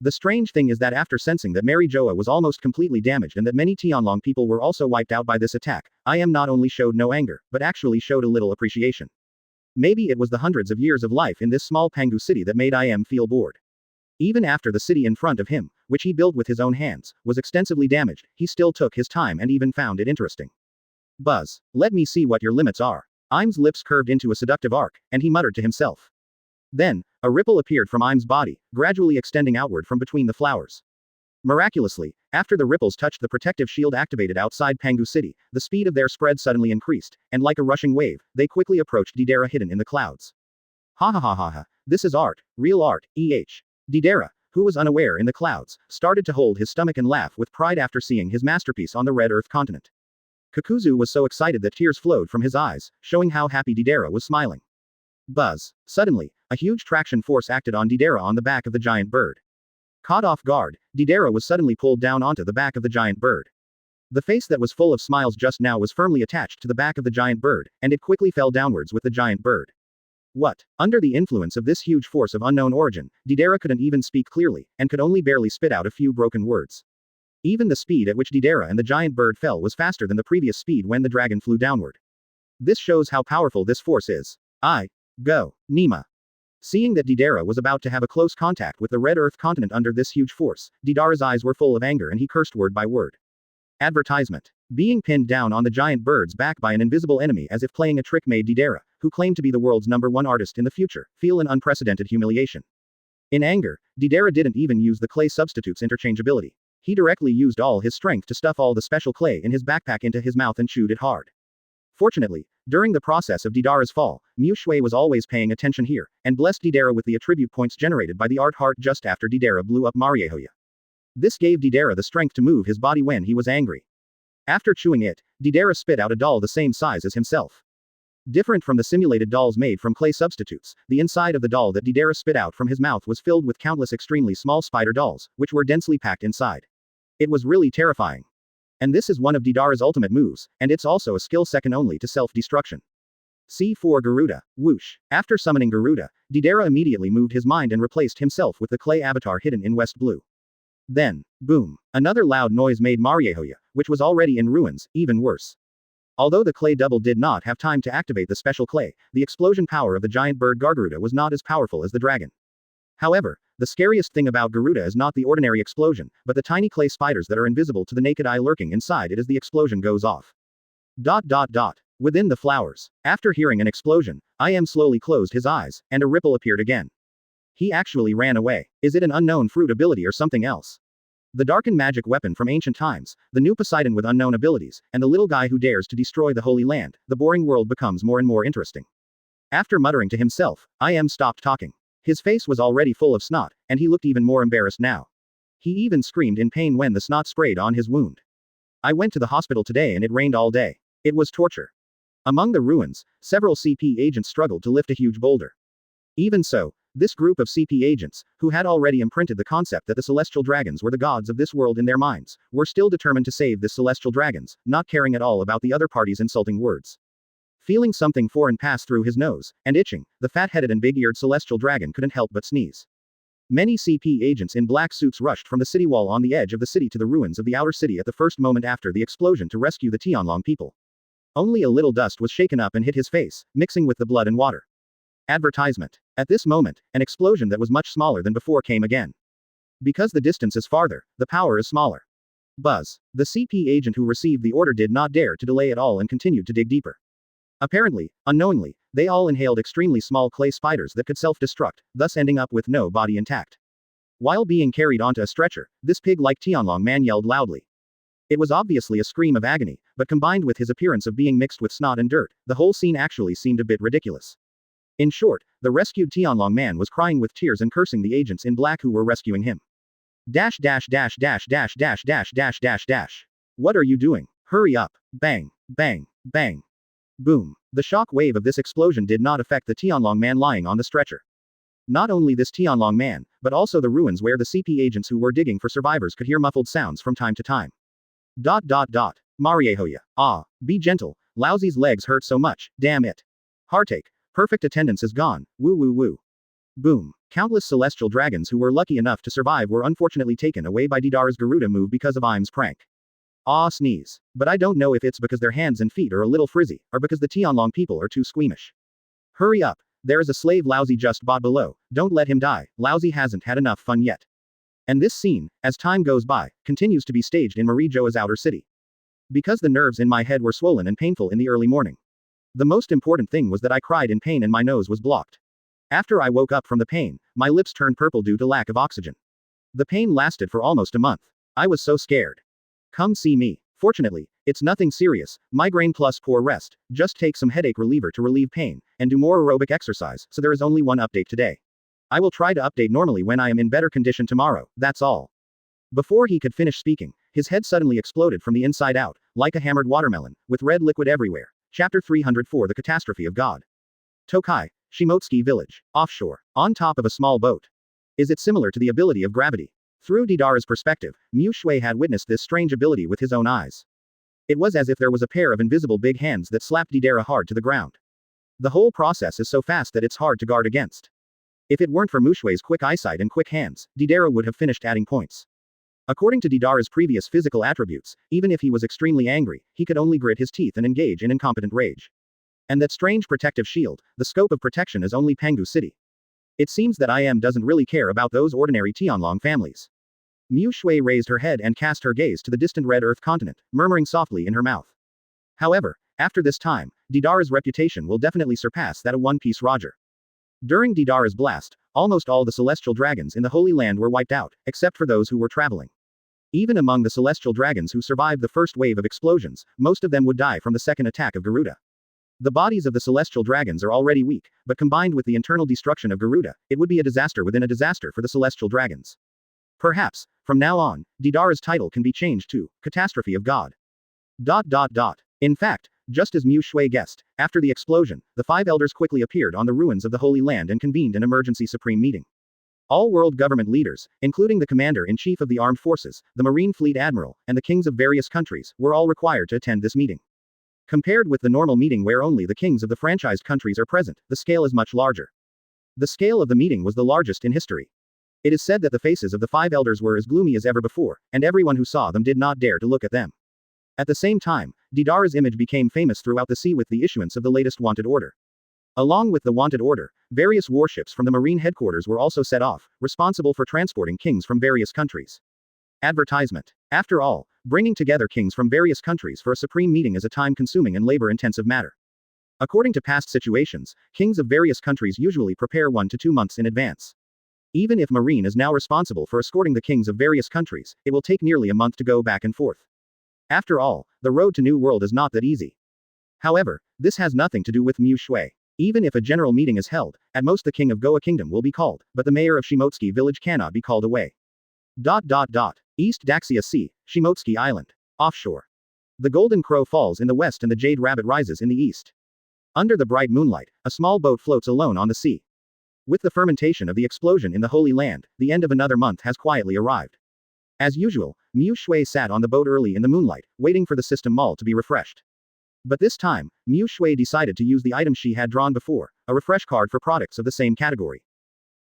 Speaker 1: The strange thing is that after sensing that Mary Joa was almost completely damaged and that many Tianlong people were also wiped out by this attack, I am not only showed no anger, but actually showed a little appreciation. Maybe it was the hundreds of years of life in this small Pangu city that made I am feel bored. Even after the city in front of him, which he built with his own hands, was extensively damaged, he still took his time and even found it interesting. Buzz, let me see what your limits are. Im's lips curved into a seductive arc, and he muttered to himself. Then, a ripple appeared from Im's body, gradually extending outward from between the flowers. Miraculously, after the ripples touched the protective shield activated outside Pangu City, the speed of their spread suddenly increased, and like a rushing wave, they quickly approached Didera hidden in the clouds. Ha ha ha ha ha, this is art, real art, Didera, who was unaware in the clouds, started to hold his stomach and laugh with pride after seeing his masterpiece on the Red Earth continent. Kakuzu was so excited that tears flowed from his eyes, showing how happy Didera was smiling. Buzz. Suddenly, a huge traction force acted on Didera on the back of the giant bird. Caught off guard, Deidara was suddenly pulled down onto the back of the giant bird. The face that was full of smiles just now was firmly attached to the back of the giant bird, and it quickly fell downwards with the giant bird. What? Under the influence of this huge force of unknown origin, Deidara couldn't even speak clearly, and could only barely spit out a few broken words. Even the speed at which Deidara and the giant bird fell was faster than the previous speed when the dragon flew downward. This shows how powerful this force is. Go, Nima. Seeing that Deidara was about to have a close contact with the Red Earth continent under this huge force, Deidara's eyes were full of anger and he cursed word by word. Advertisement. Being pinned down on the giant bird's back by an invisible enemy as if playing a trick made Deidara, who claimed to be the world's #1 artist in the future, feel an unprecedented humiliation. In anger, Deidara didn't even use the clay substitute's interchangeability. He directly used all his strength to stuff all the special clay in his backpack into his mouth and chewed it hard. Fortunately, during the process of Deidara's fall, Muxue was always paying attention here, and blessed Deidara with the attribute points generated by the art heart just after Deidara blew up Mariehoya. This gave Deidara the strength to move his body when he was angry. After chewing it, Deidara spit out a doll the same size as himself. Different from the simulated dolls made from clay substitutes, the inside of the doll that Deidara spit out from his mouth was filled with countless extremely small spider dolls, which were densely packed inside. It was really terrifying. And this is one of Deidara's ultimate moves, and it's also a skill second only to self-destruction. C4 Garuda, whoosh. After summoning Garuda, Deidara immediately moved his mind and replaced himself with the clay avatar hidden in West Blue. Then, boom. Another loud noise made Mariehoya, which was already in ruins, even worse. Although the clay double did not have time to activate the special clay, the explosion power of the giant bird Garuda was not as powerful as the dragon. However, the scariest thing about Garuda is not the ordinary explosion, but the tiny clay spiders that are invisible to the naked eye lurking inside it as the explosion goes off. Within the flowers. After hearing an explosion, Im slowly closed his eyes, and a ripple appeared again. He actually ran away. Is it an unknown fruit ability or something else? The darkened magic weapon from ancient times, the new Poseidon with unknown abilities, and the little guy who dares to destroy the Holy Land, the boring world becomes more and more interesting. After muttering to himself, Im stopped talking. His face was already full of snot, and he looked even more embarrassed now. He even screamed in pain when the snot sprayed on his wound. I went to the hospital today and it rained all day. It was torture. Among the ruins, several CP agents struggled to lift a huge boulder. Even so, this group of CP agents, who had already imprinted the concept that the celestial dragons were the gods of this world in their minds, were still determined to save the celestial dragons, not caring at all about the other party's insulting words. Feeling something foreign pass through his nose, and itching, the fat-headed and big-eared celestial dragon couldn't help but sneeze. Many CP agents in black suits rushed from the city wall on the edge of the city to the ruins of the outer city at the first moment after the explosion to rescue the Tianlong people. Only a little dust was shaken up and hit his face, mixing with the blood and water. Advertisement. At this moment, an explosion that was much smaller than before came again. Because the distance is farther, the power is smaller. Buzz. The CP agent who received the order did not dare to delay at all and continued to dig deeper. Apparently, unknowingly, they all inhaled extremely small clay spiders that could self-destruct, thus ending up with no body intact. While being carried onto a stretcher, this pig-like Tianlong man yelled loudly. It was obviously a scream of agony, but combined with his appearance of being mixed with snot and dirt, the whole scene actually seemed a bit ridiculous. In short, the rescued Tianlong man was crying with tears and cursing the agents in black who were rescuing him. What are you doing? Hurry up. Bang, bang, bang. Boom. The shock wave of this explosion did not affect the Tianlong man lying on the stretcher. Not only this Tianlong man, but also the ruins where the CP agents who were digging for survivors could hear muffled sounds from time to time. Mariehoya. Be gentle. Lousy's legs hurt so much, damn it. Heartache. Perfect attendance is gone, woo woo woo. Boom. Countless celestial dragons who were lucky enough to survive were unfortunately taken away by Deidara's Garuda move because of Im's prank. Sneeze. But I don't know if it's because their hands and feet are a little frizzy, or because the Tianlong people are too squeamish. Hurry up. There is a slave Lousy just bought below, don't let him die, Lousy hasn't had enough fun yet. And this scene, as time goes by, continues to be staged in Marijoa's outer city. Because the nerves in my head were swollen and painful in the early morning. The most important thing was that I cried in pain and my nose was blocked. After I woke up from the pain, my lips turned purple due to lack of oxygen. The pain lasted for almost a month. I was so scared. Come see me. Fortunately, it's nothing serious, migraine plus poor rest, just take some headache reliever to relieve pain, and do more aerobic exercise, so there is only one update today. I will try to update normally when I am in better condition tomorrow, that's all. Before he could finish speaking, his head suddenly exploded from the inside out, like a hammered watermelon, with red liquid everywhere. Chapter 304 The Catastrophe of God. Tokai, Shimotsuki Village. Offshore. On top of a small boat. Is it similar to the ability of gravity? Through Deidara's perspective, Muxue had witnessed this strange ability with his own eyes. It was as if there was a pair of invisible big hands that slapped Deidara hard to the ground. The whole process is so fast that it's hard to guard against. If it weren't for Muxue's quick eyesight and quick hands, Deidara would have finished adding points. According to Deidara's previous physical attributes, even if he was extremely angry, he could only grit his teeth and engage in incompetent rage. And that strange protective shield, the scope of protection is only Pangu City. It seems that IM doesn't really care about those ordinary Tianlong families. Muxue raised her head and cast her gaze to the distant red earth continent, murmuring softly in her mouth. However, after this time, Deidara's reputation will definitely surpass that of One Piece Roger. During Deidara's blast, almost all the celestial dragons in the Holy Land were wiped out, except for those who were traveling. Even among the celestial dragons who survived the first wave of explosions, most of them would die from the second attack of Garuda. The bodies of the celestial dragons are already weak, but combined with the internal destruction of Garuda, it would be a disaster within a disaster for the celestial dragons. Perhaps, from now on, Deidara's title can be changed to Catastrophe of God. In fact, just as Muxue guessed, after the explosion, the five elders quickly appeared on the ruins of the Holy Land and convened an emergency supreme meeting. All world government leaders, including the commander-in-chief of the armed forces, the Marine Fleet Admiral, and the kings of various countries, were all required to attend this meeting. Compared with the normal meeting where only the kings of the franchised countries are present, the scale is much larger. The scale of the meeting was the largest in history. It is said that the faces of the five elders were as gloomy as ever before, and everyone who saw them did not dare to look at them. At the same time, Deidara's image became famous throughout the sea with the issuance of the latest wanted order. Along with the wanted order, various warships from the marine headquarters were also set off, responsible for transporting kings from various countries. Advertisement. After all, bringing together kings from various countries for a supreme meeting is a time-consuming and labor-intensive matter. According to past situations, kings of various countries usually prepare 1 to 2 months in advance. Even if Marine is now responsible for escorting the kings of various countries, it will take nearly a month to go back and forth. After all, the road to New World is not that easy. However, this has nothing to do with Muxue. Even if a general meeting is held, at most the king of Goa Kingdom will be called, but the mayor of Shimotsuki village cannot be called away. East Daxia Sea, Shimotsuki Island. Offshore. The Golden Crow falls in the west and the Jade Rabbit rises in the east. Under the bright moonlight, a small boat floats alone on the sea. With the fermentation of the explosion in the Holy Land, the end of another month has quietly arrived. As usual, Muxue sat on the boat early in the moonlight, waiting for the system mall to be refreshed. But this time, Muxue decided to use the item she had drawn before, a refresh card for products of the same category.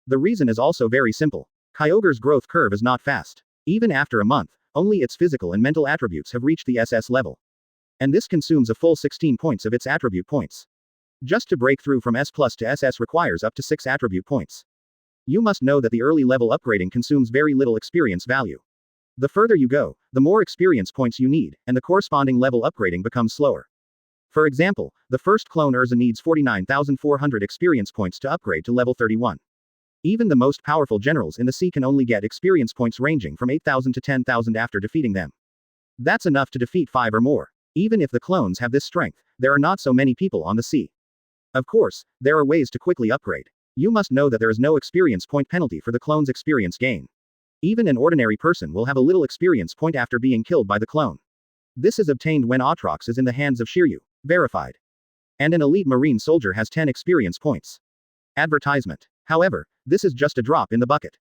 Speaker 1: The reason is also very simple. Kyogre's growth curve is not fast. Even after a month, only its physical and mental attributes have reached the SS level. And this consumes a full 16 points of its attribute points. Just to break through from S+ to SS requires up to 6 attribute points. You must know that the early level upgrading consumes very little experience value. The further you go, the more experience points you need, and the corresponding level upgrading becomes slower. For example, the first clone Erza needs 49,400 experience points to upgrade to level 31. Even the most powerful generals in the sea can only get experience points ranging from 8,000 to 10,000 after defeating them. That's enough to defeat 5 or more. Even if the clones have this strength, there are not so many people on the sea. Of course, there are ways to quickly upgrade. You must know that there is no experience point penalty for the clone's experience gain. Even an ordinary person will have a little experience point after being killed by the clone. This is obtained when Aatrox is in the hands of Shiru. Verified. And an elite marine soldier has 10 experience points. Advertisement. However, this is just a drop in the bucket.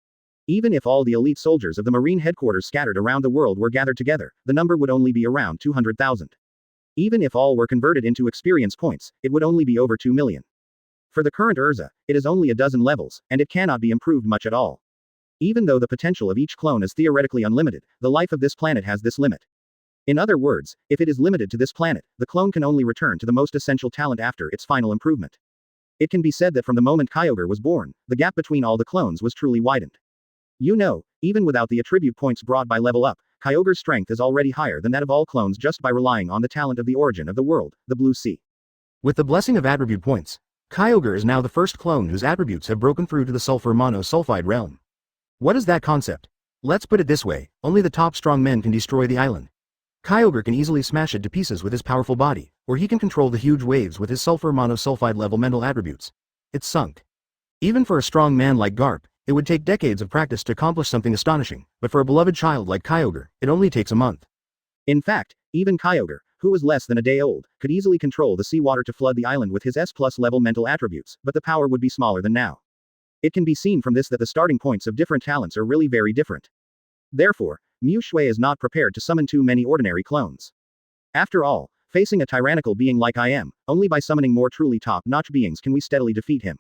Speaker 1: Even if all the elite soldiers of the marine headquarters scattered around the world were gathered together, the number would only be around 200,000. Even if all were converted into experience points, it would only be over 2 million. For the current Erza, it is only a dozen levels, and it cannot be improved much at all. Even though the potential of each clone is theoretically unlimited, the life of this planet has this limit. In other words, if it is limited to this planet, the clone can only return to the most essential talent after its final improvement. It can be said that from the moment Kyogre was born, the gap between all the clones was truly widened. You know, even without the attribute points brought by level up, Kyogre's strength is already higher than that of all clones just by relying on the talent of the origin of the world, the Blue Sea. With the blessing of attribute points, Kyogre is now the first clone whose attributes have broken through to the sulfur monosulfide realm. What is that concept? Let's put it this way, only the top strong men can destroy the island. Kyogre can easily smash it to pieces with his powerful body, or he can control the huge waves with his sulfur monosulfide level mental attributes. It's sunk. Even for a strong man like Garp, it would take decades of practice to accomplish something astonishing, but for a beloved child like Kyogre, it only takes a month. In fact, even Kyogre, who was less than a day old, could easily control the seawater to flood the island with his S+ level mental attributes, but the power would be smaller than now. It can be seen from this that the starting points of different talents are really very different. Therefore, Muxue is not prepared to summon too many ordinary clones. After all, facing a tyrannical being like I am, only by summoning more truly top-notch beings can we steadily defeat him.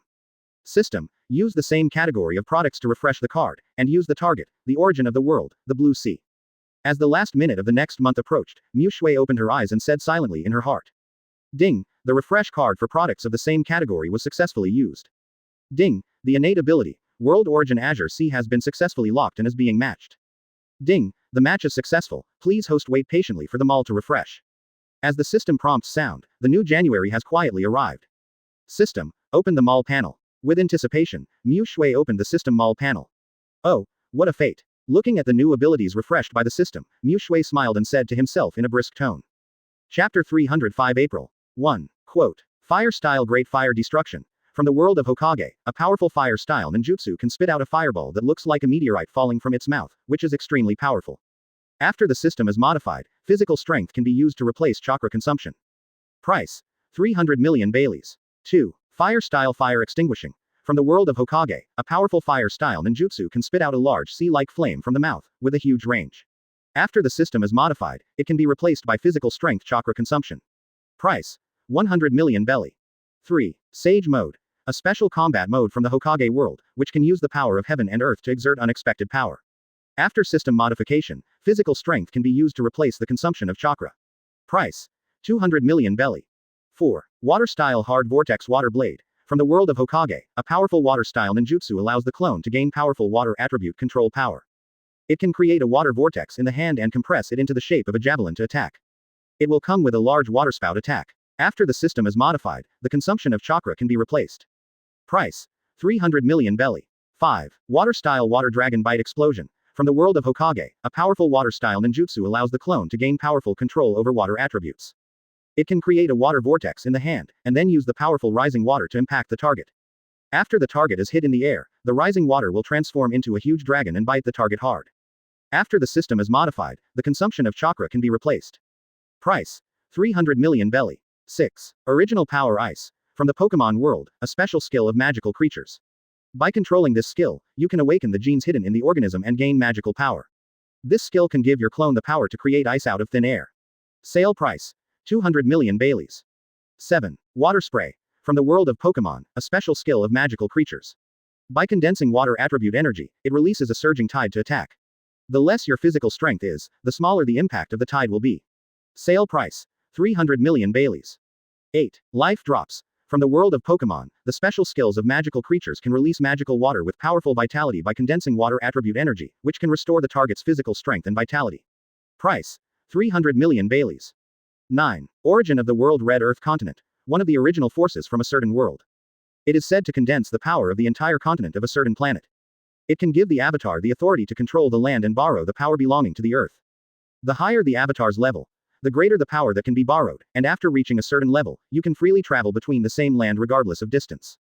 Speaker 1: System, use the same category of products to refresh the card, and use the target, the origin of the world, the blue sea. As the last minute of the next month approached, Muxue opened her eyes and said silently in her heart. Ding, the refresh card for products of the same category was successfully used. Ding, the innate ability, World Origin Azure Sea has been successfully locked and is being matched. Ding, the match is successful, please wait patiently for the mall to refresh. As the system prompts sound, the new January has quietly arrived. System, open the mall panel. With anticipation, Muxue opened the system mall panel. Oh, what a fate. Looking at the new abilities refreshed by the system, Muxue smiled and said to himself in a brisk tone. Chapter 305 April. 1. Quote. Fire style Great Fire Destruction. From the world of Hokage, a powerful fire style ninjutsu can spit out a fireball that looks like a meteorite falling from its mouth, which is extremely powerful. After the system is modified, physical strength can be used to replace chakra consumption. Price. 300 million Baileys. 2. Fire style Fire Extinguishing. From the world of Hokage, a powerful fire style ninjutsu can spit out a large sea-like flame from the mouth, with a huge range. After the system is modified, it can be replaced by physical strength chakra consumption. Price. 100 million belly. 3. Sage Mode. A special combat mode from the Hokage world, which can use the power of heaven and earth to exert unexpected power. After system modification, physical strength can be used to replace the consumption of chakra. Price. 200 million belly. 4. Water style Hard Vortex Water Blade. From the world of Hokage, a powerful water style ninjutsu allows the clone to gain powerful water attribute control power. It can create a water vortex in the hand and compress it into the shape of a javelin to attack. It will come with a large waterspout attack. After the system is modified, the consumption of chakra can be replaced. Price. 300 million belly. 5. Water style Water Dragon Bite Explosion. From the world of Hokage, a powerful water style ninjutsu allows the clone to gain powerful control over water attributes. It can create a water vortex in the hand, and then use the powerful rising water to impact the target. After the target is hit in the air, the rising water will transform into a huge dragon and bite the target hard. After the system is modified, the consumption of chakra can be replaced. Price. 300 million belly. 6. Original Power Ice. From the Pokemon world, a special skill of magical creatures. By controlling this skill, you can awaken the genes hidden in the organism and gain magical power. This skill can give your clone the power to create ice out of thin air. Sale price. 200 million Baileys. 7. Water Spray. From the world of Pokemon, a special skill of magical creatures. By condensing water attribute energy, it releases a surging tide to attack. The less your physical strength is, the smaller the impact of the tide will be. Sale price. 300 million Baileys. 8. Life Drops. From the world of Pokemon, the special skills of magical creatures can release magical water with powerful vitality by condensing water attribute energy, which can restore the target's physical strength and vitality. Price. 300 million Baileys. 9. Origin of the World Red Earth Continent. One of the original forces from a certain world. It is said to condense the power of the entire continent of a certain planet. It can give the avatar the authority to control the land and borrow the power belonging to the earth. The higher the avatar's level, the greater the power that can be borrowed, and after reaching a certain level, you can freely travel between the same land regardless of distance.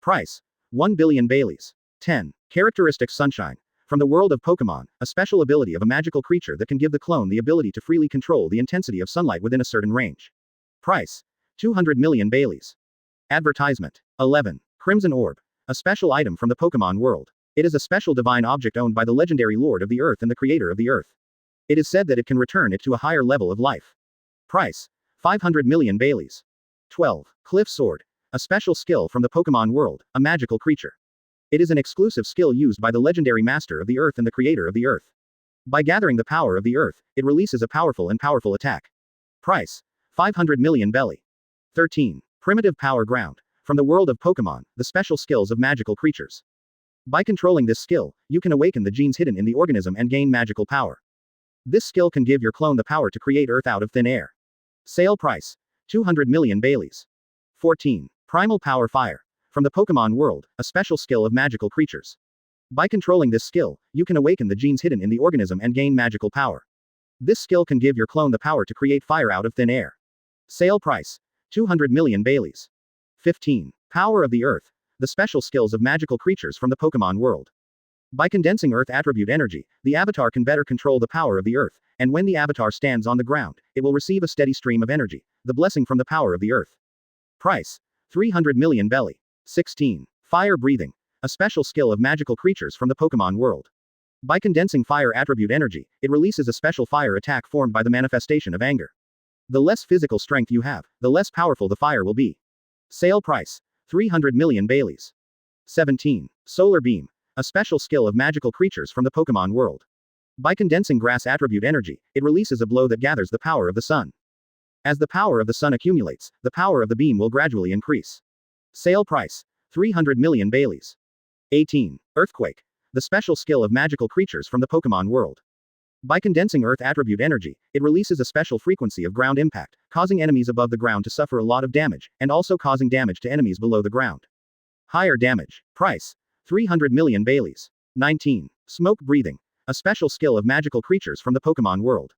Speaker 1: Price. 1 billion Baileys. 10. Characteristics Sunshine. From the world of Pokemon, a special ability of a magical creature that can give the clone the ability to freely control the intensity of sunlight within a certain range. Price. 200 million Baileys. Advertisement. 11. Crimson Orb. A special item from the Pokemon world. It is a special divine object owned by the legendary Lord of the Earth and the Creator of the Earth. It is said that it can return it to a higher level of life. Price. 500 million Baileys. 12. Cliff Sword. A special skill from the Pokemon world, a magical creature. It is an exclusive skill used by the legendary Master of the Earth and the Creator of the Earth. By gathering the power of the Earth, it releases a powerful attack. Price. 500 million belly. 13. Primitive Power Ground. From the world of Pokemon, the special skills of magical creatures. By controlling this skill, you can awaken the genes hidden in the organism and gain magical power. This skill can give your clone the power to create earth out of thin air. Sale price. 200 million Baileys. 14. Primal Power Fire. From the Pokemon world, a special skill of magical creatures. By controlling this skill, you can awaken the genes hidden in the organism and gain magical power. This skill can give your clone the power to create fire out of thin air. Sale price. 200 million Baileys. 15. Power of the Earth. The special skills of magical creatures from the Pokemon world. By condensing Earth attribute energy, the avatar can better control the power of the Earth, and when the avatar stands on the ground, it will receive a steady stream of energy, the blessing from the power of the Earth. Price. 300 million belly. 16. Fire Breathing. A special skill of magical creatures from the Pokemon world. By condensing fire attribute energy, it releases a special fire attack formed by the manifestation of anger. The less physical strength you have, the less powerful the fire will be. Sale price: 300 million Baileys. 17. Solar Beam. A special skill of magical creatures from the Pokemon world. By condensing grass attribute energy, it releases a blow that gathers the power of the sun. As the power of the sun accumulates, the power of the beam will gradually increase. Sale price: 300 million Baileys. 18. Earthquake. The special skill of magical creatures from the Pokemon world. By condensing earth attribute energy, it releases a special frequency of ground impact, causing enemies above the ground to suffer a lot of damage, and also causing damage to enemies below the ground. Higher damage. Price: 300 million Baileys. 19. Smoke breathing. A special skill of magical creatures from the Pokemon world.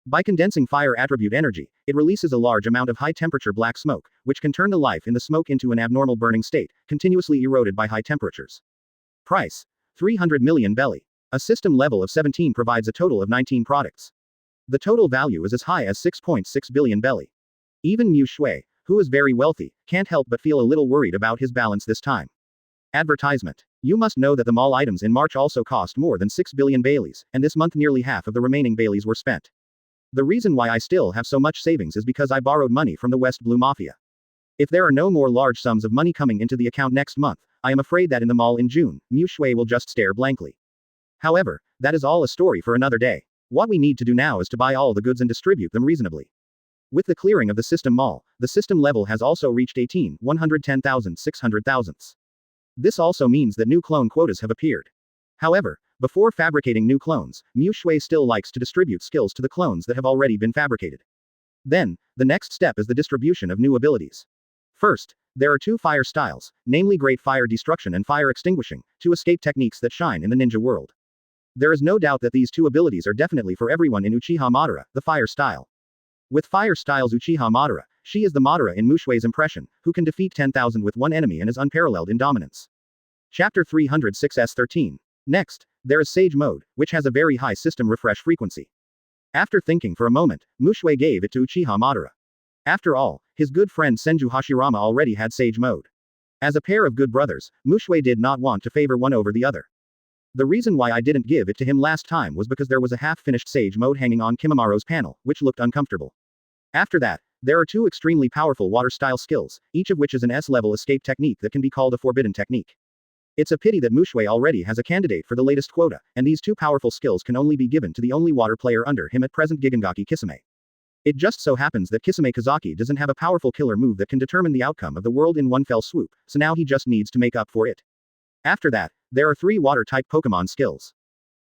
Speaker 1: By condensing fire attribute energy, it releases a large amount of high-temperature black smoke, which can turn the life in the smoke into an abnormal burning state, continuously eroded by high temperatures. Price: 300 million Belly. A system level of 17 provides a total of 19 products. The total value is as high as 6.6 billion Belly. Even Muxue, who is very wealthy, can't help but feel a little worried about his balance this time. Advertisement. You must know that the mall items in March also cost more than 6 billion Baileys, and this month nearly half of the remaining Baileys were spent. The reason why I still have so much savings is because I borrowed money from the West Blue Mafia. If there are no more large sums of money coming into the account next month, I am afraid that in the mall in June, Muxue will just stare blankly. However, that is all a story for another day. What we need to do now is to buy all the goods and distribute them reasonably. With the clearing of the system mall, the system level has also reached 110,600,000. This also means that new clone quotas have appeared. However, before fabricating new clones, Muxue still likes to distribute skills to the clones that have already been fabricated. Then, the next step is the distribution of new abilities. First, there are two fire styles, namely Great Fire Destruction and Fire Extinguishing, two escape techniques that shine in the ninja world. There is no doubt that these two abilities are definitely for everyone in Uchiha Madara, the fire style. With fire styles Uchiha Madara, she is the Madara in Muxue's impression, who can defeat 10,000 with one enemy and is unparalleled in dominance. Chapter 306s13. Next, there is Sage Mode, which has a very high system refresh frequency. After thinking for a moment, Muxue gave it to Uchiha Madara. After all, his good friend Senju Hashirama already had Sage Mode. As a pair of good brothers, Muxue did not want to favor one over the other. The reason why I didn't give it to him last time was because there was a half-finished Sage Mode hanging on Kimamaro's panel, which looked uncomfortable. After that, there are two extremely powerful water-style skills, each of which is an S-level escape technique that can be called a forbidden technique. It's a pity that Muxue already has a candidate for the latest quota, and these two powerful skills can only be given to the only water player under him at present, Inigaki Kisame. It just so happens that Kisame Kazaki doesn't have a powerful killer move that can determine the outcome of the world in one fell swoop, so now he just needs to make up for it. After that, there are three water-type Pokemon skills.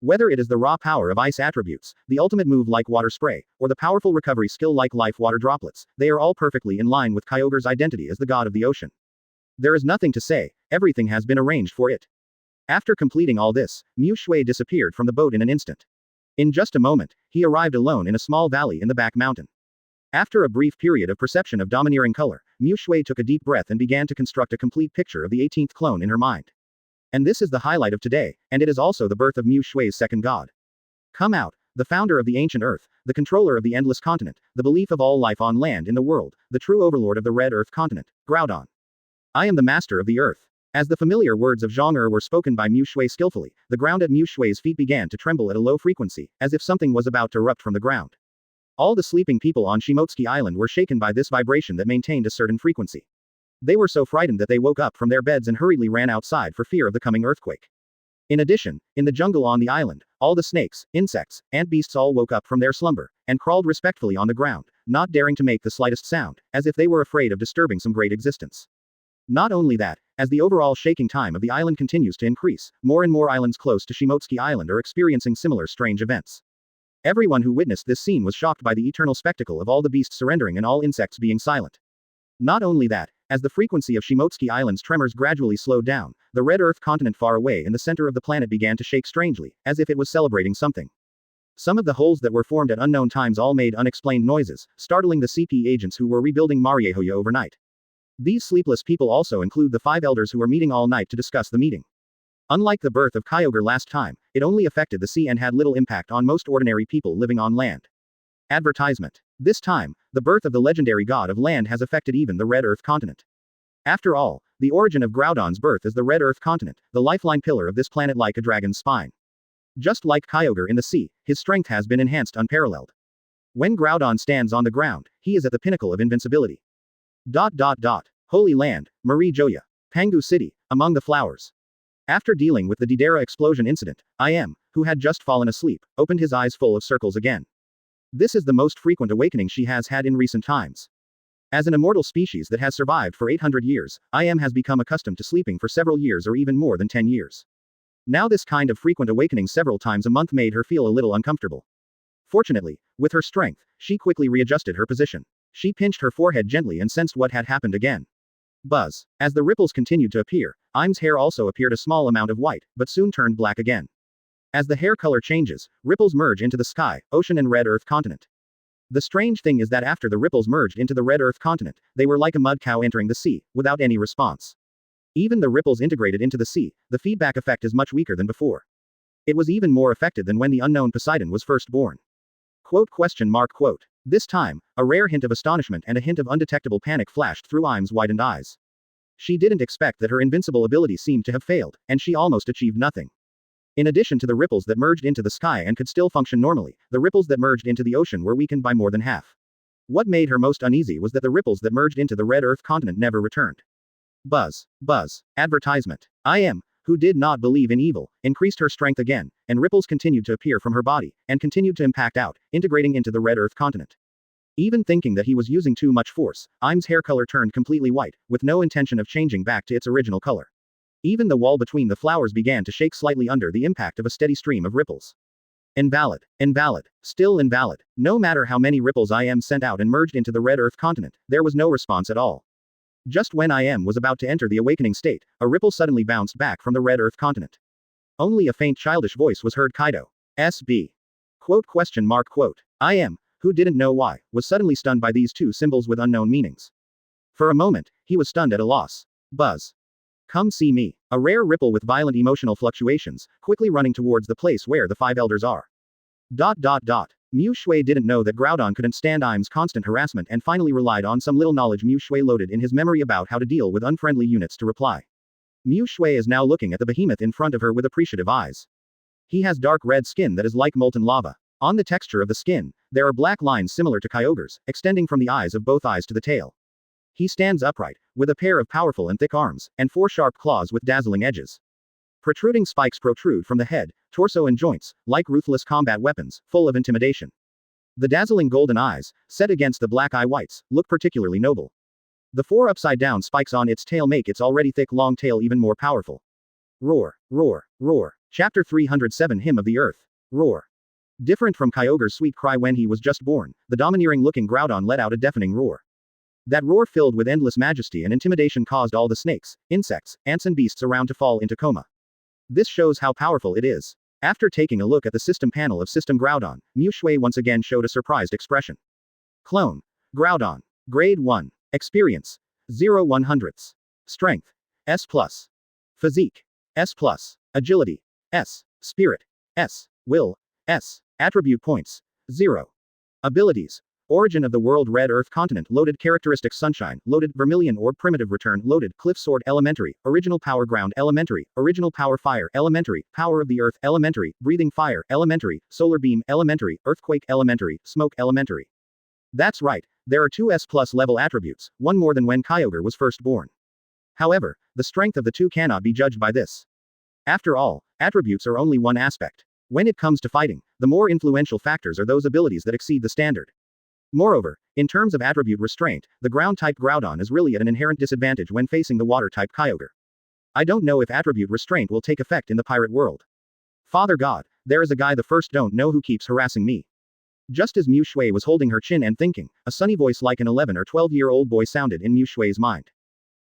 Speaker 1: Whether it is the raw power of ice attributes, the ultimate move like Water Spray, or the powerful recovery skill like Life Water Droplets, they are all perfectly in line with Kyogre's identity as the god of the ocean. There is nothing to say, everything has been arranged for it. After completing all this, Muxue disappeared from the boat in an instant. In just a moment, he arrived alone in a small valley in the back mountain. After a brief period of perception of domineering color, Muxue took a deep breath and began to construct a complete picture of the 18th clone in her mind. And this is the highlight of today, and it is also the birth of Muxue's second god. Come out, the founder of the ancient earth, the controller of the endless continent, the belief of all life on land in the world, the true overlord of the red earth continent, Groudon. I am the master of the earth. As the familiar words of Zhang were spoken by Muxue skillfully, the ground at Muxue's feet began to tremble at a low frequency, as if something was about to erupt from the ground. All the sleeping people on Shimotsuki Island were shaken by this vibration that maintained a certain frequency. They were so frightened that they woke up from their beds and hurriedly ran outside for fear of the coming earthquake. In addition, in the jungle on the island, all the snakes, insects, and beasts all woke up from their slumber, and crawled respectfully on the ground, not daring to make the slightest sound, as if they were afraid of disturbing some great existence. Not only that, as the overall shaking time of the island continues to increase, more and more islands close to Shimotsuki Island are experiencing similar strange events. Everyone who witnessed this scene was shocked by the eternal spectacle of all the beasts surrendering and all insects being silent. Not only that, as the frequency of Shimotsuki Island's tremors gradually slowed down, the red earth continent far away in the center of the planet began to shake strangely, as if it was celebrating something. Some of the holes that were formed at unknown times all made unexplained noises, startling the CP agents who were rebuilding Mariehoya overnight. These sleepless people also include the 5 elders who were meeting all night to discuss the meeting. Unlike the birth of Kyogre last time, it only affected the sea and had little impact on most ordinary people living on land. Advertisement. This time, the birth of the legendary god of land has affected even the Red Earth continent. After all, the origin of Groudon's birth is the Red Earth continent, the lifeline pillar of this planet like a dragon's spine. Just like Kyogre in the sea, his strength has been enhanced unparalleled. When Groudon stands on the ground, he is at the pinnacle of invincibility. Holy Land, Marie Joya. Pangu City, among the flowers. After dealing with the Didera explosion incident, I.M., who had just fallen asleep, opened his eyes full of circles again. This is the most frequent awakening she has had in recent times. As an immortal species that has survived for 800 years, I.M. has become accustomed to sleeping for several years or even more than 10 years. Now this kind of frequent awakening several times a month made her feel a little uncomfortable. Fortunately, with her strength, she quickly readjusted her position. She pinched her forehead gently and sensed what had happened again. Buzz. As the ripples continued to appear, Im's hair also appeared a small amount of white, but soon turned black again. As the hair color changes, ripples merge into the sky, ocean and red earth continent. The strange thing is that after the ripples merged into the red earth continent, they were like a mud cow entering the sea, without any response. Even the ripples integrated into the sea, the feedback effect is much weaker than before. It was even more affected than when the unknown Poseidon was first born. Quote. This time, a rare hint of astonishment and a hint of undetectable panic flashed through Im's widened eyes. She didn't expect that her invincible ability seemed to have failed, and she almost achieved nothing. In addition to the ripples that merged into the sky and could still function normally, the ripples that merged into the ocean were weakened by more than half. What made her most uneasy was that the ripples that merged into the red earth continent never returned. Buzz. Advertisement. I.M., who did not believe in evil, increased her strength again, and ripples continued to appear from her body, and continued to impact out, integrating into the red earth continent. Even thinking that he was using too much force, Im's hair color turned completely white, with no intention of changing back to its original color. Even the wall between the flowers began to shake slightly under the impact of a steady stream of ripples. Invalid. Still invalid. No matter how many ripples IM sent out and merged into the red earth continent, there was no response at all. Just when IM was about to enter the awakening state, a ripple suddenly bounced back from the red earth continent. Only a faint childish voice was heard. Kaido. SB. Quote. IM, who didn't know why, was suddenly stunned by these two symbols with unknown meanings. For a moment, he was stunned at a loss. Buzz. Come see me. A rare ripple with violent emotional fluctuations, quickly running towards the place where the five elders are. Muxue didn't know that Groudon couldn't stand Im's constant harassment and finally relied on some little knowledge Muxue loaded in his memory about how to deal with unfriendly units to reply. Muxue is now looking at the behemoth in front of her with appreciative eyes. He has dark red skin that is like molten lava. On the texture of the skin, there are black lines similar to Kyogre's, extending from the eyes of both eyes to the tail. He stands upright, with a pair of powerful and thick arms, and four sharp claws with dazzling edges. Protruding spikes protrude from the head, torso and joints, like ruthless combat weapons, full of intimidation. The dazzling golden eyes, set against the black eye whites, look particularly noble. The four upside-down spikes on its tail make its already thick long tail even more powerful. Roar. Chapter 307 Hymn of the Earth. Roar. Different from Kyogre's sweet cry when he was just born, the domineering-looking Groudon let out a deafening roar. That roar filled with endless majesty and intimidation caused all the snakes, insects, ants and beasts around to fall into coma. This shows how powerful it is. After taking a look at the system panel of System Groudon, Muxue once again showed a surprised expression. Clone. Groudon. Grade 1. Experience. 0/100. Strength. S+. Physique. S+. Agility. S. Spirit. S. Will. S. Attribute points. 0. Abilities. Origin of the world red earth continent loaded characteristics sunshine loaded vermilion orb primitive return loaded cliff sword elementary original power ground elementary original power fire elementary power of the earth elementary breathing fire elementary solar beam elementary earthquake elementary smoke elementary. That's right, there are two S+ level attributes, one more than when Kyogre was first born. However, the strength of the two cannot be judged by this. After all, attributes are only one aspect. When it comes to fighting, the more influential factors are those abilities that exceed the standard. Moreover, in terms of attribute restraint, the ground-type Groudon is really at an inherent disadvantage when facing the water-type Kyogre. I don't know if attribute restraint will take effect in the pirate world. Father God, there is a guy the first don't know who keeps harassing me. Just as Muxue was holding her chin and thinking, a sunny voice like an 11 or 12-year-old boy sounded in Muxue's mind.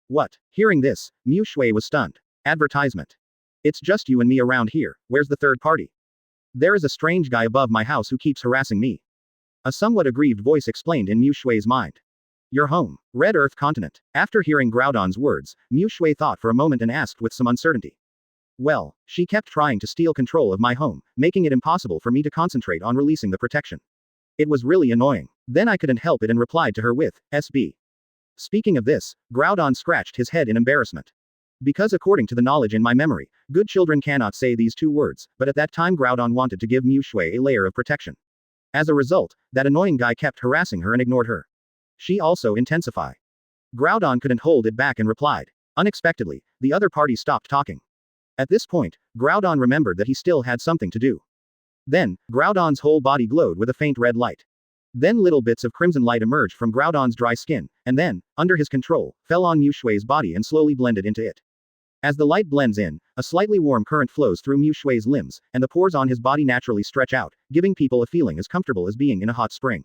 Speaker 1: What? Hearing this, Muxue was stunned. Advertisement. It's just you and me around here, where's the third party? There is a strange guy above my house who keeps harassing me. A somewhat aggrieved voice explained in Muxue's mind. Your home. Red Earth continent. After hearing Groudon's words, Muxue thought for a moment and asked with some uncertainty. Well, she kept trying to steal control of my home, making it impossible for me to concentrate on releasing the protection. It was really annoying. Then I couldn't help it and replied to her with, SB. Speaking of this, Groudon scratched his head in embarrassment. Because according to the knowledge in my memory, good children cannot say these two words, but at that time Groudon wanted to give Muxue a layer of protection. As a result, that annoying guy kept harassing her and ignored her. She also intensify. Groudon couldn't hold it back and replied. Unexpectedly, the other party stopped talking. At this point, Groudon remembered that he still had something to do. Then, Groudon's whole body glowed with a faint red light. Then little bits of crimson light emerged from Groudon's dry skin, and then, under his control, fell on Muxue's body and slowly blended into it. As the light blends in, a slightly warm current flows through Muxue's limbs, and the pores on his body naturally stretch out, giving people a feeling as comfortable as being in a hot spring.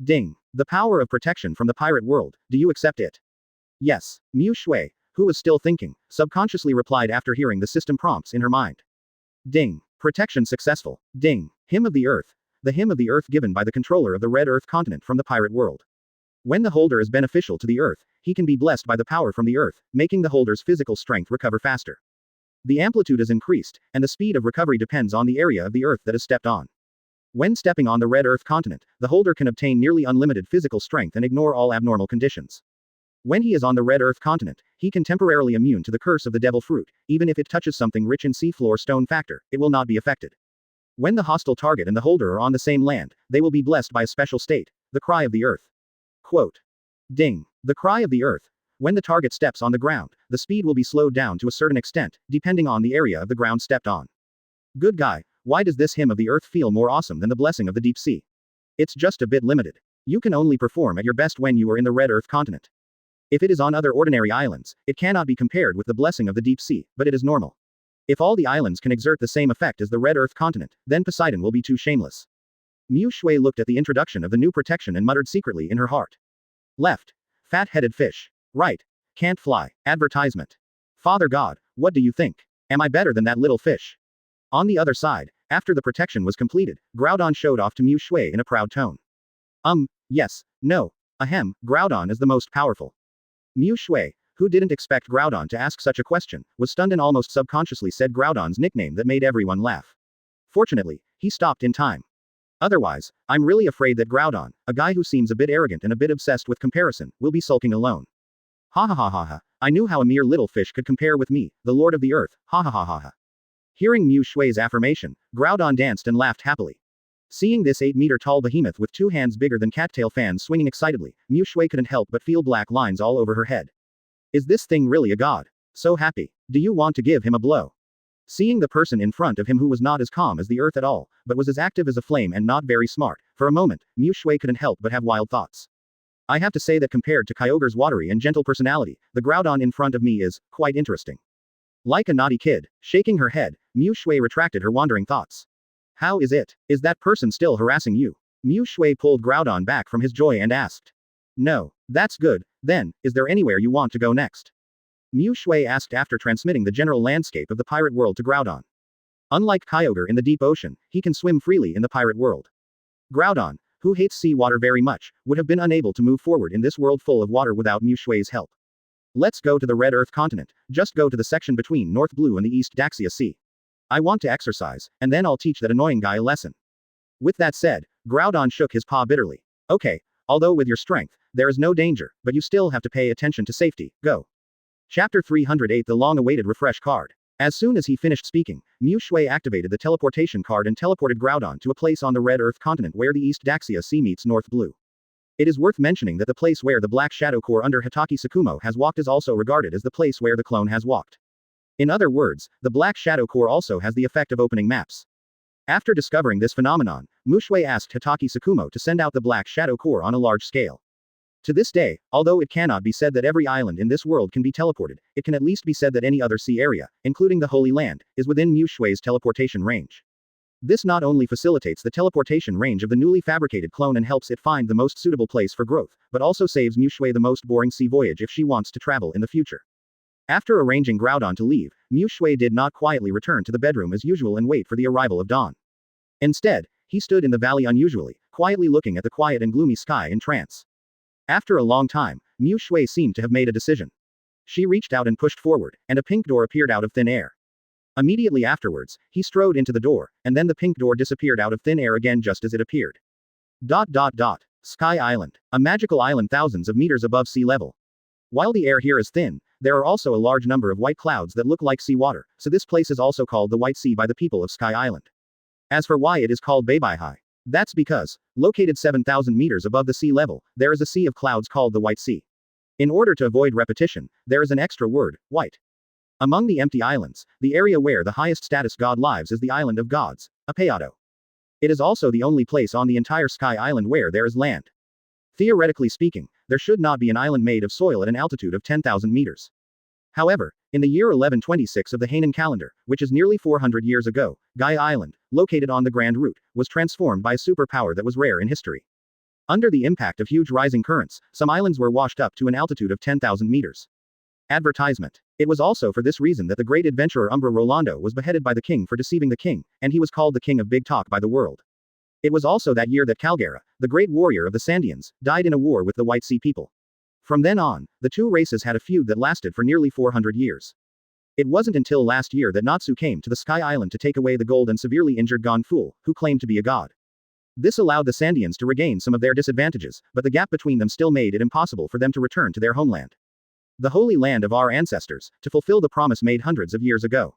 Speaker 1: Ding. The power of protection from the pirate world, do you accept it? Yes. Muxue, who was still thinking, subconsciously replied after hearing the system prompts in her mind. Ding. Protection successful. Ding. Hymn of the Earth. The hymn of the Earth given by the controller of the Red Earth continent from the pirate world. When the holder is beneficial to the Earth, he can be blessed by the power from the Earth, making the holder's physical strength recover faster. The amplitude is increased, and the speed of recovery depends on the area of the Earth that is stepped on. When stepping on the Red Earth continent, the holder can obtain nearly unlimited physical strength and ignore all abnormal conditions. When he is on the Red Earth continent, he can temporarily immune to the curse of the devil fruit, even if it touches something rich in seafloor stone factor, it will not be affected. When the hostile target and the holder are on the same land, they will be blessed by a special state, the cry of the Earth. Quote. Ding. The cry of the Earth. When the target steps on the ground, the speed will be slowed down to a certain extent, depending on the area of the ground stepped on. Good guy, why does this hymn of the Earth feel more awesome than the blessing of the deep sea? It's just a bit limited. You can only perform at your best when you are in the Red Earth continent. If it is on other ordinary islands, it cannot be compared with the blessing of the deep sea, but it is normal. If all the islands can exert the same effect as the Red Earth continent, then Poseidon will be too shameless. Muxue looked at the introduction of the new protection and muttered secretly in her heart. Left. Fat-headed fish. Right. Can't fly. Advertisement. Father God, what do you think? Am I better than that little fish? On the other side, after the protection was completed, Groudon showed off to Muxue in a proud tone. Yes, no. Ahem, Groudon is the most powerful. Muxue, who didn't expect Groudon to ask such a question, was stunned and almost subconsciously said Groudon's nickname that made everyone laugh. Fortunately, he stopped in time. Otherwise, I'm really afraid that Groudon, a guy who seems a bit arrogant and a bit obsessed with comparison, will be sulking alone. Ha ha ha ha ha. I knew how a mere little fish could compare with me, the Lord of the Earth, ha ha ha ha ha. Hearing Muxue's affirmation, Groudon danced and laughed happily. Seeing this 8-meter-tall behemoth with 2 hands bigger than cattail fans swinging excitedly, Muxue couldn't help but feel black lines all over her head. Is this thing really a god? So happy. Do you want to give him a blow? Seeing the person in front of him who was not as calm as the earth at all, but was as active as a flame and not very smart, for a moment, Muxue couldn't help but have wild thoughts. I have to say that compared to Kyogre's watery and gentle personality, the Groudon in front of me is quite interesting. Like a naughty kid, shaking her head, Muxue retracted her wandering thoughts. How is it? Is that person still harassing you? Muxue pulled Groudon back from his joy and asked. No. That's good. Then, is there anywhere you want to go next? Muxue asked after transmitting the general landscape of the pirate world to Groudon. Unlike Kyogre in the deep ocean, he can swim freely in the pirate world. Groudon, who hates seawater very much, would have been unable to move forward in this world full of water without Muxue's help. Let's go to the Red Earth continent, just go to the section between North Blue and the East Daxia Sea. I want to exercise, and then I'll teach that annoying guy a lesson. With that said, Groudon shook his paw bitterly. Okay, although with your strength, there is no danger, but you still have to pay attention to safety, go. Chapter 308 The long-awaited refresh card. As soon as he finished speaking, Muxue activated the teleportation card and teleported Groudon to a place on the Red Earth continent where the East Daxia Sea meets North Blue. It is worth mentioning that the place where the Black Shadow Core under Hatake Sakumo has walked is also regarded as the place where the clone has walked. In other words, the Black Shadow Core also has the effect of opening maps. After discovering this phenomenon, Muxue asked Hatake Sakumo to send out the Black Shadow Core on a large scale. To this day, although it cannot be said that every island in this world can be teleported, it can at least be said that any other sea area, including the Holy Land, is within Muxue's teleportation range. This not only facilitates the teleportation range of the newly fabricated clone and helps it find the most suitable place for growth, but also saves Muxue the most boring sea voyage if she wants to travel in the future. After arranging Groudon to leave, Muxue did not quietly return to the bedroom as usual and wait for the arrival of dawn. Instead, he stood in the valley unusually, quietly looking at the quiet and gloomy sky in trance. After a long time, Muxue seemed to have made a decision. She reached out and pushed forward, and a pink door appeared out of thin air. Immediately afterwards, he strode into the door, and then the pink door disappeared out of thin air again just as it appeared. Sky Island. A magical island thousands of meters above sea level. While the air here is thin, There are also a large number of white clouds that look like sea water, so this place is also called the White Sea by the people of Sky Island. As for why it is called Beibaihai, that's because, located 7,000 meters above the sea level, there is a sea of clouds called the White Sea. In order to avoid repetition, there is an extra word, white. Among the empty islands, the area where the highest status god lives is the Island of Gods, Apayado. It is also the only place on the entire Sky Island where there is land. Theoretically speaking, there should not be an island made of soil at an altitude of 10,000 meters. However, in the year 1126 of the Hainan calendar, which is nearly 400 years ago, Gaia Island, located on the Grand Route, was transformed by a superpower that was rare in history. Under the impact of huge rising currents, some islands were washed up to an altitude of 10,000 meters. Advertisement. It was also for this reason that the great adventurer Umbra Rolando was beheaded by the king for deceiving the king, and he was called the king of big talk by the world. It was also that year that Calgara, the great warrior of the Sandians, died in a war with the White Sea people. From then on, the two races had a feud that lasted for nearly 400 years. It wasn't until last year that Natsu came to the Sky Island to take away the gold and severely injured Gon Fool, who claimed to be a god. This allowed the Sandians to regain some of their disadvantages, but the gap between them still made it impossible for them to return to their homeland. The holy land of our ancestors, to fulfill the promise made hundreds of years ago.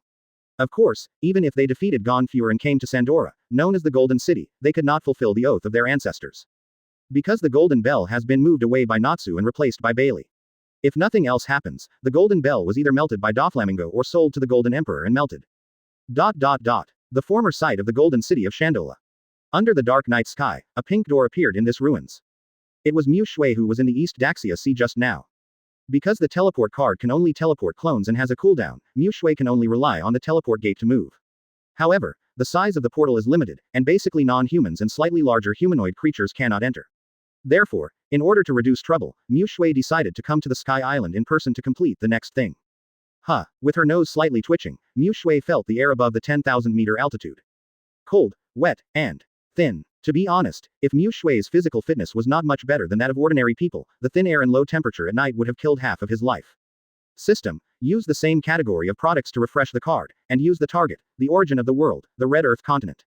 Speaker 1: Of course, even if they defeated Gonfure and came to Sandora, known as the Golden City, they could not fulfill the oath of their ancestors. Because the Golden Bell has been moved away by Natsu and replaced by Bailey. If nothing else happens, the Golden Bell was either melted by Doflamingo or sold to the Golden Emperor and melted. The former site of the Golden City of Shandola. Under the dark night sky, a pink door appeared in this ruins. It was Muxue who was in the East Daxia Sea just now. Because the teleport card can only teleport clones and has a cooldown, Muxue can only rely on the teleport gate to move. However, the size of the portal is limited, and basically non-humans and slightly larger humanoid creatures cannot enter. Therefore, in order to reduce trouble, Muxue decided to come to the Sky Island in person to complete the next thing. With her nose slightly twitching, Muxue felt the air above the 10,000-meter altitude. Cold, wet, and thin. To be honest, if Muxue's physical fitness was not much better than that of ordinary people, the thin air and low temperature at night would have killed half of his life. System. Use the same category of products to refresh the card, and use the target, the origin of the world, the Red Earth continent.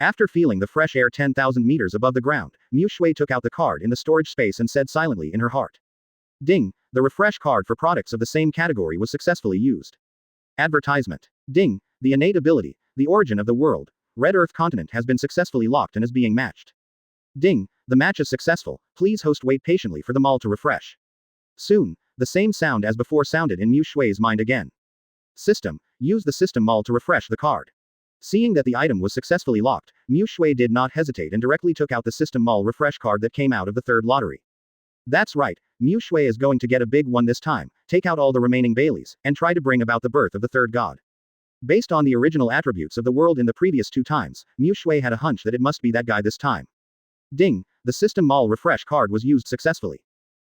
Speaker 1: After feeling the fresh air 10,000 meters above the ground, Muxue took out the card in the storage space and said silently in her heart. Ding, the refresh card for products of the same category was successfully used. Advertisement. Ding, the innate ability, the origin of the world, Red Earth continent has been successfully locked and is being matched. Ding, the match is successful, please host wait patiently for the mall to refresh. Soon, the same sound as before sounded in Muxue's mind again. System, use the system mall to refresh the card. Seeing that the item was successfully locked, Muxue did not hesitate and directly took out the system mall refresh card that came out of the third lottery. That's right, Muxue is going to get a big one this time, take out all the remaining Baileys, and try to bring about the birth of the third god. Based on the original attributes of the world in the previous two times, Muxue had a hunch that it must be that guy this time. Ding, the system mall refresh card was used successfully.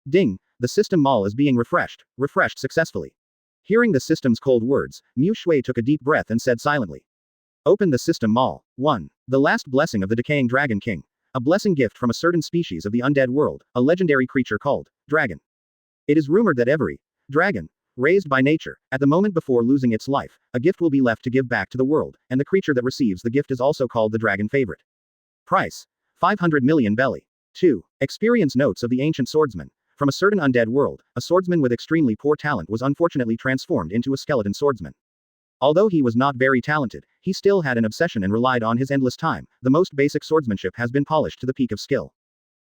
Speaker 1: Ding, the system mall is being refreshed successfully. Hearing the system's cold words, Muxue took a deep breath and said silently. Open the system mall. 1. The last blessing of the decaying Dragon King. A blessing gift from a certain species of the undead world, a legendary creature called dragon. It is rumored that every dragon, raised by nature, at the moment before losing its life, a gift will be left to give back to the world, and the creature that receives the gift is also called the dragon favorite. Price. 500 million belly. 2. Experience notes of the ancient swordsman. From a certain undead world, a swordsman with extremely poor talent was unfortunately transformed into a skeleton swordsman. Although he was not very talented, he still had an obsession and relied on his endless time. The most basic swordsmanship has been polished to the peak of skill.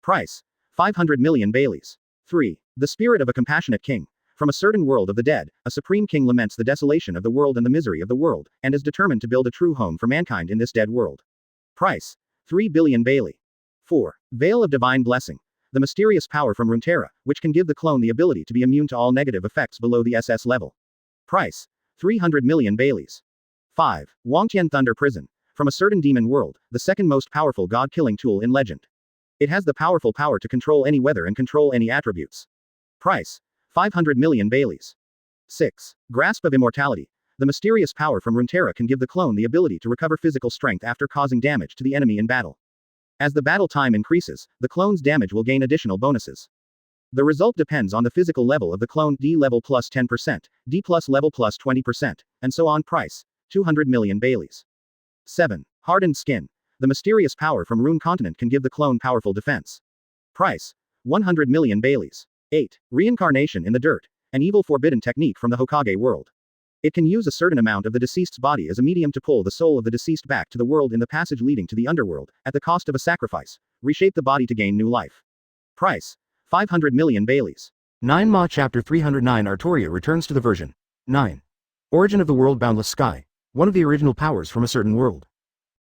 Speaker 1: Price. 500 million Baileys. 3. The spirit of a compassionate king. From a certain world of the dead, a supreme king laments the desolation of the world and the misery of the world, and is determined to build a true home for mankind in this dead world. Price. 3 billion Bailey. 4. Veil of Divine Blessing. The mysterious power from Runeterra, which can give the clone the ability to be immune to all negative effects below the SS level. Price. 300 million Baileys. 5. Wangtian Thunder Prison. From a certain demon world, the second most powerful god-killing tool in legend. It has the powerful power to control any weather and control any attributes. Price. 500 million Baileys. 6. Grasp of Immortality. The mysterious power from Runeterra can give the clone the ability to recover physical strength after causing damage to the enemy in battle. As the battle time increases, the clone's damage will gain additional bonuses. The result depends on the physical level of the clone. D level plus 10%, D plus level plus 20%, and so on. Price. 200 million Baileys. 7. Hardened Skin. The mysterious power from Rune Continent can give the clone powerful defense. Price. 100 million Baileys. 8. Reincarnation in the Dirt. an evil forbidden technique from the Hokage world. It can use a certain amount of the deceased's body as a medium to pull the soul of the deceased back to the world in the passage leading to the underworld, at the cost of a sacrifice. Reshape the body to gain new life. Price: 500 million Baileys. 9 Ma Chapter 309 Artoria returns to the version. 9. Origin of the world boundless sky, one of the original powers from a certain world.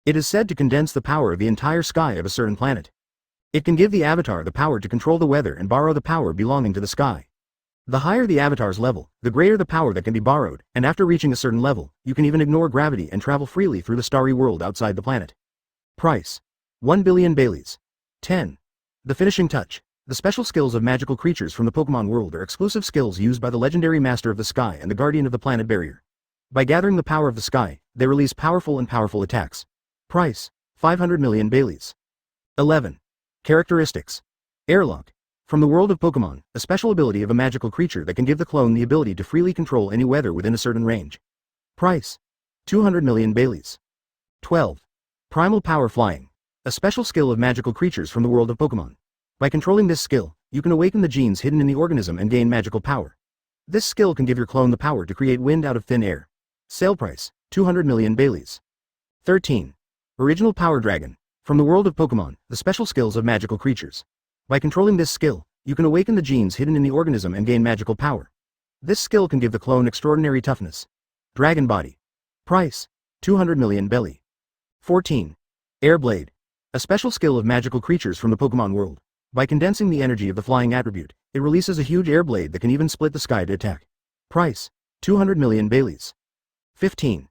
Speaker 1: It is said to condense the power of the entire sky of a certain planet. It can give the avatar the power to control the weather and borrow the power belonging to the sky. The higher the avatar's level, the greater the power that can be borrowed, and after reaching a certain level, you can even ignore gravity and travel freely through the starry world outside the planet. Price: 1 billion Baileys. 10. The finishing touch. The special skills of magical creatures from the Pokemon world are exclusive skills used by the legendary Master of the Sky and the Guardian of the Planet Barrier. By gathering the power of the sky, they release powerful attacks. Price: 500 million Baileys. 11. Characteristics. Airlock. From the world of Pokemon, a special ability of a magical creature that can give the clone the ability to freely control any weather within a certain range. Price: 200 million Baileys. 12. Primal Power Flying. A special skill of magical creatures from the world of Pokemon. By controlling this skill, you can awaken the genes hidden in the organism and gain magical power. This skill can give your clone the power to create wind out of thin air. Sale price: 200 million Baileys. 13. Original Power Dragon. From the world of Pokemon, the special skills of magical creatures. By controlling this skill, you can awaken the genes hidden in the organism and gain magical power. This skill can give the clone extraordinary toughness. Dragon Body. Price: 200 million Belly. 14. Air Blade. A special skill of magical creatures from the Pokemon world. By condensing the energy of the flying attribute, it releases a huge air blade that can even split the sky to attack. Price: 200 million Baileys. 15.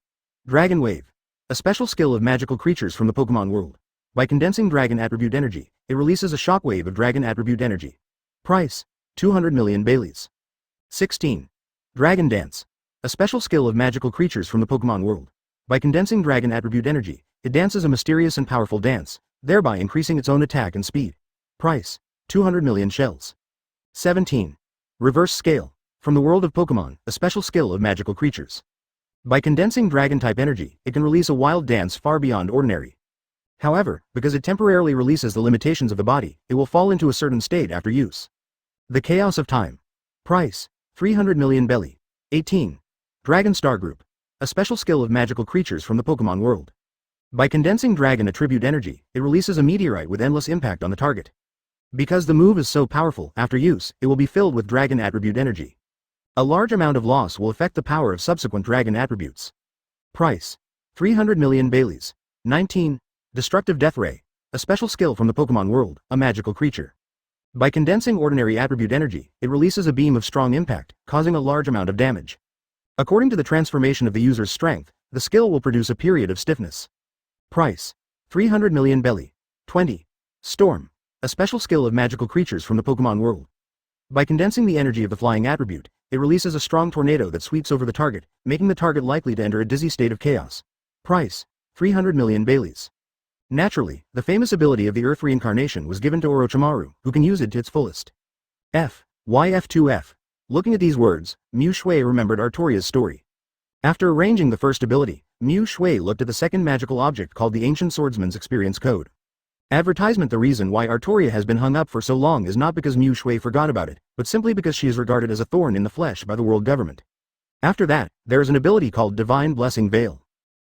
Speaker 1: Dragon Wave. A special skill of magical creatures from the Pokemon world. By condensing dragon attribute energy, it releases a shockwave of dragon attribute energy. Price: 200 million Baileys. 16. Dragon Dance. A special skill of magical creatures from the Pokemon world. By condensing dragon attribute energy, it dances a mysterious and powerful dance, thereby increasing its own attack and speed. Price: 200 million shells. 17. Reverse Scale. From the world of Pokemon, a special skill of magical creatures. By condensing dragon-type energy, it can release a wild dance far beyond ordinary. However, because it temporarily releases the limitations of the body, it will fall into a certain state after use. The Chaos of Time. Price: 300 million Belly. 18. Dragon Star Group. A special skill of magical creatures from the Pokemon world. By condensing dragon attribute energy, it releases a meteorite with endless impact on the target. Because the move is so powerful, after use, it will be filled with dragon attribute energy. A large amount of loss will affect the power of subsequent dragon attributes. Price: 300 million Baileys. 19. Destructive Death Ray. A special skill from the Pokemon world, a magical creature. By condensing ordinary attribute energy, it releases a beam of strong impact, causing a large amount of damage. According to the transformation of the user's strength, the skill will produce a period of stiffness. Price: 300 million Belly. 20. Storm. A special skill of magical creatures from the Pokemon world. By condensing the energy of the flying attribute, it releases a strong tornado that sweeps over the target, making the target likely to enter a dizzy state of chaos. Price: 300 million Baileys. Naturally, the famous ability of the Earth Reincarnation was given to Orochimaru, who can use it to its fullest. YF2F. Looking at these words, Muxue remembered Artoria's story. After arranging the first ability, Muxue looked at the second magical object called the Ancient Swordsman's Experience Code. Advertisement. The reason why Artoria has been hung up for so long is not because Muxue forgot about it, but simply because she is regarded as a thorn in the flesh by the world government. After that, there is an ability called Divine Blessing Veil.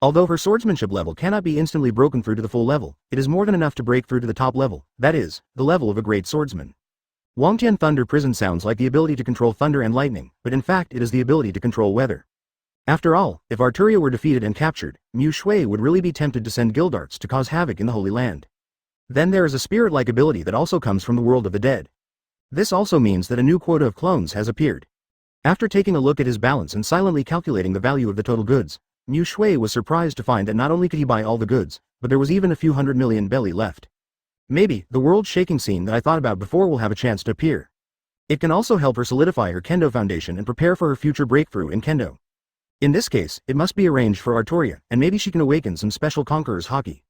Speaker 1: Although her swordsmanship level cannot be instantly broken through to the full level, it is more than enough to break through to the top level, that is, the level of a great swordsman. Wangtian Thunder Prison sounds like the ability to control thunder and lightning, but in fact it is the ability to control weather. After all, if Artoria were defeated and captured, Muxue would really be tempted to send Gildarts to cause havoc in the Holy Land. Then there is a spirit-like ability that also comes from the world of the dead. This also means that a new quota of clones has appeared. After taking a look at his balance and silently calculating the value of the total goods, Muxue was surprised to find that not only could he buy all the goods, but there was even a few 100 million Belly left. Maybe, the world-shaking scene that I thought about before will have a chance to appear. It can also help her solidify her Kendo foundation and prepare for her future breakthrough in Kendo. In this case, it must be arranged for Artoria, and maybe she can awaken some special conqueror's haki.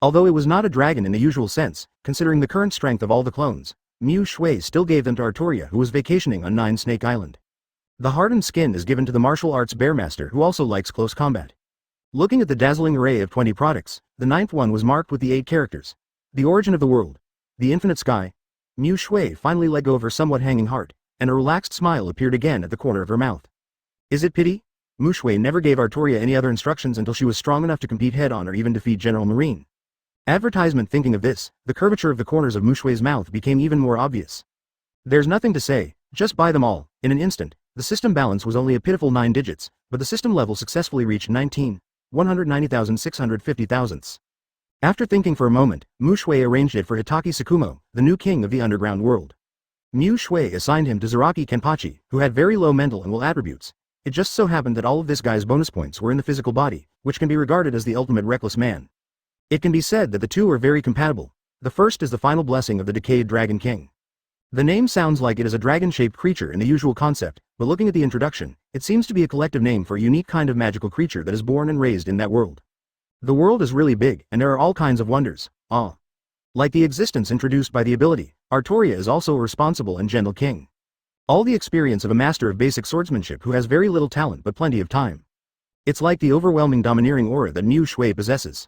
Speaker 1: Although it was not a dragon in the usual sense, considering the current strength of all the clones, Muxue still gave them to Artoria, who was vacationing on Nine Snake Island. The hardened skin is given to the martial arts bearmaster, who also likes close combat. Looking at the dazzling array of 20 products, the 9th one was marked with the 8 characters. The origin of the world. The infinite sky. Muxue finally let go of her somewhat hanging heart, and a relaxed smile appeared again at the corner of her mouth. Is it pity? Muxue never gave Artoria any other instructions until she was strong enough to compete head-on or even defeat General Marine. Advertisement. Thinking of this, the curvature of the corners of Muxue's mouth became even more obvious. There's nothing to say, just buy them all. In an instant, the system balance was only a pitiful 9 digits, but the system level successfully reached 190,650 thousandths. After thinking for a moment, Muxue arranged it for Hatake Sakumo, the new king of the underground world. Muxue assigned him to Zaraki Kenpachi, who had very low mental and will attributes. It just so happened that all of this guy's bonus points were in the physical body, which can be regarded as the ultimate reckless man. It can be said that the two are very compatible. The first is the final blessing of the decayed Dragon King. The name sounds like it is a dragon-shaped creature in the usual concept, but looking at the introduction, it seems to be a collective name for a unique kind of magical creature that is born and raised in that world. The world is really big, and there are all kinds of wonders. Like the existence introduced by the ability, Artoria is also a responsible and gentle king. All the experience of a master of basic swordsmanship who has very little talent but plenty of time. It's like the overwhelming domineering aura that Muxue possesses.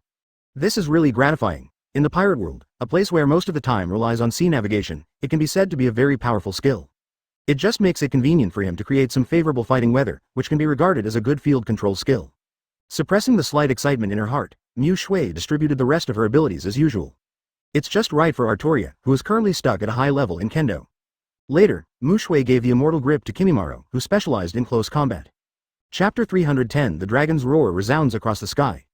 Speaker 1: This is really gratifying. In the pirate world, a place where most of the time relies on sea navigation, it can be said to be a very powerful skill. It just makes it convenient for him to create some favorable fighting weather, which can be regarded as a good field control skill. Suppressing the slight excitement in her heart, Muxue distributed the rest of her abilities as usual. It's just right for Artoria, who is currently stuck at a high level in Kendo. Later, Muxue gave the immortal grip to Kimimaro, who specialized in close combat. Chapter 310. The dragon's roar resounds across the sky.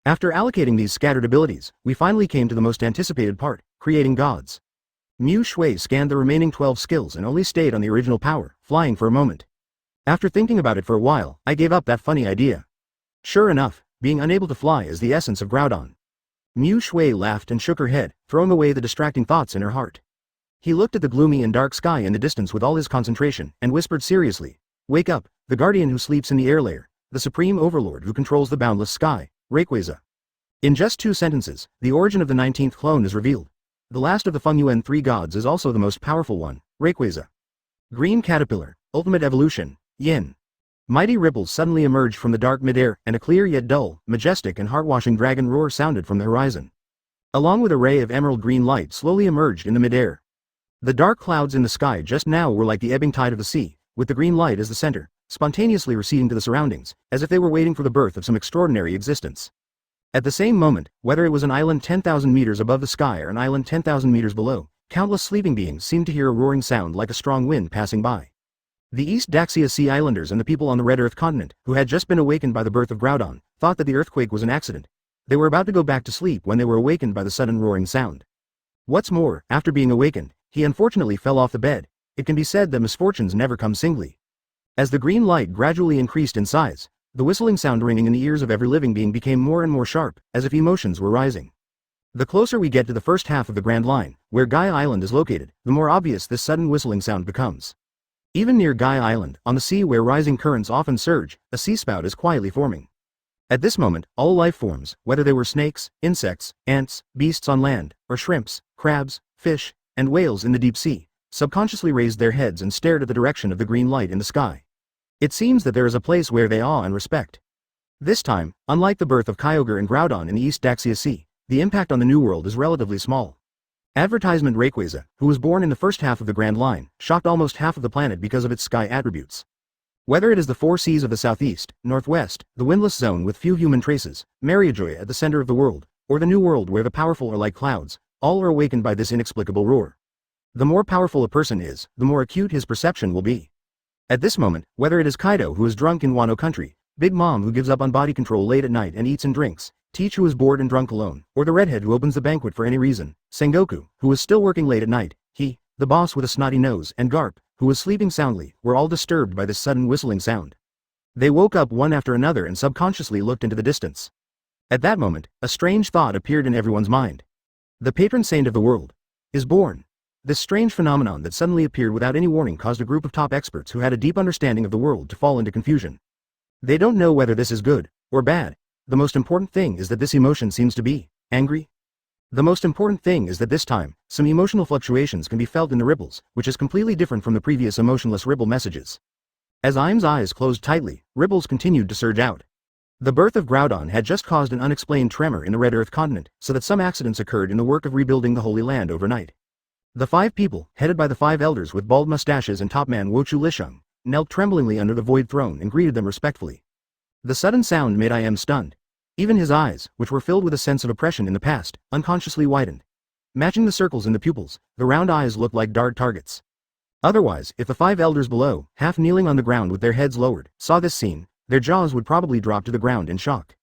Speaker 1: After allocating these scattered abilities, we finally came to the most anticipated part, creating gods. Muxue scanned the remaining 12 skills and only stayed on the original power, flying for a moment. After thinking about it for a while, I gave up that funny idea. Sure enough, being unable to fly is the essence of Groudon. Muxue laughed and shook her head, throwing away the distracting thoughts in her heart. He looked at the gloomy and dark sky in the distance with all his concentration, and whispered seriously, "Wake up, the guardian who sleeps in the air layer, the supreme overlord who controls the boundless sky, Rayquaza." In just 2 sentences, the origin of the 19th clone is revealed. The last of the Fengyuan 3 gods is also the most powerful one, Rayquaza. Green Caterpillar, Ultimate Evolution, Yin. Mighty ripples suddenly emerged from the dark midair, and a clear yet dull, majestic and heart-washing dragon roar sounded from the horizon. Along with a ray of emerald green light slowly emerged in the midair. The dark clouds in the sky just now were like the ebbing tide of the sea, with the green light as the center, spontaneously receding to the surroundings, as if they were waiting for the birth of some extraordinary existence. At the same moment, whether it was an island 10,000 meters above the sky or an island 10,000 meters below, countless sleeping beings seemed to hear a roaring sound like a strong wind passing by. The East Daxia Sea Islanders and the people on the Red Earth continent, who had just been awakened by the birth of Groudon, thought that the earthquake was an accident. They were about to go back to sleep when they were awakened by the sudden roaring sound. What's more, after being awakened, he unfortunately fell off the bed. It can be said that misfortunes never come singly. As the green light gradually increased in size, the whistling sound ringing in the ears of every living being became more and more sharp, as if emotions were rising. The closer we get to the first half of the Grand Line, where Gaia Island is located, the more obvious this sudden whistling sound becomes. Even near Gaia Island, on the sea where rising currents often surge, a sea spout is quietly forming. At this moment, all life forms, whether they were snakes, insects, ants, beasts on land, or shrimps, crabs, fish, and whales in the deep sea, subconsciously raised their heads and stared at the direction of the green light in the sky. It seems that there is a place where they awe and respect. This time, unlike the birth of Kyogre and Groudon in the East Daxia Sea, the impact on the New World is relatively small. Advertisement. Rayquaza, who was born in the first half of the Grand Line, shocked almost half of the planet because of its sky attributes. Whether it is the 4 seas of the southeast, northwest, the windless zone with few human traces, Mariajoy at the center of the world, or the New World where the powerful are like clouds, all are awakened by this inexplicable roar. The more powerful a person is, the more acute his perception will be. At this moment, whether it is Kaido who is drunk in Wano country, Big Mom who gives up on body control late at night and eats and drinks, Teach who is bored and drunk alone, or the redhead who opens the banquet for any reason, Sengoku, who was still working late at night, he, the boss with a snotty nose, and Garp, who was sleeping soundly, were all disturbed by this sudden whistling sound. They woke up one after another and subconsciously looked into the distance. At that moment, a strange thought appeared in everyone's mind. The patron saint of the world is born. This strange phenomenon that suddenly appeared without any warning caused a group of top experts who had a deep understanding of the world to fall into confusion. They don't know whether this is good or bad. The most important thing is that this emotion seems to be angry. The most important thing is that this time, some emotional fluctuations can be felt in the ripples, which is completely different from the previous emotionless ripple messages. As Aim's eyes closed tightly, ripples continued to surge out. The birth of Groudon had just caused an unexplained tremor in the Red Earth continent, so that some accidents occurred in the work of rebuilding the Holy Land overnight. The 5 people, headed by the 5 elders with bald mustaches and top man Wochu Lisheng, knelt tremblingly under the void throne and greeted them respectfully. The sudden sound made I stunned. Even his eyes, which were filled with a sense of oppression in the past, unconsciously widened. Matching the circles in the pupils, the round eyes looked like dart targets. Otherwise, if the 5 elders below, half kneeling on the ground with their heads lowered, saw this scene, their jaws would probably drop to the ground in shock.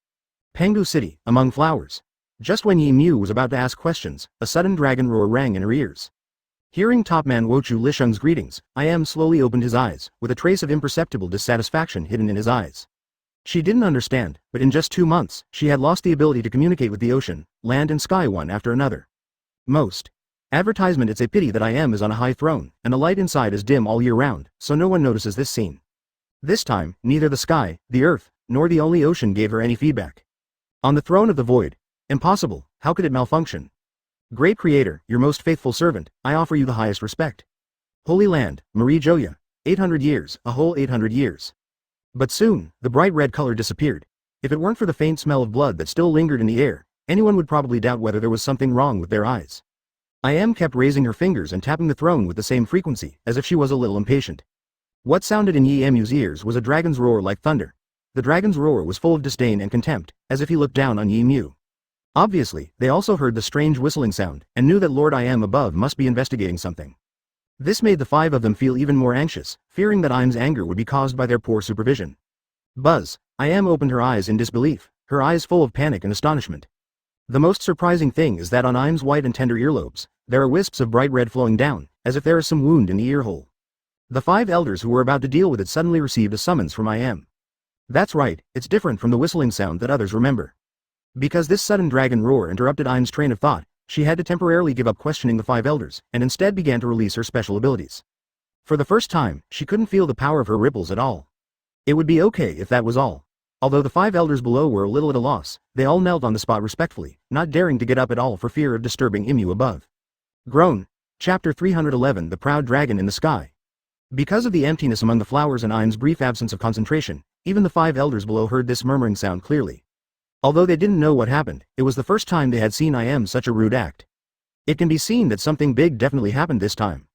Speaker 1: Pengu City, among flowers. Just when Yi Mu was about to ask questions, a sudden dragon roar rang in her ears. Hearing top man Wochu Lisheng's greetings, I slowly opened his eyes, with a trace of imperceptible dissatisfaction hidden in his eyes. She didn't understand, but in just 2 months, she had lost the ability to communicate with the ocean, land and sky one after another. Most. Advertisement. It's a pity that I is on a high throne, and the light inside is dim all year round, so no one notices this scene. This time, neither the sky, the earth, nor the only ocean gave her any feedback. On the throne of the void. Impossible, how could it malfunction? Great Creator, your most faithful servant, I offer you the highest respect. Holy Land, Marie Joya, 800 years, a whole 800 years. But soon, the bright red color disappeared. If it weren't for the faint smell of blood that still lingered in the air, anyone would probably doubt whether there was something wrong with their eyes. I kept raising her fingers and tapping the throne with the same frequency, as if she was a little impatient. What sounded in Yi Mu's ears was a dragon's roar like thunder. The dragon's roar was full of disdain and contempt, as if he looked down on Yi Mu. Obviously, they also heard the strange whistling sound, and knew that Lord above must be investigating something. This made the 5 of them feel even more anxious, fearing that Im's anger would be caused by their poor supervision. Buzz, opened her eyes in disbelief, her eyes full of panic and astonishment. The most surprising thing is that on Im's white and tender earlobes, there are wisps of bright red flowing down, as if there is some wound in the ear hole. The 5 elders who were about to deal with it suddenly received a summons from That's right, it's different from the whistling sound that others remember. Because this sudden dragon roar interrupted Im's train of thought, she had to temporarily give up questioning the 5 elders, and instead began to release her special abilities. For the first time, she couldn't feel the power of her ripples at all. It would be okay if that was all. Although the 5 elders below were a little at a loss, they all knelt on the spot respectfully, not daring to get up at all for fear of disturbing Imu above. Groan. Chapter 311 The Proud Dragon in the Sky. Because of the emptiness among the flowers and Im's brief absence of concentration, even the 5 elders below heard this murmuring sound clearly. Although they didn't know what happened, it was the first time they had seen such a rude act. It can be seen that something big definitely happened this time.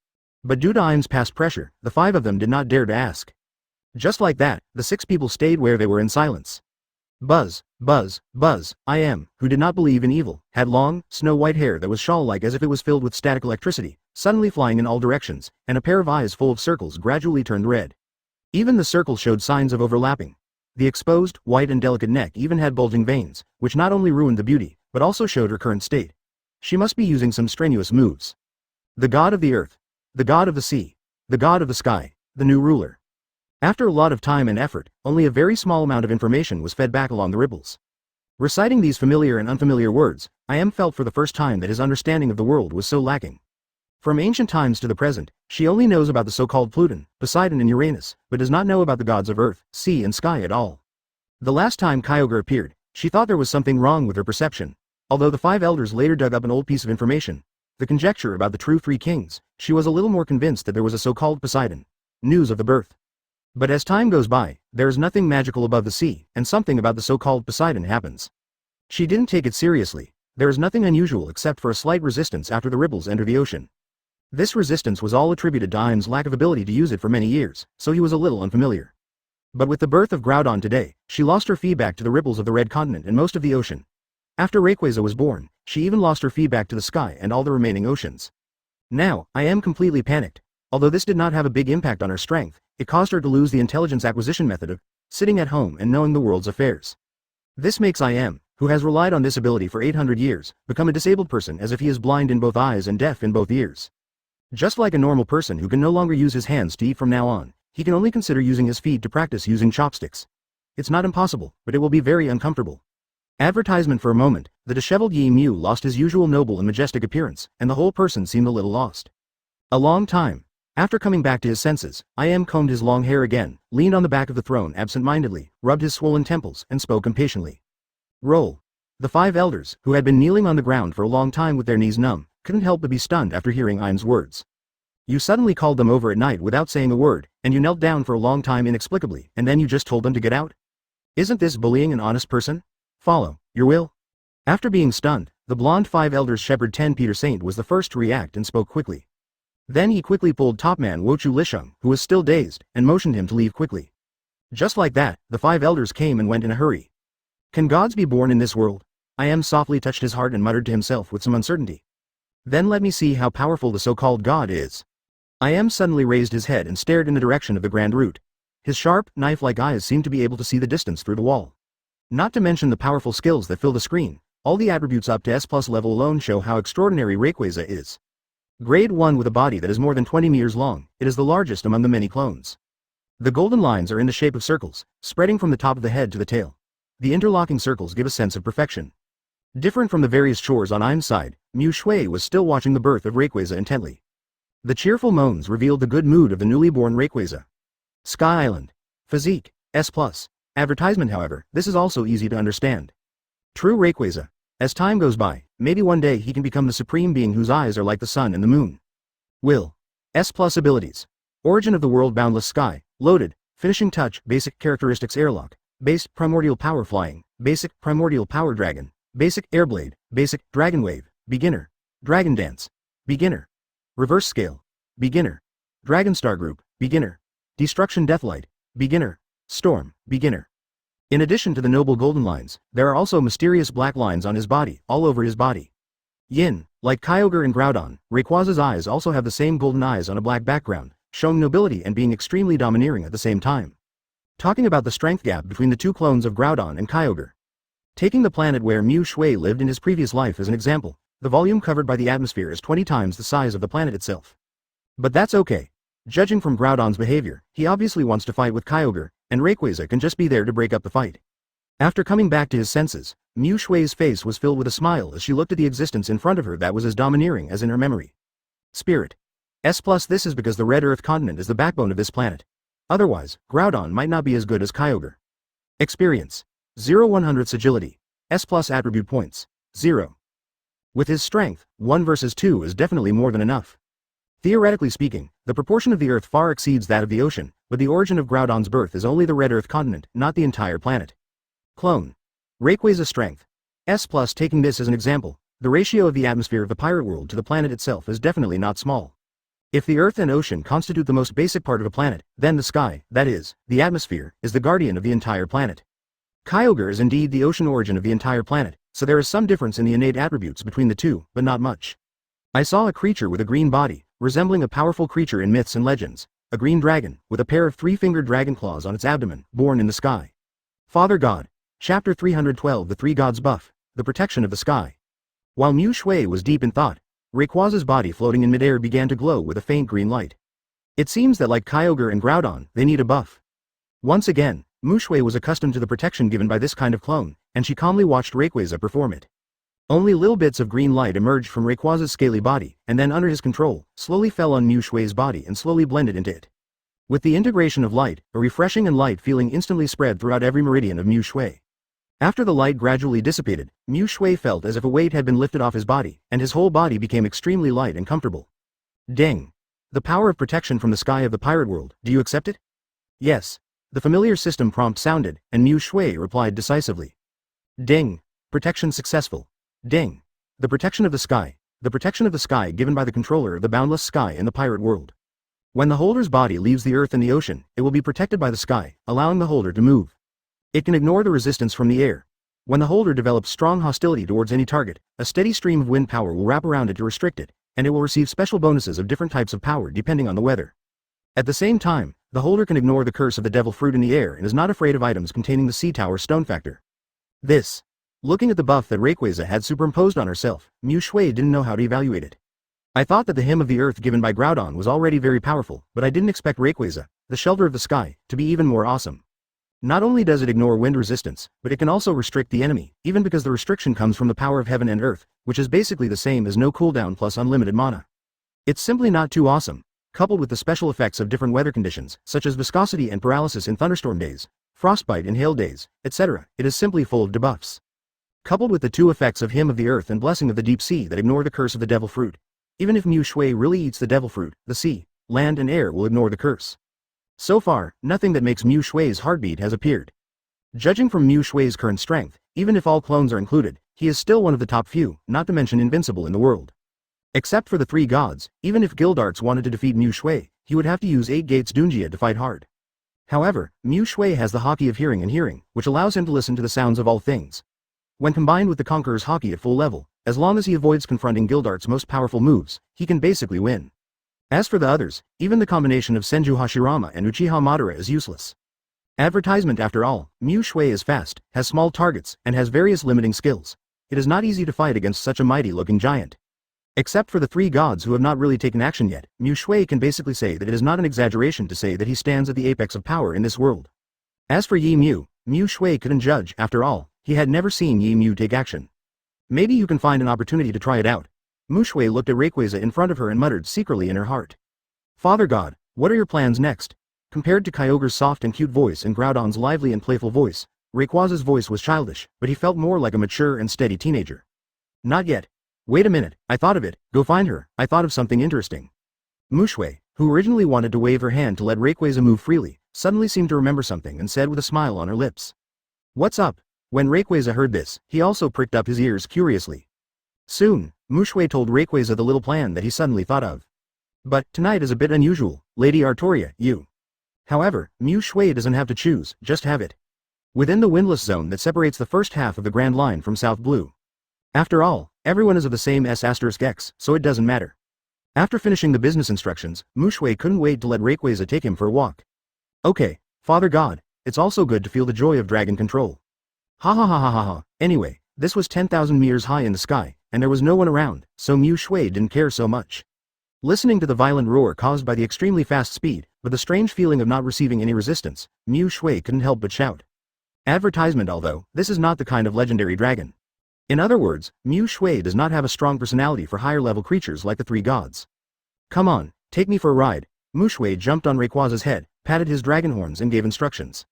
Speaker 1: But due to Im's past pressure, the 5 of them did not dare to ask. Just like that, the 6 people stayed where they were in silence. Buzz, Buzz, Buzz, who did not believe in evil, had long, snow-white hair that was shawl-like as if it was filled with static electricity, suddenly flying in all directions, and a pair of eyes full of circles gradually turned red. Even the circles showed signs of overlapping. The exposed, white and delicate neck even had bulging veins, which not only ruined the beauty, but also showed her current state. She must be using some strenuous moves. The god of the earth, the god of the sea, the god of the sky, the new ruler. After a lot of time and effort, only a very small amount of information was fed back along the ripples. Reciting these familiar and unfamiliar words, felt for the first time that his understanding of the world was so lacking. From ancient times to the present, she only knows about the so-called Pluton, Poseidon and Uranus, but does not know about the gods of earth, sea and sky at all. The last time Kyogre appeared, she thought there was something wrong with her perception. Although the 5 elders later dug up an old piece of information, the conjecture about the true 3 kings, she was a little more convinced that there was a so-called Poseidon. News of the birth. But as time goes by, there is nothing magical above the sea, and something about the so-called Poseidon happens. She didn't take it seriously. There is nothing unusual except for a slight resistance after the ripples enter the ocean. This resistance was all attributed to Im's lack of ability to use it for many years, so he was a little unfamiliar. But with the birth of Groudon today, she lost her feedback to the ripples of the Red Continent and most of the ocean. After Rayquaza was born, she even lost her feedback to the sky and all the remaining oceans. Now, completely panicked. Although this did not have a big impact on her strength, it caused her to lose the intelligence acquisition method of sitting at home and knowing the world's affairs. This makes who has relied on this ability for 800 years, become a disabled person as if he is blind in both eyes and deaf in both ears. Just like a normal person who can no longer use his hands to eat from now on, he can only consider using his feet to practice using chopsticks. It's not impossible, but it will be very uncomfortable. Advertisement. For a moment, the disheveled Yi Mu lost his usual noble and majestic appearance, and the whole person seemed a little lost. A long time. After coming back to his senses, combed his long hair again, leaned on the back of the throne absent-mindedly, rubbed his swollen temples, and spoke impatiently. Roll. The 5 elders, who had been kneeling on the ground for a long time with their knees numb, couldn't help but be stunned after hearing Im's words. You suddenly called them over at night without saying a word, and you knelt down for a long time inexplicably, and then you just told them to get out? Isn't this bullying an honest person? Follow your will? After being stunned, the blonde 5 elders shepherd 10 Peter Saint was the first to react and spoke quickly. Then he quickly pulled Topman Wochu Lisheng, who was still dazed, and motioned him to leave quickly. Just like that, the 5 elders came and went in a hurry. Can gods be born in this world? I softly touched his heart and muttered to himself with some uncertainty. Then let me see how powerful the so-called god is. I suddenly raised his head and stared in the direction of the Grand Root. His sharp, knife-like eyes seemed to be able to see the distance through the wall. Not to mention the powerful skills that fill the screen, all the attributes up to S+ level alone show how extraordinary Rayquaza is. Grade 1 with a body that is more than 20 meters long, it is the largest among the many clones. The golden lines are in the shape of circles, spreading from the top of the head to the tail. The interlocking circles give a sense of perfection. Different from the various chores on Ain's side, Muxue was still watching the birth of Rayquaza intently. The cheerful moans revealed the good mood of the newly born Rayquaza. Sky Island. Physique, S+. Advertisement however, this is also easy to understand. True Rayquaza. As time goes by, maybe one day he can become the supreme being whose eyes are like the sun and the moon. Will. S+ abilities. Origin of the world boundless sky, loaded, finishing touch, basic characteristics airlock, base primordial power flying, basic primordial power dragon, basic airblade, basic dragon wave, beginner, dragon dance, beginner, reverse scale, beginner, dragon star group, beginner, destruction deathlight, beginner, storm, beginner. In addition to the noble golden lines, there are also mysterious black lines on his body, all over his body. Yin, like Kyogre and Groudon, Rayquaza's eyes also have the same golden eyes on a black background, showing nobility and being extremely domineering at the same time. Talking about the strength gap between the two clones of Groudon and Kyogre. Taking the planet where Muxue lived in his previous life as an example, the volume covered by the atmosphere is 20 times the size of the planet itself. But that's okay. Judging from Groudon's behavior, he obviously wants to fight with Kyogre, and Rayquaza can just be there to break up the fight. After coming back to his senses, Muxue's face was filled with a smile as she looked at the existence in front of her that was as domineering as in her memory. Spirit. S+. This is because the Red Earth continent is the backbone of this planet. Otherwise, Groudon might not be as good as Kyogre. Experience. 0-100 agility. S+ attribute points. 0. With his strength, 1 versus 2 is definitely more than enough. Theoretically speaking, the proportion of the Earth far exceeds that of the ocean, but the origin of Groudon's birth is only the Red Earth continent, not the entire planet. Clone. Rayquaza strength. S+. Taking this as an example, the ratio of the atmosphere of the pirate world to the planet itself is definitely not small. If the Earth and ocean constitute the most basic part of a planet, then the sky, that is, the atmosphere, is the guardian of the entire planet. Kyogre is indeed the ocean origin of the entire planet, so there is some difference in the innate attributes between the two, but not much. I saw a creature with a green body, resembling a powerful creature in myths and legends, a green dragon, with a pair of 3-fingered dragon claws on its abdomen, born in the sky. Father God. Chapter 312 The Three Gods Buff, the Protection of the Sky. While Muxue was deep in thought, Rayquaza's body floating in midair began to glow with a faint green light. It seems that like Kyogre and Groudon, they need a buff. Once again, Muxue was accustomed to the protection given by this kind of clone, and she calmly watched Rayquaza perform it. Only little bits of green light emerged from Rayquaza's scaly body, and then under his control, slowly fell on Muxue's body and slowly blended into it. With the integration of light, a refreshing and light feeling instantly spread throughout every meridian of Muxue. After the light gradually dissipated, Muxue felt as if a weight had been lifted off his body, and his whole body became extremely light and comfortable. Ding! The power of protection from the sky of the pirate world, do you accept it? Yes. The familiar system prompt sounded, and Muxue replied decisively. Ding! Protection successful. Ding! The protection of the sky. The protection of the sky given by the controller of the boundless sky in the pirate world. When the holder's body leaves the earth and the ocean, it will be protected by the sky, allowing the holder to move. It can ignore the resistance from the air. When the holder develops strong hostility towards any target, a steady stream of wind power will wrap around it to restrict it, and it will receive special bonuses of different types of power depending on the weather. At the same time, the holder can ignore the curse of the devil fruit in the air and is not afraid of items containing the sea tower stone factor. This. Looking at the buff that Rayquaza had superimposed on herself, Muxue didn't know how to evaluate it. I thought that the hymn of the earth given by Groudon was already very powerful, but I didn't expect Rayquaza, the shelter of the sky, to be even more awesome. Not only does it ignore wind resistance, but it can also restrict the enemy, even because the restriction comes from the power of heaven and earth, which is basically the same as no cooldown plus unlimited mana. It's simply not too awesome. Coupled with the special effects of different weather conditions, such as viscosity and paralysis in thunderstorm days, frostbite in hail days, etc., it is simply full of debuffs. Coupled with the two effects of hymn of the earth and blessing of the deep sea that ignore the curse of the devil fruit. Even if Muxue really eats the devil fruit, the sea, land and air will ignore the curse. So far, nothing that makes Muxue's heartbeat has appeared. Judging from Muxue's current strength, even if all clones are included, he is still one of the top few, not to mention invincible in the world. Except for the three gods, even if Gildarts wanted to defeat Muxue, he would have to use 8 Gates Dunjia to fight hard. However, Muxue has the Haki of hearing and hearing, which allows him to listen to the sounds of all things. When combined with the Conqueror's Haki at full level, as long as he avoids confronting Gildarts' most powerful moves, he can basically win. As for the others, even the combination of Senju Hashirama and Uchiha Madara is useless. Advertisement after all, Muxue is fast, has small targets, and has various limiting skills. It is not easy to fight against such a mighty-looking giant. Except for the three gods who have not really taken action yet, Muxue can basically say that it is not an exaggeration to say that he stands at the apex of power in this world. As for Yi Mu, Muxue couldn't judge, after all, he had never seen Yi Mu take action. Maybe you can find an opportunity to try it out. Muxue looked at Rayquaza in front of her and muttered secretly in her heart. Father God, what are your plans next? Compared to Kyogre's soft and cute voice and Groudon's lively and playful voice, Rayquaza's voice was childish, but he felt more like a mature and steady teenager. Not yet. Wait a minute, I thought of it, go find her, I thought of something interesting. Muxue, who originally wanted to wave her hand to let Rayquaza move freely, suddenly seemed to remember something and said with a smile on her lips. What's up? When Rayquaza heard this, he also pricked up his ears curiously. Soon, Muxue told Rayquaza the little plan that he suddenly thought of. But, tonight is a bit unusual, Lady Artoria, you. However, Muxue doesn't have to choose, just have it. Within the windless zone that separates the first half of the Grand Line from South Blue. After all, everyone is of the same S*X, so it doesn't matter. After finishing the business instructions, Muxue couldn't wait to let Rayquaza take him for a walk. Okay, Father God, it's also good to feel the joy of dragon control. Ha ha ha ha ha ha. Anyway, this was 10,000 meters high in the sky, and there was no one around, so Muxue didn't care so much. Listening to the violent roar caused by the extremely fast speed, but the strange feeling of not receiving any resistance, Muxue couldn't help but shout. Advertisement although, this is not the kind of legendary dragon. In other words, Muxue does not have a strong personality for higher-level creatures like the three gods. Come on, take me for a ride. Muxue jumped on Rayquaza's head, patted his dragon horns and gave instructions.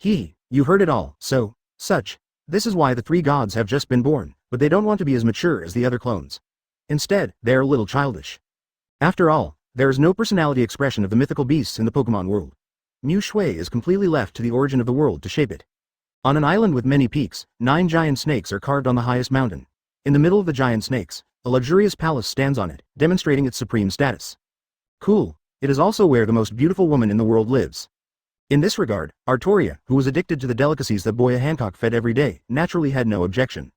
Speaker 1: You heard it all, such. This is why the three gods have just been born, but they don't want to be as mature as the other clones. Instead, they are a little childish. After all, there is no personality expression of the mythical beasts in the Pokemon world. Muxue is completely left to the origin of the world to shape it. On an island with many peaks, 9 giant snakes are carved on the highest mountain. In the middle of the giant snakes, a luxurious palace stands on it, demonstrating its supreme status. Cool, it is also where the most beautiful woman in the world lives. In this regard, Artoria, who was addicted to the delicacies that Boya Hancock fed every day, naturally had no objection.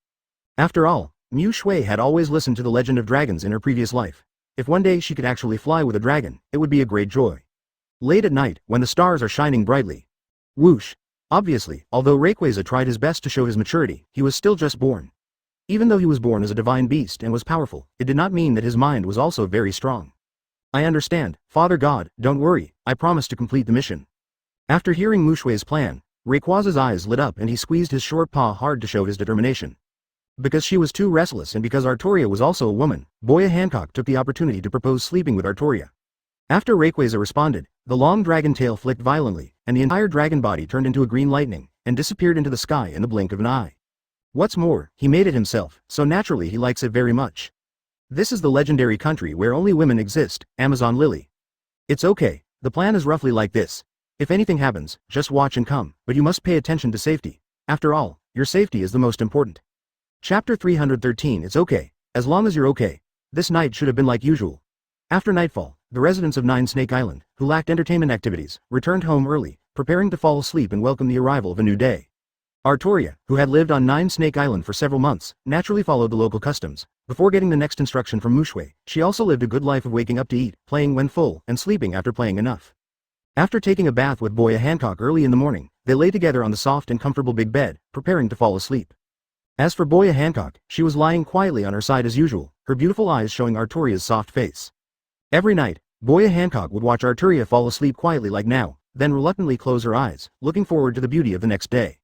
Speaker 1: After all, Muxue had always listened to the legend of dragons in her previous life. If one day she could actually fly with a dragon, it would be a great joy. Late at night, when the stars are shining brightly. Whoosh! Obviously, although Rayquaza tried his best to show his maturity, he was still just born. Even though he was born as a divine beast and was powerful, it did not mean that his mind was also very strong. I understand, Father God, don't worry, I promise to complete the mission. After hearing Muxue's plan, Rayquaza's eyes lit up and he squeezed his short paw hard to show his determination. Because she was too restless and because Artoria was also a woman, Boya Hancock took the opportunity to propose sleeping with Artoria. After Rayquaza responded, the long dragon tail flicked violently, and the entire dragon body turned into a green lightning, and disappeared into the sky in the blink of an eye. What's more, he made it himself, so naturally he likes it very much. This is the legendary country where only women exist, Amazon Lily. It's okay, the plan is roughly like this. If anything happens, just watch and come, but you must pay attention to safety. After all, your safety is the most important. Chapter 313 It's okay, as long as you're okay. This night should have been like usual. After nightfall, the residents of Nine Snake Island, who lacked entertainment activities, returned home early, preparing to fall asleep and welcome the arrival of a new day. Artoria, who had lived on Nine Snake Island for several months, naturally followed the local customs. Before getting the next instruction from Muxue, she also lived a good life of waking up to eat, playing when full, and sleeping after playing enough. After taking a bath with Boya Hancock early in the morning, they lay together on the soft and comfortable big bed, preparing to fall asleep. As for Boya Hancock, she was lying quietly on her side as usual, her beautiful eyes showing Artoria's soft face. Every night, Boya Hancock would watch Artoria fall asleep quietly like now, then reluctantly close her eyes, looking forward to the beauty of the next day.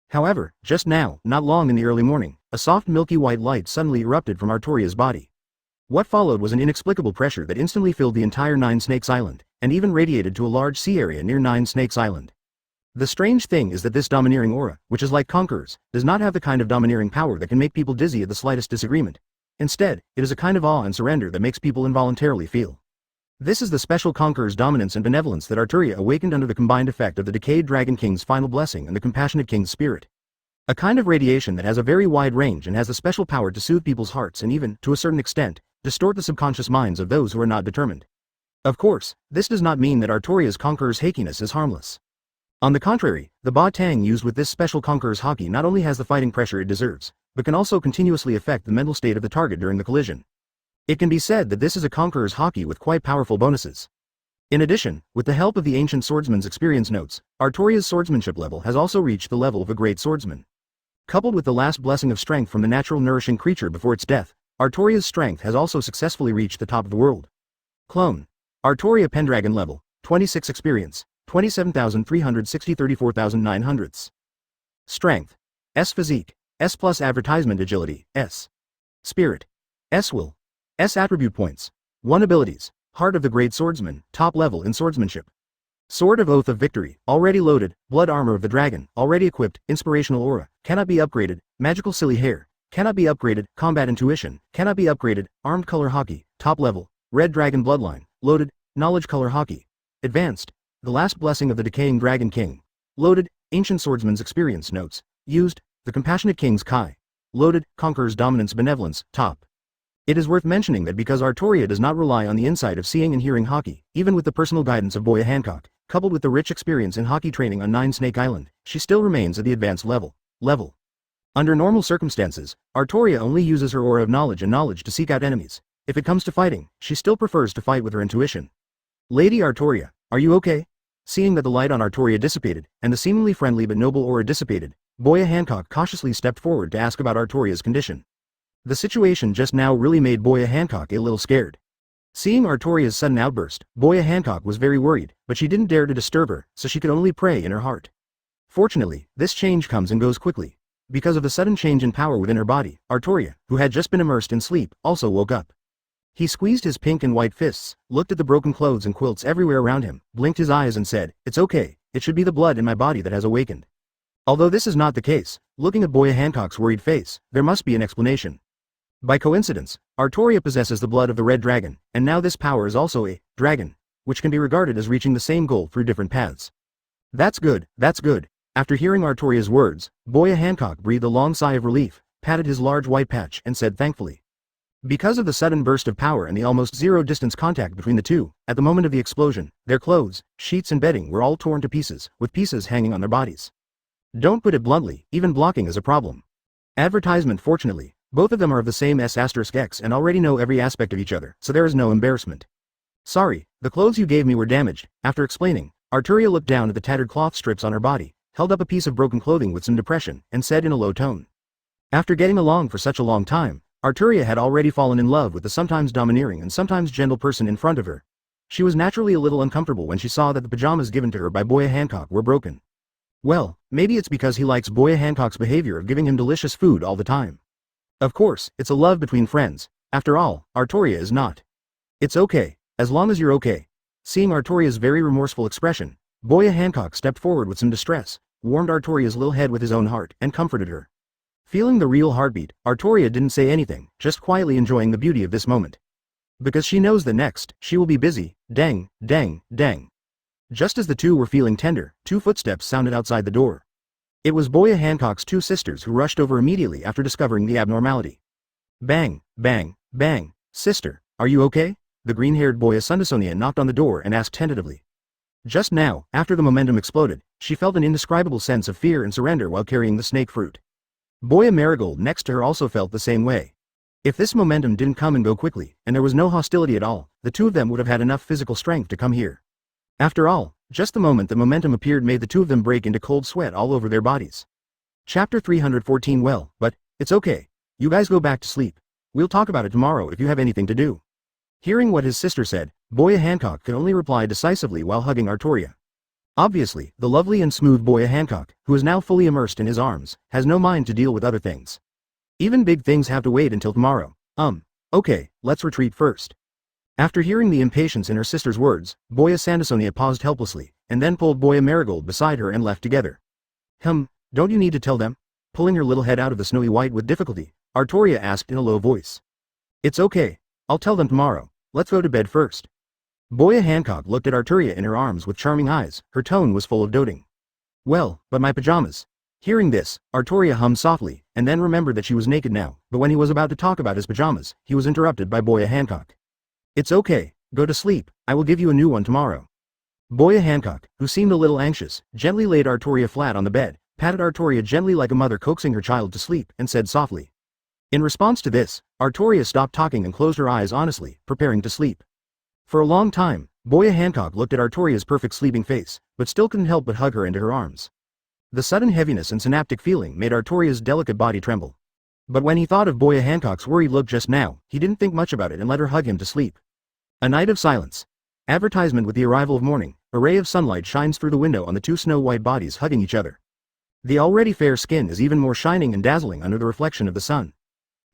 Speaker 1: However, just now, not long in the early morning, a soft milky white light suddenly erupted from Artoria's body. What followed was an inexplicable pressure that instantly filled the entire Nine Snakes Island, and even radiated to a large sea area near Nine Snakes Island. The strange thing is that this domineering aura, which is like Conqueror's, does not have the kind of domineering power that can make people dizzy at the slightest disagreement. Instead, it is a kind of awe and surrender that makes people involuntarily feel. This is the special Conqueror's dominance and benevolence that Artoria awakened under the combined effect of the decayed Dragon King's final blessing and the compassionate King's spirit. A kind of radiation that has a very wide range and has the special power to soothe people's hearts and even, to a certain extent, distort the subconscious minds of those who are not determined. Of course, this does not mean that Artoria's Conqueror's hakiness is harmless. On the contrary, the Ba Tang used with this special Conqueror's haki not only has the fighting pressure it deserves, but can also continuously affect the mental state of the target during the collision. It can be said that this is a Conqueror's haki with quite powerful bonuses. In addition, with the help of the ancient swordsman's experience notes, Artoria's swordsmanship level has also reached the level of a great swordsman. Coupled with the last blessing of strength from the natural nourishing creature before its death, Artoria's strength has also successfully reached the top of the world. Clone. Artoria Pendragon level, 26 experience, 27,360 34,900. Strength. S physique, S plus advertisement agility, S. Spirit. S will. S attribute points. 1 abilities. Heart of the Great Swordsman, top level in swordsmanship. Sword of Oath of Victory, already loaded. Blood Armor of the Dragon, already equipped. Inspirational Aura, cannot be upgraded. Magical Silly Hair, cannot be upgraded. Combat Intuition, cannot be upgraded. Armed Color Haki, top level. Red Dragon Bloodline, loaded. Knowledge Color Haki. Advanced. The Last Blessing of the Decaying Dragon King. Loaded. Ancient Swordsman's Experience Notes. Used. The Compassionate King's Kai. Loaded. Conqueror's Dominance Benevolence, top. It is worth mentioning that because Artoria does not rely on the insight of seeing and hearing haki, even with the personal guidance of Boya Hancock, coupled with the rich experience in haki training on Nine Snake Island, she still remains at the advanced level. Under normal circumstances, Artoria only uses her aura of knowledge and knowledge to seek out enemies. If it comes to fighting, she still prefers to fight with her intuition. Lady Artoria, are you okay? Seeing that the light on Artoria dissipated, and the seemingly friendly but noble aura dissipated, Boya Hancock cautiously stepped forward to ask about Artoria's condition. The situation just now really made Boya Hancock a little scared. Seeing Artoria's sudden outburst, Boya Hancock was very worried, but she didn't dare to disturb her, so she could only pray in her heart. Fortunately, this change comes and goes quickly. Because of the sudden change in power within her body, Artoria, who had just been immersed in sleep, also woke up. He squeezed his pink and white fists, looked at the broken clothes and quilts everywhere around him, blinked his eyes and said, "It's okay, it should be the blood in my body that has awakened." Although this is not the case, looking at Boya Hancock's worried face, there must be an explanation. By coincidence, Artoria possesses the blood of the Red Dragon, and now this power is also a dragon, which can be regarded as reaching the same goal through different paths. That's good, that's good. After hearing Artoria's words, Boya Hancock breathed a long sigh of relief, patted his large white patch and said thankfully. Because of the sudden burst of power and the almost zero distance contact between the two, at the moment of the explosion, their clothes, sheets and bedding were all torn to pieces, with pieces hanging on their bodies. Don't put it bluntly, even blocking is a problem. Advertisement. Fortunately, both of them are of the same S*X and already know every aspect of each other, so there is no embarrassment. Sorry, the clothes you gave me were damaged. After explaining, Artoria looked down at the tattered cloth strips on her body, held up a piece of broken clothing with some depression, and said in a low tone. After getting along for such a long time, Artoria had already fallen in love with the sometimes domineering and sometimes gentle person in front of her. She was naturally a little uncomfortable when she saw that the pajamas given to her by Boya Hancock were broken. Well, maybe it's because he likes Boya Hancock's behavior of giving him delicious food all the time. Of course, it's a love between friends. After all, Artoria is not. It's okay, as long as you're okay. Seeing Artoria's very remorseful expression, Boya Hancock stepped forward with some distress, warmed Artoria's little head with his own heart, and comforted her. Feeling the real heartbeat, Artoria didn't say anything, just quietly enjoying the beauty of this moment. Because she knows that next, she will be busy. Dang, dang, dang. Just as the two were feeling tender, 2 footsteps sounded outside the door. It was Boya Hancock's 2 sisters who rushed over immediately after discovering the abnormality. Bang, bang, bang. Sister, are you okay? The green-haired Boya Sundasonia knocked on the door and asked tentatively. Just now, after the momentum exploded, she felt an indescribable sense of fear and surrender while carrying the snake fruit. Boya Marigold next to her also felt the same way. If this momentum didn't come and go quickly, and there was no hostility at all, the two of them would have had enough physical strength to come here. After all, just the moment the momentum appeared made the two of them break into cold sweat all over their bodies. Chapter 314. Well, but, it's okay. You guys go back to sleep. We'll talk about it tomorrow if you have anything to do. Hearing what his sister said, Boya Hancock could only reply decisively while hugging Artoria. Obviously, the lovely and smooth Boya Hancock, who is now fully immersed in his arms, has no mind to deal with other things. Even big things have to wait until tomorrow. Okay, let's retreat first. After hearing the impatience in her sister's words, Boya Sandasonia paused helplessly, and then pulled Boya Marigold beside her and left together. Don't you need to tell them? Pulling her little head out of the snowy white with difficulty, Artoria asked in a low voice. It's okay. I'll tell them tomorrow. Let's go to bed first. Boya Hancock looked at Artoria in her arms with charming eyes, her tone was full of doting. Well, but my pajamas. Hearing this, Artoria hummed softly, and then remembered that she was naked now, but when he was about to talk about his pajamas, he was interrupted by Boya Hancock. It's okay, go to sleep, I will give you a new one tomorrow. Boya Hancock, who seemed a little anxious, gently laid Artoria flat on the bed, patted Artoria gently like a mother coaxing her child to sleep, and said softly. In response to this, Artoria stopped talking and closed her eyes honestly, preparing to sleep. For a long time, Boya Hancock looked at Artoria's perfect sleeping face, but still couldn't help but hug her into her arms. The sudden heaviness and synaptic feeling made Artoria's delicate body tremble. But when he thought of Boya Hancock's worried look just now, he didn't think much about it and let her hug him to sleep. A night of silence. Advertisement with the arrival of morning, a ray of sunlight shines through the window on the two snow-white bodies hugging each other. The already fair skin is even more shining and dazzling under the reflection of the sun.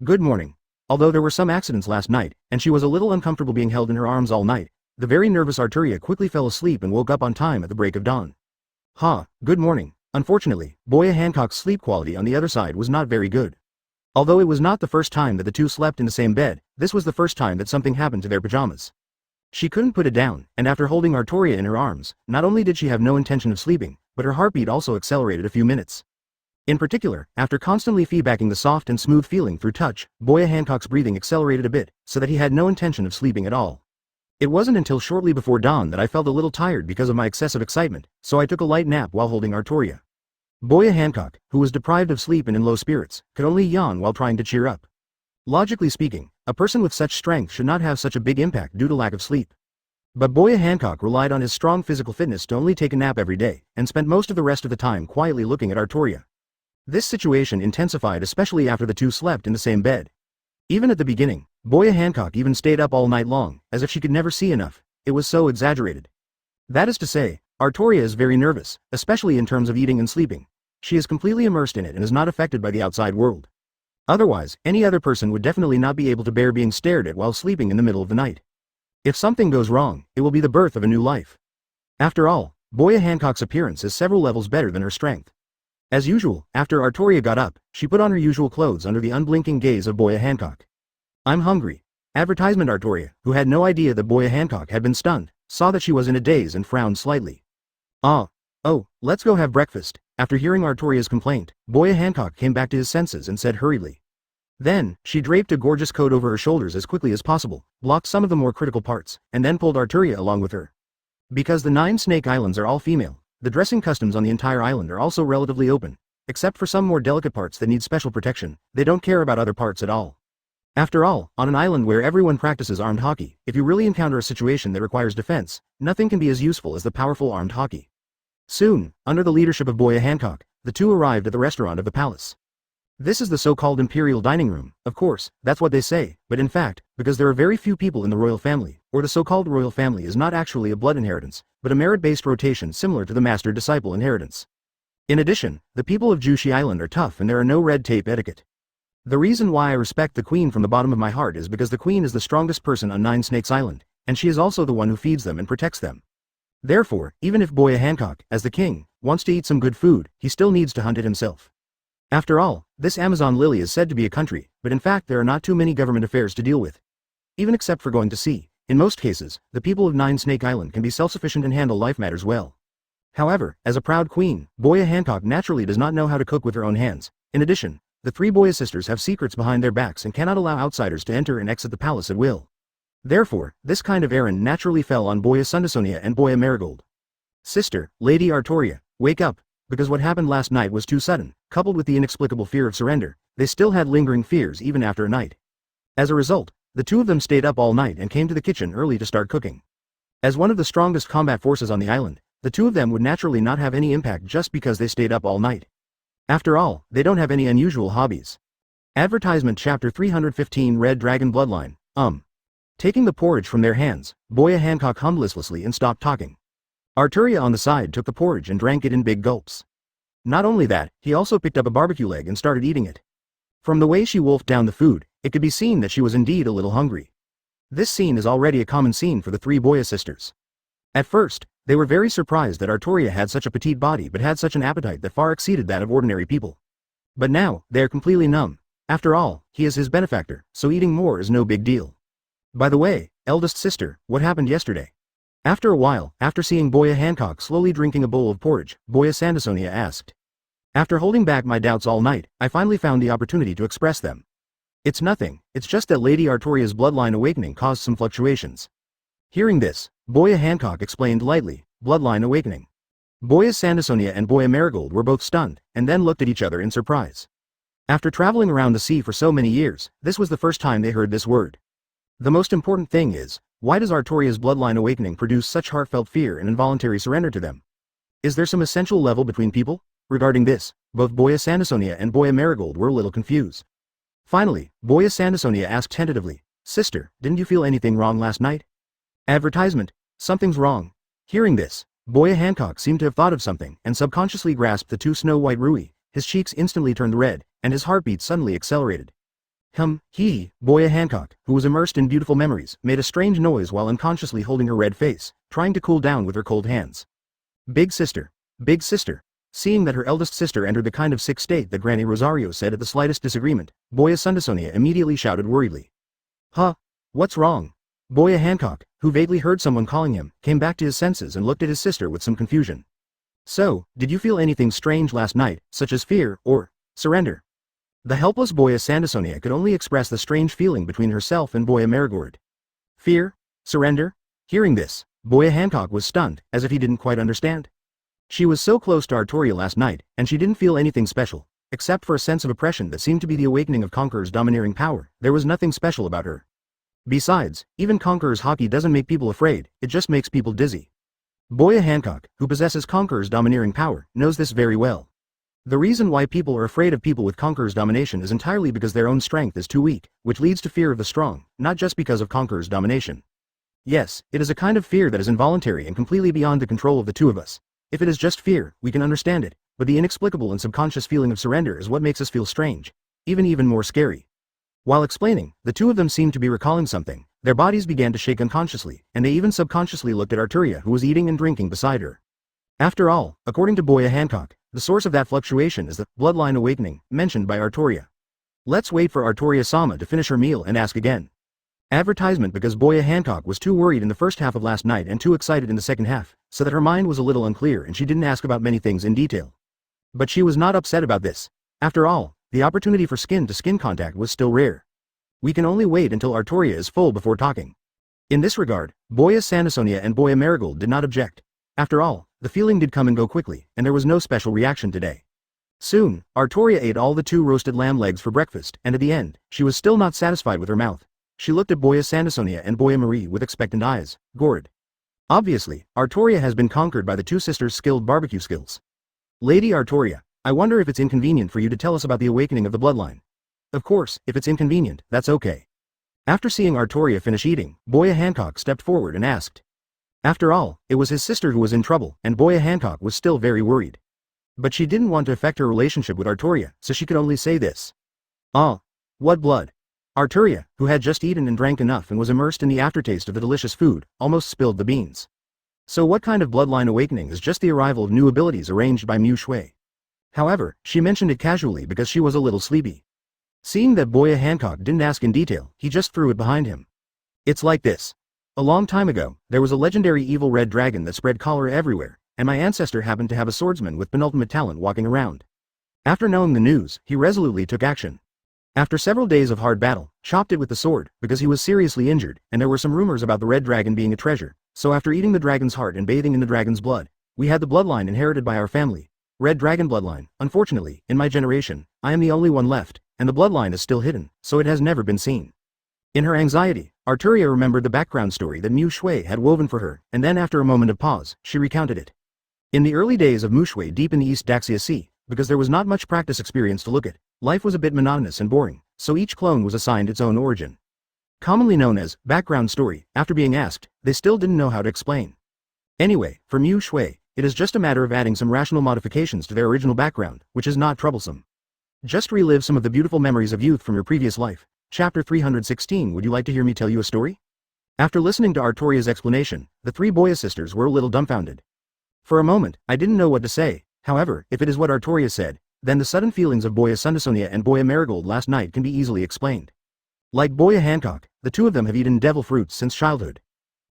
Speaker 1: Good morning. Although there were some accidents last night, and she was a little uncomfortable being held in her arms all night, the very nervous Artoria quickly fell asleep and woke up on time at the break of dawn. Good morning. Unfortunately, Boya Hancock's sleep quality on the other side was not very good. Although it was not the first time that the two slept in the same bed, this was the first time that something happened to their pajamas. She couldn't put it down, and after holding Artoria in her arms, not only did she have no intention of sleeping, but her heartbeat also accelerated a few minutes. In particular, after constantly feedbacking the soft and smooth feeling through touch, Boya Hancock's breathing accelerated a bit, so that he had no intention of sleeping at all. It wasn't until shortly before dawn that I felt a little tired because of my excessive excitement, so I took a light nap while holding Artoria. Boya Hancock, who was deprived of sleep and in low spirits, could only yawn while trying to cheer up. Logically speaking, a person with such strength should not have such a big impact due to lack of sleep. But Boya Hancock relied on his strong physical fitness to only take a nap every day, and spent most of the rest of the time quietly looking at Artoria. This situation intensified especially after the two slept in the same bed. Even at the beginning, Boya Hancock even stayed up all night long, as if she could never see enough. It was so exaggerated. That is to say, Artoria is very nervous, especially in terms of eating and sleeping. She is completely immersed in it and is not affected by the outside world. Otherwise, any other person would definitely not be able to bear being stared at while sleeping in the middle of the night. If something goes wrong, it will be the birth of a new life. After all, Boya Hancock's appearance is several levels better than her strength. As usual, after Artoria got up, she put on her usual clothes under the unblinking gaze of Boya Hancock. I'm hungry. Advertisement Artoria, who had no idea that Boya Hancock had been stunned, saw that she was in a daze and frowned slightly. Oh, let's go have breakfast. After hearing Artoria's complaint, Boya Hancock came back to his senses and said hurriedly. Then, she draped a gorgeous coat over her shoulders as quickly as possible, blocked some of the more critical parts, and then pulled Artoria along with her. Because the 9 Snake Islands are all female, the dressing customs on the entire island are also relatively open. Except for some more delicate parts that need special protection, they don't care about other parts at all. After all, on an island where everyone practices armed hockey, if you really encounter a situation that requires defense, nothing can be as useful as the powerful armed hockey. Soon, under the leadership of Boya Hancock, the two arrived at the restaurant of the palace. This is the so-called imperial dining room, of course, that's what they say, but in fact, because there are very few people in the royal family, or the so-called royal family is not actually a blood inheritance, but a merit-based rotation similar to the master-disciple inheritance. In addition, the people of Jushi Island are tough and there are no red tape etiquette. The reason why I respect the queen from the bottom of my heart is because the queen is the strongest person on 9 Snakes Island, and she is also the one who feeds them and protects them. Therefore, even if Boya Hancock, as the king, wants to eat some good food, he still needs to hunt it himself. After all, this Amazon lily is said to be a country, but in fact there are not too many government affairs to deal with. Even except for going to sea, in most cases, the people of 9 Snake Island can be self-sufficient and handle life matters well. However, as a proud queen, Boya Hancock naturally does not know how to cook with her own hands. In addition, the 3 Boya sisters have secrets behind their backs and cannot allow outsiders to enter and exit the palace at will. Therefore, this kind of errand naturally fell on Boya Sundasonia and Boya Marigold. Sister, Lady Artoria, wake up, because what happened last night was too sudden, coupled with the inexplicable fear of surrender, they still had lingering fears even after a night. As a result, the two of them stayed up all night and came to the kitchen early to start cooking. As one of the strongest combat forces on the island, the two of them would naturally not have any impact just because they stayed up all night. After all, they don't have any unusual hobbies. Advertisement Chapter 315 Red Dragon Bloodline, Taking the porridge from their hands, Boya Hancock hummed listlessly and stopped talking. Arturia on the side took the porridge and drank it in big gulps. Not only that, he also picked up a barbecue leg and started eating it. From the way she wolfed down the food, it could be seen that she was indeed a little hungry. This scene is already a common scene for the 3 Boya sisters. At first, they were very surprised that Arturia had such a petite body but had such an appetite that far exceeded that of ordinary people. But now, they are completely numb. After all, he is his benefactor, so eating more is no big deal. By the way, eldest sister, what happened yesterday? After a while, after seeing Boya Hancock slowly drinking a bowl of porridge, Boya Sandasonia asked. After holding back my doubts all night, I finally found the opportunity to express them. It's nothing, it's just that Lady Artoria's bloodline awakening caused some fluctuations. Hearing this, Boya Hancock explained lightly, bloodline awakening. Boya Sandersonia and Boya Marigold were both stunned, and then looked at each other in surprise. After traveling around the sea for so many years, this was the first time they heard this word. The most important thing is, why does Artoria's bloodline awakening produce such heartfelt fear and involuntary surrender to them? Is there some essential level between people? Regarding this, both Boya Sandersonia and Boya Marigold were a little confused. Finally, Boya Sandersonia asked tentatively, "Sister, didn't you feel anything wrong last night?" Advertisement, something's wrong. Hearing this, Boya Hancock seemed to have thought of something and subconsciously grasped the two snow-white rui. His cheeks instantly turned red, and his heartbeat suddenly accelerated. Boya Hancock, who was immersed in beautiful memories, made a strange noise while unconsciously holding her red face, trying to cool down with her cold hands. Big sister. Big sister. Seeing that her eldest sister entered the kind of sick state that Granny Rosario said at the slightest disagreement, Boya Sandersonia immediately shouted worriedly. "Huh? What's wrong?" Boya Hancock, who vaguely heard someone calling him, came back to his senses and looked at his sister with some confusion. "So, did you feel anything strange last night, such as fear, or surrender?" The helpless Boya Sandersonia could only express the strange feeling between herself and Boya Marigold. Fear? Surrender? Hearing this, Boya Hancock was stunned, as if he didn't quite understand. She was so close to Artoria last night, and she didn't feel anything special, except for a sense of oppression that seemed to be the awakening of Conqueror's domineering power. There was nothing special about her. Besides, even Conqueror's haki doesn't make people afraid, it just makes people dizzy. Boya Hancock, who possesses Conqueror's domineering power, knows this very well. The reason why people are afraid of people with Conqueror's domination is entirely because their own strength is too weak, which leads to fear of the strong, not just because of Conqueror's domination. Yes, it is a kind of fear that is involuntary and completely beyond the control of the two of us. If it is just fear, we can understand it, but the inexplicable and subconscious feeling of surrender is what makes us feel strange, even more scary. While explaining, the two of them seemed to be recalling something. Their bodies began to shake unconsciously, and they even subconsciously looked at Arturia, who was eating and drinking beside her. After all, according to Boya Hancock, the source of that fluctuation is the bloodline awakening mentioned by Arturia. Let's wait for Arturia-sama to finish her meal and ask again. Advertisement, because Boya Hancock was too worried in the first half of last night and too excited in the second half, so that her mind was a little unclear and she didn't ask about many things in detail. But she was not upset about this. After all, the opportunity for skin-to-skin contact was still rare. We can only wait until Arturia is full before talking. In this regard, Boya Sandersonia and Boya Marigold did not object. After all, the feeling did come and go quickly, and there was no special reaction today. Soon, Arturia ate all the 2 roasted lamb legs for breakfast, and at the end, she was still not satisfied with her mouth. She looked at Boya Sandersonia and Boya Marie with expectant eyes, gourd. Obviously, Arturia has been conquered by the 2 sisters' skilled barbecue skills. Lady Arturia, I wonder if it's inconvenient for you to tell us about the awakening of the bloodline. Of course, if it's inconvenient, that's okay. After seeing Arturia finish eating, Boya Hancock stepped forward and asked. After all, it was his sister who was in trouble, and Boya Hancock was still very worried. But she didn't want to affect her relationship with Arturia, so she could only say this. Ah, what blood? Arturia, who had just eaten and drank enough and was immersed in the aftertaste of the delicious food, almost spilled the beans. So what kind of bloodline awakening is just the arrival of new abilities arranged by Muxue? However, she mentioned it casually because she was a little sleepy. Seeing that Boya Hancock didn't ask in detail, he just threw it behind him. It's like this. A long time ago, there was a legendary evil red dragon that spread cholera everywhere, and my ancestor happened to have a swordsman with penultimate talent walking around. After knowing the news, he resolutely took action. After several days of hard battle, chopped it with the sword, because he was seriously injured, and there were some rumors about the red dragon being a treasure, so after eating the dragon's heart and bathing in the dragon's blood, we had the bloodline inherited by our family. Red dragon bloodline. Unfortunately, in my generation, I am the only one left, and the bloodline is still hidden, so it has never been seen. In her anxiety, Arturia remembered the background story that Muxue had woven for her, and then after a moment of pause, she recounted it. In the early days of Muxue deep in the East Daxia Sea, because there was not much practice experience to look at, life was a bit monotonous and boring, so each clone was assigned its own origin. Commonly known as background story, after being asked, they still didn't know how to explain. Anyway, for Muxue, it is just a matter of adding some rational modifications to their original background, which is not troublesome. Just relive some of the beautiful memories of youth from your previous life. Chapter 316. Would you like to hear me tell you a story? After listening to Arturia's explanation, the 3 Boya sisters were a little dumbfounded. For a moment, I didn't know what to say. However, if it is what Arturia said, then the sudden feelings of Boya Sandersonia and Boya Marigold last night can be easily explained. Like Boya Hancock, the 2 of them have eaten devil fruits since childhood.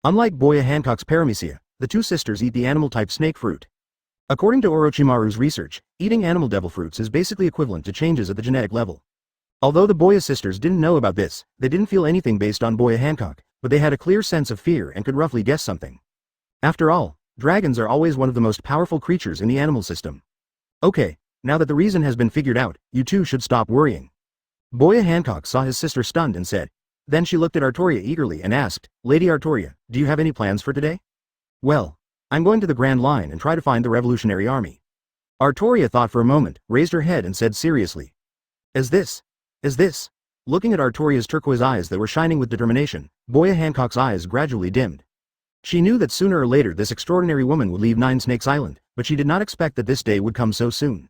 Speaker 1: Unlike Boya Hancock's paramecia, the 2 sisters eat the animal-type snake fruit. According to Orochimaru's research, eating animal devil fruits is basically equivalent to changes at the genetic level. Although the Boya sisters didn't know about this, they didn't feel anything based on Boya Hancock, but they had a clear sense of fear and could roughly guess something. After all, dragons are always one of the most powerful creatures in the animal system. Okay, now that the reason has been figured out, you two should stop worrying. Boya Hancock saw his sister stunned and said. Then she looked at Artoria eagerly and asked, Lady Artoria, do you have any plans for today? Well, I'm going to the Grand Line and try to find the Revolutionary Army. Artoria thought for a moment, raised her head and said seriously. Is this? Looking at Artoria's turquoise eyes that were shining with determination, Boya Hancock's eyes gradually dimmed. She knew that sooner or later this extraordinary woman would leave Nine Snakes Island, but she did not expect that this day would come so soon.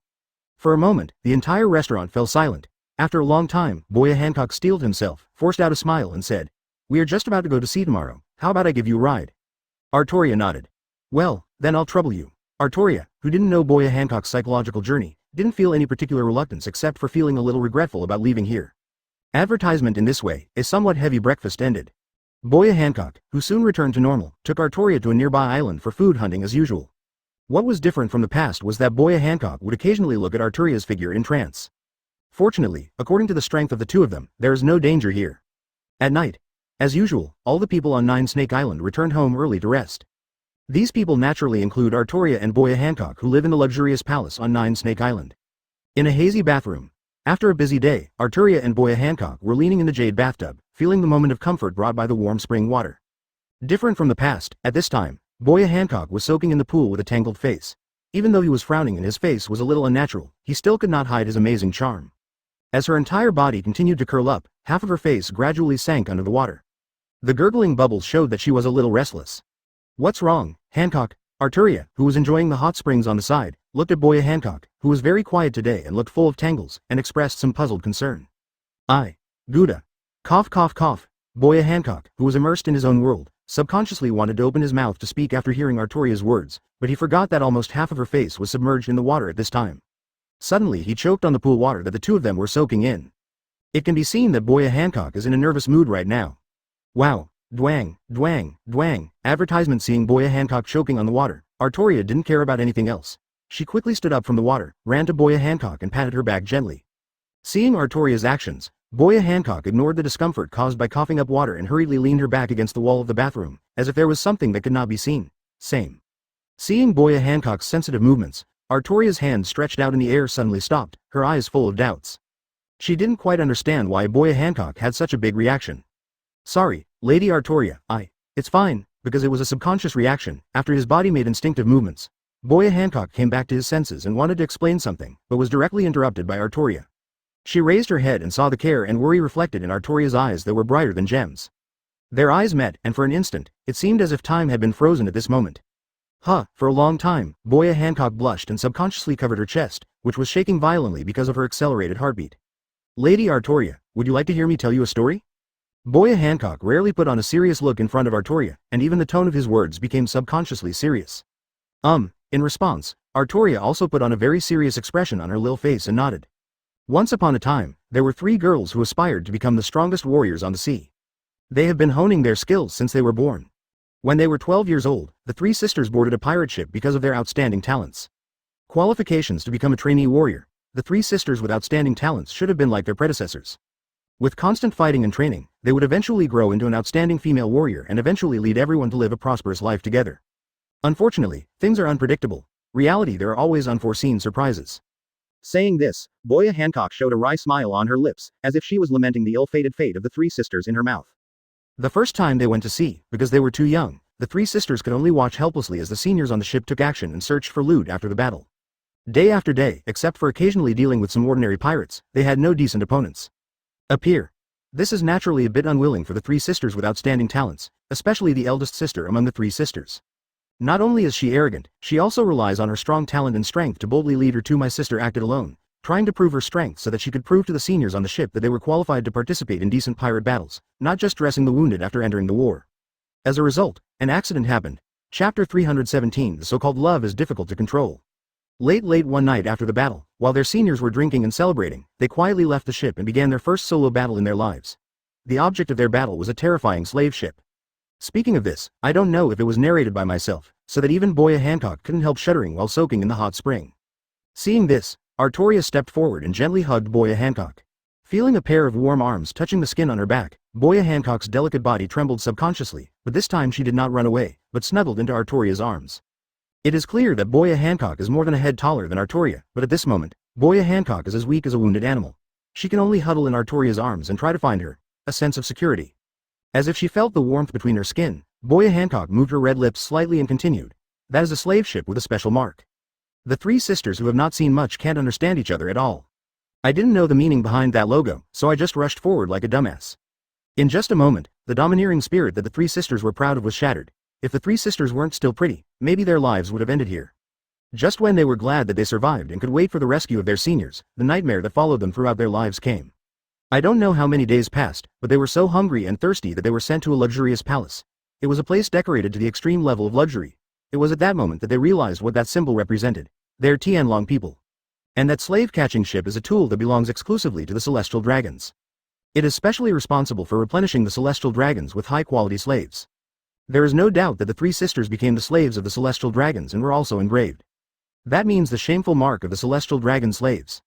Speaker 1: For a moment, the entire restaurant fell silent. After a long time, Boya Hancock steeled himself, forced out a smile and said, We are just about to go to sea tomorrow, how about I give you a ride? Artoria nodded. Well, then I'll trouble you. Artoria, who didn't know Boya Hancock's psychological journey, didn't feel any particular reluctance except for feeling a little regretful about leaving here. Advertisement in this way, a somewhat heavy breakfast ended. Boya Hancock, who soon returned to normal, took Artoria to a nearby island for food hunting as usual. What was different from the past was that Boya Hancock would occasionally look at Artoria's figure in trance. Fortunately, according to the strength of the two of them, there is no danger here. At night, as usual, all the people on Nine Snake Island returned home early to rest. These people naturally include Artoria and Boya Hancock who live in the luxurious palace on Nine Snake Island. In a hazy bathroom. After a busy day, Artoria and Boya Hancock were leaning in the jade bathtub, feeling the moment of comfort brought by the warm spring water. Different from the past, at this time, Boya Hancock was soaking in the pool with a tangled face. Even though he was frowning and his face was a little unnatural, he still could not hide his amazing charm. As her entire body continued to curl up, half of her face gradually sank under the water. The gurgling bubbles showed that she was a little restless. What's wrong, Hancock? Artoria, who was enjoying the hot springs on the side, looked at Boya Hancock, who was very quiet today and looked full of tangles, and expressed some puzzled concern. Gouda. Cough cough cough. Boya Hancock, who was immersed in his own world, subconsciously wanted to open his mouth to speak after hearing Artoria's words, but he forgot that almost half of her face was submerged in the water at this time. Suddenly he choked on the pool water that the two of them were soaking in. It can be seen that Boya Hancock is in a nervous mood right now. Wow. Dwang, dwang, dwang. Advertisement. Seeing Boya Hancock choking on the water, Artoria didn't care about anything else. She quickly stood up from the water, ran to Boya Hancock and patted her back gently. Seeing Artoria's actions, Boya Hancock ignored the discomfort caused by coughing up water and hurriedly leaned her back against the wall of the bathroom, as if there was something that could not be seen. Same. Seeing Boya Hancock's sensitive movements, Artoria's hand stretched out in the air suddenly stopped, her eyes full of doubts. She didn't quite understand why Boya Hancock had such a big reaction. Sorry, Lady Artoria, it's fine, because it was a subconscious reaction. After his body made instinctive movements, Boya Hancock came back to his senses and wanted to explain something, but was directly interrupted by Artoria. She raised her head and saw the care and worry reflected in Artoria's eyes that were brighter than gems. Their eyes met, and for an instant, it seemed as if time had been frozen at this moment. For a long time, Boya Hancock blushed and subconsciously covered her chest, which was shaking violently because of her accelerated heartbeat. Lady Artoria, would you like to hear me tell you a story? Boya Hancock rarely put on a serious look in front of Artoria, and even the tone of his words became subconsciously serious. In response, Artoria also put on a very serious expression on her little face and nodded. Once upon a time, there were 3 girls who aspired to become the strongest warriors on the sea. They have been honing their skills since they were born. When they were 12 years old, the 3 sisters boarded a pirate ship because of their outstanding talents. Qualifications to become a trainee warrior. The 3 sisters with outstanding talents should have been like their predecessors. With constant fighting and training, they would eventually grow into an outstanding female warrior and eventually lead everyone to live a prosperous life together. Unfortunately, things are unpredictable. Reality, there are always unforeseen surprises. Saying this, Boya Hancock showed a wry smile on her lips, as if she was lamenting the ill-fated fate of the 3 sisters in her mouth. The first time they went to sea, because they were too young, the 3 sisters could only watch helplessly as the seniors on the ship took action and searched for loot after the battle. Day after day, except for occasionally dealing with some ordinary pirates, they had no decent opponents. This is naturally a bit unwilling for the 3 sisters with outstanding talents, especially the eldest sister among the 3 sisters. Not only is she arrogant, she also relies on her strong talent and strength to boldly lead her to. My sister acted alone, trying to prove her strength so that she could prove to the seniors on the ship that they were qualified to participate in decent pirate battles, not just dressing the wounded after entering the war. As a result, an accident happened. Chapter 317. The so-called love is difficult to control. Late one night after the battle, while their seniors were drinking and celebrating, they quietly left the ship and began their first solo battle in their lives. The object of their battle was a terrifying slave ship. Speaking of this, I don't know if it was narrated by myself, so that even Boya Hancock couldn't help shuddering while soaking in the hot spring. Seeing this, Artoria stepped forward and gently hugged Boya Hancock. Feeling a pair of warm arms touching the skin on her back, Boya Hancock's delicate body trembled subconsciously, but this time she did not run away, but snuggled into Artoria's arms. It is clear that Boya Hancock is more than a head taller than Artoria, but at this moment, Boya Hancock is as weak as a wounded animal. She can only huddle in Artoria's arms and try to find her, a sense of security. As if she felt the warmth between her skin, Boya Hancock moved her red lips slightly and continued. That is a slave ship with a special mark. The three sisters who have not seen much can't understand each other at all. I didn't know the meaning behind that logo, so I just rushed forward like a dumbass. In just a moment, the domineering spirit that the three sisters were proud of was shattered. If the three sisters weren't still pretty, maybe their lives would have ended here. Just when they were glad that they survived and could wait for the rescue of their seniors, the nightmare that followed them throughout their lives came. I don't know how many days passed, but they were so hungry and thirsty that they were sent to a luxurious palace. It was a place decorated to the extreme level of luxury. It was at that moment that they realized what that symbol represented. Their Tianlong people. And that slave-catching ship is a tool that belongs exclusively to the Celestial Dragons. It is specially responsible for replenishing the Celestial Dragons with high-quality slaves. There is no doubt that the three sisters became the slaves of the Celestial Dragons and were also engraved. That means the shameful mark of the Celestial Dragon slaves.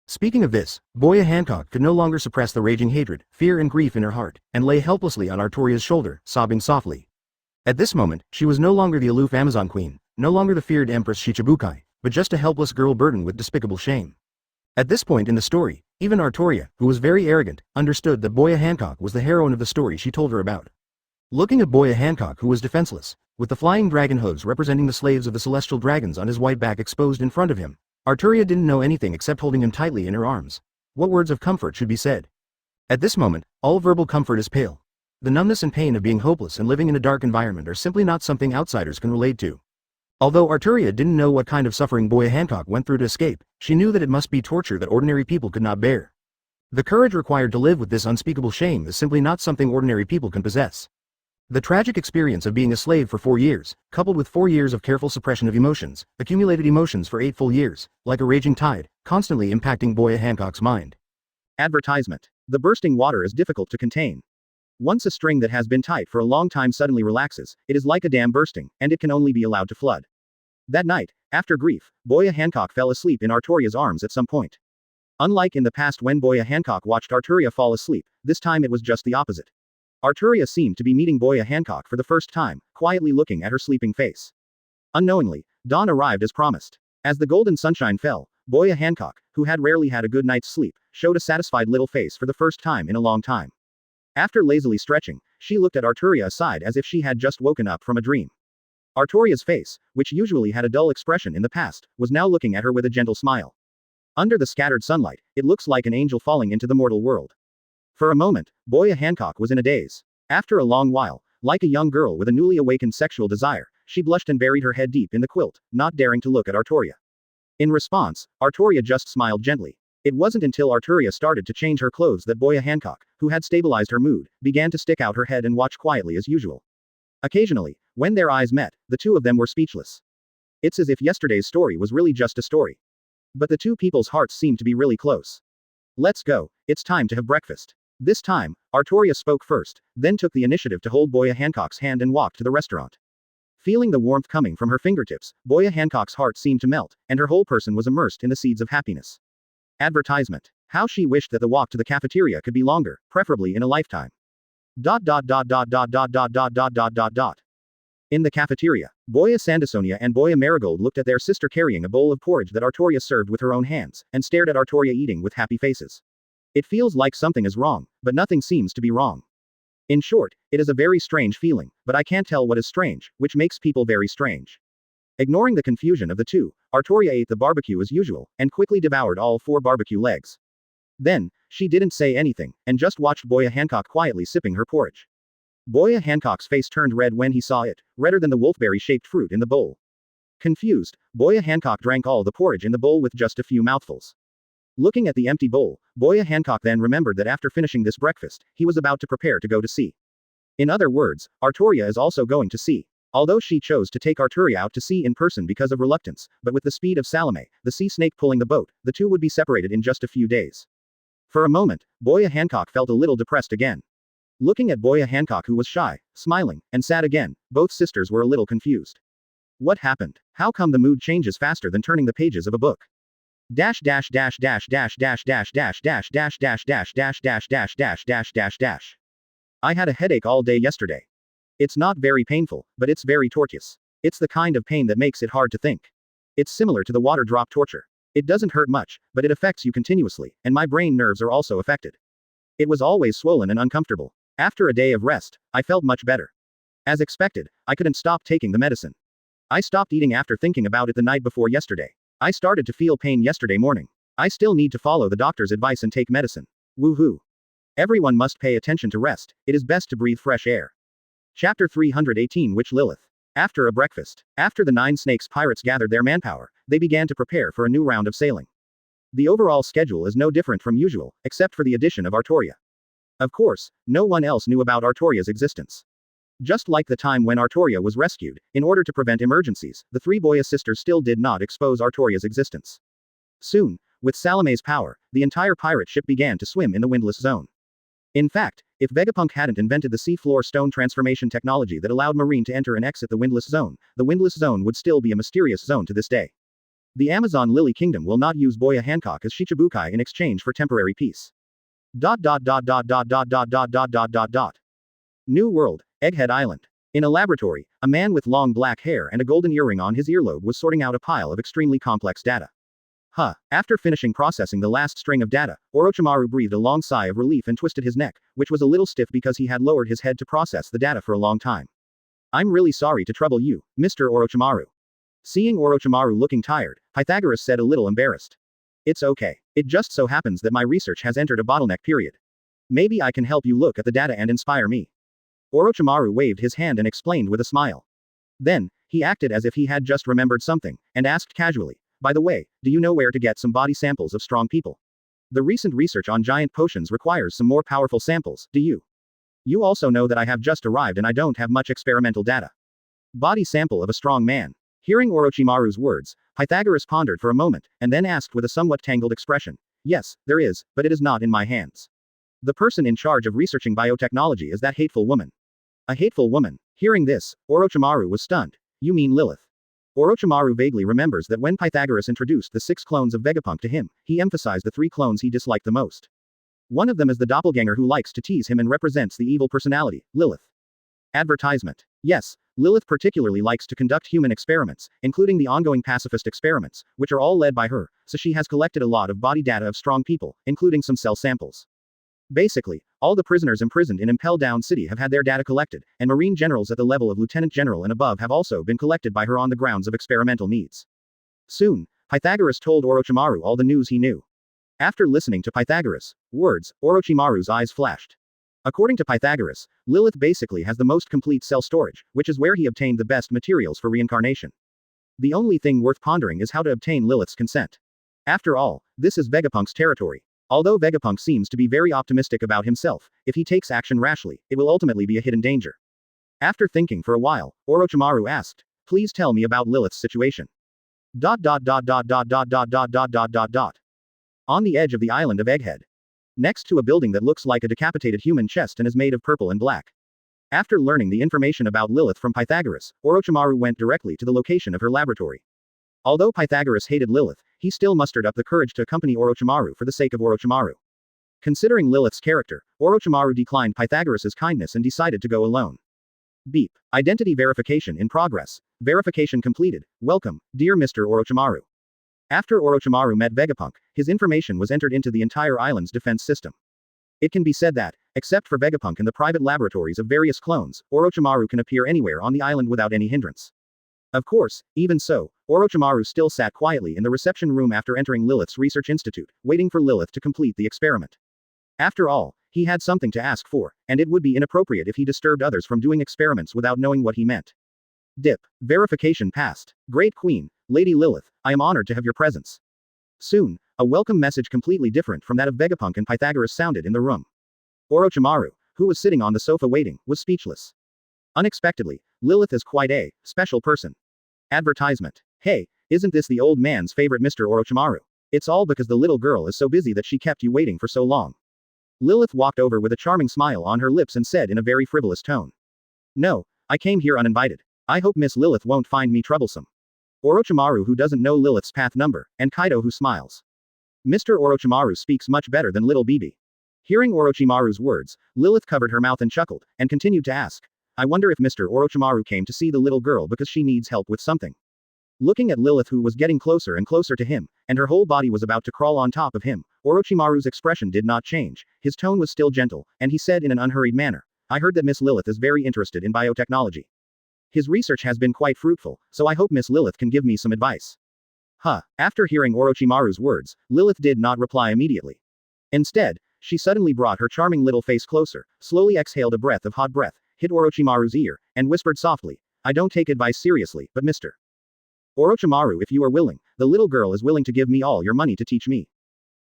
Speaker 1: Speaking of this, Boya Hancock could no longer suppress the raging hatred, fear and grief in her heart, and lay helplessly on Artoria's shoulder, sobbing softly. At this moment, she was no longer the aloof Amazon queen, no longer the feared Empress Shichibukai, but just a helpless girl burdened with despicable shame. At this point in the story, even Artoria, who was very arrogant, understood that Boya Hancock was the heroine of the story she told her about. Looking at Boya Hancock, who was defenseless, with the flying dragon hooves representing the slaves of the Celestial Dragons on his white back exposed in front of him, Artoria didn't know anything except holding him tightly in her arms. What words of comfort should be said? At this moment, all verbal comfort is pale. The numbness and pain of being hopeless and living in a dark environment are simply not something outsiders can relate to. Although Artoria didn't know what kind of suffering Boya Hancock went through to escape, she knew that it must be torture that ordinary people could not bear. The courage required to live with this unspeakable shame is simply not something ordinary people can possess. The tragic experience of being a slave for 4 years, coupled with 4 years of careful suppression of emotions, accumulated emotions for 8 full years, like a raging tide, constantly impacting Boya Hancock's mind. Advertisement. The bursting water is difficult to contain. Once a string that has been tight for a long time suddenly relaxes, it is like a dam bursting, and it can only be allowed to flood. That night, after grief, Boya Hancock fell asleep in Artoria's arms at some point. Unlike in the past when Boya Hancock watched Artoria fall asleep, this time it was just the opposite. Artoria seemed to be meeting Boya Hancock for the first time, quietly looking at her sleeping face. Unknowingly, dawn arrived as promised. As the golden sunshine fell, Boya Hancock, who had rarely had a good night's sleep, showed a satisfied little face for the first time in a long time. After lazily stretching, she looked at Artoria aside as if she had just woken up from a dream. Artoria's face, which usually had a dull expression in the past, was now looking at her with a gentle smile. Under the scattered sunlight, it looks like an angel falling into the mortal world. For a moment, Boya Hancock was in a daze. After a long while, like a young girl with a newly awakened sexual desire, she blushed and buried her head deep in the quilt, not daring to look at Artoria. In response, Artoria just smiled gently. It wasn't until Artoria started to change her clothes that Boya Hancock, who had stabilized her mood, began to stick out her head and watch quietly as usual. Occasionally, when their eyes met, the two of them were speechless. It's as if yesterday's story was really just a story. But the two people's hearts seemed to be really close. Let's go, it's time to have breakfast. This time, Artoria spoke first, then took the initiative to hold Boya Hancock's hand and walk to the restaurant. Feeling the warmth coming from her fingertips, Boya Hancock's heart seemed to melt, and her whole person was immersed in the seeds of happiness. Advertisement. How she wished that the walk to the cafeteria could be longer, preferably in a lifetime. In the cafeteria, Boya Sandasonia and Boya Marigold looked at their sister carrying a bowl of porridge that Artoria served with her own hands, and stared at Artoria eating with happy faces. It feels like something is wrong, but nothing seems to be wrong. In short, it is a very strange feeling, but I can't tell what is strange, which makes people very strange. Ignoring the confusion of the two, Artoria ate the barbecue as usual, and quickly devoured all 4 barbecue legs. Then, she didn't say anything, and just watched Boya Hancock quietly sipping her porridge. Boya Hancock's face turned red when he saw it, redder than the wolfberry-shaped fruit in the bowl. Confused, Boya Hancock drank all the porridge in the bowl with just a few mouthfuls. Looking at the empty bowl, Boya Hancock then remembered that after finishing this breakfast, he was about to prepare to go to sea. In other words, Artoria is also going to sea. Although she chose to take Artoria out to sea in person because of reluctance, but with the speed of Salome, the sea snake pulling the boat, the two would be separated in just a few days. For a moment, Boya Hancock felt a little depressed again. Looking at Boya Hancock, who was shy, smiling, and sad again, both sisters were a little confused. What happened? How come the mood changes faster than turning the pages of a book? Dash dash dash dash dash dash dash dash dash dash dash dash dash dash dash dash dash dash dash. I had a headache all day yesterday. It's not very painful, but it's very tortuous. It's the kind of pain that makes it hard to think. It's similar to the water drop torture. It doesn't hurt much, but it affects you continuously, and my brain nerves are also affected. It was always swollen and uncomfortable. After a day of rest, I felt much better. As expected, I couldn't stop taking the medicine. I stopped eating after thinking about it the night before yesterday. I started to feel pain yesterday morning. I still need to follow the doctor's advice and take medicine. Woohoo. Everyone must pay attention to rest. It is best to breathe fresh air. Chapter 318 Witch Lilith. After a breakfast, after the 9 Snakes pirates gathered their manpower, they began to prepare for a new round of sailing. The overall schedule is no different from usual, except for the addition of Artoria. Of course, no one else knew about Artoria's existence. Just like the time when Artoria was rescued, in order to prevent emergencies, the 3 Boya sisters still did not expose Artoria's existence. Soon, with Salome's power, the entire pirate ship began to swim in the windless zone. In fact, if Vegapunk hadn't invented the seafloor stone transformation technology that allowed Marine to enter and exit the windless zone would still be a mysterious zone to this day. The Amazon Lily Kingdom will not use Boya Hancock as Shichibukai in exchange for temporary peace. New World, Egghead Island. In a laboratory, a man with long black hair and a golden earring on his earlobe was sorting out a pile of extremely complex data. After finishing processing the last string of data, Orochimaru breathed a long sigh of relief and twisted his neck, which was a little stiff because he had lowered his head to process the data for a long time. I'm really sorry to trouble you, Mr. Orochimaru. Seeing Orochimaru looking tired, Pythagoras said a little embarrassed. It's okay. It just so happens that my research has entered a bottleneck period. Maybe I can help you look at the data and inspire me. Orochimaru waved his hand and explained with a smile. Then, he acted as if he had just remembered something, and asked casually, by the way, do you know where to get some body samples of strong people? The recent research on giant potions requires some more powerful samples, do you? You also know that I have just arrived and I don't have much experimental data. Body sample of a strong man. Hearing Orochimaru's words, Pythagoras pondered for a moment, and then asked with a somewhat tangled expression. Yes, there is, but it is not in my hands. The person in charge of researching biotechnology is that hateful woman. A hateful woman. Hearing this, Orochimaru was stunned. You mean Lilith? Orochimaru vaguely remembers that when Pythagoras introduced the 6 clones of Vegapunk to him, he emphasized the 3 clones he disliked the most. One of them is the doppelganger who likes to tease him and represents the evil personality, Lilith. Advertisement. Yes, Lilith particularly likes to conduct human experiments, including the ongoing pacifist experiments, which are all led by her, so she has collected a lot of body data of strong people, including some cell samples. Basically, all the prisoners imprisoned in Impel Down City have had their data collected, and Marine generals at the level of Lieutenant General and above have also been collected by her on the grounds of experimental needs. Soon, Pythagoras told Orochimaru all the news he knew. After listening to Pythagoras' words, Orochimaru's eyes flashed. According to Pythagoras, Lilith basically has the most complete cell storage, which is where he obtained the best materials for reincarnation. The only thing worth pondering is how to obtain Lilith's consent. After all, this is Vegapunk's territory. Although Vegapunk seems to be very optimistic about himself, if he takes action rashly, it will ultimately be a hidden danger. After thinking for a while, Orochimaru asked, please tell me about Lilith's situation. On the edge of the island of Egghead. Next to a building that looks like a decapitated human chest and is made of purple and black. After learning the information about Lilith from Pythagoras, Orochimaru went directly to the location of her laboratory. Although Pythagoras hated Lilith, he still mustered up the courage to accompany Orochimaru for the sake of Orochimaru. Considering Lilith's character, Orochimaru declined Pythagoras's kindness and decided to go alone. Beep. Identity verification in progress. Verification completed. Welcome, dear Mr. Orochimaru. After Orochimaru met Vegapunk, his information was entered into the entire island's defense system. It can be said that, except for Vegapunk and the private laboratories of various clones, Orochimaru can appear anywhere on the island without any hindrance. Of course, even so, Orochimaru still sat quietly in the reception room after entering Lilith's research institute, waiting for Lilith to complete the experiment. After all, he had something to ask for, and it would be inappropriate if he disturbed others from doing experiments without knowing what he meant. Dip. Verification passed. Great Queen, Lady Lilith, I am honored to have your presence. Soon, a welcome message completely different from that of Vegapunk and Pythagoras sounded in the room. Orochimaru, who was sitting on the sofa waiting, was speechless. Unexpectedly, Lilith is quite a special person. Advertisement. Hey, isn't this the old man's favorite Mr. Orochimaru? It's all because the little girl is so busy that she kept you waiting for so long. Lilith walked over with a charming smile on her lips and said in a very frivolous tone. No, I came here uninvited. I hope Miss Lilith won't find me troublesome. Orochimaru, who doesn't know Lilith's path number, and Kaido, who smiles. Mr. Orochimaru speaks much better than little Bibi. Hearing Orochimaru's words, Lilith covered her mouth and chuckled, and continued to ask, I wonder if Mr. Orochimaru came to see the little girl because she needs help with something. Looking at Lilith, who was getting closer and closer to him, and her whole body was about to crawl on top of him, Orochimaru's expression did not change, his tone was still gentle, and he said in an unhurried manner, I heard that Miss Lilith is very interested in biotechnology. His research has been quite fruitful, so I hope Miss Lilith can give me some advice. After hearing Orochimaru's words, Lilith did not reply immediately. Instead, she suddenly brought her charming little face closer, slowly exhaled a breath of hot breath, hit Orochimaru's ear, and whispered softly, I don't take advice seriously, but Mr. Orochimaru, if you are willing, the little girl is willing to give me all your money to teach me.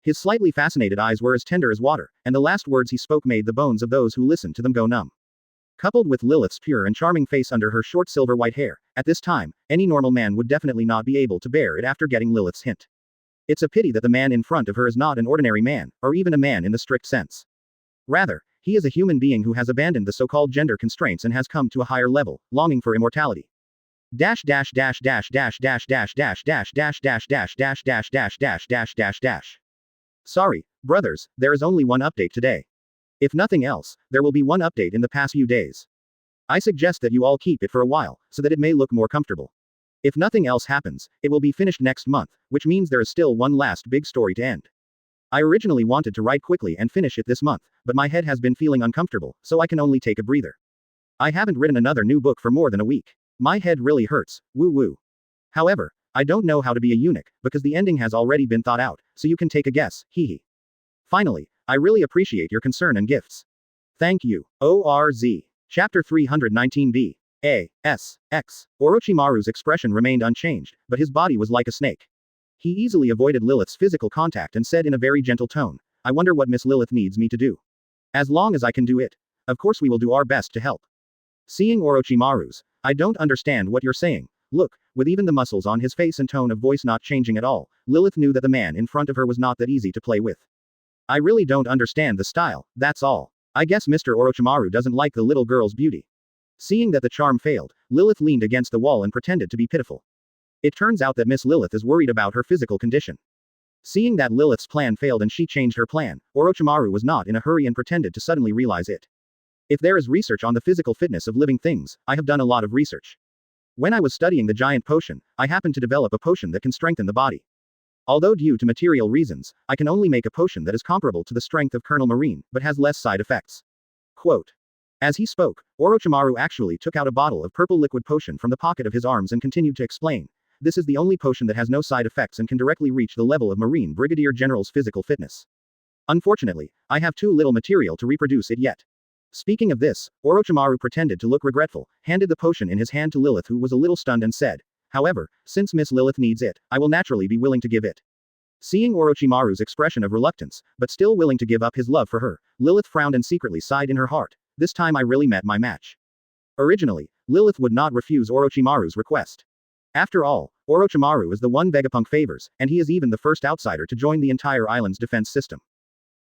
Speaker 1: His slightly fascinated eyes were as tender as water, and the last words he spoke made the bones of those who listened to them go numb. Coupled with Lilith's pure and charming face under her short silver-white hair, at this time, any normal man would definitely not be able to bear it after getting Lilith's hint. It's a pity that the man in front of her is not an ordinary man, or even a man in the strict sense. Rather, he is a human being who has abandoned the so-called gender constraints and has come to a higher level, longing for immortality. Sorry, brothers, there is only one update today. If nothing else, there will be one update in the past few days. I suggest that you all keep it for a while, so that it may look more comfortable. If nothing else happens, it will be finished next month, which means there is still one last big story to end. I originally wanted to write quickly and finish it this month, but my head has been feeling uncomfortable, so I can only take a breather. I haven't written another new book for more than a week. My head really hurts, woo woo. However, I don't know how to be a eunuch, because the ending has already been thought out, so you can take a guess, hee hee. Finally, I really appreciate your concern and gifts. Thank you. ORZ. Chapter 319b. A. S. X. Orochimaru's expression remained unchanged, but his body was like a snake. He easily avoided Lilith's physical contact and said in a very gentle tone, I wonder what Miss Lilith needs me to do. As long as I can do it. Of course we will do our best to help. Seeing Orochimaru's, I don't understand what you're saying. Look, with even the muscles on his face and tone of voice not changing at all, Lilith knew that the man in front of her was not that easy to play with. I really don't understand the style, that's all. I guess Mr. Orochimaru doesn't like the little girl's beauty. Seeing that the charm failed, Lilith leaned against the wall and pretended to be pitiful. It turns out that Miss Lilith is worried about her physical condition. Seeing that Lilith's plan failed and she changed her plan, Orochimaru was not in a hurry and pretended to suddenly realize it. If there is research on the physical fitness of living things, I have done a lot of research. When I was studying the giant potion, I happened to develop a potion that can strengthen the body. Although due to material reasons, I can only make a potion that is comparable to the strength of Colonel Marine, but has less side effects. Quote. As he spoke, Orochimaru actually took out a bottle of purple liquid potion from the pocket of his arms and continued to explain. This is the only potion that has no side effects and can directly reach the level of Marine Brigadier General's physical fitness. Unfortunately, I have too little material to reproduce it yet. Speaking of this, Orochimaru pretended to look regretful, handed the potion in his hand to Lilith, who was a little stunned, and said, However, since Miss Lilith needs it, I will naturally be willing to give it. Seeing Orochimaru's expression of reluctance, but still willing to give up his love for her, Lilith frowned and secretly sighed in her heart. This time I really met my match. Originally, Lilith would not refuse Orochimaru's request. After all, Orochimaru is the one Vegapunk favors, and he is even the first outsider to join the entire island's defense system.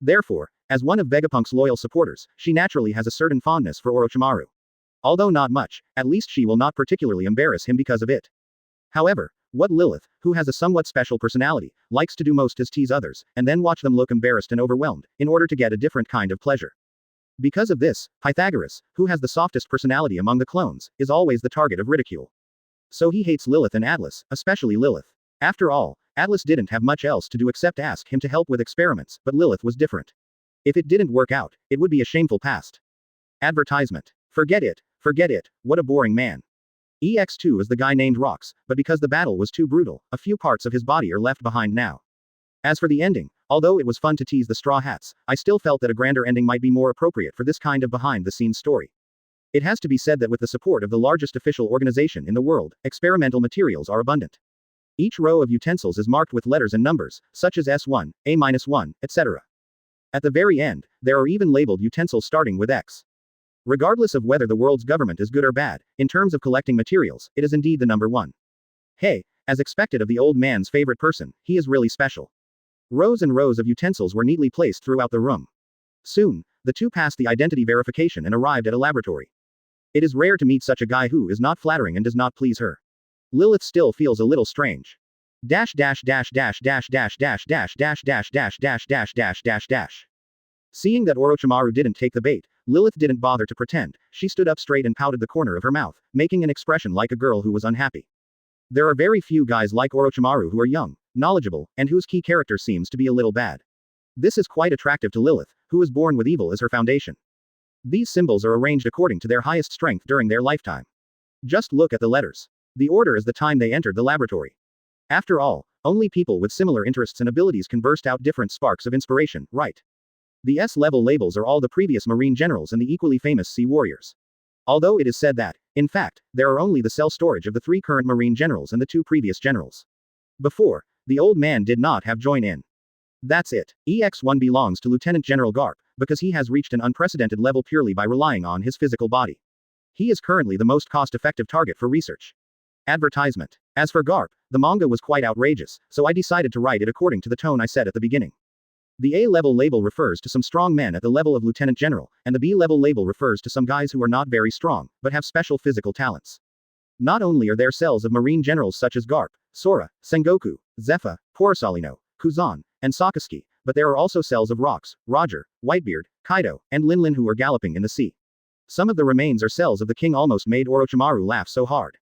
Speaker 1: Therefore, as one of Vegapunk's loyal supporters, she naturally has a certain fondness for Orochimaru. Although not much, at least she will not particularly embarrass him because of it. However, what Lilith, who has a somewhat special personality, likes to do most is tease others, and then watch them look embarrassed and overwhelmed, in order to get a different kind of pleasure. Because of this, Pythagoras, who has the softest personality among the clones, is always the target of ridicule. So he hates Lilith and Atlas, especially Lilith. After all, Atlas didn't have much else to do except ask him to help with experiments, but Lilith was different. If it didn't work out, it would be a shameful past. Advertisement. Forget it, what a boring man. EX2 is the guy named Rox, but because the battle was too brutal, a few parts of his body are left behind now. As for the ending, although it was fun to tease the Straw Hats, I still felt that a grander ending might be more appropriate for this kind of behind-the-scenes story. It has to be said that with the support of the largest official organization in the world, experimental materials are abundant. Each row of utensils is marked with letters and numbers, such as S1, A-1, etc. At the very end, there are even labeled utensils starting with X. Regardless of whether the world's government is good or bad, in terms of collecting materials, it is indeed the number one. Hey, as expected of the old man's favorite person, he is really special. Rows and rows of utensils were neatly placed throughout the room. Soon, the two passed the identity verification and arrived at a laboratory. It is rare to meet such a guy who is not flattering and does not please her. Lilith still feels a little strange. Dash dash dash dash dash dash dash dash dash dash dash dash dash dash dash dash. Seeing that Orochimaru didn't take the bait, Lilith didn't bother to pretend. She stood up straight and pouted the corner of her mouth, making an expression like a girl who was unhappy. There are very few guys like Orochimaru who are young, knowledgeable, and whose key character seems to be a little bad. This is quite attractive to Lilith, who is born with evil as her foundation. These symbols are arranged according to their highest strength during their lifetime. Just look at the letters. The order is the time they entered the laboratory. After all, only people with similar interests and abilities can burst out different sparks of inspiration, right? The S-level labels are all the previous Marine generals and the equally famous Sea Warriors. Although it is said that, in fact, there are only the cell storage of the 3 current Marine generals and the 2 previous generals. Before, the old man did not have join in. That's it. EX1 belongs to Lieutenant General Garp, because he has reached an unprecedented level purely by relying on his physical body. He is currently the most cost-effective target for research. Advertisement. As for Garp, the manga was quite outrageous, so I decided to write it according to the tone I set at the beginning. The A-level label refers to some strong men at the level of Lieutenant General, and the B-level label refers to some guys who are not very strong, but have special physical talents. Not only are there cells of Marine generals such as Garp, Sora, Sengoku, Zephyr, Porosalino, Kuzan, and Sakazuki, but there are also cells of Rocks, Roger, Whitebeard, Kaido, and Linlin who are galloping in the sea. Some of the remains are cells of the king almost made Orochimaru laugh so hard.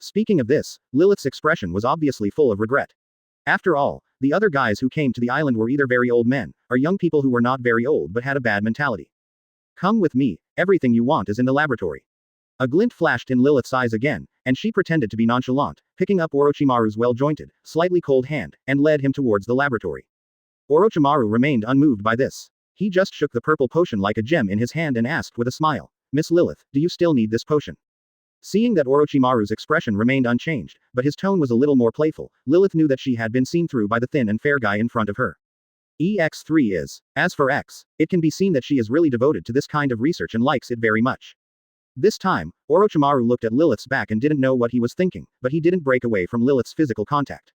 Speaker 1: Speaking of this, Lilith's expression was obviously full of regret. After all, the other guys who came to the island were either very old men, or young people who were not very old but had a bad mentality. Come with me, everything you want is in the laboratory. A glint flashed in Lilith's eyes again, and she pretended to be nonchalant, picking up Orochimaru's well-jointed, slightly cold hand, and led him towards the laboratory. Orochimaru remained unmoved by this. He just shook the purple potion like a gem in his hand and asked with a smile, "Miss Lilith, do you still need this potion?" Seeing that Orochimaru's expression remained unchanged, but his tone was a little more playful, Lilith knew that she had been seen through by the thin and fair guy in front of her. EX3 is. As for X, it can be seen that she is really devoted to this kind of research and likes it very much. This time, Orochimaru looked at Lilith's back and didn't know what he was thinking, but he didn't break away from Lilith's physical contact.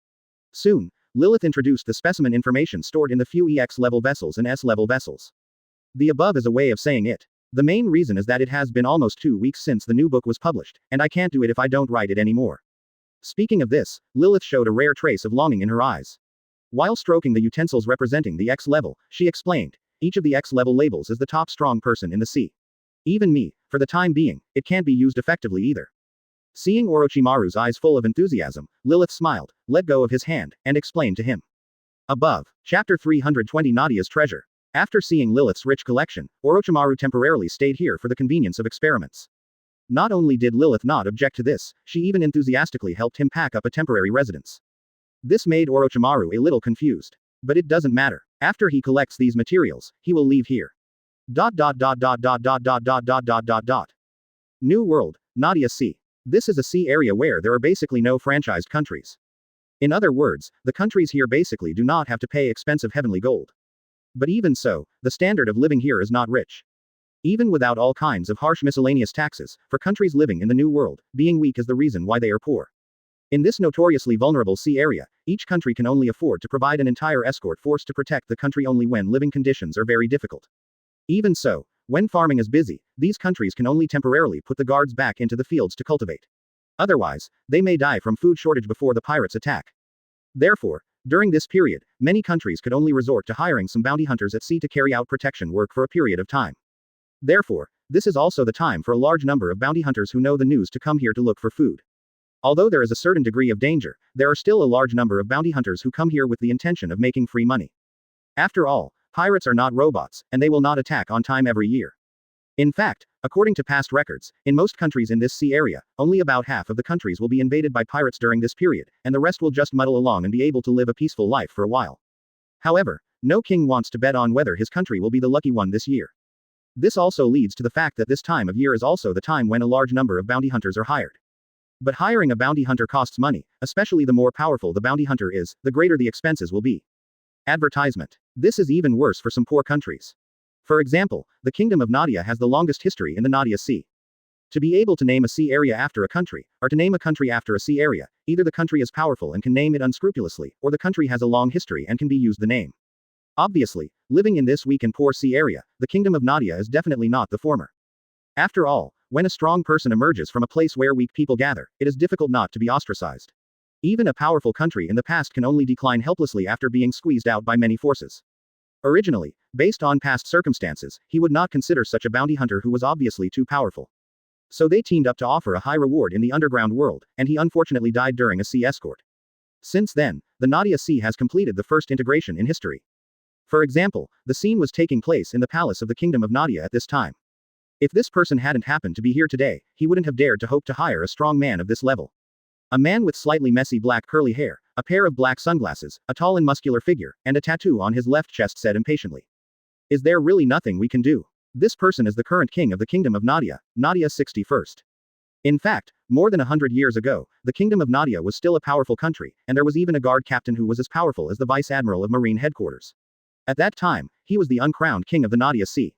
Speaker 1: Soon, Lilith introduced the specimen information stored in the few EX-level vessels and S-level vessels. The above is a way of saying it. The main reason is that it has been almost 2 weeks since the new book was published, and I can't do it if I don't write it anymore. Speaking of this, Lilith showed a rare trace of longing in her eyes. While stroking the utensils representing the X level, she explained, each of the X level labels is the top strong person in the sea. Even me, for the time being, it can't be used effectively either. Seeing Orochimaru's eyes full of enthusiasm, Lilith smiled, let go of his hand, and explained to him. Above. Chapter 320 Nadia's Treasure. After seeing Lilith's rich collection, Orochimaru temporarily stayed here for the convenience of experiments. Not only did Lilith not object to this, she even enthusiastically helped him pack up a temporary residence. This made Orochimaru a little confused. But it doesn't matter. After he collects these materials, he will leave here. New World, Nadia Sea. This is a sea area where there are basically no franchised countries. In other words, the countries here basically do not have to pay expensive heavenly gold. But even so, the standard of living here is not rich. Even without all kinds of harsh miscellaneous taxes, for countries living in the New World, being weak is the reason why they are poor. In this notoriously vulnerable sea area, each country can only afford to provide an entire escort force to protect the country only when living conditions are very difficult. Even so, when farming is busy, these countries can only temporarily put the guards back into the fields to cultivate. Otherwise, they may die from food shortage before the pirates attack. Therefore, during this period, many countries could only resort to hiring some bounty hunters at sea to carry out protection work for a period of time. Therefore, this is also the time for a large number of bounty hunters who know the news to come here to look for food. Although there is a certain degree of danger, there are still a large number of bounty hunters who come here with the intention of making free money. After all, pirates are not robots, and they will not attack on time every year. In fact, according to past records, in most countries in this sea area, only about half of the countries will be invaded by pirates during this period, and the rest will just muddle along and be able to live a peaceful life for a while. However, no king wants to bet on whether his country will be the lucky one this year. This also leads to the fact that this time of year is also the time when a large number of bounty hunters are hired. But hiring a bounty hunter costs money, especially the more powerful the bounty hunter is, the greater the expenses will be. Advertisement. This is even worse for some poor countries. For example, the Kingdom of Nadia has the longest history in the Nadia Sea. To be able to name a sea area after a country, or to name a country after a sea area, either the country is powerful and can name it unscrupulously, or the country has a long history and can be used the name. Obviously, living in this weak and poor sea area, the Kingdom of Nadia is definitely not the former. After all, When a strong person emerges from a place where weak people gather, it is difficult not to be ostracized. Even a powerful country in the past can only decline helplessly after being squeezed out by many forces. Originally, based on past circumstances, he would not consider such a bounty hunter who was obviously too powerful. So they teamed up to offer a high reward in the underground world, and he unfortunately died during a sea escort. Since then, the Nadia Sea has completed the first integration in history. For example, the scene was taking place in the palace of the Kingdom of Nadia at this time. If this person hadn't happened to be here today, he wouldn't have dared to hope to hire a strong man of this level. A man with slightly messy black curly hair, a pair of black sunglasses, a tall and muscular figure, and a tattoo on his left chest said impatiently. Is there really nothing we can do? This person is the current king of the Kingdom of Nadia, Nadia 61st. In fact, more than 100 years ago, the Kingdom of Nadia was still a powerful country, and there was even a guard captain who was as powerful as the Vice Admiral of Marine Headquarters. At that time, he was the uncrowned king of the Nadia Sea.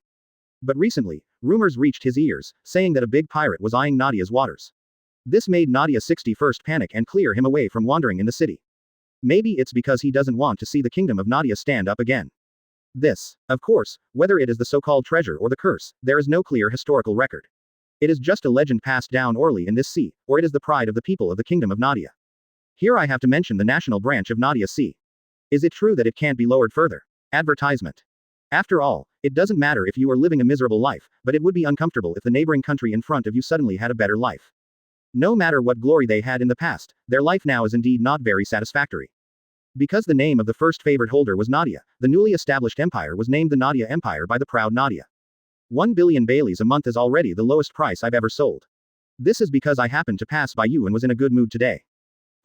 Speaker 1: But recently, rumors reached his ears, saying that a big pirate was eyeing Nadia's waters. This made Nadia 61st panic and clear him away from wandering in the city. Maybe it's because he doesn't want to see the Kingdom of Nadia stand up again. This, of course, whether it is the so-called treasure or the curse, there is no clear historical record. It is just a legend passed down orally in this sea, or it is the pride of the people of the Kingdom of Nadia. Here I have to mention the national branch of Nadia Sea. Is it true that it can't be lowered further? Advertisement. After all, it doesn't matter if you are living a miserable life, but it would be uncomfortable if the neighboring country in front of you suddenly had a better life. No matter what glory they had in the past, their life now is indeed not very satisfactory. Because the name of the first favored holder was Nadia, the newly established empire was named the Nadia Empire by the proud Nadia. 1 billion Baileys a month is already the lowest price I've ever sold. This is because I happened to pass by you and was in a good mood today.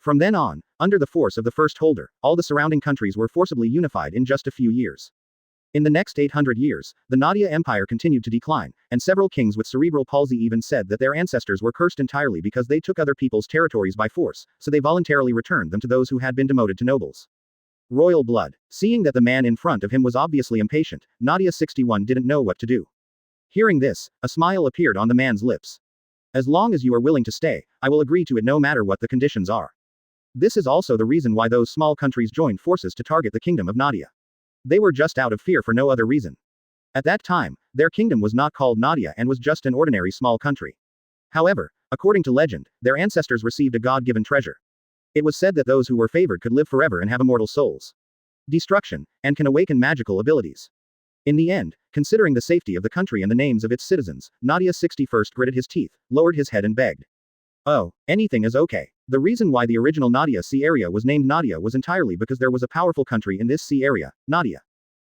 Speaker 1: From then on, under the force of the first holder, all the surrounding countries were forcibly unified in just a few years. In the next 800 years, the Nadia Empire continued to decline, and several kings with cerebral palsy even said that their ancestors were cursed entirely because they took other people's territories by force, so they voluntarily returned them to those who had been demoted to nobles. Royal blood. Seeing that the man in front of him was obviously impatient, Nadia 61 didn't know what to do. Hearing this, a smile appeared on the man's lips. As long as you are willing to stay, I will agree to it no matter what the conditions are. This is also the reason why those small countries joined forces to target the Kingdom of Nadia. They were just out of fear for no other reason. At that time, their kingdom was not called Nadia and was just an ordinary small country. However, according to legend, their ancestors received a god-given treasure. It was said that those who were favored could live forever and have immortal souls. Destruction, and can awaken magical abilities. In the end, considering the safety of the country and the names of its citizens, Nadia 61st gritted his teeth, lowered his head and begged. Oh, anything is okay. The reason why the original Nadia Sea area was named Nadia was entirely because there was a powerful country in this sea area, Nadia.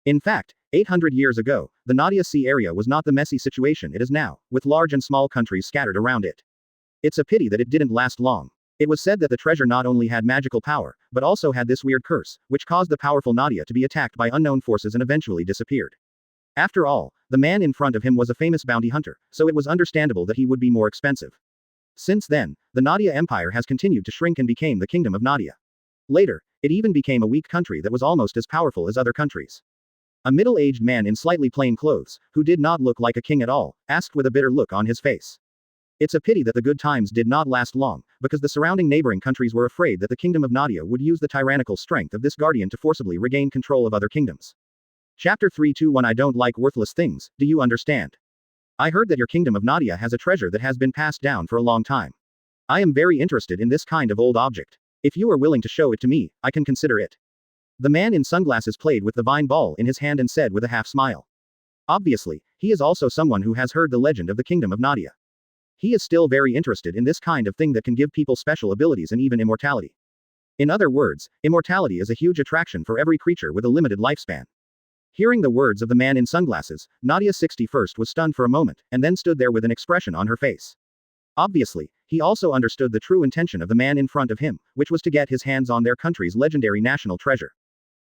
Speaker 1: In fact, 800 years ago, the Nadia Sea area was not the messy situation it is now, with large and small countries scattered around it. It's a pity that it didn't last long. It was said that the treasure not only had magical power, but also had this weird curse, which caused the powerful Nadia to be attacked by unknown forces and eventually disappeared. After all, the man in front of him was a famous bounty hunter, so it was understandable that he would be more expensive. Since then, the Nadia Empire has continued to shrink and became the Kingdom of Nadia. Later, it even became a weak country that was almost as powerful as other countries. A middle-aged man in slightly plain clothes, who did not look like a king at all, asked with a bitter look on his face. It's a pity that the good times did not last long, because the surrounding neighboring countries were afraid that the Kingdom of Nadia would use the tyrannical strength of this guardian to forcibly regain control of other kingdoms. Chapter 321 I don't like worthless things, do you understand? I heard that your Kingdom of Nadia has a treasure that has been passed down for a long time. I am very interested in this kind of old object. If you are willing to show it to me, I can consider it. The man in sunglasses played with the vine ball in his hand and said with a half smile. Obviously, he is also someone who has heard the legend of the Kingdom of Nadia. He is still very interested in this kind of thing that can give people special abilities and even immortality. In other words, immortality is a huge attraction for every creature with a limited lifespan. Hearing the words of the man in sunglasses, Nadia 61st was stunned for a moment, and then stood there with an expression on her face. Obviously, he also understood the true intention of the man in front of him, which was to get his hands on their country's legendary national treasure.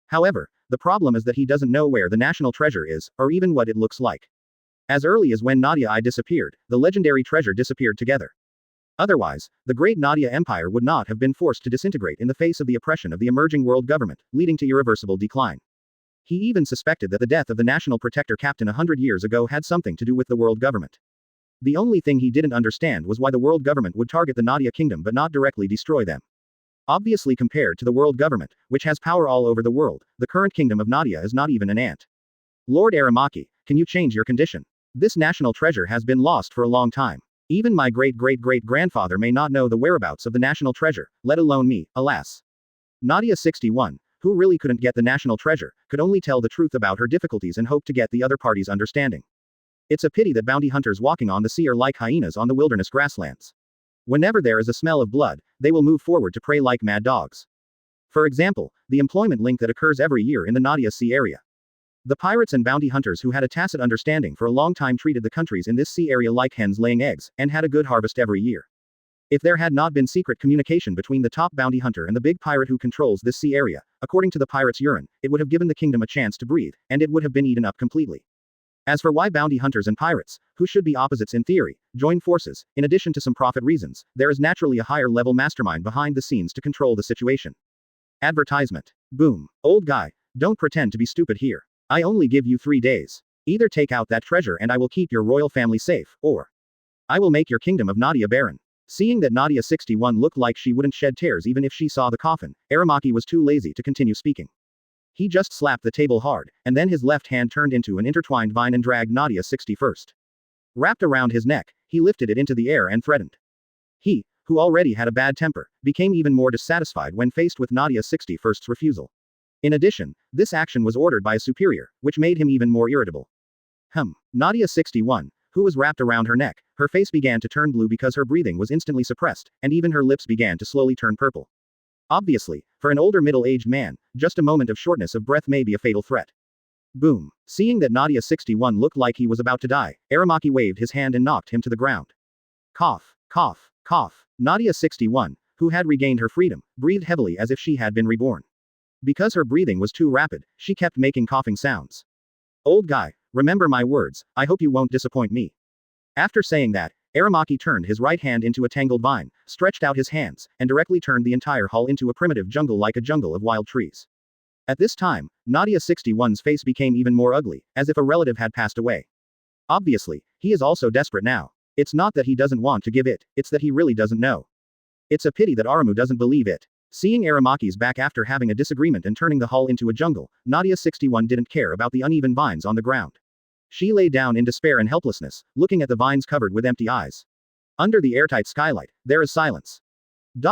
Speaker 1: However, the problem is that he doesn't know where the national treasure is, or even what it looks like. As early as when Nadia I disappeared, the legendary treasure disappeared together. Otherwise, the great Nadia Empire would not have been forced to disintegrate in the face of the oppression of the emerging world government, leading to irreversible decline. He even suspected that the death of the national protector captain 100 years ago had something to do with the world government. The only thing he didn't understand was why the world government would target the Nadia kingdom but not directly destroy them. Obviously, compared to the world government, which has power all over the world, the current kingdom of Nadia is not even an ant. Lord Aramaki, can you change your condition? This national treasure has been lost for a long time. Even my great-great-great-grandfather may not know the whereabouts of the national treasure, let alone me, alas. Nadia 61, who really couldn't get the national treasure, could only tell the truth about her difficulties and hope to get the other party's understanding. It's a pity that bounty hunters walking on the sea are like hyenas on the wilderness grasslands. Whenever there is a smell of blood, they will move forward to prey like mad dogs. For example, the employment link that occurs every year in the Nadia Sea area. The pirates and bounty hunters who had a tacit understanding for a long time treated the countries in this sea area like hens laying eggs, and had a good harvest every year. If there had not been secret communication between the top bounty hunter and the big pirate who controls this sea area, according to the pirate's urine, it would have given the kingdom a chance to breathe, and it would have been eaten up completely. As for why bounty hunters and pirates, who should be opposites in theory, join forces, in addition to some profit reasons, there is naturally a higher level mastermind behind the scenes to control the situation. Advertisement. Boom. Old guy, don't pretend to be stupid here. I only give you 3 days. Either take out that treasure and I will keep your royal family safe, or I will make your kingdom of Nadia barren. Seeing that Nadia 61 looked like she wouldn't shed tears even if she saw the coffin, Aramaki was too lazy to continue speaking. He just slapped the table hard, and then his left hand turned into an intertwined vine and dragged Nadia 61st. Wrapped around his neck, he lifted it into the air and threatened. He, who already had a bad temper, became even more dissatisfied when faced with Nadia 61st's refusal. In addition, this action was ordered by a superior, which made him even more irritable. Nadia 61, who was wrapped around her neck, her face began to turn blue because her breathing was instantly suppressed, and even her lips began to slowly turn purple. Obviously, for an older middle-aged man, just a moment of shortness of breath may be a fatal threat. Boom. Seeing that Nadia 61 looked like he was about to die, Aramaki waved his hand and knocked him to the ground. Cough, cough, cough. Nadia 61, who had regained her freedom, breathed heavily as if she had been reborn. Because her breathing was too rapid, she kept making coughing sounds. Old guy, remember my words, I hope you won't disappoint me. After saying that, Aramaki turned his right hand into a tangled vine, stretched out his hands, and directly turned the entire hall into a primitive jungle like a jungle of wild trees. At this time, Nadia 61's face became even more ugly, as if a relative had passed away. Obviously, he is also desperate now. It's not that he doesn't want to give it, it's that he really doesn't know. It's a pity that Aramu doesn't believe it. Seeing Aramaki's back after having a disagreement and turning the hall into a jungle, Nadia 61 didn't care about the uneven vines on the ground. She lay down in despair and helplessness, looking at the vines covered with empty eyes. Under the airtight skylight, there is silence. In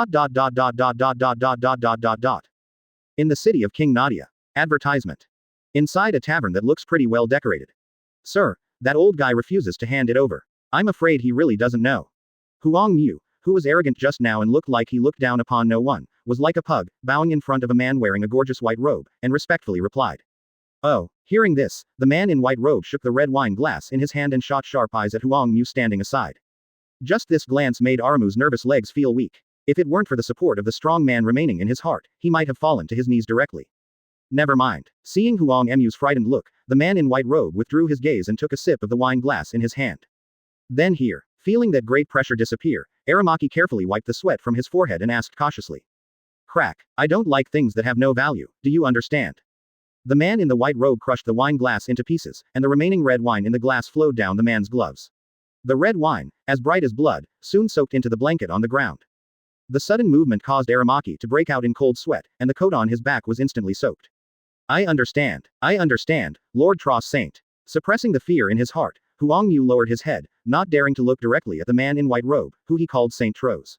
Speaker 1: the city of King Nadia. Advertisement. Inside a tavern that looks pretty well decorated. Sir, that old guy refuses to hand it over. I'm afraid he really doesn't know. Huang Mu, who was arrogant just now and looked like he looked down upon no one, was like a pug, bowing in front of a man wearing a gorgeous white robe, and respectfully replied. Oh, hearing this, the man in white robe shook the red wine glass in his hand and shot sharp eyes at Huang Mu standing aside. Just this glance made Aramu's nervous legs feel weak. If it weren't for the support of the strong man remaining in his heart, he might have fallen to his knees directly. Never mind. Seeing Huang Mu's frightened look, the man in white robe withdrew his gaze and took a sip of the wine glass in his hand. Then here, feeling that great pressure disappear, Aramaki carefully wiped the sweat from his forehead and asked cautiously. Crack. I don't like things that have no value, do you understand? The man in the white robe crushed the wine glass into pieces, and the remaining red wine in the glass flowed down the man's gloves. The red wine, as bright as blood, soon soaked into the blanket on the ground. The sudden movement caused Aramaki to break out in cold sweat, and the coat on his back was instantly soaked. I understand, Lord Tross Saint. Suppressing the fear in his heart, Huang Mu lowered his head, not daring to look directly at the man in white robe, who he called Saint Tros.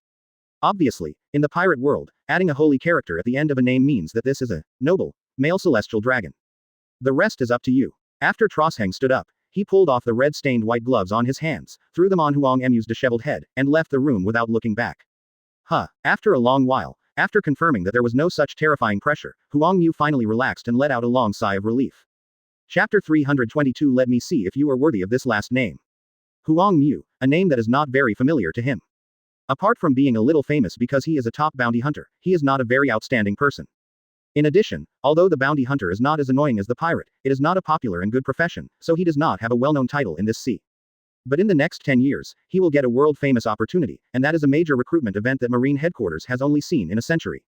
Speaker 1: Obviously, in the pirate world, adding a holy character at the end of a name means that this is a noble, male celestial dragon. The rest is up to you. After Trosheng stood up, he pulled off the red-stained white gloves on his hands, threw them on Huang Mu's disheveled head, and left the room without looking back. After a long while, after confirming that there was no such terrifying pressure, Huang Mu finally relaxed and let out a long sigh of relief. Chapter 322. Let me see if you are worthy of this last name. Huang Mu, a name that is not very familiar to him. Apart from being a little famous because he is a top bounty hunter, he is not a very outstanding person. In addition, although the bounty hunter is not as annoying as the pirate, it is not a popular and good profession, so he does not have a well-known title in this sea. But in the next 10 years, he will get a world-famous opportunity, and that is a major recruitment event that Marine Headquarters has only seen in a century.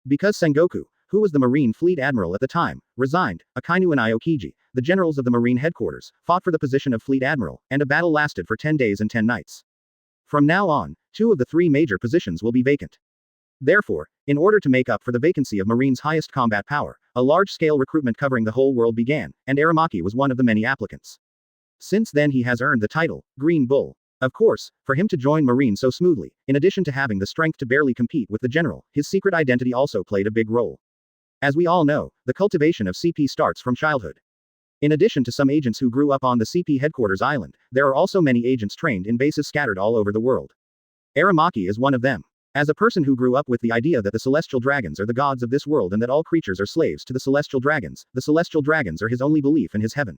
Speaker 1: Because Sengoku, who was the Marine Fleet Admiral at the time, resigned, Akainu and Aokiji, the generals of the Marine Headquarters, fought for the position of Fleet Admiral, and a battle lasted for 10 days and 10 nights. From now on, 2 of the 3 major positions will be vacant. Therefore, in order to make up for the vacancy of Marine's highest combat power, a large-scale recruitment covering the whole world began, and Aramaki was one of the many applicants. Since then he has earned the title, Green Bull. Of course, for him to join Marine so smoothly, in addition to having the strength to barely compete with the general, his secret identity also played a big role. As we all know, the cultivation of CP starts from childhood. In addition to some agents who grew up on the CP headquarters island, there are also many agents trained in bases scattered all over the world. Aramaki is one of them. As a person who grew up with the idea that the celestial dragons are the gods of this world and that all creatures are slaves to the celestial dragons are his only belief in his heaven.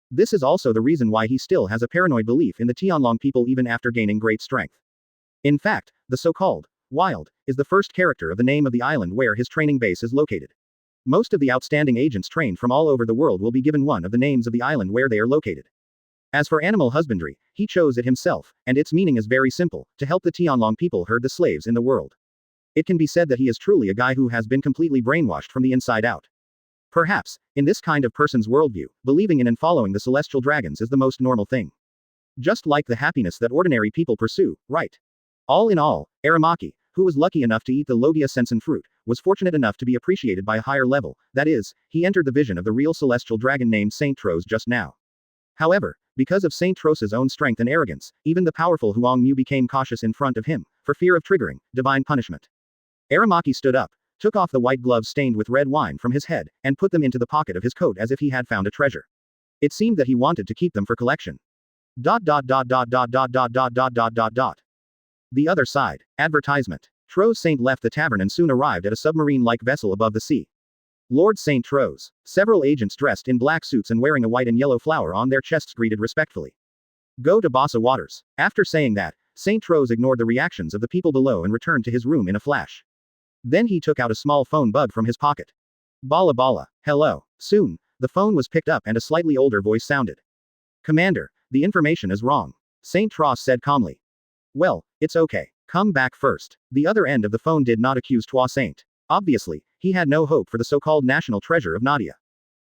Speaker 1: This is also the reason why he still has a paranoid belief in the Tianlong people even after gaining great strength. In fact, the so-called Wild is the first character of the name of the island where his training base is located. Most of the outstanding agents trained from all over the world will be given one of the names of the island where they are located. As for animal husbandry, he chose it himself, and its meaning is very simple, to help the Tianlong people herd the slaves in the world. It can be said that he is truly a guy who has been completely brainwashed from the inside out. Perhaps, in this kind of person's worldview, believing in and following the celestial dragons is the most normal thing. Just like the happiness that ordinary people pursue, right? All in all, Aramaki, who was lucky enough to eat the Logia sensen fruit, was fortunate enough to be appreciated by a higher level, that is, he entered the vision of the real celestial dragon named Saint Tros just now. However, because of Saint Tros's own strength and arrogance, even the powerful Huang Mu became cautious in front of him, for fear of triggering divine punishment. Aramaki stood up, took off the white gloves stained with red wine from his head, and put them into the pocket of his coat as if he had found a treasure. It seemed that he wanted to keep them for collection. The other side. Advertisement. Tros Saint left the tavern and soon arrived at a submarine-like vessel above the sea. Lord Saint Tros. Several agents dressed in black suits and wearing a white and yellow flower on their chests greeted respectfully. Go to Bassa Waters. After saying that, Saint Tros ignored the reactions of the people below and returned to his room in a flash. Then he took out a small phone bug from his pocket. Bala Bala. Hello. Soon, the phone was picked up and a slightly older voice sounded. Commander, the information is wrong. Saint Tros said calmly. Well, it's okay. Come back first. The other end of the phone did not accuse Trois Saint. Obviously, he had no hope for the so-called national treasure of Nadia.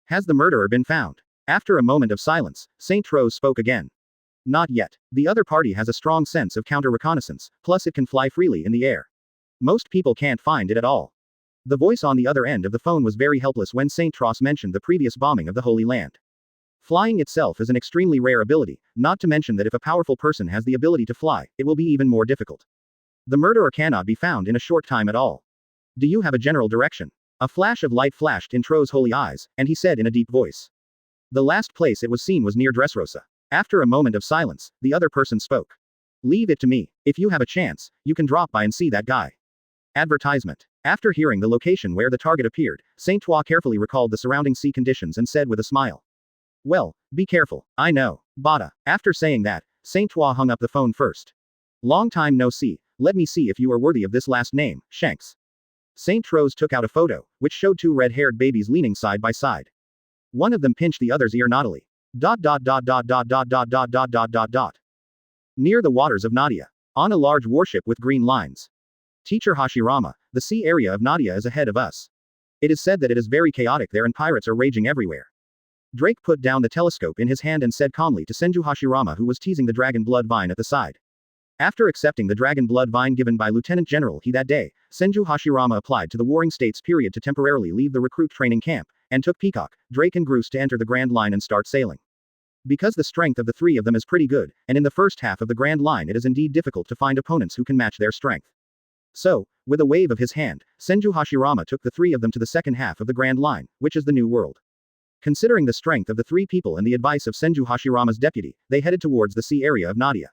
Speaker 1: Has the murderer been found? After a moment of silence, Saint Tros spoke again. Not yet. The other party has a strong sense of counter-reconnaissance, plus it can fly freely in the air. Most people can't find it at all. The voice on the other end of the phone was very helpless when Saint Tros mentioned the previous bombing of the Holy Land. Flying itself is an extremely rare ability, not to mention that if a powerful person has the ability to fly, it will be even more difficult. The murderer cannot be found in a short time at all. Do you have a general direction? A flash of light flashed in Tro's holy eyes, and he said in a deep voice. The last place it was seen was near Dressrosa. After a moment of silence, the other person spoke. Leave it to me. If you have a chance, you can drop by and see that guy. Advertisement. After hearing the location where the target appeared, Saint Trois carefully recalled the surrounding sea conditions and said with a smile. Well, be careful. I know. Bada. After saying that, Saint Trois hung up the phone first. Long time no see. Let me see if you are worthy of this last name, Shanks. Saint Tros took out a photo, which showed two red-haired babies leaning side by side. One of them pinched the other's ear naughtily. Near the waters of Nadia. On a large warship with green lines. Teacher Hashirama, the sea area of Nadia is ahead of us. It is said that it is very chaotic there and pirates are raging everywhere. Drake put down the telescope in his hand and said calmly to Senju Hashirama who was teasing the dragon blood vine at the side. After accepting the dragon blood vine given by Lieutenant General He that day, Senju Hashirama applied to the Warring States period to temporarily leave the recruit training camp, and took Peacock, Drake and Groose to enter the Grand Line and start sailing. Because the strength of the three of them is pretty good, and in the first half of the Grand Line it is indeed difficult to find opponents who can match their strength. So, with a wave of his hand, Senju Hashirama took the three of them to the second half of the Grand Line, which is the New World. Considering the strength of the three people and the advice of Senju Hashirama's deputy, they headed towards the sea area of Nadia.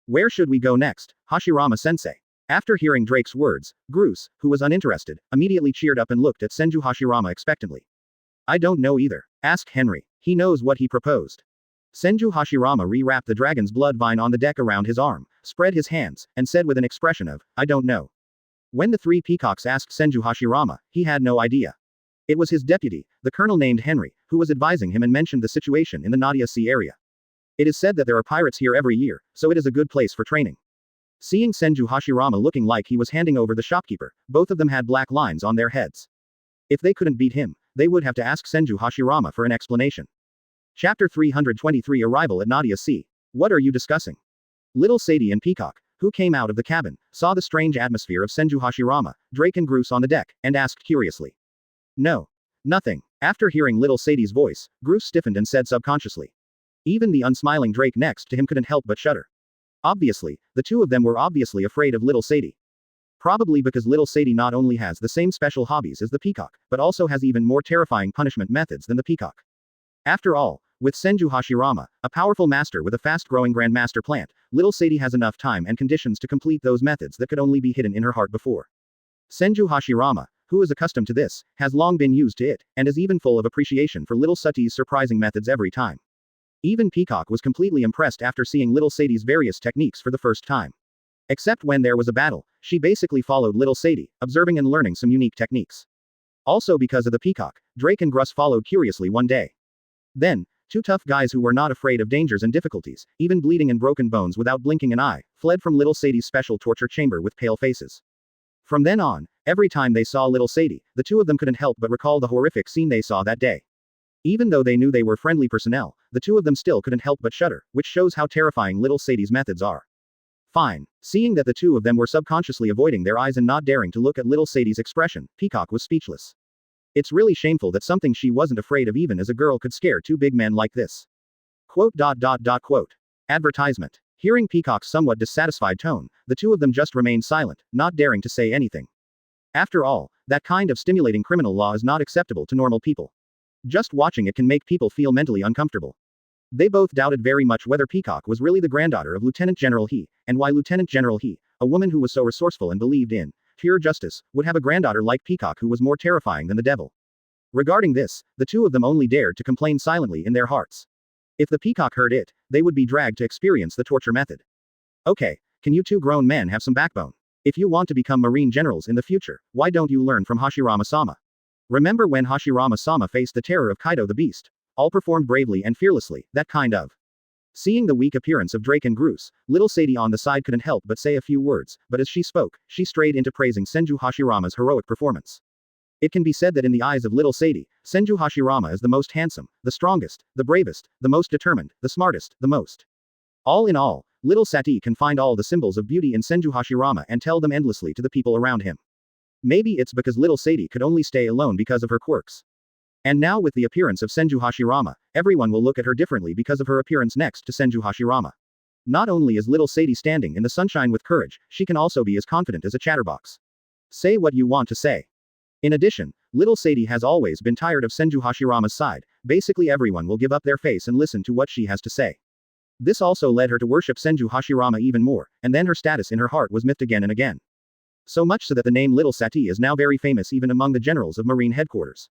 Speaker 1: Where should we go next, Hashirama-sensei? After hearing Drake's words, Groose, who was uninterested, immediately cheered up and looked at Senju Hashirama expectantly. I don't know either. Ask Henry. He knows what he proposed. Senju Hashirama re-wrapped the dragon's blood vine on the deck around his arm, spread his hands, and said with an expression of, I don't know. When the three peacocks asked Senju Hashirama, he had no idea. It was his deputy, the colonel named Henry, who was advising him and mentioned the situation in the Nadia Sea area. It is said that there are pirates here every year, so it is a good place for training. Seeing Senju Hashirama looking like he was handing over the shopkeeper, both of them had black lines on their heads. If they couldn't beat him, they would have to ask Senju Hashirama for an explanation. Chapter 323 Arrival at Nadia Sea. What are you discussing? Little Sadie and Peacock, who came out of the cabin, saw the strange atmosphere of Senju Hashirama, Drake and Groose on the deck, and asked curiously. No. Nothing. After hearing little Sadie's voice, Groose stiffened and said subconsciously. Even the unsmiling Drake next to him couldn't help but shudder. Obviously, the two of them were obviously afraid of little Sadie. Probably because little Sadie not only has the same special hobbies as the peacock, but also has even more terrifying punishment methods than the peacock. After all, with Senju Hashirama, a powerful master with a fast-growing grandmaster plant, little Sadie has enough time and conditions to complete those methods that could only be hidden in her heart before. Senju Hashirama, who is accustomed to this, has long been used to it, and is even full of appreciation for little Sati's surprising methods every time. Even Peacock was completely impressed after seeing little Sadie's various techniques for the first time. Except when there was a battle, she basically followed little Sadie, observing and learning some unique techniques. Also because of the peacock, Drake and Gruss followed curiously one day. Then, two tough guys who were not afraid of dangers and difficulties, even bleeding and broken bones without blinking an eye, fled from little Sadie's special torture chamber with pale faces. From then on, every time they saw little Sadie, the two of them couldn't help but recall the horrific scene they saw that day. Even though they knew they were friendly personnel, the two of them still couldn't help but shudder, which shows how terrifying little Sadie's methods are. Fine. Seeing that the two of them were subconsciously avoiding their eyes and not daring to look at little Sadie's expression, Peacock was speechless. It's really shameful that something she wasn't afraid of even as a girl could scare two big men like this. Quote. Advertisement. Hearing Peacock's somewhat dissatisfied tone, the two of them just remained silent, not daring to say anything. After all, that kind of stimulating criminal law is not acceptable to normal people. Just watching it can make people feel mentally uncomfortable. They both doubted very much whether Peacock was really the granddaughter of Lieutenant General He, and why Lieutenant General He, a woman who was so resourceful and believed in pure justice, would have a granddaughter like Peacock who was more terrifying than the devil. Regarding this, the two of them only dared to complain silently in their hearts. If the Peacock heard it, they would be dragged to experience the torture method. Okay, can you two grown men have some backbone? If you want to become Marine generals in the future, why don't you learn from Hashirama-sama? Remember when Hashirama-sama faced the terror of Kaido the Beast? All performed bravely and fearlessly, that kind of. Seeing the weak appearance of Drake and Gruss, little Sadie on the side couldn't help but say a few words, but as she spoke, she strayed into praising Senju Hashirama's heroic performance. It can be said that in the eyes of little Sadie, Senju Hashirama is the most handsome, the strongest, the bravest, the most determined, the smartest, the most. All in all, little Sati can find all the symbols of beauty in Senju Hashirama and tell them endlessly to the people around him. Maybe it's because little Sadie could only stay alone because of her quirks. And now with the appearance of Senju Hashirama, everyone will look at her differently because of her appearance next to Senju Hashirama. Not only is little Sadie standing in the sunshine with courage, she can also be as confident as a chatterbox. Say what you want to say. In addition, little Sadie has always been tired of Senju Hashirama's side, basically everyone will give up their face and listen to what she has to say. This also led her to worship Senju Hashirama even more, and then her status in her heart was miffed again and again. So much so that the name Little Sati is now very famous even among the generals of Marine headquarters.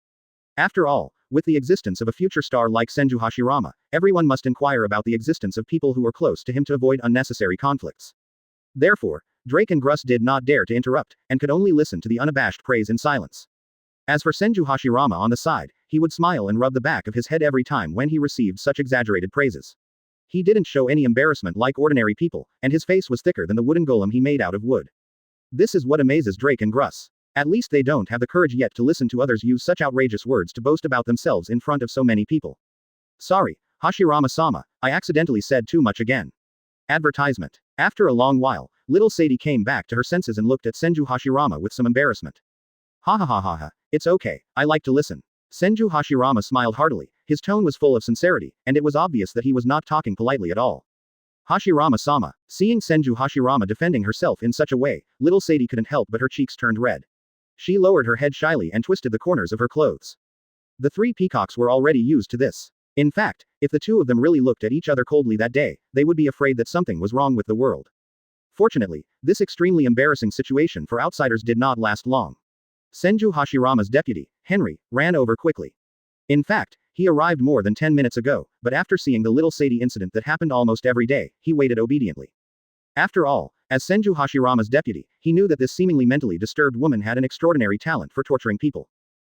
Speaker 1: After all, with the existence of a future star like Senju Hashirama, everyone must inquire about the existence of people who are close to him to avoid unnecessary conflicts. Therefore, Drake and Gruss did not dare to interrupt, and could only listen to the unabashed praise in silence. As for Senju Hashirama on the side, he would smile and rub the back of his head every time when he received such exaggerated praises. He didn't show any embarrassment like ordinary people, and his face was thicker than the wooden golem he made out of wood. This is what amazes Drake and Gruss. At least they don't have the courage yet to listen to others use such outrageous words to boast about themselves in front of so many people. Sorry, Hashirama-sama, I accidentally said too much again. Advertisement. After a long while, little Sadie came back to her senses and looked at Senju Hashirama with some embarrassment. Ha ha ha ha ha, it's okay, I like to listen. Senju Hashirama smiled heartily, his tone was full of sincerity, and it was obvious that he was not talking politely at all. Hashirama-sama, seeing Senju Hashirama defending herself in such a way, little Sadie couldn't help but her cheeks turned red. She lowered her head shyly and twisted the corners of her clothes. The three peacocks were already used to this. In fact, if the two of them really looked at each other coldly that day, they would be afraid that something was wrong with the world. Fortunately, this extremely embarrassing situation for outsiders did not last long. Senju Hashirama's deputy, Henry, ran over quickly. In fact, he arrived more than 10 minutes ago, but after seeing the little Sadie incident that happened almost every day, he waited obediently. After all, as Senju Hashirama's deputy, he knew that this seemingly mentally disturbed woman had an extraordinary talent for torturing people.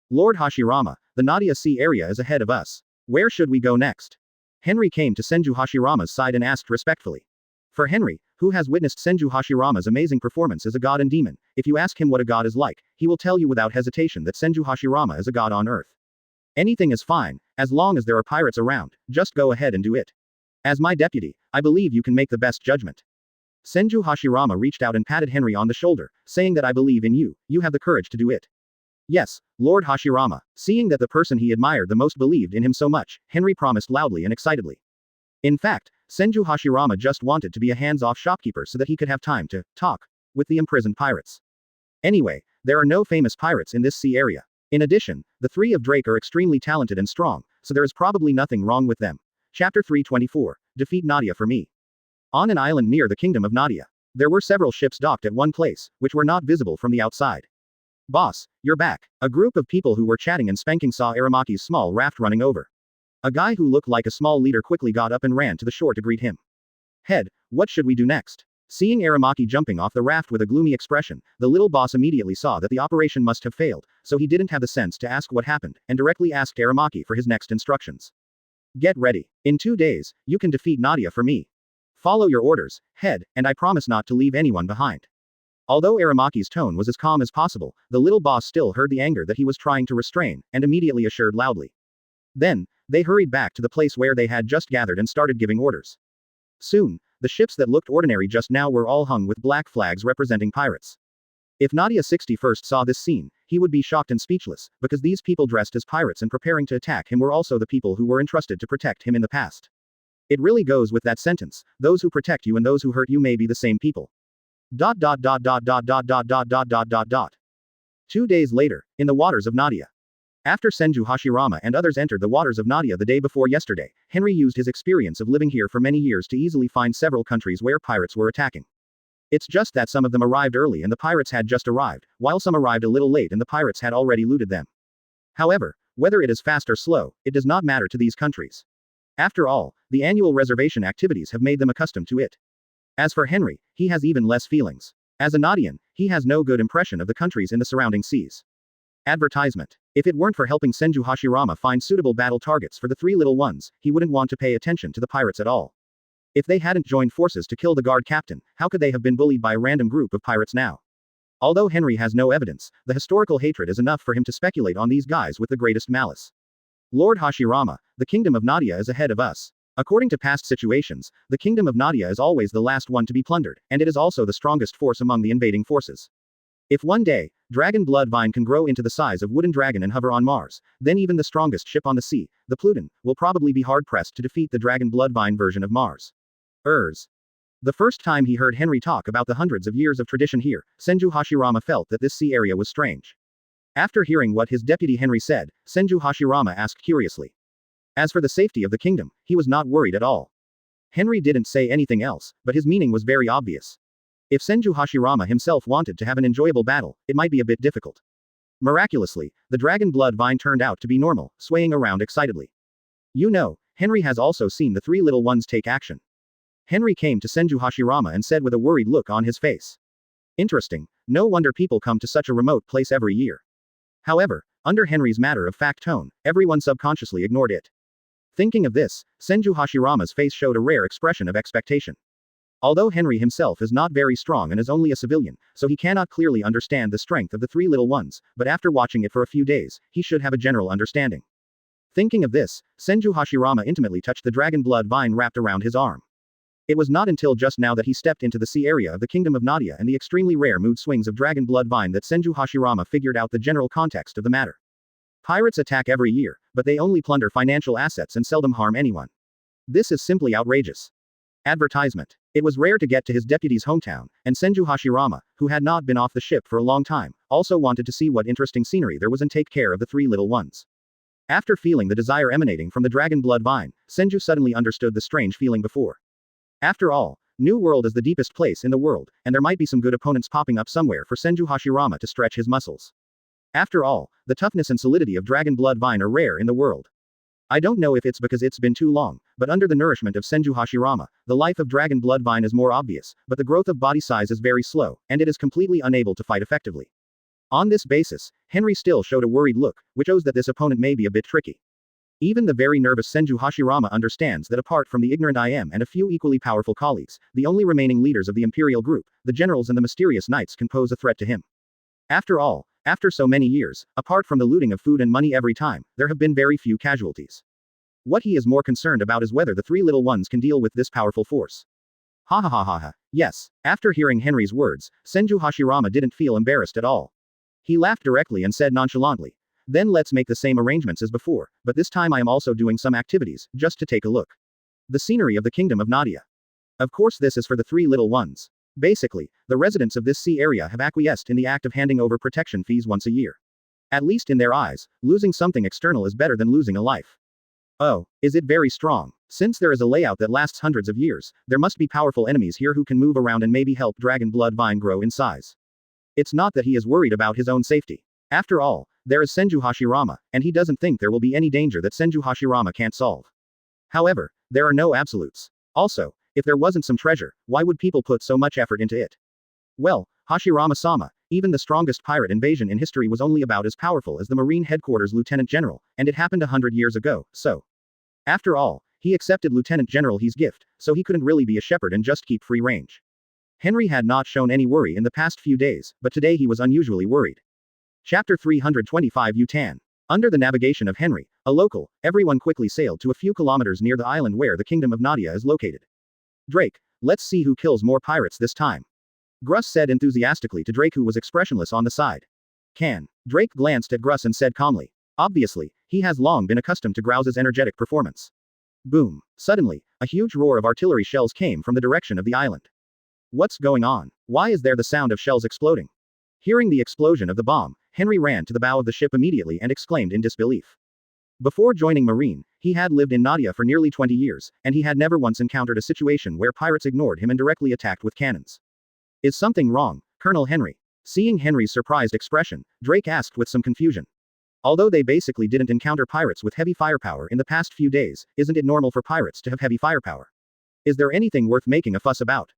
Speaker 1: Lord Hashirama, the Nadia Sea area is ahead of us. Where should we go next? Henry came to Senju Hashirama's side and asked respectfully. For Henry, who has witnessed Senju Hashirama's amazing performance as a god and demon, if you ask him what a god is like, he will tell you without hesitation that Senju Hashirama is a god on earth. Anything is fine, as long as there are pirates around, just go ahead and do it. As my deputy, I believe you can make the best judgment. Senju Hashirama reached out and patted Henry on the shoulder, saying that I believe in you, you have the courage to do it. Yes, Lord Hashirama. Seeing that the person he admired the most believed in him so much, Henry promised loudly and excitedly. In fact, Senju Hashirama just wanted to be a hands-off shopkeeper so that he could have time to talk with the imprisoned pirates. Anyway, there are no famous pirates in this sea area. In addition, the three of Drake are extremely talented and strong, so there is probably nothing wrong with them. Chapter 324. Defeat Nadia for me. On an island near the kingdom of Nadia, there were several ships docked at one place, which were not visible from the outside. Boss, you're back. A group of people who were chatting and spanking saw Aramaki's small raft running over. A guy who looked like a small leader quickly got up and ran to the shore to greet him. Head, what should we do next? Seeing Aramaki jumping off the raft with a gloomy expression, the little boss immediately saw that the operation must have failed, so he didn't have the sense to ask what happened, and directly asked Aramaki for his next instructions. Get ready. In 2 days, you can defeat Nadia for me. Follow your orders, head, and I promise not to leave anyone behind. Although Aramaki's tone was as calm as possible, the little boss still heard the anger that he was trying to restrain, and immediately assured loudly. Then, they hurried back to the place where they had just gathered and started giving orders. Soon, the ships that looked ordinary just now were all hung with black flags representing pirates. If Nadia 61st saw this scene, he would be shocked and speechless, because these people dressed as pirates and preparing to attack him were also the people who were entrusted to protect him in the past. It really goes with that sentence, those who protect you and those who hurt you may be the same people. 2 days later, in the waters of Nadia. After Senju Hashirama and others entered the waters of Nadia the day before yesterday, Henry used his experience of living here for many years to easily find several countries where pirates were attacking. It's just that some of them arrived early and the pirates had just arrived, while some arrived a little late and the pirates had already looted them. However, whether it is fast or slow, it does not matter to these countries. After all, the annual reservation activities have made them accustomed to it. As for Henry, he has even less feelings. As a Nadian, he has no good impression of the countries in the surrounding seas. Advertisement. If it weren't for helping Senju Hashirama find suitable battle targets for the three little ones, he wouldn't want to pay attention to the pirates at all. If they hadn't joined forces to kill the guard captain, how could they have been bullied by a random group of pirates now? Although Henry has no evidence, the historical hatred is enough for him to speculate on these guys with the greatest malice. Lord Hashirama, the kingdom of Nadia is ahead of us. According to past situations, the kingdom of Nadia is always the last one to be plundered, and it is also the strongest force among the invading forces. If one day, dragon blood vine can grow into the size of wooden dragon and hover on Mars, then even the strongest ship on the sea, the Pluton, will probably be hard-pressed to defeat the dragon blood vine version of Mars. Erza. The first time he heard Henry talk about the hundreds of years of tradition here, Senju Hashirama felt that this sea area was strange. After hearing what his deputy Henry said, Senju Hashirama asked curiously. As for the safety of the kingdom, he was not worried at all. Henry didn't say anything else, but his meaning was very obvious. If Senju Hashirama himself wanted to have an enjoyable battle, it might be a bit difficult. Miraculously, the dragon blood vine turned out to be normal, swaying around excitedly. You know, Henry has also seen the three little ones take action. Henry came to Senju Hashirama and said with a worried look on his face. Interesting, no wonder people come to such a remote place every year. However, under Henry's matter-of-fact tone, everyone subconsciously ignored it. Thinking of this, Senju Hashirama's face showed a rare expression of expectation. Although Henry himself is not very strong and is only a civilian, so he cannot clearly understand the strength of the three little ones, but after watching it for a few days, he should have a general understanding. Thinking of this, Senju Hashirama intimately touched the dragon blood vine wrapped around his arm. It was not until just now that he stepped into the sea area of the kingdom of Nadia and the extremely rare mood swings of dragon blood vine that Senju Hashirama figured out the general context of the matter. Pirates attack every year, but they only plunder financial assets and seldom harm anyone. This is simply outrageous. Advertisement. It was rare to get to his deputy's hometown, and Senju Hashirama, who had not been off the ship for a long time, also wanted to see what interesting scenery there was and take care of the three little ones. After feeling the desire emanating from the dragon blood vine, Senju suddenly understood the strange feeling before. After all, New World is the deepest place in the world, and there might be some good opponents popping up somewhere for Senju Hashirama to stretch his muscles. After all, the toughness and solidity of dragon blood vine are rare in the world. I don't know if it's because it's been too long, but under the nourishment of Senju Hashirama, the life of dragon blood vine is more obvious, but the growth of body size is very slow, and it is completely unable to fight effectively. On this basis, Henry still showed a worried look, which shows that this opponent may be a bit tricky. Even the very nervous Senju Hashirama understands that apart from the ignorant IM and a few equally powerful colleagues, the only remaining leaders of the Imperial Group, the generals and the mysterious knights can pose a threat to him. After all, after so many years, apart from the looting of food and money every time, there have been very few casualties. What he is more concerned about is whether the three little ones can deal with this powerful force. Ha ha ha ha ha. Yes. After hearing Henry's words, Senju Hashirama didn't feel embarrassed at all. He laughed directly and said nonchalantly, "Then let's make the same arrangements as before, but this time I am also doing some activities, just to take a look." The scenery of the kingdom of Nadia. Of course this is for the three little ones. Basically, the residents of this sea area have acquiesced in the act of handing over protection fees once a year. At least in their eyes, losing something external is better than losing a life. Oh, is it very strong? Since there is a layout that lasts hundreds of years, there must be powerful enemies here who can move around and maybe help Dragon Blood Vine grow in size. It's not that he is worried about his own safety. After all, there is Senju Hashirama, and he doesn't think there will be any danger that Senju Hashirama can't solve. However, there are no absolutes. Also, if there wasn't some treasure, why would people put so much effort into it? Well, Hashirama-sama, even the strongest pirate invasion in history was only about as powerful as the Marine Headquarters Lieutenant General, and it happened 100 years ago, so. After all, he accepted Lieutenant General He's gift, so he couldn't really be a shepherd and just keep free range. Henry had not shown any worry in the past few days, but today he was unusually worried. Chapter 325 Yutan. Under the navigation of Henry, a local, everyone quickly sailed to a few kilometers near the island where the kingdom of Nadia is located. Drake, let's see who kills more pirates this time. Gruss said enthusiastically to Drake, who was expressionless on the side. Drake glanced at Gruss and said calmly. Obviously, he has long been accustomed to Grouse's energetic performance. Boom. Suddenly, a huge roar of artillery shells came from the direction of the island. What's going on? Why is there the sound of shells exploding? Hearing the explosion of the bomb, Henry ran to the bow of the ship immediately and exclaimed in disbelief. Before joining Marine, he had lived in Nadia for nearly 20 years, and he had never once encountered a situation where pirates ignored him and directly attacked with cannons. Is something wrong, Colonel Henry? Seeing Henry's surprised expression, Drake asked with some confusion. Although they basically didn't encounter pirates with heavy firepower in the past few days, isn't it normal for pirates to have heavy firepower? Is there anything worth making a fuss about?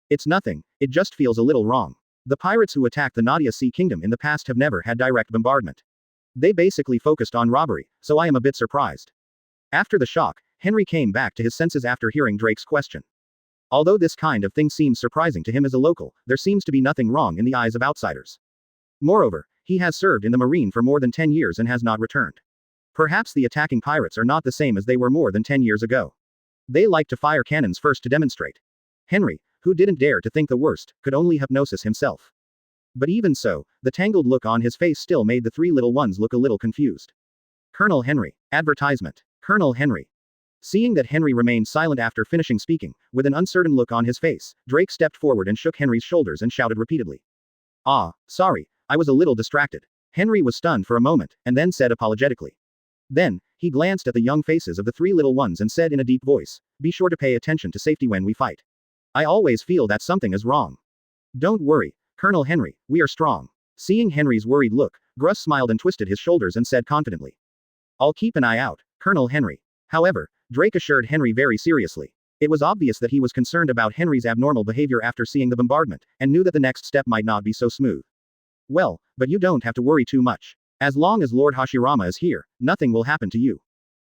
Speaker 1: It's nothing, it just feels a little wrong. The pirates who attacked the Nadia Sea Kingdom in the past have never had direct bombardment. They basically focused on robbery, so I am a bit surprised. After the shock, Henry came back to his senses after hearing Drake's question. Although this kind of thing seems surprising to him as a local, there seems to be nothing wrong in the eyes of outsiders. Moreover, he has served in the Marine for more than 10 years and has not returned. Perhaps the attacking pirates are not the same as they were more than 10 years ago. They like to fire cannons first to demonstrate. Henry, who didn't dare to think the worst, could only hypnosis himself. But even so, the tangled look on his face still made the three little ones look a little confused. Colonel Henry. Advertisement. Colonel Henry. Seeing that Henry remained silent after finishing speaking, with an uncertain look on his face, Drake stepped forward and shook Henry's shoulders and shouted repeatedly. Ah, sorry, I was a little distracted. Henry was stunned for a moment, and then said apologetically. Then, he glanced at the young faces of the three little ones and said in a deep voice, be sure to pay attention to safety when we fight. I always feel that something is wrong. Don't worry, Colonel Henry, we are strong. Seeing Henry's worried look, Gruss smiled and twisted his shoulders and said confidently. I'll keep an eye out, Colonel Henry. However, Drake assured Henry very seriously. It was obvious that he was concerned about Henry's abnormal behavior after seeing the bombardment, and knew that the next step might not be so smooth. Well, but you don't have to worry too much. As long as Lord Hashirama is here, nothing will happen to you.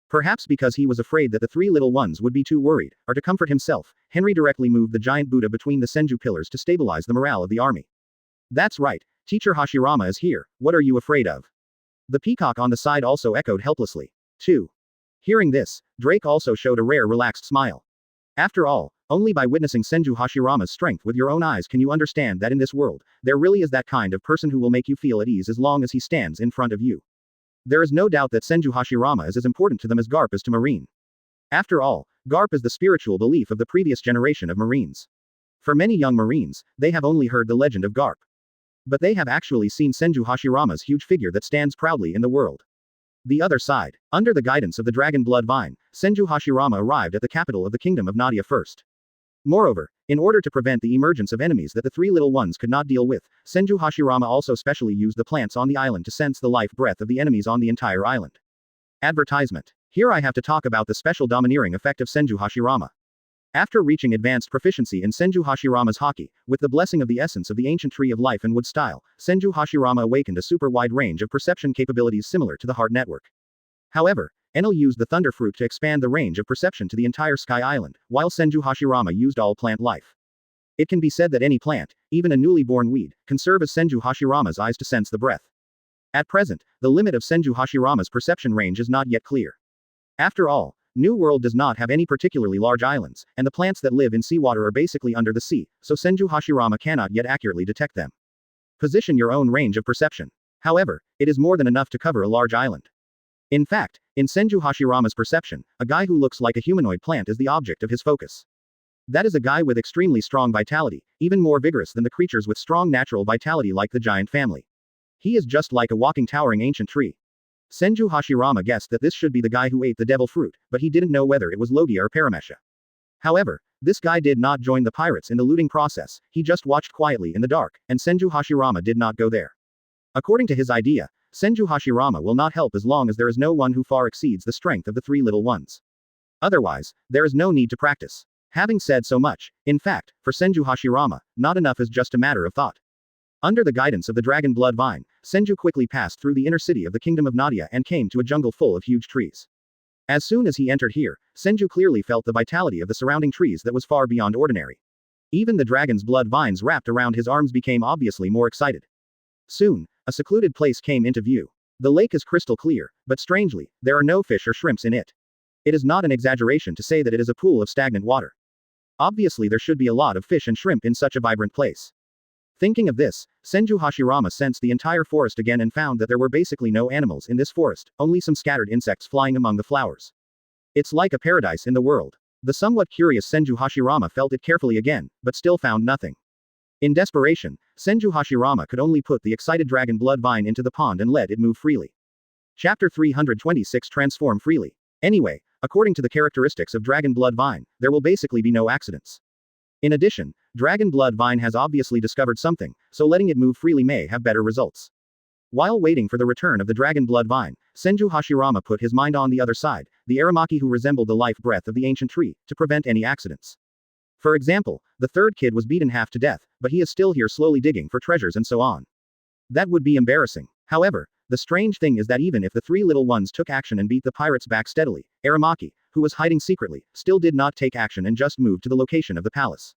Speaker 1: Perhaps because he was afraid that the three little ones would be too worried, or to comfort himself, Henry directly moved the giant Buddha between the Senju pillars to stabilize the morale of the army. That's right, Teacher Hashirama is here, what are you afraid of? The peacock on the side also echoed helplessly. 2. Hearing this, Drake also showed a rare relaxed smile. After all, only by witnessing Senju Hashirama's strength with your own eyes can you understand that in this world, there really is that kind of person who will make you feel at ease as long as he stands in front of you. There is no doubt that Senju Hashirama is as important to them as Garp is to Marine. After all, Garp is the spiritual belief of the previous generation of Marines. For many young Marines, they have only heard the legend of Garp. But they have actually seen Senju Hashirama's huge figure that stands proudly in the world. The other side. Under the guidance of the Dragon Blood Vine, Senju Hashirama arrived at the capital of the Kingdom of Nadia first. Moreover, in order to prevent the emergence of enemies that the three little ones could not deal with, Senju Hashirama also specially used the plants on the island to sense the life breath of the enemies on the entire island. Advertisement. Here I have to talk about the special domineering effect of Senju Hashirama. After reaching advanced proficiency in Senju Hashirama's Haki, with the blessing of the essence of the ancient tree of life and wood style, Senju Hashirama awakened a super wide range of perception capabilities similar to the heart network. However, Enel used the thunder fruit to expand the range of perception to the entire Sky Island, while Senju Hashirama used all plant life. It can be said that any plant, even a newly born weed, can serve as Senju Hashirama's eyes to sense the breath. At present, the limit of Senju Hashirama's perception range is not yet clear. After all, New World does not have any particularly large islands, and the plants that live in seawater are basically under the sea, so Senju Hashirama cannot yet accurately detect them. Position your own range of perception. However, it is more than enough to cover a large island. In fact, In Senju Hashirama's perception, a guy who looks like a humanoid plant is the object of his focus. That is a guy with extremely strong vitality, even more vigorous than the creatures with strong natural vitality like the giant family. He is just like a walking towering ancient tree. Senju Hashirama guessed that this should be the guy who ate the devil fruit, but he didn't know whether it was Logia or Paramesha. However, this guy did not join the pirates in the looting process, he just watched quietly in the dark, and Senju Hashirama did not go there. According to his idea, Senju Hashirama will not help as long as there is no one who far exceeds the strength of the three little ones. Otherwise, there is no need to practice. Having said so much, in fact, for Senju Hashirama, not enough is just a matter of thought. Under the guidance of the dragon blood vine, Senju quickly passed through the inner city of the kingdom of Nadia and came to a jungle full of huge trees. As soon as he entered here, Senju clearly felt the vitality of the surrounding trees that was far beyond ordinary. Even the dragon's blood vines wrapped around his arms became obviously more excited. Soon, a secluded place came into view. The lake is crystal clear, but strangely, there are no fish or shrimps in it. It is not an exaggeration to say that it is a pool of stagnant water. Obviously there should be a lot of fish and shrimp in such a vibrant place. Thinking of this, Senju Hashirama sensed the entire forest again and found that there were basically no animals in this forest, only some scattered insects flying among the flowers. It's like a paradise in the world. The somewhat curious Senju Hashirama felt it carefully again, but still found nothing. In desperation, Senju Hashirama could only put the excited dragon blood vine into the pond and let it move freely. Chapter 326 Transform freely. Anyway, according to the characteristics of dragon blood vine, there will basically be no accidents. In addition, dragon blood vine has obviously discovered something, so letting it move freely may have better results. While waiting for the return of the dragon blood vine, Senju Hashirama put his mind on the other side, the Aramaki who resembled the life breath of the ancient tree, to prevent any accidents. For example, the third kid was beaten half to death, but he is still here slowly digging for treasures and so on. That would be embarrassing. However, the strange thing is that even if the three little ones took action and beat the pirates back steadily, Aramaki, who was hiding secretly, still did not take action and just moved to the location of the palace.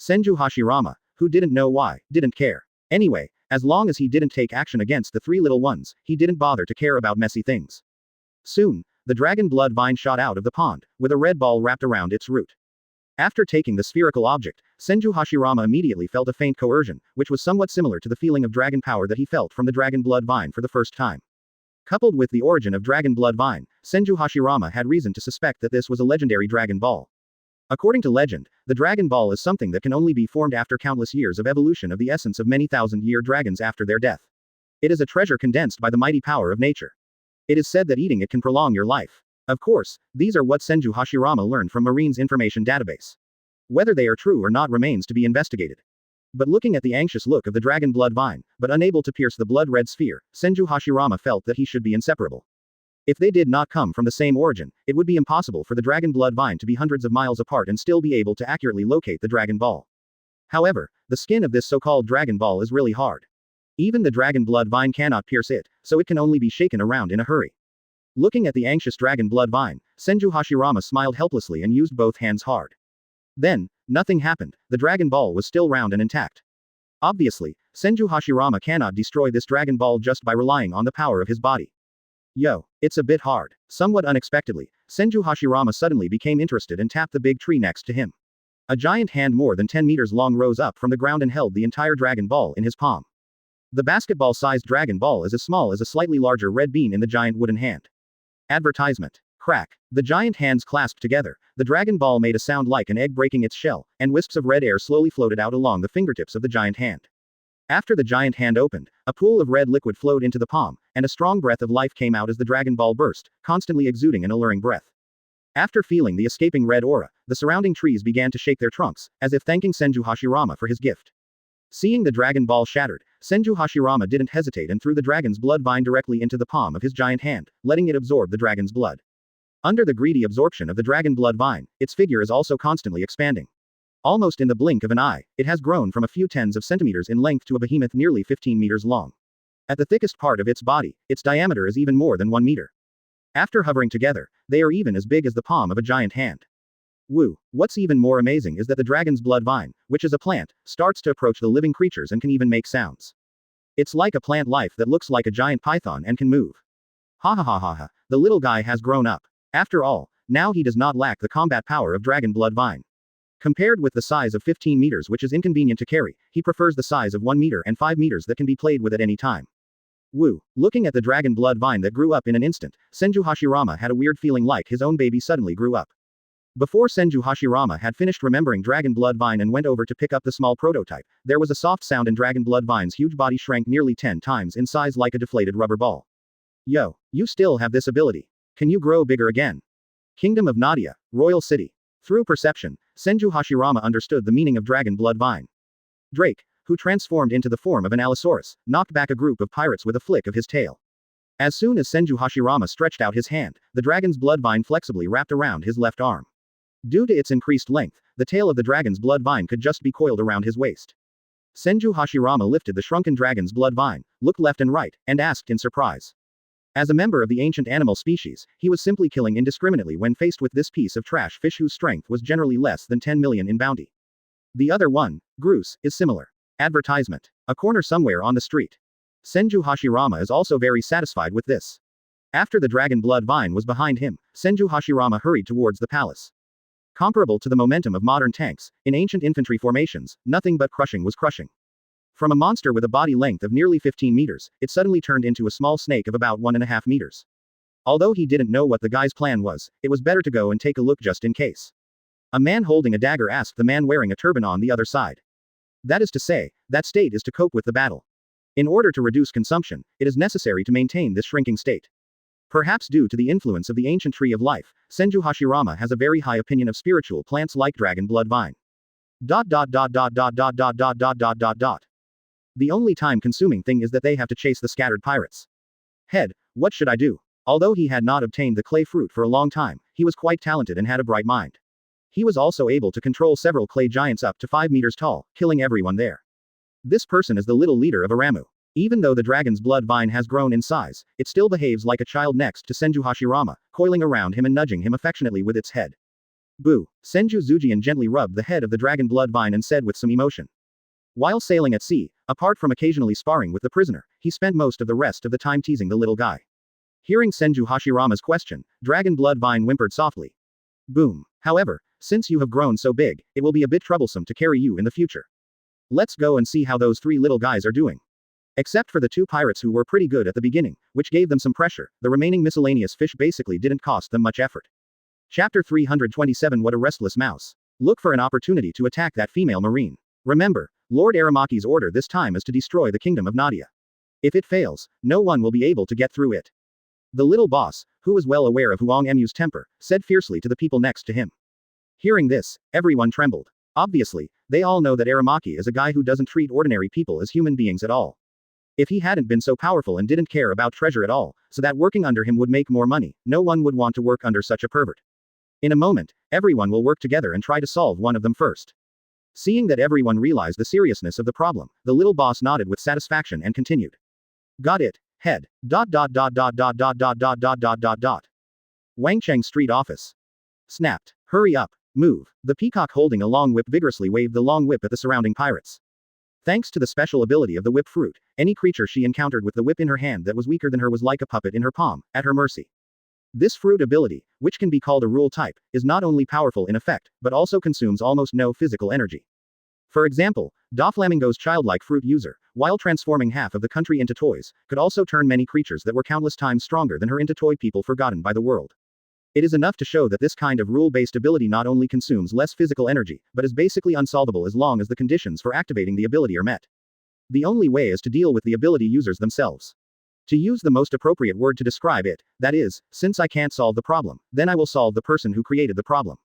Speaker 1: Senju Hashirama, who didn't know why, didn't care. Anyway, as long as he didn't take action against the three little ones, he didn't bother to care about messy things. Soon, the dragon blood vine shot out of the pond, with a red ball wrapped around its root. After taking the spherical object, Senju Hashirama immediately felt a faint coercion, which was somewhat similar to the feeling of dragon power that he felt from the dragon blood vine for the first time. Coupled with the origin of dragon blood vine, Senju Hashirama had reason to suspect that this was a legendary dragon ball. According to legend, the dragon ball is something that can only be formed after countless years of evolution of the essence of many thousand-year dragons after their death. It is a treasure condensed by the mighty power of nature. It is said that eating it can prolong your life. Of course, these are what Senju Hashirama learned from Marine's information database. Whether they are true or not remains to be investigated. But looking at the anxious look of the dragon blood vine, but unable to pierce the blood-red sphere, Senju Hashirama felt that he should be inseparable. If they did not come from the same origin, it would be impossible for the dragon blood vine to be hundreds of miles apart and still be able to accurately locate the dragon ball. However, the skin of this so-called dragon ball is really hard. Even the dragon blood vine cannot pierce it, so it can only be shaken around in a hurry. Looking at the anxious dragon blood vine, Senju Hashirama smiled helplessly and used both hands hard. Then, nothing happened, the dragon ball was still round and intact. Obviously, Senju Hashirama cannot destroy this dragon ball just by relying on the power of his body. Yo, it's a bit hard. Somewhat unexpectedly, Senju Hashirama suddenly became interested and tapped the big tree next to him. A giant hand more than 10 meters long rose up from the ground and held the entire dragon ball in his palm. The basketball-sized dragon ball is as small as a slightly larger red bean in the giant wooden hand. Advertisement. Crack. The giant hands clasped together, the dragon ball made a sound like an egg breaking its shell, and wisps of red air slowly floated out along the fingertips of the giant hand. After the giant hand opened, a pool of red liquid flowed into the palm, and a strong breath of life came out as the dragon ball burst, constantly exuding an alluring breath. After feeling the escaping red aura, the surrounding trees began to shake their trunks, as if thanking Senju Hashirama for his gift. Seeing the dragon ball shattered, Senju Hashirama didn't hesitate and threw the dragon's blood vine directly into the palm of his giant hand, letting it absorb the dragon's blood. Under the greedy absorption of the dragon blood vine, its figure is also constantly expanding. Almost in the blink of an eye, it has grown from a few tens of centimeters in length to a behemoth nearly 15 meters long. At the thickest part of its body, its diameter is even more than 1 meter. After hovering together, they are even as big as the palm of a giant hand. Woo! What's even more amazing is that the dragon's blood vine, which is a plant, starts to approach the living creatures and can even make sounds. It's like a plant life that looks like a giant python and can move. Ha ha ha ha ha, the little guy has grown up. After all, now he does not lack the combat power of dragon blood vine. Compared with the size of 15 meters which is inconvenient to carry, he prefers the size of 1 meter and 5 meters that can be played with at any time. Woo. Looking at the dragon blood vine that grew up in an instant, Senju Hashirama had a weird feeling like his own baby suddenly grew up. Before Senju Hashirama had finished remembering Dragon Blood Vine and went over to pick up the small prototype, there was a soft sound and Dragon Blood Vine's huge body shrank nearly 10 times in size like a deflated rubber ball. Yo, you still have this ability. Can you grow bigger again? Kingdom of Nadia, Royal City. Through perception, Senju Hashirama understood the meaning of Dragon Blood Vine. Drake, who transformed into the form of an Allosaurus, knocked back a group of pirates with a flick of his tail. As soon as Senju Hashirama stretched out his hand, the dragon's blood vine flexibly wrapped around his left arm. Due to its increased length, the tail of the dragon's blood vine could just be coiled around his waist. Senju Hashirama lifted the shrunken dragon's blood vine, looked left and right, and asked in surprise. As a member of the ancient animal species, he was simply killing indiscriminately when faced with this piece of trash fish whose strength was generally less than 10 million in bounty. The other one, Groose, is similar. Advertisement. A corner somewhere on the street. Senju Hashirama is also very satisfied with this. After the dragon blood vine was behind him, Senju Hashirama hurried towards the palace. Comparable to the momentum of modern tanks, in ancient infantry formations, nothing but crushing was crushing. From a monster with a body length of nearly 15 meters, it suddenly turned into a small snake of about 1.5 meters. Although he didn't know what the guy's plan was, it was better to go and take a look just in case. A man holding a dagger asked the man wearing a turban on the other side. That is to say, that state is to cope with the battle. In order to reduce consumption, it is necessary to maintain this shrinking state. Perhaps due to the influence of the ancient tree of life, Senju Hashirama has a very high opinion of spiritual plants like dragon blood vine. The only time-consuming thing is that they have to chase the scattered pirates. Head, what should I do? Although he had not obtained the clay fruit for a long time, he was quite talented and had a bright mind. He was also able to control several clay giants up to 5 meters tall, killing everyone there. This person is the little leader of Aramu. Even though the dragon's blood vine has grown in size, it still behaves like a child next to Senju Hashirama, coiling around him and nudging him affectionately with its head. Boo! Senju Zujian gently rubbed the head of the dragon blood vine and said with some emotion. While sailing at sea, apart from occasionally sparring with the prisoner, he spent most of the rest of the time teasing the little guy. Hearing Senju Hashirama's question, Dragon Blood Vine whimpered softly. Boom. However, since you have grown so big, it will be a bit troublesome to carry you in the future. Let's go and see how those 3 little guys are doing. Except for the 2 pirates who were pretty good at the beginning, which gave them some pressure, the remaining miscellaneous fish basically didn't cost them much effort. Chapter 327 What a restless mouse. Look for an opportunity to attack that female marine. Remember, Lord Aramaki's order this time is to destroy the kingdom of Nadia. If it fails, no one will be able to get through it. The little boss, who was well aware of Huang Emu's temper, said fiercely to the people next to him. Hearing this, everyone trembled. Obviously, they all know that Aramaki is a guy who doesn't treat ordinary people as human beings at all. If he hadn't been so powerful and didn't care about treasure at all, so that working under him would make more money, no one would want to work under such a pervert. In a moment, everyone will work together and try to solve one of them first. Seeing that everyone realized the seriousness of the problem, the little boss nodded with satisfaction and continued. Got it, head. Wangcheng Street Office. Snapped. Hurry up. Move. The peacock holding a long whip vigorously waved the long whip at the surrounding pirates. Thanks to the special ability of the whip fruit, any creature she encountered with the whip in her hand that was weaker than her was like a puppet in her palm, at her mercy. This fruit ability, which can be called a rule type, is not only powerful in effect, but also consumes almost no physical energy. For example, Doflamingo's childlike fruit user, while transforming half of the country into toys, could also turn many creatures that were countless times stronger than her into toy people forgotten by the world. It is enough to show that this kind of rule-based ability not only consumes less physical energy, but is basically unsolvable as long as the conditions for activating the ability are met. The only way is to deal with the ability users themselves. To use the most appropriate word to describe it, that is, since I can't solve the problem, then I will solve the person who created the problem.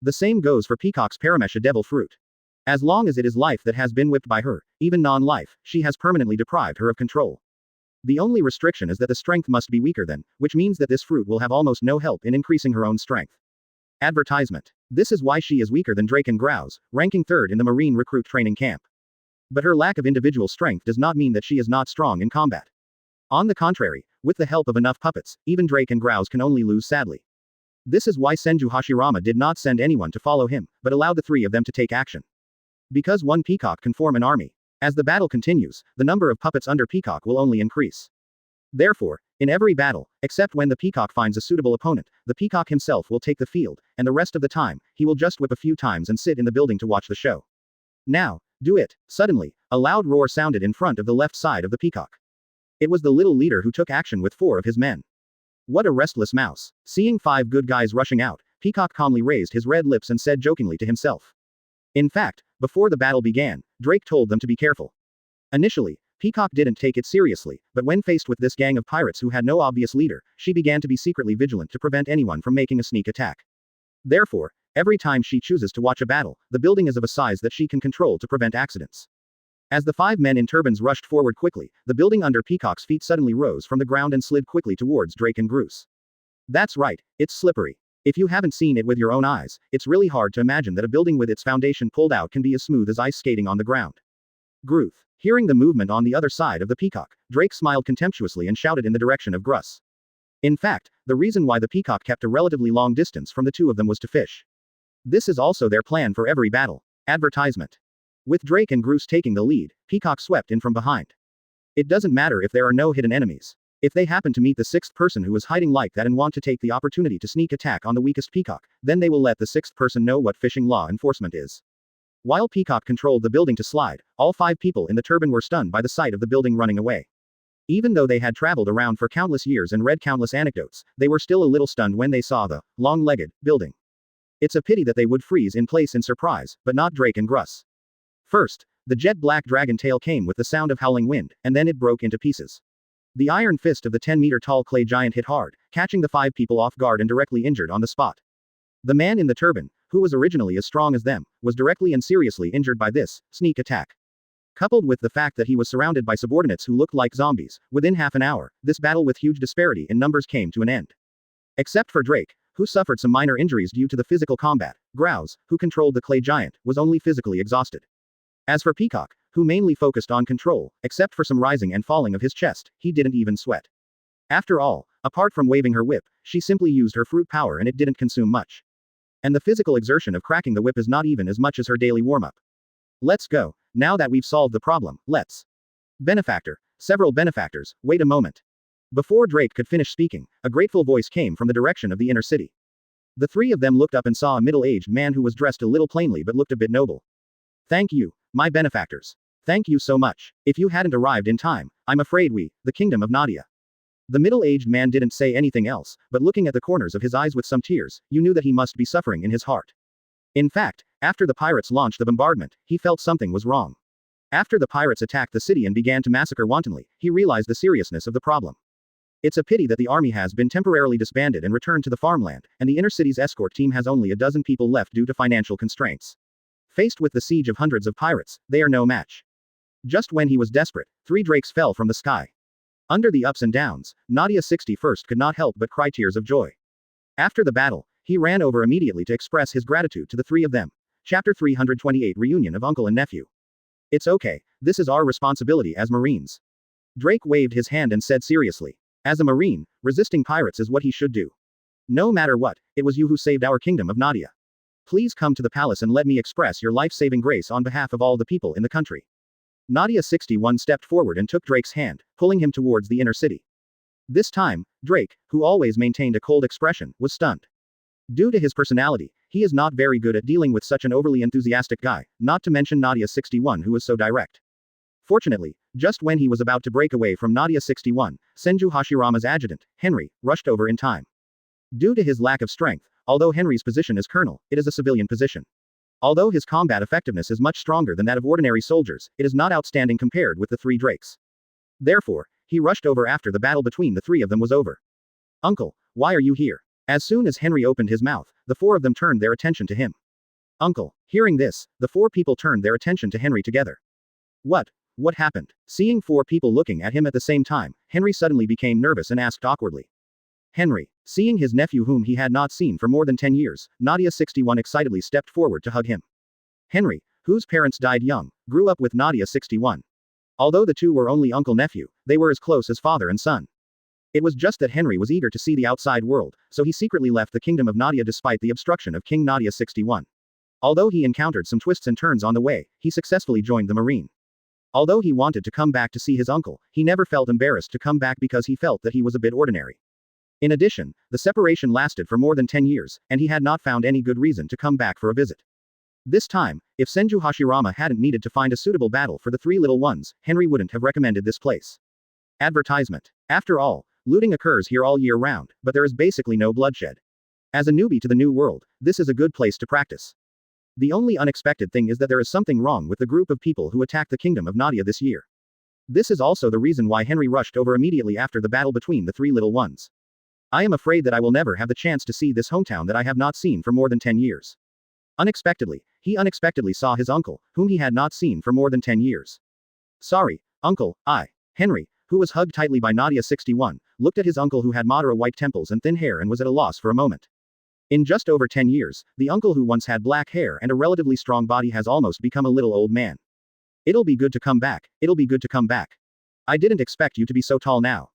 Speaker 1: The same goes for Peacock's Paramesha devil fruit. As long as it is life that has been whipped by her, even non-life, she has permanently deprived her of control. The only restriction is that the strength must be weaker than, which means that this fruit will have almost no help in increasing her own strength. Advertisement. This is why she is weaker than Drake and Grouse, ranking 3rd in the Marine recruit training camp. But her lack of individual strength does not mean that she is not strong in combat. On the contrary, with the help of enough puppets, even Drake and Grouse can only lose sadly. This is why Senju Hashirama did not send anyone to follow him, but allowed the 3 of them to take action. Because one peacock can form an army. As the battle continues, the number of puppets under Peacock will only increase. Therefore, in every battle, except when the Peacock finds a suitable opponent, the Peacock himself will take the field, and the rest of the time, he will just whip a few times and sit in the building to watch the show. Now, do it. Suddenly, a loud roar sounded in front of the left side of the Peacock. It was the little leader who took action with 4 of his men. What a restless mouse. Seeing 5 good guys rushing out, Peacock calmly raised his red lips and said jokingly to himself. In fact, before the battle began, Drake told them to be careful. Initially, Peacock didn't take it seriously, but when faced with this gang of pirates who had no obvious leader, she began to be secretly vigilant to prevent anyone from making a sneak attack. Therefore, every time she chooses to watch a battle, the building is of a size that she can control to prevent accidents. As the 5 men in turbans rushed forward quickly, the building under Peacock's feet suddenly rose from the ground and slid quickly towards Drake and Groose. That's right, it's slippery. If you haven't seen it with your own eyes, it's really hard to imagine that a building with its foundation pulled out can be as smooth as ice skating on the ground. Groose. Hearing the movement on the other side of the Peacock, Drake smiled contemptuously and shouted in the direction of Gruss. In fact, the reason why the Peacock kept a relatively long distance from the 2 of them was to fish. This is also their plan for every battle. Advertisement. With Drake and Groose taking the lead, Peacock swept in from behind. It doesn't matter if there are no hidden enemies. If they happen to meet the 6th person who is hiding like that and want to take the opportunity to sneak attack on the weakest Peacock, then they will let the 6th person know what fishing law enforcement is. While Peacock controlled the building to slide, all 5 people in the turban were stunned by the sight of the building running away. Even though they had traveled around for countless years and read countless anecdotes, they were still a little stunned when they saw the long-legged building. It's a pity that they would freeze in place in surprise, but not Drake and Gruss. First, the jet-black dragon tail came with the sound of howling wind, and then it broke into pieces. The iron fist of the 10-meter-tall clay giant hit hard, catching the 5 people off guard and directly injured on the spot. The man in the turban, who was originally as strong as them, was directly and seriously injured by this sneak attack. Coupled with the fact that he was surrounded by subordinates who looked like zombies, within half an hour, this battle with huge disparity in numbers came to an end. Except for Drake, who suffered some minor injuries due to the physical combat, Grouse, who controlled the clay giant, was only physically exhausted. As for Peacock, who mainly focused on control, except for some rising and falling of his chest, he didn't even sweat. After all, apart from waving her whip, she simply used her fruit power and it didn't consume much. And the physical exertion of cracking the whip is not even as much as her daily warm-up. Let's go. Now that we've solved the problem, let's. Benefactor. Several benefactors, wait a moment. Before Drake could finish speaking, a grateful voice came from the direction of the inner city. The 3 of them looked up and saw a middle-aged man who was dressed a little plainly but looked a bit noble. Thank you, my benefactors. Thank you so much. If you hadn't arrived in time, I'm afraid we, the kingdom of Nadia. The middle-aged man didn't say anything else, but looking at the corners of his eyes with some tears, you knew that he must be suffering in his heart. In fact, after the pirates launched the bombardment, he felt something was wrong. After the pirates attacked the city and began to massacre wantonly, he realized the seriousness of the problem. It's a pity that the army has been temporarily disbanded and returned to the farmland, and the inner city's escort team has only a dozen people left due to financial constraints. Faced with the siege of hundreds of pirates, they are no match. Just when he was desperate, 3 drakes fell from the sky. Under the ups and downs, Nadia 61st could not help but cry tears of joy. After the battle, he ran over immediately to express his gratitude to the 3 of them. Chapter 328 Reunion of Uncle and Nephew. It's okay, this is our responsibility as Marines. Drake waved his hand and said seriously. As a Marine, resisting pirates is what he should do. No matter what, it was you who saved our kingdom of Nadia. Please come to the palace and let me express your life-saving grace on behalf of all the people in the country. Nadia 61 stepped forward and took Drake's hand, pulling him towards the inner city. This time, Drake, who always maintained a cold expression, was stunned. Due to his personality, he is not very good at dealing with such an overly enthusiastic guy, not to mention Nadia 61 who is so direct. Fortunately, just when he was about to break away from Nadia 61, Senju Hashirama's adjutant, Henry, rushed over in time. Due to his lack of strength, although Henry's position is colonel, it is a civilian position. Although his combat effectiveness is much stronger than that of ordinary soldiers, it is not outstanding compared with the 3 drakes. Therefore, he rushed over after the battle between the 3 of them was over. Uncle, why are you here? As soon as Henry opened his mouth, the 4 of them turned their attention to him. Uncle. Hearing this, the 4 people turned their attention to Henry together. What happened? Seeing 4 people looking at him at the same time, Henry suddenly became nervous and asked awkwardly. Henry. Seeing his nephew whom he had not seen for more than 10 years, Nadia 61 excitedly stepped forward to hug him. Henry, whose parents died young, grew up with Nadia 61. Although the 2 were only uncle-nephew, they were as close as father and son. It was just that Henry was eager to see the outside world, so he secretly left the kingdom of Nadia despite the obstruction of King Nadia 61. Although he encountered some twists and turns on the way, he successfully joined the Marine. Although he wanted to come back to see his uncle, he never felt embarrassed to come back because he felt that he was a bit ordinary. In addition, the separation lasted for more than 10 years, and he had not found any good reason to come back for a visit. This time, if Senju Hashirama hadn't needed to find a suitable battle for the 3 little ones, Henry wouldn't have recommended this place. Advertisement. After all, looting occurs here all year round, but there is basically no bloodshed. As a newbie to the new world, this is a good place to practice. The only unexpected thing is that there is something wrong with the group of people who attacked the kingdom of Nadia this year. This is also the reason why Henry rushed over immediately after the battle between the three little ones. I am afraid that I will never have the chance to see this hometown that I have not seen for more than 10 years. Unexpectedly, he unexpectedly saw his uncle, whom he had not seen for more than 10 years. Sorry, uncle, Henry, who was hugged tightly by Nadia 61, looked at his uncle who had Madara white temples and thin hair and was at a loss for a moment. In just over 10 years, the uncle who once had black hair and a relatively strong body has almost become a little old man. It'll be good to come back, it'll be good to come back. I didn't expect you to be so tall now.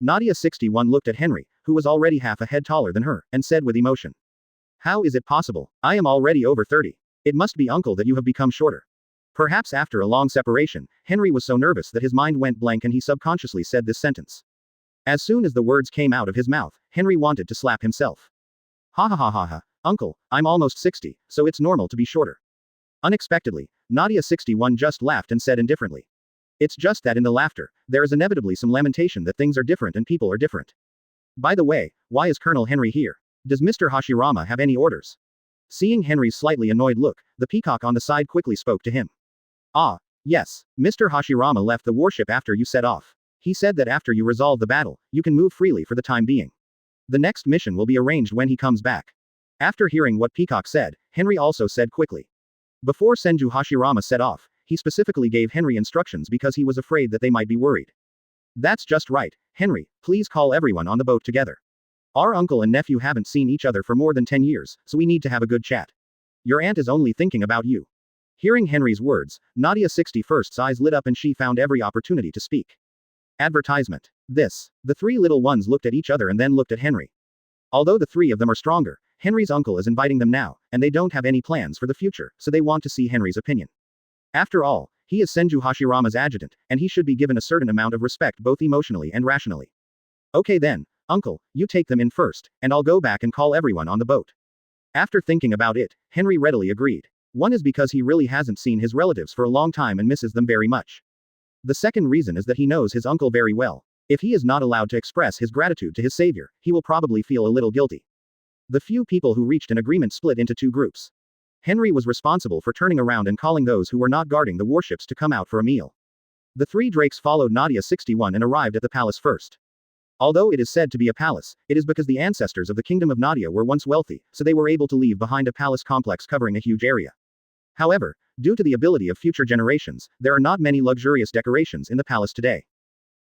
Speaker 1: Nadia 61 looked at Henry, who was already half a head taller than her, and said with emotion. How is it possible? I am already over 30. It must be uncle that you have become shorter. Perhaps after a long separation, Henry was so nervous that his mind went blank and he subconsciously said this sentence. As soon as the words came out of his mouth, Henry wanted to slap himself. Ha ha ha ha ha, uncle, I'm almost 60, so it's normal to be shorter. Unexpectedly, Nadia 61 just laughed and said indifferently. It's just that in the laughter, there is inevitably some lamentation that things are different and people are different. By the way, why is Colonel Henry here? Does Mr. Hashirama have any orders? Seeing Henry's slightly annoyed look, the peacock on the side quickly spoke to him. Ah, yes, Mr. Hashirama left the warship after you set off. He said that after you resolve the battle, you can move freely for the time being. The next mission will be arranged when he comes back. After hearing what Peacock said, Henry also said quickly. Before Senju Hashirama set off, he specifically gave Henry instructions because he was afraid that they might be worried. That's just right, Henry, please call everyone on the boat together. Our uncle and nephew haven't seen each other for more than 10 years, so we need to have a good chat. Your aunt is only thinking about you. Hearing Henry's words, Nadia 61st's eyes lit up and she found every opportunity to speak. Advertisement. This. The three little ones looked at each other and then looked at Henry. Although the three of them are stronger, Henry's uncle is inviting them now, and they don't have any plans for the future, so they want to see Henry's opinion. After all, he is Senju Hashirama's adjutant, and he should be given a certain amount of respect both emotionally and rationally. Okay then, uncle, you take them in first, and I'll go back and call everyone on the boat. After thinking about it, Henry readily agreed. One is because he really hasn't seen his relatives for a long time and misses them very much. The second reason is that he knows his uncle very well. If he is not allowed to express his gratitude to his savior, he will probably feel a little guilty. The few people who reached an agreement split into two groups. Henry was responsible for turning around and calling those who were not guarding the warships to come out for a meal. The three drakes followed Nadia 61 and arrived at the palace first. Although it is said to be a palace, it is because the ancestors of the kingdom of Nadia were once wealthy, so they were able to leave behind a palace complex covering a huge area. However, due to the ability of future generations, there are not many luxurious decorations in the palace today.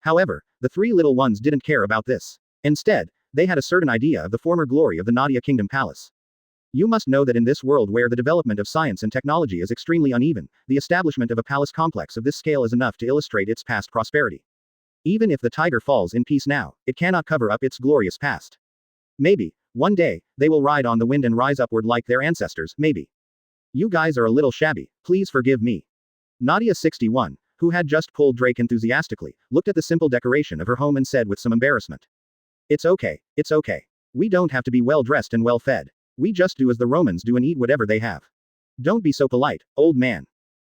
Speaker 1: However, the three little ones didn't care about this. Instead, they had a certain idea of the former glory of the Nadia Kingdom Palace. You must know that in this world where the development of science and technology is extremely uneven, the establishment of a palace complex of this scale is enough to illustrate its past prosperity. Even if the tiger falls in peace now, it cannot cover up its glorious past. Maybe, one day, they will ride on the wind and rise upward like their ancestors, maybe. You guys are a little shabby, please forgive me. Nadia 61, who had just pulled Drake enthusiastically, looked at the simple decoration of her home and said with some embarrassment. It's okay, it's okay. We don't have to be well dressed and well fed. We just do as the Romans do and eat whatever they have. Don't be so polite, old man.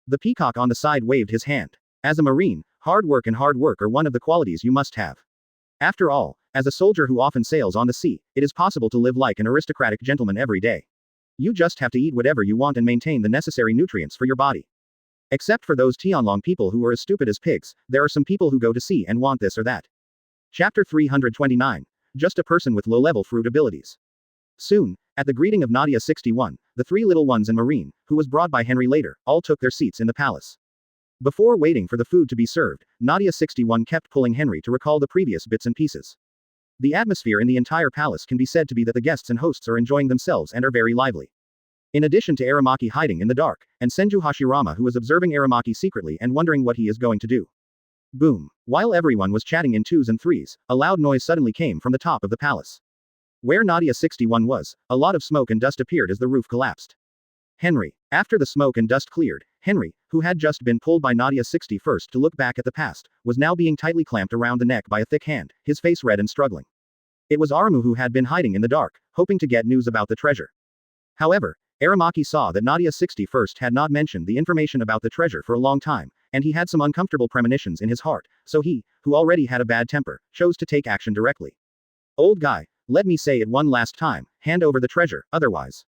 Speaker 1: The peacock on the side waved his hand. As a marine, hard work are one of the qualities you must have. After all, as a soldier who often sails on the sea, it is possible to live like an aristocratic gentleman every day. You just have to eat whatever you want and maintain the necessary nutrients for your body. Except for those Tianlong people who are as stupid as pigs, there are some people who go to sea and want this or that. Chapter 329. Just a person with low-level fruit abilities. Soon, at the greeting of Nadia 61, the three little ones and Marine, who was brought by Henry later, all took their seats in the palace. Before waiting for the food to be served, Nadia 61 kept pulling Henry to recall the previous bits and pieces. The atmosphere in the entire palace can be said to be that the guests and hosts are enjoying themselves and are very lively. In addition to Aramaki hiding in the dark, and Senju Hashirama who is observing Aramaki secretly and wondering what he is going to do. Boom. While everyone was chatting in twos and threes, a loud noise suddenly came from the top of the palace. Where Nadia 61 was, a lot of smoke and dust appeared as the roof collapsed. Henry. After the smoke and dust cleared, Henry, who had just been pulled by Nadia 61st to look back at the past, was now being tightly clamped around the neck by a thick hand, his face red and struggling. It was Aramu who had been hiding in the dark, hoping to get news about the treasure. However, Aramaki saw that Nadia 61st had not mentioned the information about the treasure for a long time, and he had some uncomfortable premonitions in his heart, so he, who already had a bad temper, chose to take action directly. Old guy, let me say it one last time, hand over the treasure, otherwise.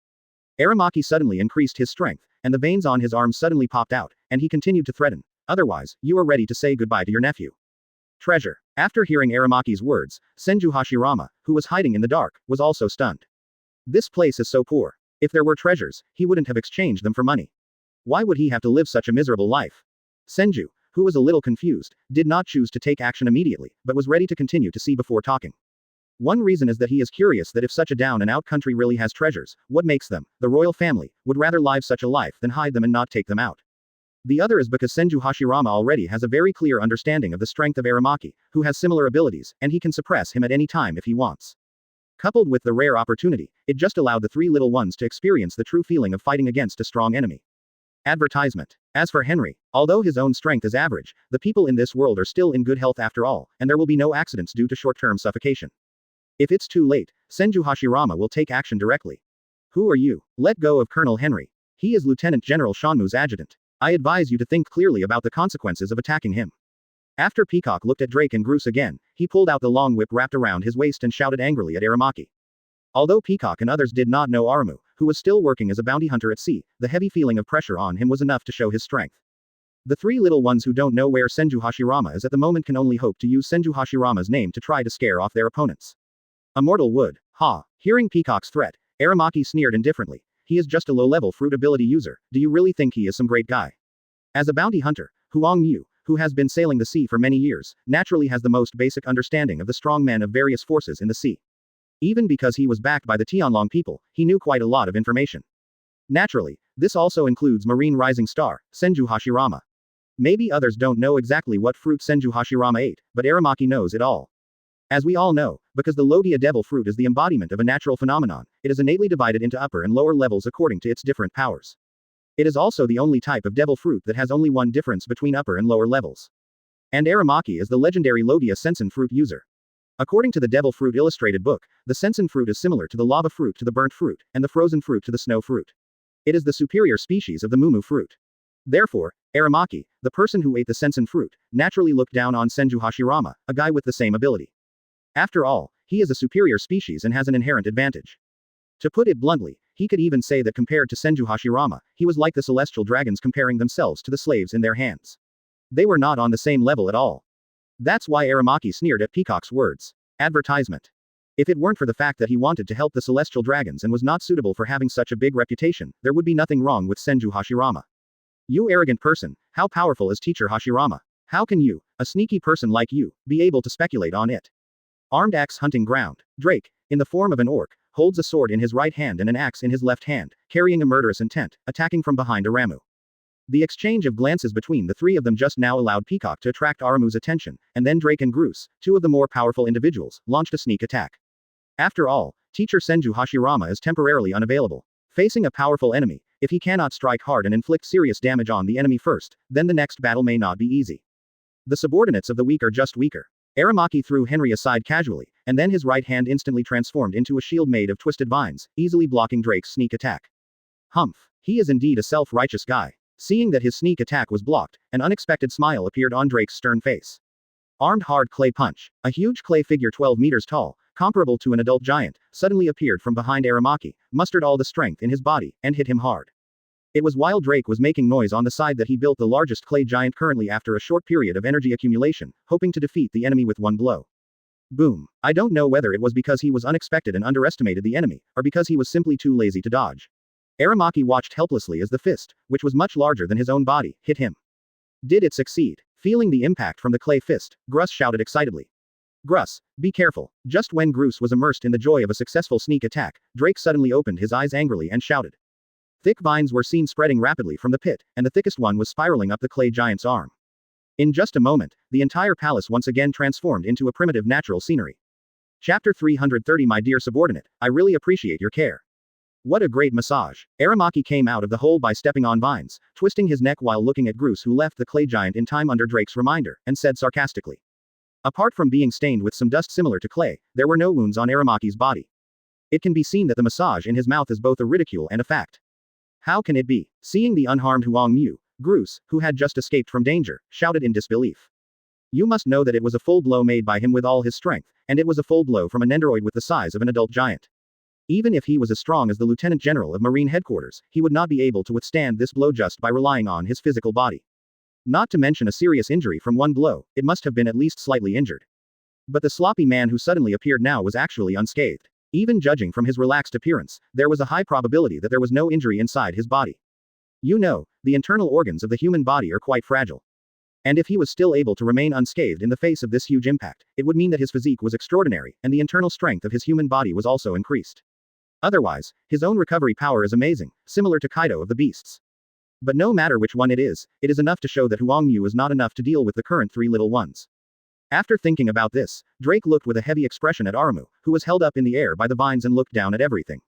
Speaker 1: Aramaki suddenly increased his strength, and the veins on his arms suddenly popped out, and he continued to threaten, otherwise, you are ready to say goodbye to your nephew. Treasure. After hearing Aramaki's words, Senju Hashirama, who was hiding in the dark, was also stunned. This place is so poor. If there were treasures, he wouldn't have exchanged them for money. Why would he have to live such a miserable life? Senju, who was a little confused, did not choose to take action immediately, but was ready to continue to see before talking. One reason is that he is curious that if such a down-and-out country really has treasures, what makes them, the royal family, would rather live such a life than hide them and not take them out. The other is because Senju Hashirama already has a very clear understanding of the strength of Aramaki, who has similar abilities, and he can suppress him at any time if he wants. Coupled with the rare opportunity, it just allowed the three little ones to experience the true feeling of fighting against a strong enemy. Advertisement. As for Henry, although his own strength is average, the people in this world are still in good health after all, and there will be no accidents due to short-term suffocation. If it's too late, Senju Hashirama will take action directly. Who are you? Let go of Colonel Henry. He is Lieutenant General Shanmu's adjutant. I advise you to think clearly about the consequences of attacking him. After Peacock looked at Drake and Groose again, he pulled out the long whip wrapped around his waist and shouted angrily at Aramaki. Although Peacock and others did not know Aramu, who was still working as a bounty hunter at sea, the heavy feeling of pressure on him was enough to show his strength. The three little ones who don't know where Senju Hashirama is at the moment can only hope to use Senju Hashirama's name to try to scare off their opponents. A mortal would. Ha! Hearing Peacock's threat, Aramaki sneered indifferently. He is just a low-level fruit ability user, do you really think he is some great guy? As a bounty hunter, Huang Mu, who has been sailing the sea for many years, naturally has the most basic understanding of the strong men of various forces in the sea. Even because he was backed by the Tianlong people, he knew quite a lot of information. Naturally, this also includes Marine Rising Star, Senju Hashirama. Maybe others don't know exactly what fruit Senju Hashirama ate, but Aramaki knows it all. As we all know, because the Logia devil fruit is the embodiment of a natural phenomenon, it is innately divided into upper and lower levels according to its different powers. It is also the only type of devil fruit that has only one difference between upper and lower levels. And Aramaki is the legendary Logia sensen fruit user. According to the Devil Fruit Illustrated book, the sensen fruit is similar to the lava fruit to the burnt fruit, and the frozen fruit to the snow fruit. It is the superior species of the mumu fruit. Therefore, Aramaki, the person who ate the sensen fruit, naturally looked down on Senju Hashirama, a guy with the same ability. After all, he is a superior species and has an inherent advantage. To put it bluntly, he could even say that compared to Senju Hashirama, he was like the celestial dragons comparing themselves to the slaves in their hands. They were not on the same level at all. That's why Aramaki sneered at Peacock's words. Advertisement. If it weren't for the fact that he wanted to help the celestial dragons and was not suitable for having such a big reputation, there would be nothing wrong with Senju Hashirama. You arrogant person, how powerful is Teacher Hashirama? How can you, a sneaky person like you, be able to speculate on it? Armed axe hunting ground. Drake, in the form of an orc, holds a sword in his right hand and an axe in his left hand, carrying a murderous intent, attacking from behind Aramu. The exchange of glances between the three of them just now allowed Peacock to attract Aramu's attention, and then Drake and Groose, two of the more powerful individuals, launched a sneak attack. After all, Teacher Senju Hashirama is temporarily unavailable. Facing a powerful enemy, if he cannot strike hard and inflict serious damage on the enemy first, then the next battle may not be easy. The subordinates of the weak are just weaker. Aramaki threw Henry aside casually, and then his right hand instantly transformed into a shield made of twisted vines, easily blocking Drake's sneak attack. Humph. He is indeed a self-righteous guy. Seeing that his sneak attack was blocked, an unexpected smile appeared on Drake's stern face. Armed hard clay punch. A huge clay figure 12 meters tall, comparable to an adult giant, suddenly appeared from behind Aramaki, mustered all the strength in his body, and hit him hard. It was while Drake was making noise on the side that he built the largest clay giant currently after a short period of energy accumulation, hoping to defeat the enemy with one blow. Boom. I don't know whether it was because he was unexpected and underestimated the enemy, or because he was simply too lazy to dodge. Aramaki watched helplessly as the fist, which was much larger than his own body, hit him. Did it succeed? Feeling the impact from the clay fist, Groose shouted excitedly. Groose, be careful. Just when Groose was immersed in the joy of a successful sneak attack, Drake suddenly opened his eyes angrily and shouted. Thick vines were seen spreading rapidly from the pit, and the thickest one was spiraling up the clay giant's arm. In just a moment, the entire palace once again transformed into a primitive natural scenery. Chapter 330. My dear subordinate, I really appreciate your care. What a great massage. Aramaki came out of the hole by stepping on vines, twisting his neck while looking at Groose, who left the clay giant in time under Drake's reminder, and said sarcastically. Apart from being stained with some dust similar to clay, there were no wounds on Aramaki's body. It can be seen that the massage in his mouth is both a ridicule and a fact. How can it be? Seeing the unharmed Huang Mu, Bruce, who had just escaped from danger, shouted in disbelief. You must know that it was a full blow made by him with all his strength, and it was a full blow from a Nendoroid with the size of an adult giant. Even if he was as strong as the Lieutenant General of Marine Headquarters, he would not be able to withstand this blow just by relying on his physical body. Not to mention a serious injury from one blow, it must have been at least slightly injured. But the sloppy man who suddenly appeared now was actually unscathed. Even judging from his relaxed appearance, there was a high probability that there was no injury inside his body. You know, the internal organs of the human body are quite fragile. And if he was still able to remain unscathed in the face of this huge impact, it would mean that his physique was extraordinary, and the internal strength of his human body was also increased. Otherwise, his own recovery power is amazing, similar to Kaido of the Beasts. But no matter which one it is enough to show that Huangmu is not enough to deal with the current three little ones. After thinking about this, Drake looked with a heavy expression at Aramu, who was held up in the air by the vines and looked down at everything.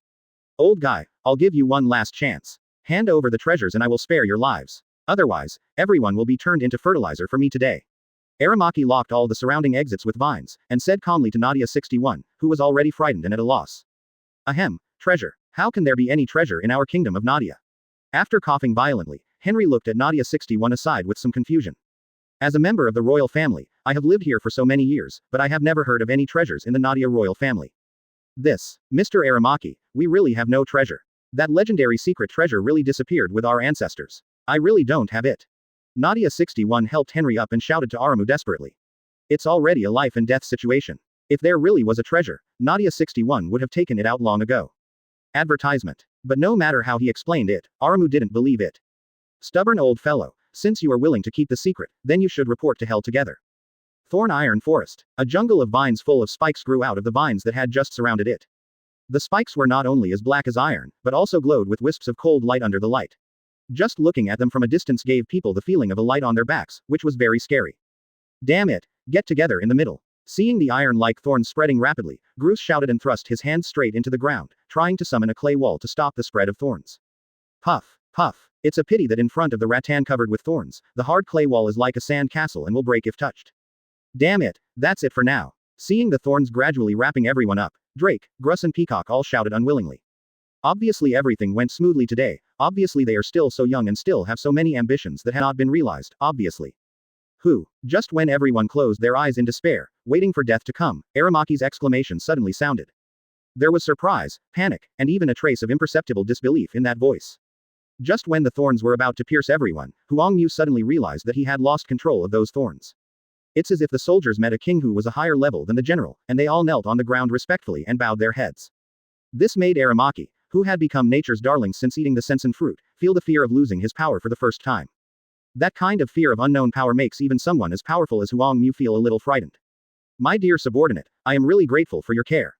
Speaker 1: Old guy, I'll give you one last chance. Hand over the treasures and I will spare your lives. Otherwise, everyone will be turned into fertilizer for me today. Aramaki locked all the surrounding exits with vines, and said calmly to Nadia 61, who was already frightened and at a loss. Ahem, treasure. How can there be any treasure in our kingdom of Nadia? After coughing violently, Henry looked at Nadia 61 aside with some confusion. As a member of the royal family, I have lived here for so many years, but I have never heard of any treasures in the Nadia royal family. Mr. Aramaki, we really have no treasure. That legendary secret treasure really disappeared with our ancestors. I really don't have it. Nadia 61 helped Henry up and shouted to Aramu desperately. It's already a life and death situation. If there really was a treasure, Nadia 61 would have taken it out long ago. Advertisement. But no matter how he explained it, Aramu didn't believe it. Stubborn old fellow, since you are willing to keep the secret, then you should report to hell together. Thorn Iron Forest. A jungle of vines full of spikes grew out of the vines that had just surrounded it. The spikes were not only as black as iron, but also glowed with wisps of cold light under the light. Just looking at them from a distance gave people the feeling of a light on their backs, which was very scary. Damn it, get together in the middle. Seeing the iron-like thorns spreading rapidly, Bruce shouted and thrust his hands straight into the ground, trying to summon a clay wall to stop the spread of thorns. Puff, puff. It's a pity that in front of the rattan covered with thorns, the hard clay wall is like a sand castle and will break if touched. Damn it, that's it for now. Seeing the thorns gradually wrapping everyone up, Drake, Gruss and Peacock all shouted unwillingly. Obviously everything went smoothly today, obviously they are still so young and still have so many ambitions that have not been realized, obviously. Just when everyone closed their eyes in despair, waiting for death to come, Aramaki's exclamation suddenly sounded. There was surprise, panic, and even a trace of imperceptible disbelief in that voice. Just when the thorns were about to pierce everyone, Huangmu suddenly realized that he had lost control of those thorns. It's as if the soldiers met a king who was a higher level than the general, and they all knelt on the ground respectfully and bowed their heads. This made Aramaki, who had become nature's darling since eating the sensen fruit, feel the fear of losing his power for the first time. That kind of fear of unknown power makes even someone as powerful as Huangmu feel a little frightened. My dear subordinate, I am really grateful for your care.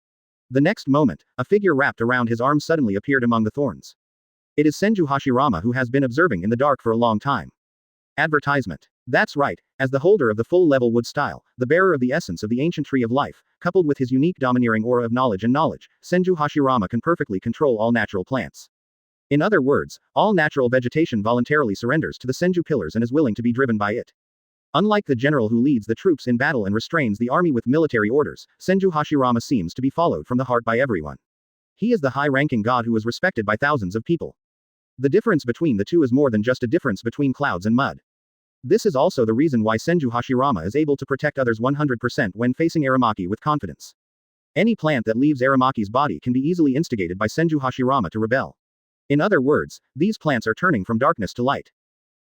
Speaker 1: The next moment, a figure wrapped around his arm suddenly appeared among the thorns. It is Senju Hashirama who has been observing in the dark for a long time. Advertisement. That's right, as the holder of the full-level wood style, the bearer of the essence of the ancient tree of life, coupled with his unique domineering aura of knowledge, Senju Hashirama can perfectly control all natural plants. In other words, all natural vegetation voluntarily surrenders to the Senju pillars and is willing to be driven by it. Unlike the general who leads the troops in battle and restrains the army with military orders, Senju Hashirama seems to be followed from the heart by everyone. He is the high-ranking god who is respected by thousands of people. The difference between the two is more than just a difference between clouds and mud. This is also the reason why Senju Hashirama is able to protect others 100% when facing Aramaki with confidence. Any plant that leaves Aramaki's body can be easily instigated by Senju Hashirama to rebel. In other words, these plants are turning from darkness to light.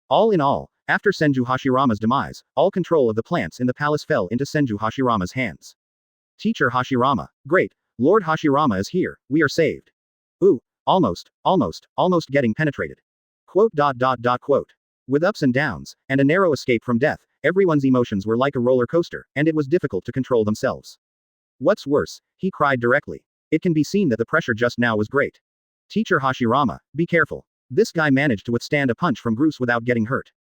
Speaker 1: All in all, after Senju Hashirama's demise, all control of the plants in the palace fell into Senju Hashirama's hands. Teacher Hashirama. Great, Lord Hashirama is here, we are saved. Ooh, almost getting penetrated. Quote. With ups and downs, and a narrow escape from death, everyone's emotions were like a roller coaster, and it was difficult to control themselves. What's worse, he cried directly. It can be seen that the pressure just now was great. Teacher Hashirama, be careful. This guy managed to withstand a punch from Bruce without getting hurt.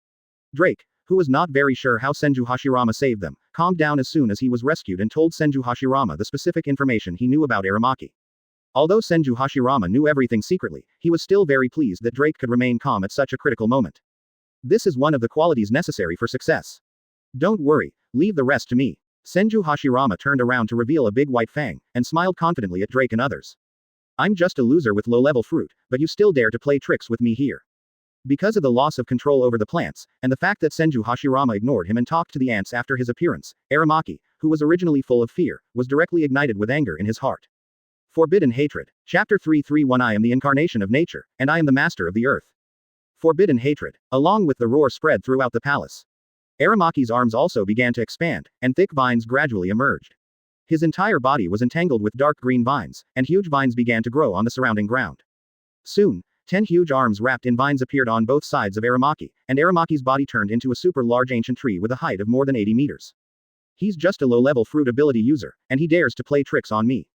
Speaker 1: Drake, who was not very sure how Senju Hashirama saved them, calmed down as soon as he was rescued and told Senju Hashirama the specific information he knew about Aramaki. Although Senju Hashirama knew everything secretly, he was still very pleased that Drake could remain calm at such a critical moment. This is one of the qualities necessary for success. Don't worry, leave the rest to me. Senju Hashirama turned around to reveal a big white fang, and smiled confidently at Drake and others. I'm just a loser with low-level fruit, but you still dare to play tricks with me here. Because of the loss of control over the plants, and the fact that Senju Hashirama ignored him and talked to the ants after his appearance, Aramaki, who was originally full of fear, was directly ignited with anger in his heart. Forbidden Hatred. Chapter 331 I am the incarnation of nature, and I am the master of the earth. Forbidden Hatred. Along with the roar spread throughout the palace. Aramaki's arms also began to expand, and thick vines gradually emerged. His entire body was entangled with dark green vines, and huge vines began to grow on the surrounding ground. Soon, 10 huge arms wrapped in vines appeared on both sides of Aramaki, and Aramaki's body turned into a super large ancient tree with a height of more than 80 meters. He's just a low-level fruit ability user, and he dares to play tricks on me.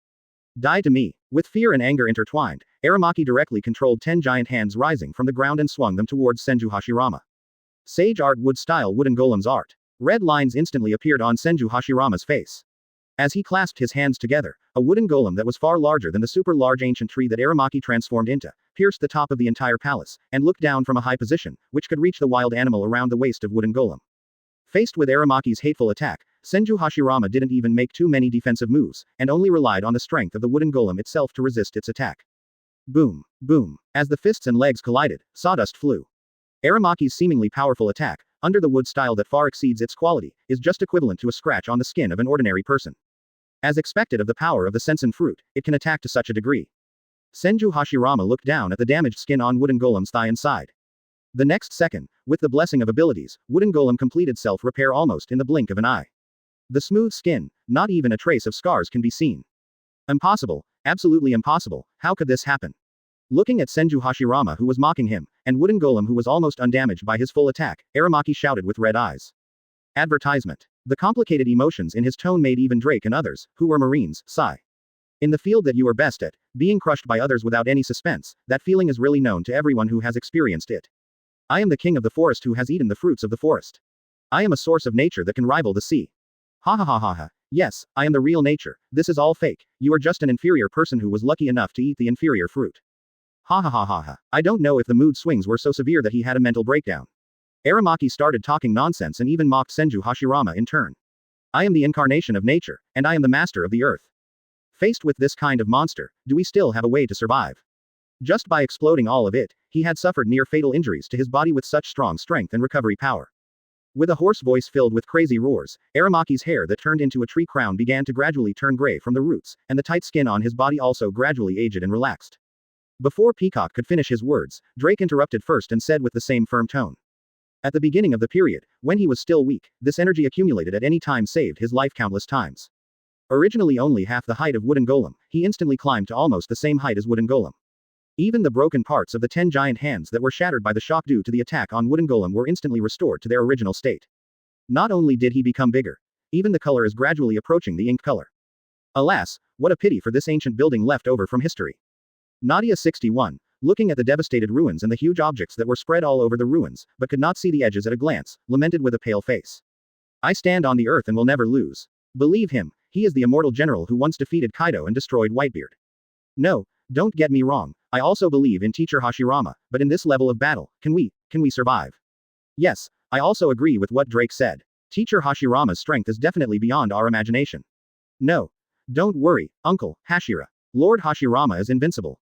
Speaker 1: Die to me. With fear and anger intertwined, Aramaki directly controlled 10 giant hands rising from the ground and swung them towards Senju Hashirama. Sage Art Wood Style Wooden Golem's art. Red lines instantly appeared on Senju Hashirama's face. As he clasped his hands together, a wooden golem that was far larger than the super large ancient tree that Aramaki transformed into, pierced the top of the entire palace, and looked down from a high position, which could reach the wild animal around the waist of wooden golem. Faced with Aramaki's hateful attack, Senju Hashirama didn't even make too many defensive moves, and only relied on the strength of the wooden golem itself to resist its attack. Boom, boom. As the fists and legs collided, sawdust flew. Aramaki's seemingly powerful attack, under the wood style that far exceeds its quality, is just equivalent to a scratch on the skin of an ordinary person. As expected of the power of the sensen fruit, it can attack to such a degree. Senju Hashirama looked down at the damaged skin on wooden golem's thigh and sighed. The next second, with the blessing of abilities, wooden golem completed self-repair almost in the blink of an eye. The smooth skin, not even a trace of scars can be seen. Impossible, absolutely impossible, how could this happen? Looking at Senju Hashirama who was mocking him, and wooden golem who was almost undamaged by his full attack, Aramaki shouted with red eyes. Advertisement. The complicated emotions in his tone made even Drake and others, who were Marines, sigh. In the field that you are best at, being crushed by others without any suspense, that feeling is really known to everyone who has experienced it. I am the king of the forest who has eaten the fruits of the forest. I am a source of nature that can rival the sea. Ha ha ha ha ha. Yes, I am the real nature, this is all fake, you are just an inferior person who was lucky enough to eat the inferior fruit. Ha ha ha ha ha. I don't know if the mood swings were so severe that he had a mental breakdown. Aramaki started talking nonsense and even mocked Senju Hashirama in turn. I am the incarnation of nature, and I am the master of the earth. Faced with this kind of monster, do we still have a way to survive? Just by exploding all of it, he had suffered near fatal injuries to his body with such strong strength and recovery power. With a hoarse voice filled with crazy roars, Aramaki's hair that turned into a tree crown began to gradually turn gray from the roots, and the tight skin on his body also gradually aged and relaxed. Before Peacock could finish his words, Drake interrupted first and said with the same firm tone. At the beginning of the period, when he was still weak, this energy accumulated at any time saved his life countless times. Originally only half the height of wooden golem, he instantly climbed to almost the same height as wooden golem. Even the broken parts of the 10 giant hands that were shattered by the shock due to the attack on wooden golem were instantly restored to their original state. Not only did he become bigger, even the color is gradually approaching the ink color. Alas, what a pity for this ancient building left over from history. Nadia 61, looking at the devastated ruins and the huge objects that were spread all over the ruins, but could not see the edges at a glance, lamented with a pale face. I stand on the earth and will never lose. Believe him, he is the immortal general who once defeated Kaido and destroyed Whitebeard. No, don't get me wrong, I also believe in Teacher Hashirama, but in this level of battle, can we survive? Yes, I also agree with what Drake said. Teacher Hashirama's strength is definitely beyond our imagination. No. Don't worry, Uncle Hashira. Lord Hashirama is invincible.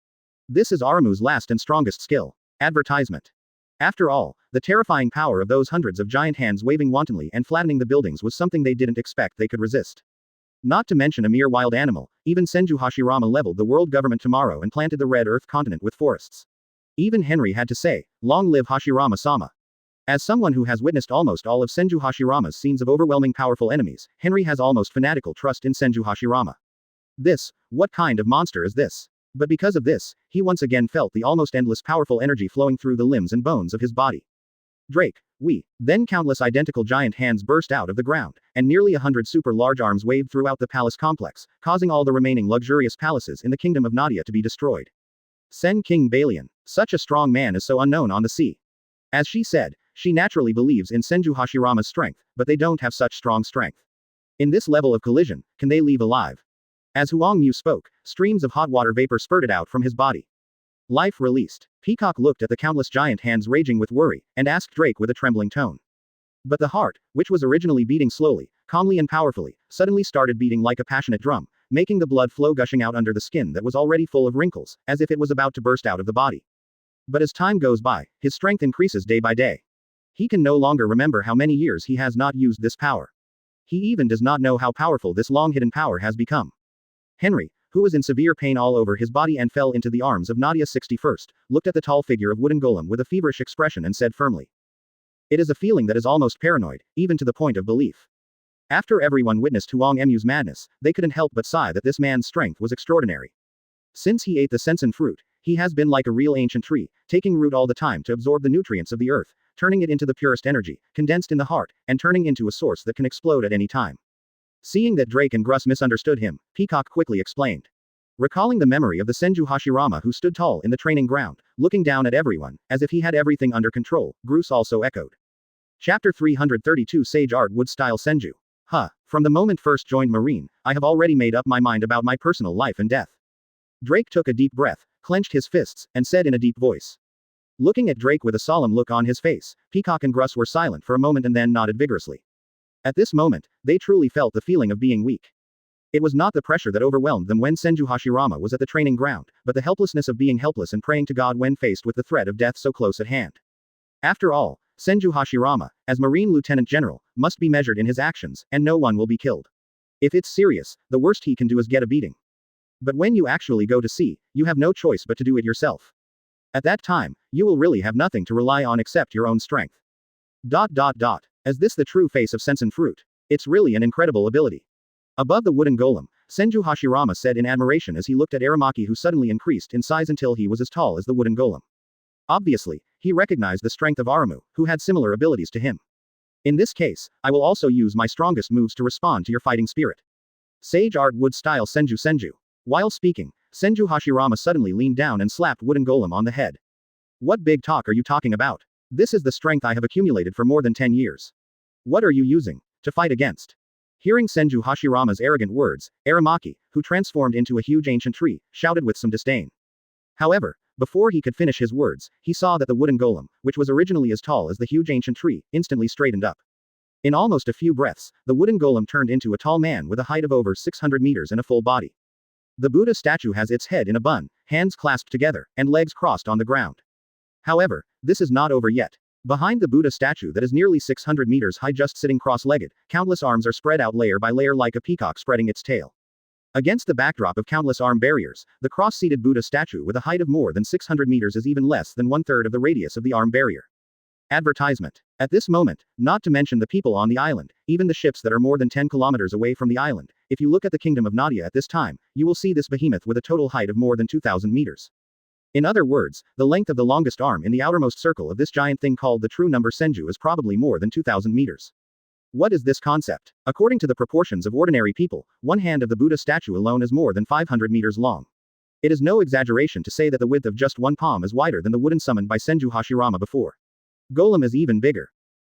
Speaker 1: This is Aramu's last and strongest skill. Advertisement. After all, the terrifying power of those hundreds of giant hands waving wantonly and flattening the buildings was something they didn't expect they could resist. Not to mention a mere wild animal, even Senju Hashirama leveled the world government tomorrow and planted the Red Earth continent with forests. Even Henry had to say, long live Hashirama-sama. As someone who has witnessed almost all of Senju Hashirama's scenes of overwhelming powerful enemies, Henry has almost fanatical trust in Senju Hashirama. What kind of monster is this? But because of this, he once again felt the almost endless powerful energy flowing through the limbs and bones of his body. Drake, then countless identical giant hands burst out of the ground, and nearly 100 super large arms waved throughout the palace complex, causing all the remaining luxurious palaces in the kingdom of Nadia to be destroyed. Sen King Balian, such a strong man is so unknown on the sea. As she said, she naturally believes in Senju Hashirama's strength, but they don't have such strong strength. In this level of collision, can they leave alive? As Huang Mu spoke, streams of hot water vapor spurted out from his body. Life released. Peacock looked at the countless giant hands raging with worry, and asked Drake with a trembling tone. But the heart, which was originally beating slowly, calmly and powerfully, suddenly started beating like a passionate drum, making the blood flow gushing out under the skin that was already full of wrinkles, as if it was about to burst out of the body. But as time goes by, his strength increases day by day. He can no longer remember how many years he has not used this power. He even does not know how powerful this long-hidden power has become. Henry, who was in severe pain all over his body and fell into the arms of Nadia 61st, looked at the tall figure of wooden golem with a feverish expression and said firmly. It is a feeling that is almost paranoid, even to the point of belief. After everyone witnessed Huang Emu's madness, they couldn't help but sigh that this man's strength was extraordinary. Since he ate the sensen fruit, he has been like a real ancient tree, taking root all the time to absorb the nutrients of the earth, turning it into the purest energy, condensed in the heart, and turning into a source that can explode at any time. Seeing that Drake and Gruss misunderstood him, Peacock quickly explained. Recalling the memory of the Senju Hashirama who stood tall in the training ground, looking down at everyone, as if he had everything under control, Gruss also echoed. Chapter 332 Sage Art Wood Style Senju. From the moment first joined Marine, I have already made up my mind about my personal life and death. Drake took a deep breath, clenched his fists, and said in a deep voice. Looking at Drake with a solemn look on his face, Peacock and Gruss were silent for a moment and then nodded vigorously. At this moment, they truly felt the feeling of being weak. It was not the pressure that overwhelmed them when Senju Hashirama was at the training ground, but the helplessness of being helpless and praying to God when faced with the threat of death so close at hand. After all, Senju Hashirama, as Marine Lieutenant General, must be measured in his actions, and no one will be killed. If it's serious, the worst he can do is get a beating. But when you actually go to sea, you have no choice but to do it yourself. At that time, you will really have nothing to rely on except your own strength. Is this the true face of sensen fruit? It's really an incredible ability. Above the wooden golem, Senju Hashirama said in admiration as he looked at Aramaki, who suddenly increased in size until he was as tall as the wooden golem. Obviously, he recognized the strength of Aramu, who had similar abilities to him. In this case, I will also use my strongest moves to respond to your fighting spirit. Sage Art Wood Style Senju. While speaking, Senju Hashirama suddenly leaned down and slapped wooden golem on the head. What big talk are you talking about? This is the strength I have accumulated for more than 10 years. What are you using to fight against? Hearing Senju Hashirama's arrogant words, Aramaki, who transformed into a huge ancient tree, shouted with some disdain. However, before he could finish his words, he saw that the wooden golem, which was originally as tall as the huge ancient tree, instantly straightened up. In almost a few breaths, the wooden golem turned into a tall man with a height of over 600 meters and a full body. The Buddha statue has its head in a bun, hands clasped together, and legs crossed on the ground. However, this is not over yet. Behind the Buddha statue that is nearly 600 meters high, just sitting cross-legged, countless arms are spread out layer by layer like a peacock spreading its tail. Against the backdrop of countless arm barriers, the cross-seated Buddha statue with a height of more than 600 meters is even less than 1/3 of the radius of the arm barrier. Advertisement. At this moment, not to mention the people on the island, even the ships that are more than 10 kilometers away from the island, if you look at the kingdom of Nadia at this time, you will see this behemoth with a total height of more than 2,000 meters. In other words, the length of the longest arm in the outermost circle of this giant thing called the true number Senju is probably more than 2,000 meters. What is this concept? According to the proportions of ordinary people, one hand of the Buddha statue alone is more than 500 meters long. It is no exaggeration to say that the width of just one palm is wider than the wooden summoned by Senju Hashirama before. Golem is even bigger.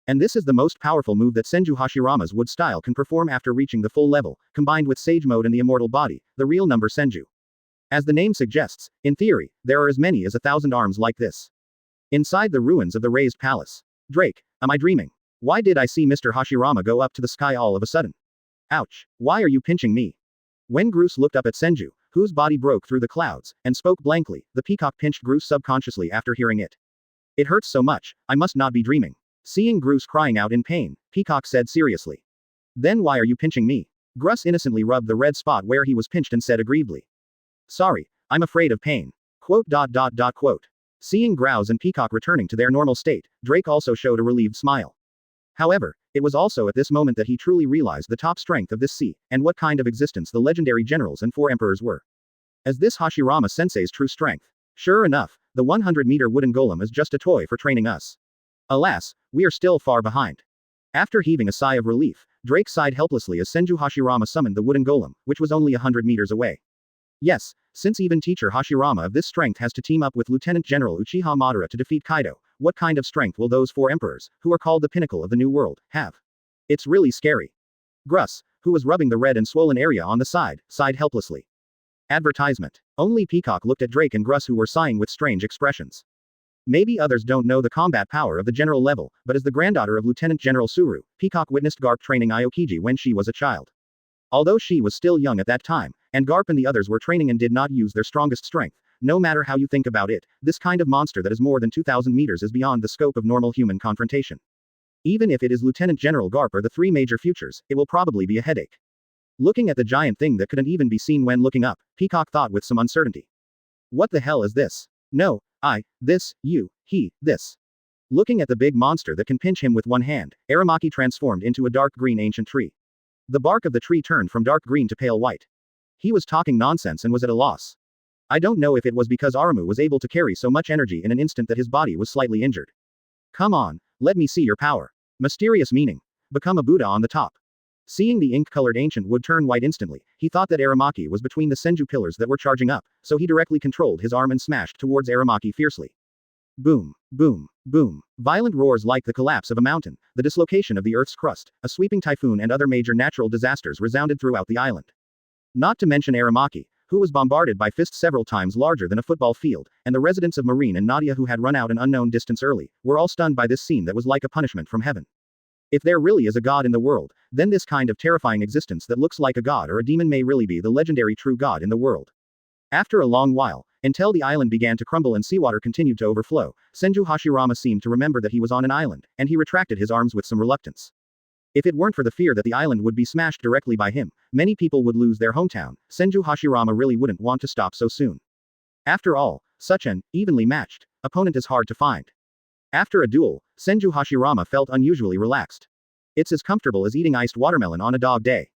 Speaker 1: And this is the most powerful move that Senju Hashirama's wood style can perform after reaching the full level, combined with Sage Mode and the immortal body, the real number Senju. As the name suggests, in theory, there are as many as 1,000 arms like this. Inside the ruins of the raised palace. Drake, am I dreaming? Why did I see Mr. Hashirama go up to the sky all of a sudden? Ouch, why are you pinching me? When Gruss looked up at Senju, whose body broke through the clouds, and spoke blankly, the peacock pinched Gruss subconsciously after hearing it. It hurts so much, I must not be dreaming. Seeing Gruss crying out in pain, Peacock said seriously. Then why are you pinching me? Gruss innocently rubbed the red spot where he was pinched and said aggrievedly. Sorry, I'm afraid of pain. Quote. Seeing Grouse and Peacock returning to their normal state, Drake also showed a relieved smile. However, it was also at this moment that he truly realized the top strength of this sea, and what kind of existence the legendary generals and 4 emperors were. As this Hashirama sensei's true strength. Sure enough, the 100-meter wooden golem is just a toy for training us. Alas, we are still far behind. After heaving a sigh of relief, Drake sighed helplessly as Senju Hashirama summoned the wooden golem, which was only 100 meters away. Yes, since even teacher Hashirama of this strength has to team up with Lieutenant General Uchiha Madara to defeat Kaido, what kind of strength will those 4 emperors, who are called the pinnacle of the new world, have? It's really scary. Gruss, who was rubbing the red and swollen area on the side, sighed helplessly. Advertisement. Only Peacock looked at Drake and Gruss, who were sighing with strange expressions. Maybe others don't know the combat power of the general level, but as the granddaughter of Lieutenant General Suru, Peacock witnessed Garp training Aokiji when she was a child. Although she was still young at that time, and Garp and the others were training and did not use their strongest strength, no matter how you think about it, this kind of monster that is more than 2,000 meters is beyond the scope of normal human confrontation. Even if it is Lieutenant General Garp or the three major futures, it will probably be a headache. Looking at the giant thing that couldn't even be seen when looking up, Peacock thought with some uncertainty. What the hell is this? No, this, you, he, this. Looking at the big monster that can pinch him with one hand, Aramaki transformed into a dark green ancient tree. The bark of the tree turned from dark green to pale white. He was talking nonsense and was at a loss. I don't know if it was because Aramu was able to carry so much energy in an instant that his body was slightly injured. Come on, let me see your power. Mysterious meaning. Become a Buddha on the top. Seeing the ink-colored ancient wood turn white instantly, he thought that Aramaki was between the Senju pillars that were charging up, so he directly controlled his arm and smashed towards Aramaki fiercely. Boom, boom, boom. Violent roars like the collapse of a mountain, the dislocation of the Earth's crust, a sweeping typhoon and other major natural disasters resounded throughout the island. Not to mention Aramaki, who was bombarded by fists several times larger than a football field, and the residents of Marine and Nadia who had run out an unknown distance early, were all stunned by this scene that was like a punishment from heaven. If there really is a god in the world, then this kind of terrifying existence that looks like a god or a demon may really be the legendary true god in the world. After a long while, until the island began to crumble and seawater continued to overflow, Senju Hashirama seemed to remember that he was on an island, and he retracted his arms with some reluctance. If it weren't for the fear that the island would be smashed directly by him, many people would lose their hometown. Senju Hashirama really wouldn't want to stop so soon. After all, such an evenly matched opponent is hard to find. After a duel, Senju Hashirama felt unusually relaxed. It's as comfortable as eating iced watermelon on a dog day.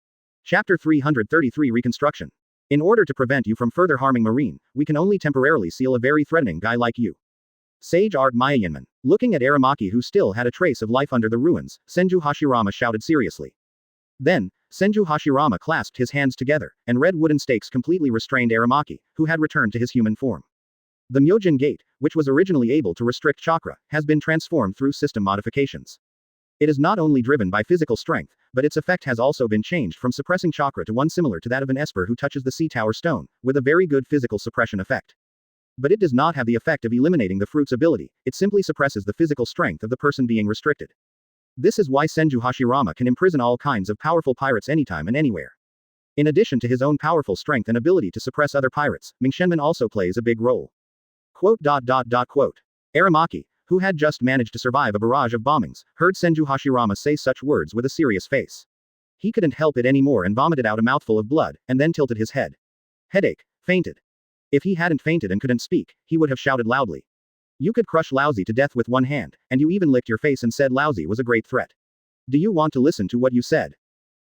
Speaker 1: Chapter 333 Reconstruction. In order to prevent you from further harming Marine, we can only temporarily seal a very threatening guy like you. Sage Art Mayayanman. Looking at Aramaki who still had a trace of life under the ruins, Senju Hashirama shouted seriously. Then, Senju Hashirama clasped his hands together, and red wooden stakes completely restrained Aramaki, who had returned to his human form. The Myojin Gate, which was originally able to restrict chakra, has been transformed through system modifications. It is not only driven by physical strength, but its effect has also been changed from suppressing chakra to one similar to that of an esper who touches the sea tower stone, with a very good physical suppression effect. But it does not have the effect of eliminating the fruit's ability, it simply suppresses the physical strength of the person being restricted. This is why Senju Hashirama can imprison all kinds of powerful pirates anytime and anywhere. In addition to his own powerful strength and ability to suppress other pirates, Mingshenman also plays a big role. Quote. Aramaki, who had just managed to survive a barrage of bombings, heard Senju Hashirama say such words with a serious face. He couldn't help it anymore and vomited out a mouthful of blood, and then tilted his head. Headache. Fainted. If he hadn't fainted and couldn't speak, he would have shouted loudly. You could crush Lousy to death with one hand, and you even licked your face and said Lousy was a great threat. Do you want to listen to what you said?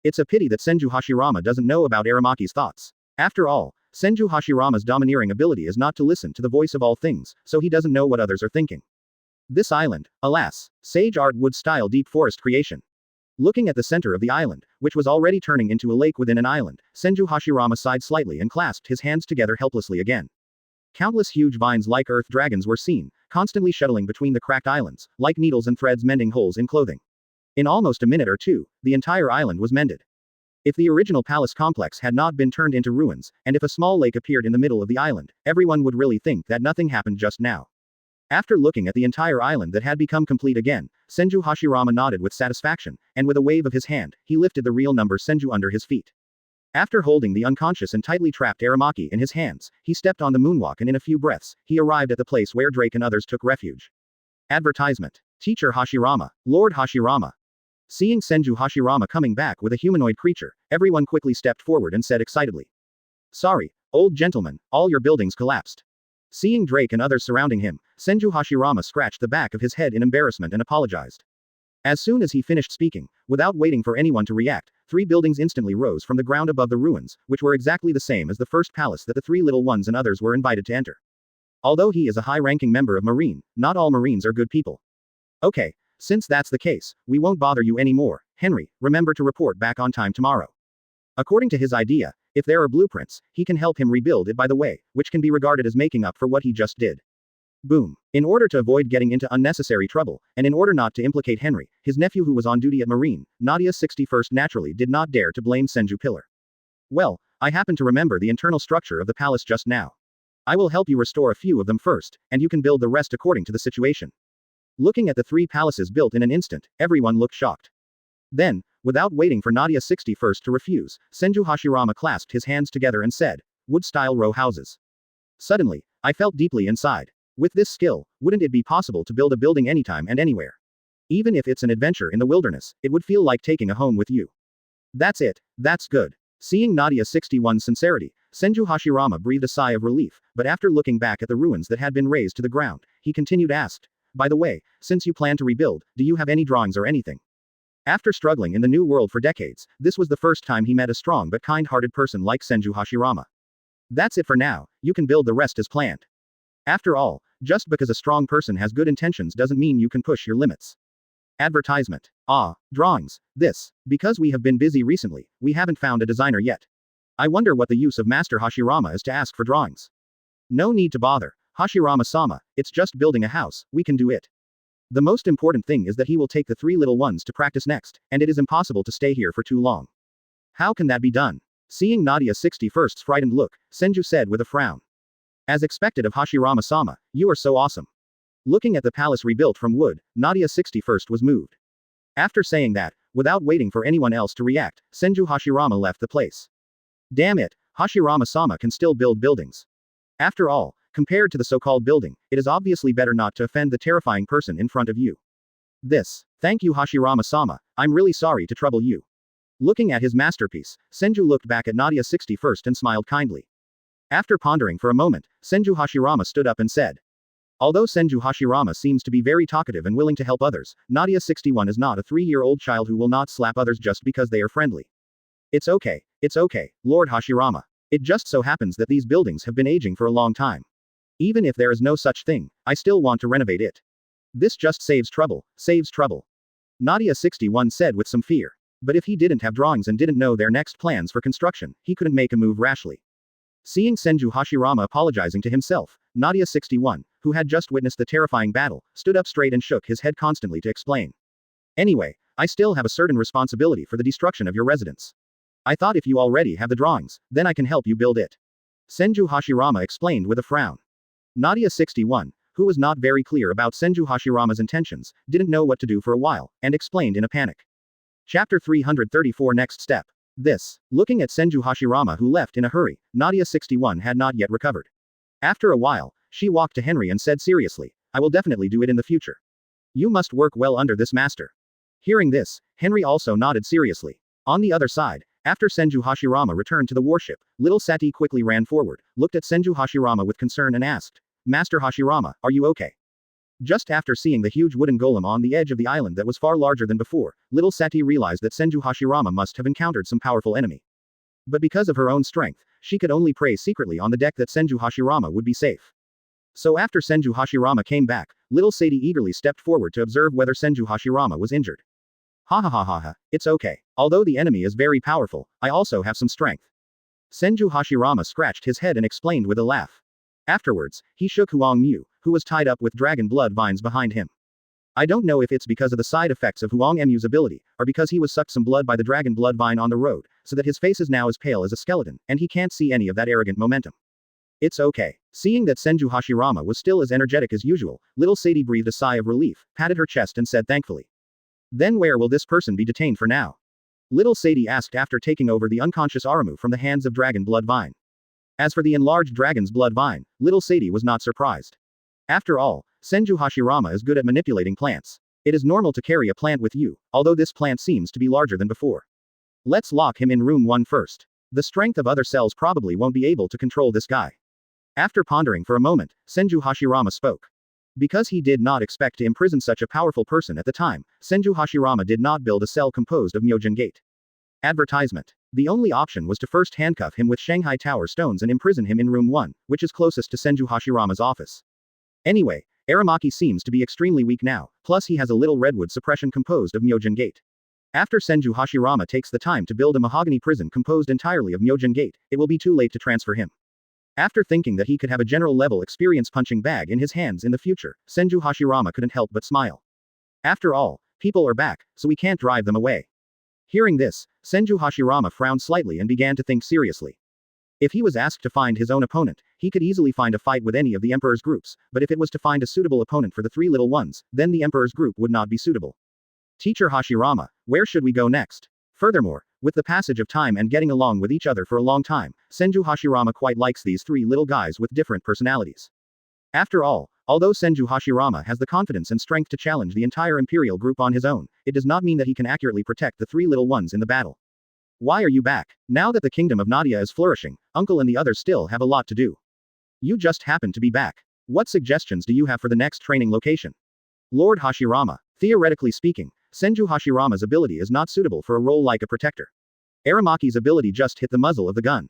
Speaker 1: It's a pity that Senju Hashirama doesn't know about Aramaki's thoughts. After all, Senju Hashirama's domineering ability is not to listen to the voice of all things, so he doesn't know what others are thinking. This island, alas, Sage Art Wood-style deep forest creation. Looking at the center of the island, which was already turning into a lake within an island, Senju Hashirama sighed slightly and clasped his hands together helplessly again. Countless huge vines like earth dragons were seen, constantly shuttling between the cracked islands, like needles and threads mending holes in clothing. In almost a minute or two, the entire island was mended. If the original palace complex had not been turned into ruins, and if a small lake appeared in the middle of the island, everyone would really think that nothing happened just now. After looking at the entire island that had become complete again, Senju Hashirama nodded with satisfaction, and with a wave of his hand, he lifted the real number Senju under his feet. After holding the unconscious and tightly trapped Aramaki in his hands, he stepped on the moonwalk and in a few breaths, he arrived at the place where Drake and others took refuge. Advertisement. Teacher Hashirama, Lord Hashirama. Seeing Senju Hashirama coming back with a humanoid creature, everyone quickly stepped forward and said excitedly. Sorry, old gentleman, all your buildings collapsed. Seeing Drake and others surrounding him, Senju Hashirama scratched the back of his head in embarrassment and apologized. As soon as he finished speaking, without waiting for anyone to react, 3 buildings instantly rose from the ground above the ruins, which were exactly the same as the first palace that the 3 little ones and others were invited to enter. Although he is a high-ranking member of Marine, not all Marines are good people. Okay, since that's the case, we won't bother you anymore, Henry, remember to report back on time tomorrow. According to his idea, if there are blueprints, he can help him rebuild it by the way, which can be regarded as making up for what he just did. Boom. In order to avoid getting into unnecessary trouble, and in order not to implicate Henry, his nephew who was on duty at Marine, Nadia 61st naturally did not dare to blame Senju Pillar. Well, I happen to remember the internal structure of the palace just now. I will help you restore a few of them first, and you can build the rest according to the situation. Looking at the 3 palaces built in an instant, everyone looked shocked. Then, without waiting for Nadia 61st to refuse, Senju Hashirama clasped his hands together and said, wood-style row houses. Suddenly, I felt deeply inside. With this skill, wouldn't it be possible to build a building anytime and anywhere? Even if it's an adventure in the wilderness, it would feel like taking a home with you. That's it, that's good. Seeing Nadia 61's sincerity, Senju Hashirama breathed a sigh of relief, but after looking back at the ruins that had been razed to the ground, he continued asked, by the way, since you plan to rebuild, do you have any drawings or anything? After struggling in the new world for decades, this was the first time he met a strong but kind-hearted person like Senju Hashirama. That's it for now, you can build the rest as planned. After all, just because a strong person has good intentions doesn't mean you can push your limits. Advertisement. Ah, drawings. Because we have been busy recently, we haven't found a designer yet. I wonder what the use of Master Hashirama is to ask for drawings. No need to bother, Hashirama-sama, it's just building a house, we can do it. The most important thing is that he will take the 3 little ones to practice next, and it is impossible to stay here for too long. How can that be done? Seeing Nadia 61's frightened look, Senju said with a frown. As expected of Hashirama-sama, you are so awesome. Looking at the palace rebuilt from wood, Nadia 61st was moved. After saying that, without waiting for anyone else to react, Senju Hashirama left the place. Damn it, Hashirama-sama can still build buildings. After all, compared to the so-called building, it is obviously better not to offend the terrifying person in front of you. Thank you Hashirama-sama, I'm really sorry to trouble you. Looking at his masterpiece, Senju looked back at Nadia 61st and smiled kindly. After pondering for a moment, Senju Hashirama stood up and said, although Senju Hashirama seems to be very talkative and willing to help others, Nadia 61 is not a 3-year-old child who will not slap others just because they are friendly. It's okay, Lord Hashirama. It just so happens that these buildings have been aging for a long time. Even if there is no such thing, I still want to renovate it. This just saves trouble. Nadia 61 said with some fear. But if he didn't have drawings and didn't know their next plans for construction, he couldn't make a move rashly. Seeing Senju Hashirama apologizing to himself, Nadia 61, who had just witnessed the terrifying battle, stood up straight and shook his head constantly to explain. Anyway, I still have a certain responsibility for the destruction of your residence. I thought if you already have the drawings, then I can help you build it. Senju Hashirama explained with a frown. Nadia 61, who was not very clear about Senju Hashirama's intentions, didn't know what to do for a while, and explained in a panic. Chapter 334 Next Step. Looking at Senju Hashirama who left in a hurry, Nadia 61 had not yet recovered. After a while, she walked to Henry and said seriously, I will definitely do it in the future. You must work well under this master. Hearing this, Henry also nodded seriously. On the other side, after Senju Hashirama returned to the warship, little Sati quickly ran forward, looked at Senju Hashirama with concern and asked, Master Hashirama, are you okay? Just after seeing the huge wooden golem on the edge of the island that was far larger than before, little Sati realized that Senju Hashirama must have encountered some powerful enemy. But because of her own strength, she could only pray secretly on the deck that Senju Hashirama would be safe. So after Senju Hashirama came back, little Sadie eagerly stepped forward to observe whether Senju Hashirama was injured. Ha, it's okay. Although the enemy is very powerful, I also have some strength. Senju Hashirama scratched his head and explained with a laugh. Afterwards, he shook Huang Mu, who was tied up with dragon blood vines behind him. I don't know if it's because of the side effects of Huang Mu's ability, or because he was sucked some blood by the dragon blood vine on the road, so that his face is now as pale as a skeleton, and he can't see any of that arrogant momentum. It's okay. Seeing that Senju Hashirama was still as energetic as usual, little Sadie breathed a sigh of relief, patted her chest and said thankfully. Then where will this person be detained for now? Little Sadie asked after taking over the unconscious Aramu from the hands of Dragon Blood Vine. As for the enlarged Dragon's Blood Vine, little Sadie was not surprised. After all, Senju Hashirama is good at manipulating plants. It is normal to carry a plant with you, although this plant seems to be larger than before. Let's lock him in room 1 first. The strength of other cells probably won't be able to control this guy. After pondering for a moment, Senju Hashirama spoke. Because he did not expect to imprison such a powerful person at the time, Senju Hashirama did not build a cell composed of Myojin Gate. Advertisement. The only option was to first handcuff him with Shanghai Tower stones and imprison him in room 1, which is closest to Senju Hashirama's office. Anyway, Aramaki seems to be extremely weak now, plus he has a little redwood suppression composed of Myojin Gate. After Senju Hashirama takes the time to build a mahogany prison composed entirely of Myojin Gate, it will be too late to transfer him. After thinking that he could have a general level experience punching bag in his hands in the future, Senju Hashirama couldn't help but smile. After all, people are back, so we can't drive them away. Hearing this, Senju Hashirama frowned slightly and began to think seriously. If he was asked to find his own opponent, he could easily find a fight with any of the Emperor's groups, but if it was to find a suitable opponent for the 3 little ones, then the Emperor's group would not be suitable. Teacher Hashirama, where should we go next? Furthermore, With the passage of time and getting along with each other for a long time, Senju Hashirama quite likes these three little guys with different personalities. After all, although Senju Hashirama has the confidence and strength to challenge the entire Imperial group on his own, it does not mean that he can accurately protect the three little ones in the battle. Why are you back? Now that the kingdom of Nadia is flourishing, Uncle and the others still have a lot to do. You just happen to be back. What suggestions do you have for the next training location? Lord Hashirama. Theoretically speaking, Senju Hashirama's ability is not suitable for a role like a protector. Aramaki's ability just hit the muzzle of the gun.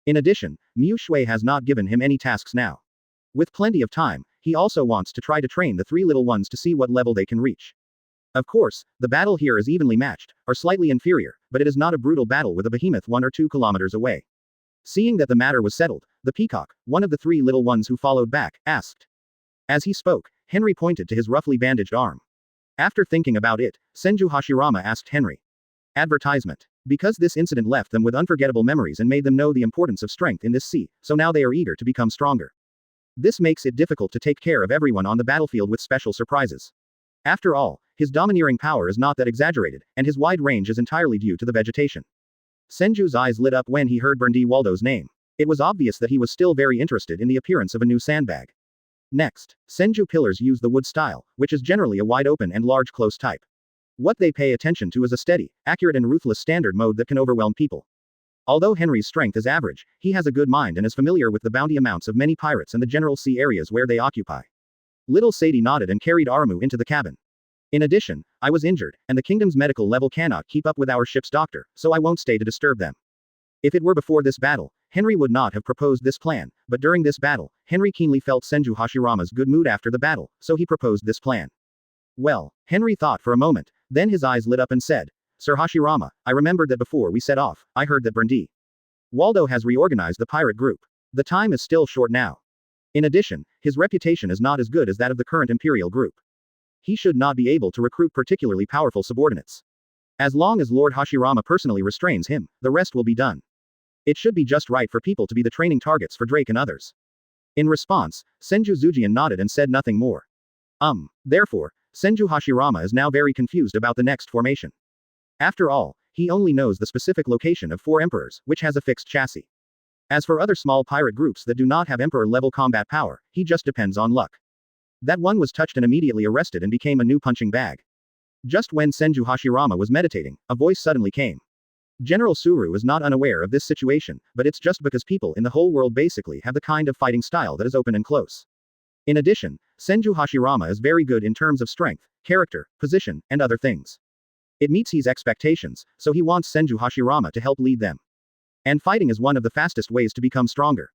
Speaker 1: In addition, Muxue has not given him any tasks now. With plenty of time, he also wants to try to train the three little ones to see what level they can reach. Of course, the battle here is evenly matched, or slightly inferior, but it is not a brutal battle with a behemoth 1 or 2 kilometers away. Seeing that the matter was settled, the peacock, one of the three little ones who followed back, asked. As he spoke, Henry pointed to his roughly bandaged arm. After thinking about it, Senju Hashirama asked Henry. Advertisement. Because this incident left them with unforgettable memories and made them know the importance of strength in this sea, so now they are eager to become stronger. This makes it difficult to take care of everyone on the battlefield with special surprises. After all, his domineering power is not that exaggerated, and his wide range is entirely due to the vegetation. Senju's eyes lit up when he heard Berndi Waldo's name. It was obvious that he was still very interested in the appearance of a new sandbag. Next, Senju pillars use the wood style, which is generally a wide open and large close type. What they pay attention to is a steady, accurate and ruthless standard mode that can overwhelm people. Although Henry's strength is average, he has a good mind and is familiar with the bounty amounts of many pirates and the general sea areas where they occupy. Little Sadie nodded and carried Aramu into the cabin. In addition, I was injured, and the kingdom's medical level cannot keep up with our ship's doctor, so I won't stay to disturb them. If it were before this battle, Henry would not have proposed this plan, but during this battle, Henry keenly felt Senju Hashirama's good mood after the battle, so he proposed this plan. Well, Henry thought for a moment, then his eyes lit up and said, Sir Hashirama, I remembered that before we set off, I heard that Berndi Waldo has reorganized the pirate group. The time is still short now. In addition, his reputation is not as good as that of the current Imperial group. He should not be able to recruit particularly powerful subordinates. As long as Lord Hashirama personally restrains him, the rest will be done. It should be just right for people to be the training targets for Drake and others. In response, Senju Zujian nodded and said nothing more. Therefore, Senju Hashirama is now very confused about the next formation. After all, he only knows the specific location of 4 emperors, which has a fixed chassis. As for other small pirate groups that do not have emperor-level combat power, he just depends on luck. That one was touched and immediately arrested and became a new punching bag. Just when Senju Hashirama was meditating, a voice suddenly came. General Suru is not unaware of this situation, but it's just because people in the whole world basically have the kind of fighting style that is open and close. In addition, Senju Hashirama is very good in terms of strength, character, position, and other things. It meets his expectations, so he wants Senju Hashirama to help lead them. And fighting is one of the fastest ways to become stronger.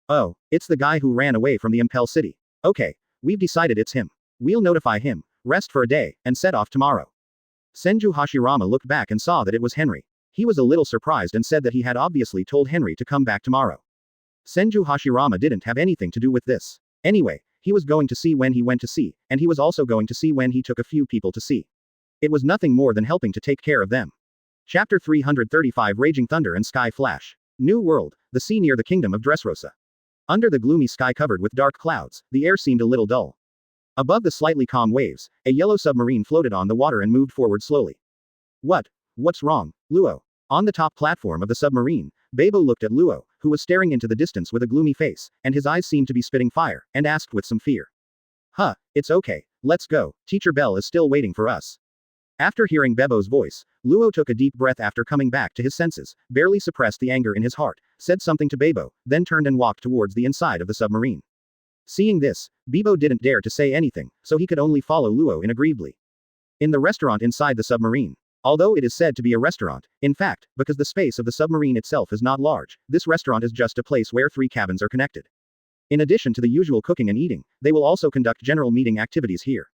Speaker 1: Oh, it's the guy who ran away from the Impel City. Okay, we've decided it's him. We'll notify him, rest for a day, and set off tomorrow. Senju Hashirama looked back and saw that it was Henry. He was a little surprised and said that he had obviously told Henry to come back tomorrow. Senju Hashirama didn't have anything to do with this. Anyway, he was going to see when he went to sea, and he was also going to see when he took a few people to sea. It was nothing more than helping to take care of them. Chapter 335 Raging Thunder and Sky Flash. New World, the sea near the kingdom of Dressrosa. Under the gloomy sky covered with dark clouds, the air seemed a little dull. Above the slightly calm waves, a yellow submarine floated on the water and moved forward slowly. What's wrong, Luo? On the top platform of the submarine, Bebo looked at Luo, who was staring into the distance with a gloomy face, and his eyes seemed to be spitting fire, and asked with some fear. It's okay, let's go, Teacher Bell is still waiting for us. After hearing Bebo's voice, Luo took a deep breath after coming back to his senses, barely suppressed the anger in his heart, said something to Bebo, then turned and walked towards the inside of the submarine. Seeing this, Bebo didn't dare to say anything, so he could only follow Luo in aggrievedly. In the restaurant inside the submarine. Although it is said to be a restaurant, in fact, because the space of the submarine itself is not large, this restaurant is just a place where 3 cabins are connected. In addition to the usual cooking and eating, they will also conduct general meeting activities here.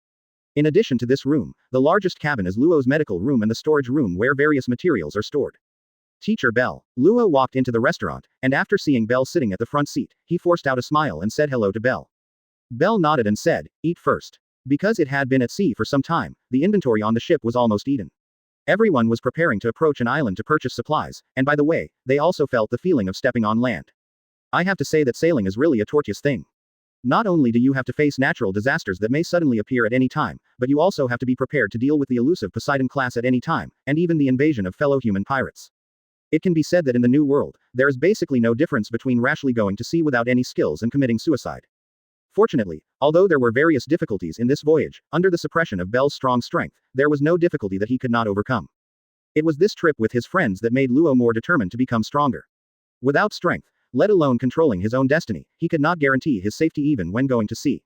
Speaker 1: In addition to this room, the largest cabin is Luo's medical room and the storage room where various materials are stored. Teacher Bell. Luo walked into the restaurant, and after seeing Bell sitting at the front seat, he forced out a smile and said hello to Bell. Bell nodded and said, eat first. Because it had been at sea for some time, the inventory on the ship was almost eaten. Everyone was preparing to approach an island to purchase supplies, and by the way, they also felt the feeling of stepping on land. I have to say that sailing is really a tortuous thing. Not only do you have to face natural disasters that may suddenly appear at any time, but you also have to be prepared to deal with the elusive Poseidon class at any time, and even the invasion of fellow human pirates. It can be said that in the New World, there is basically no difference between rashly going to sea without any skills and committing suicide. Fortunately, although there were various difficulties in this voyage, under the suppression of Bell's strong strength, there was no difficulty that he could not overcome. It was this trip with his friends that made Luo more determined to become stronger. Without strength, let alone controlling his own destiny, he could not guarantee his safety even when going to sea.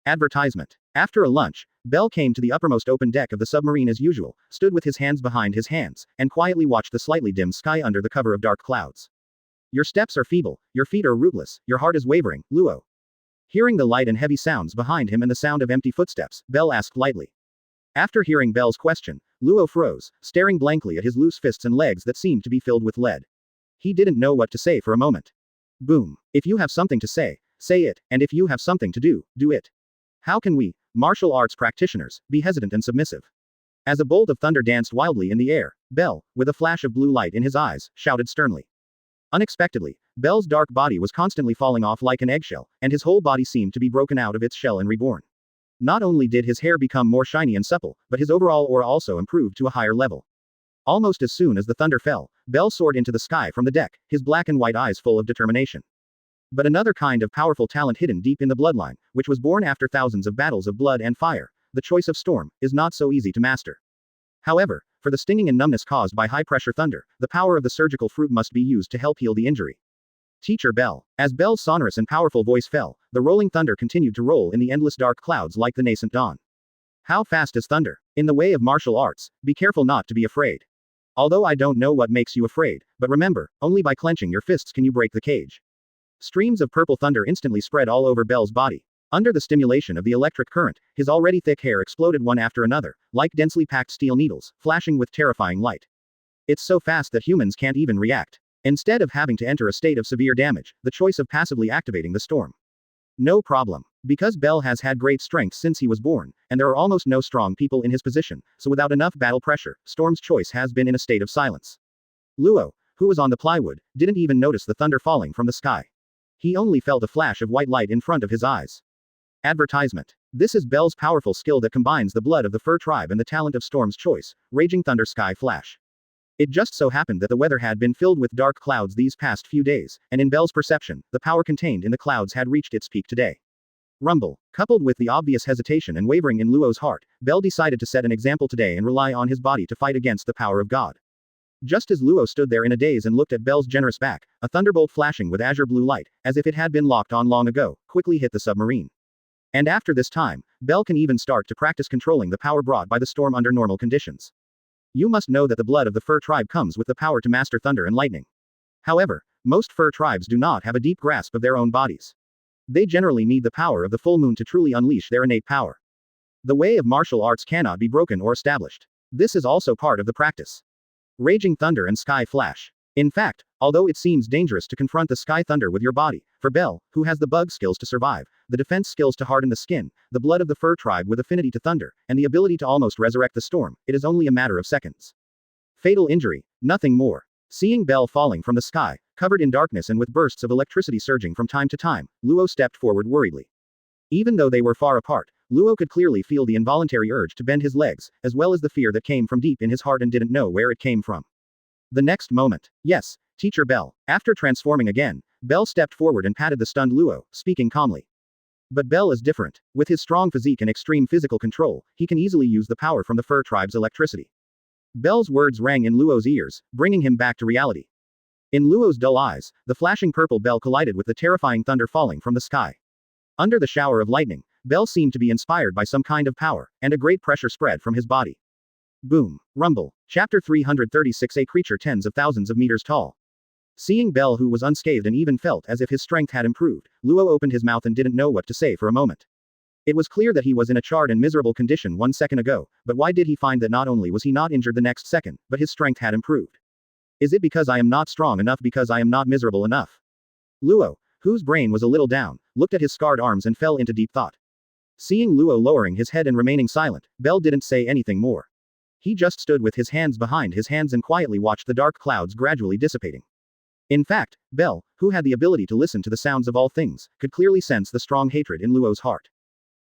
Speaker 1: Advertisement. After a lunch, Bell came to the uppermost open deck of the submarine as usual, stood with his hands behind his hands, and quietly watched the slightly dim sky under the cover of dark clouds. Your steps are feeble, your feet are rootless, your heart is wavering, Luo. Hearing the light and heavy sounds behind him and the sound of empty footsteps, Bell asked lightly. After hearing Bell's question, Luo froze, staring blankly at his loose fists and legs that seemed to be filled with lead. He didn't know what to say for a moment. Boom. If you have something to say, say it, and if you have something to do, do it. How can we, martial arts practitioners, be hesitant and submissive? As a bolt of thunder danced wildly in the air, Bell, with a flash of blue light in his eyes, shouted sternly. Unexpectedly, Bell's dark body was constantly falling off like an eggshell, and his whole body seemed to be broken out of its shell and reborn. Not only did his hair become more shiny and supple, but his overall aura also improved to a higher level. Almost as soon as the thunder fell, Bell soared into the sky from the deck, his black and white eyes full of determination. But another kind of powerful talent hidden deep in the bloodline, which was born after thousands of battles of blood and fire, the choice of storm, is not so easy to master. However, for the stinging and numbness caused by high-pressure thunder, the power of the surgical fruit must be used to help heal the injury. Teacher Bell. As Bell's sonorous and powerful voice fell, the rolling thunder continued to roll in the endless dark clouds like the nascent dawn. How fast is thunder? In the way of martial arts, be careful not to be afraid. Although I don't know what makes you afraid, but remember, only by clenching your fists can you break the cage. Streams of purple thunder instantly spread all over Bell's body. Under the stimulation of the electric current, his already thick hair exploded one after another, like densely packed steel needles, flashing with terrifying light. It's so fast that humans can't even react. Instead of having to enter a state of severe damage, the choice of passively activating the storm. No problem. Because Bell has had great strength since he was born, and there are almost no strong people in his position, so without enough battle pressure, Storm's choice has been in a state of silence. Luo, who was on the plywood, didn't even notice the thunder falling from the sky. He only felt a flash of white light in front of his eyes. Advertisement. This is Bell's powerful skill that combines the blood of the fur tribe and the talent of Storm's choice, Raging Thunder Sky Flash. It just so happened that the weather had been filled with dark clouds these past few days, and in Bell's perception, the power contained in the clouds had reached its peak today. Rumble. Coupled with the obvious hesitation and wavering in Luo's heart, Bell decided to set an example today and rely on his body to fight against the power of God. Just as Luo stood there in a daze and looked at Bell's generous back, a thunderbolt flashing with azure blue light, as if it had been locked on long ago, quickly hit the submarine. And after this time, Bell can even start to practice controlling the power brought by the storm under normal conditions. You must know that the blood of the fur tribe comes with the power to master thunder and lightning. However, most fur tribes do not have a deep grasp of their own bodies. They generally need the power of the full moon to truly unleash their innate power. The way of martial arts cannot be broken or established. This is also part of the practice. Raging thunder and sky flash. In fact, although it seems dangerous to confront the sky thunder with your body, for Bell, who has the bug skills to survive, the defense skills to harden the skin, the blood of the fur tribe with affinity to thunder, and the ability to almost resurrect the storm, it is only a matter of seconds. Fatal injury, nothing more. Seeing Bell falling from the sky, covered in darkness and with bursts of electricity surging from time to time, Luo stepped forward worriedly. Even though they were far apart, Luo could clearly feel the involuntary urge to bend his legs, as well as the fear that came from deep in his heart and didn't know where it came from. The next moment. Yes, Teacher Bell. After transforming again, Bell stepped forward and patted the stunned Luo, speaking calmly. But Bell is different. With his strong physique and extreme physical control, he can easily use the power from the fur tribe's electricity. Bell's words rang in Luo's ears, bringing him back to reality. In Luo's dull eyes, the flashing purple Bell collided with the terrifying thunder falling from the sky. Under the shower of lightning, Bell seemed to be inspired by some kind of power, and a great pressure spread from his body. Boom. Rumble. Chapter 336. A creature tens of thousands of meters tall. Seeing Bell, who was unscathed and even felt as if his strength had improved, Luo opened his mouth and didn't know what to say for a moment. It was clear that he was in a charred and miserable condition 1 second ago, but why did he find that not only was he not injured the next second, but his strength had improved? Is it because I am not strong enough, because I am not miserable enough? Luo, whose brain was a little down, looked at his scarred arms and fell into deep thought. Seeing Luo lowering his head and remaining silent, Bell didn't say anything more. He just stood with his hands behind his hands and quietly watched the dark clouds gradually dissipating. In fact, Bell, who had the ability to listen to the sounds of all things, could clearly sense the strong hatred in Luo's heart.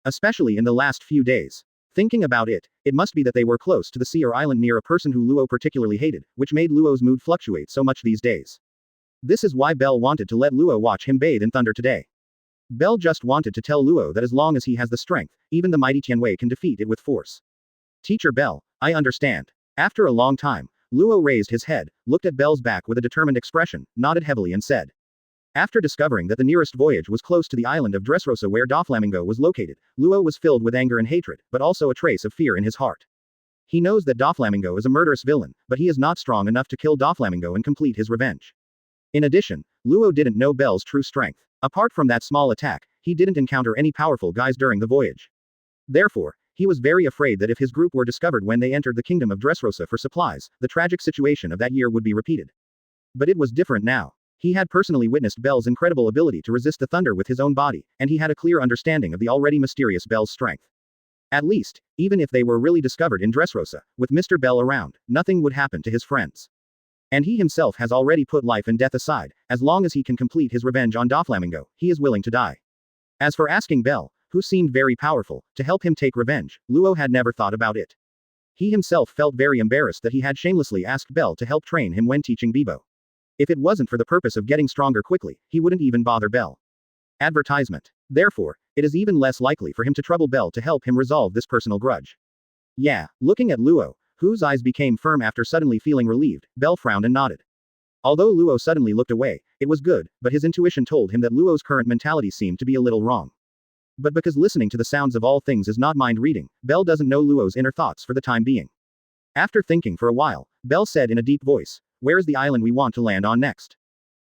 Speaker 1: Especially in the last few days. Thinking about it, it must be that they were close to the sea or island near a person who Luo particularly hated, which made Luo's mood fluctuate so much these days. This is why Bell wanted to let Luo watch him bathe in thunder today. Bell just wanted to tell Luo that as long as he has the strength, even the mighty Tianwei can defeat it with force. Teacher Bell, I understand. After a long time, Luo raised his head, looked at Bell's back with a determined expression, nodded heavily and said. After discovering that the nearest voyage was close to the island of Dressrosa where Doflamingo was located, Luo was filled with anger and hatred, but also a trace of fear in his heart. He knows that Doflamingo is a murderous villain, but he is not strong enough to kill Doflamingo and complete his revenge. In addition, Luo didn't know Bell's true strength. Apart from that small attack, he didn't encounter any powerful guys during the voyage. Therefore, he was very afraid that if his group were discovered when they entered the kingdom of Dressrosa for supplies, the tragic situation of that year would be repeated. But it was different now. He had personally witnessed Bell's incredible ability to resist the thunder with his own body, and he had a clear understanding of the already mysterious Bell's strength. At least, even if they were really discovered in Dressrosa, with Mr. Bell around, nothing would happen to his friends. And he himself has already put life and death aside. As long as he can complete his revenge on Doflamingo, he is willing to die. As for asking Bell, who seemed very powerful, to help him take revenge, Luo had never thought about it. He himself felt very embarrassed that he had shamelessly asked Bell to help train him when teaching Bibo. If it wasn't for the purpose of getting stronger quickly, he wouldn't even bother Bell. Advertisement. Therefore, it is even less likely for him to trouble Bell to help him resolve this personal grudge. Yeah, looking at Luo, whose eyes became firm after suddenly feeling relieved, Bell frowned and nodded. Although Luo suddenly looked away, it was good, but his intuition told him that Luo's current mentality seemed to be a little wrong. But because listening to the sounds of all things is not mind reading, Bell doesn't know Luo's inner thoughts for the time being. After thinking for a while, Bell said in a deep voice, where is the island we want to land on next?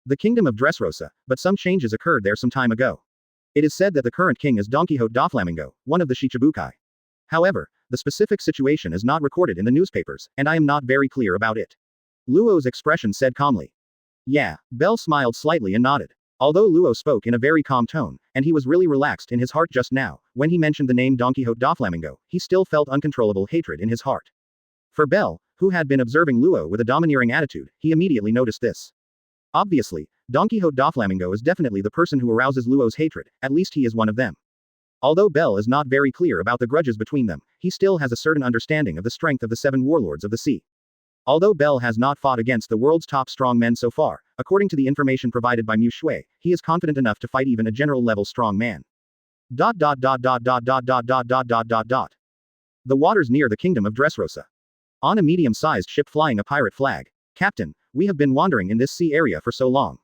Speaker 1: The kingdom of Dressrosa, but some changes occurred there some time ago. It is said that the current king is Don Quixote Doflamingo, one of the Shichibukai. However, the specific situation is not recorded in the newspapers, and I am not very clear about it. Luo's expression said calmly. Yeah, Bell smiled slightly and nodded. Although Luo spoke in a very calm tone, and he was really relaxed in his heart just now, when he mentioned the name Don Quixote Doflamingo, he still felt uncontrollable hatred in his heart. For Bell, who had been observing Luo with a domineering attitude, he immediately noticed this. Obviously, Don Quixote Doflamingo is definitely the person who arouses Luo's hatred, at least he is one of them. Although Bell is not very clear about the grudges between them, he still has a certain understanding of the strength of the 7 warlords of the sea. Although Bell has not fought against the world's top strong men so far, according to the information provided by Muxue, he is confident enough to fight even a general-level strong man. The waters near the kingdom of Dressrosa. On a medium-sized ship flying a pirate flag. Captain, we have been wandering in this sea area for so long.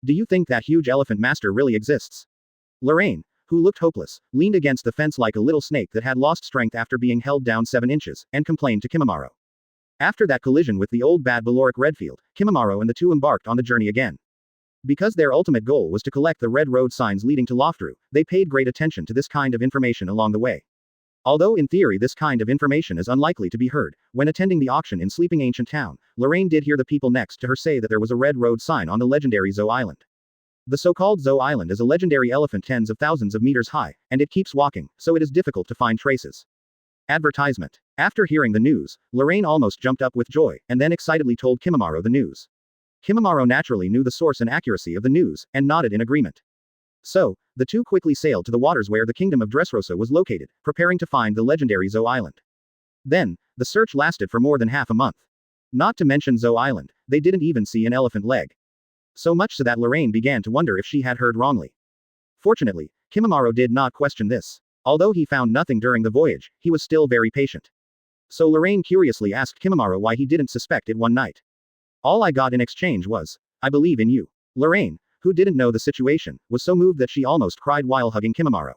Speaker 1: Do you think that huge elephant master really exists? Lorraine, who looked hopeless, leaned against the fence like a little snake that had lost strength after being held down 7 inches, and complained to Kimimaro. After that collision with the old bad Baloric Redfield, Kimimaro and the two embarked on the journey again. Because their ultimate goal was to collect the red road signs leading to Loftru, they paid great attention to this kind of information along the way. Although in theory this kind of information is unlikely to be heard, when attending the auction in Sleeping Ancient Town, Lorraine did hear the people next to her say that there was a red road sign on the legendary Zou Island. The so-called Zou Island is a legendary elephant tens of thousands of meters high, and it keeps walking, so it is difficult to find traces. Advertisement. After hearing the news, Lorraine almost jumped up with joy, and then excitedly told Kimimaro the news. Kimimaro naturally knew the source and accuracy of the news, and nodded in agreement. So, the two quickly sailed to the waters where the kingdom of Dressrosa was located, preparing to find the legendary Zou Island. Then, the search lasted for more than half a month. Not to mention Zou Island, they didn't even see an elephant leg. So much so that Lorraine began to wonder if she had heard wrongly. Fortunately, Kimimaro did not question this. Although he found nothing during the voyage, he was still very patient. So Lorraine curiously asked Kimimaro why he didn't suspect it one night. All I got in exchange was, I believe in you. Lorraine, who didn't know the situation, was so moved that she almost cried while hugging Kimimaro.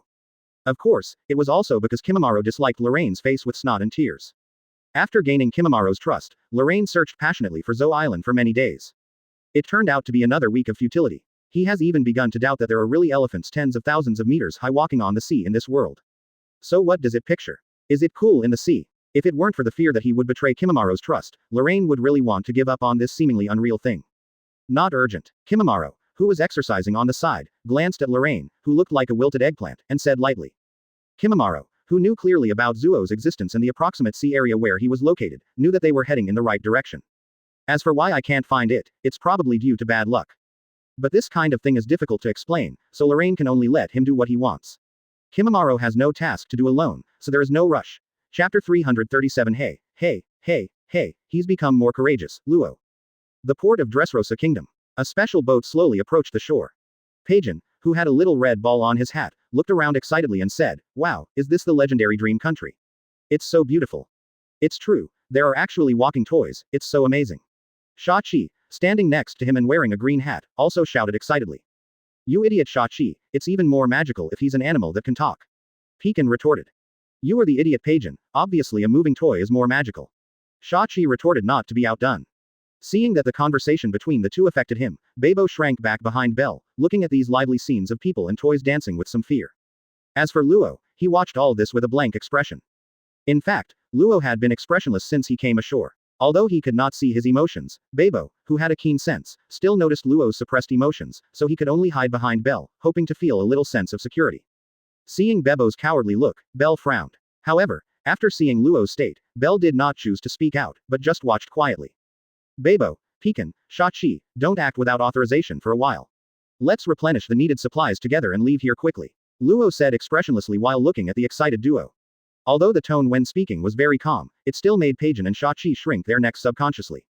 Speaker 1: Of course, it was also because Kimimaro disliked Lorraine's face with snot and tears. After gaining Kimimaro's trust, Lorraine searched passionately for Zou Island for many days. It turned out to be another week of futility. He has even begun to doubt that there are really elephants tens of thousands of meters high walking on the sea in this world. So what does it picture? Is it cool in the sea? If it weren't for the fear that he would betray Kimimaro's trust, Lorraine would really want to give up on this seemingly unreal thing. Not urgent. Kimimaro, who was exercising on the side, glanced at Lorraine, who looked like a wilted eggplant, and said lightly. Kimimaro, who knew clearly about Zuo's existence and the approximate sea area where he was located, knew that they were heading in the right direction. As for why I can't find it, it's probably due to bad luck. But this kind of thing is difficult to explain, so Lorraine can only let him do what he wants. Kimimaro has no task to do alone, so there is no rush. Chapter 337 Hey, hey, hey, hey, he's become more courageous, Luo. The port of Dressrosa Kingdom. A special boat slowly approached the shore. Pagan, who had a little red ball on his hat, looked around excitedly and said, "Wow, is this the legendary dream country? It's so beautiful." It's true, there are actually walking toys, it's so amazing. Sha-Chi, standing next to him and wearing a green hat, also shouted excitedly. You idiot Sha-Chi, it's even more magical if he's an animal that can talk. Pekin retorted. You are the idiot Pagan, obviously a moving toy is more magical. Sha-Chi retorted not to be outdone. Seeing that the conversation between the two affected him, Babo shrank back behind Bell, looking at these lively scenes of people and toys dancing with some fear. As for Luo, he watched all this with a blank expression. In fact, Luo had been expressionless since he came ashore. Although he could not see his emotions, Babo, who had a keen sense, still noticed Luo's suppressed emotions, so he could only hide behind Bell, hoping to feel a little sense of security. Seeing Bebo's cowardly look, Bell frowned. However, after seeing Luo's state, Bell did not choose to speak out, but just watched quietly. Babo, Pekin, Sha-Chi, don't act without authorization for a while. Let's replenish the needed supplies together and leave here quickly. Luo said expressionlessly while looking at the excited duo. Although the tone when speaking was very calm, it still made Pagan and Sha-Chi shrink their necks subconsciously.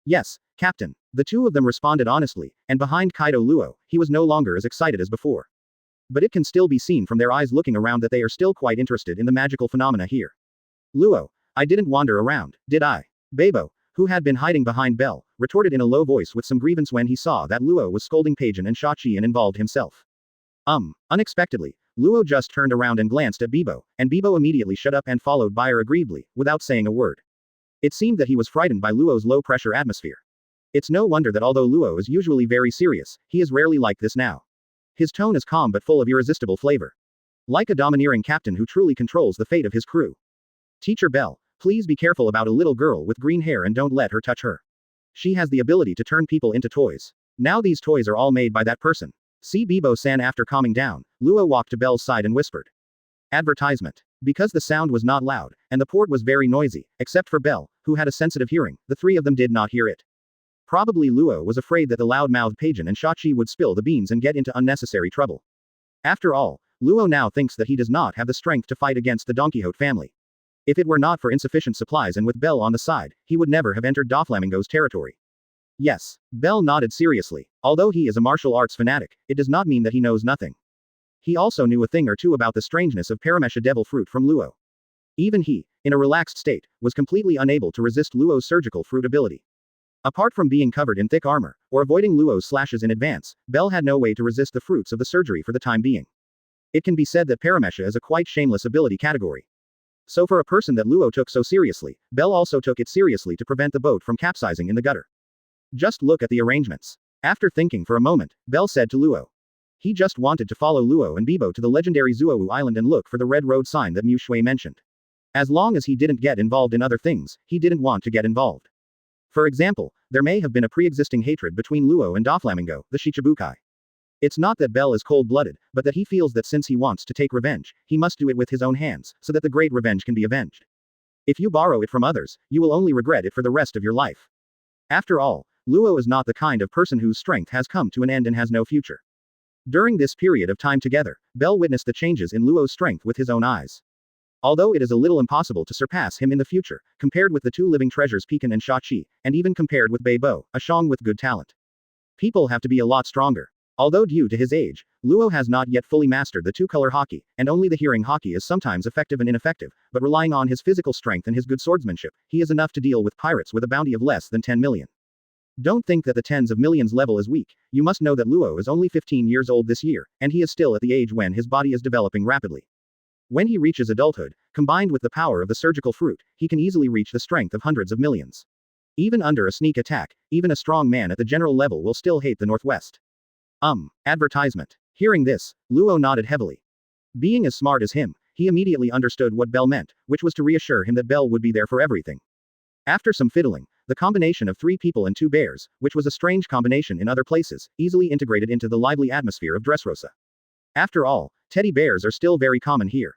Speaker 1: Yes, Captain. The two of them responded honestly, and behind Kaido Luo, he was no longer as excited as before. But it can still be seen from their eyes looking around that they are still quite interested in the magical phenomena here. Luo, I didn't wander around, did I? Babo, who had been hiding behind Bell, retorted in a low voice with some grievance when he saw that Luo was scolding Pagan and Sha-Chi and involved himself. Unexpectedly, Luo just turned around and glanced at Bebo, and Bebo immediately shut up and followed Bayer aggrievedly, without saying a word. It seemed that he was frightened by Luo's low-pressure atmosphere. It's no wonder that although Luo is usually very serious, he is rarely like this now. His tone is calm but full of irresistible flavor. Like a domineering captain who truly controls the fate of his crew. Teacher Bell, please be careful about a little girl with green hair and don't let her touch her. She has the ability to turn people into toys. Now these toys are all made by that person. See Bebo-san. After calming down, Luo walked to Bell's side and whispered. Advertisement. Because the sound was not loud, and the port was very noisy, except for Bell, who had a sensitive hearing, the three of them did not hear it. Probably Luo was afraid that the loud-mouthed Pagan and Sha-Chi would spill the beans and get into unnecessary trouble. After all, Luo now thinks that he does not have the strength to fight against the Don Quixote family. If it were not for insufficient supplies and with Bell on the side, he would never have entered Doflamingo's territory. Yes. Bell nodded seriously. Although he is a martial arts fanatic, it does not mean that he knows nothing. He also knew a thing or two about the strangeness of Paramesha devil fruit from Luo. Even he, in a relaxed state, was completely unable to resist Luo's surgical fruit ability. Apart from being covered in thick armor, or avoiding Luo's slashes in advance, Bell had no way to resist the fruits of the surgery for the time being. It can be said that Paramesha is a quite shameless ability category. So for a person that Luo took so seriously, Bell also took it seriously to prevent the boat from capsizing in the gutter. Just look at the arrangements. After thinking for a moment, Bell said to Luo. He just wanted to follow Luo and Bebo to the legendary Zuowu Island and look for the red road sign that Muxue mentioned. As long as he didn't get involved in other things, he didn't want to get involved. For example, there may have been a pre-existing hatred between Luo and Doflamingo, the Shichibukai. It's not that Bell is cold-blooded, but that he feels that since he wants to take revenge, he must do it with his own hands, so that the great revenge can be avenged. If you borrow it from others, you will only regret it for the rest of your life. After all, Luo is not the kind of person whose strength has come to an end and has no future. During this period of time together, Bell witnessed the changes in Luo's strength with his own eyes. Although it is a little impossible to surpass him in the future, compared with the two living treasures Pekin and Sha-Chi, and even compared with Bebo, a Shang with good talent. People have to be a lot stronger. Although due to his age, Luo has not yet fully mastered the two-color haki, and only the hearing haki is sometimes effective and ineffective, but relying on his physical strength and his good swordsmanship, he is enough to deal with pirates with a bounty of less than 10 million. Don't think that the tens of millions level is weak, you must know that Luo is only 15 years old this year, and he is still at the age when his body is developing rapidly. When he reaches adulthood, combined with the power of the surgical fruit, he can easily reach the strength of hundreds of millions. Even under a sneak attack, even a strong man at the general level will still hate the Northwest. Advertisement. Hearing this, Luo nodded heavily. Being as smart as him, he immediately understood what Bell meant, which was to reassure him that Bell would be there for everything. After some fiddling, the combination of 3 people and 2 bears, which was a strange combination in other places, easily integrated into the lively atmosphere of Dressrosa. After all, teddy bears are still very common here.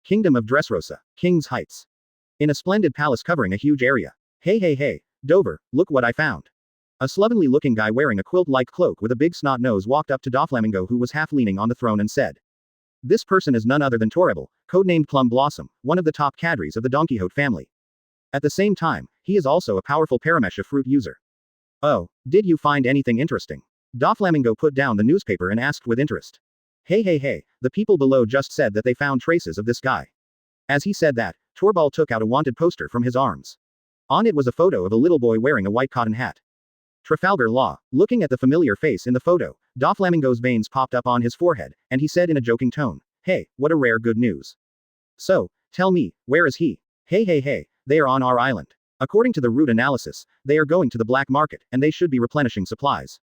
Speaker 1: Kingdom of Dressrosa, King's Heights. In a splendid palace covering a huge area. Hey, Dover, look what I found. A slovenly looking guy wearing a quilt-like cloak with a big snot nose walked up to Doflamingo, who was half leaning on the throne, and said. This person is none other than Toribel, codenamed Plum Blossom, one of the top cadres of the Don Quixote family. At the same time, he is also a powerful Paramesha fruit user. Oh, did you find anything interesting? Doflamingo put down the newspaper and asked with interest. Hey, the people below just said that they found traces of this guy. As he said that, Torbal took out a wanted poster from his arms. On it was a photo of a little boy wearing a white cotton hat. Trafalgar Law. Looking at the familiar face in the photo, Doflamingo's veins popped up on his forehead, and he said in a joking tone, "Hey, what a rare good news. So, tell me, where is he? Hey, they are on our island. According to the route analysis, they are going to the black market, and they should be replenishing supplies."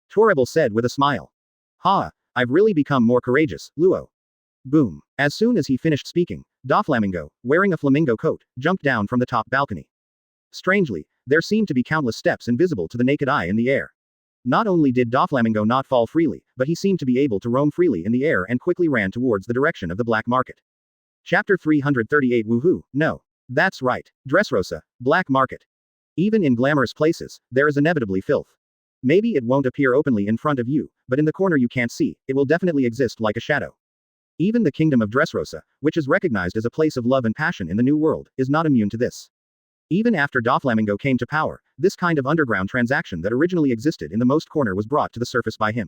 Speaker 1: Toribel said with a smile. Ha, I've really become more courageous, Luo. Boom. As soon as he finished speaking, Doflamingo, wearing a flamingo coat, jumped down from the top balcony. Strangely, there seemed to be countless steps invisible to the naked eye in the air. Not only did Doflamingo not fall freely, but he seemed to be able to roam freely in the air and quickly ran towards the direction of the black market. Chapter 338 Woohoo, no. That's right. Dressrosa, black market. Even in glamorous places, there is inevitably filth. Maybe it won't appear openly in front of you, but in the corner you can't see, it will definitely exist like a shadow. Even the kingdom of Dressrosa, which is recognized as a place of love and passion in the New World, is not immune to this. Even after Doflamingo came to power, this kind of underground transaction that originally existed in the most corner was brought to the surface by him.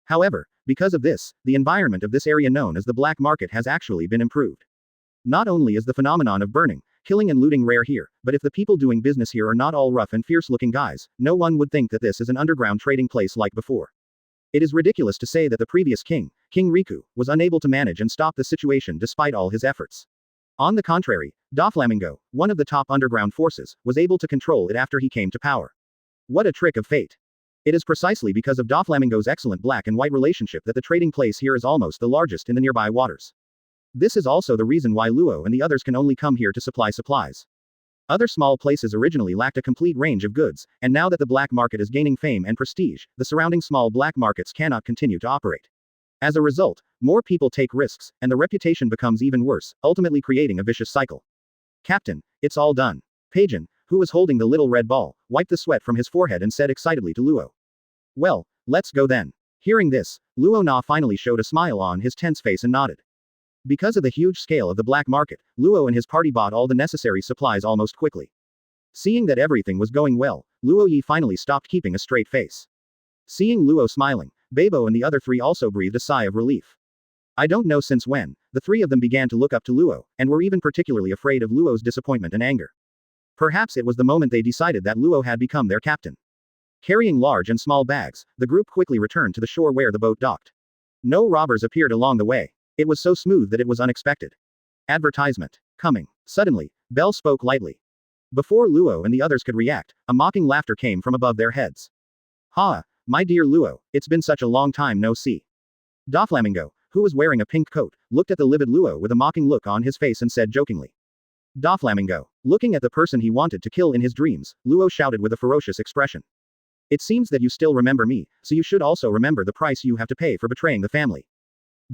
Speaker 1: However, because of this, the environment of this area known as the black market has actually been improved. Not only is the phenomenon of burning, killing and looting rare here, but if the people doing business here are not all rough and fierce-looking guys, no one would think that this is an underground trading place like before. It is ridiculous to say that the previous king, King Riku, was unable to manage and stop the situation despite all his efforts. On the contrary, Doflamingo, one of the top underground forces, was able to control it after he came to power. What a trick of fate. It is precisely because of Doflamingo's excellent black and white relationship that the trading place here is almost the largest in the nearby waters. This is also the reason why Luo and the others can only come here to supply supplies. Other small places originally lacked a complete range of goods, and now that the black market is gaining fame and prestige, the surrounding small black markets cannot continue to operate. As a result, more people take risks, and the reputation becomes even worse, ultimately creating a vicious cycle. Captain, it's all done. Pagan, who was holding the little red ball, wiped the sweat from his forehead and said excitedly to Luo. Well, let's go then. Hearing this, Luo Na finally showed a smile on his tense face and nodded. Because of the huge scale of the black market, Luo and his party bought all the necessary supplies almost quickly. Seeing that everything was going well, Luo Yi finally stopped keeping a straight face. Seeing Luo smiling, Babo and the other three also breathed a sigh of relief. I don't know since when, the three of them began to look up to Luo, and were even particularly afraid of Luo's disappointment and anger. Perhaps it was the moment they decided that Luo had become their captain. Carrying large and small bags, the group quickly returned to the shore where the boat docked. No robbers appeared along the way. It was so smooth that it was unexpected. Advertisement. Coming. Suddenly, Belle spoke lightly. Before Luo and the others could react, a mocking laughter came from above their heads. Ha, my dear Luo, it's been such a long time no see. Doflamingo, who was wearing a pink coat, looked at the livid Luo with a mocking look on his face and said jokingly. Doflamingo. Looking at the person he wanted to kill in his dreams, Luo shouted with a ferocious expression. It seems that you still remember me, so you should also remember the price you have to pay for betraying the family.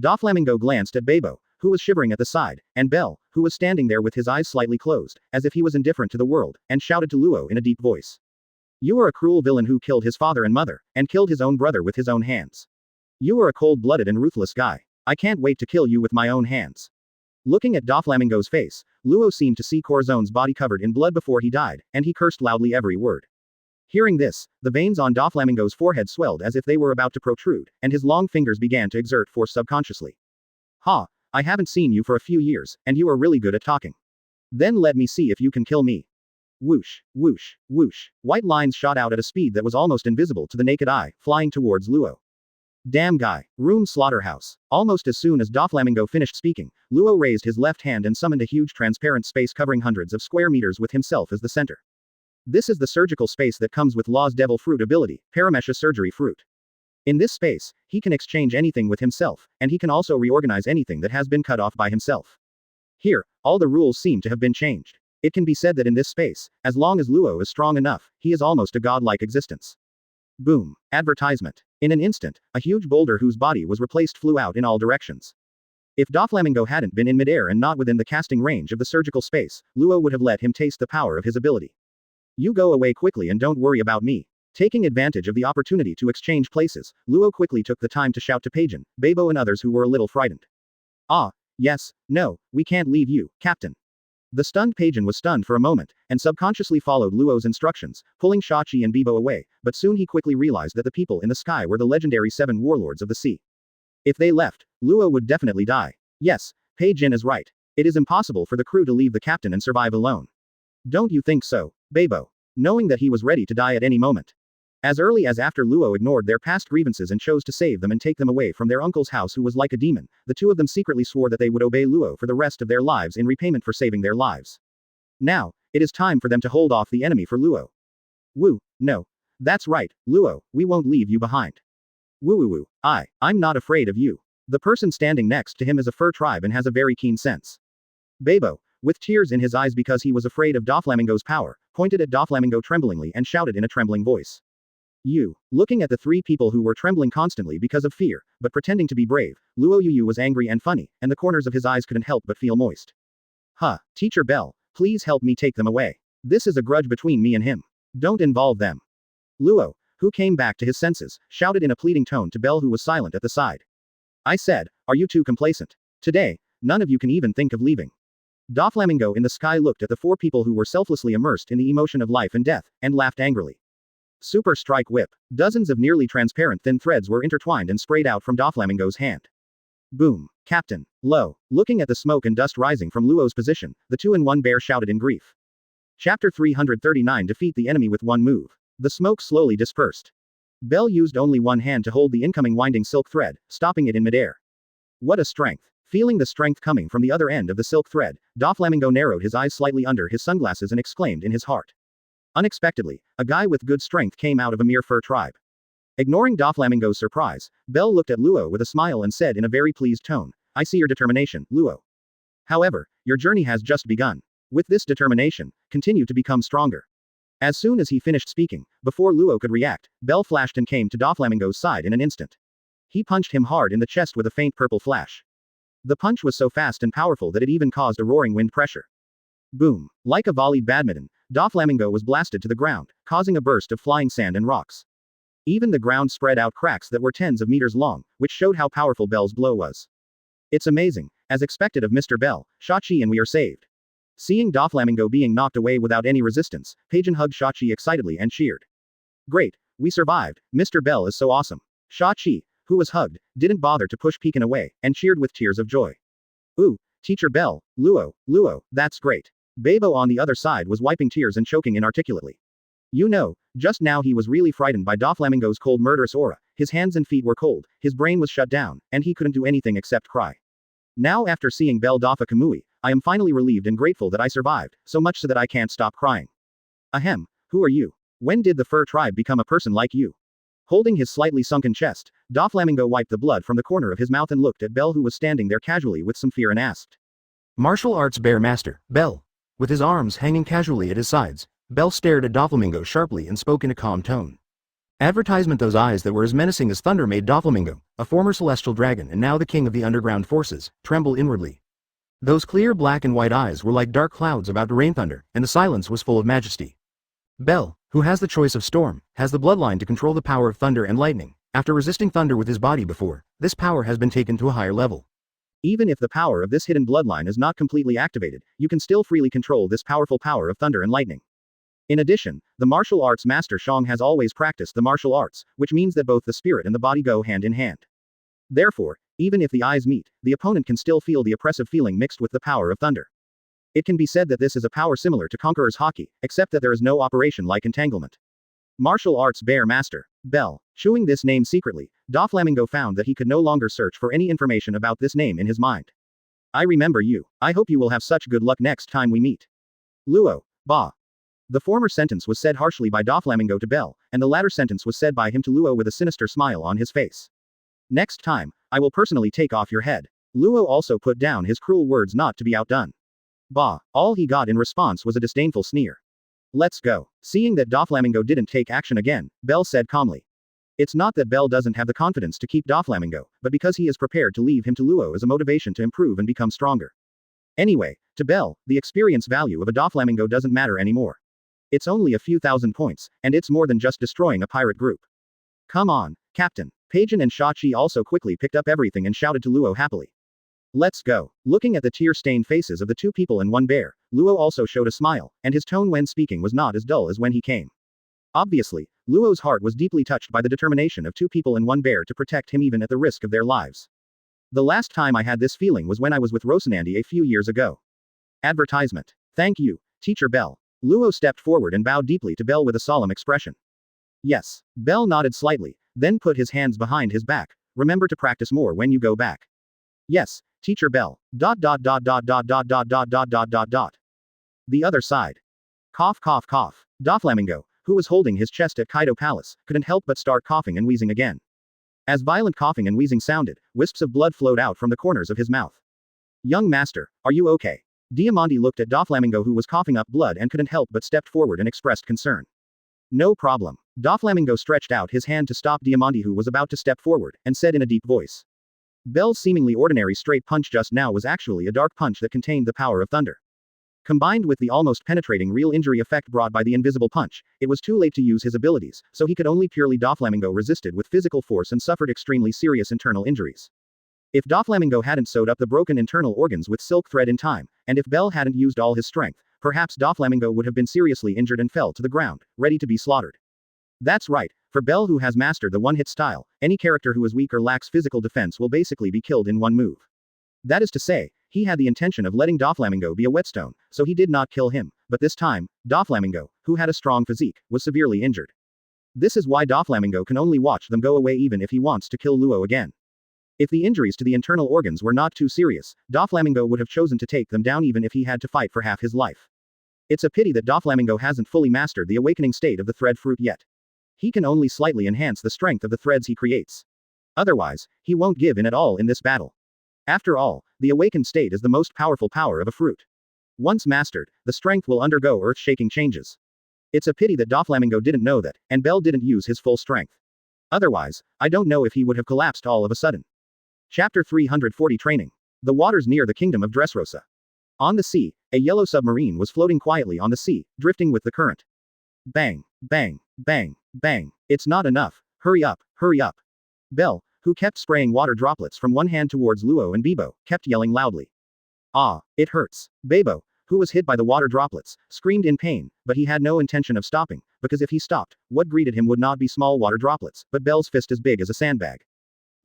Speaker 1: Doflamingo glanced at Babo, who was shivering at the side, and Bell, who was standing there with his eyes slightly closed, as if he was indifferent to the world, and shouted to Luo in a deep voice. You are a cruel villain who killed his father and mother, and killed his own brother with his own hands. You are a cold-blooded and ruthless guy. I can't wait to kill you with my own hands. Looking at Doflamingo's face, Luo seemed to see Corzone's body covered in blood before he died, and he cursed loudly every word. Hearing this, the veins on Doflamingo's forehead swelled as if they were about to protrude, and his long fingers began to exert force subconsciously. Ha, I haven't seen you for a few years, and you are really good at talking. Then let me see if you can kill me. Whoosh, whoosh, whoosh. White lines shot out at a speed that was almost invisible to the naked eye, flying towards Luo. Damn guy. Room slaughterhouse. Almost as soon as Doflamingo finished speaking, Luo raised his left hand and summoned a huge transparent space covering hundreds of square meters with himself as the center. This is the surgical space that comes with Law's Devil Fruit ability, Paramesha Surgery Fruit. In this space, he can exchange anything with himself, and he can also reorganize anything that has been cut off by himself. Here, all the rules seem to have been changed. It can be said that in this space, as long as Luo is strong enough, he is almost a godlike existence. Boom. Advertisement. In an instant, a huge boulder whose body was replaced flew out in all directions. If Doflamingo hadn't been in midair and not within the casting range of the surgical space, Luo would have let him taste the power of his ability. You go away quickly and don't worry about me. Taking advantage of the opportunity to exchange places, Luo quickly took the time to shout to Pagan, Babo and others who were a little frightened.
Speaker 2: Ah, yes, no, we can't leave you, Captain. The stunned Pagan was stunned for a moment, and subconsciously followed Luo's instructions, pulling Shachi and Bibo away, but soon he quickly realized that the people in the sky were the legendary 7 warlords of the sea. If they left, Luo would definitely die. Yes, Pei Jin is right. It is impossible for the crew to leave the captain and survive alone. Don't you think so, Bibo? Knowing that he was ready to die at any moment. As early as after Luo ignored their past grievances and chose to save them and take them away from their uncle's house who was like a demon, the two of them secretly swore that they would obey Luo for the rest of their lives in repayment for saving their lives. Now, it is time for them to hold off the enemy for Luo. Woo, no. That's right, Luo, we won't leave you behind. Woo woo woo, I'm not afraid of you. The person standing next to him is a fur tribe and has a very keen sense. Bibo, with tears in his eyes because he was afraid of Doflamingo's power, pointed at Doflamingo tremblingly and shouted in a trembling voice. You. Looking at the 3 people who were trembling constantly because of fear, but pretending to be brave, Luo Yu was angry and funny, and the corners of his eyes couldn't help but feel moist. Huh, Teacher Bell, please help me take them away. This is a grudge between me and him. Don't involve them. Luo, who came back to his senses, shouted in a pleading tone to Bell who was silent at the side. I said, are you too complacent? Today, none of you can even think of leaving. Doflamingo in the sky looked at the 4 people who were selflessly immersed in the emotion of life and death, and laughed angrily. Super Strike Whip. Dozens of nearly transparent thin threads were intertwined and sprayed out from Doflamingo's hand. Boom. Captain. Lo. Looking at the smoke and dust rising from Luo's position, the 2-in-1 bear shouted in grief. Chapter 339 Defeat the enemy with one move. The smoke slowly dispersed. Bell used only one hand to hold the incoming winding silk thread, stopping it in midair. What a strength. Feeling the strength coming from the other end of the silk thread, Doflamingo narrowed his eyes slightly under his sunglasses and exclaimed in his heart. Unexpectedly, a guy with good strength came out of a mere fur tribe. Ignoring Doflamingo's surprise, Bell looked at Luo with a smile and said in a very pleased tone, I see your determination, Luo. However, your journey has just begun. With this determination, continue to become stronger. As soon as he finished speaking, before Luo could react, Bell flashed and came to Doflamingo's side in an instant. He punched him hard in the chest with a faint purple flash. The punch was so fast and powerful that it even caused a roaring wind pressure. Boom. Like a volleyed badminton, Doflamingo was blasted to the ground, causing a burst of flying sand and rocks. Even the ground spread out cracks that were tens of meters long, which showed how powerful Bell's blow was. It's amazing, as expected of Mr. Bell, Shachi and we are saved. Seeing Doflamingo being knocked away without any resistance, Pagan hugged Shachi excitedly and cheered. Great, we survived, Mr. Bell is so awesome. Shachi, who was hugged, didn't bother to push Pekin away, and cheered with tears of joy. Ooh, Teacher Bell, Luo, that's great. Bibo on the other side was wiping tears and choking inarticulately. You know, just now he was really frightened by Doflamingo's cold murderous aura, his hands and feet were cold, his brain was shut down, and he couldn't do anything except cry. Now after seeing Bell Dofa Kamui, I am finally relieved and grateful that I survived, so much so that I can't stop crying. Ahem, who are you? When did the fur tribe become a person like you? Holding his slightly sunken chest, Doflamingo wiped the blood from the corner of his mouth and looked at Bell who was standing there casually with some fear and asked.
Speaker 1: Martial Arts Bear Master, Bell. With his arms hanging casually at his sides, Bell stared at Doflamingo sharply and spoke in a calm tone. Advertisement. Those eyes that were as menacing as thunder made Doflamingo, a former celestial dragon and now the king of the underground forces, tremble inwardly. Those clear black and white eyes were like dark clouds about to rain thunder, and the silence was full of majesty. Bell, who has the choice of storm, has the bloodline to control the power of thunder and lightning. After resisting thunder with his body before, this power has been taken to a higher level. Even if the power of this hidden bloodline is not completely activated, you can still freely control this powerful power of thunder and lightning. In addition, the martial arts master Shang has always practiced the martial arts, which means that both the spirit and the body go hand in hand. Therefore, even if the eyes meet, the opponent can still feel the oppressive feeling mixed with the power of thunder. It can be said that this is a power similar to Conqueror's Haki, except that there is no operation like entanglement. Martial Arts Bear Master, Bell. Chewing this name secretly, Doflamingo found that he could no longer search for any information about this name in his mind. I remember you. I hope you will have such good luck next time we meet. Luo, Ba. The former sentence was said harshly by Doflamingo to Bell, and the latter sentence was said by him to Luo with a sinister smile on his face. Next time, I will personally take off your head. Luo also put down his cruel words not to be outdone. Bah, all he got in response was a disdainful sneer. Let's go. Seeing that Doflamingo didn't take action again, Bell said calmly. It's not that Bell doesn't have the confidence to keep Doflamingo, but because he is prepared to leave him to Luo as a motivation to improve and become stronger. Anyway, to Bell, the experience value of a Doflamingo doesn't matter anymore. It's only a few thousand points, and it's more than just destroying a pirate group. Come on, Captain. Pagan and Shachi also quickly picked up everything and shouted to Luo happily.
Speaker 2: Let's go. Looking at the tear-stained faces of the two people and one bear, Luo also showed a smile, and his tone when speaking was not as dull as when he came. Obviously, Luo's heart was deeply touched by the determination of two people and one bear to protect him even at the risk of their lives. The last time I had this feeling was when I was with Rosanandi a few years ago. Advertisement. Thank you, Teacher Bell. Luo stepped forward and bowed deeply to Bell with a solemn expression. Yes. Bell nodded slightly, then put his hands behind his back. Remember to practice more when you go back. Yes, Teacher Bell. ... The other side. Cough cough cough. Doflamingo, who was holding his chest at Kaido Palace, couldn't help but start coughing and wheezing again. As violent coughing and wheezing sounded, wisps of blood flowed out from the corners of his mouth. Young master, are you okay? Diamante looked at Doflamingo who was coughing up blood and couldn't help but stepped forward and expressed concern. No problem. Doflamingo stretched out his hand to stop Diamante who was about to step forward, and said in a deep voice. Bell's seemingly ordinary straight punch just now was actually a dark punch that contained the power of thunder. Combined with the almost penetrating real injury effect brought by the invisible punch, it was too late to use his abilities, so he could only purely Doflamingo resisted with physical force and suffered extremely serious internal injuries. If Doflamingo hadn't sewed up the broken internal organs with silk thread in time, and if Bell hadn't used all his strength, perhaps Doflamingo would have been seriously injured and fell to the ground, ready to be slaughtered. That's right, for Bell who has mastered the one-hit style, any character who is weak or lacks physical defense will basically be killed in one move. That is to say, he had the intention of letting Doflamingo be a whetstone, so he did not kill him, but this time, Doflamingo, who had a strong physique, was severely injured. This is why Doflamingo can only watch them go away even if he wants to kill Luo again. If the injuries to the internal organs were not too serious, Doflamingo would have chosen to take them down even if he had to fight for half his life. It's a pity that Doflamingo hasn't fully mastered the awakening state of the thread fruit yet. He can only slightly enhance the strength of the threads he creates. Otherwise, he won't give in at all in this battle. After all, the awakened state is the most powerful power of a fruit. Once mastered, the strength will undergo earth-shaking changes. It's a pity that Doflamingo didn't know that, and Bell didn't use his full strength. Otherwise, I don't know if he would have collapsed all of a sudden. Chapter 340 Training. The waters near the kingdom of Dressrosa. On the sea, a yellow submarine was floating quietly on the sea, drifting with the current. Bang, bang, bang, bang. It's not enough. Hurry up, hurry up. Bell, who kept spraying water droplets from one hand towards Luo and Bibo, kept yelling loudly. Ah, it hurts. Bebo, who was hit by the water droplets, screamed in pain, but he had no intention of stopping, because if he stopped, what greeted him would not be small water droplets, but Bell's fist as big as a sandbag.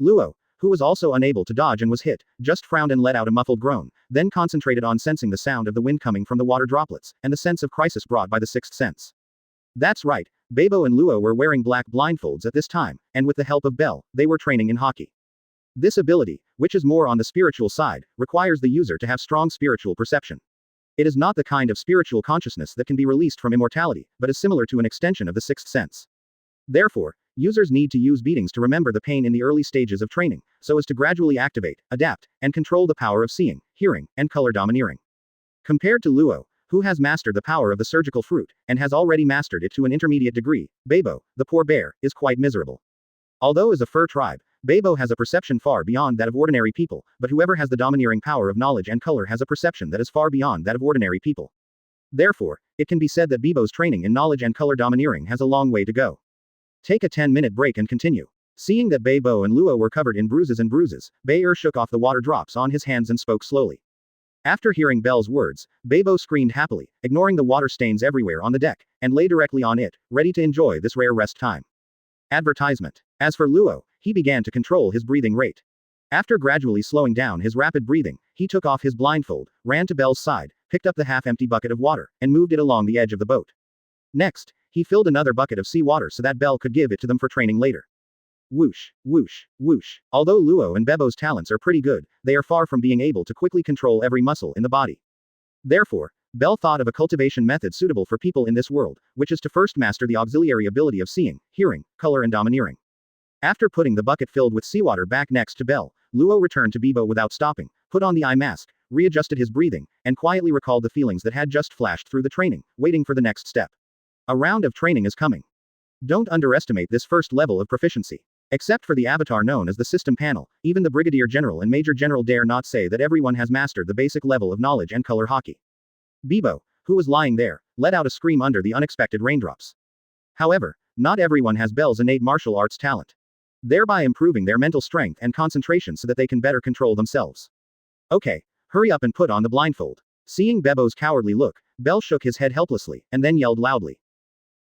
Speaker 2: Luo, who was also unable to dodge and was hit, just frowned and let out a muffled groan, then concentrated on sensing the sound of the wind coming from the water droplets, and the sense of crisis brought by the sixth sense. That's right, Bebo and Luo were wearing black blindfolds at this time, and with the help of Bell, they were training in hockey. This ability, which is more on the spiritual side, requires the user to have strong spiritual perception. It is not the kind of spiritual consciousness that can be released from immortality, but is similar to an extension of the sixth sense. Therefore, users need to use beatings to remember the pain in the early stages of training, so as to gradually activate, adapt, and control the power of seeing, hearing, and color domineering. Compared to Luo, who has mastered the power of the surgical fruit, and has already mastered it to an intermediate degree, Bebo, the poor bear, is quite miserable. Although as a fur tribe, Bebo has a perception far beyond that of ordinary people, but whoever has the domineering power of knowledge and color has a perception that is far beyond that of ordinary people. Therefore, it can be said that Bebo's training in knowledge and color domineering has a long way to go. Take a 10-minute break and continue. Seeing that Bebo and Luo were covered in bruises, Bayer shook off the water drops on his hands and spoke slowly. After hearing Bell's words, Bebo screamed happily, ignoring the water stains everywhere on the deck, and lay directly on it, ready to enjoy this rare rest time. Advertisement. As for Luo, he began to control his breathing rate. After gradually slowing down his rapid breathing, he took off his blindfold, ran to Bell's side, picked up the half-empty bucket of water, and moved it along the edge of the boat. Next, he filled another bucket of seawater so that Bell could give it to them for training later. Whoosh, whoosh, whoosh. Although Luo and Bebo's talents are pretty good, they are far from being able to quickly control every muscle in the body. Therefore, Bell thought of a cultivation method suitable for people in this world, which is to first master the auxiliary ability of seeing, hearing, color and domineering. After putting the bucket filled with seawater back next to Bell, Luo returned to Bebo without stopping, put on the eye mask, readjusted his breathing, and quietly recalled the feelings that had just flashed through the training, waiting for the next step. A round of training is coming. Don't underestimate this first level of proficiency. Except for the avatar known as the system panel, even the Brigadier General and Major General dare not say that everyone has mastered the basic level of knowledge and color hockey. Bebo, who was lying there, let out a scream under the unexpected raindrops. However, not everyone has Bell's innate martial arts talent, thereby improving their mental strength and concentration so that they can better control themselves. Okay, hurry up and put on the blindfold. Seeing Bebo's cowardly look, Bell shook his head helplessly, and then yelled loudly.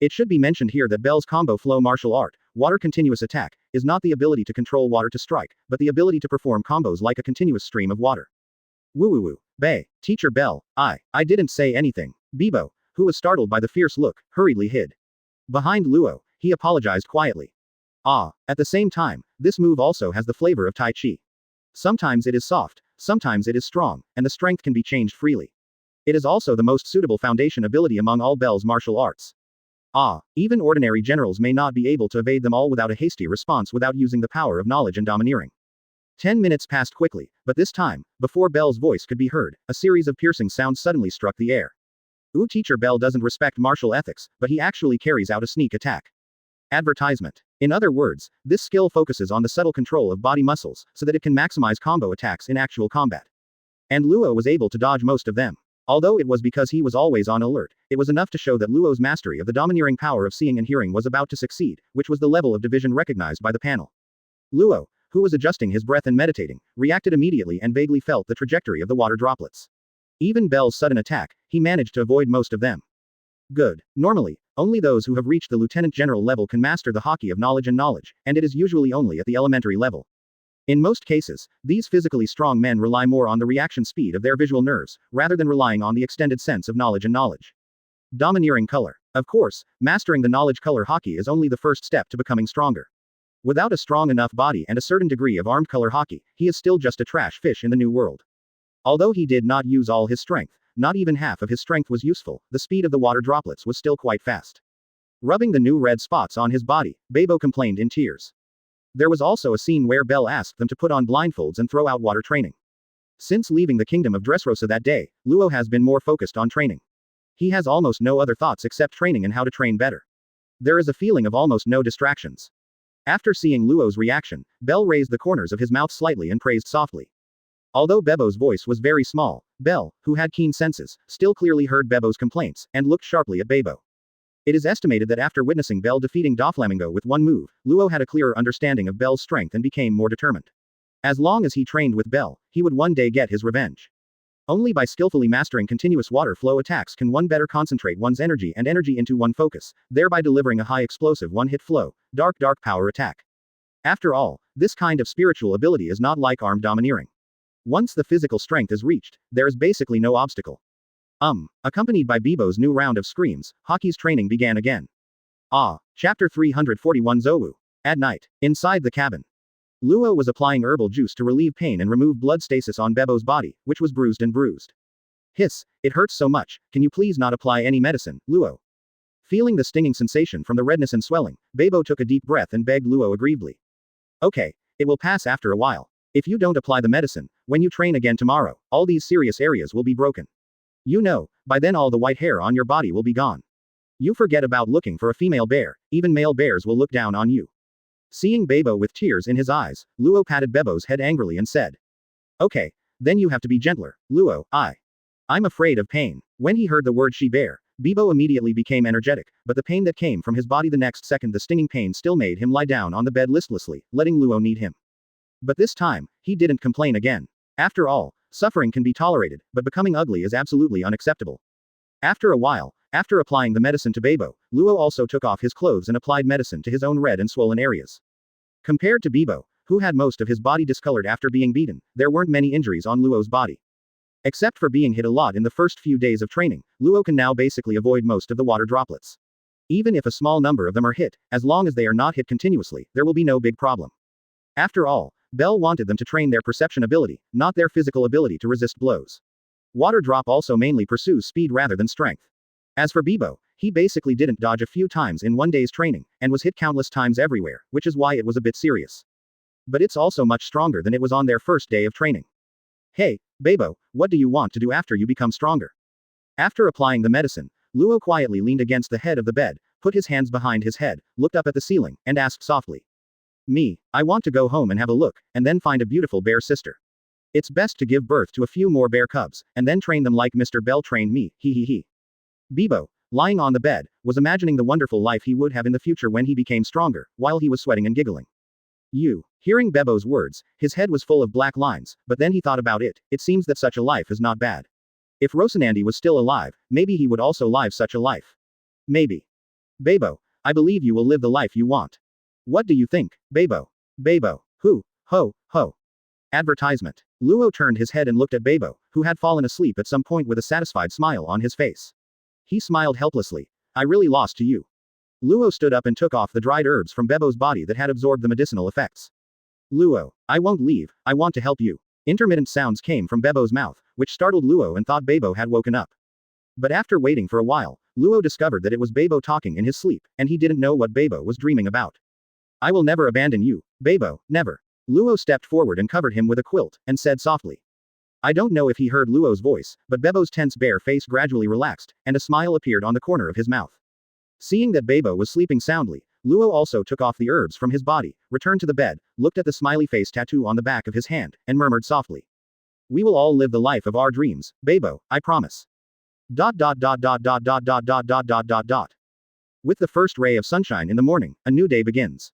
Speaker 2: It should be mentioned here that Bell's combo flow martial art, water continuous attack, is not the ability to control water to strike, but the ability to perform combos like a continuous stream of water. Woo woo woo. Bay, Teacher Bell, I didn't say anything. Bebo, who was startled by the fierce look, hurriedly hid. Behind Luo, he apologized quietly. At the same time, this move also has the flavor of Tai Chi. Sometimes it is soft, sometimes it is strong, and the strength can be changed freely. It is also the most suitable foundation ability among all Bell's martial arts. Even ordinary generals may not be able to evade them all without a hasty response without using the power of knowledge and domineering. 10 minutes passed quickly, but this time, before Bell's voice could be heard, a series of piercing sounds suddenly struck the air. Teacher Bell doesn't respect martial ethics, but he actually carries out a sneak attack. Advertisement. In other words, this skill focuses on the subtle control of body muscles, so that it can maximize combo attacks in actual combat. And Luo was able to dodge most of them. Although it was because he was always on alert, it was enough to show that Luo's mastery of the domineering power of seeing and hearing was about to succeed, which was the level of division recognized by the panel. Luo, who was adjusting his breath and meditating, reacted immediately and vaguely felt the trajectory of the water droplets. Even Bell's sudden attack, he managed to avoid most of them. Good. Normally, only those who have reached the lieutenant general level can master the Haki of knowledge, and it is usually only at the elementary level. In most cases, these physically strong men rely more on the reaction speed of their visual nerves, rather than relying on the extended sense of knowledge. Domineering color. Of course, mastering the knowledge color Haki is only the first step to becoming stronger. Without a strong enough body and a certain degree of armed color Haki, he is still just a trash fish in the new world. Although he did not use all his strength, not even half of his strength was useful, the speed of the water droplets was still quite fast. Rubbing the new red spots on his body, Bebo complained in tears. There was also a scene where Bell asked them to put on blindfolds and throw out water training. Since leaving the kingdom of Dressrosa that day, Luo has been more focused on training. He has almost no other thoughts except training and how to train better. There is a feeling of almost no distractions. After seeing Luo's reaction, Bell raised the corners of his mouth slightly and praised softly. Although Bebo's voice was very small, Bell, who had keen senses, still clearly heard Bebo's complaints, and looked sharply at Bebo. It is estimated that after witnessing Bell defeating Doflamingo with one move, Luo had a clearer understanding of Bell's strength and became more determined. As long as he trained with Bell, he would one day get his revenge. Only by skillfully mastering continuous water flow attacks can one better concentrate one's energy into one focus, thereby delivering a high explosive one-hit flow, dark power attack. After all, this kind of spiritual ability is not like armed domineering. Once the physical strength is reached, there is basically no obstacle. Accompanied by Bebo's new round of screams, Haki's training began again. Chapter 341 Zowu. At night, inside the cabin. Luo was applying herbal juice to relieve pain and remove blood stasis on Bebo's body, which was bruised. Hiss, it hurts so much, can you please not apply any medicine, Luo? Feeling the stinging sensation from the redness and swelling, Bebo took a deep breath and begged Luo aggrievedly. Okay, it will pass after a while. If you don't apply the medicine, when you train again tomorrow, all these serious areas will be broken. You know, by then all the white hair on your body will be gone. You forget about looking for a female bear, even male bears will look down on you. Seeing Bebo with tears in his eyes, Luo patted Bebo's head angrily and said. Okay, then you have to be gentler, Luo, I'm afraid of pain. When he heard the word she-bear, Bebo immediately became energetic, but the pain that came from his body the next second, the stinging pain still made him lie down on the bed listlessly, letting Luo knead him. But this time, he didn't complain again. After all, suffering can be tolerated, but becoming ugly is absolutely unacceptable. After a while, after applying the medicine to Bebo, Luo also took off his clothes and applied medicine to his own red and swollen areas. Compared to Bebo, who had most of his body discolored after being beaten, there weren't many injuries on Luo's body. Except for being hit a lot in the first few days of training, Luo can now basically avoid most of the water droplets. Even if a small number of them are hit, as long as they are not hit continuously, there will be no big problem. After all, Bell wanted them to train their perception ability, not their physical ability to resist blows. Water drop also mainly pursues speed rather than strength. As for Bebo, he basically didn't dodge a few times in one day's training, and was hit countless times everywhere, which is why it was a bit serious. But it's also much stronger than it was on their first day of training. Hey, Bebo, what do you want to do after you become stronger? After applying the medicine, Luo quietly leaned against the head of the bed, put his hands behind his head, looked up at the ceiling, and asked softly. Me, I want to go home and have a look, and then find a beautiful bear sister. It's best to give birth to a few more bear cubs, and then train them like Mr. Bell trained me, he. Bebo, lying on the bed, was imagining the wonderful life he would have in the future when he became stronger, while he was sweating and giggling. Hearing Bebo's words, his head was full of black lines, but then he thought about it. It seems that such a life is not bad. If Rocinante was still alive, maybe he would also live such a life. Maybe. Bebo, I believe you will live the life you want. What do you think, Bebo? Bebo. Who? Ho, ho. Advertisement. Luo turned his head and looked at Bebo, who had fallen asleep at some point with a satisfied smile on his face. He smiled helplessly. I really lost to you. Luo stood up and took off the dried herbs from Bebo's body that had absorbed the medicinal effects. Luo, I won't leave, I want to help you. Intermittent sounds came from Bebo's mouth, which startled Luo and thought Bebo had woken up. But after waiting for a while, Luo discovered that it was Bebo talking in his sleep, and he didn't know what Bebo was dreaming about. I will never abandon you, Bebo, never. Luo stepped forward and covered him with a quilt, and said softly. I don't know if he heard Luo's voice, but Bebo's tense bare face gradually relaxed, and a smile appeared on the corner of his mouth. Seeing that Bebo was sleeping soundly, Luo also took off the herbs from his body, returned to the bed, looked at the smiley face tattoo on the back of his hand, and murmured softly. We will all live the life of our dreams, Bebo, I promise. ... With the first ray of sunshine in the morning, a new day begins.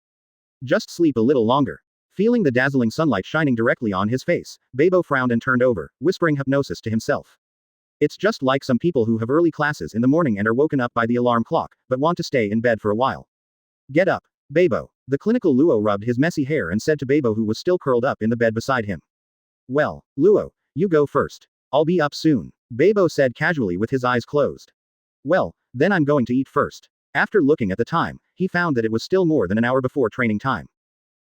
Speaker 2: Just sleep a little longer. Feeling the dazzling sunlight shining directly on his face, Bebo frowned and turned over, whispering hypnosis to himself. It's just like some people who have early classes in the morning and are woken up by the alarm clock, but want to stay in bed for a while. Get up, Bebo. The clinical Luo rubbed his messy hair and said to Bebo, who was still curled up in the bed beside him. Well, Luo, you go first. I'll be up soon, Bebo said casually with his eyes closed. Well, then I'm going to eat first. After looking at the time, he found that it was still more than an hour before training time.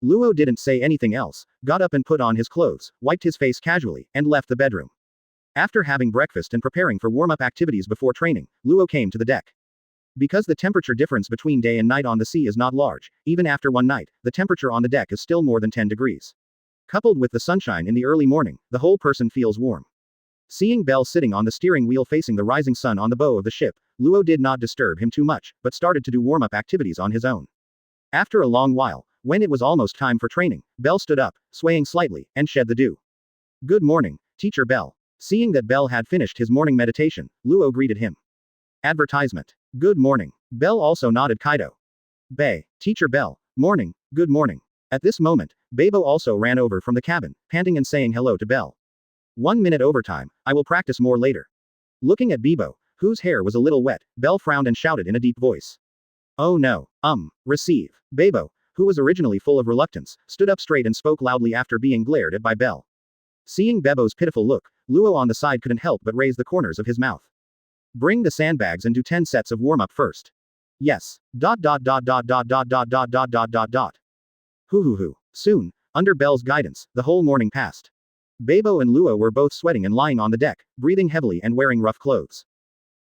Speaker 2: Luo didn't say anything else, got up and put on his clothes, wiped his face casually, and left the bedroom. After having breakfast and preparing for warm-up activities before training, Luo came to the deck. Because the temperature difference between day and night on the sea is not large, even after one night, the temperature on the deck is still more than 10 degrees. Coupled with the sunshine in the early morning, the whole person feels warm. Seeing Bell sitting on the steering wheel facing the rising sun on the bow of the ship, Luo did not disturb him too much, but started to do warm-up activities on his own. After a long while, when it was almost time for training, Bell stood up, swaying slightly, and shed the dew. Good morning, Teacher Bell. Seeing that Bell had finished his morning meditation, Luo greeted him. Advertisement. Good morning. Bell also nodded Kaido. Bay, Teacher Bell, morning, good morning. At this moment, Bebo also ran over from the cabin, panting and saying hello to Bell. 1 minute overtime, I will practice more later. Looking at Bebo, whose hair was a little wet, Bell frowned and shouted in a deep voice. Oh no, receive. Bebo, who was originally full of reluctance, stood up straight and spoke loudly after being glared at by Bell. Seeing Bebo's pitiful look, Luo on the side couldn't help but raise the corners of his mouth. Bring the sandbags and do 10 sets of warm-up first. Yes. ... Hoo. Soon, under Bell's guidance, the whole morning passed. Bebo and Luo were both sweating and lying on the deck, breathing heavily and wearing rough clothes.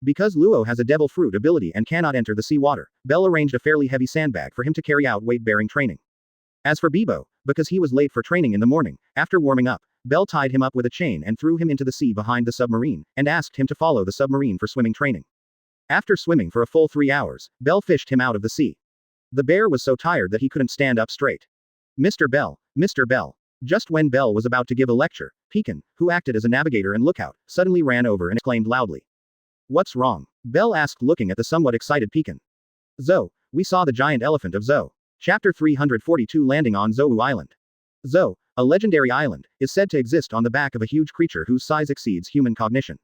Speaker 2: Because Luo has a devil fruit ability and cannot enter the sea water, Bell arranged a fairly heavy sandbag for him to carry out weight-bearing training. As for Bebo, because he was late for training in the morning, after warming up, Bell tied him up with a chain and threw him into the sea behind the submarine, and asked him to follow the submarine for swimming training. After swimming for a full 3 hours, Bell fished him out of the sea. The bear was so tired that he couldn't stand up straight. Mr. Bell, Mr. Bell. Just when Bell was about to give a lecture, Pekin, who acted as a navigator and lookout, suddenly ran over and exclaimed loudly. What's wrong? Bell asked, looking at the somewhat excited Pekin. Zo, we saw the giant elephant of Zo. Chapter 342 Landing on Zou Island. Zo, a legendary island, is said to exist on the back of a huge creature whose size exceeds human cognition.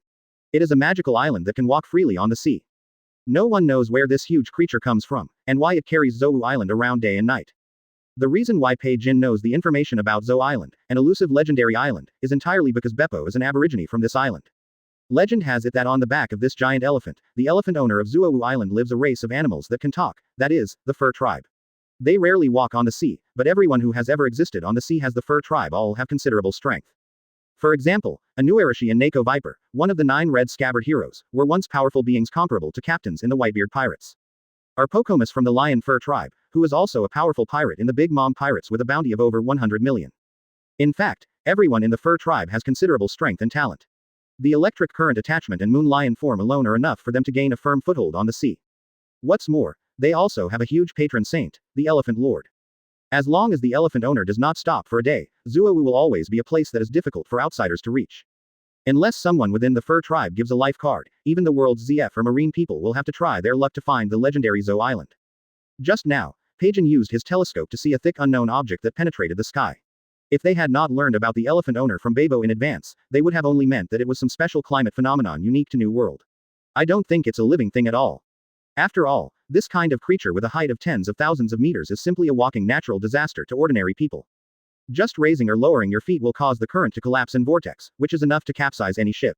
Speaker 2: It is a magical island that can walk freely on the sea. No one knows where this huge creature comes from, and why it carries Zou Island around day and night. The reason why Pei Jin knows the information about Zou Island, an elusive legendary island, is entirely because Beppo is an aborigine from this island. Legend has it that on the back of this giant elephant, the elephant owner of Zuowu Island lives a race of animals that can talk, that is, the fur tribe. They rarely walk on the sea, but everyone who has ever existed on the sea has the fur tribe all have considerable strength. For example, Anuarashi and Nako Viper, one of the 9 red scabbard heroes, were once powerful beings comparable to captains in the Whitebeard pirates. Arpocomus from the lion fur tribe, who is also a powerful pirate in the Big Mom pirates with a bounty of over 100 million. In fact, everyone in the fur tribe has considerable strength and talent. The electric current attachment and moon lion form alone are enough for them to gain a firm foothold on the sea. What's more, they also have a huge patron saint, the Elephant Lord. As long as the elephant owner does not stop for a day, Zuowu will always be a place that is difficult for outsiders to reach. Unless someone within the fur tribe gives a life card, even the world's ZF or marine people will have to try their luck to find the legendary Zou Island. Just now, Paijin used his telescope to see a thick unknown object that penetrated the sky. If they had not learned about the elephant owner from Babo in advance, they would have only meant that it was some special climate phenomenon unique to New World. I don't think it's a living thing at all. After all, this kind of creature with a height of tens of thousands of meters is simply a walking natural disaster to ordinary people. Just raising or lowering your feet will cause the current to collapse in vortex, which is enough to capsize any ship.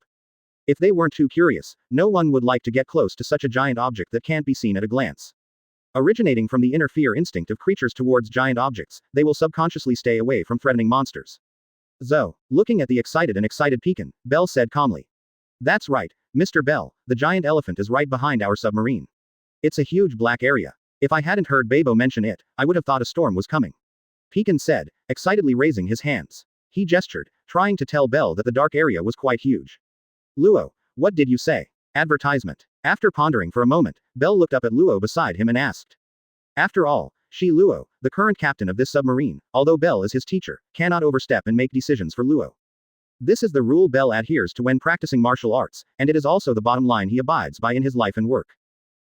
Speaker 2: If they weren't too curious, no one would like to get close to such a giant object that can't be seen at a glance. Originating from the inner fear instinct of creatures towards giant objects, they will subconsciously stay away from threatening monsters. Zo, looking at the excited Pekin, Bell said calmly. That's right, Mr. Bell, the giant elephant is right behind our submarine. It's a huge black area. If I hadn't heard Babo mention it, I would have thought a storm was coming. Pekin said, excitedly raising his hands. He gestured, trying to tell Bell that the dark area was quite huge. Luo, what did you say? Advertisement. After pondering for a moment, Bell looked up at Luo beside him and asked. After all, Luo, the current captain of this submarine, although Bell is his teacher, cannot overstep and make decisions for Luo. This is the rule Bell adheres to when practicing martial arts, and it is also the bottom line he abides by in his life and work.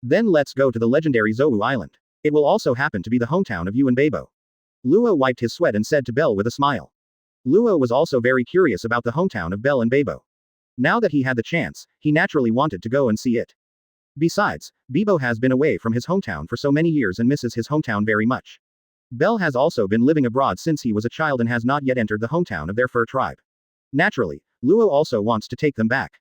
Speaker 2: Then let's go to the legendary Zou Island. It will also happen to be the hometown of you and Babo. Luo wiped his sweat and said to Bell with a smile. Luo was also very curious about the hometown of Bell and Babo. Now that he had the chance, he naturally wanted to go and see it. Besides, Bebo has been away from his hometown for so many years and misses his hometown very much. Bell has also been living abroad since he was a child and has not yet entered the hometown of their fur tribe. Naturally, Luo also wants to take them back.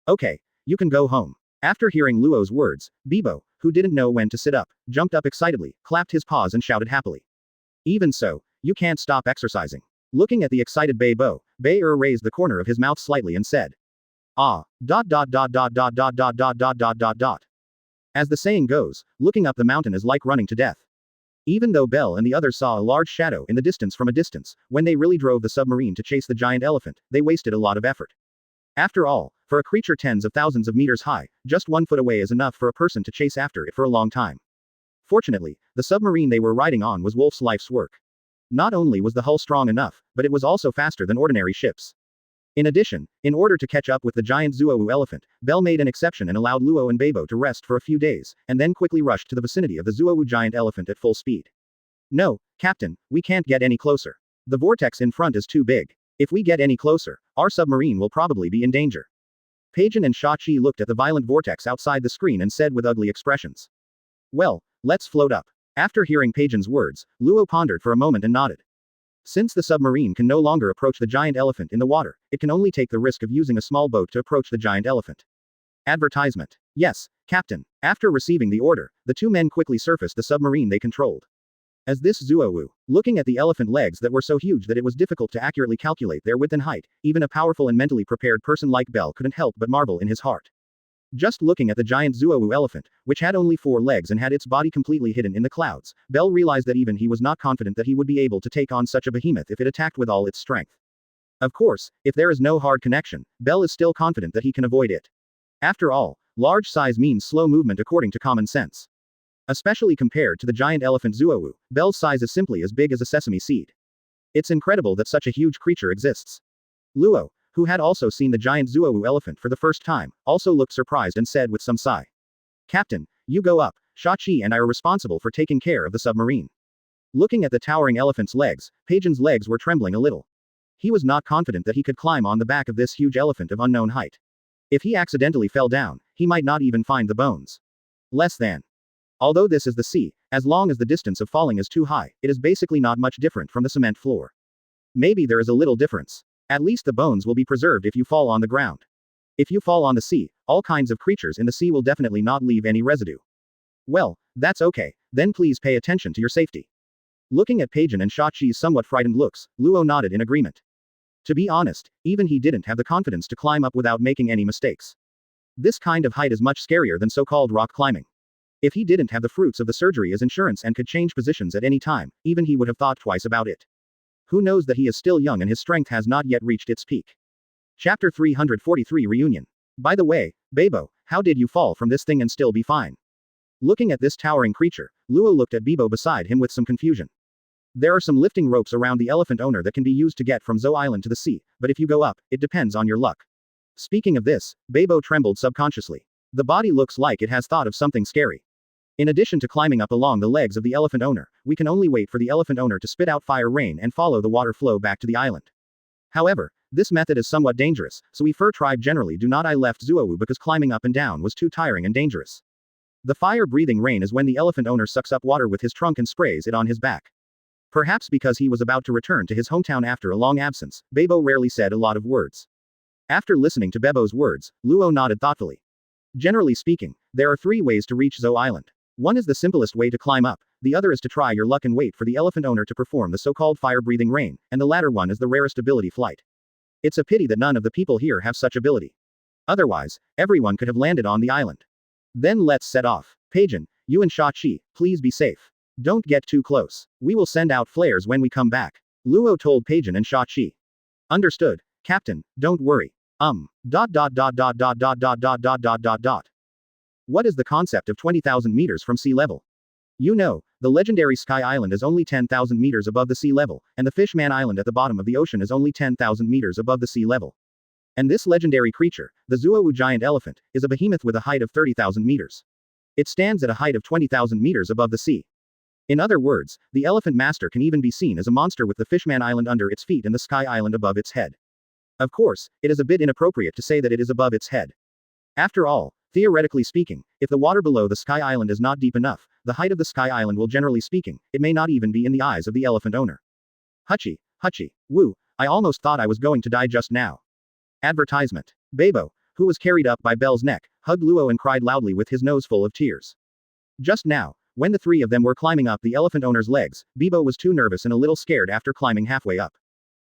Speaker 2: Okay, you can go home. After hearing Luo's words, Bebo, who didn't know when to sit up, jumped up excitedly, clapped his paws and shouted happily. Even so, you can't stop exercising. Looking at the excited Bebo, raised the corner of his mouth slightly and said. Ah. ... As the saying goes, looking up the mountain is like running to death. Even though Bell and the others saw a large shadow in the distance from a distance, when they really drove the submarine to chase the giant elephant, they wasted a lot of effort. After all, for a creature tens of thousands of meters high, just 1 foot away is enough for a person to chase after it for a long time. Fortunately, the submarine they were riding on was Wolf's life's work. Not only was the hull strong enough, but it was also faster than ordinary ships. In addition, in order to catch up with the giant Zuowu elephant, Bell made an exception and allowed Luo and Babo to rest for a few days, and then quickly rushed to the vicinity of the Zuowu giant elephant at full speed. No, Captain, we can't get any closer. The vortex in front is too big. If we get any closer, our submarine will probably be in danger. Paijin and Shachi looked at the violent vortex outside the screen and said with ugly expressions. Well, let's float up. After hearing Paijin's words, Luo pondered for a moment and nodded. Since the submarine can no longer approach the giant elephant in the water, it can only take the risk of using a small boat to approach the giant elephant. Advertisement. Yes, Captain. After receiving the order, the two men quickly surfaced the submarine they controlled. As this Zuowu, looking at the elephant legs that were so huge that it was difficult to accurately calculate their width and height, even a powerful and mentally prepared person like Bell couldn't help but marvel in his heart. Just looking at the giant Zuowu elephant, which had only 4 legs and had its body completely hidden in the clouds, Bell realized that even he was not confident that he would be able to take on such a behemoth if it attacked with all its strength. Of course, if there is no hard connection, Bell is still confident that he can avoid it. After all, large size means slow movement according to common sense. Especially compared to the giant elephant Zuowu, Bell's size is simply as big as a sesame seed. It's incredible that such a huge creature exists. Luo, who had also seen the giant Zuowu elephant for the first time, also looked surprised and said with some sigh. Captain, you go up, Shachi and I are responsible for taking care of the submarine. Looking at the towering elephant's legs, Paijin's legs were trembling a little. He was not confident that he could climb on the back of this huge elephant of unknown height. If he accidentally fell down, he might not even find the bones. Less than. Although this is the sea, as long as the distance of falling is too high, it is basically not much different from the cement floor. Maybe there is a little difference. At least the bones will be preserved if you fall on the ground. If you fall on the sea, all kinds of creatures in the sea will definitely not leave any residue. Well, that's okay, then please pay attention to your safety. Looking at Paijin and Shachi's somewhat frightened looks, Luo nodded in agreement. To be honest, even he didn't have the confidence to climb up without making any mistakes. This kind of height is much scarier than so-called rock climbing. If he didn't have the fruits of the surgery as insurance and could change positions at any time, even he would have thought twice about it. Who knows that he is still young and his strength has not yet reached its peak. Chapter 343 Reunion. By the way, Babo, how did you fall from this thing and still be fine? Looking at this towering creature, Luo looked at Bebo beside him with some confusion. There are some lifting ropes around the elephant owner that can be used to get from Zou Island to the sea, but if you go up, it depends on your luck. Speaking of this, Bebo trembled subconsciously. The body looks like it has thought of something scary. In addition to climbing up along the legs of the elephant owner, we can only wait for the elephant owner to spit out fire rain and follow the water flow back to the island. However, this method is somewhat dangerous, so we fur tribe generally do not. I left Zuowu because climbing up and down was too tiring and dangerous. The fire-breathing rain is when the elephant owner sucks up water with his trunk and sprays it on his back. Perhaps because he was about to return to his hometown after a long absence, Bebo rarely said a lot of words. After listening to Bebo's words, Luo nodded thoughtfully. Generally speaking, there are 3 ways to reach Zo Island. One is the simplest way to climb up, the other is to try your luck and wait for the elephant owner to perform the so-called fire-breathing rain, and the latter one is the rarest ability, flight. It's a pity that none of the people here have such ability. Otherwise, everyone could have landed on the island. Then let's set off. Peijin, you and Shachi, please be safe. Don't get too close. We will send out flares when we come back. Luo told Peijin and Shachi. Understood, Captain, don't worry. What is the concept of 20,000 meters from sea level? You know, the legendary Sky Island is only 10,000 meters above the sea level, and the Fishman Island at the bottom of the ocean is only 10,000 meters above the sea level. And this legendary creature, the Zuowu giant elephant, is a behemoth with a height of 30,000 meters. It stands at a height of 20,000 meters above the sea. In other words, the elephant master can even be seen as a monster with the Fishman Island under its feet and the Sky Island above its head. Of course, it is a bit inappropriate to say that it is above its head. After all, theoretically speaking, if the water below the Sky Island is not deep enough, the height of the Sky Island will generally speaking, it may not even be in the eyes of the elephant owner. Huchi, woo, I almost thought I was going to die just now. Advertisement. Bebo, who was carried up by Belle's neck, hugged Luo and cried loudly with his nose full of tears. Just now, when the 3 of them were climbing up the elephant owner's legs, Bebo was too nervous and a little scared after climbing halfway up.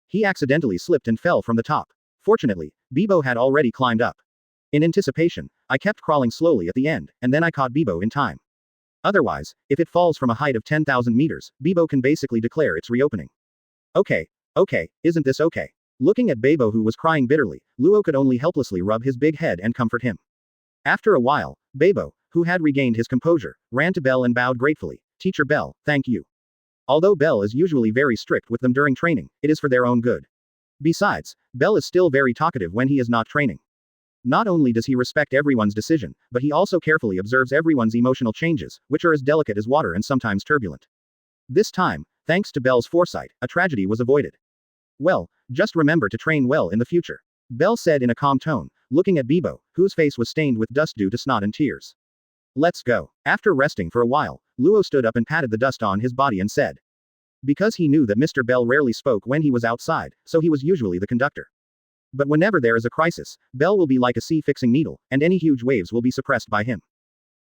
Speaker 2: He accidentally slipped and fell from the top. Fortunately, Bebo had already climbed up. In anticipation, I kept crawling slowly at the end, and then I caught Bebo in time. Otherwise, if it falls from a height of 10,000 meters, Bebo can basically declare its reopening. Okay, isn't this okay? Looking at Bebo who was crying bitterly, Luo could only helplessly rub his big head and comfort him. After a while, Bebo, who had regained his composure, ran to Belle and bowed gratefully. Teacher Belle, thank you. Although Belle is usually very strict with them during training, it is for their own good. Besides, Belle is still very talkative when he is not training. Not only does he respect everyone's decision, but he also carefully observes everyone's emotional changes, which are as delicate as water and sometimes turbulent. This time, thanks to Belle's foresight, a tragedy was avoided. Well, just remember to train well in the future. Belle said in a calm tone, looking at Bebo, whose face was stained with dust due to snot and tears. Let's go. After resting for a while, Luo stood up and patted the dust on his body and said. Because he knew that Mr. Bell rarely spoke when he was outside, so he was usually the conductor. But whenever there is a crisis, Bell will be like a sea-fixing needle, and any huge waves will be suppressed by him.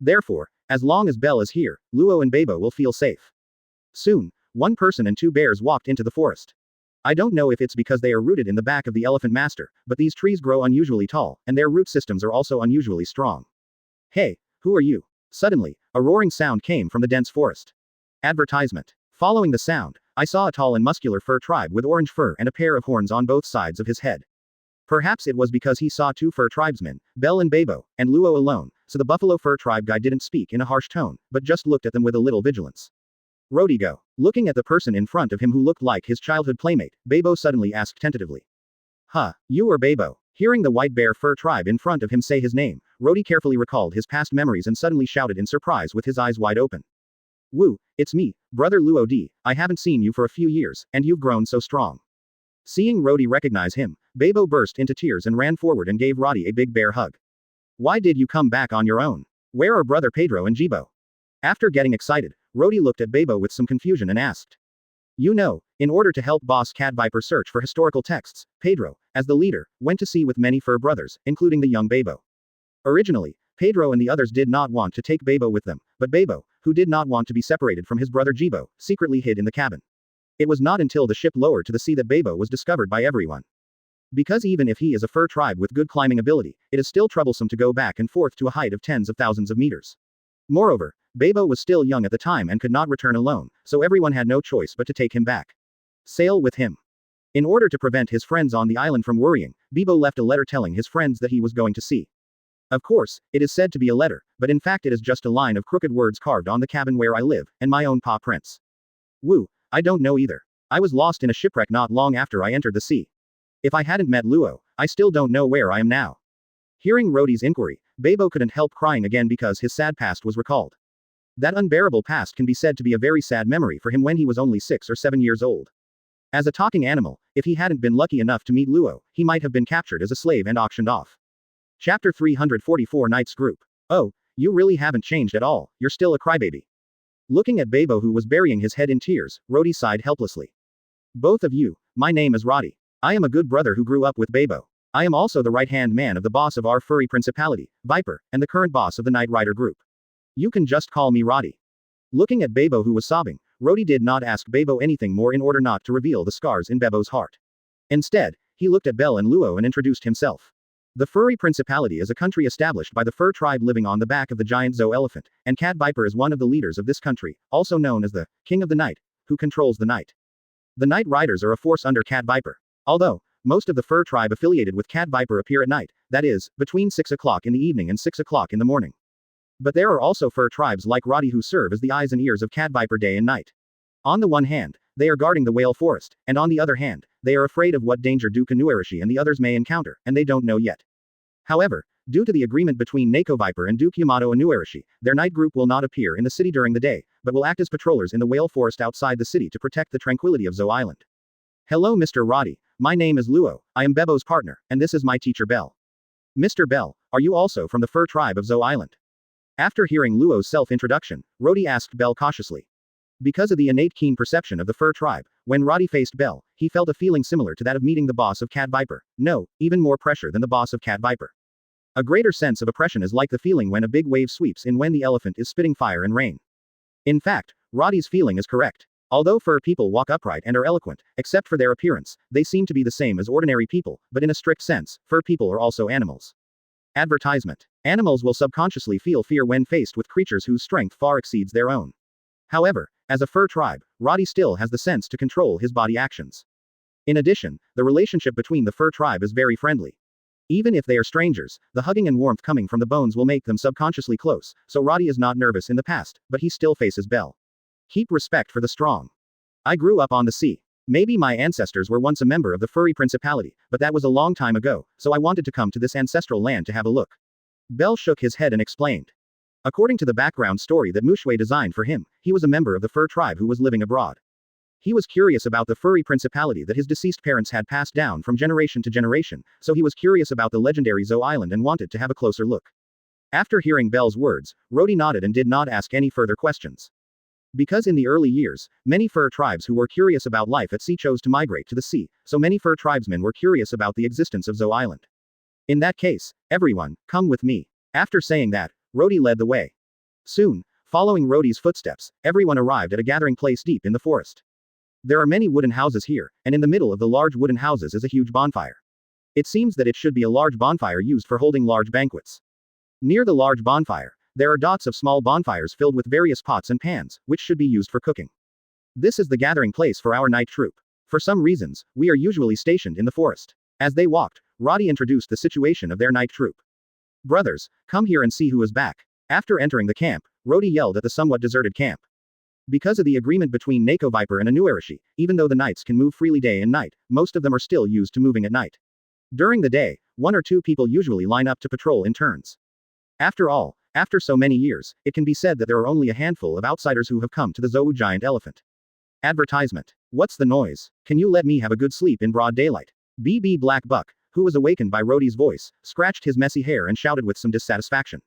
Speaker 2: Therefore, as long as Bell is here, Luo and Bebo will feel safe. Soon, 1 person and 2 bears walked into the forest. I don't know if it's because they are rooted in the back of the elephant master, but these trees grow unusually tall, and their root systems are also unusually strong. Hey, who are you? Suddenly, a roaring sound came from the dense forest. Advertisement. Following the sound, I saw a tall and muscular fur tribe with orange fur and a pair of horns on both sides of his head. Perhaps it was because he saw 2 fur tribesmen, Bell and Bebo, and Luo alone, so the buffalo fur tribe guy didn't speak in a harsh tone, but just looked at them with a little vigilance. Rodigo. Looking at the person in front of him who looked like his childhood playmate, Bebo suddenly asked tentatively. Huh, you or Bebo? Hearing the white bear fur tribe in front of him say his name, Rodi carefully recalled his past memories and suddenly shouted in surprise with his eyes wide open. Woo, it's me, brother Luo D, I haven't seen you for a few years, and you've grown so strong. Seeing Rodi recognize him, Bebo burst into tears and ran forward and gave Rodi a big bear hug. Why did you come back on your own? Where are brother Pedro and Jibo? After getting excited, Rodi looked at Bebo with some confusion and asked. You know, in order to help Boss Cat Viper search for historical texts, Pedro, as the leader, went to sea with many fur brothers, including the young Bebo. Originally, Pedro and the others did not want to take Bebo with them, but Bebo, who did not want to be separated from his brother Jibo, secretly hid in the cabin. It was not until the ship lowered to the sea that Bebo was discovered by everyone. Because even if he is a fur tribe with good climbing ability, it is still troublesome to go back and forth to a height of tens of thousands of meters. Moreover, Bebo was still young at the time and could not return alone, so everyone had no choice but to take him back. Sail with him. In order to prevent his friends on the island from worrying, Bebo left a letter telling his friends that he was going to sea. Of course, it is said to be a letter, but in fact it is just a line of crooked words carved on the cabin where I live, and my own paw prints. Woo, I don't know either. I was lost in a shipwreck not long after I entered the sea. If I hadn't met Luo, I still don't know where I am now. Hearing Rodi's inquiry, Bebo couldn't help crying again because his sad past was recalled. That unbearable past can be said to be a very sad memory for him when he was only 6 or 7 years old. As a talking animal, if he hadn't been lucky enough to meet Luo, he might have been captured as a slave and auctioned off. Chapter 344 Knights Group. Oh, you really haven't changed at all, you're still a crybaby. Looking at Babo who was burying his head in tears, Rodi sighed helplessly. Both of you, my name is Roddy. I am a good brother who grew up with Babo. I am also the right-hand man of the boss of our furry principality, Viper, and the current boss of the Knight Rider group. You can just call me Roddy. Looking at Babo who was sobbing, Rodi did not ask Babo anything more in order not to reveal the scars in Babo's heart. Instead, he looked at Belle and Luo and introduced himself. The Furry Principality is a country established by the fur tribe living on the back of the giant Zou elephant, and Cat Viper is one of the leaders of this country, also known as the King of the Night, who controls the night. The Night Riders are a force under Cat Viper. Although, most of the fur tribe affiliated with Cat Viper appear at night, that is, between 6 o'clock in the evening and 6 o'clock in the morning. But there are also fur tribes like Roddy who serve as the eyes and ears of Cat Viper day and night. On the one hand, they are guarding the whale forest, and on the other hand, they are afraid of what danger Duke Orochi and the others may encounter, and they don't know yet. However, due to the agreement between Neko Viper and Duke Yamato Orochi, their night group will not appear in the city during the day, but will act as patrollers in the whale forest outside the city to protect the tranquility of Zou Island. Hello Mr. Roddy, my name is Luo, I am Bebo's partner, and this is my teacher Bell. Mr. Bell, are you also from the fur tribe of Zou Island? After hearing Luo's self-introduction, Rodi asked Bell cautiously. Because of the innate keen perception of the fur tribe, when Roddy faced Bell, he felt a feeling similar to that of meeting the boss of Cat Viper. No, even more pressure than the boss of Cat Viper. A greater sense of oppression is like the feeling when a big wave sweeps in when the elephant is spitting fire and rain. In fact, Roddy's feeling is correct. Although fur people walk upright and are eloquent, except for their appearance, they seem to be the same as ordinary people, but in a strict sense, fur people are also animals. Advertisement. Animals will subconsciously feel fear when faced with creatures whose strength far exceeds their own. However, as a fur tribe, Roddy still has the sense to control his body actions. In addition, the relationship between the fur tribe is very friendly. Even if they are strangers, the hugging and warmth coming from the bones will make them subconsciously close, so Roddy is not nervous in the past, but he still faces Bell. Keep respect for the strong. I grew up on the sea. Maybe my ancestors were once a member of the furry principality, but that was a long time ago, so I wanted to come to this ancestral land to have a look. Bell shook his head and explained. According to the background story that Muxue designed for him, he was a member of the fur tribe who was living abroad. He was curious about the furry principality that his deceased parents had passed down from generation to generation, so he was curious about the legendary Zou Island and wanted to have a closer look. After hearing Bell's words, Rodi nodded and did not ask any further questions. Because in the early years, many fur tribes who were curious about life at sea chose to migrate to the sea, so many fur tribesmen were curious about the existence of Zou Island. In that case, everyone, come with me. After saying that, Rodi led the way. Soon, following Rodi's footsteps, everyone arrived at a gathering place deep in the forest. There are many wooden houses here, and in the middle of the large wooden houses is a huge bonfire. It seems that it should be a large bonfire used for holding large banquets. Near the large bonfire, there are dots of small bonfires filled with various pots and pans, which should be used for cooking. This is the gathering place for our night troop. For some reasons, we are usually stationed in the forest. As they walked, Roddy introduced the situation of their night troop. Brothers, come here and see who is back. After entering the camp, Rodi yelled at the somewhat deserted camp. Because of the agreement between Neko Viper and Orochi, even though the knights can move freely day and night, most of them are still used to moving at night. During the day, 1 or 2 people usually line up to patrol in turns. After all, after so many years, it can be said that there are only a handful of outsiders who have come to the Zou giant elephant. Advertisement. What's the noise? Can you let me have a good sleep in broad daylight? BB Black Buck, who was awakened by Rodi's voice, scratched his messy hair and shouted with some dissatisfaction.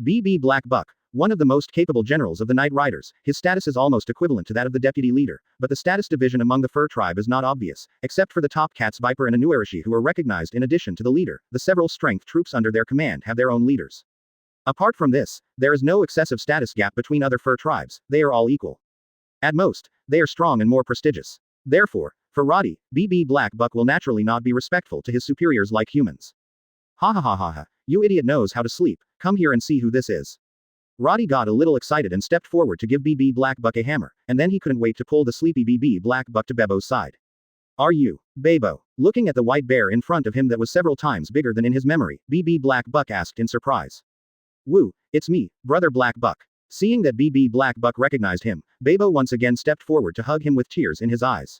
Speaker 2: BB Black Buck, one of the most capable generals of the Night Riders, his status is almost equivalent to that of the deputy leader, but the status division among the fur tribe is not obvious, except for the top cats Viper and Orochi who are recognized in addition to the leader. The several strength troops under their command have their own leaders. Apart from this, there is no excessive status gap between other fur tribes, they are all equal. At most, they are strong and more prestigious. Therefore, for Roddy, BB Black Buck will naturally not be respectful to his superiors like humans. Ha ha ha ha ha, you idiot knows how to sleep, come here and see who this is. Roddy got a little excited and stepped forward to give BB Black Buck a hammer, and then he couldn't wait to pull the sleepy BB Black Buck to Bebo's side. Are you, Bebo? Looking at the white bear in front of him that was several times bigger than in his memory, BB Black Buck asked in surprise. Woo, it's me, brother Black Buck. Seeing that BB Black Buck recognized him, Bebo once again stepped forward to hug him with tears in his eyes.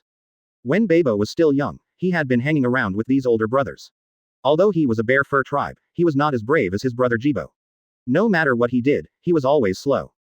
Speaker 2: When Bebo was still young, he had been hanging around with these older brothers. Although he was a bear fur tribe, he was not as brave as his brother Jibo. No matter what he did, he was always slow.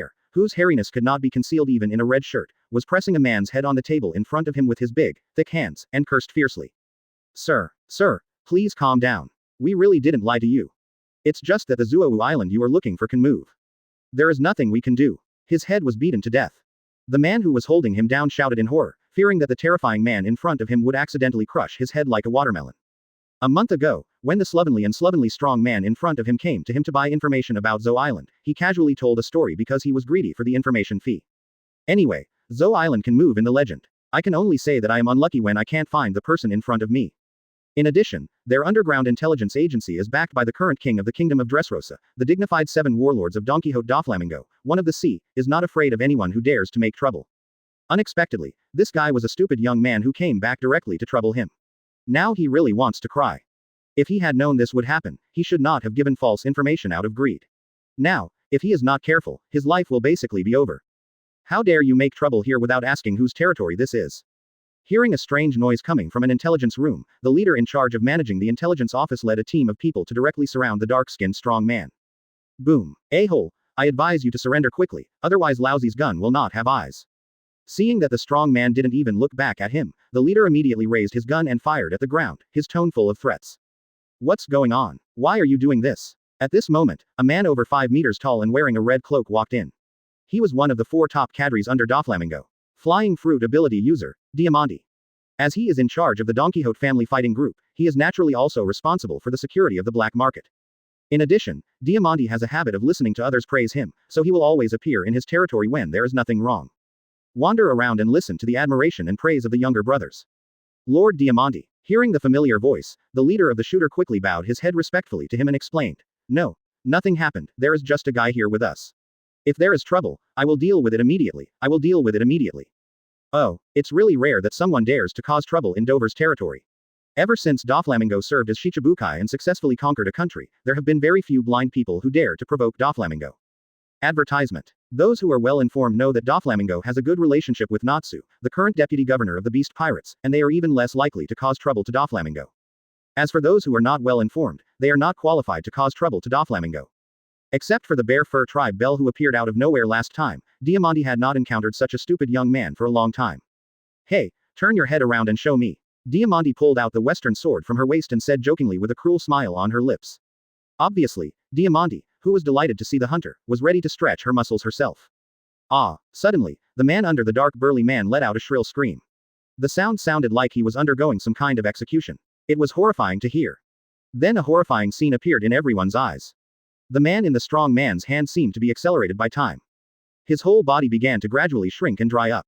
Speaker 2: bear, whose hairiness could not be concealed even in a red shirt, was pressing a man's head on the table in front of him with his big, thick hands, and cursed fiercely. Sir, please calm down. We really didn't lie to you. It's just that the Zuowu island you are looking for can move. There is nothing we can do. His head was beaten to death. The man who was holding him down shouted in horror, fearing that the terrifying man in front of him would accidentally crush his head like a watermelon. A month ago, when the slovenly strong man in front of him came to him to buy information about Zou Island, he casually told a story because he was greedy for the information fee. Anyway, Zou Island can move in the legend. I can only say that I am unlucky when I can't find the person in front of me. In addition, their underground intelligence agency is backed by the current king of the kingdom of Dressrosa, the dignified 7 warlords of Don Quixote Doflamingo, one of the sea, is not afraid of anyone who dares to make trouble. Unexpectedly, this guy was a stupid young man who came back directly to trouble him. Now he really wants to cry. If he had known this would happen, he should not have given false information out of greed. Now, if he is not careful, his life will basically be over. How dare you make trouble here without asking whose territory this is? Hearing a strange noise coming from an intelligence room, the leader in charge of managing the intelligence office led a team of people to directly surround the dark-skinned strong man. Boom. A-hole, I advise you to surrender quickly, otherwise Lousy's gun will not have eyes. Seeing that the strong man didn't even look back at him, the leader immediately raised his gun and fired at the ground, his tone full of threats. What's going on? Why are you doing this? At this moment, a man over 5 meters tall and wearing a red cloak walked in. He was one of the 4 top cadres under Doflamingo. Flying fruit ability user, Diamante. As he is in charge of the Don Quixote family fighting group, he is naturally also responsible for the security of the black market. In addition, Diamante has a habit of listening to others praise him, so he will always appear in his territory when there is nothing wrong. Wander around and listen to the admiration and praise of the younger brothers. Lord Diamante. Hearing the familiar voice, the leader of the shooter quickly bowed his head respectfully to him and explained, No, nothing happened, there is just a guy here with us. If there is trouble, I will deal with it immediately. Oh, it's really rare that someone dares to cause trouble in Dover's territory. Ever since Doflamingo served as Shichibukai and successfully conquered a country, there have been very few blind people who dare to provoke Doflamingo. Advertisement. Those who are well informed know that Doflamingo has a good relationship with Natsu, the current deputy governor of the Beast Pirates, and they are even less likely to cause trouble to Doflamingo. As for those who are not well informed, they are not qualified to cause trouble to Doflamingo. Except for the Bear Fur tribe Belle who appeared out of nowhere last time, Diamante had not encountered such a stupid young man for a long time. Hey, turn your head around and show me. Diamante pulled out the western sword from her waist and said jokingly with a cruel smile on her lips. Obviously, Diamante, who was delighted to see the hunter, was ready to stretch her muscles herself. Ah! Suddenly, the man under the dark burly man let out a shrill scream. The sound sounded like he was undergoing some kind of execution. It was horrifying to hear. Then a horrifying scene appeared in everyone's eyes. The man in the strong man's hand seemed to be accelerated by time. His whole body began to gradually shrink and dry up.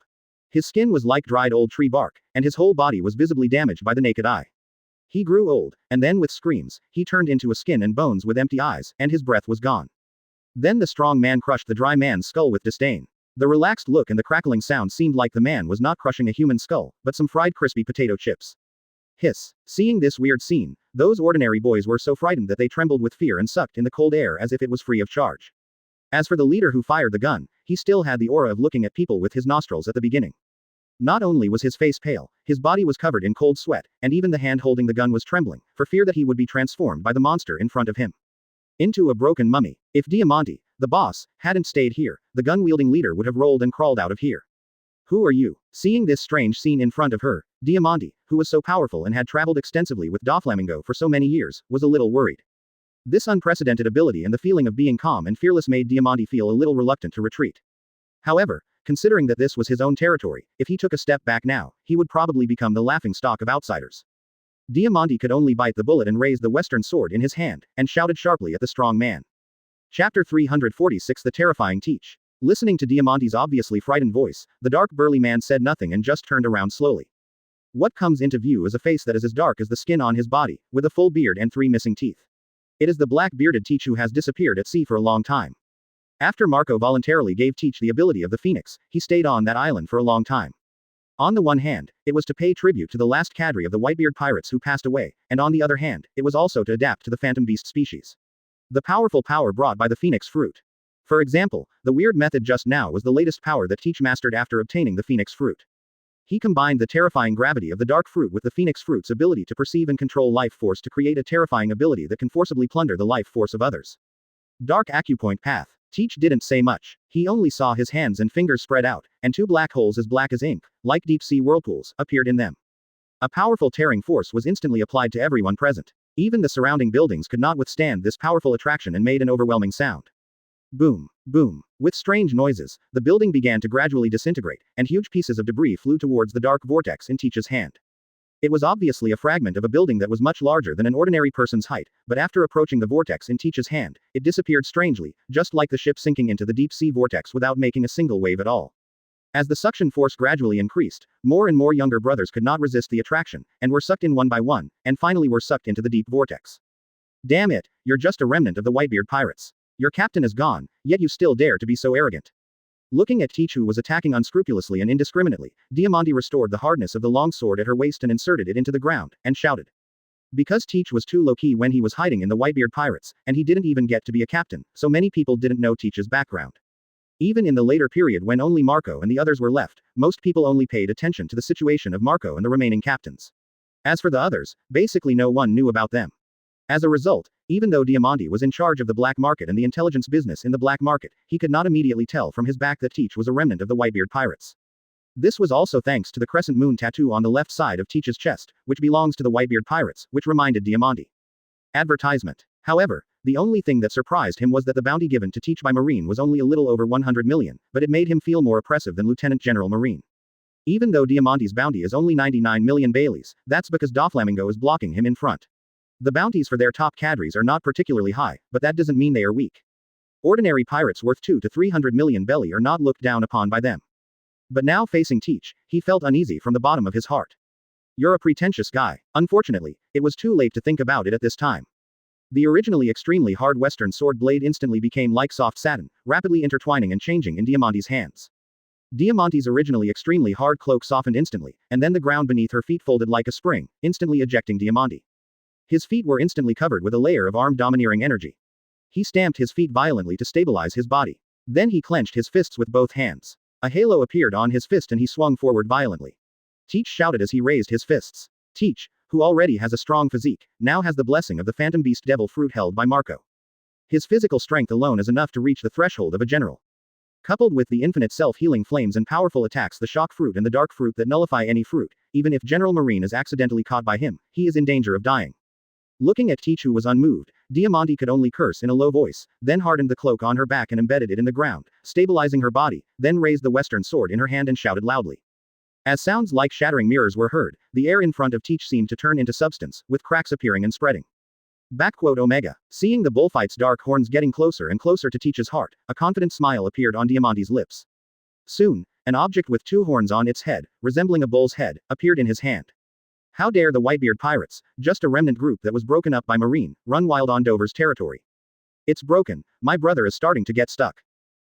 Speaker 2: His skin was like dried old tree bark, and his whole body was visibly damaged by the naked eye. He grew old, and then with screams, he turned into a skin and bones with empty eyes, and his breath was gone. Then the strong man crushed the dry man's skull with disdain. The relaxed look and the crackling sound seemed like the man was not crushing a human skull, but some fried crispy potato chips. Hiss. Seeing this weird scene, those ordinary boys were so frightened that they trembled with fear and sucked in the cold air as if it was free of charge. As for the leader who fired the gun, he still had the aura of looking at people with his nostrils at the beginning. Not only was his face pale, his body was covered in cold sweat, and even the hand holding the gun was trembling, for fear that he would be transformed by the monster in front of him into a broken mummy. If Diamante, the boss, hadn't stayed here, the gun-wielding leader would have rolled and crawled out of here. Who are you? Seeing this strange scene in front of her, Diamante, who was so powerful and had traveled extensively with Doflamingo for so many years, was a little worried. This unprecedented ability and the feeling of being calm and fearless made Diamante feel a little reluctant to retreat. However, considering that this was his own territory, if he took a step back now, he would probably become the laughingstock of outsiders. Diamante could only bite the bullet and raise the western sword in his hand, and shouted sharply at the strong man. Chapter 346 The Terrifying Teach. Listening to Diamante's obviously frightened voice, the dark burly man said nothing and just turned around slowly. What comes into view is a face that is as dark as the skin on his body, with a full beard and 3 missing teeth. It is the black-bearded Teach who has disappeared at sea for a long time. After Marco voluntarily gave Teach the ability of the Phoenix, he stayed on that island for a long time. On the one hand, it was to pay tribute to the last cadre of the Whitebeard pirates who passed away, and on the other hand, it was also to adapt to the phantom beast species. The powerful power brought by the Phoenix fruit. For example, the weird method just now was the latest power that Teach mastered after obtaining the Phoenix fruit. He combined the terrifying gravity of the dark fruit with the Phoenix fruit's ability to perceive and control life force to create a terrifying ability that can forcibly plunder the life force of others. Dark acupoint path. Teach didn't say much. He only saw his hands and fingers spread out, and 2 black holes as black as ink, like deep-sea whirlpools, appeared in them. A powerful tearing force was instantly applied to everyone present. Even the surrounding buildings could not withstand this powerful attraction and made an overwhelming sound. Boom, boom. With strange noises, the building began to gradually disintegrate, and huge pieces of debris flew towards the dark vortex in Teach's hand. It was obviously a fragment of a building that was much larger than an ordinary person's height, but after approaching the vortex in Teach's hand, it disappeared strangely, just like the ship sinking into the deep-sea vortex without making a single wave at all. As the suction force gradually increased, more and more younger brothers could not resist the attraction, and were sucked in one by one, and finally were sucked into the deep vortex. Damn it, you're just a remnant of the Whitebeard pirates. Your captain is gone, yet you still dare to be so arrogant. Looking at Teach who was attacking unscrupulously and indiscriminately, Diamante restored the hardness of the long sword at her waist and inserted it into the ground, and shouted. Because Teach was too low-key when he was hiding in the Whitebeard pirates, and he didn't even get to be a captain, so many people didn't know Teach's background. Even in the later period when only Marco and the others were left, most people only paid attention to the situation of Marco and the remaining captains. As for the others, basically no one knew about them. As a result, even though Diamante was in charge of the black market and the intelligence business in the black market, he could not immediately tell from his back that Teach was a remnant of the Whitebeard pirates. This was also thanks to the crescent moon tattoo on the left side of Teach's chest, which belongs to the Whitebeard pirates, which reminded Diamante. Advertisement. However, the only thing that surprised him was that the bounty given to Teach by Marine was only a little over 100 million, but it made him feel more oppressive than Lieutenant General Marine. Even though Diamante's bounty is only 99 million Baileys, that's because Doflamingo is blocking him in front. The bounties for their top cadres are not particularly high, but that doesn't mean they are weak. Ordinary pirates worth 2 to 300 million belly are not looked down upon by them. But now facing Teach, he felt uneasy from the bottom of his heart. You're a pretentious guy. Unfortunately, it was too late to think about it at this time. The originally extremely hard western sword blade instantly became like soft satin, rapidly intertwining and changing in Diamante's hands. Diamante's originally extremely hard cloak softened instantly, and then the ground beneath her feet folded like a spring, instantly ejecting Diamante. His feet were instantly covered with a layer of armed domineering energy. He stamped his feet violently to stabilize his body. Then he clenched his fists with both hands. A halo appeared on his fist and he swung forward violently. Teach shouted as he raised his fists. Teach, who already has a strong physique, now has the blessing of the phantom beast devil fruit held by Marco. His physical strength alone is enough to reach the threshold of a general. Coupled with the infinite self-healing flames and powerful attacks the shock fruit and the dark fruit that nullify any fruit, even if General Marine is accidentally caught by him, he is in danger of dying. Looking at Teach who was unmoved, Diamante could only curse in a low voice, then hardened the cloak on her back and embedded it in the ground, stabilizing her body, then raised the western sword in her hand and shouted loudly. As sounds like shattering mirrors were heard, the air in front of Teach seemed to turn into substance, with cracks appearing and spreading. Omega. Seeing the bullfight's dark horns getting closer and closer to Teach's heart, a confident smile appeared on Diamante's lips. Soon, an object with two horns on its head, resembling a bull's head, appeared in his hand. How dare the Whitebeard pirates, just a remnant group that was broken up by Marine, run wild on Dover's territory. It's broken, my brother is starting to get stuck.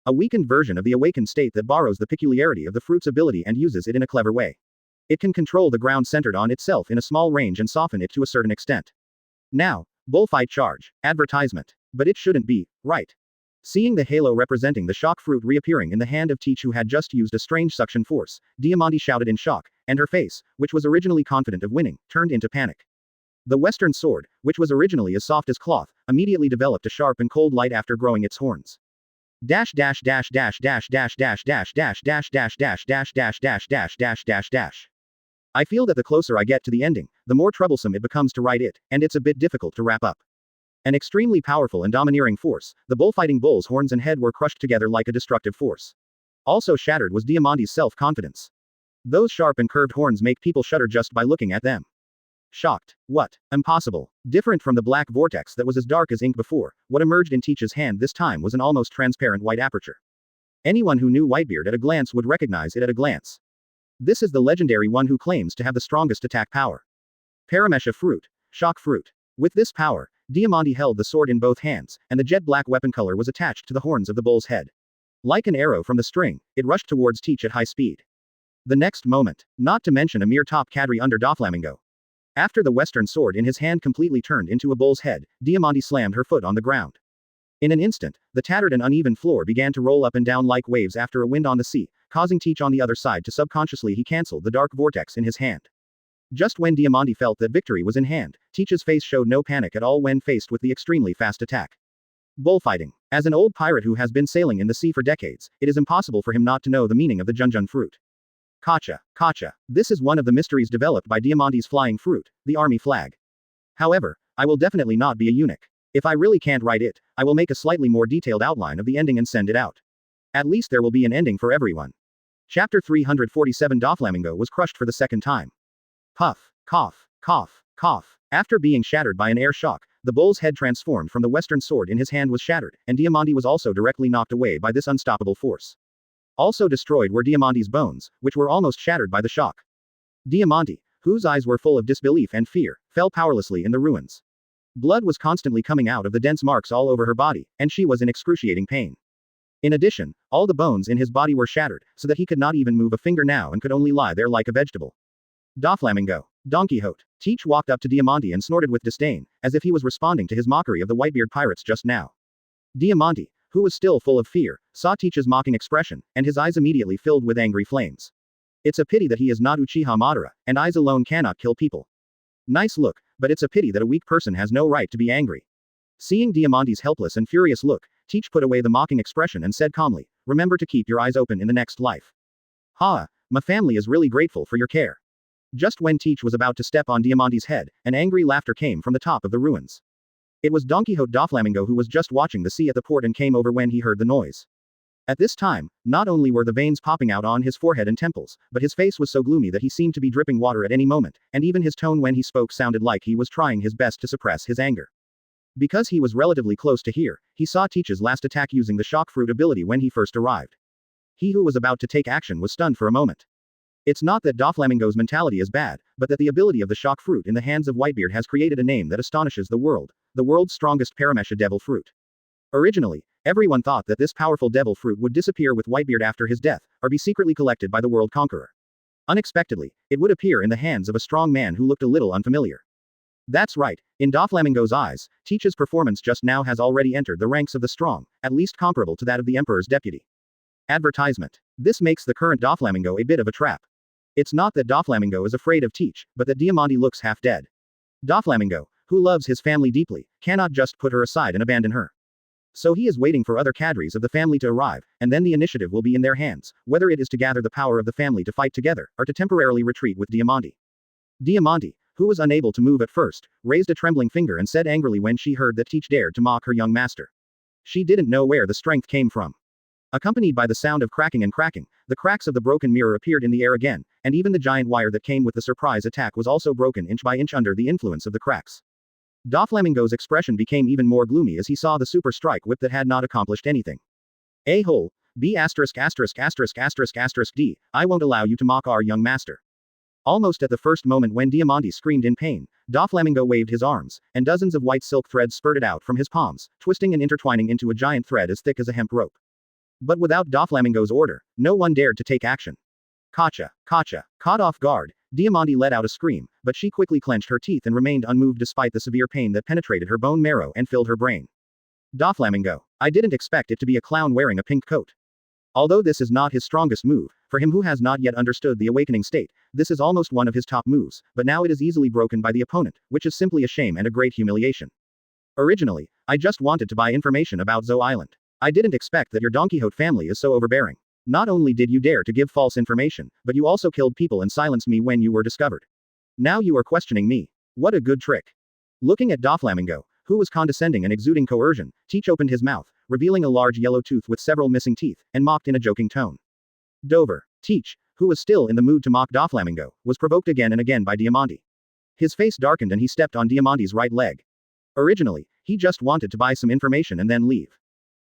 Speaker 2: A weakened version of the awakened state that borrows the peculiarity of the fruit's ability and uses it in a clever way. It can control the ground centered on itself in a small range and soften it to a certain extent. Now, bullfight charge, advertisement. But it shouldn't be, right? Seeing the halo representing the shock fruit reappearing in the hand of Teach, who had just used a strange suction force, Diamante shouted in shock, and her face, which was originally confident of winning, turned into panic. The western sword, which was originally as soft as cloth, immediately developed a sharp and cold light after growing its horns. Dash dash dash dash dash dash dash dash dash dash dash dash dash dash dash dash dash dash dash. I feel that the closer I get to the ending, the more troublesome it becomes to write it, and it's a bit difficult to wrap up. An extremely powerful and domineering force, the bullfighting bull's horns and head were crushed together like a destructive force. Also shattered was Diamante's self-confidence. Those sharp and curved horns make people shudder just by looking at them. Shocked. What? Impossible. Different from the black vortex that was as dark as ink before, what emerged in Teach's hand this time was an almost transparent white aperture. Anyone who knew Whitebeard at a glance would recognize it at a glance. This is the legendary one who claims to have the strongest attack power. Paramesha fruit. Shock fruit. With this power, Diamante held the sword in both hands, and the jet black weapon color was attached to the horns of the bull's head. Like an arrow from the string, it rushed towards Teach at high speed. The next moment, not to mention a mere top cadre under Doflamingo. After the western sword in his hand completely turned into a bull's head, Diamante slammed her foot on the ground. In an instant, the tattered and uneven floor began to roll up and down like waves after a wind on the sea, causing Teach on the other side to subconsciously he cancelled the dark vortex in his hand. Just when Diamante felt that victory was in hand, Teach's face showed no panic at all when faced with the extremely fast attack. Bullfighting. As an old pirate who has been sailing in the sea for decades, it is impossible for him not to know the meaning of the Junjun fruit. Kacha. This is one of the mysteries developed by Diamante's flying fruit, the army flag. However, I will definitely not be a eunuch. If I really can't write it, I will make a slightly more detailed outline of the ending and send it out. At least there will be an ending for everyone. Chapter 347. Doflamingo was crushed for the second time. Puff, cough, cough, cough. After being shattered by an air shock, the bull's head transformed from the western sword in his hand was shattered, and Diamante was also directly knocked away by this unstoppable force. Also destroyed were Diamante's bones, which were almost shattered by the shock. Diamante, whose eyes were full of disbelief and fear, fell powerlessly in the ruins. Blood was constantly coming out of the dense marks all over her body, and she was in excruciating pain. In addition, all the bones in his body were shattered, so that he could not even move a finger now and could only lie there like a vegetable. Doflamingo. Don Quixote. Teach walked up to Diamante and snorted with disdain, as if he was responding to his mockery of the Whitebeard pirates just now. Diamante, who was still full of fear, saw Teach's mocking expression, and his eyes immediately filled with angry flames. It's a pity that he is not Uchiha Madara, and eyes alone cannot kill people. Nice look, but it's a pity that a weak person has no right to be angry. Seeing Diamante's helpless and furious look, Teach put away the mocking expression and said calmly, remember to keep your eyes open in the next life. My family is really grateful for your care. Just when Teach was about to step on Diamante's head, an angry laughter came from the top of the ruins. It was Don Quixote Doflamingo who was just watching the sea at the port and came over when he heard the noise. At this time, not only were the veins popping out on his forehead and temples, but his face was so gloomy that he seemed to be dripping water at any moment, and even his tone when he spoke sounded like he was trying his best to suppress his anger. Because he was relatively close to here, he saw Teach's last attack using the shock fruit ability when he first arrived. He who was about to take action was stunned for a moment. It's not that Doflamingo's mentality is bad, but that the ability of the shock fruit in the hands of Whitebeard has created a name that astonishes the world's strongest paramesha devil fruit. Originally, everyone thought that this powerful devil fruit would disappear with Whitebeard after his death, or be secretly collected by the world conqueror. Unexpectedly, it would appear in the hands of a strong man who looked a little unfamiliar. That's right, in Doflamingo's eyes, Teach's performance just now has already entered the ranks of the strong, at least comparable to that of the Emperor's deputy. Advertisement. This makes the current Doflamingo a bit of a trap. It's not that Doflamingo is afraid of Teach, but that Diamante looks half dead. Doflamingo, who loves his family deeply, cannot just put her aside and abandon her. So he is waiting for other cadres of the family to arrive, and then the initiative will be in their hands, whether it is to gather the power of the family to fight together, or to temporarily retreat with Diamante. Diamante, who was unable to move at first, raised a trembling finger and said angrily when she heard that Teach dared to mock her young master. She didn't know where the strength came from. Accompanied by the sound of cracking and cracking, the cracks of the broken mirror appeared in the air again, and even the giant wire that came with the surprise attack was also broken inch by inch under the influence of the cracks. Doflamingo's expression became even more gloomy as he saw the super strike whip that had not accomplished anything. A-hole, B**************************** D, I won't allow you to mock our young master. Almost at the first moment when Diamante screamed in pain, Doflamingo waved his arms, and dozens of white silk threads spurted out from his palms, twisting and intertwining into a giant thread as thick as a hemp rope. But without Doflamingo's order, no one dared to take action. Kacha, Kacha, caught off guard, Diamante let out a scream, but she quickly clenched her teeth and remained unmoved despite the severe pain that penetrated her bone marrow and filled her brain. Doflamingo, I didn't expect it to be a clown wearing a pink coat. Although this is not his strongest move, for him who has not yet understood the awakening state, this is almost one of his top moves, but now it is easily broken by the opponent, which is simply a shame and a great humiliation. Originally, I just wanted to buy information about Zou Island. I didn't expect that your Don Quixote family is so overbearing. Not only did you dare to give false information, but you also killed people and silenced me when you were discovered. Now you are questioning me. What a good trick. Looking at Doflamingo, who was condescending and exuding coercion, Teach opened his mouth, revealing a large yellow tooth with several missing teeth, and mocked in a joking tone. Dover. Teach, who was still in the mood to mock Doflamingo, was provoked again and again by Diamante. His face darkened and he stepped on Diamante's right leg. Originally, he just wanted to buy some information and then leave.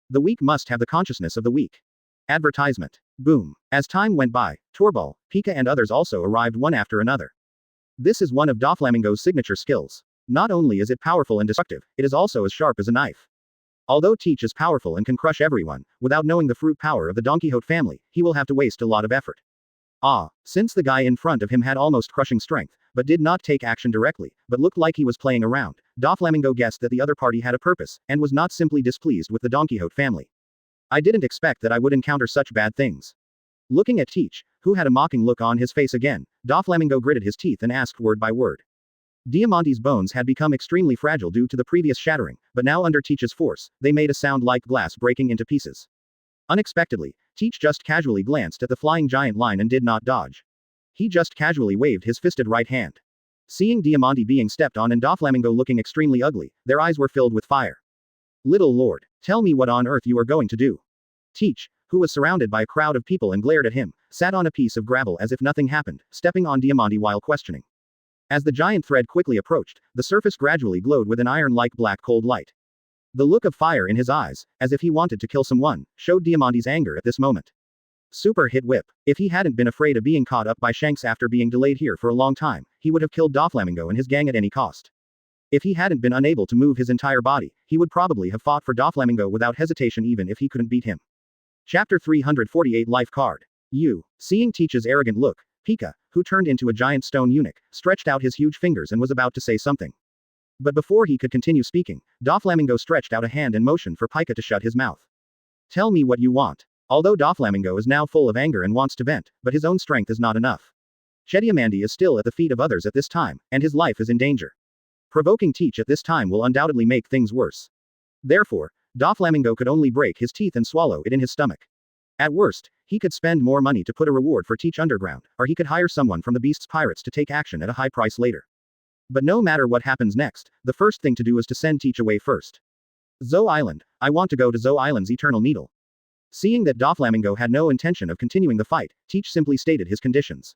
Speaker 2: The weak must have the consciousness of the weak. Advertisement. Boom. As time went by, Torbal, Pika and others also arrived one after another. This is one of Doflamingo's signature skills. Not only is it powerful and destructive, it is also as sharp as a knife. Although Teach is powerful and can crush everyone, without knowing the fruit power of the Don Quixote family, he will have to waste a lot of effort. Since the guy in front of him had almost crushing strength, but did not take action directly, but looked like he was playing around, Doflamingo guessed that the other party had a purpose, and was not simply displeased with the Don Quixote family. I didn't expect that I would encounter such bad things. Looking at Teach, who had a mocking look on his face again, Doflamingo gritted his teeth and asked word by word. Diamante's bones had become extremely fragile due to the previous shattering, but now under Teach's force, they made a sound like glass breaking into pieces. Unexpectedly, Teach just casually glanced at the flying giant line and did not dodge. He just casually waved his fisted right hand. Seeing Diamante being stepped on and Doflamingo looking extremely ugly, their eyes were filled with fire. Little lord, tell me what on earth you are going to do. Teach, who was surrounded by a crowd of people and glared at him, sat on a piece of gravel as if nothing happened, stepping on Diamante while questioning. As the giant thread quickly approached, the surface gradually glowed with an iron-like black cold light. The look of fire in his eyes, as if he wanted to kill someone, showed Diamante's anger at this moment. Super hit whip. If he hadn't been afraid of being caught up by Shanks after being delayed here for a long time, he would have killed Doflamingo and his gang at any cost. If he hadn't been unable to move his entire body, he would probably have fought for Doflamingo without hesitation even if he couldn't beat him. Chapter 348 Life Card. Seeing Teach's arrogant look, Pika, who turned into a giant stone eunuch, stretched out his huge fingers and was about to say something. But before he could continue speaking, Doflamingo stretched out a hand and motioned for Pika to shut his mouth. Tell me what you want. Although Doflamingo is now full of anger and wants to vent, but his own strength is not enough. Chediamandi is still at the feet of others at this time, and his life is in danger. Provoking Teach at this time will undoubtedly make things worse. Therefore, Doflamingo could only break his teeth and swallow it in his stomach. At worst, he could spend more money to put a reward for Teach underground, or he could hire someone from the Beast's pirates to take action at a high price later. But no matter what happens next, the first thing to do is to send Teach away first. Zou Island. I want to go to Zou Island's Eternal Needle. Seeing that Doflamingo had no intention of continuing the fight, Teach simply stated his conditions.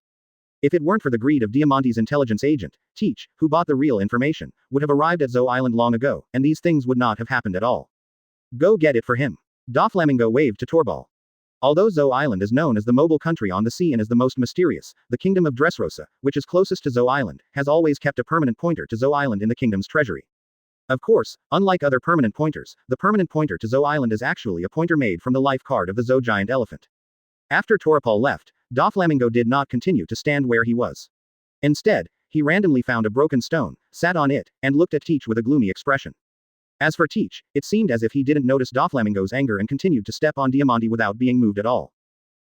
Speaker 2: If it weren't for the greed of Diamante's intelligence agent, Teach, who bought the real information, would have arrived at Zou Island long ago, and these things would not have happened at all. Go get it for him. Doflamingo waved to Torbal. Although Zou Island is known as the mobile country on the sea and is the most mysterious, the kingdom of Dressrosa, which is closest to Zou Island, has always kept a permanent pointer to Zou Island in the kingdom's treasury. Of course, unlike other permanent pointers, the permanent pointer to Zou Island is actually a pointer made from the life card of the Zou giant elephant. After Torapal left, Doflamingo did not continue to stand where he was. Instead, he randomly found a broken stone, sat on it, and looked at Teach with a gloomy expression. As for Teach, it seemed as if he didn't notice Doflamingo's anger and continued to step on Diamante without being moved at all.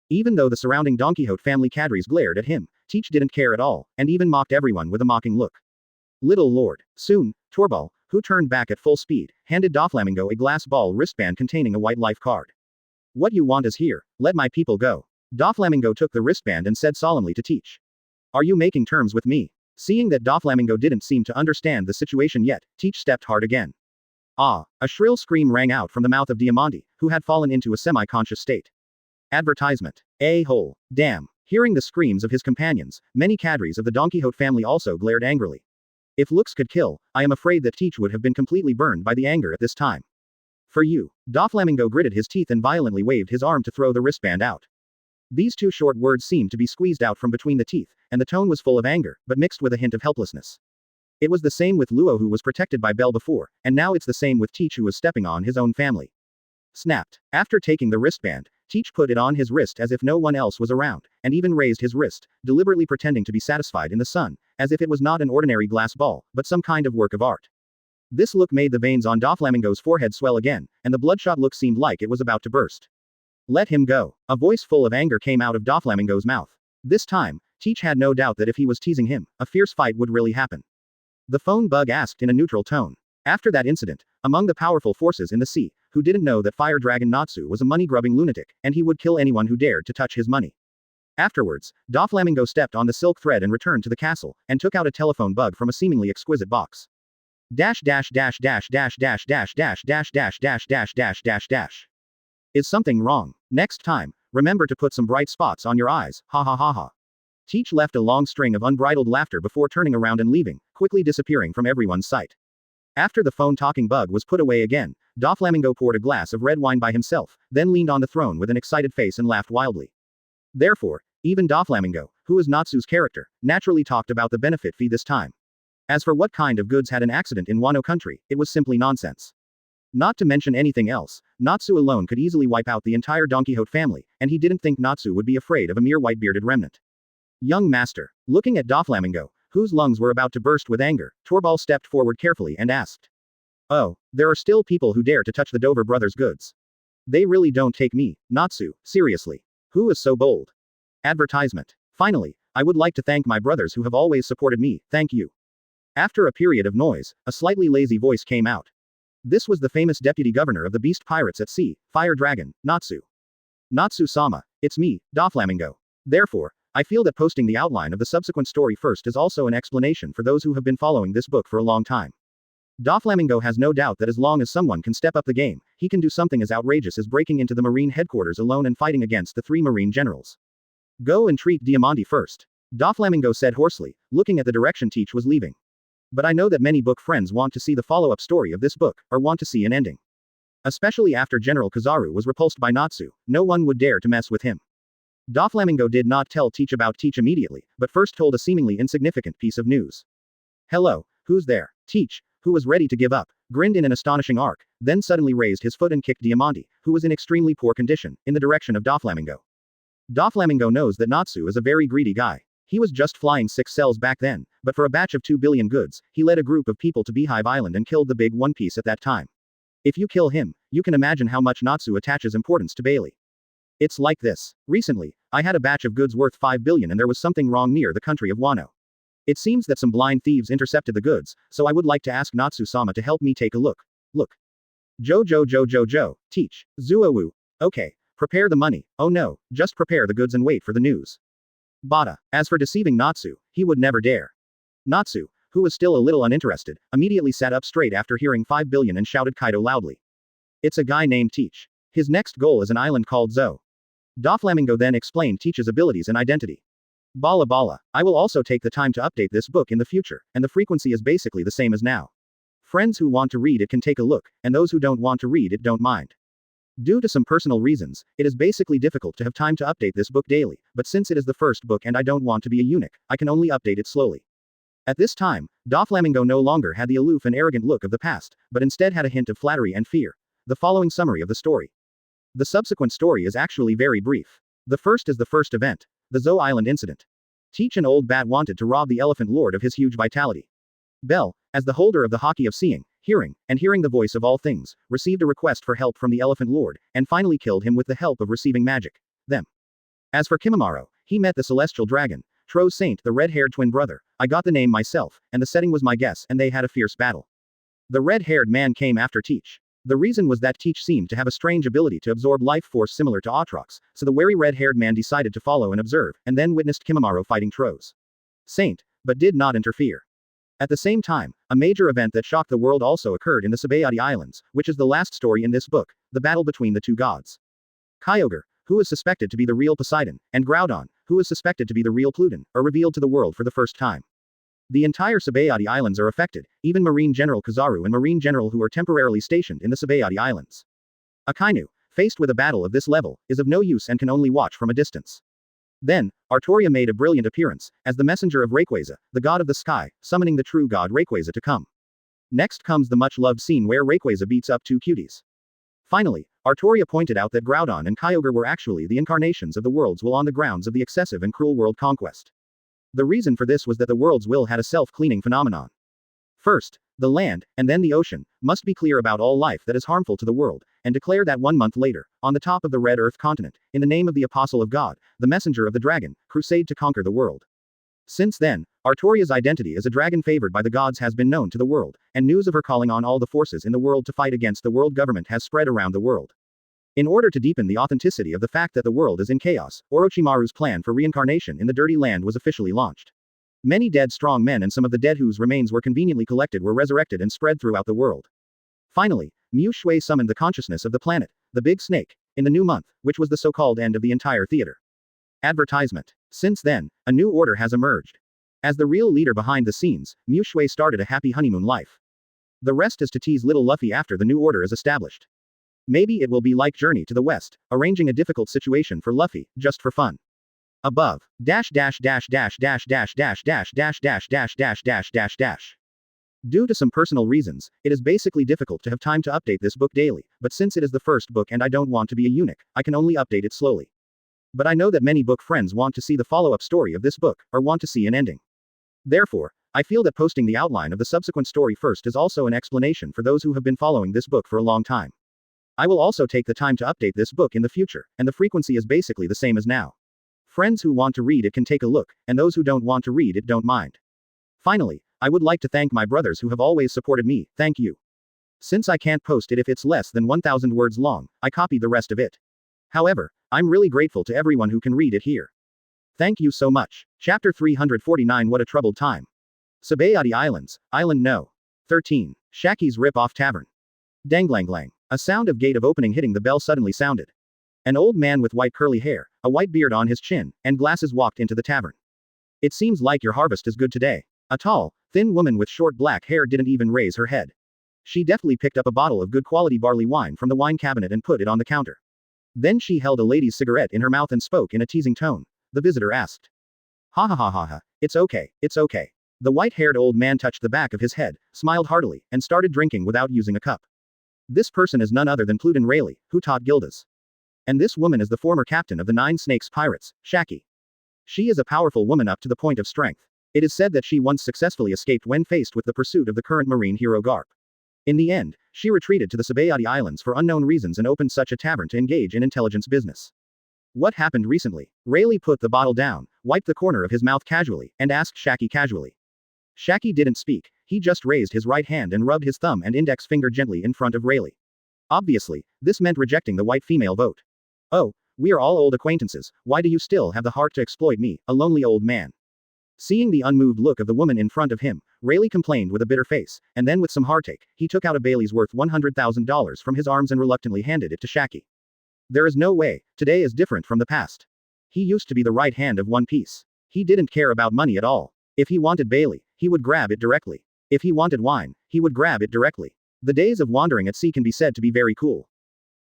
Speaker 2: Even though the surrounding Don Quixote family cadres glared at him, Teach didn't care at all, and even mocked everyone with a mocking look. Little lord. Soon, Torbal, who turned back at full speed, handed Doflamingo a glass ball wristband containing a white life card. What you want is here, let my people go. Doflamingo took the wristband and said solemnly to Teach. Are you making terms with me? Seeing that Doflamingo didn't seem to understand the situation yet, Teach stepped hard again. Ah! A shrill scream rang out from the mouth of Diamante, who had fallen into a semi-conscious state. Advertisement. A-hole. Damn. Hearing the screams of his companions, many cadres of the Don Quixote family also glared angrily. If looks could kill, I am afraid that Teach would have been completely burned by the anger at this time. For you. Doflamingo gritted his teeth and violently waved his arm to throw the wristband out. These two short words seemed to be squeezed out from between the teeth, and the tone was full of anger, but mixed with a hint of helplessness. It was the same with Luo, who was protected by Bell before, and now it's the same with Teach, who was stepping on his own family. Snapped. After taking the wristband, Teach put it on his wrist as if no one else was around, and even raised his wrist, deliberately pretending to be satisfied in the sun, as if it was not an ordinary glass ball, but some kind of work of art. This look made the veins on Doflamingo's forehead swell again, and the bloodshot look seemed like it was about to burst. Let him go. A voice full of anger came out of Doflamingo's mouth. This time, Teach had no doubt that if he was teasing him, a fierce fight would really happen. The phone bug asked in a neutral tone. After that incident, among the powerful forces in the sea, who didn't know that Fire Dragon Natsu was a money-grubbing lunatic, and he would kill anyone who dared to touch his money. Afterwards, Doflamingo stepped on the silk thread and returned to the castle, and took out a telephone bug from a seemingly exquisite box. Dash dash dash dash dash dash dash dash dash dash dash dash dash dash dash. Is something wrong? Next time, remember to put some bright spots on your eyes, ha ha ha ha. Teach left a long string of unbridled laughter before turning around and leaving, quickly disappearing from everyone's sight. After the phone-talking bug was put away again, Doflamingo poured a glass of red wine by himself, then leaned on the throne with an excited face and laughed wildly. Therefore, even Doflamingo, who was Natsu's character, naturally talked about the benefit fee this time. As for what kind of goods had an accident in Wano country, it was simply nonsense. Not to mention anything else, Natsu alone could easily wipe out the entire Don Quixote family, and he didn't think Natsu would be afraid of a mere white-bearded remnant. Young master. Looking at Doflamingo, whose lungs were about to burst with anger, Torbal stepped forward carefully and asked. Oh, there are still people who dare to touch the Dover brothers' goods. They really don't take me, Natsu, seriously. Who is so bold? Advertisement. Finally, I would like to thank my brothers who have always supported me, thank you. After a period of noise, a slightly lazy voice came out. This was the famous deputy governor of the beast pirates at sea, Fire Dragon, Natsu. Natsu-sama, it's me, Doflamingo. Therefore, I feel that posting the outline of the subsequent story first is also an explanation for those who have been following this book for a long time. Doflamingo has no doubt that as long as someone can step up the game, he can do something as outrageous as breaking into the Marine headquarters alone and fighting against the 3 Marine generals. Go and treat Diamante first. Doflamingo said hoarsely, looking at the direction Teach was leaving. But I know that many book friends want to see the follow-up story of this book, or want to see an ending. Especially after General Kizaru was repulsed by Natsu, no one would dare to mess with him. Doflamingo did not tell Teach about Teach immediately, but first told a seemingly insignificant piece of news. Hello, who's there? Teach, who was ready to give up, grinned in an astonishing arc, then suddenly raised his foot and kicked Diamante, who was in extremely poor condition, in the direction of Doflamingo. Doflamingo knows that Natsu is a very greedy guy. He was just flying 6 cells back then, but for a batch of 2 billion goods, he led a group of people to Beehive Island and killed the big One Piece at that time. If you kill him, you can imagine how much Natsu attaches importance to Bailey. It's like this. Recently, I had a batch of goods worth 5 billion and there was something wrong near the country of Wano. It seems that some blind thieves intercepted the goods, so I would like to ask Natsu-sama to help me take a look. Look. Joe, Teach. Zuowu. Okay. Prepare the money. Oh no, just prepare the goods and wait for the news. Bada. As for deceiving Natsu, he would never dare. Natsu, who was still a little uninterested, immediately sat up straight after hearing 5 billion and shouted Kaido loudly. It's a guy named Teach. His next goal is an island called Zo. Doflamingo then explained Teach's abilities and identity. Bala bala, I will also take the time to update this book in the future, and the frequency is basically the same as now. Friends who want to read it can take a look, and those who don't want to read it don't mind. Due to some personal reasons, it is basically difficult to have time to update this book daily, but since it is the first book and I don't want to be a eunuch, I can only update it slowly. At this time, Doflamingo no longer had the aloof and arrogant look of the past, but instead had a hint of flattery and fear. The following summary of the story. The subsequent story is actually very brief. The first is the first event, the Zo Island incident. Teach and Old Bat wanted to rob the Elephant Lord of his huge vitality. Bell, as the holder of the Haki of Seeing, Hearing, and hearing the voice of all things, received a request for help from the Elephant Lord, and finally killed him with the help of receiving magic. Them. As for Kimimaro, he met the Celestial Dragon, Tro's Saint, the red-haired twin brother. I got the name myself, and the setting was my guess, and they had a fierce battle. The red-haired man came after Teach. The reason was that Teach seemed to have a strange ability to absorb life force similar to Aatrox, so the wary red-haired man decided to follow and observe, and then witnessed Kimimaro fighting Tro's Saint, but did not interfere. At the same time, a major event that shocked the world also occurred in the Sabayati Islands, which is the last story in this book, the battle between the two gods. Kyogre, who is suspected to be the real Poseidon, and Groudon, who is suspected to be the real Pluton, are revealed to the world for the first time. The entire Sabayati Islands are affected, even Marine General Kizaru and Marine General who are temporarily stationed in the Sabayati Islands. Akainu, faced with a battle of this level, is of no use and can only watch from a distance. Then, Artoria made a brilliant appearance, as the messenger of Rayquaza, the god of the sky, summoning the true god Rayquaza to come. Next comes the much-loved scene where Rayquaza beats up two cuties. Finally, Artoria pointed out that Groudon and Kyogre were actually the incarnations of the World's Will on the grounds of the excessive and cruel world conquest. The reason for this was that the World's Will had a self-cleaning phenomenon. First, the land, and then the ocean, must be clear about all life that is harmful to the world, and declare that 1 month later, on the top of the Red Earth continent, in the name of the Apostle of God, the messenger of the dragon, crusade to conquer the world. Since then, Artoria's identity as a dragon favored by the gods has been known to the world, and news of her calling on all the forces in the world to fight against the world government has spread around the world. In order to deepen the authenticity of the fact that the world is in chaos, Orochimaru's plan for reincarnation in the Dirty Land was officially launched. Many dead strong men and some of the dead whose remains were conveniently collected were resurrected and spread throughout the world. Finally, Muxue summoned the consciousness of the planet, the Big Snake, in the new month, which was the so-called end of the entire theater. Advertisement. Since then, a new order has emerged. As the real leader behind the scenes, Muxue started a happy honeymoon life. The rest is to tease little Luffy after the new order is established. Maybe it will be like Journey to the West, arranging a difficult situation for Luffy, just for fun. Above. Due to some personal reasons, it is basically difficult to have time to update this book daily, but since it is the first book and I don't want to be a eunuch, I can only update it slowly. But I know that many book friends want to see the follow-up story of this book, or want to see an ending. Therefore, I feel that posting the outline of the subsequent story first is also an explanation for those who have been following this book for a long time. I will also take the time to update this book in the future, and the frequency is basically the same as now. Friends who want to read it can take a look, and those who don't want to read it don't mind. Finally, I would like to thank my brothers who have always supported me, thank you. Since I can't post it if it's less than 1,000 words long, I copied the rest of it. However, I'm really grateful to everyone who can read it here. Thank you so much. Chapter 349 What a Troubled Time. Sabayati Islands, Island No. 13. Shaki's Rip-Off Tavern. Danglanglang. A sound of gate of opening hitting the bell suddenly sounded. An old man with white curly hair, a white beard on his chin, and glasses walked into the tavern. It seems like your harvest is good today. A tall, thin woman with short black hair didn't even raise her head. She deftly picked up a bottle of good quality barley wine from the wine cabinet and put it on the counter. Then she held a lady's cigarette in her mouth and spoke in a teasing tone. The visitor asked. Ha ha ha ha ha, it's okay, it's okay. The white-haired old man touched the back of his head, smiled heartily, and started drinking without using a cup. This person is none other than Pluton Rayleigh, who taught Gildas. And this woman is the former captain of the Nine Snakes Pirates, Shaki. She is a powerful woman up to the point of strength. It is said that she once successfully escaped when faced with the pursuit of the current marine hero Garp. In the end, she retreated to the Sabayati Islands for unknown reasons and opened such a tavern to engage in intelligence business. What happened recently? Rayleigh put the bottle down, wiped the corner of his mouth casually, and asked Shaki casually. Shaki didn't speak, he just raised his right hand and rubbed his thumb and index finger gently in front of Rayleigh. Obviously, this meant rejecting the white female vote. Oh, we are all old acquaintances, why do you still have the heart to exploit me, a lonely old man? Seeing the unmoved look of the woman in front of him, Rayleigh complained with a bitter face, and then with some heartache, he took out a Bailey's worth $100,000 from his arms and reluctantly handed it to Shaki. There is no way, today is different from the past. He used to be the right hand of One Piece. He didn't care about money at all. If he wanted Bailey, he would grab it directly. If he wanted wine, he would grab it directly. The days of wandering at sea can be said to be very cool.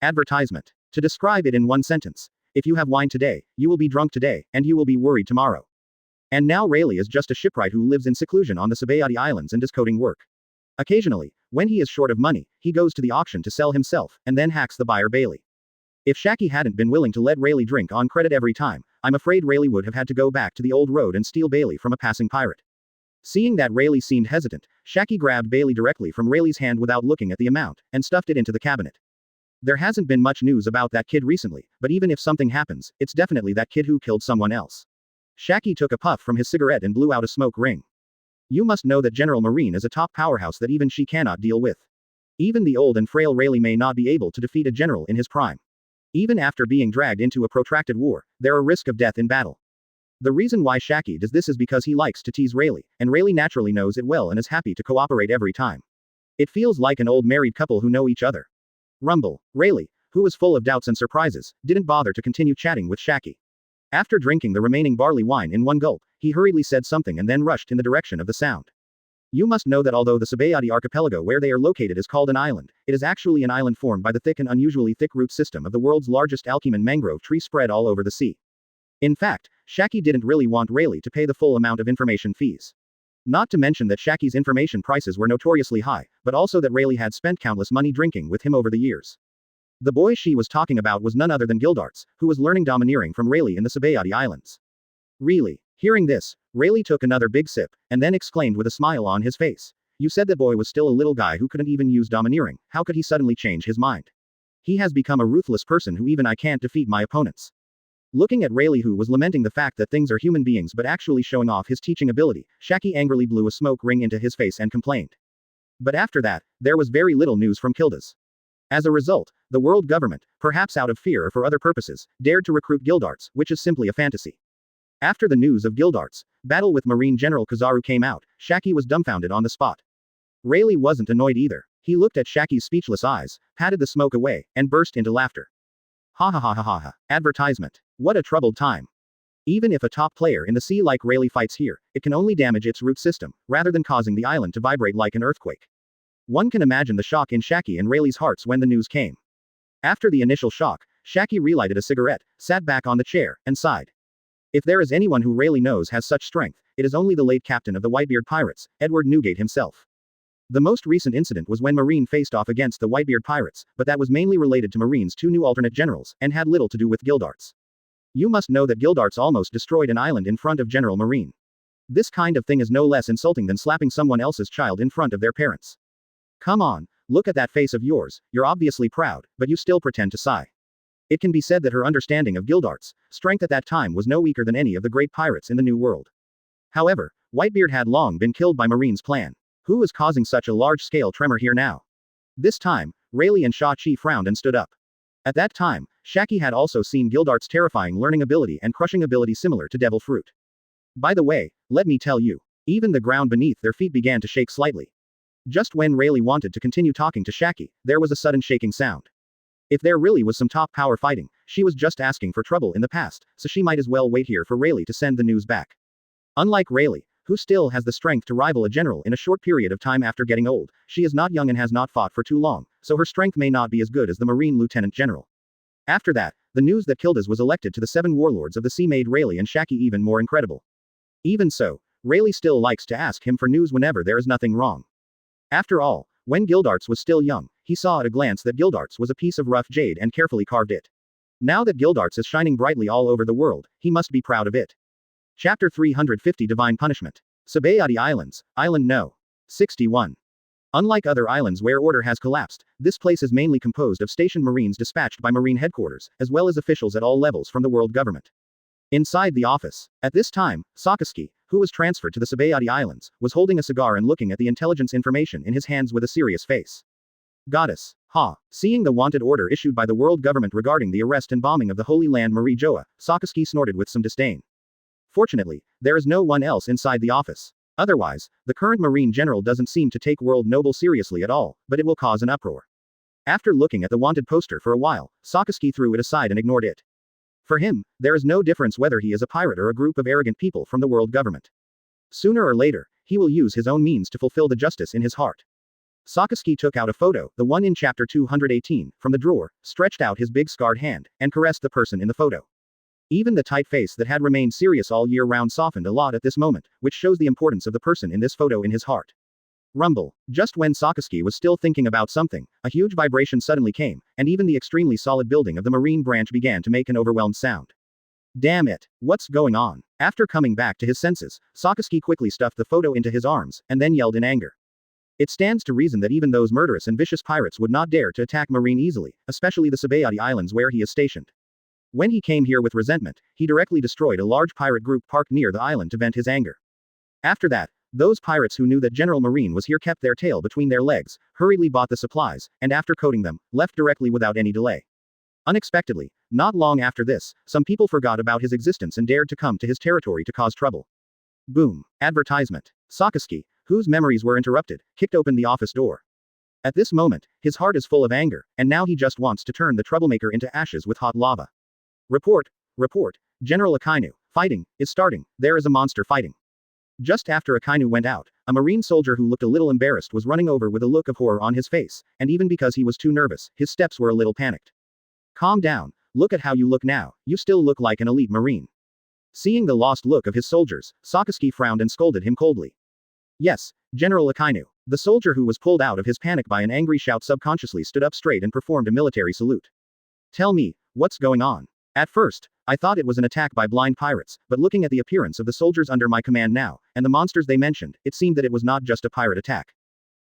Speaker 2: Advertisement. To describe it in one sentence. If you have wine today, you will be drunk today, and you will be worried tomorrow. And now Rayleigh is just a shipwright who lives in seclusion on the Sabayati Islands and does coding work. Occasionally, when he is short of money, he goes to the auction to sell himself, and then hacks the buyer Bailey. If Shaki hadn't been willing to let Rayleigh drink on credit every time, I'm afraid Rayleigh would have had to go back to the old road and steal Bailey from a passing pirate. Seeing that Rayleigh seemed hesitant, Shaki grabbed Bailey directly from Rayleigh's hand without looking at the amount, and stuffed it into the cabinet. There hasn't been much news about that kid recently, but even if something happens, it's definitely that kid who killed someone else. Shaki took a puff from his cigarette and blew out a smoke ring. You must know that General Marine is a top powerhouse that even she cannot deal with. Even the old and frail Rayleigh may not be able to defeat a general in his prime. Even after being dragged into a protracted war, there are risk of death in battle. The reason why Shaki does this is because he likes to tease Rayleigh, and Rayleigh naturally knows it well and is happy to cooperate every time. It feels like an old married couple who know each other. Rumble. Rayleigh, who was full of doubts and surprises, didn't bother to continue chatting with Shaki. After drinking the remaining barley wine in one gulp, he hurriedly said something and then rushed in the direction of the sound. You must know that although the Sabayati archipelago where they are located is called an island, it is actually an island formed by the thick and unusually thick root system of the world's largest alkeman mangrove tree spread all over the sea. In fact, Shaki didn't really want Rayleigh to pay the full amount of information fees. Not to mention that Shaki's information prices were notoriously high, but also that Rayleigh had spent countless money drinking with him over the years. The boy she was talking about was none other than Gildarts, who was learning domineering from Rayleigh in the Sabayati Islands. Really? Hearing this, Rayleigh took another big sip, and then exclaimed with a smile on his face. You said that boy was still a little guy who couldn't even use domineering, how could he suddenly change his mind? He has become a ruthless person who even I can't defeat my opponents. Looking at Rayleigh who was lamenting the fact that things are human beings but actually showing off his teaching ability, Shaki angrily blew a smoke ring into his face and complained. But after that, there was very little news from Kildas. As a result, the world government, perhaps out of fear or for other purposes, dared to recruit Gildarts, which is simply a fantasy. After the news of Gildarts' battle with Marine General Kizaru came out, Shaki was dumbfounded on the spot. Rayleigh wasn't annoyed either. He looked at Shaki's speechless eyes, patted the smoke away, and burst into laughter. Ha ha ha ha ha ha. Advertisement. What a troubled time. Even if a top player in the sea like Rayleigh fights here, it can only damage its root system, rather than causing the island to vibrate like an earthquake. One can imagine the shock in Shaki and Rayleigh's hearts when the news came. After the initial shock, Shaki relighted a cigarette, sat back on the chair, and sighed. If there is anyone who Rayleigh knows has such strength, it is only the late captain of the Whitebeard pirates, Edward Newgate himself. The most recent incident was when Marine faced off against the Whitebeard pirates, but that was mainly related to Marine's two new alternate generals, and had little to do with Gildarts. You must know that Gildarts almost destroyed an island in front of General Marine. This kind of thing is no less insulting than slapping someone else's child in front of their parents. Come on, look at that face of yours, you're obviously proud, but you still pretend to sigh. It can be said that her understanding of Gildarts' strength at that time was no weaker than any of the great pirates in the New World. However, Whitebeard had long been killed by Marine's plan. Who was causing such a large-scale tremor here now? This time, Rayleigh and Shachi frowned and stood up. At that time, Shaki had also seen Gildarts' terrifying learning ability and crushing ability similar to Devil Fruit. By the way, let me tell you, even the ground beneath their feet began to shake slightly. Just when Rayleigh wanted to continue talking to Shaki, there was a sudden shaking sound. If there really was some top power fighting, she was just asking for trouble in the past, so she might as well wait here for Rayleigh to send the news back. Unlike Rayleigh, who still has the strength to rival a general in a short period of time after getting old, she is not young and has not fought for too long, so her strength may not be as good as the Marine Lieutenant General. After that, the news that Kildas was elected to the 7 warlords of the sea made Rayleigh and Shaki even more incredible. Even so, Rayleigh still likes to ask him for news whenever there is nothing wrong. After all, when Gildarts was still young, he saw at a glance that Gildarts was a piece of rough jade and carefully carved it. Now that Gildarts is shining brightly all over the world, he must be proud of it. Chapter 350 Divine Punishment. Sabayati Islands, Island No. 61. Unlike other islands where order has collapsed, this place is mainly composed of stationed Marines dispatched by Marine headquarters, as well as officials at all levels from the world government. Inside the office, at this time, Sakaski, who was transferred to the Sabayati Islands, was holding a cigar and looking at the intelligence information in his hands with a serious face. Goddess. Ha. Seeing the wanted order issued by the world government regarding the arrest and bombing of the Holy Land Marie Joa, Sakaski snorted with some disdain. Fortunately, there is no one else inside the office. Otherwise, the current Marine General doesn't seem to take World Noble seriously at all, but it will cause an uproar. After looking at the wanted poster for a while, Sakaski threw it aside and ignored it. For him, there is no difference whether he is a pirate or a group of arrogant people from the world government. Sooner or later, he will use his own means to fulfill the justice in his heart. Sakaski took out a photo, the one in chapter 218, from the drawer, stretched out his big scarred hand, and caressed the person in the photo. Even the tight face that had remained serious all year round softened a lot at this moment, which shows the importance of the person in this photo in his heart. Rumble. Just when Sakaski was still thinking about something, a huge vibration suddenly came, and even the extremely solid building of the Marine branch began to make an overwhelmed sound. Damn it! What's going on? After coming back to his senses, Sakaski quickly stuffed the photo into his arms, and then yelled in anger. It stands to reason that even those murderous and vicious pirates would not dare to attack Marine easily, especially the Sabayati Islands where he is stationed. When he came here with resentment, he directly destroyed a large pirate group parked near the island to vent his anger. After that, those pirates who knew that General Marine was here kept their tail between their legs, hurriedly bought the supplies, and after coating them, left directly without any delay. Unexpectedly, Not long after this, some people forgot about his existence and dared to come to his territory to cause trouble. Boom. Advertisement. Sakazuki, whose memories were interrupted, kicked open the office door. At this moment, his heart is full of anger, and now he just wants to turn the troublemaker into ashes with hot lava. Report. Report. General Akainu, fighting is starting. There is a monster fighting. Just after Akainu went out, a marine soldier who looked a little embarrassed was running over with a look of horror on his face, and even because he was too nervous, his steps were a little panicked. Calm down. Look at how you look now. You still look like an elite marine. Seeing the lost look of his soldiers, Sakazuki frowned and scolded him coldly. Yes, General Akainu. The soldier who was pulled out of his panic by an angry shout subconsciously stood up straight and performed a military salute. Tell me, what's going on? At first, I thought it was an attack by blind pirates, but looking at the appearance of the soldiers under my command now, and the monsters they mentioned, it seemed that it was not just a pirate attack.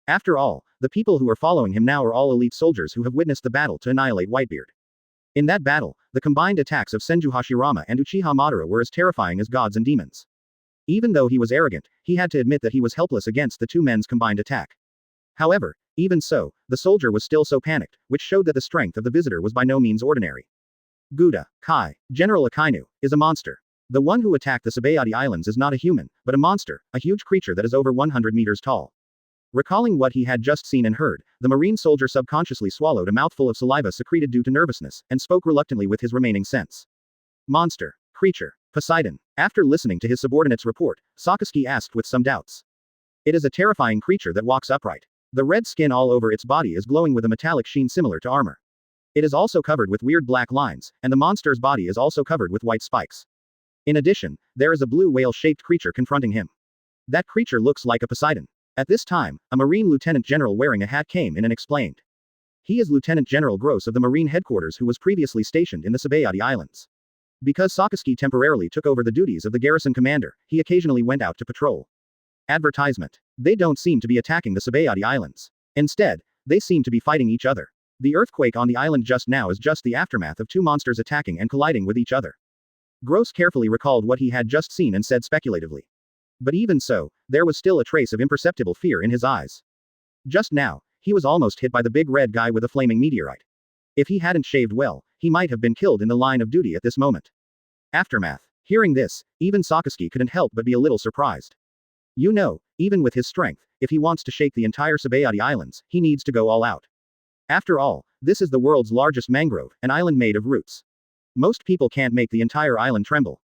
Speaker 2: After all, the people who are following him now are all elite soldiers who have witnessed the battle to annihilate Whitebeard. In that battle, the combined attacks of Senju Hashirama and Uchiha Madara were as terrifying as gods and demons. Even though he was arrogant, he had to admit that he was helpless against the two men's combined attack. However, even so, the soldier was still so panicked, which showed that the strength of the visitor was by no means ordinary. Gouda, Kai, General Akainu, is a monster. The one who attacked the Sabayati Islands is not a human, but a monster, a huge creature that is over 100 meters tall. Recalling what he had just seen and heard, the marine soldier subconsciously swallowed a mouthful of saliva secreted due to nervousness, and spoke reluctantly with his remaining sense. Monster. Creature. Poseidon. After listening to his subordinate's report, Sakazuki asked with some doubts. It is a terrifying creature that walks upright. The red skin all over its body is glowing with a metallic sheen similar to armor. It is also covered with weird black lines, and the monster's body is also covered with white spikes. In addition, there is a blue whale-shaped creature confronting him. That creature looks like a Poseidon. At this time, a Marine Lieutenant General wearing a hat came in and explained. He is Lieutenant General Gross of the Marine Headquarters who was previously stationed in the Sabayati Islands. Because Sakazuki temporarily took over the duties of the garrison commander, he occasionally went out to patrol. Advertisement. They don't seem to be attacking the Sabayati Islands. Instead, they seem to be fighting each other. The earthquake on the island just now is just the aftermath of two monsters attacking and colliding with each other. Gross carefully recalled what he had just seen and said speculatively. But even so, there was still a trace of imperceptible fear in his eyes. Just now, he was almost hit by the big red guy with a flaming meteorite. If he hadn't shaved well, he might have been killed in the line of duty at this moment. Aftermath. Hearing this, even Sakazuki couldn't help but be a little surprised. You know, even with his strength, if he wants to shake the entire Sabayati Islands, he needs to go all out. After all, this is the world's largest mangrove, an island made of roots. Most people can't make the entire island tremble.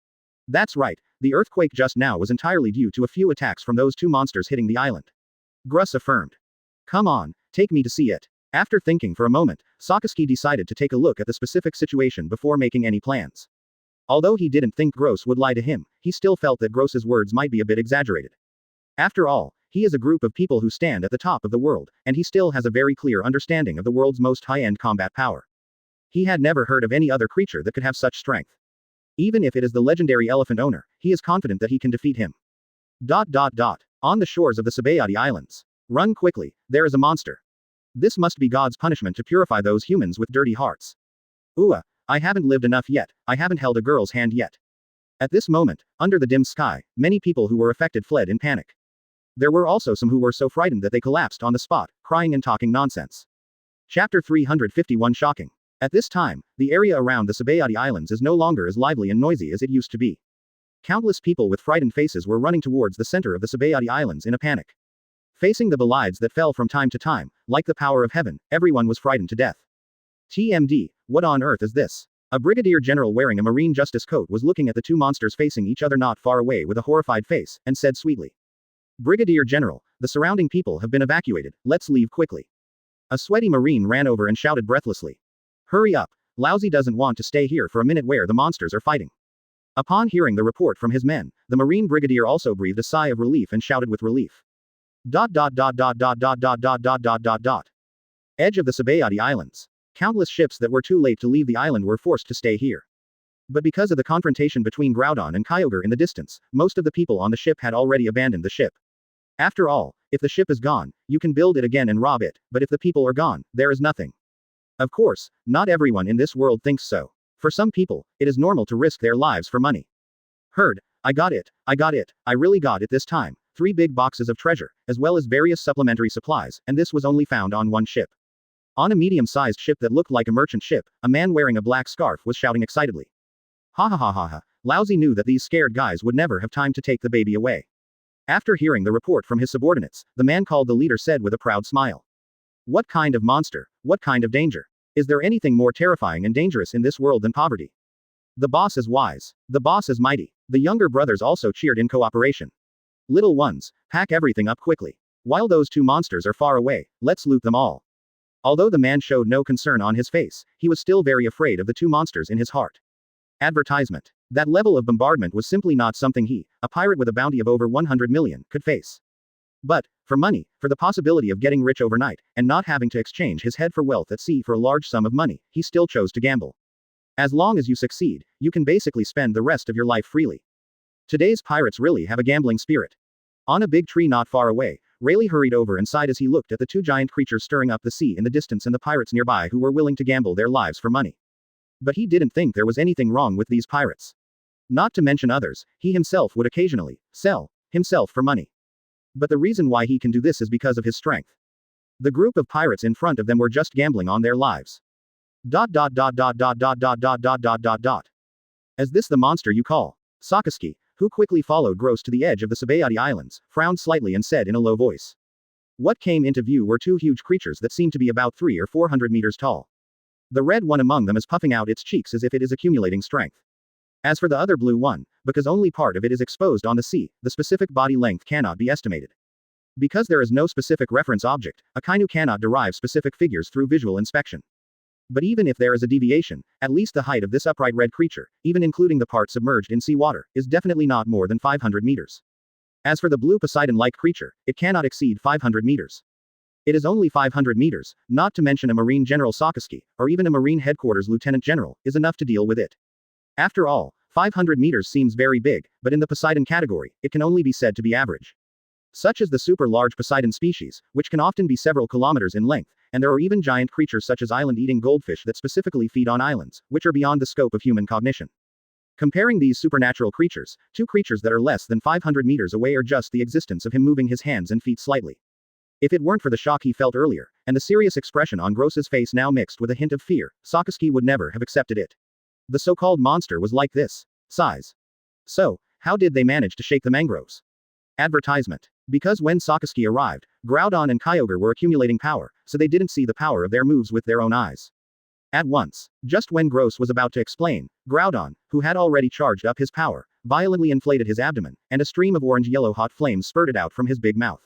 Speaker 2: That's right, the earthquake just now was entirely due to a few attacks from those two monsters hitting the island. Gross affirmed. Come on, take me to see it. After thinking for a moment, Sakazuki decided to take a look at the specific situation before making any plans. Although he didn't think Gross would lie to him, he still felt that Gross's words might be a bit exaggerated. After all, he is a group of people who stand at the top of the world, and he still has a very clear understanding of the world's most high-end combat power. He had never heard of any other creature that could have such strength. Even if it is the legendary elephant owner, he is confident that he can defeat him. On the shores of the Sabayati Islands. Run quickly, there is a monster. This must be God's punishment to purify those humans with dirty hearts. I haven't lived enough yet, I haven't held a girl's hand yet. At this moment, under the dim sky, many people who were affected fled in panic. There were also some who were so frightened that they collapsed on the spot, crying and talking nonsense. Chapter 351 Shocking. At this time, the area around the Sabayati Islands is no longer as lively and noisy as it used to be. Countless people with frightened faces were running towards the center of the Sabayati Islands in a panic. Facing the bolides that fell from time to time, like the power of heaven, everyone was frightened to death. TMD, what on earth is this? A brigadier general wearing a marine justice coat was looking at the two monsters facing each other not far away with a horrified face, and said sweetly. Brigadier General, the surrounding people have been evacuated, let's leave quickly. A sweaty marine ran over and shouted breathlessly. Hurry up, Lousy doesn't want to stay here for a minute where the monsters are fighting. Upon hearing the report from his men, the marine brigadier also breathed a sigh of relief and shouted with relief. Edge of the Sabayati Islands. Countless ships that were too late to leave the island were forced to stay here. But because of the confrontation between Groudon and Kyogre in the distance, most of the people on the ship had already abandoned the ship. After all, if the ship is gone, you can build it again and rob it, but if the people are gone, there is nothing. Of course, not everyone in this world thinks so. For some people, it is normal to risk their lives for money. Heard, I got it, I really got it this time, 3 big boxes of treasure, as well as various supplementary supplies, and this was only found on one ship. On a medium-sized ship that looked like a merchant ship, a man wearing a black scarf was shouting excitedly. Ha ha ha ha ha. Lousy knew that these scared guys would never have time to take the baby away. After hearing the report from his subordinates, the man called the leader said with a proud smile. What kind of monster? What kind of danger? Is there anything more terrifying and dangerous in this world than poverty? The boss is wise. The boss is mighty. The younger brothers also cheered in cooperation. Little ones, pack everything up quickly. While those two monsters are far away, let's loot them all. Although the man showed no concern on his face, he was still very afraid of the two monsters in his heart. Advertisement. That level of bombardment was simply not something he, a pirate with a bounty of over 100 million, could face. But, for money, for the possibility of getting rich overnight, and not having to exchange his head for wealth at sea for a large sum of money, he still chose to gamble. As long as you succeed, you can basically spend the rest of your life freely. Today's pirates really have a gambling spirit. On a big tree not far away, Rayleigh hurried over and sighed as he looked at the two giant creatures stirring up the sea in the distance and the pirates nearby who were willing to gamble their lives for money. But he didn't think there was anything wrong with these pirates. Not to mention others, he himself would occasionally sell himself for money. But the reason why he can do this is because of his strength. The group of pirates in front of them were just gambling on their lives. ... Is this the monster you call? Sakazuki, who quickly followed Gross to the edge of the Sabayati Islands, frowned slightly and said in a low voice. What came into view were two huge creatures that seemed to be about 300 or 400 meters tall. The red one among them is puffing out its cheeks as if it is accumulating strength. As for the other blue one, because only part of it is exposed on the sea, the specific body length cannot be estimated. Because there is no specific reference object, a kainu cannot derive specific figures through visual inspection. But even if there is a deviation, at least the height of this upright red creature, even including the part submerged in seawater, is definitely not more than 500 meters. As for the blue Poseidon-like creature, it cannot exceed 500 meters. It is only 500 meters, not to mention a Marine General Sakazuki, or even a Marine Headquarters Lieutenant General, is enough to deal with it. After all, 500 meters seems very big, but in the Poseidon category, it can only be said to be average. Such is the super-large Poseidon species, which can often be several kilometers in length, and there are even giant creatures such as island-eating goldfish that specifically feed on islands, which are beyond the scope of human cognition. Comparing these supernatural creatures, two creatures that are less than 500 meters away are just the existence of him moving his hands and feet slightly. If it weren't for the shock he felt earlier, and the serious expression on Gross's face now mixed with a hint of fear, Sakazuki would never have accepted it. The so-called monster was like this size. So, how did they manage to shake the mangroves? Advertisement. Because when Sakazuki arrived, Groudon and Kyogre were accumulating power, so they didn't see the power of their moves with their own eyes. At once, just when Gross was about to explain, Groudon, who had already charged up his power, violently inflated his abdomen, and a stream of orange-yellow hot flames spurted out from his big mouth.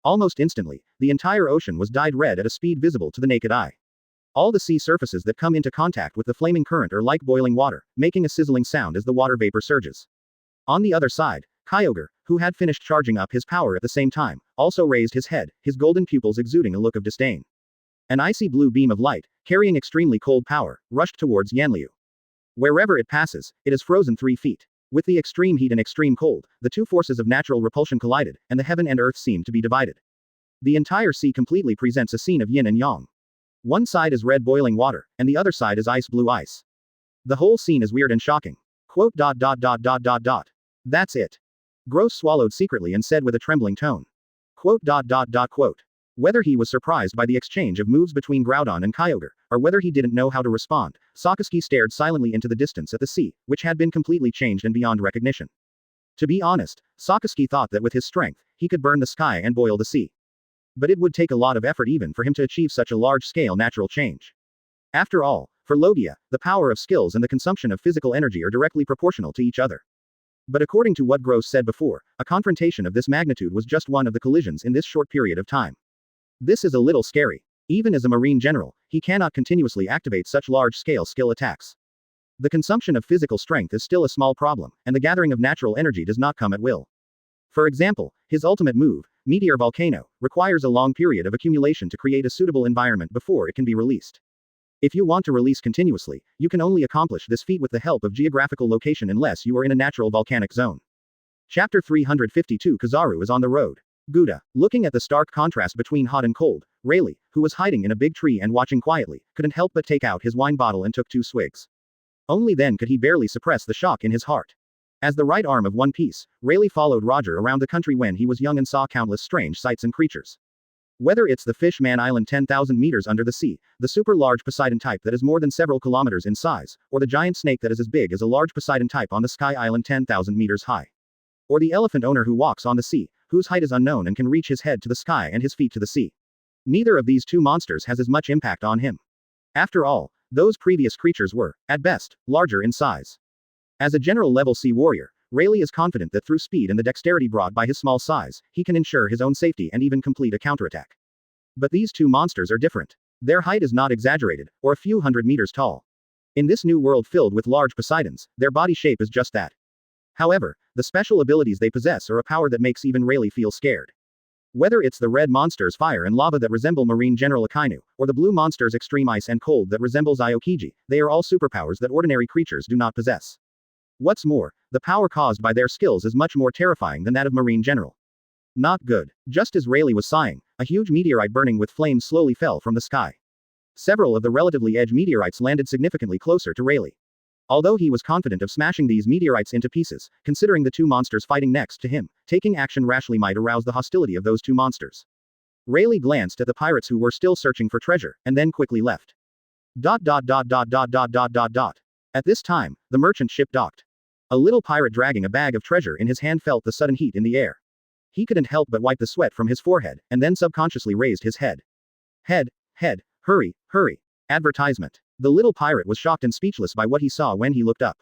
Speaker 2: Almost instantly, the entire ocean was dyed red at a speed visible to the naked eye. All the sea surfaces that come into contact with the flaming current are like boiling water, making a sizzling sound as the water vapor surges. On the other side, Kyogre, who had finished charging up his power at the same time, also raised his head, his golden pupils exuding a look of disdain. An icy blue beam of light, carrying extremely cold power, rushed towards Yanliu. Wherever it passes, it is frozen 3 feet. With the extreme heat and extreme cold, the two forces of natural repulsion collided, and the heaven and earth seemed to be divided. The entire sea completely presents a scene of yin and yang. One side is red boiling water, and the other side is ice blue ice. The whole scene is weird and shocking. ... That's it. Gross swallowed secretly and said with a trembling tone. ... Whether he was surprised by the exchange of moves between Groudon and Kyogre, or whether he didn't know how to respond, Sakazuki stared silently into the distance at the sea, which had been completely changed and beyond recognition. To be honest, Sakazuki thought that with his strength, he could burn the sky and boil the sea. But it would take a lot of effort even for him to achieve such a large-scale natural change. After all, for Logia, the power of skills and the consumption of physical energy are directly proportional to each other. But according to what Gross said before, a confrontation of this magnitude was just one of the collisions in this short period of time. This is a little scary. Even as a Marine General, he cannot continuously activate such large-scale skill attacks. The consumption of physical strength is still a small problem, and the gathering of natural energy does not come at will. For example, his ultimate move, Meteor Volcano, requires a long period of accumulation to create a suitable environment before it can be released. If you want to release continuously, you can only accomplish this feat with the help of geographical location unless you are in a natural volcanic zone. Chapter 352 Kizaru is on the road. Gouda, looking at the stark contrast between hot and cold, Rayleigh, who was hiding in a big tree and watching quietly, couldn't help but take out his wine bottle and took 2 swigs. Only then could he barely suppress the shock in his heart. As the right arm of One Piece, Rayleigh followed Roger around the country when he was young and saw countless strange sights and creatures. Whether it's the Fish-Man Island 10,000 meters under the sea, the super-large Poseidon type that is more than several kilometers in size, or the giant snake that is as big as a large Poseidon type on the Sky Island 10,000 meters high. Or the elephant owner who walks on the sea, whose height is unknown and can reach his head to the sky and his feet to the sea. Neither of these two monsters has as much impact on him. After all, those previous creatures were, at best, larger in size. As a general-level sea warrior, Rayleigh is confident that through speed and the dexterity brought by his small size, he can ensure his own safety and even complete a counterattack. But these two monsters are different. Their height is not exaggerated, or a few hundred meters tall. In this new world filled with large Poseidons, their body shape is just that. However, the special abilities they possess are a power that makes even Rayleigh feel scared. Whether it's the red monsters fire and lava that resemble Marine General Akainu, or the blue monsters extreme ice and cold that resembles Aokiji, they are all superpowers that ordinary creatures do not possess. What's more, the power caused by their skills is much more terrifying than that of Marine General. Not good. Just as Rayleigh was sighing, a huge meteorite burning with flames slowly fell from the sky. Several of the relatively edge meteorites landed significantly closer to Rayleigh. Although he was confident of smashing these meteorites into pieces, considering the two monsters fighting next to him, taking action rashly might arouse the hostility of those two monsters. Rayleigh glanced at the pirates who were still searching for treasure, and then quickly left. At this time, the merchant ship docked. A little pirate dragging a bag of treasure in his hand felt the sudden heat in the air. He couldn't help but wipe the sweat from his forehead, and then subconsciously raised his head. Hurry, hurry. Advertisement. The little pirate was shocked and speechless by what he saw when he looked up.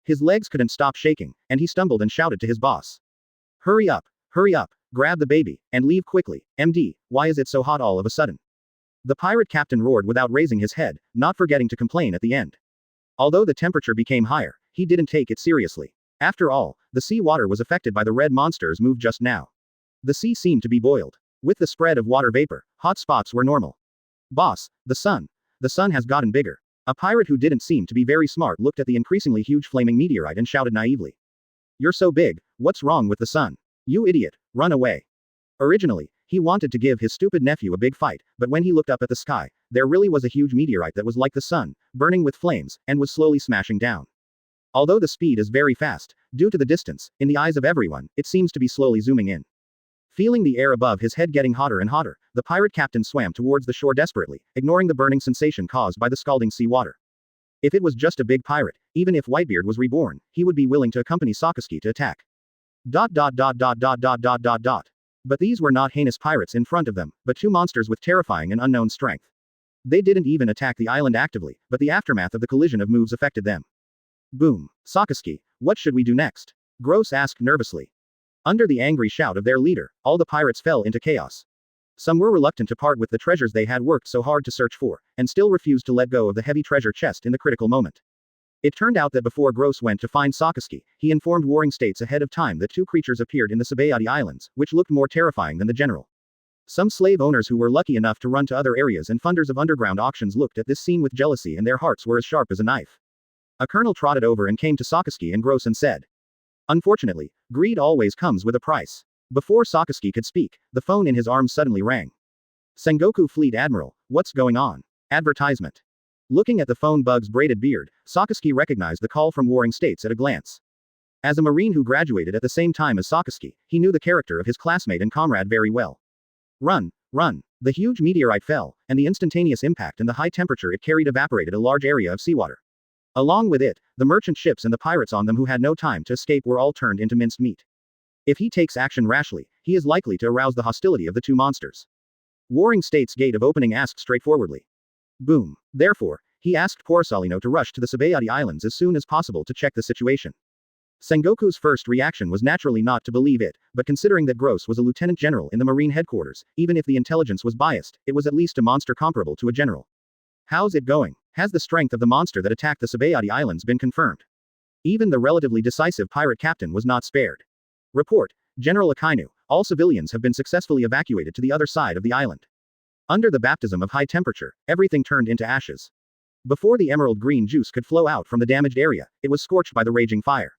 Speaker 2: His legs couldn't stop shaking, and he stumbled and shouted to his boss. Hurry up, grab the baby, and leave quickly. MD, why is it so hot all of a sudden? The pirate captain roared without raising his head, not forgetting to complain at the end. Although the temperature became higher, he didn't take it seriously. After all, the sea water was affected by the red monster's move just now. The sea seemed to be boiled. With the spread of water vapor, hot spots were normal. Boss, the sun has gotten bigger. A pirate who didn't seem to be very smart looked at the increasingly huge flaming meteorite and shouted naively. You're so big, what's wrong with the sun? You idiot, run away. Originally, he wanted to give his stupid nephew a big fight, but when he looked up at the sky, there really was a huge meteorite that was like the sun, burning with flames, and was slowly smashing down. Although the speed is very fast, due to the distance, in the eyes of everyone, it seems to be slowly zooming in. Feeling the air above his head getting hotter and hotter, the pirate captain swam towards the shore desperately, ignoring the burning sensation caused by the scalding sea water. If it was just a big pirate, even if Whitebeard was reborn, he would be willing to accompany Sasuke to attack. But these were not heinous pirates in front of them, but two monsters with terrifying and unknown strength. They didn't even attack the island actively, but the aftermath of the collision of moves affected them. Boom. Sasuke, what should we do next? Gross asked nervously. Under the angry shout of their leader, all the pirates fell into chaos. Some were reluctant to part with the treasures they had worked so hard to search for, and still refused to let go of the heavy treasure chest in the critical moment. It turned out that before Gross went to find Sasuke, he informed warring states ahead of time that two creatures appeared in the Sabayati Islands, which looked more terrifying than the general. Some slave owners who were lucky enough to run to other areas and funders of underground auctions looked at this scene with jealousy and their hearts were as sharp as a knife. A colonel trotted over and came to Sasuke and Gross and said, Unfortunately, greed always comes with a price. Before Sasuke could speak, the phone in his arms suddenly rang. Sengoku Fleet Admiral, what's going on? Advertisement. Looking at the phone bug's braided beard, Sasuke recognized the call from warring states at a glance. As a marine who graduated at the same time as Sasuke, he knew the character of his classmate and comrade very well. Run. The huge meteorite fell, and the instantaneous impact and the high temperature it carried evaporated a large area of seawater. Along with it, the merchant ships and the pirates on them who had no time to escape were all turned into minced meat. If he takes action rashly, he is likely to arouse the hostility of the two monsters. Warring State's gate of opening asked straightforwardly. Boom. Therefore, he asked Porosalino to rush to the Sabayati Islands as soon as possible to check the situation. Sengoku's first reaction was naturally not to believe it, but considering that Gross was a lieutenant general in the marine headquarters, even if the intelligence was biased, it was at least a monster comparable to a general. How's it going? Has the strength of the monster that attacked the Sabayati Islands been confirmed? Even the relatively decisive pirate captain was not spared. Report, General Akainu, all civilians have been successfully evacuated to the other side of the island. Under the baptism of high temperature, everything turned into ashes. Before the emerald green juice could flow out from the damaged area, it was scorched by the raging fire.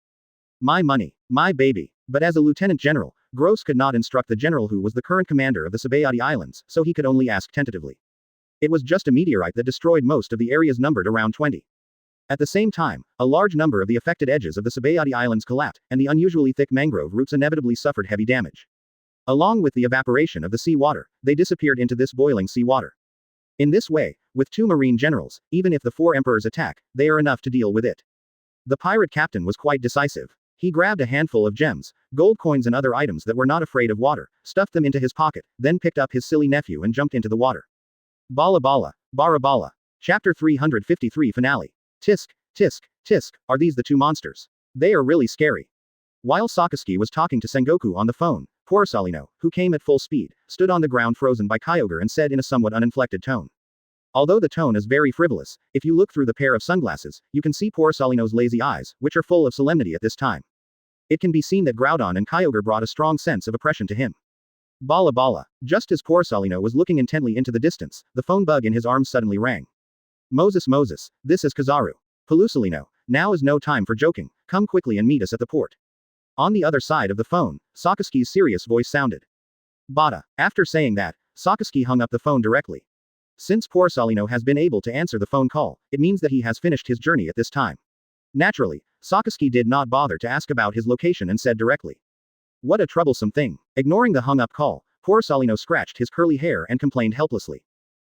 Speaker 2: My money, my baby. But as a lieutenant general, Gross could not instruct the general who was the current commander of the Sabayati Islands, so he could only ask tentatively. It was just a meteorite that destroyed most of the areas numbered around 20. At the same time, a large number of the affected edges of the Sabayati Islands collapsed, and the unusually thick mangrove roots inevitably suffered heavy damage. Along with the evaporation of the sea water, they disappeared into this boiling sea water. In this way, with 2 marine generals, even if the 4 emperors attack, they are enough to deal with it. The pirate captain was quite decisive. He grabbed a handful of gems, gold coins and other items that were not afraid of water, stuffed them into his pocket, then picked up his silly nephew and jumped into the water. Bala bala, bara bala. Chapter 353 Finale. Tisk, tisk, tisk, are these the 2 monsters? They are really scary. While Sakazuki was talking to Sengoku on the phone, Porcellino, who came at full speed, stood on the ground frozen by Kyogre and said in a somewhat uninflected tone. Although the tone is very frivolous, if you look through the pair of sunglasses, you can see Porcellino's lazy eyes, which are full of solemnity at this time. It can be seen that Groudon and Kyogre brought a strong sense of oppression to him. Bala bala. Just as Porcellino was looking intently into the distance, the phone bug in his arms suddenly rang. Moses, this is Kizaru. Pelusolino, now is no time for joking, come quickly and meet us at the port. On the other side of the phone, Sakazuki's serious voice sounded. Bada. After saying that, Sakazuki hung up the phone directly. Since Porcellino has been able to answer the phone call, it means that he has finished his journey at this time. Naturally, Sakazuki did not bother to ask about his location and said directly. What a troublesome thing. Ignoring the hung-up call, Porcellino scratched his curly hair and complained helplessly.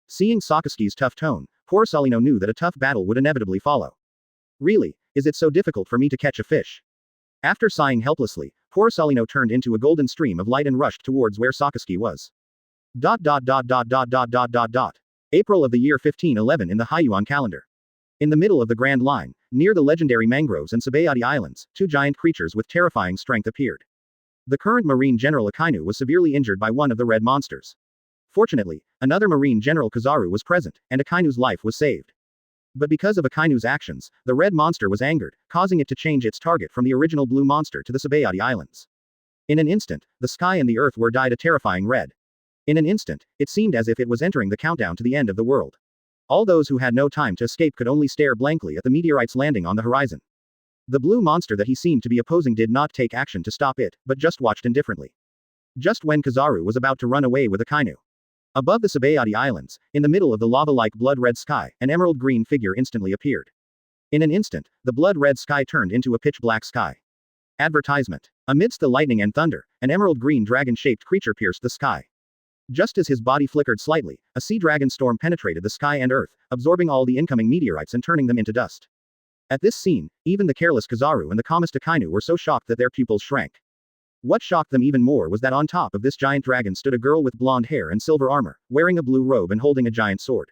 Speaker 2: Seeing Sakazuki's tough tone, Porcellino knew that a tough battle would inevitably follow. Really, is it so difficult for me to catch a fish? After sighing helplessly, Porcellino turned into a golden stream of light and rushed towards where Sakazuki was. April of the year 1511 in the Haiyuan calendar. In the middle of the Grand Line, near the legendary mangroves and Sabayati Islands, 2 giant creatures with terrifying strength appeared. The current Marine General Akainu was severely injured by one of the red monsters. Fortunately, another Marine General Kizaru was present, and Akainu's life was saved. But because of Akainu's actions, the red monster was angered, causing it to change its target from the original blue monster to the Sabayati Islands. In an instant, the sky and the earth were dyed a terrifying red. In an instant, it seemed as if it was entering the countdown to the end of the world. All those who had no time to escape could only stare blankly at the meteorites landing on the horizon. The blue monster that he seemed to be opposing did not take action to stop it, but just watched indifferently. Just when Kizaru was about to run away with Akainu. Above the Sabayati Islands, in the middle of the lava-like blood-red sky, an emerald-green figure instantly appeared. In an instant, the blood-red sky turned into a pitch-black sky. Advertisement. Amidst the lightning and thunder, an emerald-green dragon-shaped creature pierced the sky. Just as his body flickered slightly, a sea dragon storm penetrated the sky and earth, absorbing all the incoming meteorites and turning them into dust. At this scene, even the careless Kizaru and the calmest Akainu were so shocked that their pupils shrank. What shocked them even more was that on top of this giant dragon stood a girl with blonde hair and silver armor, wearing a blue robe and holding a giant sword.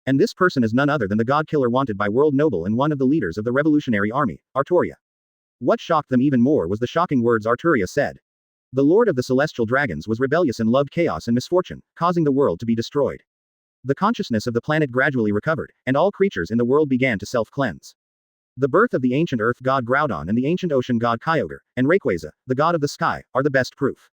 Speaker 2: And this person is none other than the god killer wanted by World Noble and one of the leaders of the Revolutionary Army, Arturia. What shocked them even more was the shocking words Arturia said. The Lord of the Celestial Dragons was rebellious and loved chaos and misfortune, causing the world to be destroyed. The consciousness of the planet gradually recovered, and all creatures in the world began to self-cleanse. The birth of the ancient earth god Groudon and the ancient ocean god Kyogre, and Rayquaza, the god of the sky, are the best proof.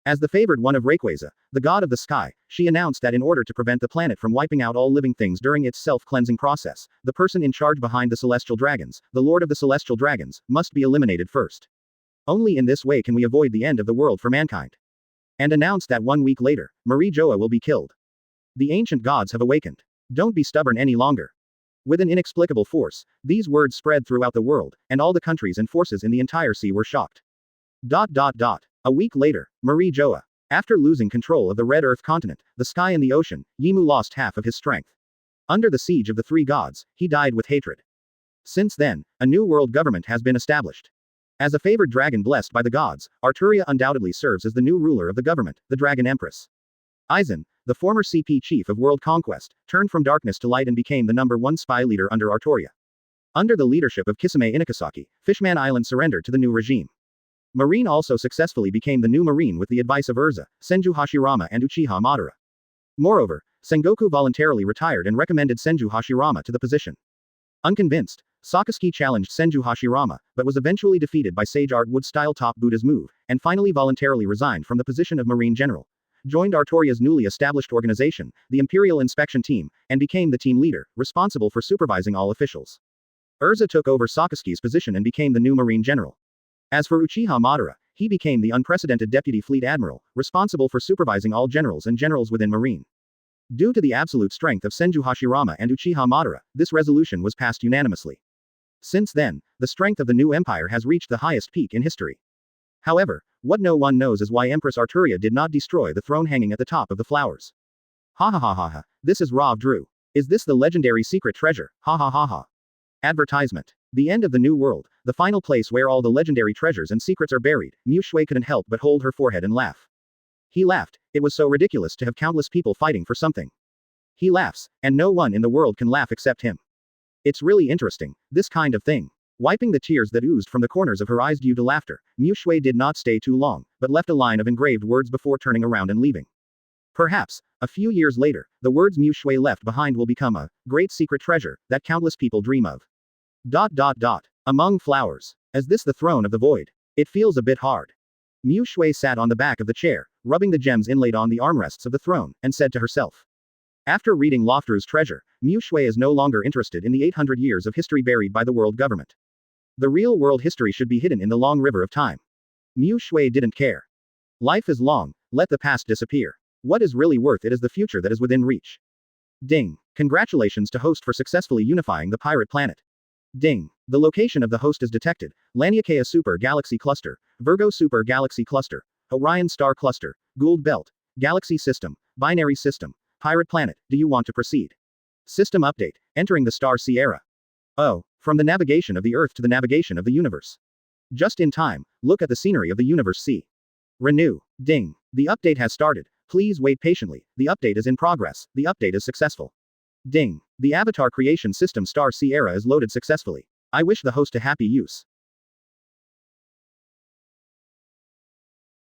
Speaker 2: As the favored one of Rayquaza, the god of the sky, she announced that in order to prevent the planet from wiping out all living things during its self-cleansing process, the person in charge behind the Celestial Dragons, the Lord of the Celestial Dragons, must be eliminated first. Only in this way can we avoid the end of the world for mankind. And announced that 1 week later, Marie Joa will be killed. The ancient gods have awakened. Don't be stubborn any longer. With an inexplicable force, these words spread throughout the world, and all the countries and forces in the entire sea were shocked. A week later, Marie Joa. After losing control of the Red Earth continent, the sky and the ocean, Yimu lost half of his strength. Under the siege of the 3 gods, he died with hatred. Since then, a new world government has been established. As a favored dragon blessed by the gods, Arturia undoubtedly serves as the new ruler of the government, the Dragon Empress. Aizen, the former CP chief of world conquest, turned from darkness to light and became the #1 spy leader under Arturia. Under the leadership of Kisame Inokasaki, Fishman Island surrendered to the new regime. Marine also successfully became the new Marine with the advice of Erza, Senju Hashirama and Uchiha Madara. Moreover, Sengoku voluntarily retired and recommended Senju Hashirama to the position. Unconvinced, Sakazuki challenged Senju Hashirama, but was eventually defeated by Sage Art Wood-style Top Buddha's move, and finally voluntarily resigned from the position of Marine General. Joined Arturia's newly established organization, the Imperial Inspection Team, and became the team leader, responsible for supervising all officials. Erza took over Sakazuki's position and became the new Marine General. As for Uchiha Madara, he became the unprecedented Deputy Fleet Admiral, responsible for supervising all generals and generals within Marine. Due to the absolute strength of Senju Hashirama and Uchiha Madara, this resolution was passed unanimously. Since then, the strength of the new empire has reached the highest peak in history. However, What no one knows is why Empress Arturia did not destroy the throne hanging at the top of the flowers. Ha ha ha ha ha. This is Rav Drew. Is this the legendary secret treasure? Ha ha ha ha. Advertisement. The end of the new world, the final place where all the legendary treasures and secrets are buried. Muxue couldn't help but hold her forehead and laugh. He laughed. It was so ridiculous to have countless people fighting for something. He laughs, and no one in the world can laugh except him. It's really interesting, this kind of thing. Wiping the tears that oozed from the corners of her eyes due to laughter, Muxue did not stay too long, but left a line of engraved words before turning around and leaving. Perhaps, a few years later, the words Muxue left behind will become a great secret treasure that countless people dream of. ... Among flowers. Is this the throne of the void? It feels a bit hard. Muxue sat on the back of the chair, rubbing the gems inlaid on the armrests of the throne, and said to herself. After reading Lofter's treasure, Muxue is no longer interested in the 800 years of history buried by the world government. The real world history should be hidden in the long river of time. Muxue didn't care. Life is long, let the past disappear. What is really worth it is the future that is within reach. Ding. Congratulations to host for successfully unifying the pirate planet. Ding. The location of the host is detected. Laniakea Super Galaxy Cluster, Virgo Super Galaxy Cluster, Orion Star Cluster, Gould Belt, Galaxy System, Binary System, Pirate Planet. Do you want to proceed? System update. Entering the star C era. Oh, from the navigation of the Earth to the navigation of the universe. Just in time, look at the scenery of the universe C. Renew. Ding. The update has started. Please wait patiently. The update is in progress. The update is successful. Ding. The avatar creation system star C era is loaded successfully. I wish the host a happy use.